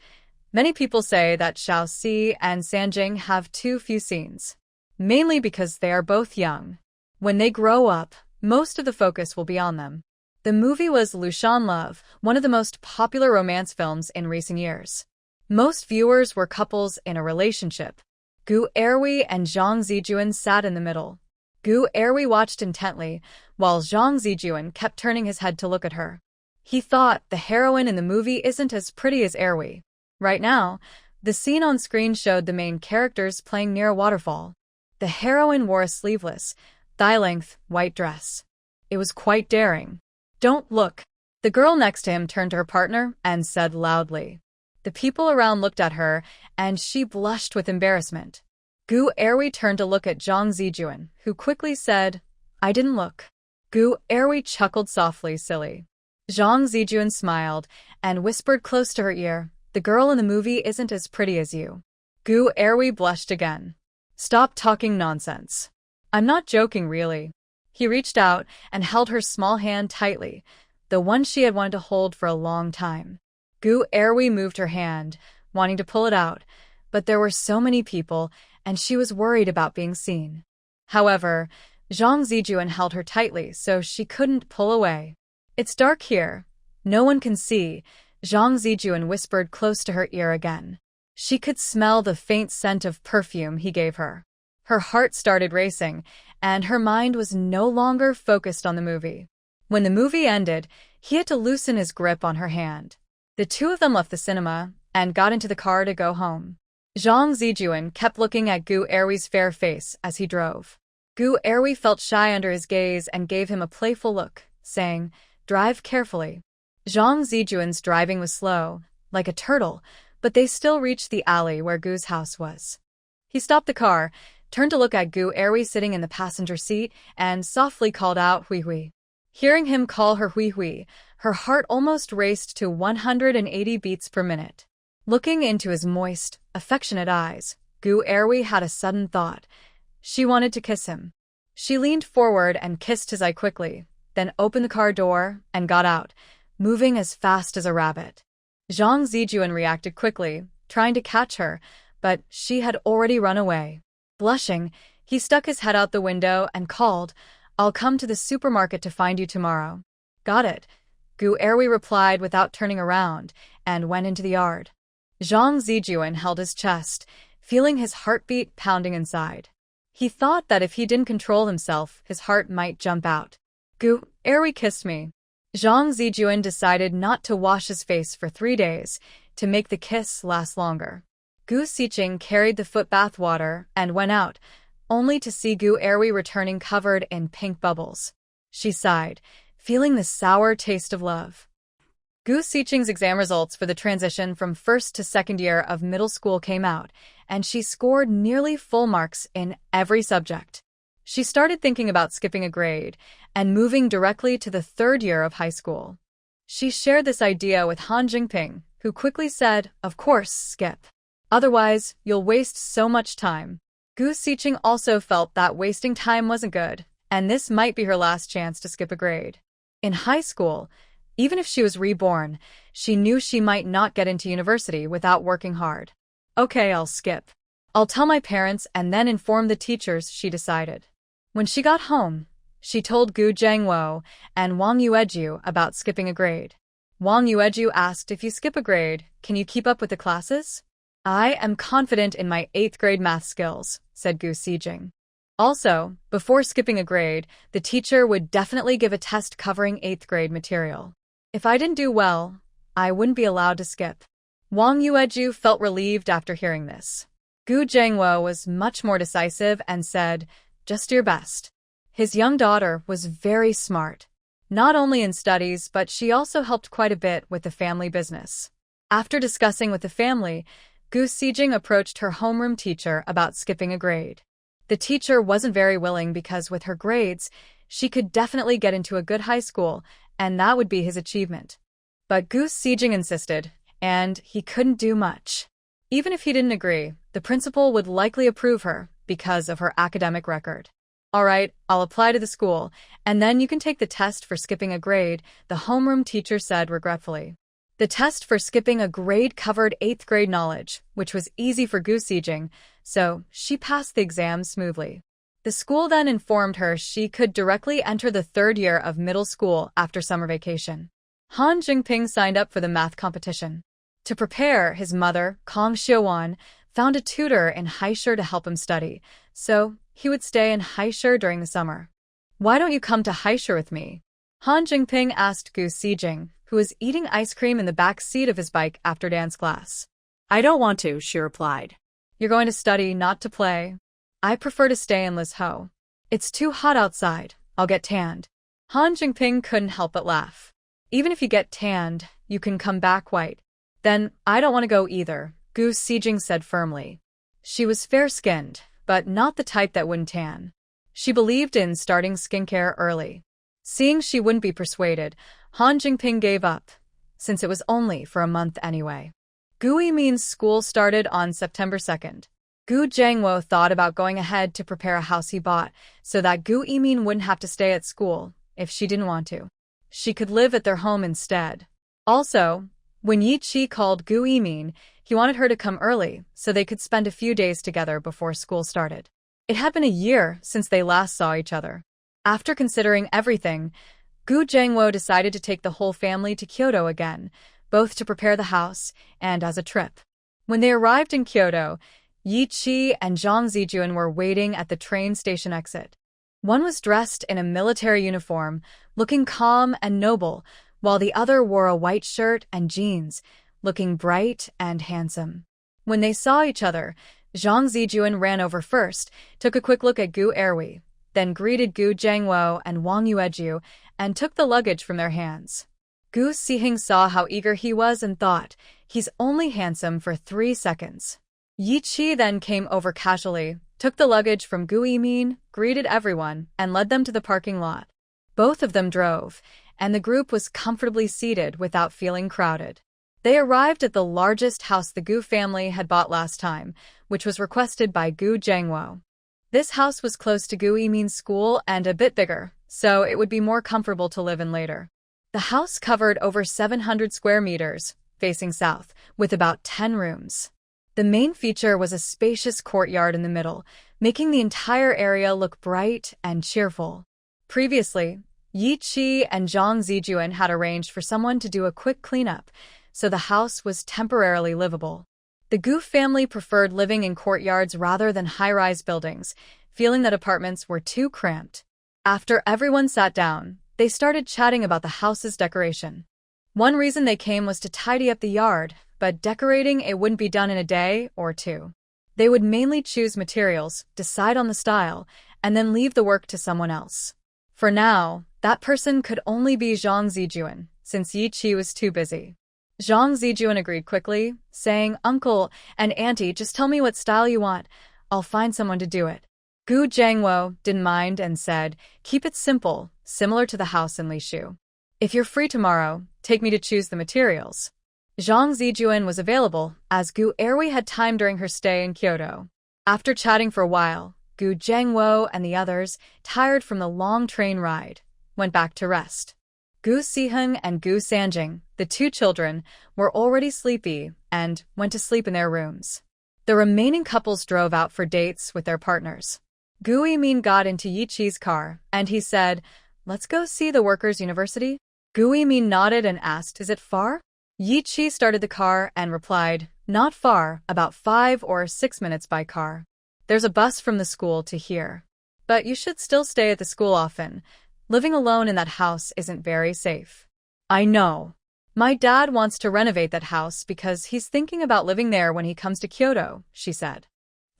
Many people say that Xiao Si and Sanjing have too few scenes. Mainly because they are both young. When they grow up, most of the focus will be on them." The movie was Lushan Love, one of the most popular romance films in recent years. Most viewers were couples in a relationship. Gu Erhui and Zhang Zijuan sat in the middle. Gu Erhui watched intently, while Zhang Zijuan kept turning his head to look at her. He thought the heroine in the movie isn't as pretty as Erhui. Right now, the scene on screen showed the main characters playing near a waterfall. The heroine wore a sleeveless, thigh-length, white dress. It was quite daring. "Don't look." The girl next to him turned to her partner and said loudly. The people around looked at her, and she blushed with embarrassment. Gu Erhui turned to look at Zhang Zijuan, who quickly said, "I didn't look." Gu Erhui chuckled softly, "Silly." Zhang Zijuan smiled and whispered close to her ear, "The girl in the movie isn't as pretty as you." Gu Erhui blushed again. "Stop talking nonsense. I'm not joking, really." He reached out and held her small hand tightly, the one she had wanted to hold for a long time. Gu Erhui moved her hand, wanting to pull it out, but there were so many people, and she was worried about being seen. However, Zhang Zijuan held her tightly so she couldn't pull away. "It's dark here. No one can see," Zhang Zijuan whispered close to her ear again. She could smell the faint scent of perfume he gave her. Her heart started racing, and her mind was no longer focused on the movie. When the movie ended, he had to loosen his grip on her hand. The two of them left the cinema and got into the car to go home. Zhang Zijuan kept looking at Gu Erhui's fair face as he drove. Gu Erhui felt shy under his gaze and gave him a playful look, saying, "Drive carefully." Zhang Zijuan's driving was slow, like a turtle, but they still reached the alley where Gu's house was. He stopped the car, turned to look at Gu Erhui sitting in the passenger seat, and softly called out, "Hui Hui." Hearing him call her Hui Hui, her heart almost raced to 180 beats per minute. Looking into his moist, affectionate eyes, Gu Erhui had a sudden thought. She wanted to kiss him. She leaned forward and kissed his eye quickly, then opened the car door and got out, moving as fast as a rabbit. Zhang Zijuan reacted quickly, trying to catch her, but she had already run away. Blushing, he stuck his head out the window and called, "I'll come to the supermarket to find you tomorrow." "Got it," Gu Erhui replied without turning around, and went into the yard. Zhang Zijuan held his chest, feeling his heartbeat pounding inside. He thought that if he didn't control himself, his heart might jump out. "Gu Erhui kissed me." Zhang Zijuan decided not to wash his face for 3 days, to make the kiss last longer. Gu Siqing carried the foot bath water and went out, only to see Gu Erhui returning covered in pink bubbles. She sighed, feeling the sour taste of love. Gu Xiqing's exam results for the transition from first to second year of middle school came out, and she scored nearly full marks in every subject. She started thinking about skipping a grade and moving directly to the third year of high school. She shared this idea with Han Jingping, who quickly said, "Of course, skip. Otherwise, you'll waste so much time." Gu Xiqing also felt that wasting time wasn't good, and this might be her last chance to skip a grade. In high school, even if she was reborn, she knew she might not get into university without working hard. "Okay, I'll skip. I'll tell my parents and then inform the teachers," she decided. When she got home, she told Gu Zhengwo and Wang Yueju about skipping a grade. Wang Yueju asked, "If you skip a grade, can you keep up with the classes?" "I am confident in my 8th grade math skills," said Gu Xijing. Also, before skipping a grade, the teacher would definitely give a test covering 8th grade material. "If I didn't do well, I wouldn't be allowed to skip." Wang Yueju felt relieved after hearing this. Gu Zhengwo was much more decisive and said, "Just do your best." His young daughter was very smart, not only in studies, but she also helped quite a bit with the family business. After discussing with the family, Gu Xijing approached her homeroom teacher about skipping a grade. The teacher wasn't very willing because with her grades, she could definitely get into a good high school, and that would be his achievement. But Gu Xijing insisted, and he couldn't do much. Even if he didn't agree, the principal would likely approve her because of her academic record. "All right, I'll apply to the school, and then you can take the test for skipping a grade," the homeroom teacher said regretfully. The test for skipping a grade covered 8th grade knowledge, which was easy for Gu Xijing, so she passed the exam smoothly. The school then informed her she could directly enter the third year of middle school after summer vacation. Han Jingping signed up for the math competition. To prepare, his mother, Kong Xiuwan, found a tutor in Haisher to help him study, so he would stay in Haisher during the summer. "Why don't you come to Haisher with me?" Han Jingping asked Gu Xijing, who was eating ice cream in the back seat of his bike after dance class. "I don't want to," she replied. "You're going to study, not to play?" "I prefer to stay in Lizhou. It's too hot outside. I'll get tanned." Han Jingping couldn't help but laugh. "Even if you get tanned, you can come back white." "Then I don't want to go either," Gu Xijing said firmly. She was fair-skinned, but not the type that wouldn't tan. She believed in starting skincare early. Seeing she wouldn't be persuaded, Han Jingping gave up, since it was only for a month anyway. Gu Yimin's school started on September 2nd. Gu Zhengwo thought about going ahead to prepare a house he bought so that Gu Yimin wouldn't have to stay at school if she didn't want to. She could live at their home instead. Also, when Yi Qi called Gu Yimin, he wanted her to come early so they could spend a few days together before school started. It had been a year since they last saw each other. After considering everything, Gu Zhengwo decided to take the whole family to Kyoto again, both to prepare the house and as a trip. When they arrived in Kyoto, Yi Qi and Zhang Zijuan were waiting at the train station exit. One was dressed in a military uniform, looking calm and noble, while the other wore a white shirt and jeans, looking bright and handsome. When they saw each other, Zhang Zijuan ran over first, took a quick look at Gu Erwi, then greeted Gu Zhengwo and Wang Yueju, and took the luggage from their hands. Gu Xijing saw how eager he was and thought, he's only handsome for 3 seconds. Yi Qi then came over casually, took the luggage from Gu Yimin, greeted everyone, and led them to the parking lot. Both of them drove, and the group was comfortably seated without feeling crowded. They arrived at the largest house the Gu family had bought last time, which was requested by Gu Zhengwo. This house was close to Gu Yimin's school and a bit bigger, so it would be more comfortable to live in later. The house covered over 700 square meters, facing south, with about 10 rooms. The main feature was a spacious courtyard in the middle, making the entire area look bright and cheerful. Previously, Yi Qi and Zhang Zijuan had arranged for someone to do a quick cleanup, so the house was temporarily livable. The Gu family preferred living in courtyards rather than high-rise buildings, feeling that apartments were too cramped. After everyone sat down, they started chatting about the house's decoration. One reason they came was to tidy up the yard, but decorating it wouldn't be done in a day or two. They would mainly choose materials, decide on the style, and then leave the work to someone else. For now, that person could only be Zhang Zijuan, since Yi Qi was too busy. Zhang Zijuan agreed quickly, saying, "Uncle and Auntie, just tell me what style you want. I'll find someone to do it." Gu Zhangwo didn't mind and said, "Keep it simple, similar to the house in Lishu. If you're free tomorrow, take me to choose the materials." Zhang Zijuan was available, as Gu Erwi had time during her stay in Kyoto. After chatting for a while, Gu Zhangwo and the others, tired from the long train ride, went back to rest. Gu Siheng and Gu Sanjing, the two children, were already sleepy and went to sleep in their rooms. The remaining couples drove out for dates with their partners. Gu Yimin got into Yi Qi's car, and he said, "Let's go see the Workers' University?" Gu Yimin nodded and asked, "Is it far?" Yi Qi started the car and replied, "Not far, about 5 or 6 minutes by car. There's a bus from the school to here. But you should still stay at the school often. Living alone in that house isn't very safe." "I know. My dad wants to renovate that house because he's thinking about living there when he comes to Kyoto," she said.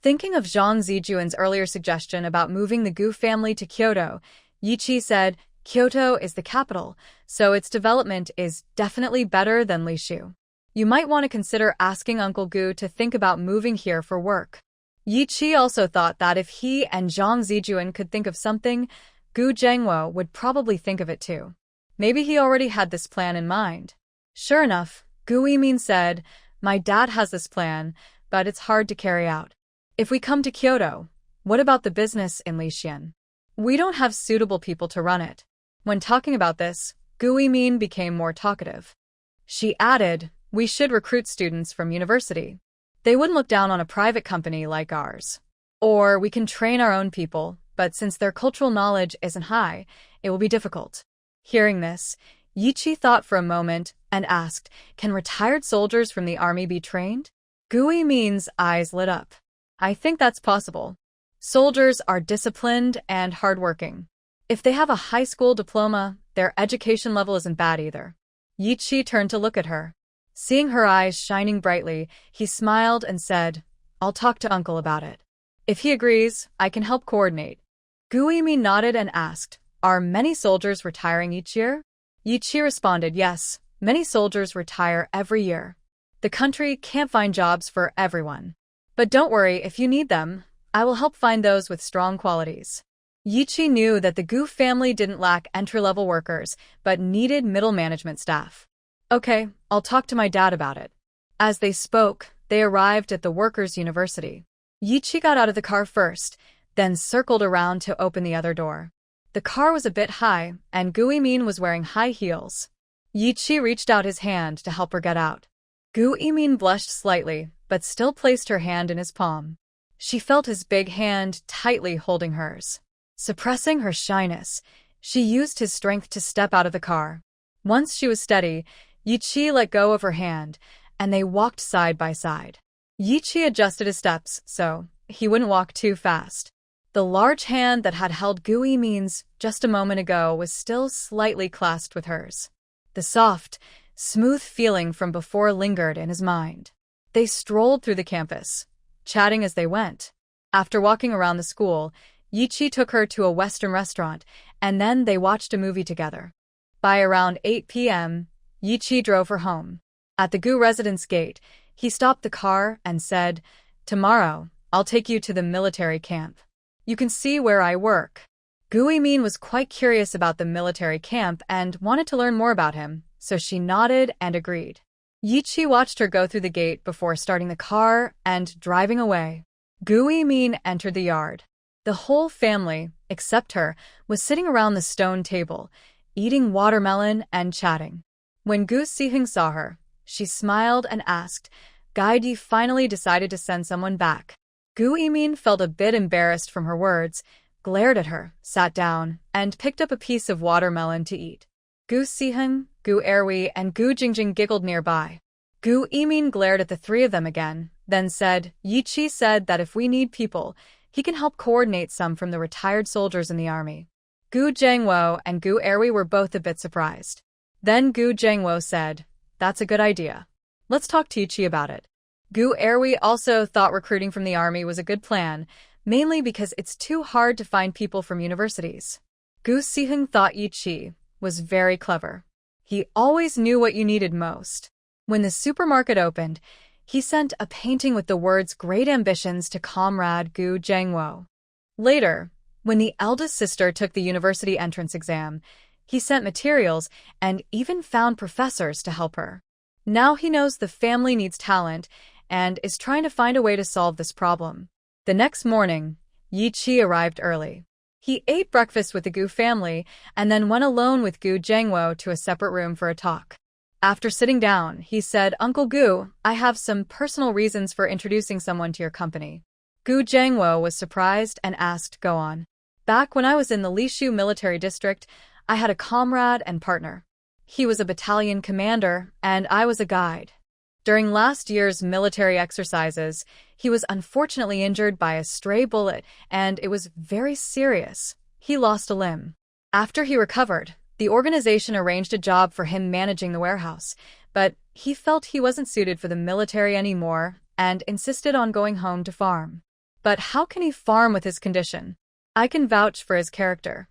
Thinking of Zhang Zijuan's earlier suggestion about moving the Gu family to Kyoto, Yi Qi said, "Kyoto is the capital, so its development is definitely better than Lishu. You might want to consider asking Uncle Gu to think about moving here for work." Yi Qi also thought that if he and Zhang Zijuan could think of something, Gu Zhangwo would probably think of it too. Maybe he already had this plan in mind. Sure enough, Gu Yimin said, "My dad has this plan, but it's hard to carry out. If we come to Kyoto, what about the business in Lixian? We don't have suitable people to run it." When talking about this, Gu Yimin became more talkative. She added, "We should recruit students from university. They wouldn't look down on a private company like ours. Or we can train our own people, but since their cultural knowledge isn't high, it will be difficult." Hearing this, Yi Qi thought for a moment and asked, "Can retired soldiers from the army be trained?" Gu Yimin's eyes lit up. "I think that's possible. Soldiers are disciplined and hardworking. If they have a high school diploma, their education level isn't bad either." Yi Qi turned to look at her. Seeing her eyes shining brightly, he smiled and said, "I'll talk to Uncle about it. If he agrees, I can help coordinate." Gu Yimin nodded and asked, "Are many soldiers retiring each year?" Yi Qi responded, "Yes, many soldiers retire every year. The country can't find jobs for everyone. But don't worry, if you need them, I will help find those with strong qualities." Yi Qi knew that the Gu family didn't lack entry-level workers, but needed middle management staff. "Okay, I'll talk to my dad about it." As they spoke, they arrived at the Workers' University. Yi Qi got out of the car first, then circled around to open the other door. The car was a bit high, and Gu Yimin was wearing high heels. Yi Qi reached out his hand to help her get out. Gu Yimin blushed slightly, but still placed her hand in his palm. She felt his big hand tightly holding hers. Suppressing her shyness, she used his strength to step out of the car. Once she was steady, Yi Qi let go of her hand, and they walked side by side. Yi Qi adjusted his steps so he wouldn't walk too fast. The large hand that had held Gu Yimin's just a moment ago was still slightly clasped with hers. The soft, smooth feeling from before lingered in his mind. They strolled through the campus, chatting as they went. After walking around the school, Yi Qi took her to a Western restaurant, and then they watched a movie together. By around 8 p.m., Yi Qi drove her home. At the Gu residence gate, he stopped the car and said, "Tomorrow, I'll take you to the military camp. You can see where I work." Gu Yimin was quite curious about the military camp and wanted to learn more about him, so she nodded and agreed. Yi Qi watched her go through the gate before starting the car and driving away. Gu Yimin entered the yard. The whole family, except her, was sitting around the stone table, eating watermelon and chatting. When Gu Siheng saw her, she smiled and asked, "Guide, you finally decided to send someone back." Gu Yimin felt a bit embarrassed from her words, glared at her, sat down, and picked up a piece of watermelon to eat. Gu Siheng, Gu Erwi, and Gu Jingjing giggled nearby. Gu Yimin glared at the three of them again, then said, "Yi Qi said that if we need people, he can help coordinate some from the retired soldiers in the army." Gu Zhangwo and Gu Erwi were both a bit surprised. Then Gu Zhangwo said, "That's a good idea. Let's talk to Yi Qi about it." Gu Erwi also thought recruiting from the army was a good plan, mainly because it's too hard to find people from universities. Gu Siheng thought Yi Qi was very clever. He always knew what you needed most. When the supermarket opened, he sent a painting with the words "Great Ambitions" to comrade Gu Zhengwo. Later, when the eldest sister took the university entrance exam, he sent materials and even found professors to help her. Now he knows the family needs talent and is trying to find a way to solve this problem. The next morning, Yi Qi arrived early. He ate breakfast with the Gu family and then went alone with Gu Zhengwo to a separate room for a talk. After sitting down, he said, "Uncle Gu, I have some personal reasons for introducing someone to your company." Gu Zhengwo was surprised and asked, "Go on." "Back when I was in the Lishu military district, I had a comrade and partner. He was a battalion commander, and I was a guide. During last year's military exercises, he was unfortunately injured by a stray bullet, and it was very serious. He lost a limb. After he recovered, the organization arranged a job for him managing the warehouse, but he felt he wasn't suited for the military anymore and insisted on going home to farm. But how can he farm with his condition? I can vouch for his character.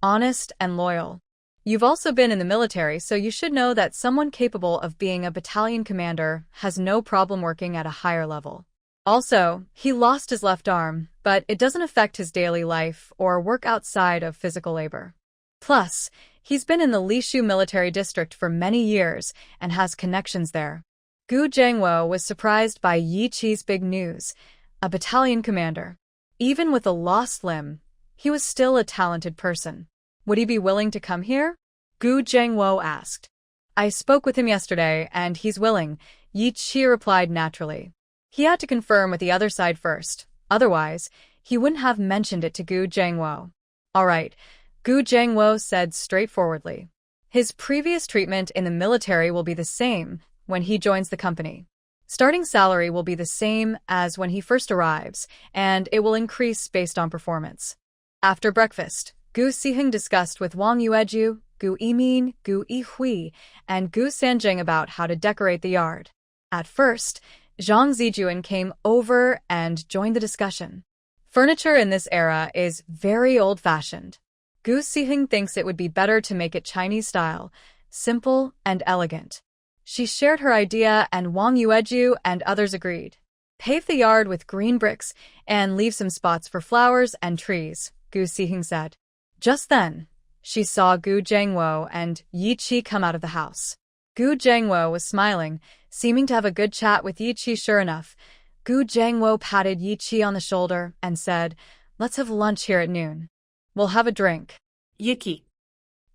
Honest and loyal. You've also been in the military, so you should know that someone capable of being a battalion commander has no problem working at a higher level. Also, he lost his left arm, but it doesn't affect his daily life or work outside of physical labor. Plus, he's been in the Lishu military district for many years and has connections there." Gu Zhengwo was surprised by Yi Qi's big news, a battalion commander. Even with a lost limb, he was still a talented person. "Would he be willing to come here?" Gu Zhengwo asked. "I spoke with him yesterday, and he's willing," Yi Qi replied naturally. He had to confirm with the other side first, otherwise, he wouldn't have mentioned it to Gu Zhengwo. "All right," Gu Zhengwo said straightforwardly. His previous treatment in the military will be the same when he joins the company. Starting salary will be the same as when he first arrives, and it will increase based on performance. After breakfast, Gu Siheng discussed with Wang Yueju, Gu Yimin, Gu Yihui, and Gu Sanjing about how to decorate the yard. At first, Zhang Zijuan came over and joined the discussion. Furniture in this era is very old-fashioned. Gu Siheng thinks it would be better to make it Chinese style, simple and elegant. She shared her idea and Wang Yueju and others agreed. "Pave the yard with green bricks and leave some spots for flowers and trees," Gu Siheng said. Just then, she saw Gu Zhengwo and Yi Qi come out of the house. Gu Zhengwo was smiling, seeming to have a good chat with Yi Qi. Sure enough, Gu Zhengwo patted Yi Qi on the shoulder and said, "Let's have lunch here at noon. We'll have a drink." Yuki.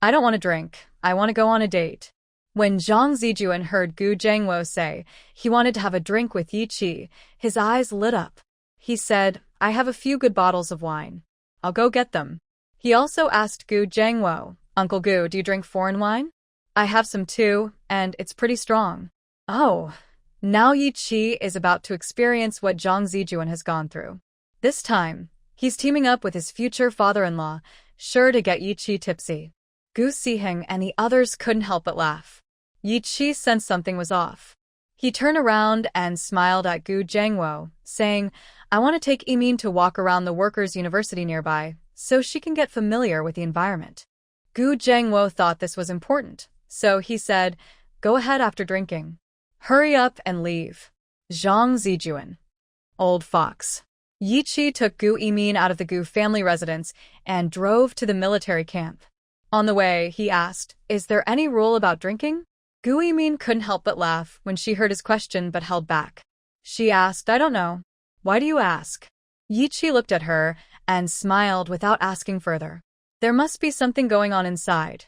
"I don't want a drink. I want to go on a date." When Zhang Zijuan heard Gu Zhengwo say he wanted to have a drink with Yi Qi, his eyes lit up. He said, "I have a few good bottles of wine. I'll go get them." He also asked Gu Zhengwo, "Uncle Gu, do you drink foreign wine?" "I have some too, and it's pretty strong." Oh, now Yi Qi is about to experience what Zhang Zijuan has gone through. This time, he's teaming up with his future father-in-law, sure to get Yi Qi tipsy. Gu Siheng and the others couldn't help but laugh. Yi Qi sensed something was off. He turned around and smiled at Gu Zhengwo, saying, "I want to take Yimin to walk around the workers' university nearby, so she can get familiar with the environment." Gu Zhengwo thought this was important, so he said, "Go ahead after drinking. Hurry up and leave." Zhang Zijuan. Old fox. Yi Qi took Gu Yimin out of the Gu family residence and drove to the military camp. On the way, he asked, "Is there any rule about drinking?" Gu Yimin couldn't help but laugh when she heard his question but held back. She asked, "I don't know." "Why do you ask?" Yi Qi looked at her and smiled without asking further. There must be something going on inside.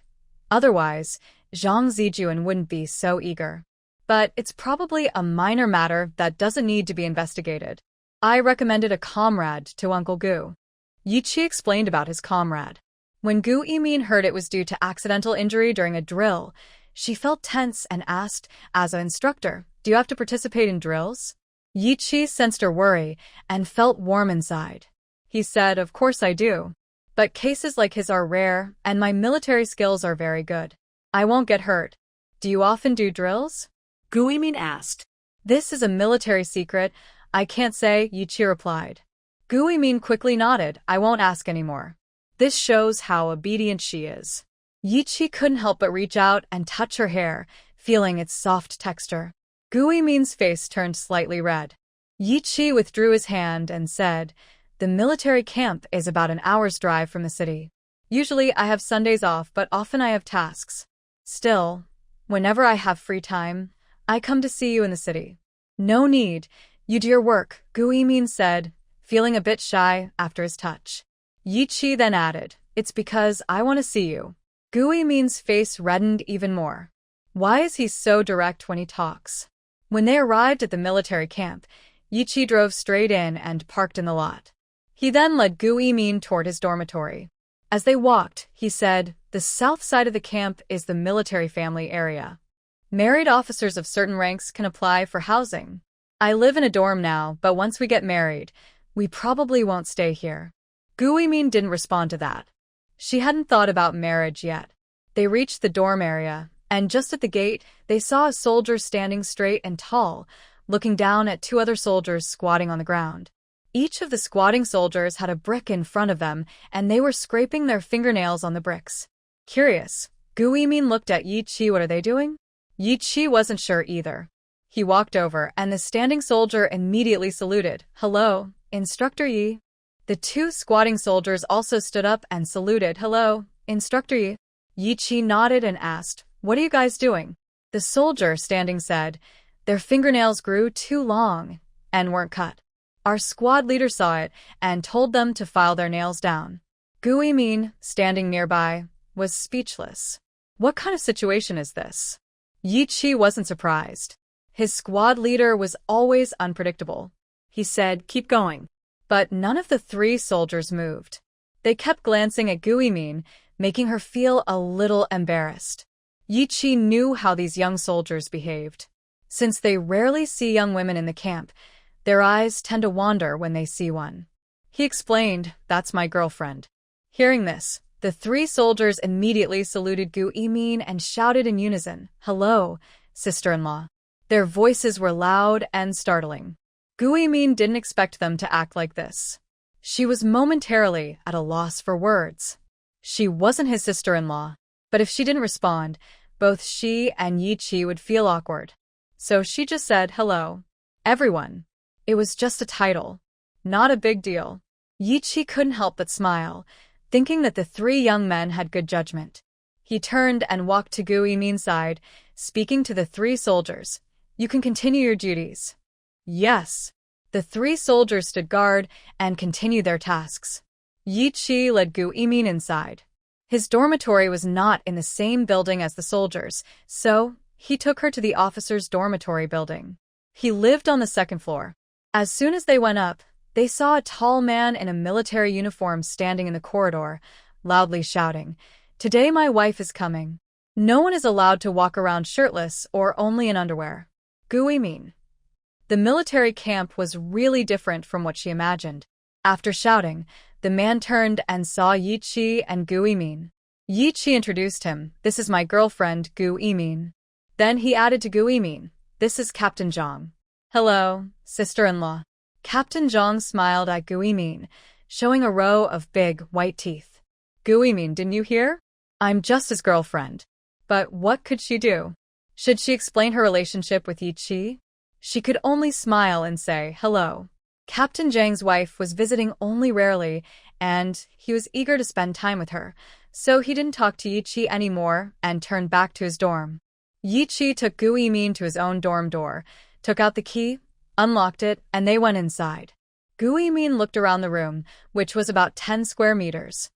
Otherwise, Zhang Zijuan wouldn't be so eager. But it's probably a minor matter that doesn't need to be investigated. I recommended a comrade to Uncle Gu. Yi Qi explained about his comrade. When Gu Yimin heard it was due to accidental injury during a drill, she felt tense and asked, "As an instructor, do you have to participate in drills?" Yi Qi sensed her worry and felt warm inside. He said, "Of course I do. But cases like his are rare, and my military skills are very good. I won't get hurt. Do you often do drills?" Gu Yimin asked. "This is a military secret. I can't say," Yi Qi replied. Gu Yimin quickly nodded. "I won't ask anymore." This shows how obedient she is. Yichi couldn't help but reach out and touch her hair, feeling its soft texture. Gu Yimin's face turned slightly red. Yichi withdrew his hand and said, "The military camp is about an hour's drive from the city. Usually I have Sundays off, but often I have tasks. Still, whenever I have free time, I come to see you in the city." "No need. You do your work," Gu Yimin said, feeling a bit shy after his touch. Yichi then added, "It's because I want to see you." Gu Yimin's face reddened even more. Why is he so direct when he talks? When they arrived at the military camp, Yichi drove straight in and parked in the lot. He then led Gu Yimin toward his dormitory. As they walked, he said, "The south side of the camp is the military family area. Married officers of certain ranks can apply for housing. I live in a dorm now, but once we get married, we probably won't stay here." Gu Yimin didn't respond to that. She hadn't thought about marriage yet. They reached the dorm area, and just at the gate, they saw a soldier standing straight and tall, looking down at two other soldiers squatting on the ground. Each of the squatting soldiers had a brick in front of them, and they were scraping their fingernails on the bricks. Curious, Gu Yimin looked at Yichi. What are they doing? Yichi wasn't sure either. He walked over, and the standing soldier immediately saluted. "Hello, Instructor Yi." The two squatting soldiers also stood up and saluted. "Hello, Instructor Yi." Yichi nodded and asked, "What are you guys doing?" The soldier standing said, "Their fingernails grew too long and weren't cut. Our squad leader saw it and told them to file their nails down." Gu Yimin, standing nearby, was speechless. What kind of situation is this? Yichi wasn't surprised. His squad leader was always unpredictable. He said, "Keep going." But none of the three soldiers moved. They kept glancing at Gu Yimin, making her feel a little embarrassed. Yichi knew how these young soldiers behaved. Since they rarely see young women in the camp, their eyes tend to wander when they see one. He explained, "That's my girlfriend." Hearing this, the three soldiers immediately saluted Gu Yimin and shouted in unison, "Hello, sister-in-law." Their voices were loud and startling. Gu Yimin didn't expect them to act like this. She was momentarily at a loss for words. She wasn't his sister-in-law, but if she didn't respond, both she and Yichi would feel awkward. So she just said, "Hello, everyone." It was just a title, not a big deal. Yichi couldn't help but smile, thinking that the three young men had good judgment. He turned and walked to Gu Yimin's side, speaking to the three soldiers. "You can continue your duties." "Yes." The three soldiers stood guard and continued their tasks. Yichi led Gu Yimin inside. His dormitory was not in the same building as the soldiers, so he took her to the officers' dormitory building. He lived on the second floor. As soon as they went up, they saw a tall man in a military uniform standing in the corridor, loudly shouting, "Today my wife is coming. No one is allowed to walk around shirtless or only in underwear." Gu Yimin. The military camp was really different from what she imagined. After shouting, the man turned and saw Yichi and Gu Yimin. Yichi introduced him, "This is my girlfriend, Gu Yimin." Then he added to Gu Yimin, "This is Captain Zhang." "Hello, sister-in-law." Captain Zhang smiled at Gu Yimin, showing a row of big, white teeth. "Gu Yimin, didn't you hear? I'm just his girlfriend." But what could she do? Should she explain her relationship with Yichi? She could only smile and say, "Hello." Captain Zhang's wife was visiting only rarely, and he was eager to spend time with her, so he didn't talk to Yichi anymore and turned back to his dorm. Yichi took Gu Yimin to his own dorm door, took out the key, unlocked it, and they went inside. Gu Yimin looked around the room, which was about 10 square meters.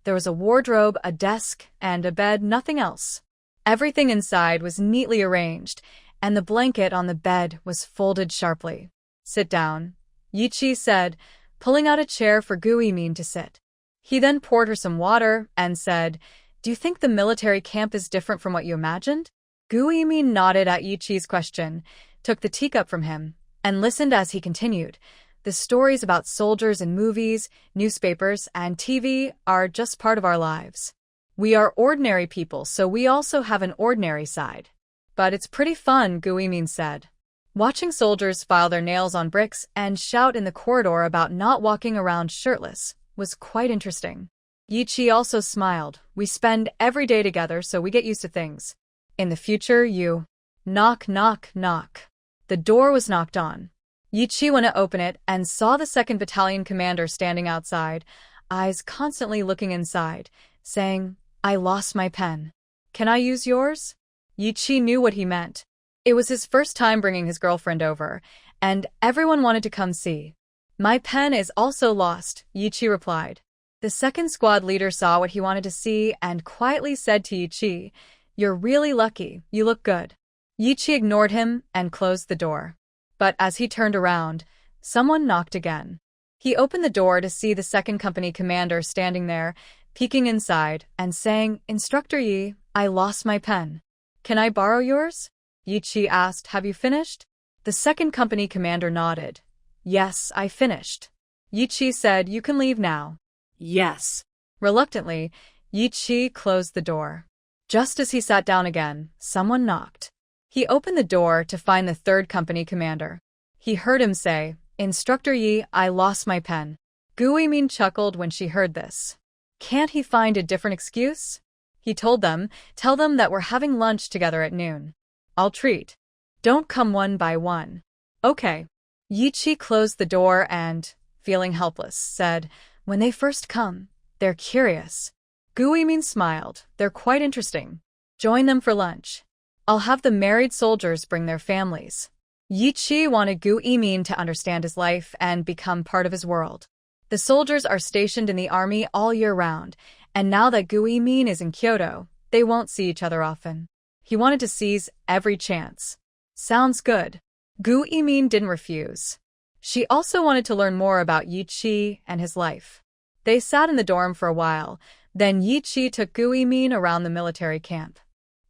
There was a wardrobe, a desk, and a bed, nothing else. Everything inside was neatly arranged, and the blanket on the bed was folded sharply. "Sit down," Yichi said, pulling out a chair for Gu Yimin to sit. He then poured her some water and said, "Do you think the military camp is different from what you imagined?" Gu Yimin nodded at Yichi's question, took the teacup from him, and listened as he continued. "The stories about soldiers in movies, newspapers, and TV are just part of our lives. We are ordinary people, so we also have an ordinary side. But it's pretty fun," Gu Yimin said. Watching soldiers file their nails on bricks and shout in the corridor about not walking around shirtless was quite interesting. Yichi also smiled. We spend every day together, so we get used to things. In the future, you... Knock, knock, knock. The door was knocked on. Yichi went to open it and saw the 2nd Battalion commander standing outside, eyes constantly looking inside, saying, "I lost my pen. Can I use yours?" Yichi knew what he meant. It was his first time bringing his girlfriend over, and everyone wanted to come see. "My pen is also lost," Yichi replied. The 2nd squad leader saw what he wanted to see and quietly said to Yichi, "You're really lucky, you look good." Yichi ignored him and closed the door. But as he turned around, someone knocked again. He opened the door to see the 2nd Company commander standing there, peeking inside and saying, "Instructor Yi, I lost my pen. Can I borrow yours?" Yichi asked, "Have you finished?" The 2nd Company commander nodded. "Yes, I finished." Yichi said, "You can leave now." Yes. Reluctantly, Yichi closed the door. Just as he sat down again, someone knocked. He opened the door to find the 3rd Company commander. He heard him say, "Instructor Yi, I lost my pen." Gu Yimin chuckled when she heard this. Can't he find a different excuse? He told them, "Tell them that we're having lunch together at noon. I'll treat. Don't come one by one." "Okay." Yichi closed the door and, feeling helpless, said, "When they first come, they're curious." Gu Yimin smiled. "They're quite interesting. Join them for lunch. I'll have the married soldiers bring their families." Yichi wanted Gu Yimin to understand his life and become part of his world. The soldiers are stationed in the army all year round, and now that Gu Yimin is in Kyoto, they won't see each other often. He wanted to seize every chance. Sounds good. Gu Yimin didn't refuse. She also wanted to learn more about Yichi and his life. They sat in the dorm for a while, then Yichi took Gu Yimin around the military camp.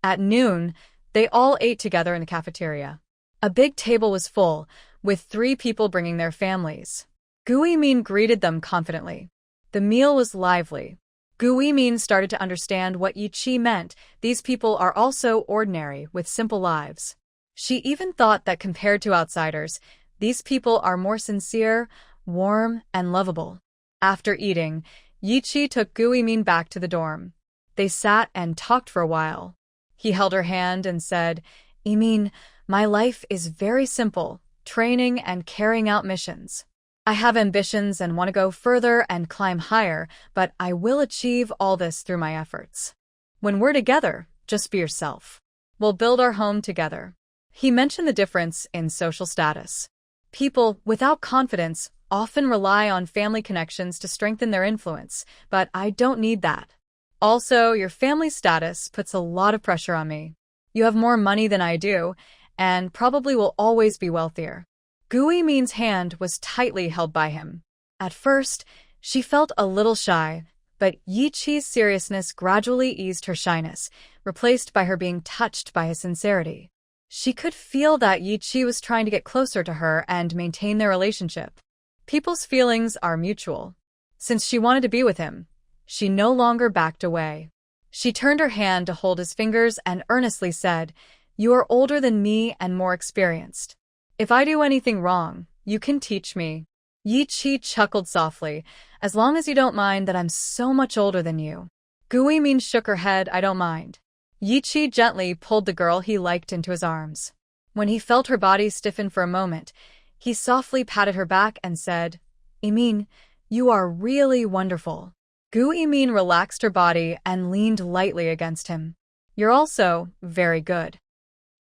At noon, they all ate together in the cafeteria. A big table was full, with 3 people bringing their families. Gu Yimin greeted them confidently. The meal was lively. Gu Yimin started to understand what Yichi meant. These people are also ordinary, with simple lives. She even thought that compared to outsiders, these people are more sincere, warm, and lovable. After eating, Yichi took Gu Yimin back to the dorm. They sat and talked for a while. He held her hand and said, "Yimin, my life is very simple, training and carrying out missions. I have ambitions and want to go further and climb higher, but I will achieve all this through my efforts. When we're together, just be yourself. We'll build our home together." He mentioned the difference in social status. People without confidence often rely on family connections to strengthen their influence, but I don't need that. Also, your family status puts a lot of pressure on me. You have more money than I do, and probably will always be wealthier. Gu Yimin's hand was tightly held by him. At first, she felt a little shy, but Yichi's seriousness gradually eased her shyness, replaced by her being touched by his sincerity. She could feel that Yichi was trying to get closer to her and maintain their relationship. People's feelings are mutual. Since she wanted to be with him, she no longer backed away. She turned her hand to hold his fingers and earnestly said, "You are older than me and more experienced. If I do anything wrong, you can teach me." Yichi chuckled softly, "As long as you don't mind that I'm so much older than you." Gu Yimin shook her head, "I don't mind." Yichi gently pulled the girl he liked into his arms. When he felt her body stiffen for a moment, he softly patted her back and said, "Yimin, you are really wonderful." Gu Yimin relaxed her body and leaned lightly against him. "You're also very good."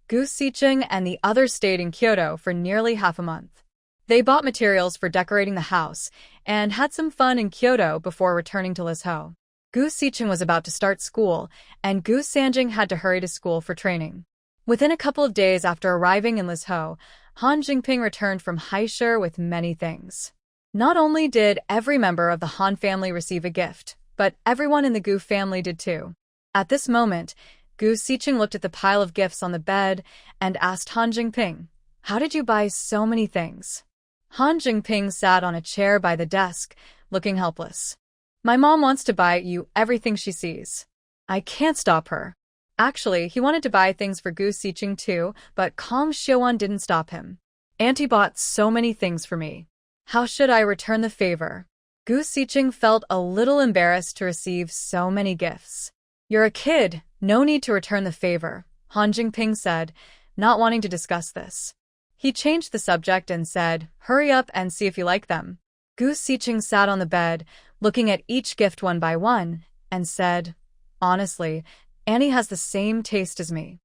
Gu Sicheng and the others stayed in Kyoto for nearly half a month. They bought materials for decorating the house and had some fun in Kyoto before returning to Lizhou. Gu Sicheng was about to start school, and Gu Sanjing had to hurry to school for training. Within a couple of days after arriving in Lizhou, Han Jingping returned from Haishur with many things. Not only did every member of the Han family receive a gift, but everyone in the Gu family did too. At this moment, Gu Sicheng looked at the pile of gifts on the bed and asked Han Jingping, "How did you buy so many things?" Han Jingping sat on a chair by the desk, looking helpless. "My mom wants to buy you everything she sees. I can't stop her." Actually, he wanted to buy things for Gu Sicheng too, but Kong Xiuan didn't stop him. "Auntie bought so many things for me. How should I return the favor?" Gu Siqing felt a little embarrassed to receive so many gifts. "You're a kid, no need to return the favor," Han Jingping said, not wanting to discuss this. He changed the subject and said, "Hurry up and see if you like them." Gu Siqing sat on the bed, looking at each gift one by one, and said, "Honestly, Annie has the same taste as me."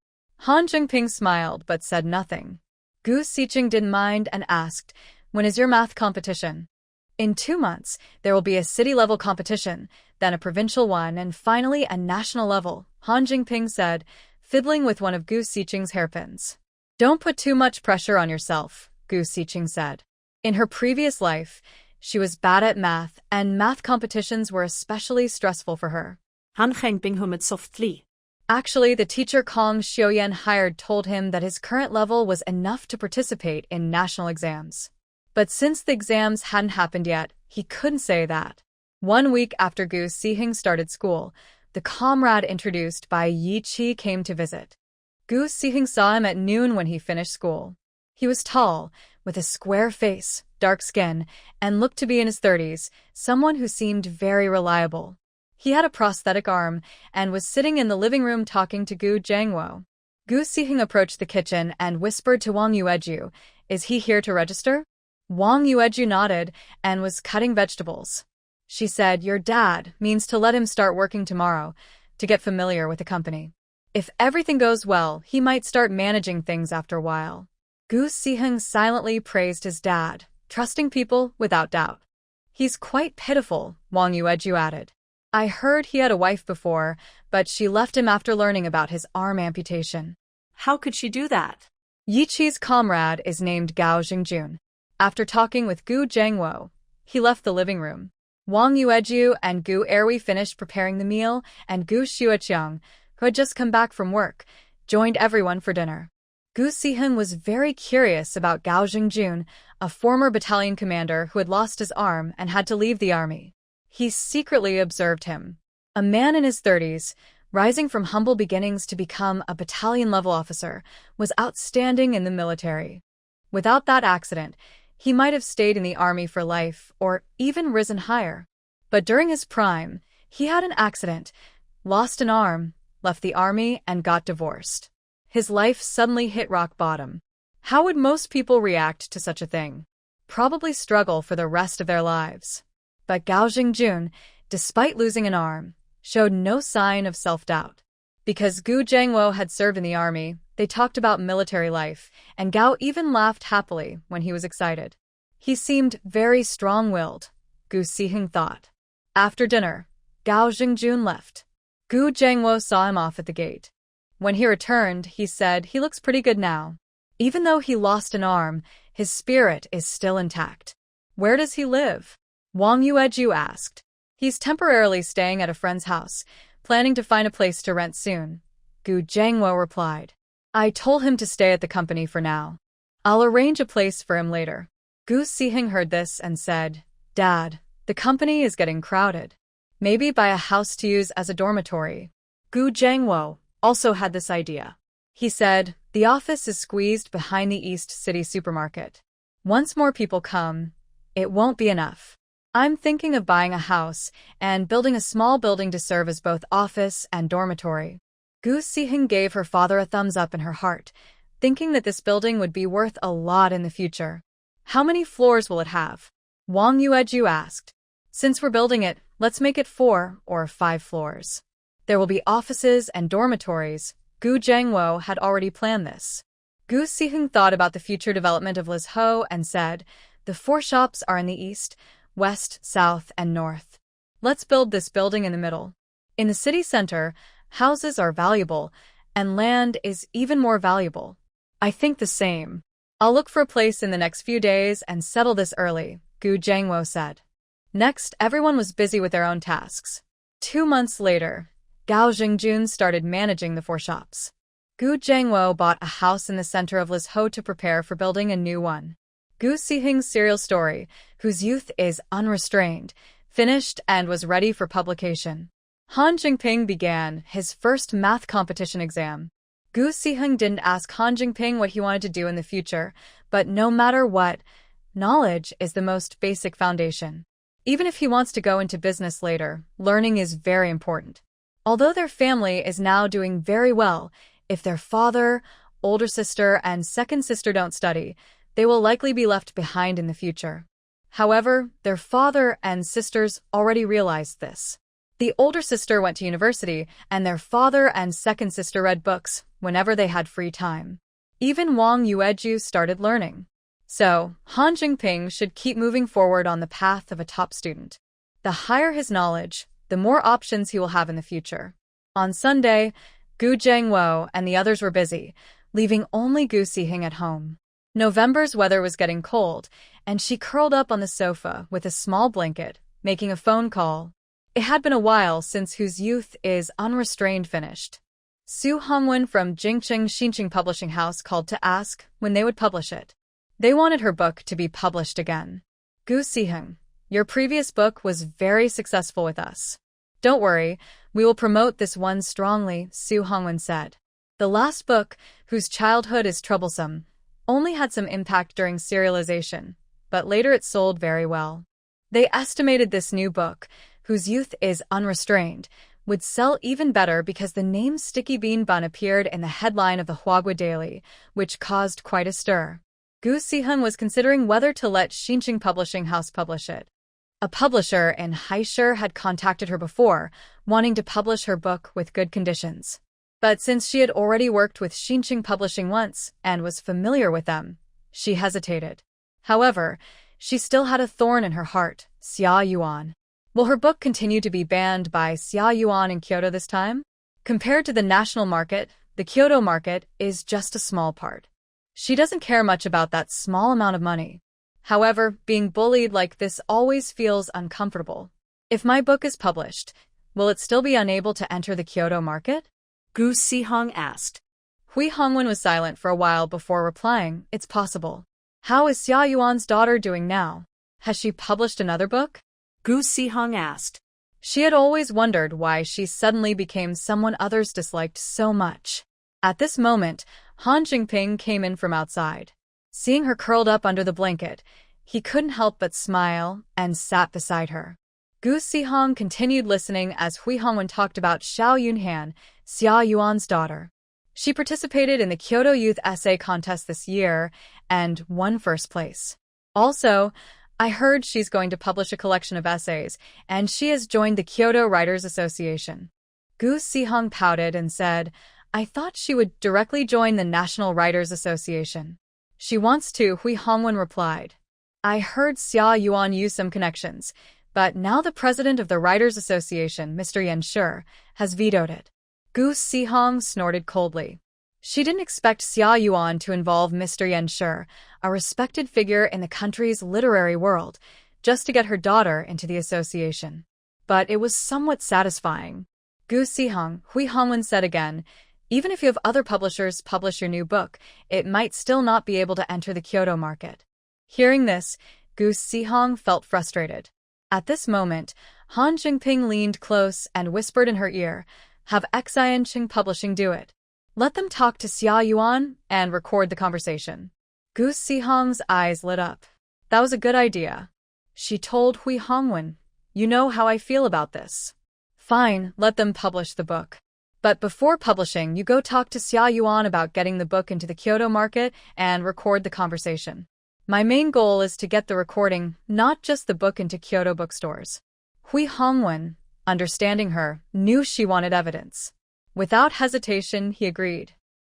Han Jingping smiled but said nothing. Gu Siqing didn't mind and asked, "When is your math competition?" "In 2 months, there will be a city-level competition, then a provincial one, and finally a national level," Han Jingping said, fiddling with one of Gu Siqing's hairpins. "Don't put too much pressure on yourself," Gu Siqing said. In her previous life, she was bad at math, and math competitions were especially stressful for her. Han Jingping hummed softly. Actually, the teacher Kong Xiuyan hired told him that his current level was enough to participate in national exams. But since the exams hadn't happened yet, he couldn't say that. 1 week after Gu Sihing started school, the comrade introduced by Yi Qi came to visit. Gu Sihing saw him at noon when he finished school. He was tall, with a square face, dark skin, and looked to be in his 30s, someone who seemed very reliable. He had a prosthetic arm and was sitting in the living room talking to Gu Jiangwo. Gu Sihing approached the kitchen and whispered to Wang Yueju, "Is he here to register?" Wang Yueju nodded and was cutting vegetables. She said, "Your dad means to let him start working tomorrow, to get familiar with the company. If everything goes well, he might start managing things after a while." Gu Sihing silently praised his dad, trusting people without doubt. "He's quite pitiful," Wang Yueju added. "I heard he had a wife before, but she left him after learning about his arm amputation." How could she do that? Yi Qi's comrade is named Gao Xingjun. After talking with Gu Jiangwo, he left the living room. Wang Yueju and Gu Erwi finished preparing the meal, and Gu Xueqiang, who had just come back from work, joined everyone for dinner. Gu Sihing was very curious about Gao Xingjun, a former battalion commander who had lost his arm and had to leave the army. He secretly observed him. A man in his 30s, rising from humble beginnings to become a battalion-level officer, was outstanding in the military. Without that accident, he might have stayed in the army for life or even risen higher. But during his prime, he had an accident, lost an arm, left the army, and got divorced. His life suddenly hit rock bottom. How would most people react to such a thing? Probably struggle for the rest of their lives. But Gao Xingjun, despite losing an arm, showed no sign of self-doubt. Because Gu Jiangwo had served in the army, they talked about military life, and Gao even laughed happily when he was excited. He seemed very strong-willed, Gu Sihing thought. After dinner, Gao Xingjun left. Gu Jiangwo saw him off at the gate. When he returned, he said he looks pretty good now. Even though he lost an arm, his spirit is still intact. Where does he live? Wang Yueju asked. He's temporarily staying at a friend's house, planning to find a place to rent soon. Gu Jiangwo replied. I told him to stay at the company for now. I'll arrange a place for him later. Gu Sihing heard this and said, Dad, the company is getting crowded. Maybe buy a house to use as a dormitory. Gu Jiangwo also had this idea. He said, the office is squeezed behind the East City supermarket. Once more people come, it won't be enough. I'm thinking of buying a house and building a small building to serve as both office and dormitory. Gu Sihing gave her father a thumbs up in her heart, thinking that this building would be worth a lot in the future. How many floors will it have? Wang Yueju asked. Since we're building it, let's make it 4 or 5 floors. There will be offices and dormitories. Gu Jiangwo had already planned this. Gu Sihing thought about the future development of Lizhou and said, the 4 shops are in the east, west, south, and north. Let's build this building in the middle. In the city center, houses are valuable, and land is even more valuable. I think the same. I'll look for a place in the next few days and settle this early, Gu Jiangwo said. Next, everyone was busy with their own tasks. 2 months later, Gao Xingjun started managing the 4 shops. Gu Jiangwo bought a house in the center of Lizhou to prepare for building a new one. Gu Sihing's serial story, whose youth is unrestrained, finished and was ready for publication. Han Jingping began his first math competition exam. Gu Sihing didn't ask Han Jingping what he wanted to do in the future, but no matter what, knowledge is the most basic foundation. Even if he wants to go into business later, learning is very important. Although their family is now doing very well, if their father, older sister, and second sister don't study, they will likely be left behind in the future. However, their father and sisters already realized this. The older sister went to university, and their father and second sister read books whenever they had free time. Even Wang Yueju started learning. So, Han Jingping should keep moving forward on the path of a top student. The higher his knowledge, the more options he will have in the future. On Sunday, Gu Zhengwo and the others were busy, leaving only Gu Sihing at home. November's weather was getting cold, and she curled up on the sofa with a small blanket, making a phone call. It had been a while since Whose Youth is Unrestrained finished. Su Hongwen from Jingqing Xinqing Publishing House called to ask when they would publish it. They wanted her book to be published again. Gu Siheng, your previous book was very successful with us. Don't worry, we will promote this one strongly, Su Hongwen said. The last book, Whose Childhood is Troublesome, only had some impact during serialization, but later it sold very well. They estimated this new book, Whose Youth is Unrestrained, would sell even better because the name Sticky Bean Bun appeared in the headline of the Huagua Daily, which caused quite a stir. Gu Siheng was considering whether to let Xinqing Publishing House publish it. A publisher in Haishur had contacted her before, wanting to publish her book with good conditions. But since she had already worked with Xinqing Publishing once and was familiar with them, she hesitated. However, she still had a thorn in her heart, Xia Yuan. Will her book continue to be banned by Xia Yuan in Kyoto this time? Compared to the national market, the Kyoto market is just a small part. She doesn't care much about that small amount of money. However, being bullied like this always feels uncomfortable. If my book is published, will it still be unable to enter the Kyoto market? Gu Siheng asked. Hui Hongwen was silent for a while before replying, it's possible. How is Xia Yuan's daughter doing now? Has she published another book? Gu Siheng asked. She had always wondered why she suddenly became someone others disliked so much. At this moment, Han Jingping came in from outside. Seeing her curled up under the blanket, he couldn't help but smile and sat beside her. Gu Siheng continued listening as Hui Hongwen talked about Xiao Yunhan, Xia Yuan's daughter. She participated in the Kyoto Youth Essay Contest this year and won first place. Also, I heard she's going to publish a collection of essays, and she has joined the Kyoto Writers Association. Gu Siheng pouted and said, I thought she would directly join the National Writers Association. She wants to, Hui Hongwen replied. I heard Xia Yuan use some connections, but now the president of the Writers Association, Mr. Yan Shi, has vetoed it. Gu Siheng snorted coldly. She didn't expect Xia Yuan to involve Mr. Yan Shi, a respected figure in the country's literary world, just to get her daughter into the association. But it was somewhat satisfying. Gu Siheng, Hui Hongwen said again, even if you have other publishers publish your new book, it might still not be able to enter the Kyoto market. Hearing this, Gu Siheng felt frustrated. At this moment, Han Jingping leaned close and whispered in her ear, have Xianqing Publishing do it. Let them talk to Xia Yuan and record the conversation. Gu Siheng's eyes lit up. That was a good idea. She told Hui Hongwen, you know how I feel about this. Fine, let them publish the book. But before publishing, you go talk to Xia Yuan about getting the book into the Kyoto market and record the conversation. My main goal is to get the recording, not just the book, into Kyoto bookstores. Hui Hongwen, understanding her, knew she wanted evidence. Without hesitation, he agreed.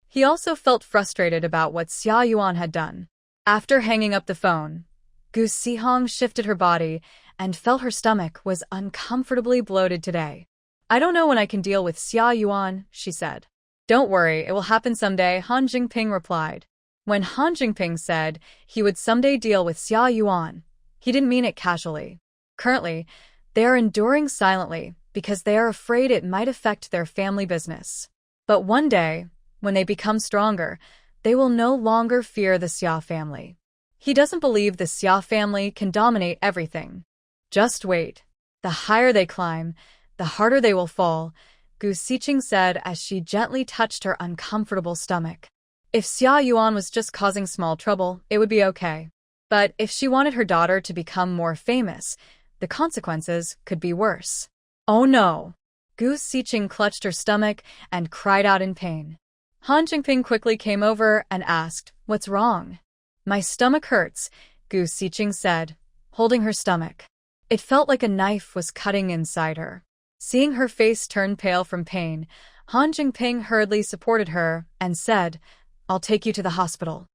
He also felt frustrated about what Xia Yuan had done. After hanging up the phone, Gu Siheng shifted her body and felt her stomach was uncomfortably bloated today. I don't know when I can deal with Xia Yuan, she said. Don't worry, it will happen someday, Han Jingping replied. When Han Jingping said he would someday deal with Xia Yuan, he didn't mean it casually. Currently, they are enduring silently because they are afraid it might affect their family business. But one day, when they become stronger, they will no longer fear the Xia family. He doesn't believe the Xia family can dominate everything. Just wait. The higher they climb, the harder they will fall, Gu Siqing said as she gently touched her uncomfortable stomach. If Xia Yuan was just causing small trouble, it would be okay. But if she wanted her daughter to become more famous, The consequences could be worse. Oh no! Gu Xiqing clutched her stomach and cried out in pain. Han Jingping quickly came over and asked, "What's wrong?" "My stomach hurts," Gu Xiqing said, holding her stomach. It felt like a knife was cutting inside her. Seeing her face turn pale from pain, Han Jingping hurriedly supported her and said, "I'll take you to the hospital."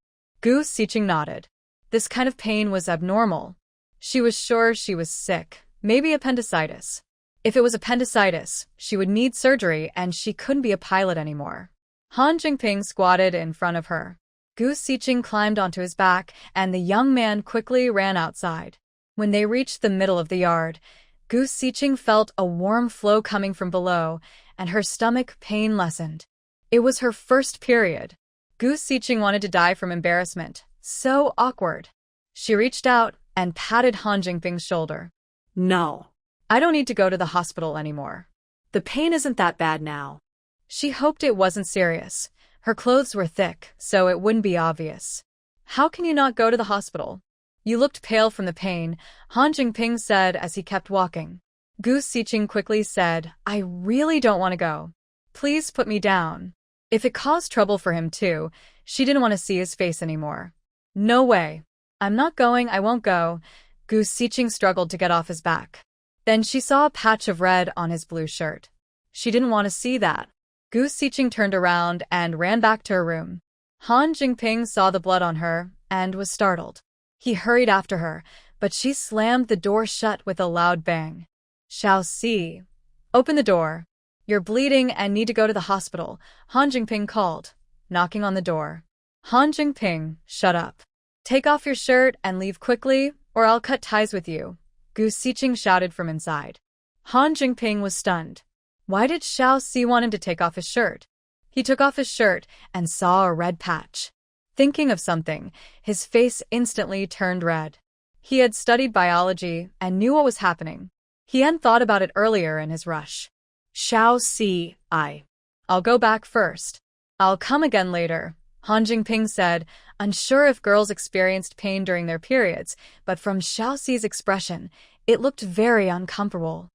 Gu Xiqing nodded. This kind of pain was abnormal. She was sure she was sick, maybe appendicitis. If it was appendicitis, she would need surgery and she couldn't be a pilot anymore. Han Jingping squatted in front of her. Gu Xiqing climbed onto his back and the young man quickly ran outside. When they reached the middle of the yard, Gu Xiqing felt a warm flow coming from below and her stomach pain lessened. It was her first period. Gu Xiqing wanted to die from embarrassment. So awkward. She reached out and patted Han Jingping's shoulder. No. I don't need to go to the hospital anymore. The pain isn't that bad now. She hoped it wasn't serious. Her clothes were thick, so it wouldn't be obvious. How can you not go to the hospital? You looked pale from the pain, Han Jingping said as he kept walking. Gu Xiqing quickly said, I really don't want to go. Please put me down. If it caused trouble for him too, she didn't want to see his face anymore. No way. I'm not going, I won't go. Gu Xiqing struggled to get off his back. Then she saw a patch of red on his blue shirt. She didn't want to see that. Gu Xiqing turned around and ran back to her room. Han Jingping saw the blood on her and was startled. He hurried after her, but she slammed the door shut with a loud bang. Xiaoxi, open the door. You're bleeding and need to go to the hospital, Han Jingping called, knocking on the door. Han Jingping, shut up. Take off your shirt and leave quickly, or I'll cut ties with you, Gu Xiqing shouted from inside. Han Jingping was stunned. Why did Xiaoxi want him to take off his shirt? He took off his shirt and saw a red patch. Thinking of something, his face instantly turned red. He had studied biology and knew what was happening. He hadn't thought about it earlier in his rush. Xiaoxi, I'll go back first. I'll come again later, Han Jingping said, unsure if girls experienced pain during their periods, but from Xiaoxi's expression, it looked very uncomfortable.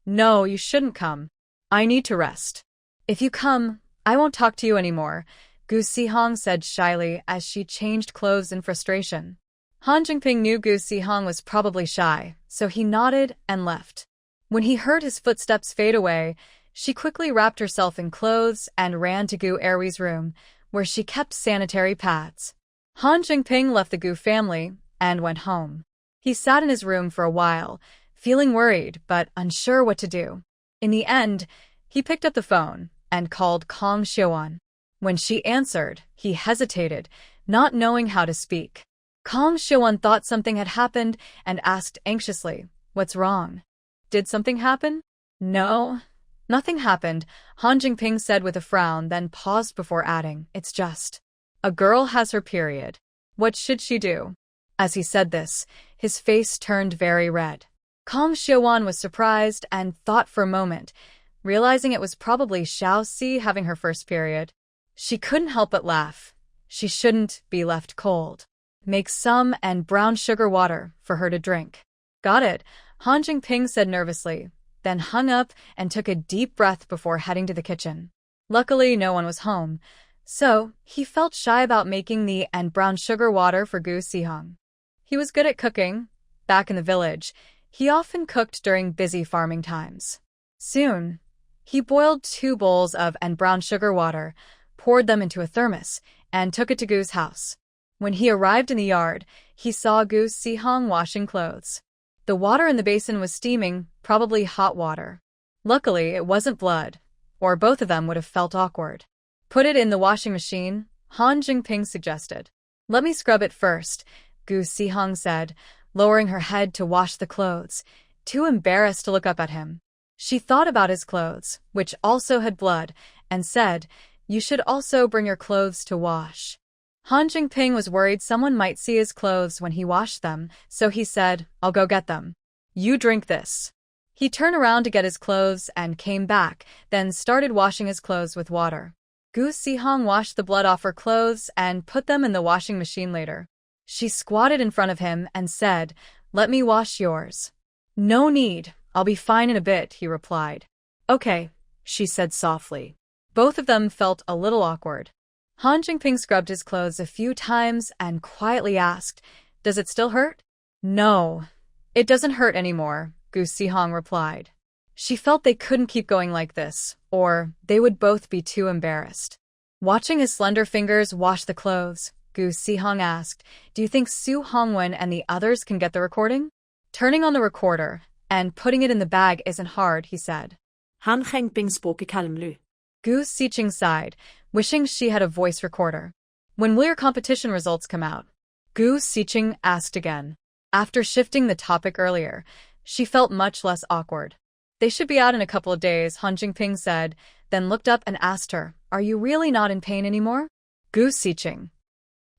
No, you shouldn't come. I need to rest. If you come, I won't talk to you anymore, Gu Xihong said shyly as she changed clothes in frustration. Han Jingping knew Gu Xihong was probably shy, so he nodded and left. When he heard his footsteps fade away, she quickly wrapped herself in clothes and ran to Gu Erwie's room, where she kept sanitary pads. Han Jingping left the Gu family and went home. He sat in his room for a while, feeling worried but unsure what to do. In the end, he picked up the phone and called Kong Xiuan. When she answered, he hesitated, not knowing how to speak. Kong Xiuan thought something had happened and asked anxiously, "What's wrong?" "Did something happen?" "No, nothing happened," Han Jingping said with a frown, then paused before adding, "It's just. A girl has her period. What should she do?" As he said this, his face turned very red. Kong Xiuan was surprised and thought for a moment, realizing it was probably Xiaoxi having her first period. She couldn't help but laugh. She shouldn't be left cold. Make some and brown sugar water for her to drink. Got it, Han Jingping said nervously, then hung up and took a deep breath before heading to the kitchen. Luckily, no one was home, so he felt shy about making the and brown sugar water for Gu Xihong. He was good at cooking. Back in the village, he often cooked during busy farming times. Soon, he boiled 2 bowls of and brown sugar water, poured them into a thermos, and took it to Gu's house. When he arrived in the yard, he saw Gu Xihong washing clothes. The water in the basin was steaming, probably hot water. Luckily, it wasn't blood, or both of them would have felt awkward. Put it in the washing machine, Han Jingping suggested. Let me scrub it first, Gu Xihong said, lowering her head to wash the clothes, too embarrassed to look up at him. She thought about his clothes, which also had blood, and said, "You should also bring your clothes to wash." Han Jingping was worried someone might see his clothes when he washed them, so he said, "I'll go get them. You drink this." He turned around to get his clothes and came back, then started washing his clothes with water. Gu Xihong washed the blood off her clothes and put them in the washing machine later. She squatted in front of him and said, "Let me wash yours." No need, I'll be fine in a bit, he replied. Okay, she said softly. Both of them felt a little awkward. Han Jingping scrubbed his clothes a few times and quietly asked, Does it still hurt? No, it doesn't hurt anymore, Gu Sihong replied. She felt they couldn't keep going like this, or they would both be too embarrassed. Watching his slender fingers wash the clothes, Gu Sihong asked, Do you think Su Hongwen and the others can get the recording? Turning on the recorder and putting it in the bag isn't hard, he said. Han Jingping spoke calmly. Gu Siqing sighed, wishing she had a voice recorder. When will your competition results come out? Gu Siqing asked again. After shifting the topic earlier, she felt much less awkward. They should be out in a couple of days, Han Jingping said, then looked up and asked her, Are you really not in pain anymore? Gu Siqing.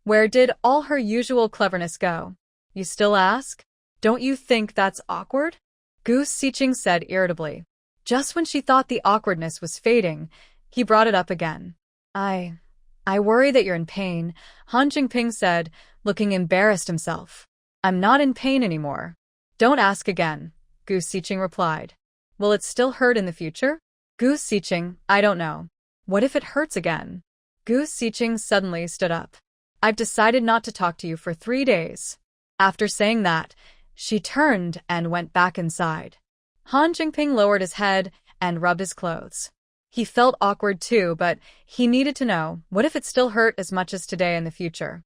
Where did all her usual cleverness go? You still ask? Don't you think that's awkward? Gu Siqing said irritably. Just when she thought the awkwardness was fading, he brought it up again. I worry that you're in pain, Han Jingping said, looking embarrassed himself. I'm not in pain anymore. Don't ask again, Gu Siqing replied. Will it still hurt in the future? Gu Siqing, I don't know. What if it hurts again? Gu Siqing suddenly stood up. I've decided not to talk to you for 3 days. After saying that, she turned and went back inside. Han Jingping lowered his head and rubbed his clothes. He felt awkward too, but he needed to know, what if it still hurt as much as today in the future?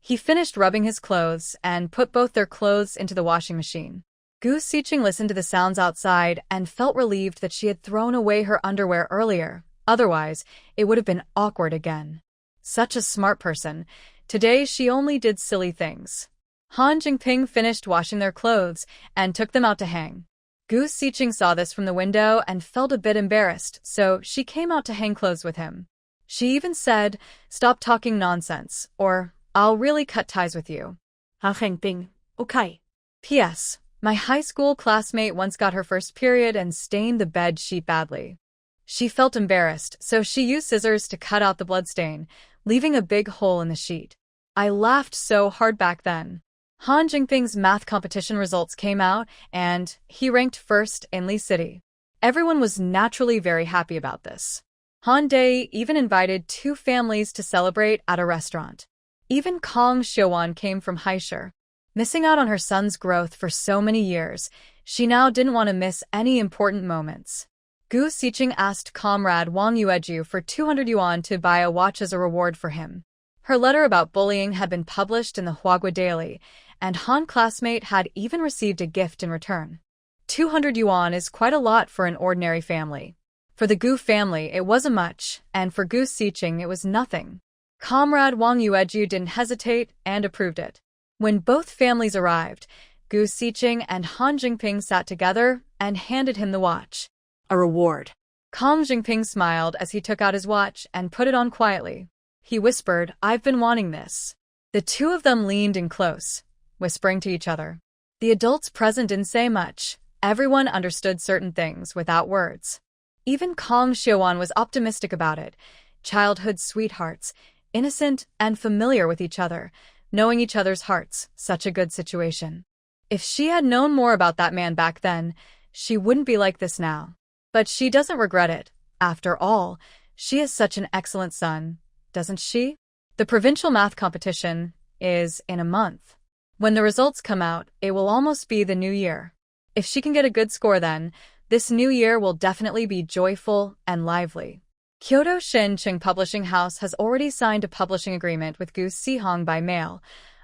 He finished rubbing his clothes and put both their clothes into the washing machine. Gu Siqing listened to the sounds outside and felt relieved that she had thrown away her underwear earlier. Otherwise, it would have been awkward again. Such a smart person. Today she only did silly things. Han Jingping finished washing their clothes and took them out to hang. Gu Siqing saw this from the window and felt a bit embarrassed, so she came out to hang clothes with him. She even said, Stop talking nonsense, or I'll really cut ties with you. Han Jingping, okay. P.S. My high school classmate once got her first period and stained the bed sheet badly. She felt embarrassed, so she used scissors to cut out the bloodstain, leaving a big hole in the sheet. I laughed so hard back then. Han Jingping's math competition results came out, and he ranked first in Lee City. Everyone was naturally very happy about this. Han Dae even invited 2 families to celebrate at a restaurant. Even Kong Xiuwan came from Haishur. Missing out on her son's growth for so many years, she now didn't want to miss any important moments. Gu Siqing asked comrade Wang Yueju for 200 yuan to buy a watch as a reward for him. Her letter about bullying had been published in the Huagua Daily, and Han classmate had even received a gift in return. 200 yuan is quite a lot for an ordinary family. For the Gu family, it wasn't much, and for Gu Siqing, it was nothing. Comrade Wang Yueju didn't hesitate and approved it. When both families arrived, Gu Siqing and Han Jingping sat together and handed him the watch. A reward. Kong Jingping smiled as he took out his watch and put it on quietly. He whispered, I've been wanting this. The 2 of them leaned in close, whispering to each other. The adults present didn't say much. Everyone understood certain things without words. Even Kong Xiuwan was optimistic about it. Childhood sweethearts, innocent and familiar with each other, knowing each other's hearts, such a good situation. If she had known more about that man back then, she wouldn't be like this now. But she doesn't regret it. After all, she is such an excellent son, doesn't she? The provincial math competition is in a month. When the results come out, it will almost be the new year. If she can get a good score then, this new year will definitely be joyful and lively. Kyoto Shincheng Publishing House has already signed a publishing agreement with Gu Sihong by mail,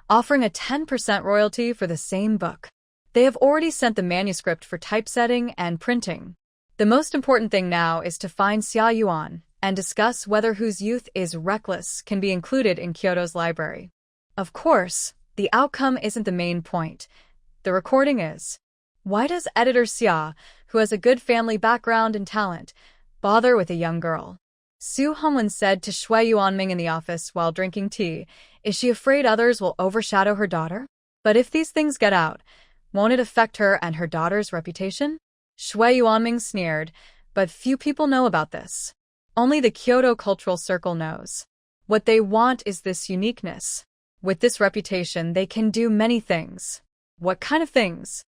offering a 10% royalty for the same book. They have already sent the manuscript for typesetting and printing. The most important thing now is to find Xia Yuan and discuss whether Whose Youth is Reckless can be included in Kyoto's library. Of course, the outcome isn't the main point. The recording is. Why does editor Xia, who has a good family background and talent, bother with a young girl? Su Hongwen said to Shui Yuanming in the office while drinking tea, Is she afraid others will overshadow her daughter? But if these things get out, won't it affect her and her daughter's reputation? Shui Yuanming sneered, but few people know about this. Only the Kyoto cultural circle knows. What they want is this uniqueness. With this reputation, they can do many things. What kind of things?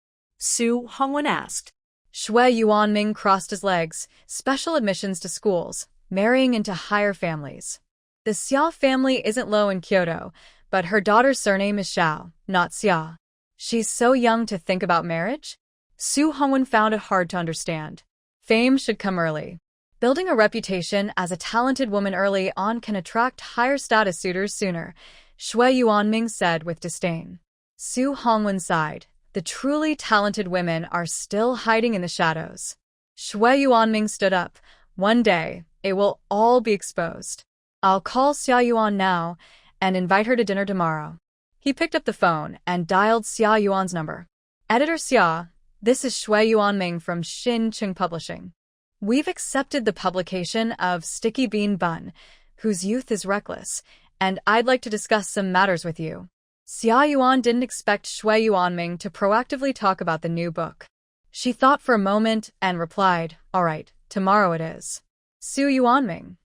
Su Hongwen asked. Shui Yuanming crossed his legs. Special admissions to schools, marrying into higher families. The Xia family isn't low in Kyoto, but her daughter's surname is Xiao, not Xia. She's so young to think about marriage? Su Hongwen found it hard to understand. Fame should come early. Building a reputation as a talented woman early on can attract higher status suitors sooner, Shui Yuanming said with disdain. Su Hongwen sighed. The truly talented women are still hiding in the shadows. Shui Yuanming stood up. One day, it will all be exposed. I'll call Xia Yuan now and invite her to dinner tomorrow. He picked up the phone and dialed Xia Yuan's number. Editor Xia, this is Shui Yuanming from Xin Chung Publishing. We've accepted the publication of Sticky Bean Bun, whose youth is reckless, and I'd like to discuss some matters with you. Xia Yuan didn't expect Shui Yuanming to proactively talk about the new book. She thought for a moment and replied, all right, tomorrow it is. Su Yuanming,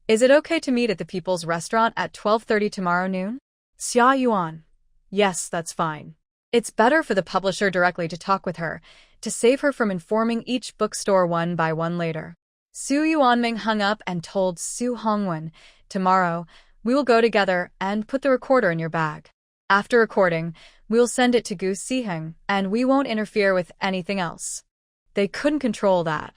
is it okay to meet at the People's Restaurant at 12:30 tomorrow noon? Xia Yuan, yes, that's fine. It's better for the publisher directly to talk with her, to save her from informing each bookstore one by one later. Su Yuanming hung up and told Su Hongwen, tomorrow, we will go together and put the recorder in your bag. After recording, we'll send it to Gu Siheng, and we won't interfere with anything else. They couldn't control that.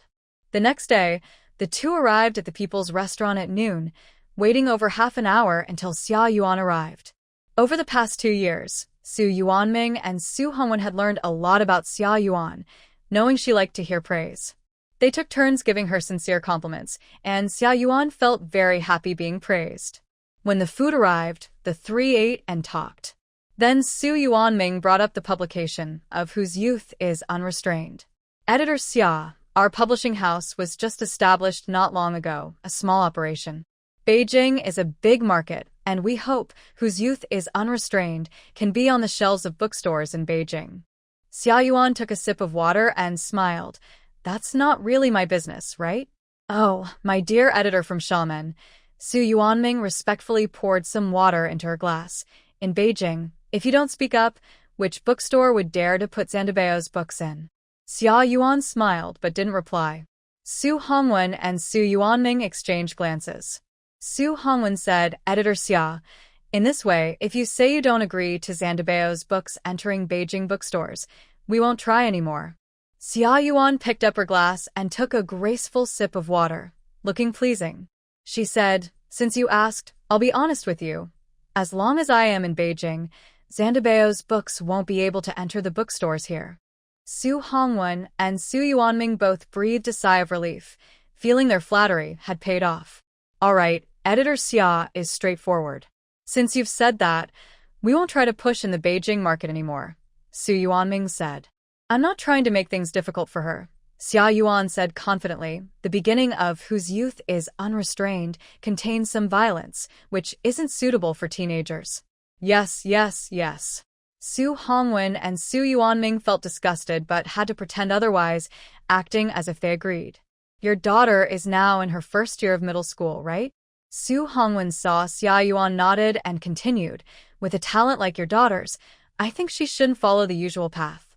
The next day, the two arrived at the People's Restaurant at noon, waiting over half an hour until Xia Yuan arrived. Over the past 2 years, Su Yuanming and Su Hongwen had learned a lot about Xia Yuan, knowing she liked to hear praise. They took turns giving her sincere compliments, and Xia Yuan felt very happy being praised. When the food arrived, the three ate and talked. Then Su Yuanming brought up the publication of Whose Youth is Unrestrained. Editor Xia, our publishing house was just established not long ago, a small operation. Beijing is a big market, and we hope Whose Youth is Unrestrained can be on the shelves of bookstores in Beijing. Xia Yuan took a sip of water and smiled. That's not really my business, right? Oh, my dear editor from Xiamen. Su Yuanming respectfully poured some water into her glass. In Beijing, if you don't speak up, which bookstore would dare to put Zandabao's books in? Xia Yuan smiled but didn't reply. Su Hongwen and Su Yuanming exchanged glances. Su Hongwen said, Editor Xia, in this way, if you say you don't agree to Zandabao's books entering Beijing bookstores, we won't try anymore. Xia Yuan picked up her glass and took a graceful sip of water, looking pleasing. She said, since you asked, I'll be honest with you. As long as I am in Beijing, Zandabao's books won't be able to enter the bookstores here. Su Hongwen and Su Yuanming both breathed a sigh of relief, feeling their flattery had paid off. All right, Editor Xia is straightforward. Since you've said that, we won't try to push in the Beijing market anymore, Su Yuanming said. I'm not trying to make things difficult for her, Xia Yuan said confidently. The beginning of Whose Youth is Unrestrained contains some violence, which isn't suitable for teenagers. Yes, yes, yes. Su Hongwen and Su Yuanming felt disgusted but had to pretend otherwise, acting as if they agreed. Your daughter is now in her first year of middle school, right? Su Hongwen saw Xia Yuan nodded and continued, with a talent like your daughter's, I think she shouldn't follow the usual path.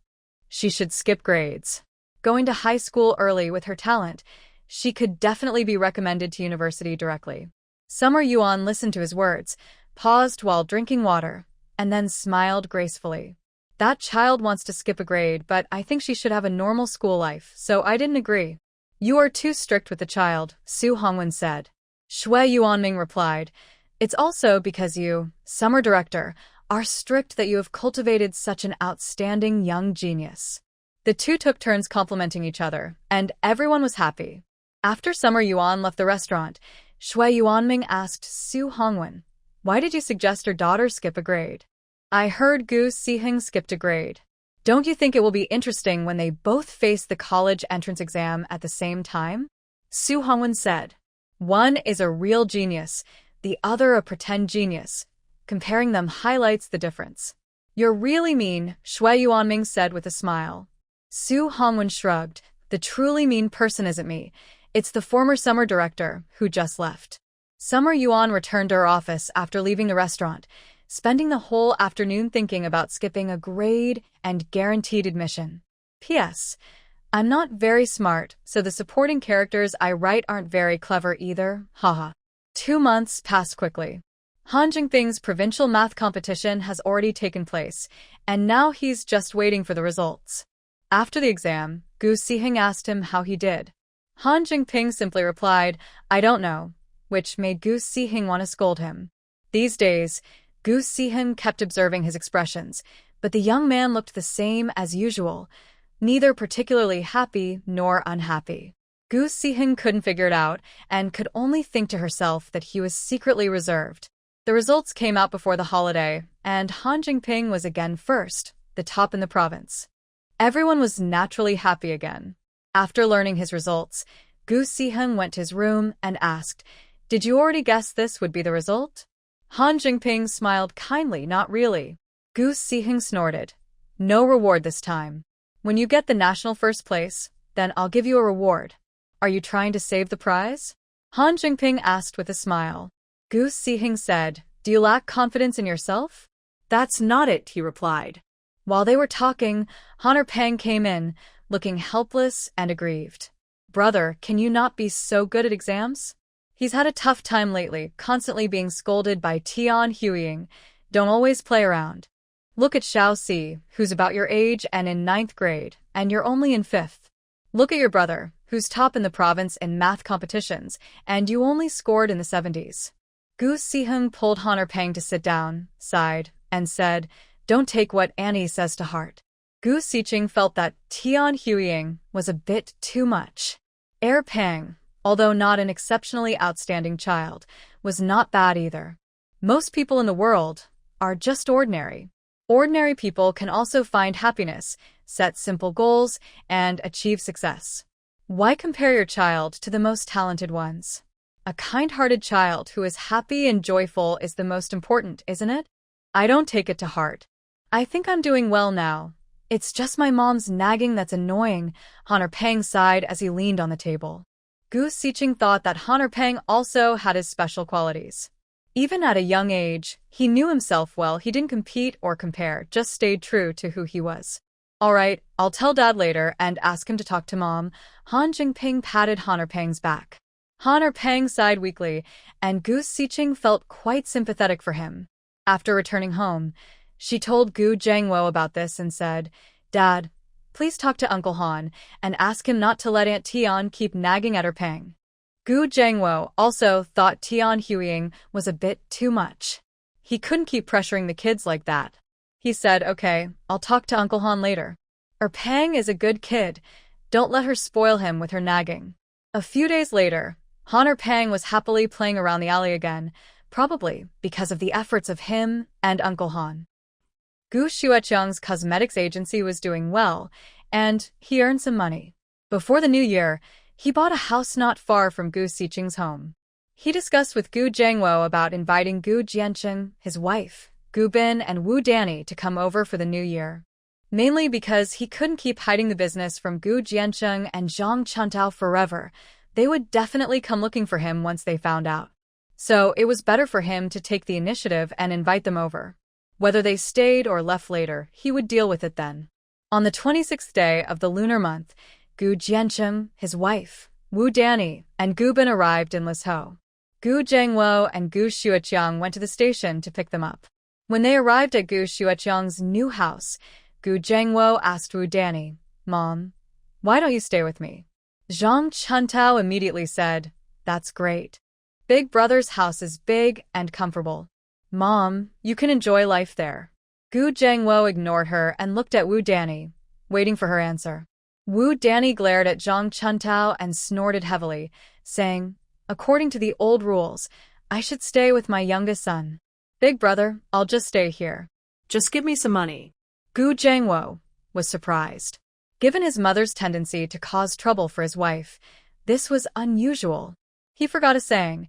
She should skip grades. Going to high school early with her talent, she could definitely be recommended to university directly. Summer Yuan listened to his words, paused while drinking water, and then smiled gracefully. That child wants to skip a grade, but I think she should have a normal school life, so I didn't agree. You are too strict with the child, Su Hongwen said. Shui Yuanming replied, it's also because you, summer director, are strict that you have cultivated such an outstanding young genius. The two took turns complimenting each other, and everyone was happy. After Summer Yuan left the restaurant, Shui Yuanming asked Su Hongwen, why did you suggest her daughter skip a grade? I heard Gu Siheng skipped a grade. Don't you think it will be interesting when they both face the college entrance exam at the same time? Su Hongwen said. One is a real genius, the other a pretend genius. Comparing them highlights the difference. You're really mean, Shui Yuanming said with a smile. Su Hongwen shrugged. The truly mean person isn't me. It's the former summer director, who just left. Summer Yuan returned to her office after leaving the restaurant, spending the whole afternoon thinking about skipping a grade and guaranteed admission. P.S. I'm not very smart, so the supporting characters I write aren't very clever either, haha. 2 months passed quickly. Han Jingping's provincial math competition has already taken place, and now he's just waiting for the results. After the exam, Gu Siheng asked him how he did. Han Jingping simply replied, "I don't know," which made Gu Siheng want to scold him. These days, Gu Siheng kept observing his expressions, but the young man looked the same as usual, neither particularly happy nor unhappy. Gu Siheng couldn't figure it out and could only think to herself that he was secretly reserved. The results came out before the holiday, and Han Jingping was again first, the top in the province. Everyone was naturally happy again. After learning his results, Gu Siheng went to his room and asked, "Did you already guess this would be the result?" Han Jingping smiled kindly, "Not really." Gu Siheng snorted, "No reward this time. When you get the national first place, then I'll give you a reward. Are you trying to save the prize?" Han Jingping asked with a smile. Gu Siheng said, "Do you lack confidence in yourself?" "That's not it," he replied. While they were talking, Honor Pang came in, looking helpless and aggrieved. "Brother, can you not be so good at exams?" He's had a tough time lately, constantly being scolded by Tian Huiying. "Don't always play around. Look at Xiao Si, who's about your age and in 9th grade, and you're only in 5th. Look at your brother, who's top in the province in math competitions, and you only scored in the 70s. Gu Siheng pulled Honor Pang to sit down, sighed, and said, "Don't take what Annie says to heart." Gu Siqing felt that Tian Huiying was a bit too much. Heir Pang, although not an exceptionally outstanding child, was not bad either. Most people in the world are just ordinary. Ordinary people can also find happiness, set simple goals, and achieve success. Why compare your child to the most talented ones? A kind-hearted child who is happy and joyful is the most important, isn't it? I don't take it to heart. I think I'm doing well now. It's just my mom's nagging that's annoying, Honor Pang sighed as he leaned on the table. Gu Siqing thought that Honor Pang also had his special qualities. Even at a young age, he knew himself well. He didn't compete or compare, just stayed true to who he was. "All right, I'll tell Dad later and ask him to talk to Mom." Han Jingping patted Honor Pang's back. Honor Pang sighed weakly, and Gu Siqing felt quite sympathetic for him. After returning home, she told Gu Jiangwo about this and said, "Dad, please talk to Uncle Han and ask him not to let Aunt Tian keep nagging at her Pang." Gu Jiangwo also thought Tian Huiying was a bit too much. He couldn't keep pressuring the kids like that. He said, "Okay, I'll talk to Uncle Han later. Pang is a good kid. Don't let her spoil him with her nagging." A few days later, Honor Pang was happily playing around the alley again, probably because of the efforts of him and Uncle Han. Gu Xueqiang's cosmetics agency was doing well, and he earned some money. Before the new year, he bought a house not far from Gu Siqing's home. He discussed with Gu Jiangwo about inviting Gu Jiancheng, his wife, Gu Bin, and Wu Danny to come over for the new year. Mainly because he couldn't keep hiding the business from Gu Jiancheng and Zhang Chuntao forever. They would definitely come looking for him once they found out. So it was better for him to take the initiative and invite them over. Whether they stayed or left later, he would deal with it then. On the 26th day of the lunar month, Gu Jiancheng, his wife, Wu Danny, and Gu Bin arrived in Lisho. Gu Jiangwo and Gu Xueqiang went to the station to pick them up. When they arrived at Gu Xueqiang's new house, Gu Jiangwo asked Wu Danny, "Mom, why don't you stay with me?" Zhang Chuntao immediately said, "That's great. Big brother's house is big and comfortable. Mom, you can enjoy life there." Gu Jiangwo ignored her and looked at Wu Danny, waiting for her answer. Wu Danny glared at Zhang Chuntao and snorted heavily, saying, "According to the old rules, I should stay with my youngest son. Big brother, I'll just stay here. Just give me some money." Gu Jiangwo was surprised. Given his mother's tendency to cause trouble for his wife, this was unusual. He forgot a saying,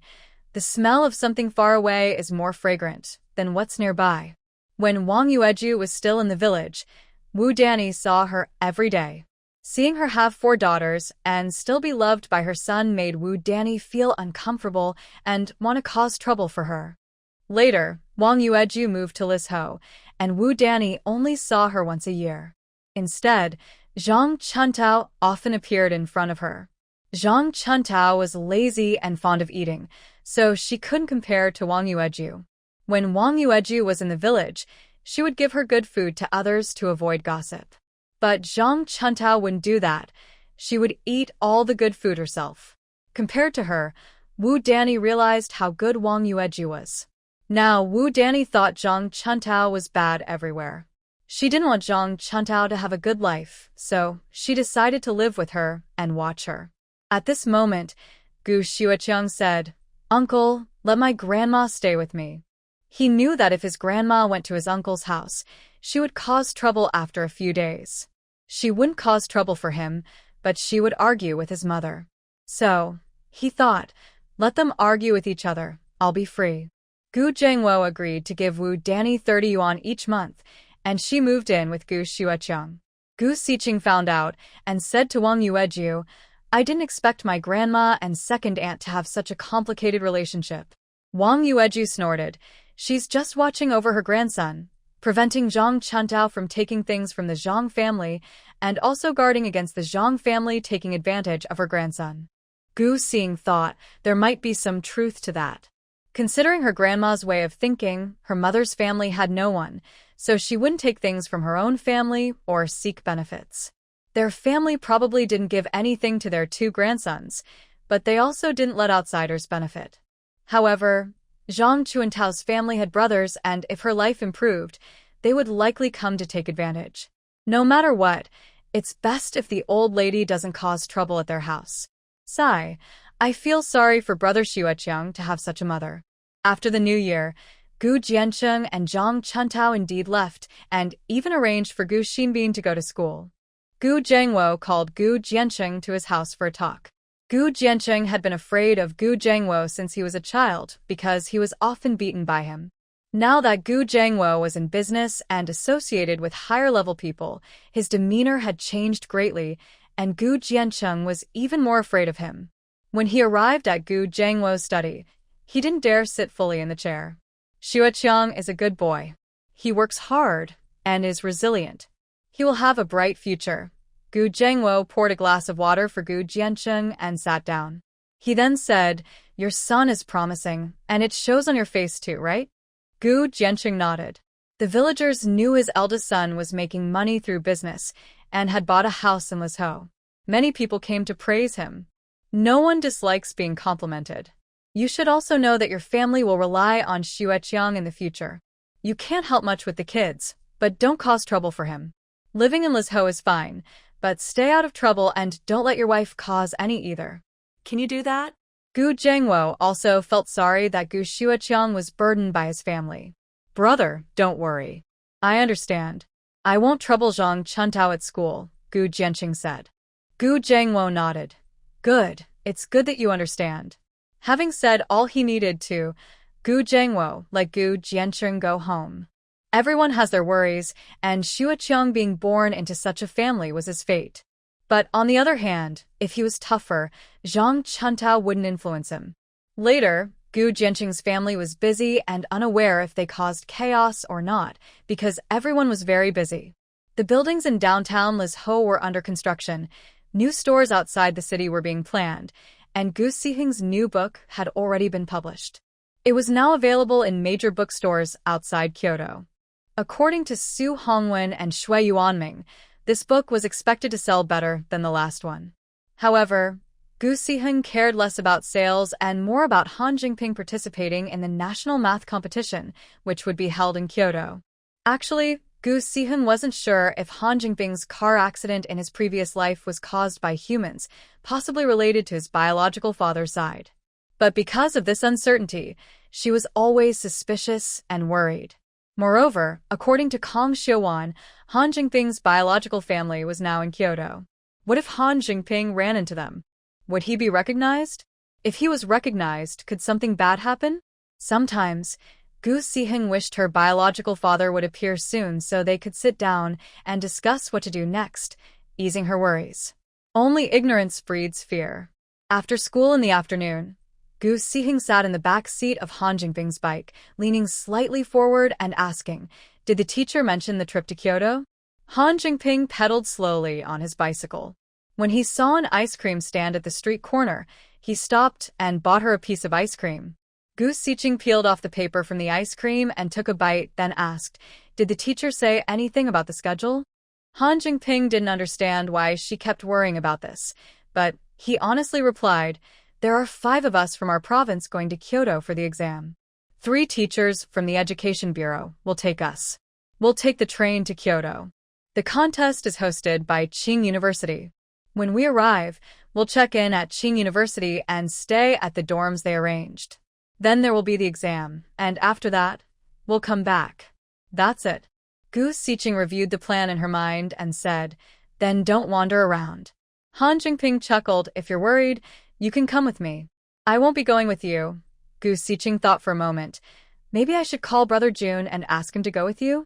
"The smell of something far away is more fragrant than what's nearby." When Wang Yueju was still in the village, Wu Danny saw her every day. Seeing her have 4 daughters and still be loved by her son made Wu Danny feel uncomfortable and want to cause trouble for her. Later, Wang Yueju moved to Lisho, and Wu Danny only saw her once a year. Instead, Zhang Chuntao often appeared in front of her. Zhang Chuntao was lazy and fond of eating, so she couldn't compare to Wang Yueju. When Wang Yueju was in the village, she would give her good food to others to avoid gossip. But Zhang Chuntao wouldn't do that. She would eat all the good food herself. Compared to her, Wu Danny realized how good Wang Yueju was. Now, Wu Danny thought Zhang Chuntao was bad everywhere. She didn't want Zhang Chuntao to have a good life, so she decided to live with her and watch her. At this moment, Gu Xueqiang said, "Uncle, let my grandma stay with me." He knew that if his grandma went to his uncle's house, she would cause trouble after a few days. She wouldn't cause trouble for him, but she would argue with his mother. So, he thought, let them argue with each other, I'll be free. Gu Zhengwo agreed to give Wu Danny 30 yuan each month, and she moved in with Gu Xueqiang. Gu Xiqing found out and said to Wang Yueju, "I didn't expect my grandma and second aunt to have such a complicated relationship." Wang Yueju snorted. She's just watching over her grandson, preventing Zhang Chuntao from taking things from the Zhang family and also guarding against the Zhang family taking advantage of her grandson. Gu Xing thought there might be some truth to that. Considering her grandma's way of thinking, her mother's family had no one, so she wouldn't take things from her own family or seek benefits. Their family probably didn't give anything to their two grandsons, but they also didn't let outsiders benefit. However, Zhang Chuantao's family had brothers, and if her life improved, they would likely come to take advantage. No matter what, it's best if the old lady doesn't cause trouble at their house. Sigh, I feel sorry for brother Xueqiang to have such a mother. After the new year, Gu Jiancheng and Zhang Chuntao indeed left, and even arranged for Gu Xinbin to go to school. Gu Zhengwo called Gu Jiancheng to his house for a talk. Gu Jiancheng had been afraid of Gu Zhengwo since he was a child because he was often beaten by him. Now that Gu Zhengwo was in business and associated with higher-level people, his demeanor had changed greatly, and Gu Jiancheng was even more afraid of him. When he arrived at Gu Zhengwo's study, he didn't dare sit fully in the chair. Xueqiang is a good boy. He works hard and is resilient. He will have a bright future. Gu Zhengwo poured a glass of water for Gu Jiancheng and sat down. He then said, "Your son is promising, and it shows on your face too, right?" Gu Jiancheng nodded. The villagers knew his eldest son was making money through business and had bought a house in Lizhou. Many people came to praise him. No one dislikes being complimented. You should also know that your family will rely on Xueqiang in the future. You can't help much with the kids, but don't cause trouble for him. Living in Lizhou is fine, but stay out of trouble and don't let your wife cause any either. Can you do that? Gu Zhengwo also felt sorry that Gu Xueqiang was burdened by his family. "Brother, don't worry. I understand. I won't trouble Zhang Chuntao at school," Gu Jiancheng said. Gu Zhengwo nodded. "Good, it's good that you understand." Having said all he needed to, Gu Zhengwo let Gu Jiancheng go home. Everyone has their worries, and Xueqiang being born into such a family was his fate. But on the other hand, if he was tougher, Zhang Chuntao wouldn't influence him. Later, Gu Jiancheng's family was busy and unaware if they caused chaos or not, because everyone was very busy. The buildings in downtown Lizhou were under construction, new stores outside the city were being planned, and Gu Xiheng's new book had already been published. It was now available in major bookstores outside Kyoto. According to Su Hongwen and Shui Yuanming, this book was expected to sell better than the last one. However, Gu Xiheng cared less about sales and more about Han Jingping participating in the national math competition, which would be held in Kyoto. Actually, Gu Xiheng wasn't sure if Han Jingping's car accident in his previous life was caused by humans, possibly related to his biological father's side. But because of this uncertainty, she was always suspicious and worried. Moreover, according to Kang Xiuwan, Han Jingping's biological family was now in Kyoto. What if Han Jingping ran into them? Would he be recognized? If he was recognized, could something bad happen? Sometimes, Gu Xiheng wished her biological father would appear soon so they could sit down and discuss what to do next, easing her worries. Only ignorance breeds fear. After school in the afternoon, Gu Xiheng sat in the back seat of Han Jingping's bike, leaning slightly forward and asking, "Did the teacher mention the trip to Kyoto?" Han Jingping pedaled slowly on his bicycle. When he saw an ice cream stand at the street corner, he stopped and bought her a piece of ice cream. Gu Xiqing peeled off the paper from the ice cream and took a bite, then asked, "Did the teacher say anything about the schedule?" Han Jingping didn't understand why she kept worrying about this, but he honestly replied, "There are 5 of us from our province going to Kyoto for the exam. 3 teachers from the Education Bureau will take us. We'll take the train to Kyoto. The contest is hosted by Qing University. When we arrive, we'll check in at Qing University and stay at the dorms they arranged. Then there will be the exam, and after that, we'll come back. That's it." Gu Xiqing reviewed the plan in her mind and said, "Then don't wander around." Han Jingping chuckled, "If you're worried, you can come with me." "I won't be going with you." Gu Xiqing thought for a moment. "Maybe I should call Brother Jun and ask him to go with you?"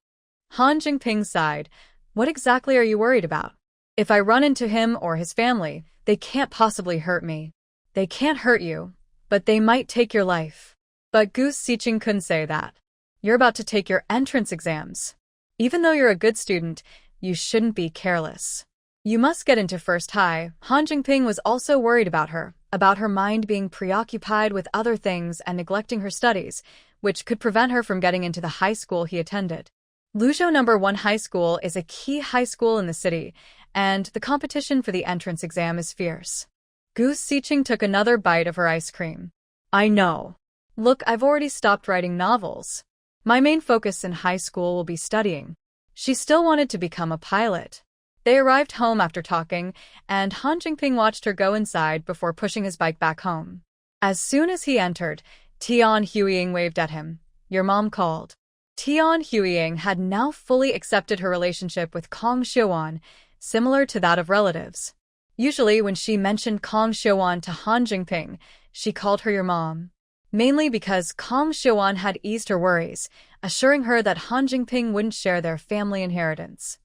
Han Jingping sighed. "What exactly are you worried about?" "If I run into him or his family, they can't possibly hurt me." "They can't hurt you, but they might take your life." But Gu Xiqing couldn't say that. "You're about to take your entrance exams. Even though you're a good student, you shouldn't be careless. You must get into first high." Han Jingping was also worried about her mind being preoccupied with other things and neglecting her studies, which could prevent her from getting into the high school he attended. Luzhou No. 1 High School is a key high school in the city, and the competition for the entrance exam is fierce. Gu Xiqing took another bite of her ice cream. "I know. Look, I've already stopped writing novels. My main focus in high school will be studying." She still wanted to become a pilot. They arrived home after talking, and Han Jingping watched her go inside before pushing his bike back home. As soon as he entered, Tian Huiying waved at him. "Your mom called." Tian Huiying had now fully accepted her relationship with Kong Xiuan, similar to that of relatives. Usually when she mentioned Kong Xiuan to Han Jingping, she called her your mom. Mainly because Kong Xiuan had eased her worries, assuring her that Han Jingping wouldn't share their family inheritance.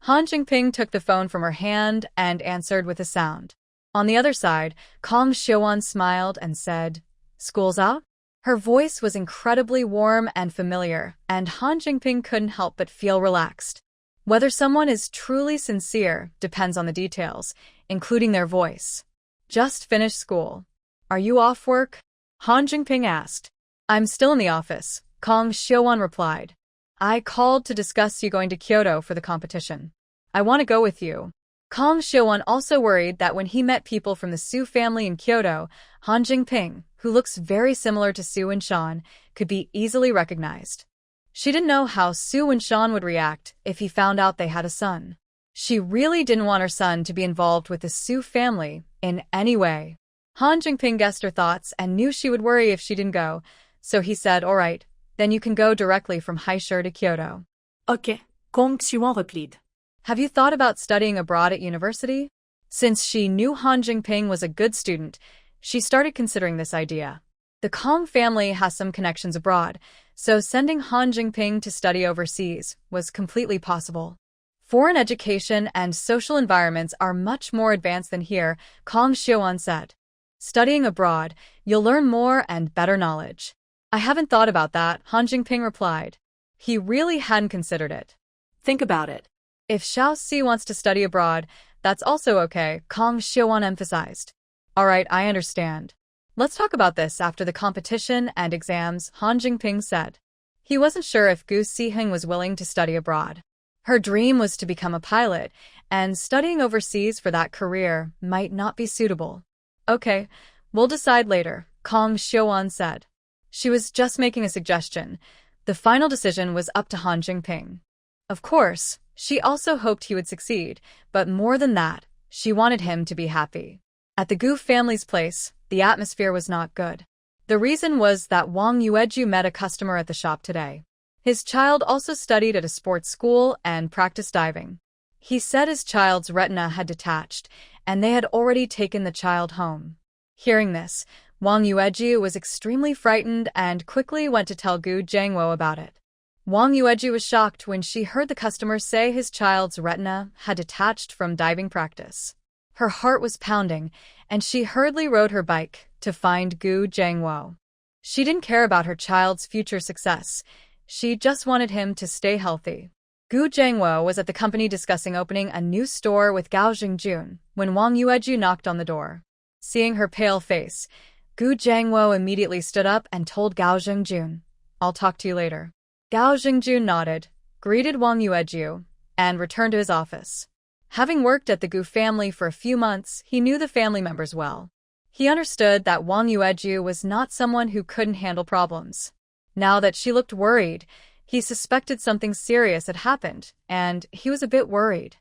Han Jingping took the phone from her hand and answered with a sound. On the other side, Kong Xiuan smiled and said, "School's out?" Her voice was incredibly warm and familiar, and Han Jingping couldn't help but feel relaxed. Whether someone is truly sincere depends on the details, including their voice. "Just finished school. Are you off work?" Han Jingping asked. "I'm still in the office," Kong Xiuan replied. "I called to discuss you going to Kyoto for the competition. I want to go with you." Kong Xiuan also worried that when he met people from the Su family in Kyoto, Han Jingping, who looks very similar to Su and Shan, could be easily recognized. She didn't know how Su and Shan would react if he found out they had a son. She really didn't want her son to be involved with the Su family in any way. Han Jingping guessed her thoughts and knew she would worry if she didn't go, so he said, "All right, then you can go directly from Haishur to Kyoto." Ok, Kong Xiuan replied. "Have you thought about studying abroad at university?" Since she knew Han Jingping was a good student, she started considering this idea. The Kong family has some connections abroad, so sending Han Jingping to study overseas was completely possible. "Foreign education and social environments are much more advanced than here," Kong Xiuan said. "Studying abroad, you'll learn more and better knowledge." "I haven't thought about that," Han Jingping replied. He really hadn't considered it. Think about it. "If Xiaoxi wants to study abroad, that's also okay," Kong Xiuan emphasized. "All right, I understand. Let's talk about this after the competition and exams," Han Jingping said. He wasn't sure if Gu Xiqing was willing to study abroad. Her dream was to become a pilot, and studying overseas for that career might not be suitable. "Okay, we'll decide later," Kong Xiuan said. She was just making a suggestion. The final decision was up to Han Jingping. Of course, she also hoped he would succeed, but more than that, she wanted him to be happy. At the Gu family's place, the atmosphere was not good. The reason was that Wang Yueju met a customer at the shop today. His child also studied at a sports school and practiced diving. He said his child's retina had detached, and they had already taken the child home. Hearing this, Wang Yueju was extremely frightened and quickly went to tell Gu Jiangwo about it. Wang Yueju was shocked when she heard the customer say his child's retina had detached from diving practice. Her heart was pounding, and she hurriedly rode her bike to find Gu Jiangwo. She didn't care about her child's future success. She just wanted him to stay healthy. Gu Jiangwo was at the company discussing opening a new store with Gao Jingjun when Wang Yueju knocked on the door. Seeing her pale face, Gu Jiangwo immediately stood up and told Gao Jingjun, "I'll talk to you later." Gao Jingjun nodded, greeted Wang Yueju, and returned to his office. Having worked at the Gu family for a few months, he knew the family members well. He understood that Wang Yueju was not someone who couldn't handle problems. Now that she looked worried, he suspected something serious had happened, and he was a bit worried.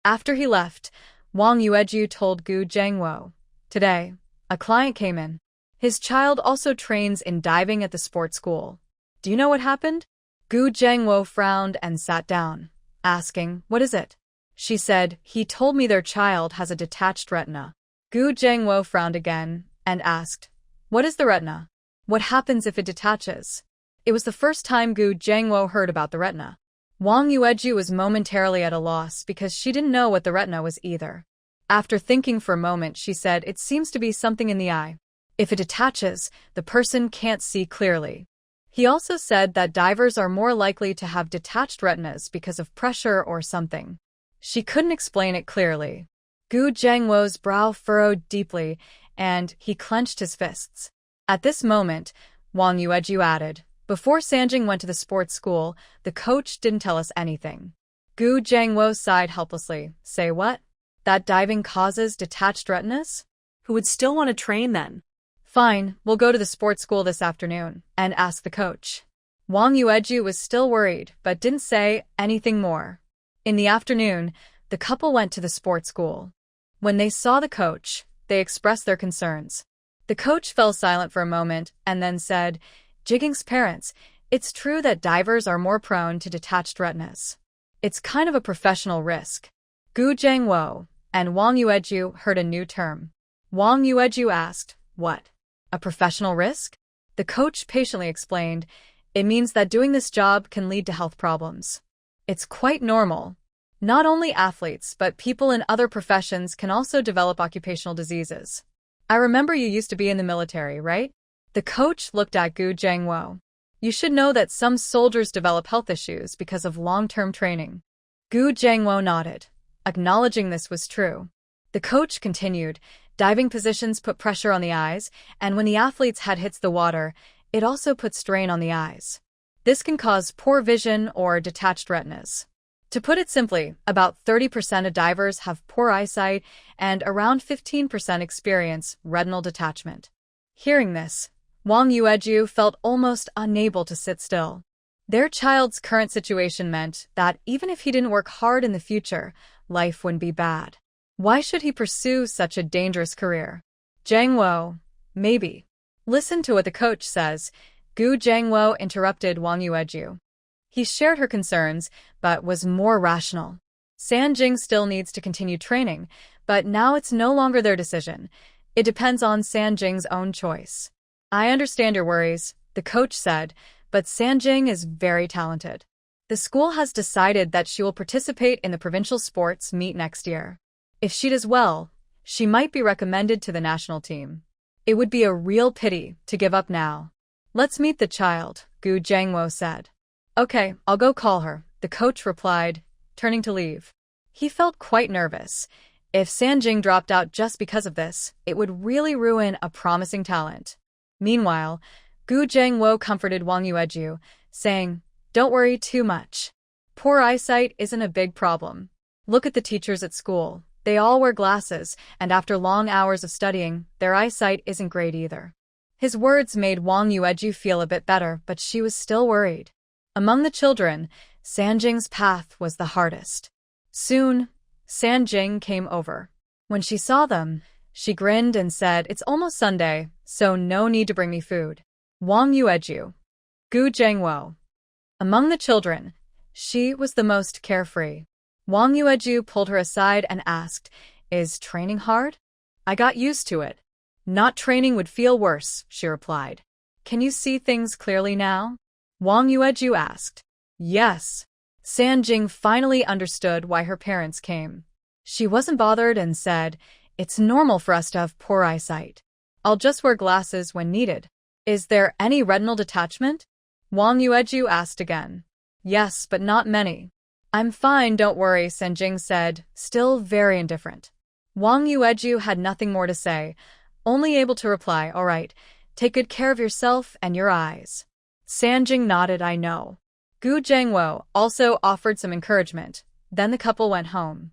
After he left, Wang Yueju told Gu Jiangwo, "Today, a client came in. His child also trains in diving at the sports school. Do you know what happened?" Gu Jiangwo frowned and sat down, asking, "What is it?" She said, "He told me their child has a detached retina." Gu Jiangwo frowned again and asked, "What is the retina? What happens if it detaches?" It was the first time Gu Jiangwo heard about the retina. Wang Yueju was momentarily at a loss because she didn't know what the retina was either. After thinking for a moment, she said, "It seems to be something in the eye. If it detaches, the person can't see clearly." He also said that divers are more likely to have detached retinas because of pressure or something. She couldn't explain it clearly. Gu Jiangwo's brow furrowed deeply, and he clenched his fists. At this moment, Wang Yueju added, "Before Sanjing went to the sports school, the coach didn't tell us anything." Gu Jiangwo sighed helplessly. "Say what? That diving causes detached retinas?" Who would still want to train then? "Fine, we'll go to the sports school this afternoon and ask the coach." Wang Yueju was still worried, but didn't say anything more. In the afternoon, the couple went to the sports school. When they saw the coach, they expressed their concerns. The coach fell silent for a moment and then said, "Jigging's parents, it's true that divers are more prone to detached retinas. It's kind of a professional risk." Gu Jiangwo and Wang Yueju heard a new term. Wang Yueju asked, "What? A professional risk?" The coach patiently explained, "It means that doing this job can lead to health problems. It's quite normal. Not only athletes, but people in other professions can also develop occupational diseases. I remember you used to be in the military, right?" The coach looked at Gu Jiangwo. "You should know that some soldiers develop health issues because of long-term training." Gu Jiangwo nodded, acknowledging this was true. The coach continued, "Diving positions put pressure on the eyes, and when the athletes hits the water, it also puts strain on the eyes. This can cause poor vision or detached retinas. To put it simply, about 30% of divers have poor eyesight and around 15% experience retinal detachment." Hearing this, Wang Yueju felt almost unable to sit still. Their child's current situation meant that even if he didn't work hard in the future, life wouldn't be bad. Why should he pursue such a dangerous career? "Jiangwo, maybe. Listen to what the coach says." Gu Jiangwo interrupted Wang Yueju. He shared her concerns, but was more rational. Sanjing still needs to continue training, but now it's no longer their decision. It depends on Sanjing's own choice. "I understand your worries," the coach said, "but Sanjing is very talented. The school has decided that she will participate in the provincial sports meet next year. If she does well, she might be recommended to the national team. It would be a real pity to give up now." "Let's meet the child," Gu Jiangwo said. "Okay, I'll go call her," the coach replied, turning to leave. He felt quite nervous. If Sanjing dropped out just because of this, it would really ruin a promising talent. Meanwhile, Gu Jiangwo comforted Wang Yueju, saying, "Don't worry too much. Poor eyesight isn't a big problem. Look at the teachers at school. They all wear glasses, and after long hours of studying, their eyesight isn't great either." His words made Wang Yueju feel a bit better, but she was still worried. Among the children, Sanjing's path was the hardest. Soon, Sanjing came over. When she saw them, she grinned and said, "It's almost Sunday, so no need to bring me food." Wang Yueju. Gu Jiangwo. Among the children, she was the most carefree. Wang Yueju pulled her aside and asked, "Is training hard?" "I got used to it. Not training would feel worse," she replied. "Can you see things clearly now?" Wang Yueju asked. "Yes." Sanjing finally understood why her parents came. She wasn't bothered and said, "It's normal for us to have poor eyesight. I'll just wear glasses when needed." "Is there any retinal detachment?" Wang Yueju asked again. "Yes, but not many." I'm fine, don't worry, Senjing said, still very indifferent. Wang Yueju had nothing more to say, only able to reply, all right, take good care of yourself and your eyes. Sanjing nodded, I know. Gu Zhengwo also offered some encouragement. Then the couple went home.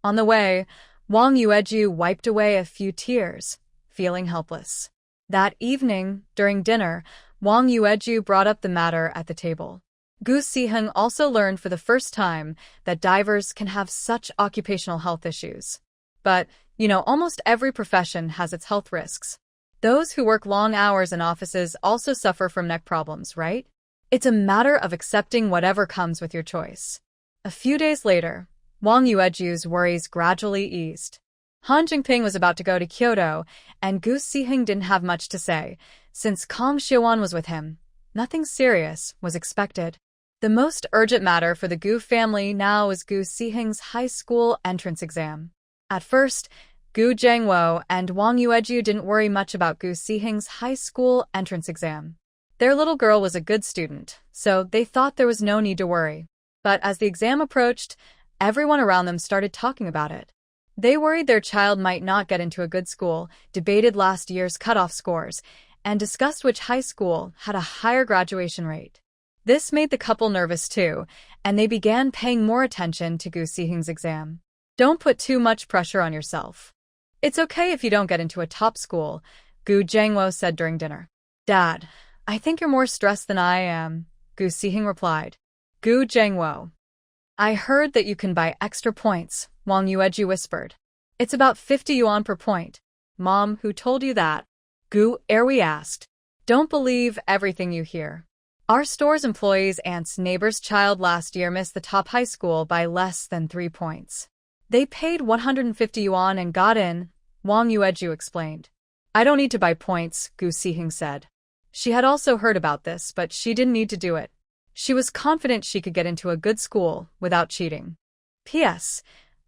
On the way, Wang Yueju wiped away a few tears, feeling helpless. That evening, during dinner, Wang Yueju brought up the matter at the table. Gu Siheng also learned for the first time that divers can have such occupational health issues. But, almost every profession has its health risks. Those who work long hours in offices also suffer from neck problems, right? It's a matter of accepting whatever comes with your choice. A few days later, Wang Yueju's worries gradually eased. Han Jingping was about to go to Kyoto, and Gu Siheng didn't have much to say. Since Kong Xiuan was with him, nothing serious was expected. The most urgent matter for the Gu family now was Gu Siheng's high school entrance exam. At first, Gu Zhengwo and Wang Yueju didn't worry much about Gu Siheng's high school entrance exam. Their little girl was a good student, so they thought there was no need to worry. But as the exam approached, everyone around them started talking about it. They worried their child might not get into a good school, debated last year's cutoff scores, and discussed which high school had a higher graduation rate. This made the couple nervous too, and they began paying more attention to Gu Siheng's exam. Don't put too much pressure on yourself. It's okay if you don't get into a top school, Gu Zhengwo said during dinner. Dad, I think you're more stressed than I am, Gu Siheng replied. Gu Zhengwo. I heard that you can buy extra points, Wang Yueju whispered. It's about 50 yuan per point. Mom, who told you that? Gu Erwi asked. Don't believe everything you hear. Our store's employee's aunt's neighbor's child last year missed the top high school by less than 3 points. They paid 150 yuan and got in, Wang Yueju explained. I don't need to buy points, Gu Siheng said. She had also heard about this, but she didn't need to do it. She was confident she could get into a good school without cheating. P.S.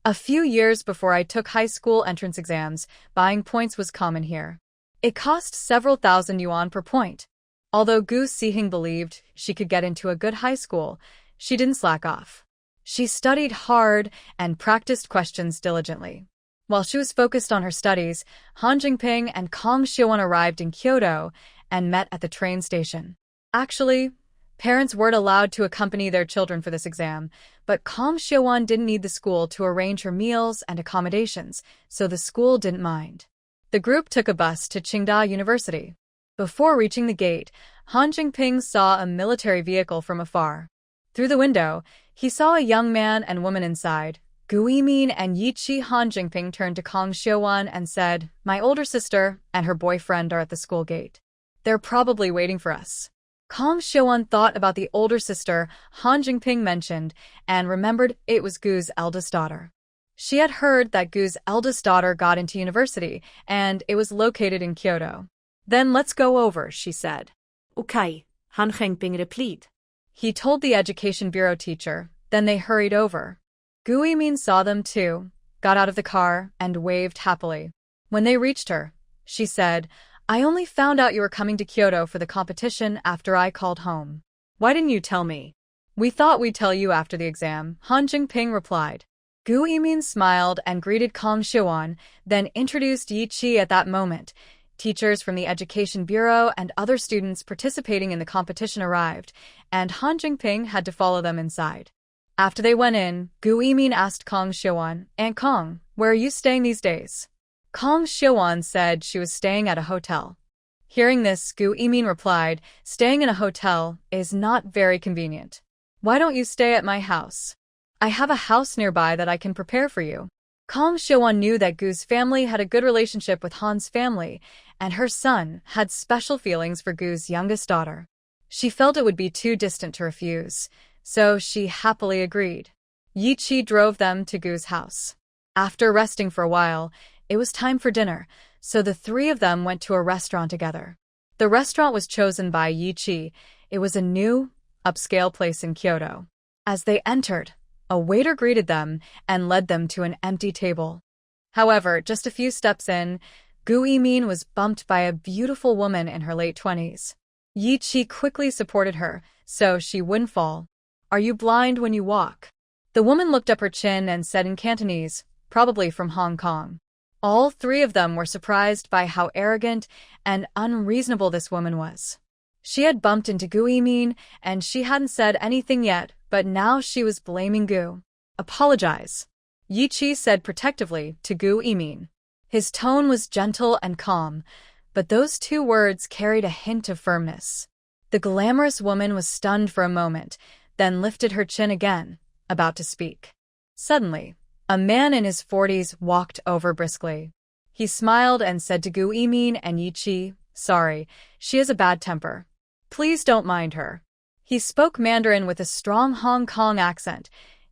A few years before I took high school entrance exams, buying points was common here. It cost several thousand yuan per point. Although Gu Siheng believed she could get into a good high school, she didn't slack off. She studied hard and practiced questions diligently. While she was focused on her studies, Han Jingping and Kong Xiuan arrived in Kyoto and met at the train station. Actually, parents weren't allowed to accompany their children for this exam, but Kong Xiuan didn't need the school to arrange her meals and accommodations, so the school didn't mind. The group took a bus to Qingda University. Before reaching the gate, Han Jingping saw a military vehicle from afar. Through the window, he saw a young man and woman inside. Gu Yimin and Yiqi. Han Jingping turned to Kong Xiuan and said, My older sister and her boyfriend are at the school gate. They're probably waiting for us. Kong Xiuan thought about the older sister Han Jingping mentioned and remembered it was Gu's eldest daughter. She had heard that Gu's eldest daughter got into university, and it was located in Kyoto. Then let's go over, she said. Okay, Han Jingping replied. He told the education bureau teacher, then they hurried over. Gu Yimin saw them too, got out of the car, and waved happily. When they reached her, she said, I only found out you were coming to Kyoto for the competition after I called home. Why didn't you tell me? We thought we'd tell you after the exam, Han Jingping replied. Gu Yimin smiled and greeted Kong Xiuan, then introduced Yiqi at that moment. Teachers from the Education Bureau and other students participating in the competition arrived, and Han Jingping had to follow them inside. After they went in, Gu Yimin asked Kong Xiuan, Aunt Kong, where are you staying these days? Kong Xiuan said she was staying at a hotel. Hearing this, Gu Yimin replied, Staying in a hotel is not very convenient. Why don't you stay at my house? I have a house nearby that I can prepare for you. Kong Xiuan knew that Gu's family had a good relationship with Han's family, and her son had special feelings for Gu's youngest daughter. She felt it would be too distant to refuse, so she happily agreed. Yiqi drove them to Gu's house. After resting for a while, it was time for dinner, so the three of them went to a restaurant together. The restaurant was chosen by Yiqi. It was a new, upscale place in Kyoto. As they entered, a waiter greeted them and led them to an empty table. However, just a few steps in, Gu Yimin was bumped by a beautiful woman in her late 20s. Yiqi quickly supported her, so she wouldn't fall. Are you blind when you walk? The woman looked up her chin and said in Cantonese, probably from Hong Kong. All three of them were surprised by how arrogant and unreasonable this woman was. She had bumped into Gu Yimin, and she hadn't said anything yet, but now she was blaming Gu. Apologize, Yi Chi said protectively to Gu Yimin. His tone was gentle and calm, but those two words carried a hint of firmness. The glamorous woman was stunned for a moment, then lifted her chin again, about to speak. Suddenly, a man in his 40s walked over briskly. He smiled and said to Gu Yimin and Yi Chi, "Sorry, she has a bad temper. Please don't mind her." He spoke Mandarin with a strong Hong Kong accent,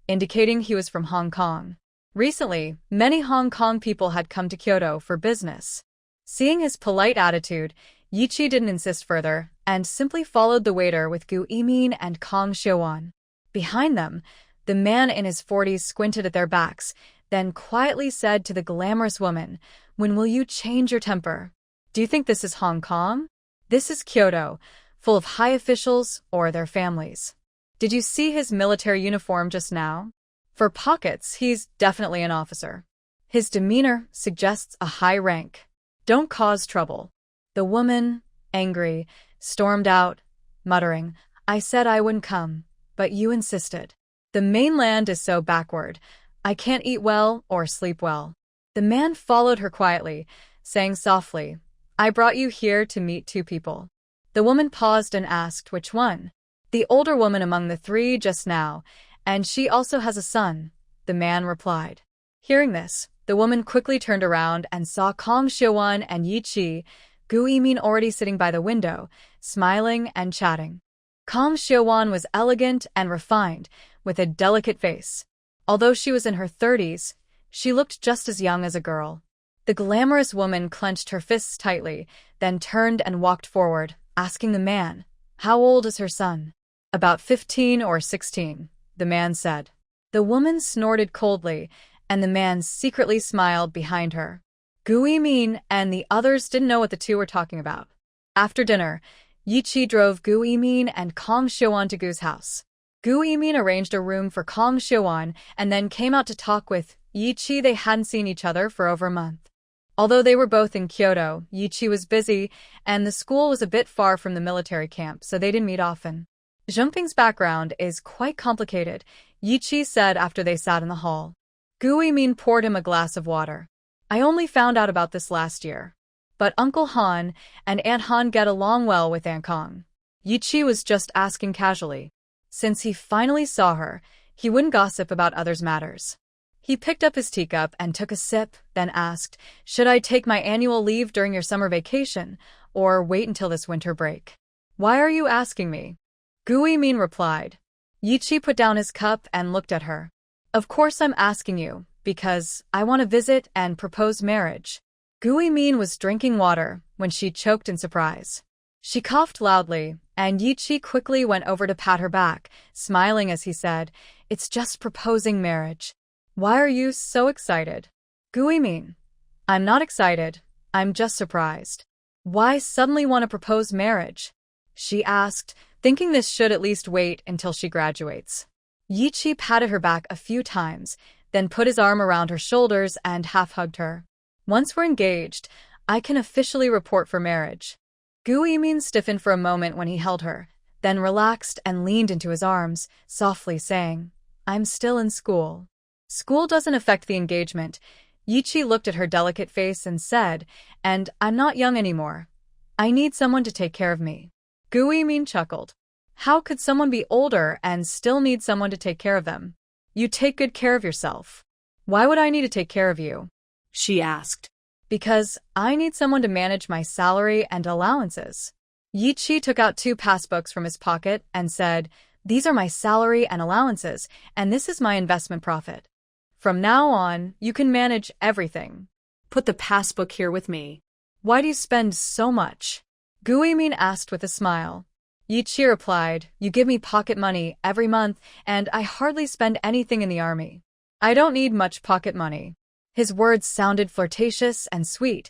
indicating he was from Hong Kong. Recently, many Hong Kong people had come to Kyoto for business. Seeing his polite attitude, Yi Chi didn't insist further and simply followed the waiter with Gu Yimin and Kong Xiuan. Behind them, the man in his 40s squinted at their backs, then quietly said to the glamorous woman, "When will you change your temper? Do you think this is Hong Kong? This is Kyoto, full of high officials or their families. Did you see his military uniform just now? For pockets, he's definitely an officer. His demeanor suggests a high rank. Don't cause trouble." The woman, angry, stormed out, muttering, "I said I wouldn't come, but you insisted. The mainland is so backward. I can't eat well or sleep well." The man followed her quietly, saying softly, "I brought you here to meet two people." The woman paused and asked which one. "The older woman among the three just now, and she also has a son," the man replied. Hearing this, the woman quickly turned around and saw Kong Xiuan and Yi Chi, Gu Yimin already sitting by the window, smiling and chatting. Kong Xiuan was elegant and refined, with a delicate face. Although she was in her 30s, she looked just as young as a girl. The glamorous woman clenched her fists tightly, then turned and walked forward, asking the man, "How old is her son?" "About 15 or 16, the man said. The woman snorted coldly, and the man secretly smiled behind her. Gu Yimin and the others didn't know what the two were talking about. After dinner, Yi Chi drove Gu Yimin and Kong Xiuan to Gu's house. Gu Yimin arranged a room for Kong Xiuan and then came out to talk with Yi Chi. They hadn't seen each other for over a month. Although they were both in Kyoto, Yi Chi was busy, and the school was a bit far from the military camp, so they didn't meet often. Zhengping's background is quite complicated, Yi Chi said after they sat in the hall. Gu Yimin poured him a glass of water. "I only found out about this last year. But Uncle Han and Aunt Han get along well with Aunt Kong." Yi Chi was just asking casually. Since he finally saw her, he wouldn't gossip about others' matters. He picked up his teacup and took a sip, then asked, "Should I take my annual leave during your summer vacation, or wait until this winter break?" "Why are you asking me?" Gu Yimin replied. Yi Chi put down his cup and looked at her. "Of course I'm asking you, because I want to visit and propose marriage." Gu Yimin was drinking water when she choked in surprise. She coughed loudly, and Yi Chi quickly went over to pat her back, smiling as he said, "It's just proposing marriage. Why are you so excited?" Gu Yimin, "I'm not excited, I'm just surprised." "Why suddenly want to propose marriage?" she asked, thinking this should at least wait until she graduates. Yi Chi patted her back a few times, then put his arm around her shoulders and half-hugged her. "Once we're engaged, I can officially report for marriage." Gu Yimin stiffened for a moment when he held her, then relaxed and leaned into his arms, softly saying, "I'm still in school." "School doesn't affect the engagement." Yi Chi looked at her delicate face and said, "And I'm not young anymore. I need someone to take care of me." Gu Yimin chuckled. "How could someone be older and still need someone to take care of them? You take good care of yourself. Why would I need to take care of you?" she asked. "Because I need someone to manage my salary and allowances." Yi Chi took out 2 passbooks from his pocket and said, "These are my salary and allowances, and this is my investment profit. From now on, you can manage everything. Put the passbook here with me." "Why do you spend so much?" Gu Yimin asked with a smile. Yi Chi replied, "You give me pocket money every month, and I hardly spend anything in the army. I don't need much pocket money." His words sounded flirtatious and sweet,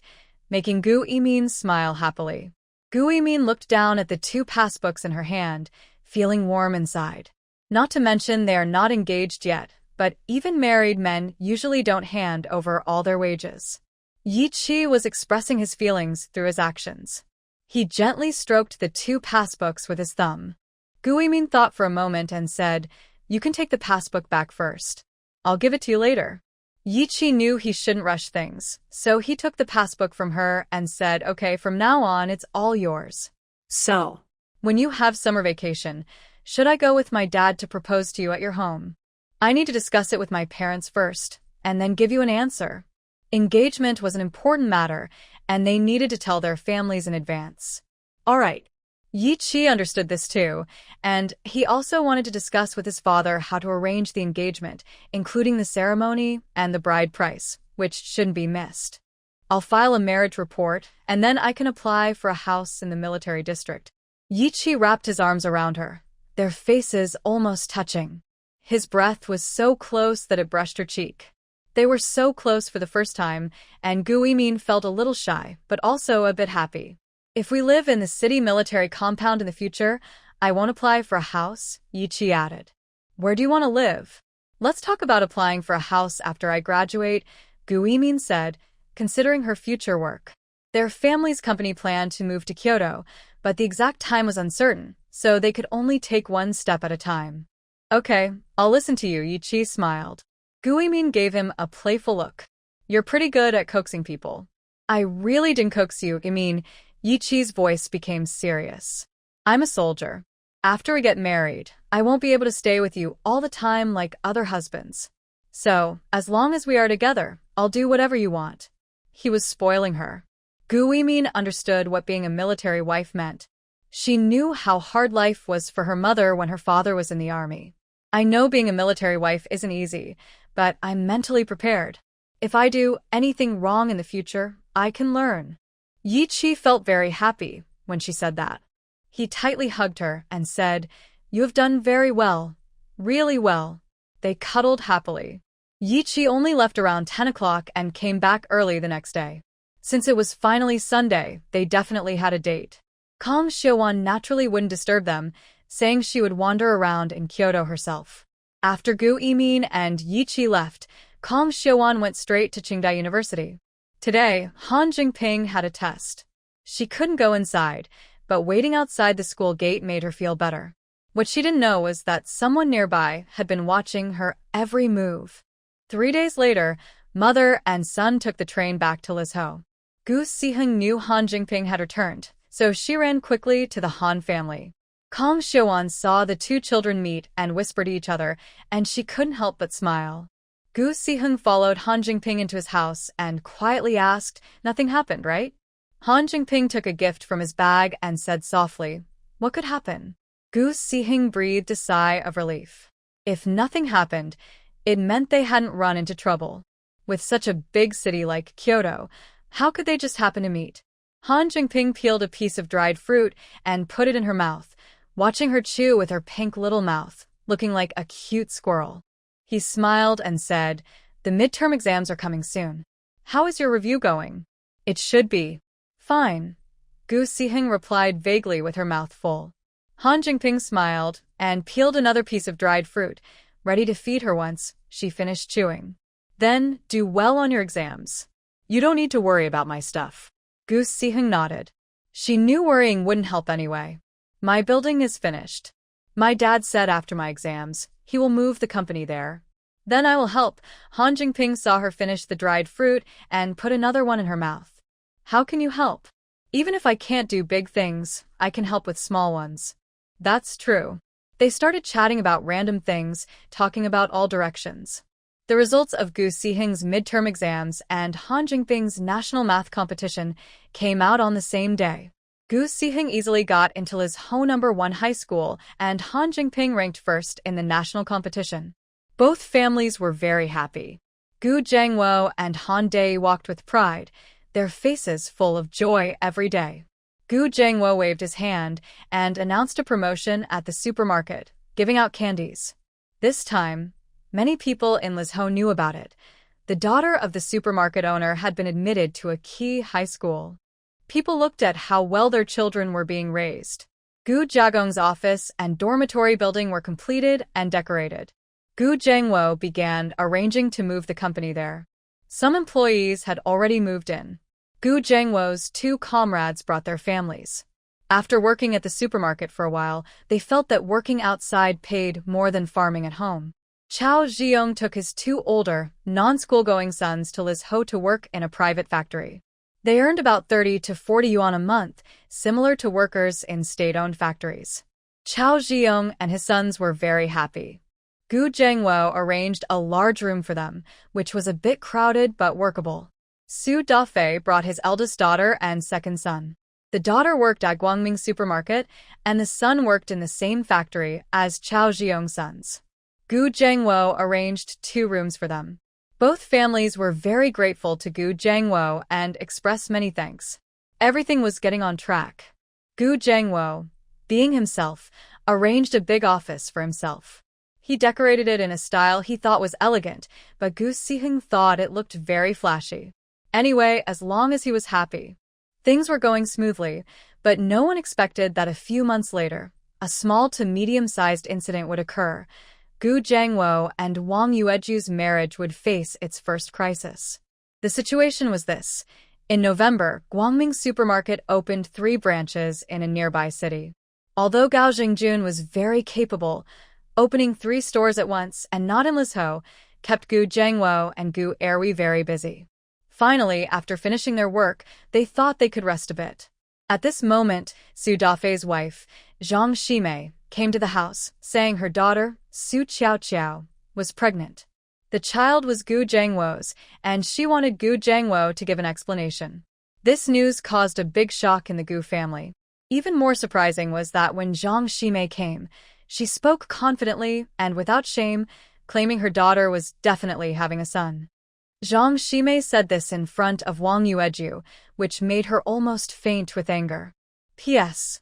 making Gu Yimin smile happily. Gu Yimin looked down at the 2 passbooks in her hand, feeling warm inside. Not to mention they are not engaged yet, but even married men usually don't hand over all their wages. Yi Chi was expressing his feelings through his actions. He gently stroked the 2 passbooks with his thumb. Gu Yimin thought for a moment and said, "You can take the passbook back first. I'll give it to you later." Yi Chi knew he shouldn't rush things, so he took the passbook from her and said, "Okay, from now on, it's all yours. So, When you have summer vacation, should I go with my dad to propose to you at your home? I need to discuss it with my parents first, and then give you an answer." Engagement was an important matter, and they needed to tell their families in advance. all right. Yi Chi understood this too, and he also wanted to discuss with his father how to arrange the engagement, including the ceremony and the bride price, which shouldn't be missed. "I'll file a marriage report, and then I can apply for a house in the military district." Yi Chi wrapped his arms around her, their faces almost touching. His breath was so close that it brushed her cheek. They were so close for the first time, and Gu Yimin felt a little shy, but also a bit happy. "If we live in the city military compound in the future, I won't apply for a house," Yi Chi added. "Where do you want to live?" "Let's talk about applying for a house after I graduate," Gu Yimin said, considering her future work. Their family's company planned to move to Kyoto, but the exact time was uncertain, so they could only take one step at a time. "Okay, I'll listen to you," Yi Chi smiled. Gu Yimin gave him a playful look. "You're pretty good at coaxing people." "I really didn't coax you, I mean," Yi Chi's voice became serious. "I'm a soldier. After we get married, I won't be able to stay with you all the time like other husbands. So, as long as we are together, I'll do whatever you want." He was spoiling her. Gu Yimin understood what being a military wife meant. She knew how hard life was for her mother when her father was in the army. "I know being a military wife isn't easy, but I'm mentally prepared. If I do anything wrong in the future, I can learn." Yi Chi felt very happy when she said that. He tightly hugged her and said, "You have done very well. Really well." They cuddled happily. Yi Chi only left around 10 o'clock and came back early the next day. Since it was finally Sunday, they definitely had a date. Kang Xiaowan naturally wouldn't disturb them, saying she would wander around in Kyoto herself. After Gu Yimin and Yi Chi left, Kang Xiaowan went straight to Qingdai University. Today, Han Jingping had a test. She couldn't go inside, but waiting outside the school gate made her feel better. What she didn't know was that someone nearby had been watching her every move. 3 days later, mother and son took the train back to Lizhou. Gu Siheng knew Han Jingping had returned, so she ran quickly to the Han family. Kang Xiaowan saw the 2 children meet and whisper to each other, and she couldn't help but smile. Gu Siheng followed Han Jingping into his house and quietly asked, "Nothing happened, right?" Han Jingping took a gift from his bag and said softly, "What could happen?" Gu Siheng breathed a sigh of relief. If nothing happened, it meant they hadn't run into trouble. With such a big city like Kyoto, how could they just happen to meet? Han Jingping peeled a piece of dried fruit and put it in her mouth, watching her chew with her pink little mouth, looking like a cute squirrel. He smiled and said, "The midterm exams are coming soon. How is your review going?" "It should be fine," Gu Siheng replied vaguely with her mouth full. Han Jingping smiled and peeled another piece of dried fruit, ready to feed her once she finished chewing. "Then, do well on your exams. You don't need to worry about my stuff." Gu Siheng nodded. She knew worrying wouldn't help anyway. "My building is finished. My dad said after my exams, he will move the company there. Then I will help." Han Jingping saw her finish the dried fruit and put another one in her mouth. "How can you help? Even if I can't do big things, I can help with small ones." "That's true." They started chatting about random things, talking about all directions. The results of Gu Siheng's midterm exams and Han Jingping's national math competition came out on the same day. Gu Siheng easily got into Lizhou No. 1 high school, and Han Jingping ranked first in the national competition. Both families were very happy. Gu Zhengwo and Han Dai walked with pride, their faces full of joy every day. Gu Zhengwo waved his hand and announced a promotion at the supermarket, giving out candies. This time, many people in Lizhou knew about it. The daughter of the supermarket owner had been admitted to a key high school. People looked at how well their children were being raised. Gu Jiagong's office and dormitory building were completed and decorated. Gu Jiangwo began arranging to move the company there. Some employees had already moved in. Gu Jiangwo's two comrades brought their families. After working at the supermarket for a while, they felt that working outside paid more than farming at home. Chao Zhiyong took his two older, non-school-going sons to Lizhou to work in a private factory. They earned about 30 to 40 yuan a month, similar to workers in state-owned factories. Chao Zhiyong and his sons were very happy. Gu Jiangwo arranged a large room for them, which was a bit crowded but workable. Su Dafei brought his eldest daughter and second son. The daughter worked at Guangming supermarket, and the son worked in the same factory as Chao Zhiyong's sons. Gu Jiangwo arranged 2 rooms for them. Both families were very grateful to Gu Jiangwo and expressed many thanks. Everything was getting on track. Gu Jiangwo, being himself, arranged a big office for himself. He decorated it in a style he thought was elegant, but Gu Siheng thought it looked very flashy. Anyway, as long as he was happy. Things were going smoothly, but no one expected that a few months later, a small to medium-sized incident would occur. Gu Jiangwo and Wang Yueju's marriage would face its first crisis. The situation was this. In November, Guangming supermarket opened 3 branches in a nearby city. Although Gao Jingjun was very capable, opening 3 stores at once and not in Lizhou kept Gu Jiangwo and Gu Erwi very busy. Finally, after finishing their work, they thought they could rest a bit. At this moment, Su Dafei's wife, Zhang Shimei, came to the house, saying her daughter, Su Qiaoqiao, was pregnant. The child was Gu Jiangwo's, and she wanted Gu Jiangwo to give an explanation. This news caused a big shock in the Gu family. Even more surprising was that when Zhang Shimei came, she spoke confidently and without shame, claiming her daughter was definitely having a son. Zhang Shimei said this in front of Wang Yueju, which made her almost faint with anger. P.S.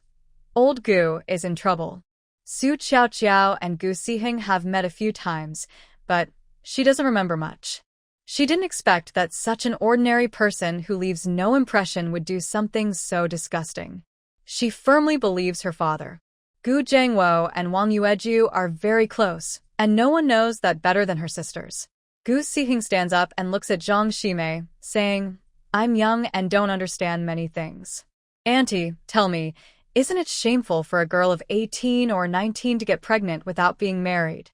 Old Gu is in trouble. Su Qiaoqiao and Gu Siheng have met a few times, but she doesn't remember much. She didn't expect that such an ordinary person who leaves no impression would do something so disgusting. She firmly believes her father. Gu Jiangwo and Wang Yueju are very close, and no one knows that better than her sisters. Gu Siheng stands up and looks at Zhang Shimei, saying, I'm young and don't understand many things. Auntie, tell me, isn't it shameful for a girl of 18 or 19 to get pregnant without being married?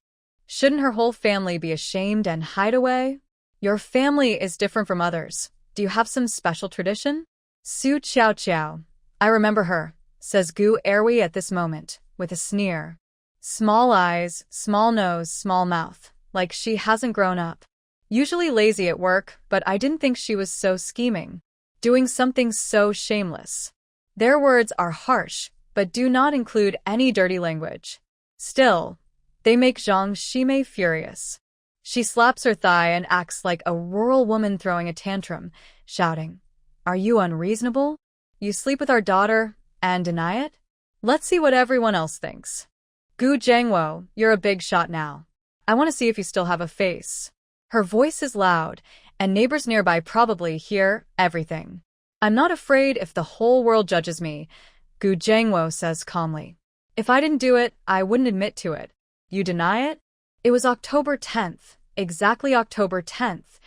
Shouldn't her whole family be ashamed and hide away? Your family is different from others. Do you have some special tradition? Su Qiaoqiao. I remember her, says Gu Erwi at this moment, with a sneer. Small eyes, small nose, small mouth, like she hasn't grown up. Usually lazy at work, but I didn't think she was so scheming. Doing something so shameless. Their words are harsh, but do not include any dirty language. Still, they make Zhang Shimei furious. She slaps her thigh and acts like a rural woman throwing a tantrum, shouting, Are you unreasonable? You sleep with our daughter and deny it? Let's see what everyone else thinks. Gu Jiangwo, you're a big shot now. I want to see if you still have a face. Her voice is loud, and neighbors nearby probably hear everything. I'm not afraid if the whole world judges me, Gu Jiangwo says calmly. If I didn't do it, I wouldn't admit to it. You deny it? It was October 10th, exactly October 10th.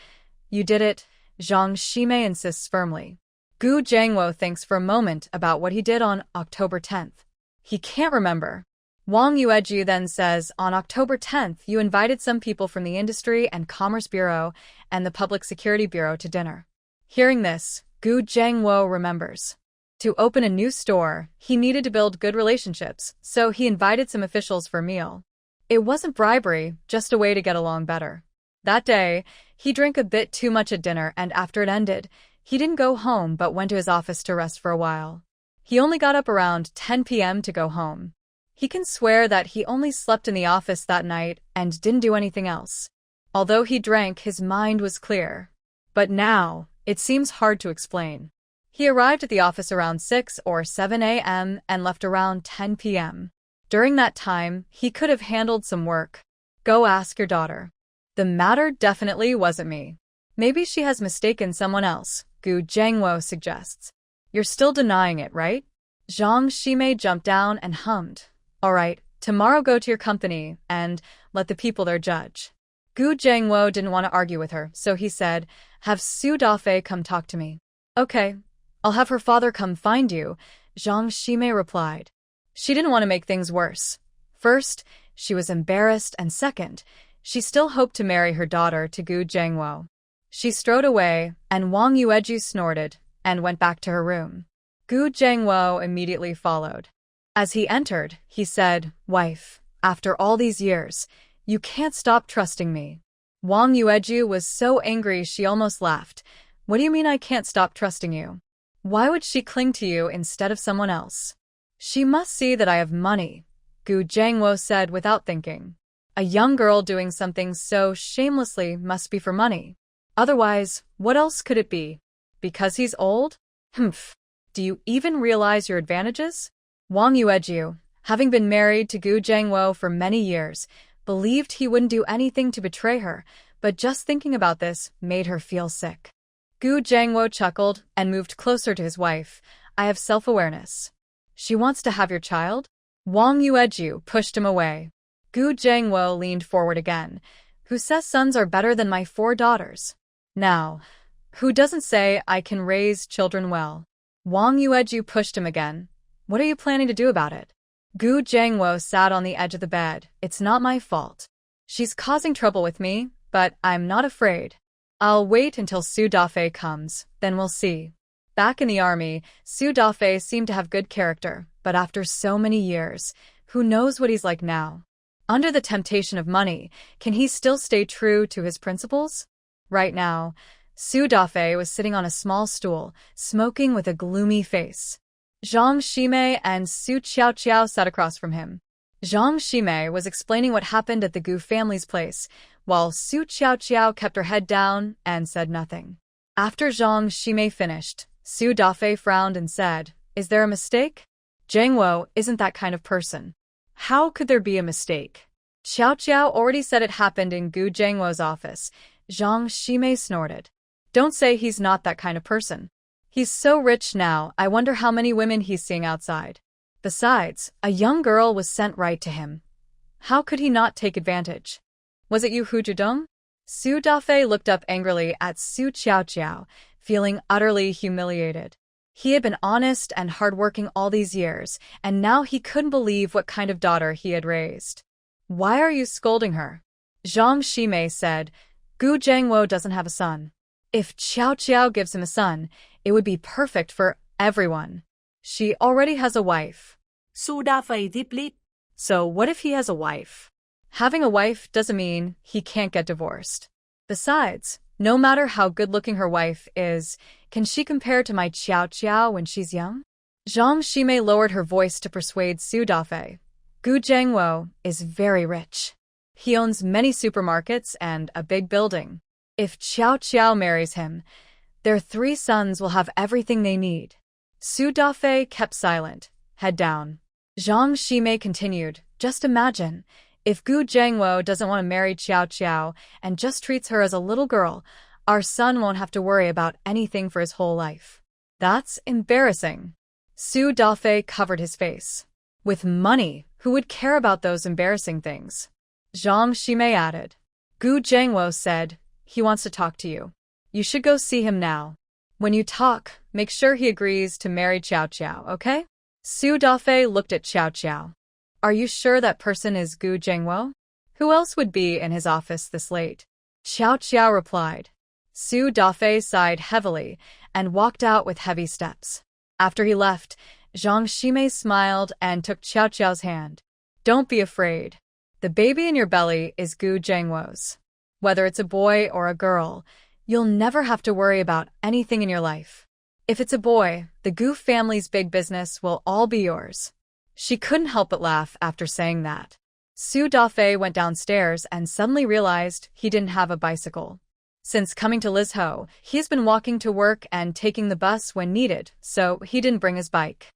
You did it, Zhang Shimei insists firmly. Gu Jiangwo thinks for a moment about what he did on October 10th. He can't remember. Wang Yueju then says, on October 10th, you invited some people from the Industry and Commerce Bureau and the Public Security Bureau to dinner. Hearing this, Gu Jiangwo remembers. To open a new store, he needed to build good relationships, so he invited some officials for a meal. It wasn't bribery, just a way to get along better. That day, he drank a bit too much at dinner, and after it ended, he didn't go home but went to his office to rest for a while. He only got up around 10 p.m. to go home. He can swear that he only slept in the office that night and didn't do anything else. Although he drank, his mind was clear. But now, it seems hard to explain. He arrived at the office around 6 or 7 a.m. and left around 10 p.m. During that time, he could have handled some work. Go ask your daughter. The matter definitely wasn't me. Maybe she has mistaken someone else, Gu Jiangwo suggests. You're still denying it, right? Zhang Shimei jumped down and hummed. All right, tomorrow go to your company, and let the people there judge. Gu Jiangwo didn't want to argue with her, so he said, have Su Dafei come talk to me. Okay, I'll have her father come find you, Zhang Shimei replied. She didn't want to make things worse. First, she was embarrassed, and second, she still hoped to marry her daughter to Gu Jiangwo. She strode away, and Wang Yueju snorted and went back to her room. Gu Jiangwo immediately followed. As he entered, he said, Wife, after all these years, you can't stop trusting me. Wang Yueju was so angry she almost laughed. What do you mean I can't stop trusting you? Why would she cling to you instead of someone else? She must see that I have money, Gu Jiangwo said without thinking. A young girl doing something so shamelessly must be for money. Otherwise, what else could it be? Because he's old? Humph. Do you even realize your advantages? Wang Yueju, having been married to Gu Jiangwo for many years, believed he wouldn't do anything to betray her, but just thinking about this made her feel sick. Gu Jiangwo chuckled and moved closer to his wife. I have self-awareness. She wants to have your child? Wang Yueju pushed him away. Gu Jiangwo leaned forward again. Who says sons are better than my 4 daughters? Now, who doesn't say I can raise children well? Wang Yueju pushed him again. What are you planning to do about it? Gu Jiangwo sat on the edge of the bed. It's not my fault. She's causing trouble with me, but I'm not afraid. I'll wait until Su Dafei comes, then we'll see. Back in the army, Su Dafei seemed to have good character, but after so many years, who knows what he's like now? Under the temptation of money, can he still stay true to his principles? Right now, Su Dafei was sitting on a small stool, smoking with a gloomy face. Zhang Shimei and Su Qiaoqiao sat across from him. Zhang Shimei was explaining what happened at the Gu family's place, while Su Qiaoqiao kept her head down and said nothing. After Zhang Shimei finished, Su Dafei frowned and said, Is there a mistake? Jiangwo isn't that kind of person. How could there be a mistake? Qiaoqiao already said it happened in Gu Jiangwo's office. Zhang Shimei snorted. Don't say he's not that kind of person. He's so rich now, I wonder how many women he's seeing outside. Besides, a young girl was sent right to him. How could he not take advantage? Was it you, Hu Zhidong? Su Dafei looked up angrily at Su Qiaoqiao, feeling utterly humiliated. He had been honest and hardworking all these years, and now he couldn't believe what kind of daughter he had raised. Why are you scolding her? Zhang Shimei said, Gu Jiangwo doesn't have a son. If Qiaoqiao gives him a son, it would be perfect for everyone. She already has a wife. Su Dafei deeply. So what if he has a wife? Having a wife doesn't mean he can't get divorced. Besides, no matter how good-looking her wife is, can she compare to my Qiaoqiao when she's young? Zhang Shimei lowered her voice to persuade Su Dafei. Gu Jiangwo is very rich. He owns many supermarkets and a big building. If Qiaoqiao marries him, their 3 sons will have everything they need. Su Dafei kept silent, head down. Zhang Shimei continued, just imagine, if Gu Jiangwo doesn't want to marry Qiaoqiao and just treats her as a little girl, our son won't have to worry about anything for his whole life. That's embarrassing. Su Dafei covered his face. With money, who would care about those embarrassing things? Zhang Shimei added. Gu Jiangwo said, he wants to talk to you. You should go see him now. When you talk, make sure he agrees to marry Qiaoqiao, okay? Su Dafei looked at Qiaoqiao. Are you sure that person is Gu Jiangwo? Who else would be in his office this late? Qiaoqiao replied. Su Dafei sighed heavily and walked out with heavy steps. After he left, Zhang Shimei smiled and took Qiaoqiao's hand. Don't be afraid. The baby in your belly is Gu Jiangwo's. Whether it's a boy or a girl, you'll never have to worry about anything in your life. If it's a boy, the Gu family's big business will all be yours. She couldn't help but laugh after saying that. Su Dafei went downstairs and suddenly realized he didn't have a bicycle. Since coming to Lizhou, he's been walking to work and taking the bus when needed, so he didn't bring his bike.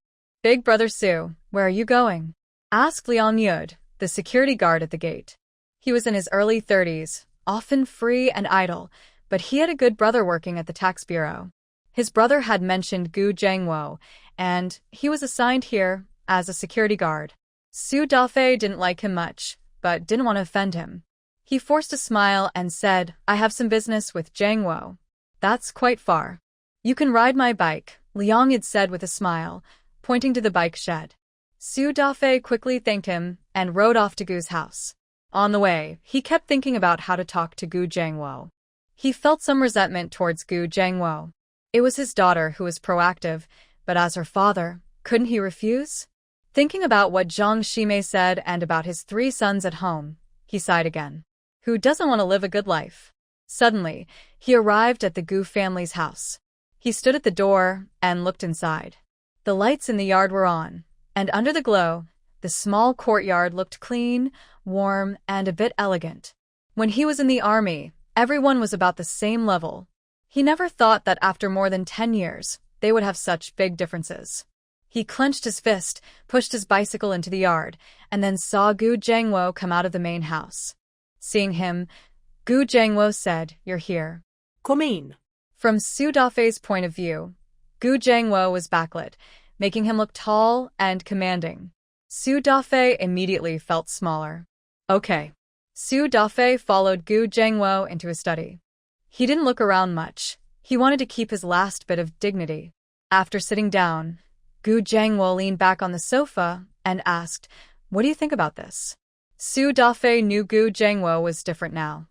Big brother Su, where are you going? Asked Liang Yud, the security guard at the gate. He was in his early 30s, often free and idle, but he had a good brother working at the tax bureau. His brother had mentioned Gu Jiangwo, and he was assigned here as a security guard. Su Dafei didn't like him much, but didn't want to offend him. He forced a smile and said, I have some business with Jangwo. That's quite far. You can ride my bike, Liang had said with a smile, pointing to the bike shed. Su Dafei quickly thanked him and rode off to Gu's house. On the way, he kept thinking about how to talk to Gu Jangwo. He felt some resentment towards Gu Jangwo. It was his daughter who was proactive, but as her father, couldn't he refuse? Thinking about what Zhang Shimei said and about his 3 sons at home, he sighed again. Who doesn't want to live a good life? Suddenly, he arrived at the Gu family's house. He stood at the door and looked inside. The lights in the yard were on, and under the glow, the small courtyard looked clean, warm, and a bit elegant. When he was in the army, everyone was about the same level. He never thought that after more than 10 years, they would have such big differences. He clenched his fist, pushed his bicycle into the yard, and then saw Gu Jangwo come out of the main house. Seeing him, Gu Jangwo said, You're here. Come in. From Su Dafei's point of view, Gu Jangwo was backlit, making him look tall and commanding. Su Dafei immediately felt smaller. Okay. Su Dafei followed Gu Jangwo into his study. He didn't look around much. He wanted to keep his last bit of dignity. After sitting down, Gu Jangwo leaned back on the sofa and asked, What do you think about this? Su Dafei knew Gu Jangwo was different now.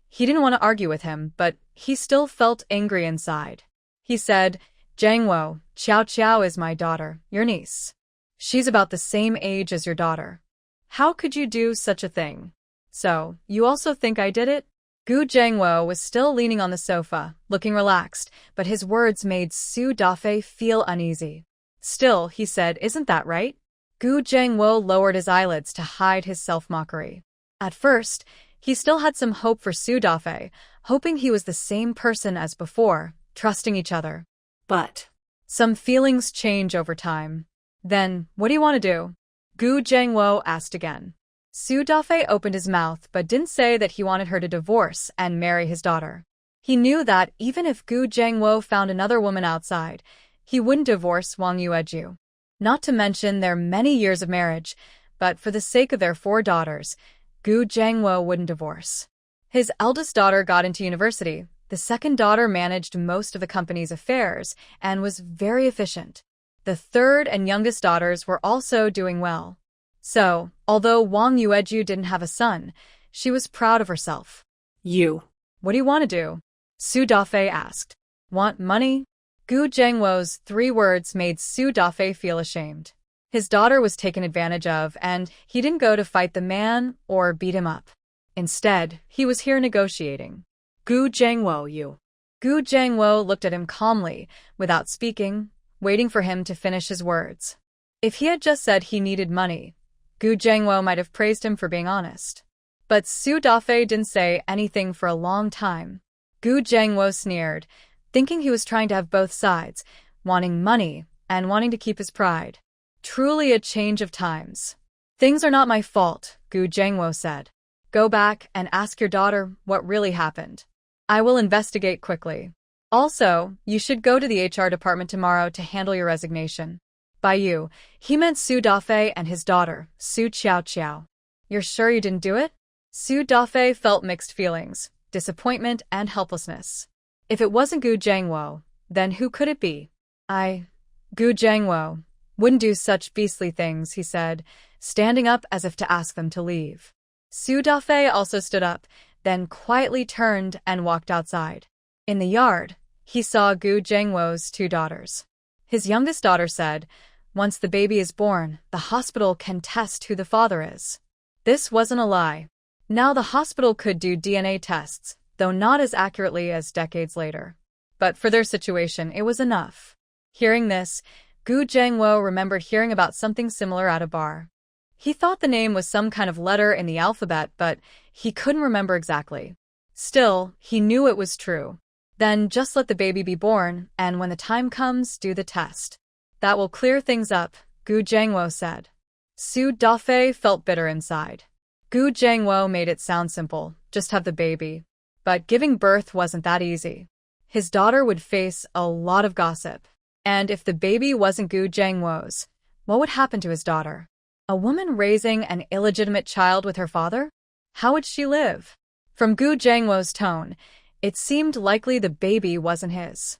He didn't want to argue with him, but he still felt angry inside. He said, Jangwo, Xiao Xiao is my daughter, your niece. She's about the same age as your daughter. How could you do such a thing? So, you also think I did it? Gu Jangwo was still leaning on the sofa, looking relaxed, but his words made Su Dafei feel uneasy. Still, he said, Isn't that right? Gu Jangwo lowered his eyelids to hide his self-mockery. At first, he still had some hope for Su Dafei, hoping he was the same person as before, trusting each other. But some feelings change over time. Then, what do you want to do? Gu Jangwo asked again. Su Dafei opened his mouth but didn't say that he wanted her to divorce and marry his daughter. He knew that even if Gu Jangwo found another woman outside, he wouldn't divorce Wang Yueju. Not to mention their many years of marriage, but for the sake of their 4 daughters, Gu Jangwo wouldn't divorce. His eldest daughter got into university. The second daughter managed most of the company's affairs and was very efficient. The third and youngest daughters were also doing well. So, although Wang Yueju didn't have a son, she was proud of herself. You. What do you want to do? Su Dafei asked. Want money? Gu Jangwo's 3 words made Su Dafei feel ashamed. His daughter was taken advantage of, and he didn't go to fight the man or beat him up. Instead, he was here negotiating. Gu Jangwo, you. Gu Jangwo looked at him calmly, without speaking, waiting for him to finish his words. If he had just said he needed money, Gu Jangwo might have praised him for being honest. But Su Dafei didn't say anything for a long time. Gu Jangwo sneered, thinking he was trying to have both sides, wanting money and wanting to keep his pride. Truly a change of times. Things are not my fault, Gu Jangwo said. Go back and ask your daughter what really happened. I will investigate quickly. Also, you should go to the HR department tomorrow to handle your resignation. By you, he meant Su Dafei and his daughter, Su Xiao. You're sure you didn't do it? Su Dafei felt mixed feelings, disappointment and helplessness. If it wasn't Gu Jangwo, then who could it be? Gu Jangwo wouldn't do such beastly things, he said, standing up as if to ask them to leave. Su Dafei also stood up, then quietly turned and walked outside. In the yard, he saw Gu Jangwo's 2 daughters. His youngest daughter said, Once the baby is born, the hospital can test who the father is. This wasn't a lie. Now the hospital could do DNA tests, though not as accurately as decades later. But for their situation, it was enough. Hearing this, Gu Jangwo remembered hearing about something similar at a bar. He thought the name was some kind of letter in the alphabet, but he couldn't remember exactly. Still, he knew it was true. Then just let the baby be born, and when the time comes, do the test. That will clear things up, Gu Jangwo said. Su Dafei felt bitter inside. Gu Jangwo made it sound simple, just have the baby. But giving birth wasn't that easy. His daughter would face a lot of gossip. And if the baby wasn't Gu Jangwo's, what would happen to his daughter? A woman raising an illegitimate child with her father? How would she live? From Gu Jiangwo's tone, it seemed likely the baby wasn't his.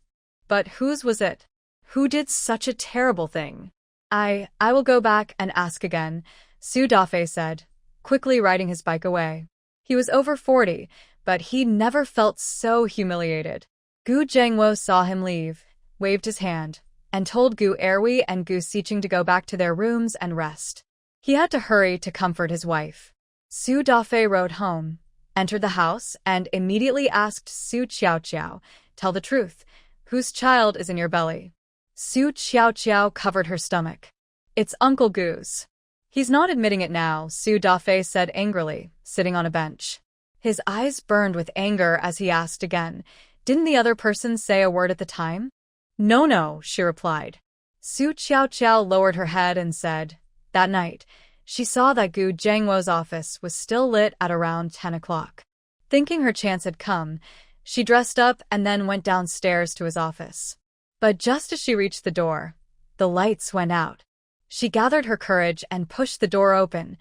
But whose was it? Who did such a terrible thing? I will go back and ask again, Su Dafei said, quickly riding his bike away. He was over 40, but he never felt so humiliated. Gu Jiangwo saw him leave, waved his hand, and told Gu Erwi and Gu Xiqing to go back to their rooms and rest. He had to hurry to comfort his wife. Su Dafei rode home, entered the house, and immediately asked Su Qiaoqiao, "Tell the truth, whose child is in your belly?" Su Qiaoqiao covered her stomach. "It's Uncle Gu's." "He's not admitting it now," Su Dafei said angrily, sitting on a bench. His eyes burned with anger as he asked again, "Didn't the other person say a word at the time?" No, she replied. Su Qiaoqiao lowered her head and said, that night, she saw that Gu Jiangwo's office was still lit at around 10 o'clock. Thinking her chance had come, she dressed up and then went downstairs to his office. But just as she reached the door, the lights went out. She gathered her courage and pushed the door open,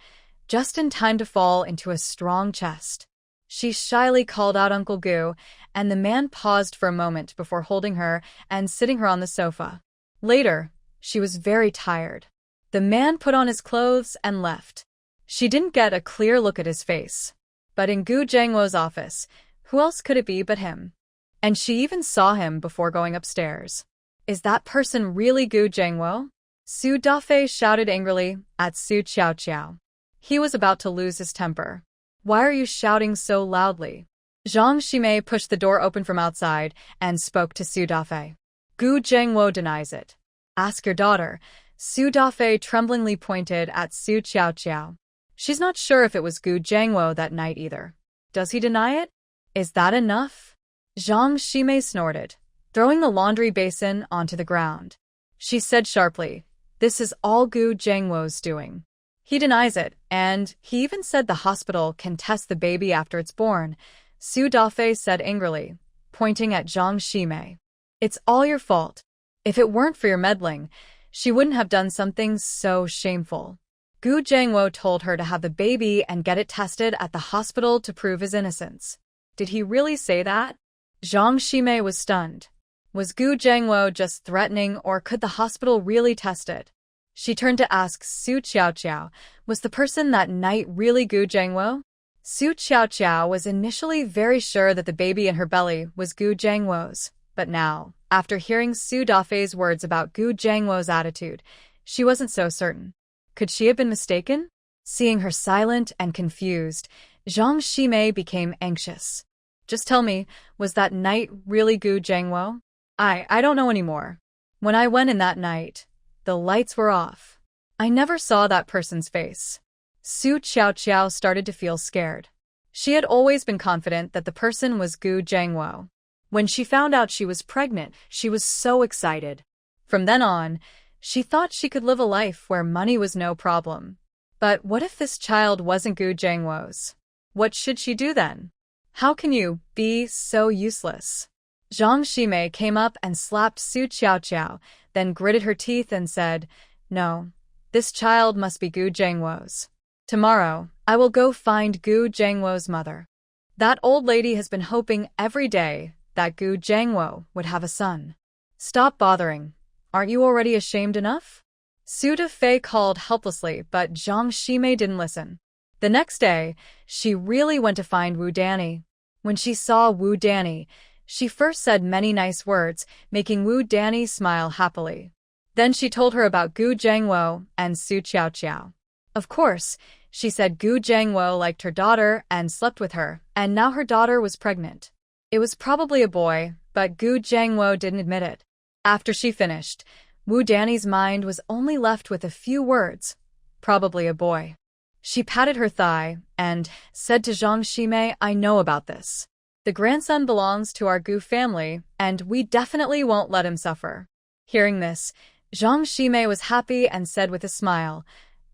just in time to fall into a strong chest. She shyly called out Uncle Gu, and the man paused for a moment before holding her and sitting her on the sofa. Later, she was very tired. The man put on his clothes and left. She didn't get a clear look at his face. But in Gu Jiangwo's office, who else could it be but him? And she even saw him before going upstairs. Is that person really Gu Jiangwo? Su Dafei shouted angrily at Su Qiaoqiao. He was about to lose his temper. "Why are you shouting so loudly?" Zhang Shimei pushed the door open from outside and spoke to Su Dafei. "Gu Jiangwo denies it." "Ask your daughter." Su Dafei tremblingly pointed at Su Qiaoqiao. "She's not sure if it was Gu Jiangwo that night either." "Does he deny it?" "Is that enough?" Zhang Shimei snorted, throwing the laundry basin onto the ground. She said sharply, "This is all Gu Jiangwo's doing. He denies it, and he even said the hospital can test the baby after it's born," Su Dafei said angrily, pointing at Zhang Shimei. "It's all your fault. If it weren't for your meddling, she wouldn't have done something so shameful." Gu Jiangwo told her to have the baby and get it tested at the hospital to prove his innocence. Did he really say that? Zhang Shimei was stunned. Was Gu Jiangwo just threatening, or could the hospital really test it? She turned to ask Su Qiaoqiao, was the person that night really Gu Jiangwo? Su Qiaoqiao was initially very sure that the baby in her belly was Gu Jiangwo's, but now, after hearing Su Dafei's words about Gu Jiangwo's attitude, she wasn't so certain. Could she have been mistaken? Seeing her silent and confused, Zhang Shimei became anxious. "Just tell me, was that night really Gu Jiangwo?" I don't know anymore. When I went in that night, the lights were off. I never saw that person's face." Su Qiaoqiao started to feel scared. She had always been confident that the person was Gu Jiangwo. When she found out she was pregnant, she was so excited. From then on, she thought she could live a life where money was no problem. But what if this child wasn't Gu Jiangwo's? What should she do then? How can you be so useless? Zhang Shimei came up and slapped Su Qiaoqiao, then gritted her teeth and said, "No, this child must be Gu Jiangwo's. Tomorrow, I will go find Gu Jiangwo's mother. That old lady has been hoping every day that Gu Jiangwo would have a son. Stop bothering. Aren't you already ashamed enough?" Su Dafei called helplessly, but Zhang Shimei didn't listen. The next day, she really went to find Wu Danny. When she saw Wu Danny, she first said many nice words, making Wu Danny smile happily. Then she told her about Gu Jiangwo and Su Qiaoqiao. Of course, she said Gu Jiangwo liked her daughter and slept with her, and now her daughter was pregnant. It was probably a boy, but Gu Jiangwo didn't admit it. After she finished, Wu Danny's mind was only left with a few words. Probably a boy. She patted her thigh and said to Zhang Shimei, "I know about this. The grandson belongs to our Gu family, and we definitely won't let him suffer." Hearing this, Zhang Shimei was happy and said with a smile,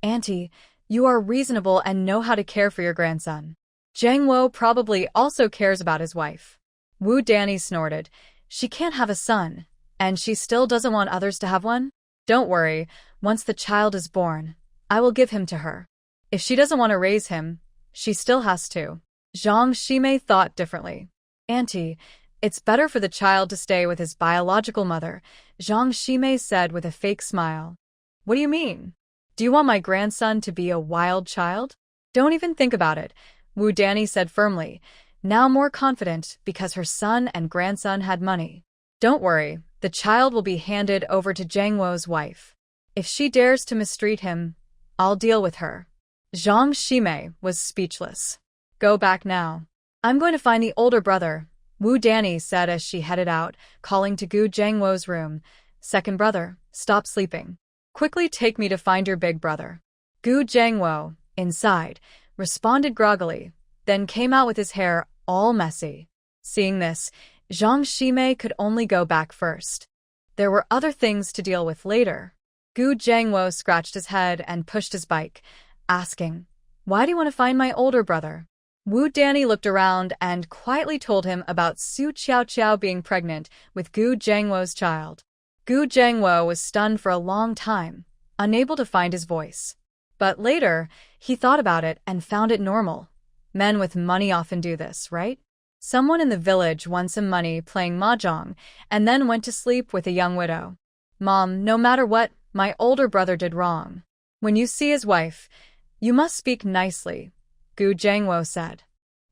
"Auntie, you are reasonable and know how to care for your grandson. Jiangwo probably also cares about his wife." Wu Danny snorted. "She can't have a son, and she still doesn't want others to have one? Don't worry, once the child is born, I will give him to her. If she doesn't want to raise him, she still has to. Zhang Shimei thought differently. Auntie, it's better for the child to stay with his biological mother, Zhang Shimei said with a fake smile. What do you mean? Do you want my grandson to be a wild child? Don't even think about it, Wu Danny said firmly, now more confident because her son and grandson had money. Don't worry, the child will be handed over to Zhang Wo's wife. If she dares to mistreat him, I'll deal with her. Zhang Shimei was speechless. Go back now. I'm going to find the older brother, Wu Danny said as she headed out, calling to Gu Zhangwo's room. Second brother, stop sleeping. Quickly take me to find your big brother. Gu Zhangwo, inside, responded groggily, then came out with his hair all messy. Seeing this, Zhang Shimei could only go back first. There were other things to deal with later. Gu Zhangwo scratched his head and pushed his bike, asking, Why do you want to find my older brother? Wu Danny looked around and quietly told him about Su Qiaoqiao being pregnant with Gu Zhangwo's child. Gu Zhangwo was stunned for a long time, unable to find his voice. But later, he thought about it and found it normal. Men with money often do this, right? Someone in the village won some money playing mahjong and then went to sleep with a young widow. Mom, no matter what, my older brother did wrong. When you see his wife, you must speak nicely, Gu Zhangwo said.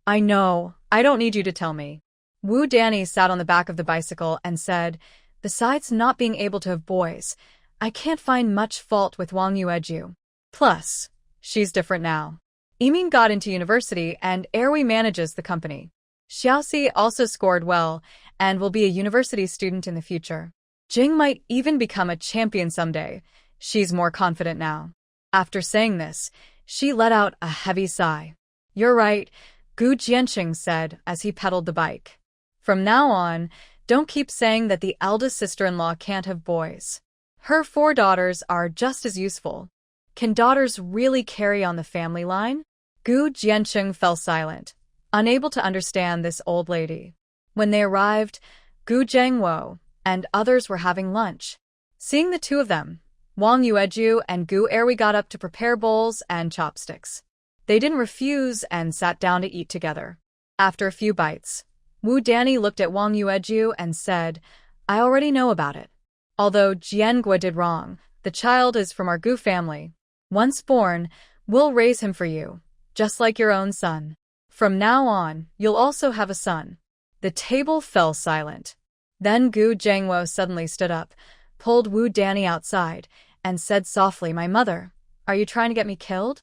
I know, I don't need you to tell me. Wu Danny sat on the back of the bicycle and said, Besides not being able to have boys, I can't find much fault with Wang Yueju. Plus, she's different now. Yimin got into university and Erwi manages the company. Xiaoxi also scored well and will be a university student in the future. Jing might even become a champion someday. She's more confident now. After saying this, she let out a heavy sigh. You're right, Gu Jianqing said as he pedaled the bike. From now on, don't keep saying that the eldest sister-in-law can't have boys. Her 4 daughters are just as useful. Can daughters really carry on the family line? Gu Jianqing fell silent, unable to understand this old lady. When they arrived, Gu Zhangwo and others were having lunch. Seeing the two of them, Wang Yueju and Gu Erwi got up to prepare bowls and chopsticks. They didn't refuse and sat down to eat together. After a few bites, Wu Danny looked at Wang Yueju and said, I already know about it. Although Jiangua did wrong, the child is from our Gu family. Once born, we'll raise him for you, just like your own son. From now on, you'll also have a son. The table fell silent. Then Gu Zhangwo suddenly stood up, pulled Wu Danny outside, and said softly, My mother, are you trying to get me killed?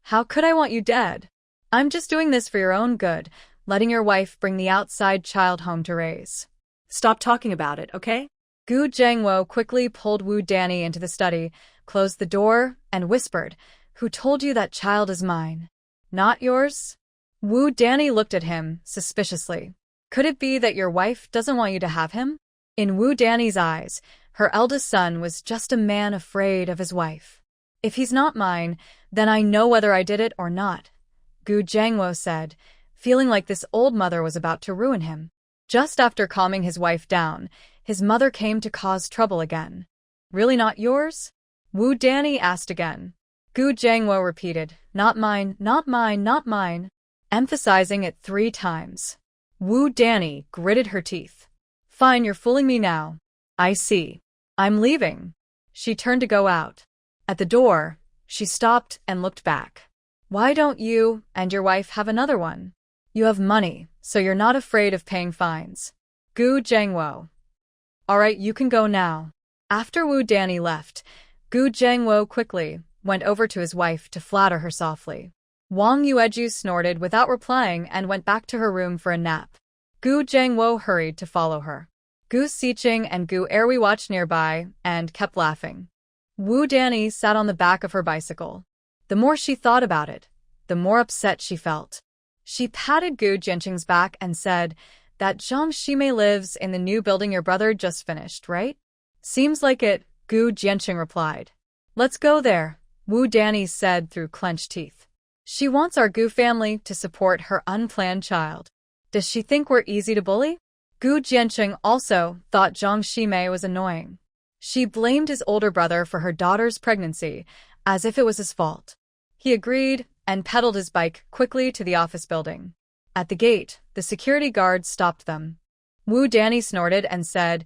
How could I want you dead? I'm just doing this for your own good, letting your wife bring the outside child home to raise. Stop talking about it, okay? Gu Zhangwo quickly pulled Wu Danny into the study, closed the door, and whispered, Who told you that child is mine? Not yours? Wu Danny looked at him suspiciously. Could it be that your wife doesn't want you to have him? In Wu Danny's eyes, her eldest son was just a man afraid of his wife. If he's not mine, then I know whether I did it or not, Gu Zhangwo said, feeling like this old mother was about to ruin him. Just after calming his wife down, his mother came to cause trouble again. Really not yours? Wu Danny asked again. Gu Zhangwo repeated, Not mine, not mine, not mine, emphasizing it 3 times. Wu Danny gritted her teeth. Fine, you're fooling me now. I see. I'm leaving. She turned to go out. At the door, she stopped and looked back. Why don't you and your wife have another one? You have money, so you're not afraid of paying fines. Gu Zhangwo. All right, you can go now. After Wu Danny left, Gu Zhangwo quickly went over to his wife to flatter her softly. Wang Yueju snorted without replying and went back to her room for a nap. Gu Zhangwo hurried to follow her. Gu Xiqing and Gu Erwi watched nearby and kept laughing. Wu Danny sat on the back of her bicycle. The more she thought about it, the more upset she felt. She patted Gu Jianqing's back and said, That Zhang Shimei lives in the new building your brother just finished, right? Seems like it, Gu Jianqing replied. Let's go there, Wu Danny said through clenched teeth. She wants our Gu family to support her unplanned child. Does she think we're easy to bully? Gu Jianqing also thought Zhang Shimei was annoying. She blamed his older brother for her daughter's pregnancy, as if it was his fault. He agreed and pedaled his bike quickly to the office building. At the gate, the security guard stopped them. Wu Danny snorted and said,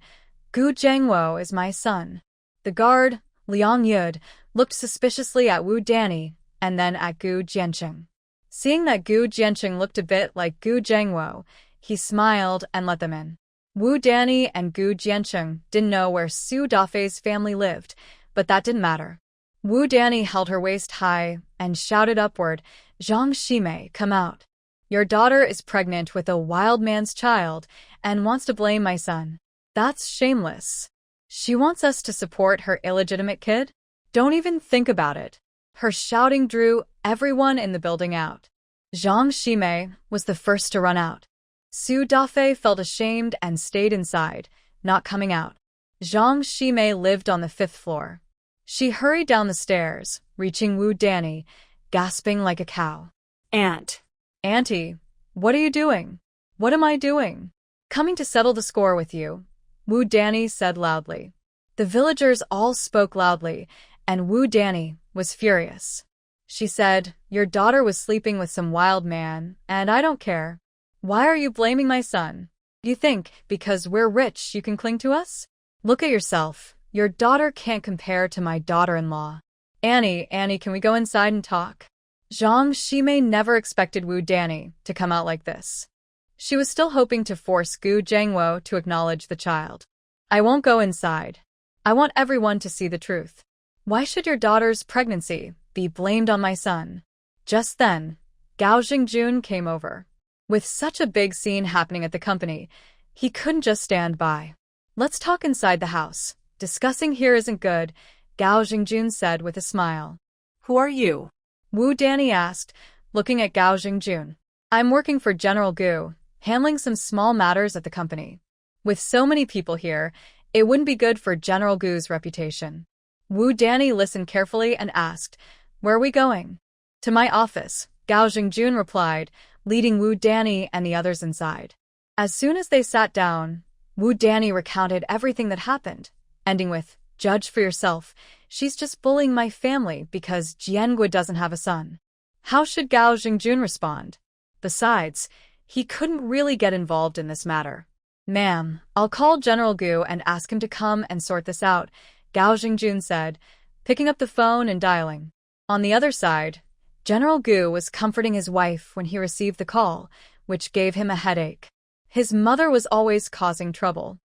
"Gu Jiangwo is my son." The guard, Liang Yud, looked suspiciously at Wu Danny and then at Gu Jiancheng. Seeing that Gu Jiancheng looked a bit like Gu Jiangwo, he smiled and let them in. Wu Danny and Gu Jiancheng didn't know where Su Dafei's family lived, but that didn't matter. Wu Danny held her waist high and shouted upward, "Zhang Shimei, come out. Your daughter is pregnant with a wild man's child and wants to blame my son. That's shameless. She wants us to support her illegitimate kid? Don't even think about it." Her shouting drew everyone in the building out. Zhang Shimei was the first to run out. Su Dafei felt ashamed and stayed inside, not coming out. Zhang Shimei lived on the 5th floor. She hurried down the stairs, reaching Wu Danny, gasping like a cow. "Aunt." "Auntie, what are you doing?" "What am I doing?" "Coming to settle the score with you," Wu Danny said loudly. The villagers all spoke loudly, and Wu Danny was furious. She said, "Your daughter was sleeping with some wild man, and I don't care. Why are you blaming my son? You think, because we're rich, you can cling to us? Look at yourself. Your daughter can't compare to my daughter-in-law." Annie, can we go inside and talk?" Zhang Shimei never expected Wu Danny to come out like this. She was still hoping to force Gu Jiangwo to acknowledge the child. "I won't go inside. I want everyone to see the truth. Why should your daughter's pregnancy be blamed on my son?" Just then, Gao Xingjun came over. With such a big scene happening at the company, he couldn't just stand by. "Let's talk inside the house. Discussing here isn't good," Gao Xingjun said with a smile. "Who are you?" Wu Danny asked, looking at Gao Xingjun. "I'm working for General Gu, handling some small matters at the company. With so many people here, it wouldn't be good for General Gu's reputation." Wu Danny listened carefully and asked, "Where are we going?" "To my office," Gao Xingjun replied, leading Wu Danny and the others inside. As soon as they sat down, Wu Danny recounted everything that happened, ending with, "Judge for yourself. She's just bullying my family because Jiangui doesn't have a son." How should Gao Xingjun respond? Besides, he couldn't really get involved in this matter. "Ma'am, I'll call General Gu and ask him to come and sort this out," Gao Xingjun said, picking up the phone and dialing. On the other side, General Gu was comforting his wife when he received the call, which gave him a headache. His mother was always causing trouble.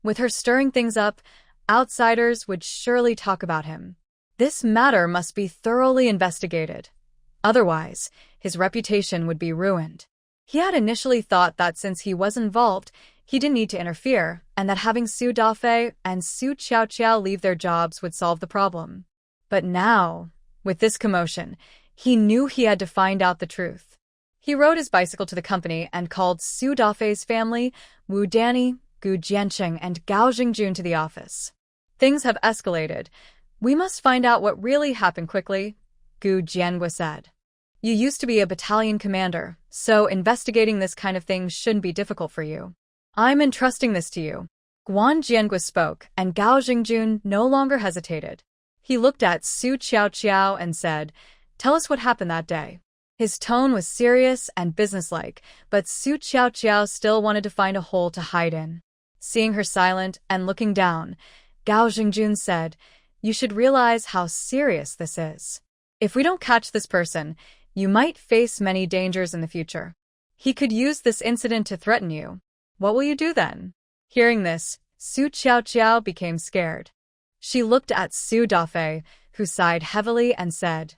With her stirring things up, outsiders would surely talk about him. This matter must be thoroughly investigated. Otherwise, his reputation would be ruined. He had initially thought that since he was involved, he didn't need to interfere, and that having Su Dafei and Su Qiaoqiao leave their jobs would solve the problem. But now, with this commotion, he knew he had to find out the truth. He rode his bicycle to the company and called Su Dafei's family, Wu Danny, Gu Jiancheng, and Gao Xingjun to the office. "Things have escalated. We must find out what really happened quickly," Gu Jiangwa said. "You used to be a battalion commander, so investigating this kind of thing shouldn't be difficult for you. I'm entrusting this to you." Guan Jiangwa spoke, and Gao Xingjun no longer hesitated. He looked at Su Qiaoqiao and said, "Tell us what happened that day." His tone was serious and businesslike, but Su Qiaoqiao still wanted to find a hole to hide in. Seeing her silent and looking down, Gao Xingjun said, "You should realize how serious this is. If we don't catch this person, you might face many dangers in the future. He could use this incident to threaten you. What will you do then?" Hearing this, Su Qiaoqiao became scared. She looked at Su Dafei, who sighed heavily and said,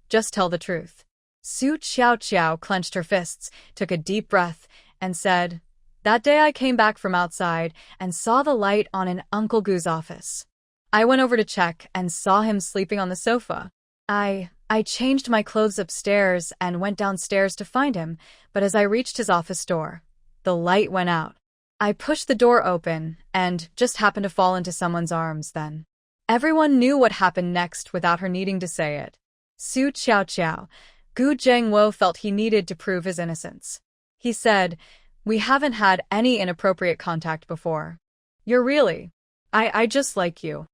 "Just tell the truth." Su Qiaoqiao clenched her fists, took a deep breath, and said, "That day I came back from outside and saw the light on in Uncle Gu's office. I went over to check and saw him sleeping on the sofa. I changed my clothes upstairs and went downstairs to find him, but as I reached his office door, the light went out. I pushed the door open and just happened to fall into someone's arms then." Everyone knew what happened next without her needing to say it. Su Qiaoqiao, Gu Jiangwo felt he needed to prove his innocence. He said, "We haven't had any inappropriate contact before. You're really. I just like you.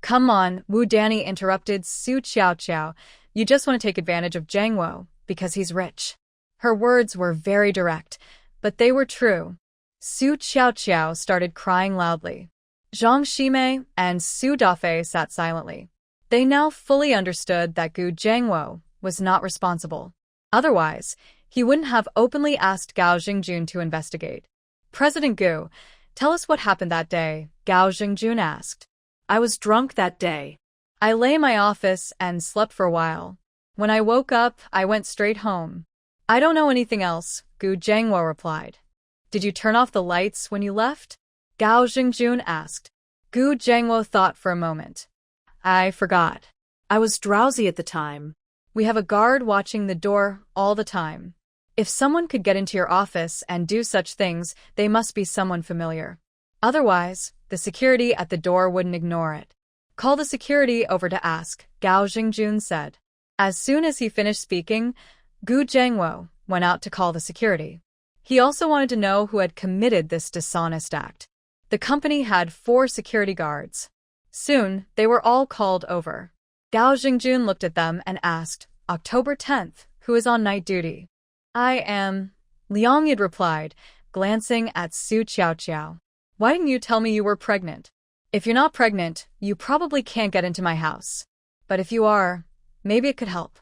Come on, Wu Danny interrupted Su Qiaoqiao. You just want to take advantage of Zhang Wo because he's rich. Her words were very direct, but they were true. Su Qiaoqiao started crying loudly. Zhang Shimei and Su Dafei sat silently. They now fully understood that Gu Zhangwo was not responsible. Otherwise, he wouldn't have openly asked Gao Xingjun to investigate. President Gu, tell us what happened that day, Gao Xingjun asked. I was drunk that day. I lay in my office and slept for a while. When I woke up, I went straight home. I don't know anything else, Gu Zhangwo replied. Did you turn off the lights when you left? Gao Xingjun asked. Gu Zhangwo thought for a moment. I forgot. I was drowsy at the time. We have a guard watching the door all the time. If someone could get into your office and do such things, they must be someone familiar. Otherwise, the security at the door wouldn't ignore it. Call the security over to ask, Gao Xingjun said. As soon as he finished speaking, Gu Zhangwo went out to call the security. He also wanted to know who had committed this dishonest act. The company had 4 security guards. Soon, they were all called over. Gao Xingjun looked at them and asked, October 10th, who is on night duty? I am, Liang Yid replied, glancing at Su Qiaoqiao. Why didn't you tell me you were pregnant? If you're not pregnant, you probably can't get into my house. But if you are, maybe it could help.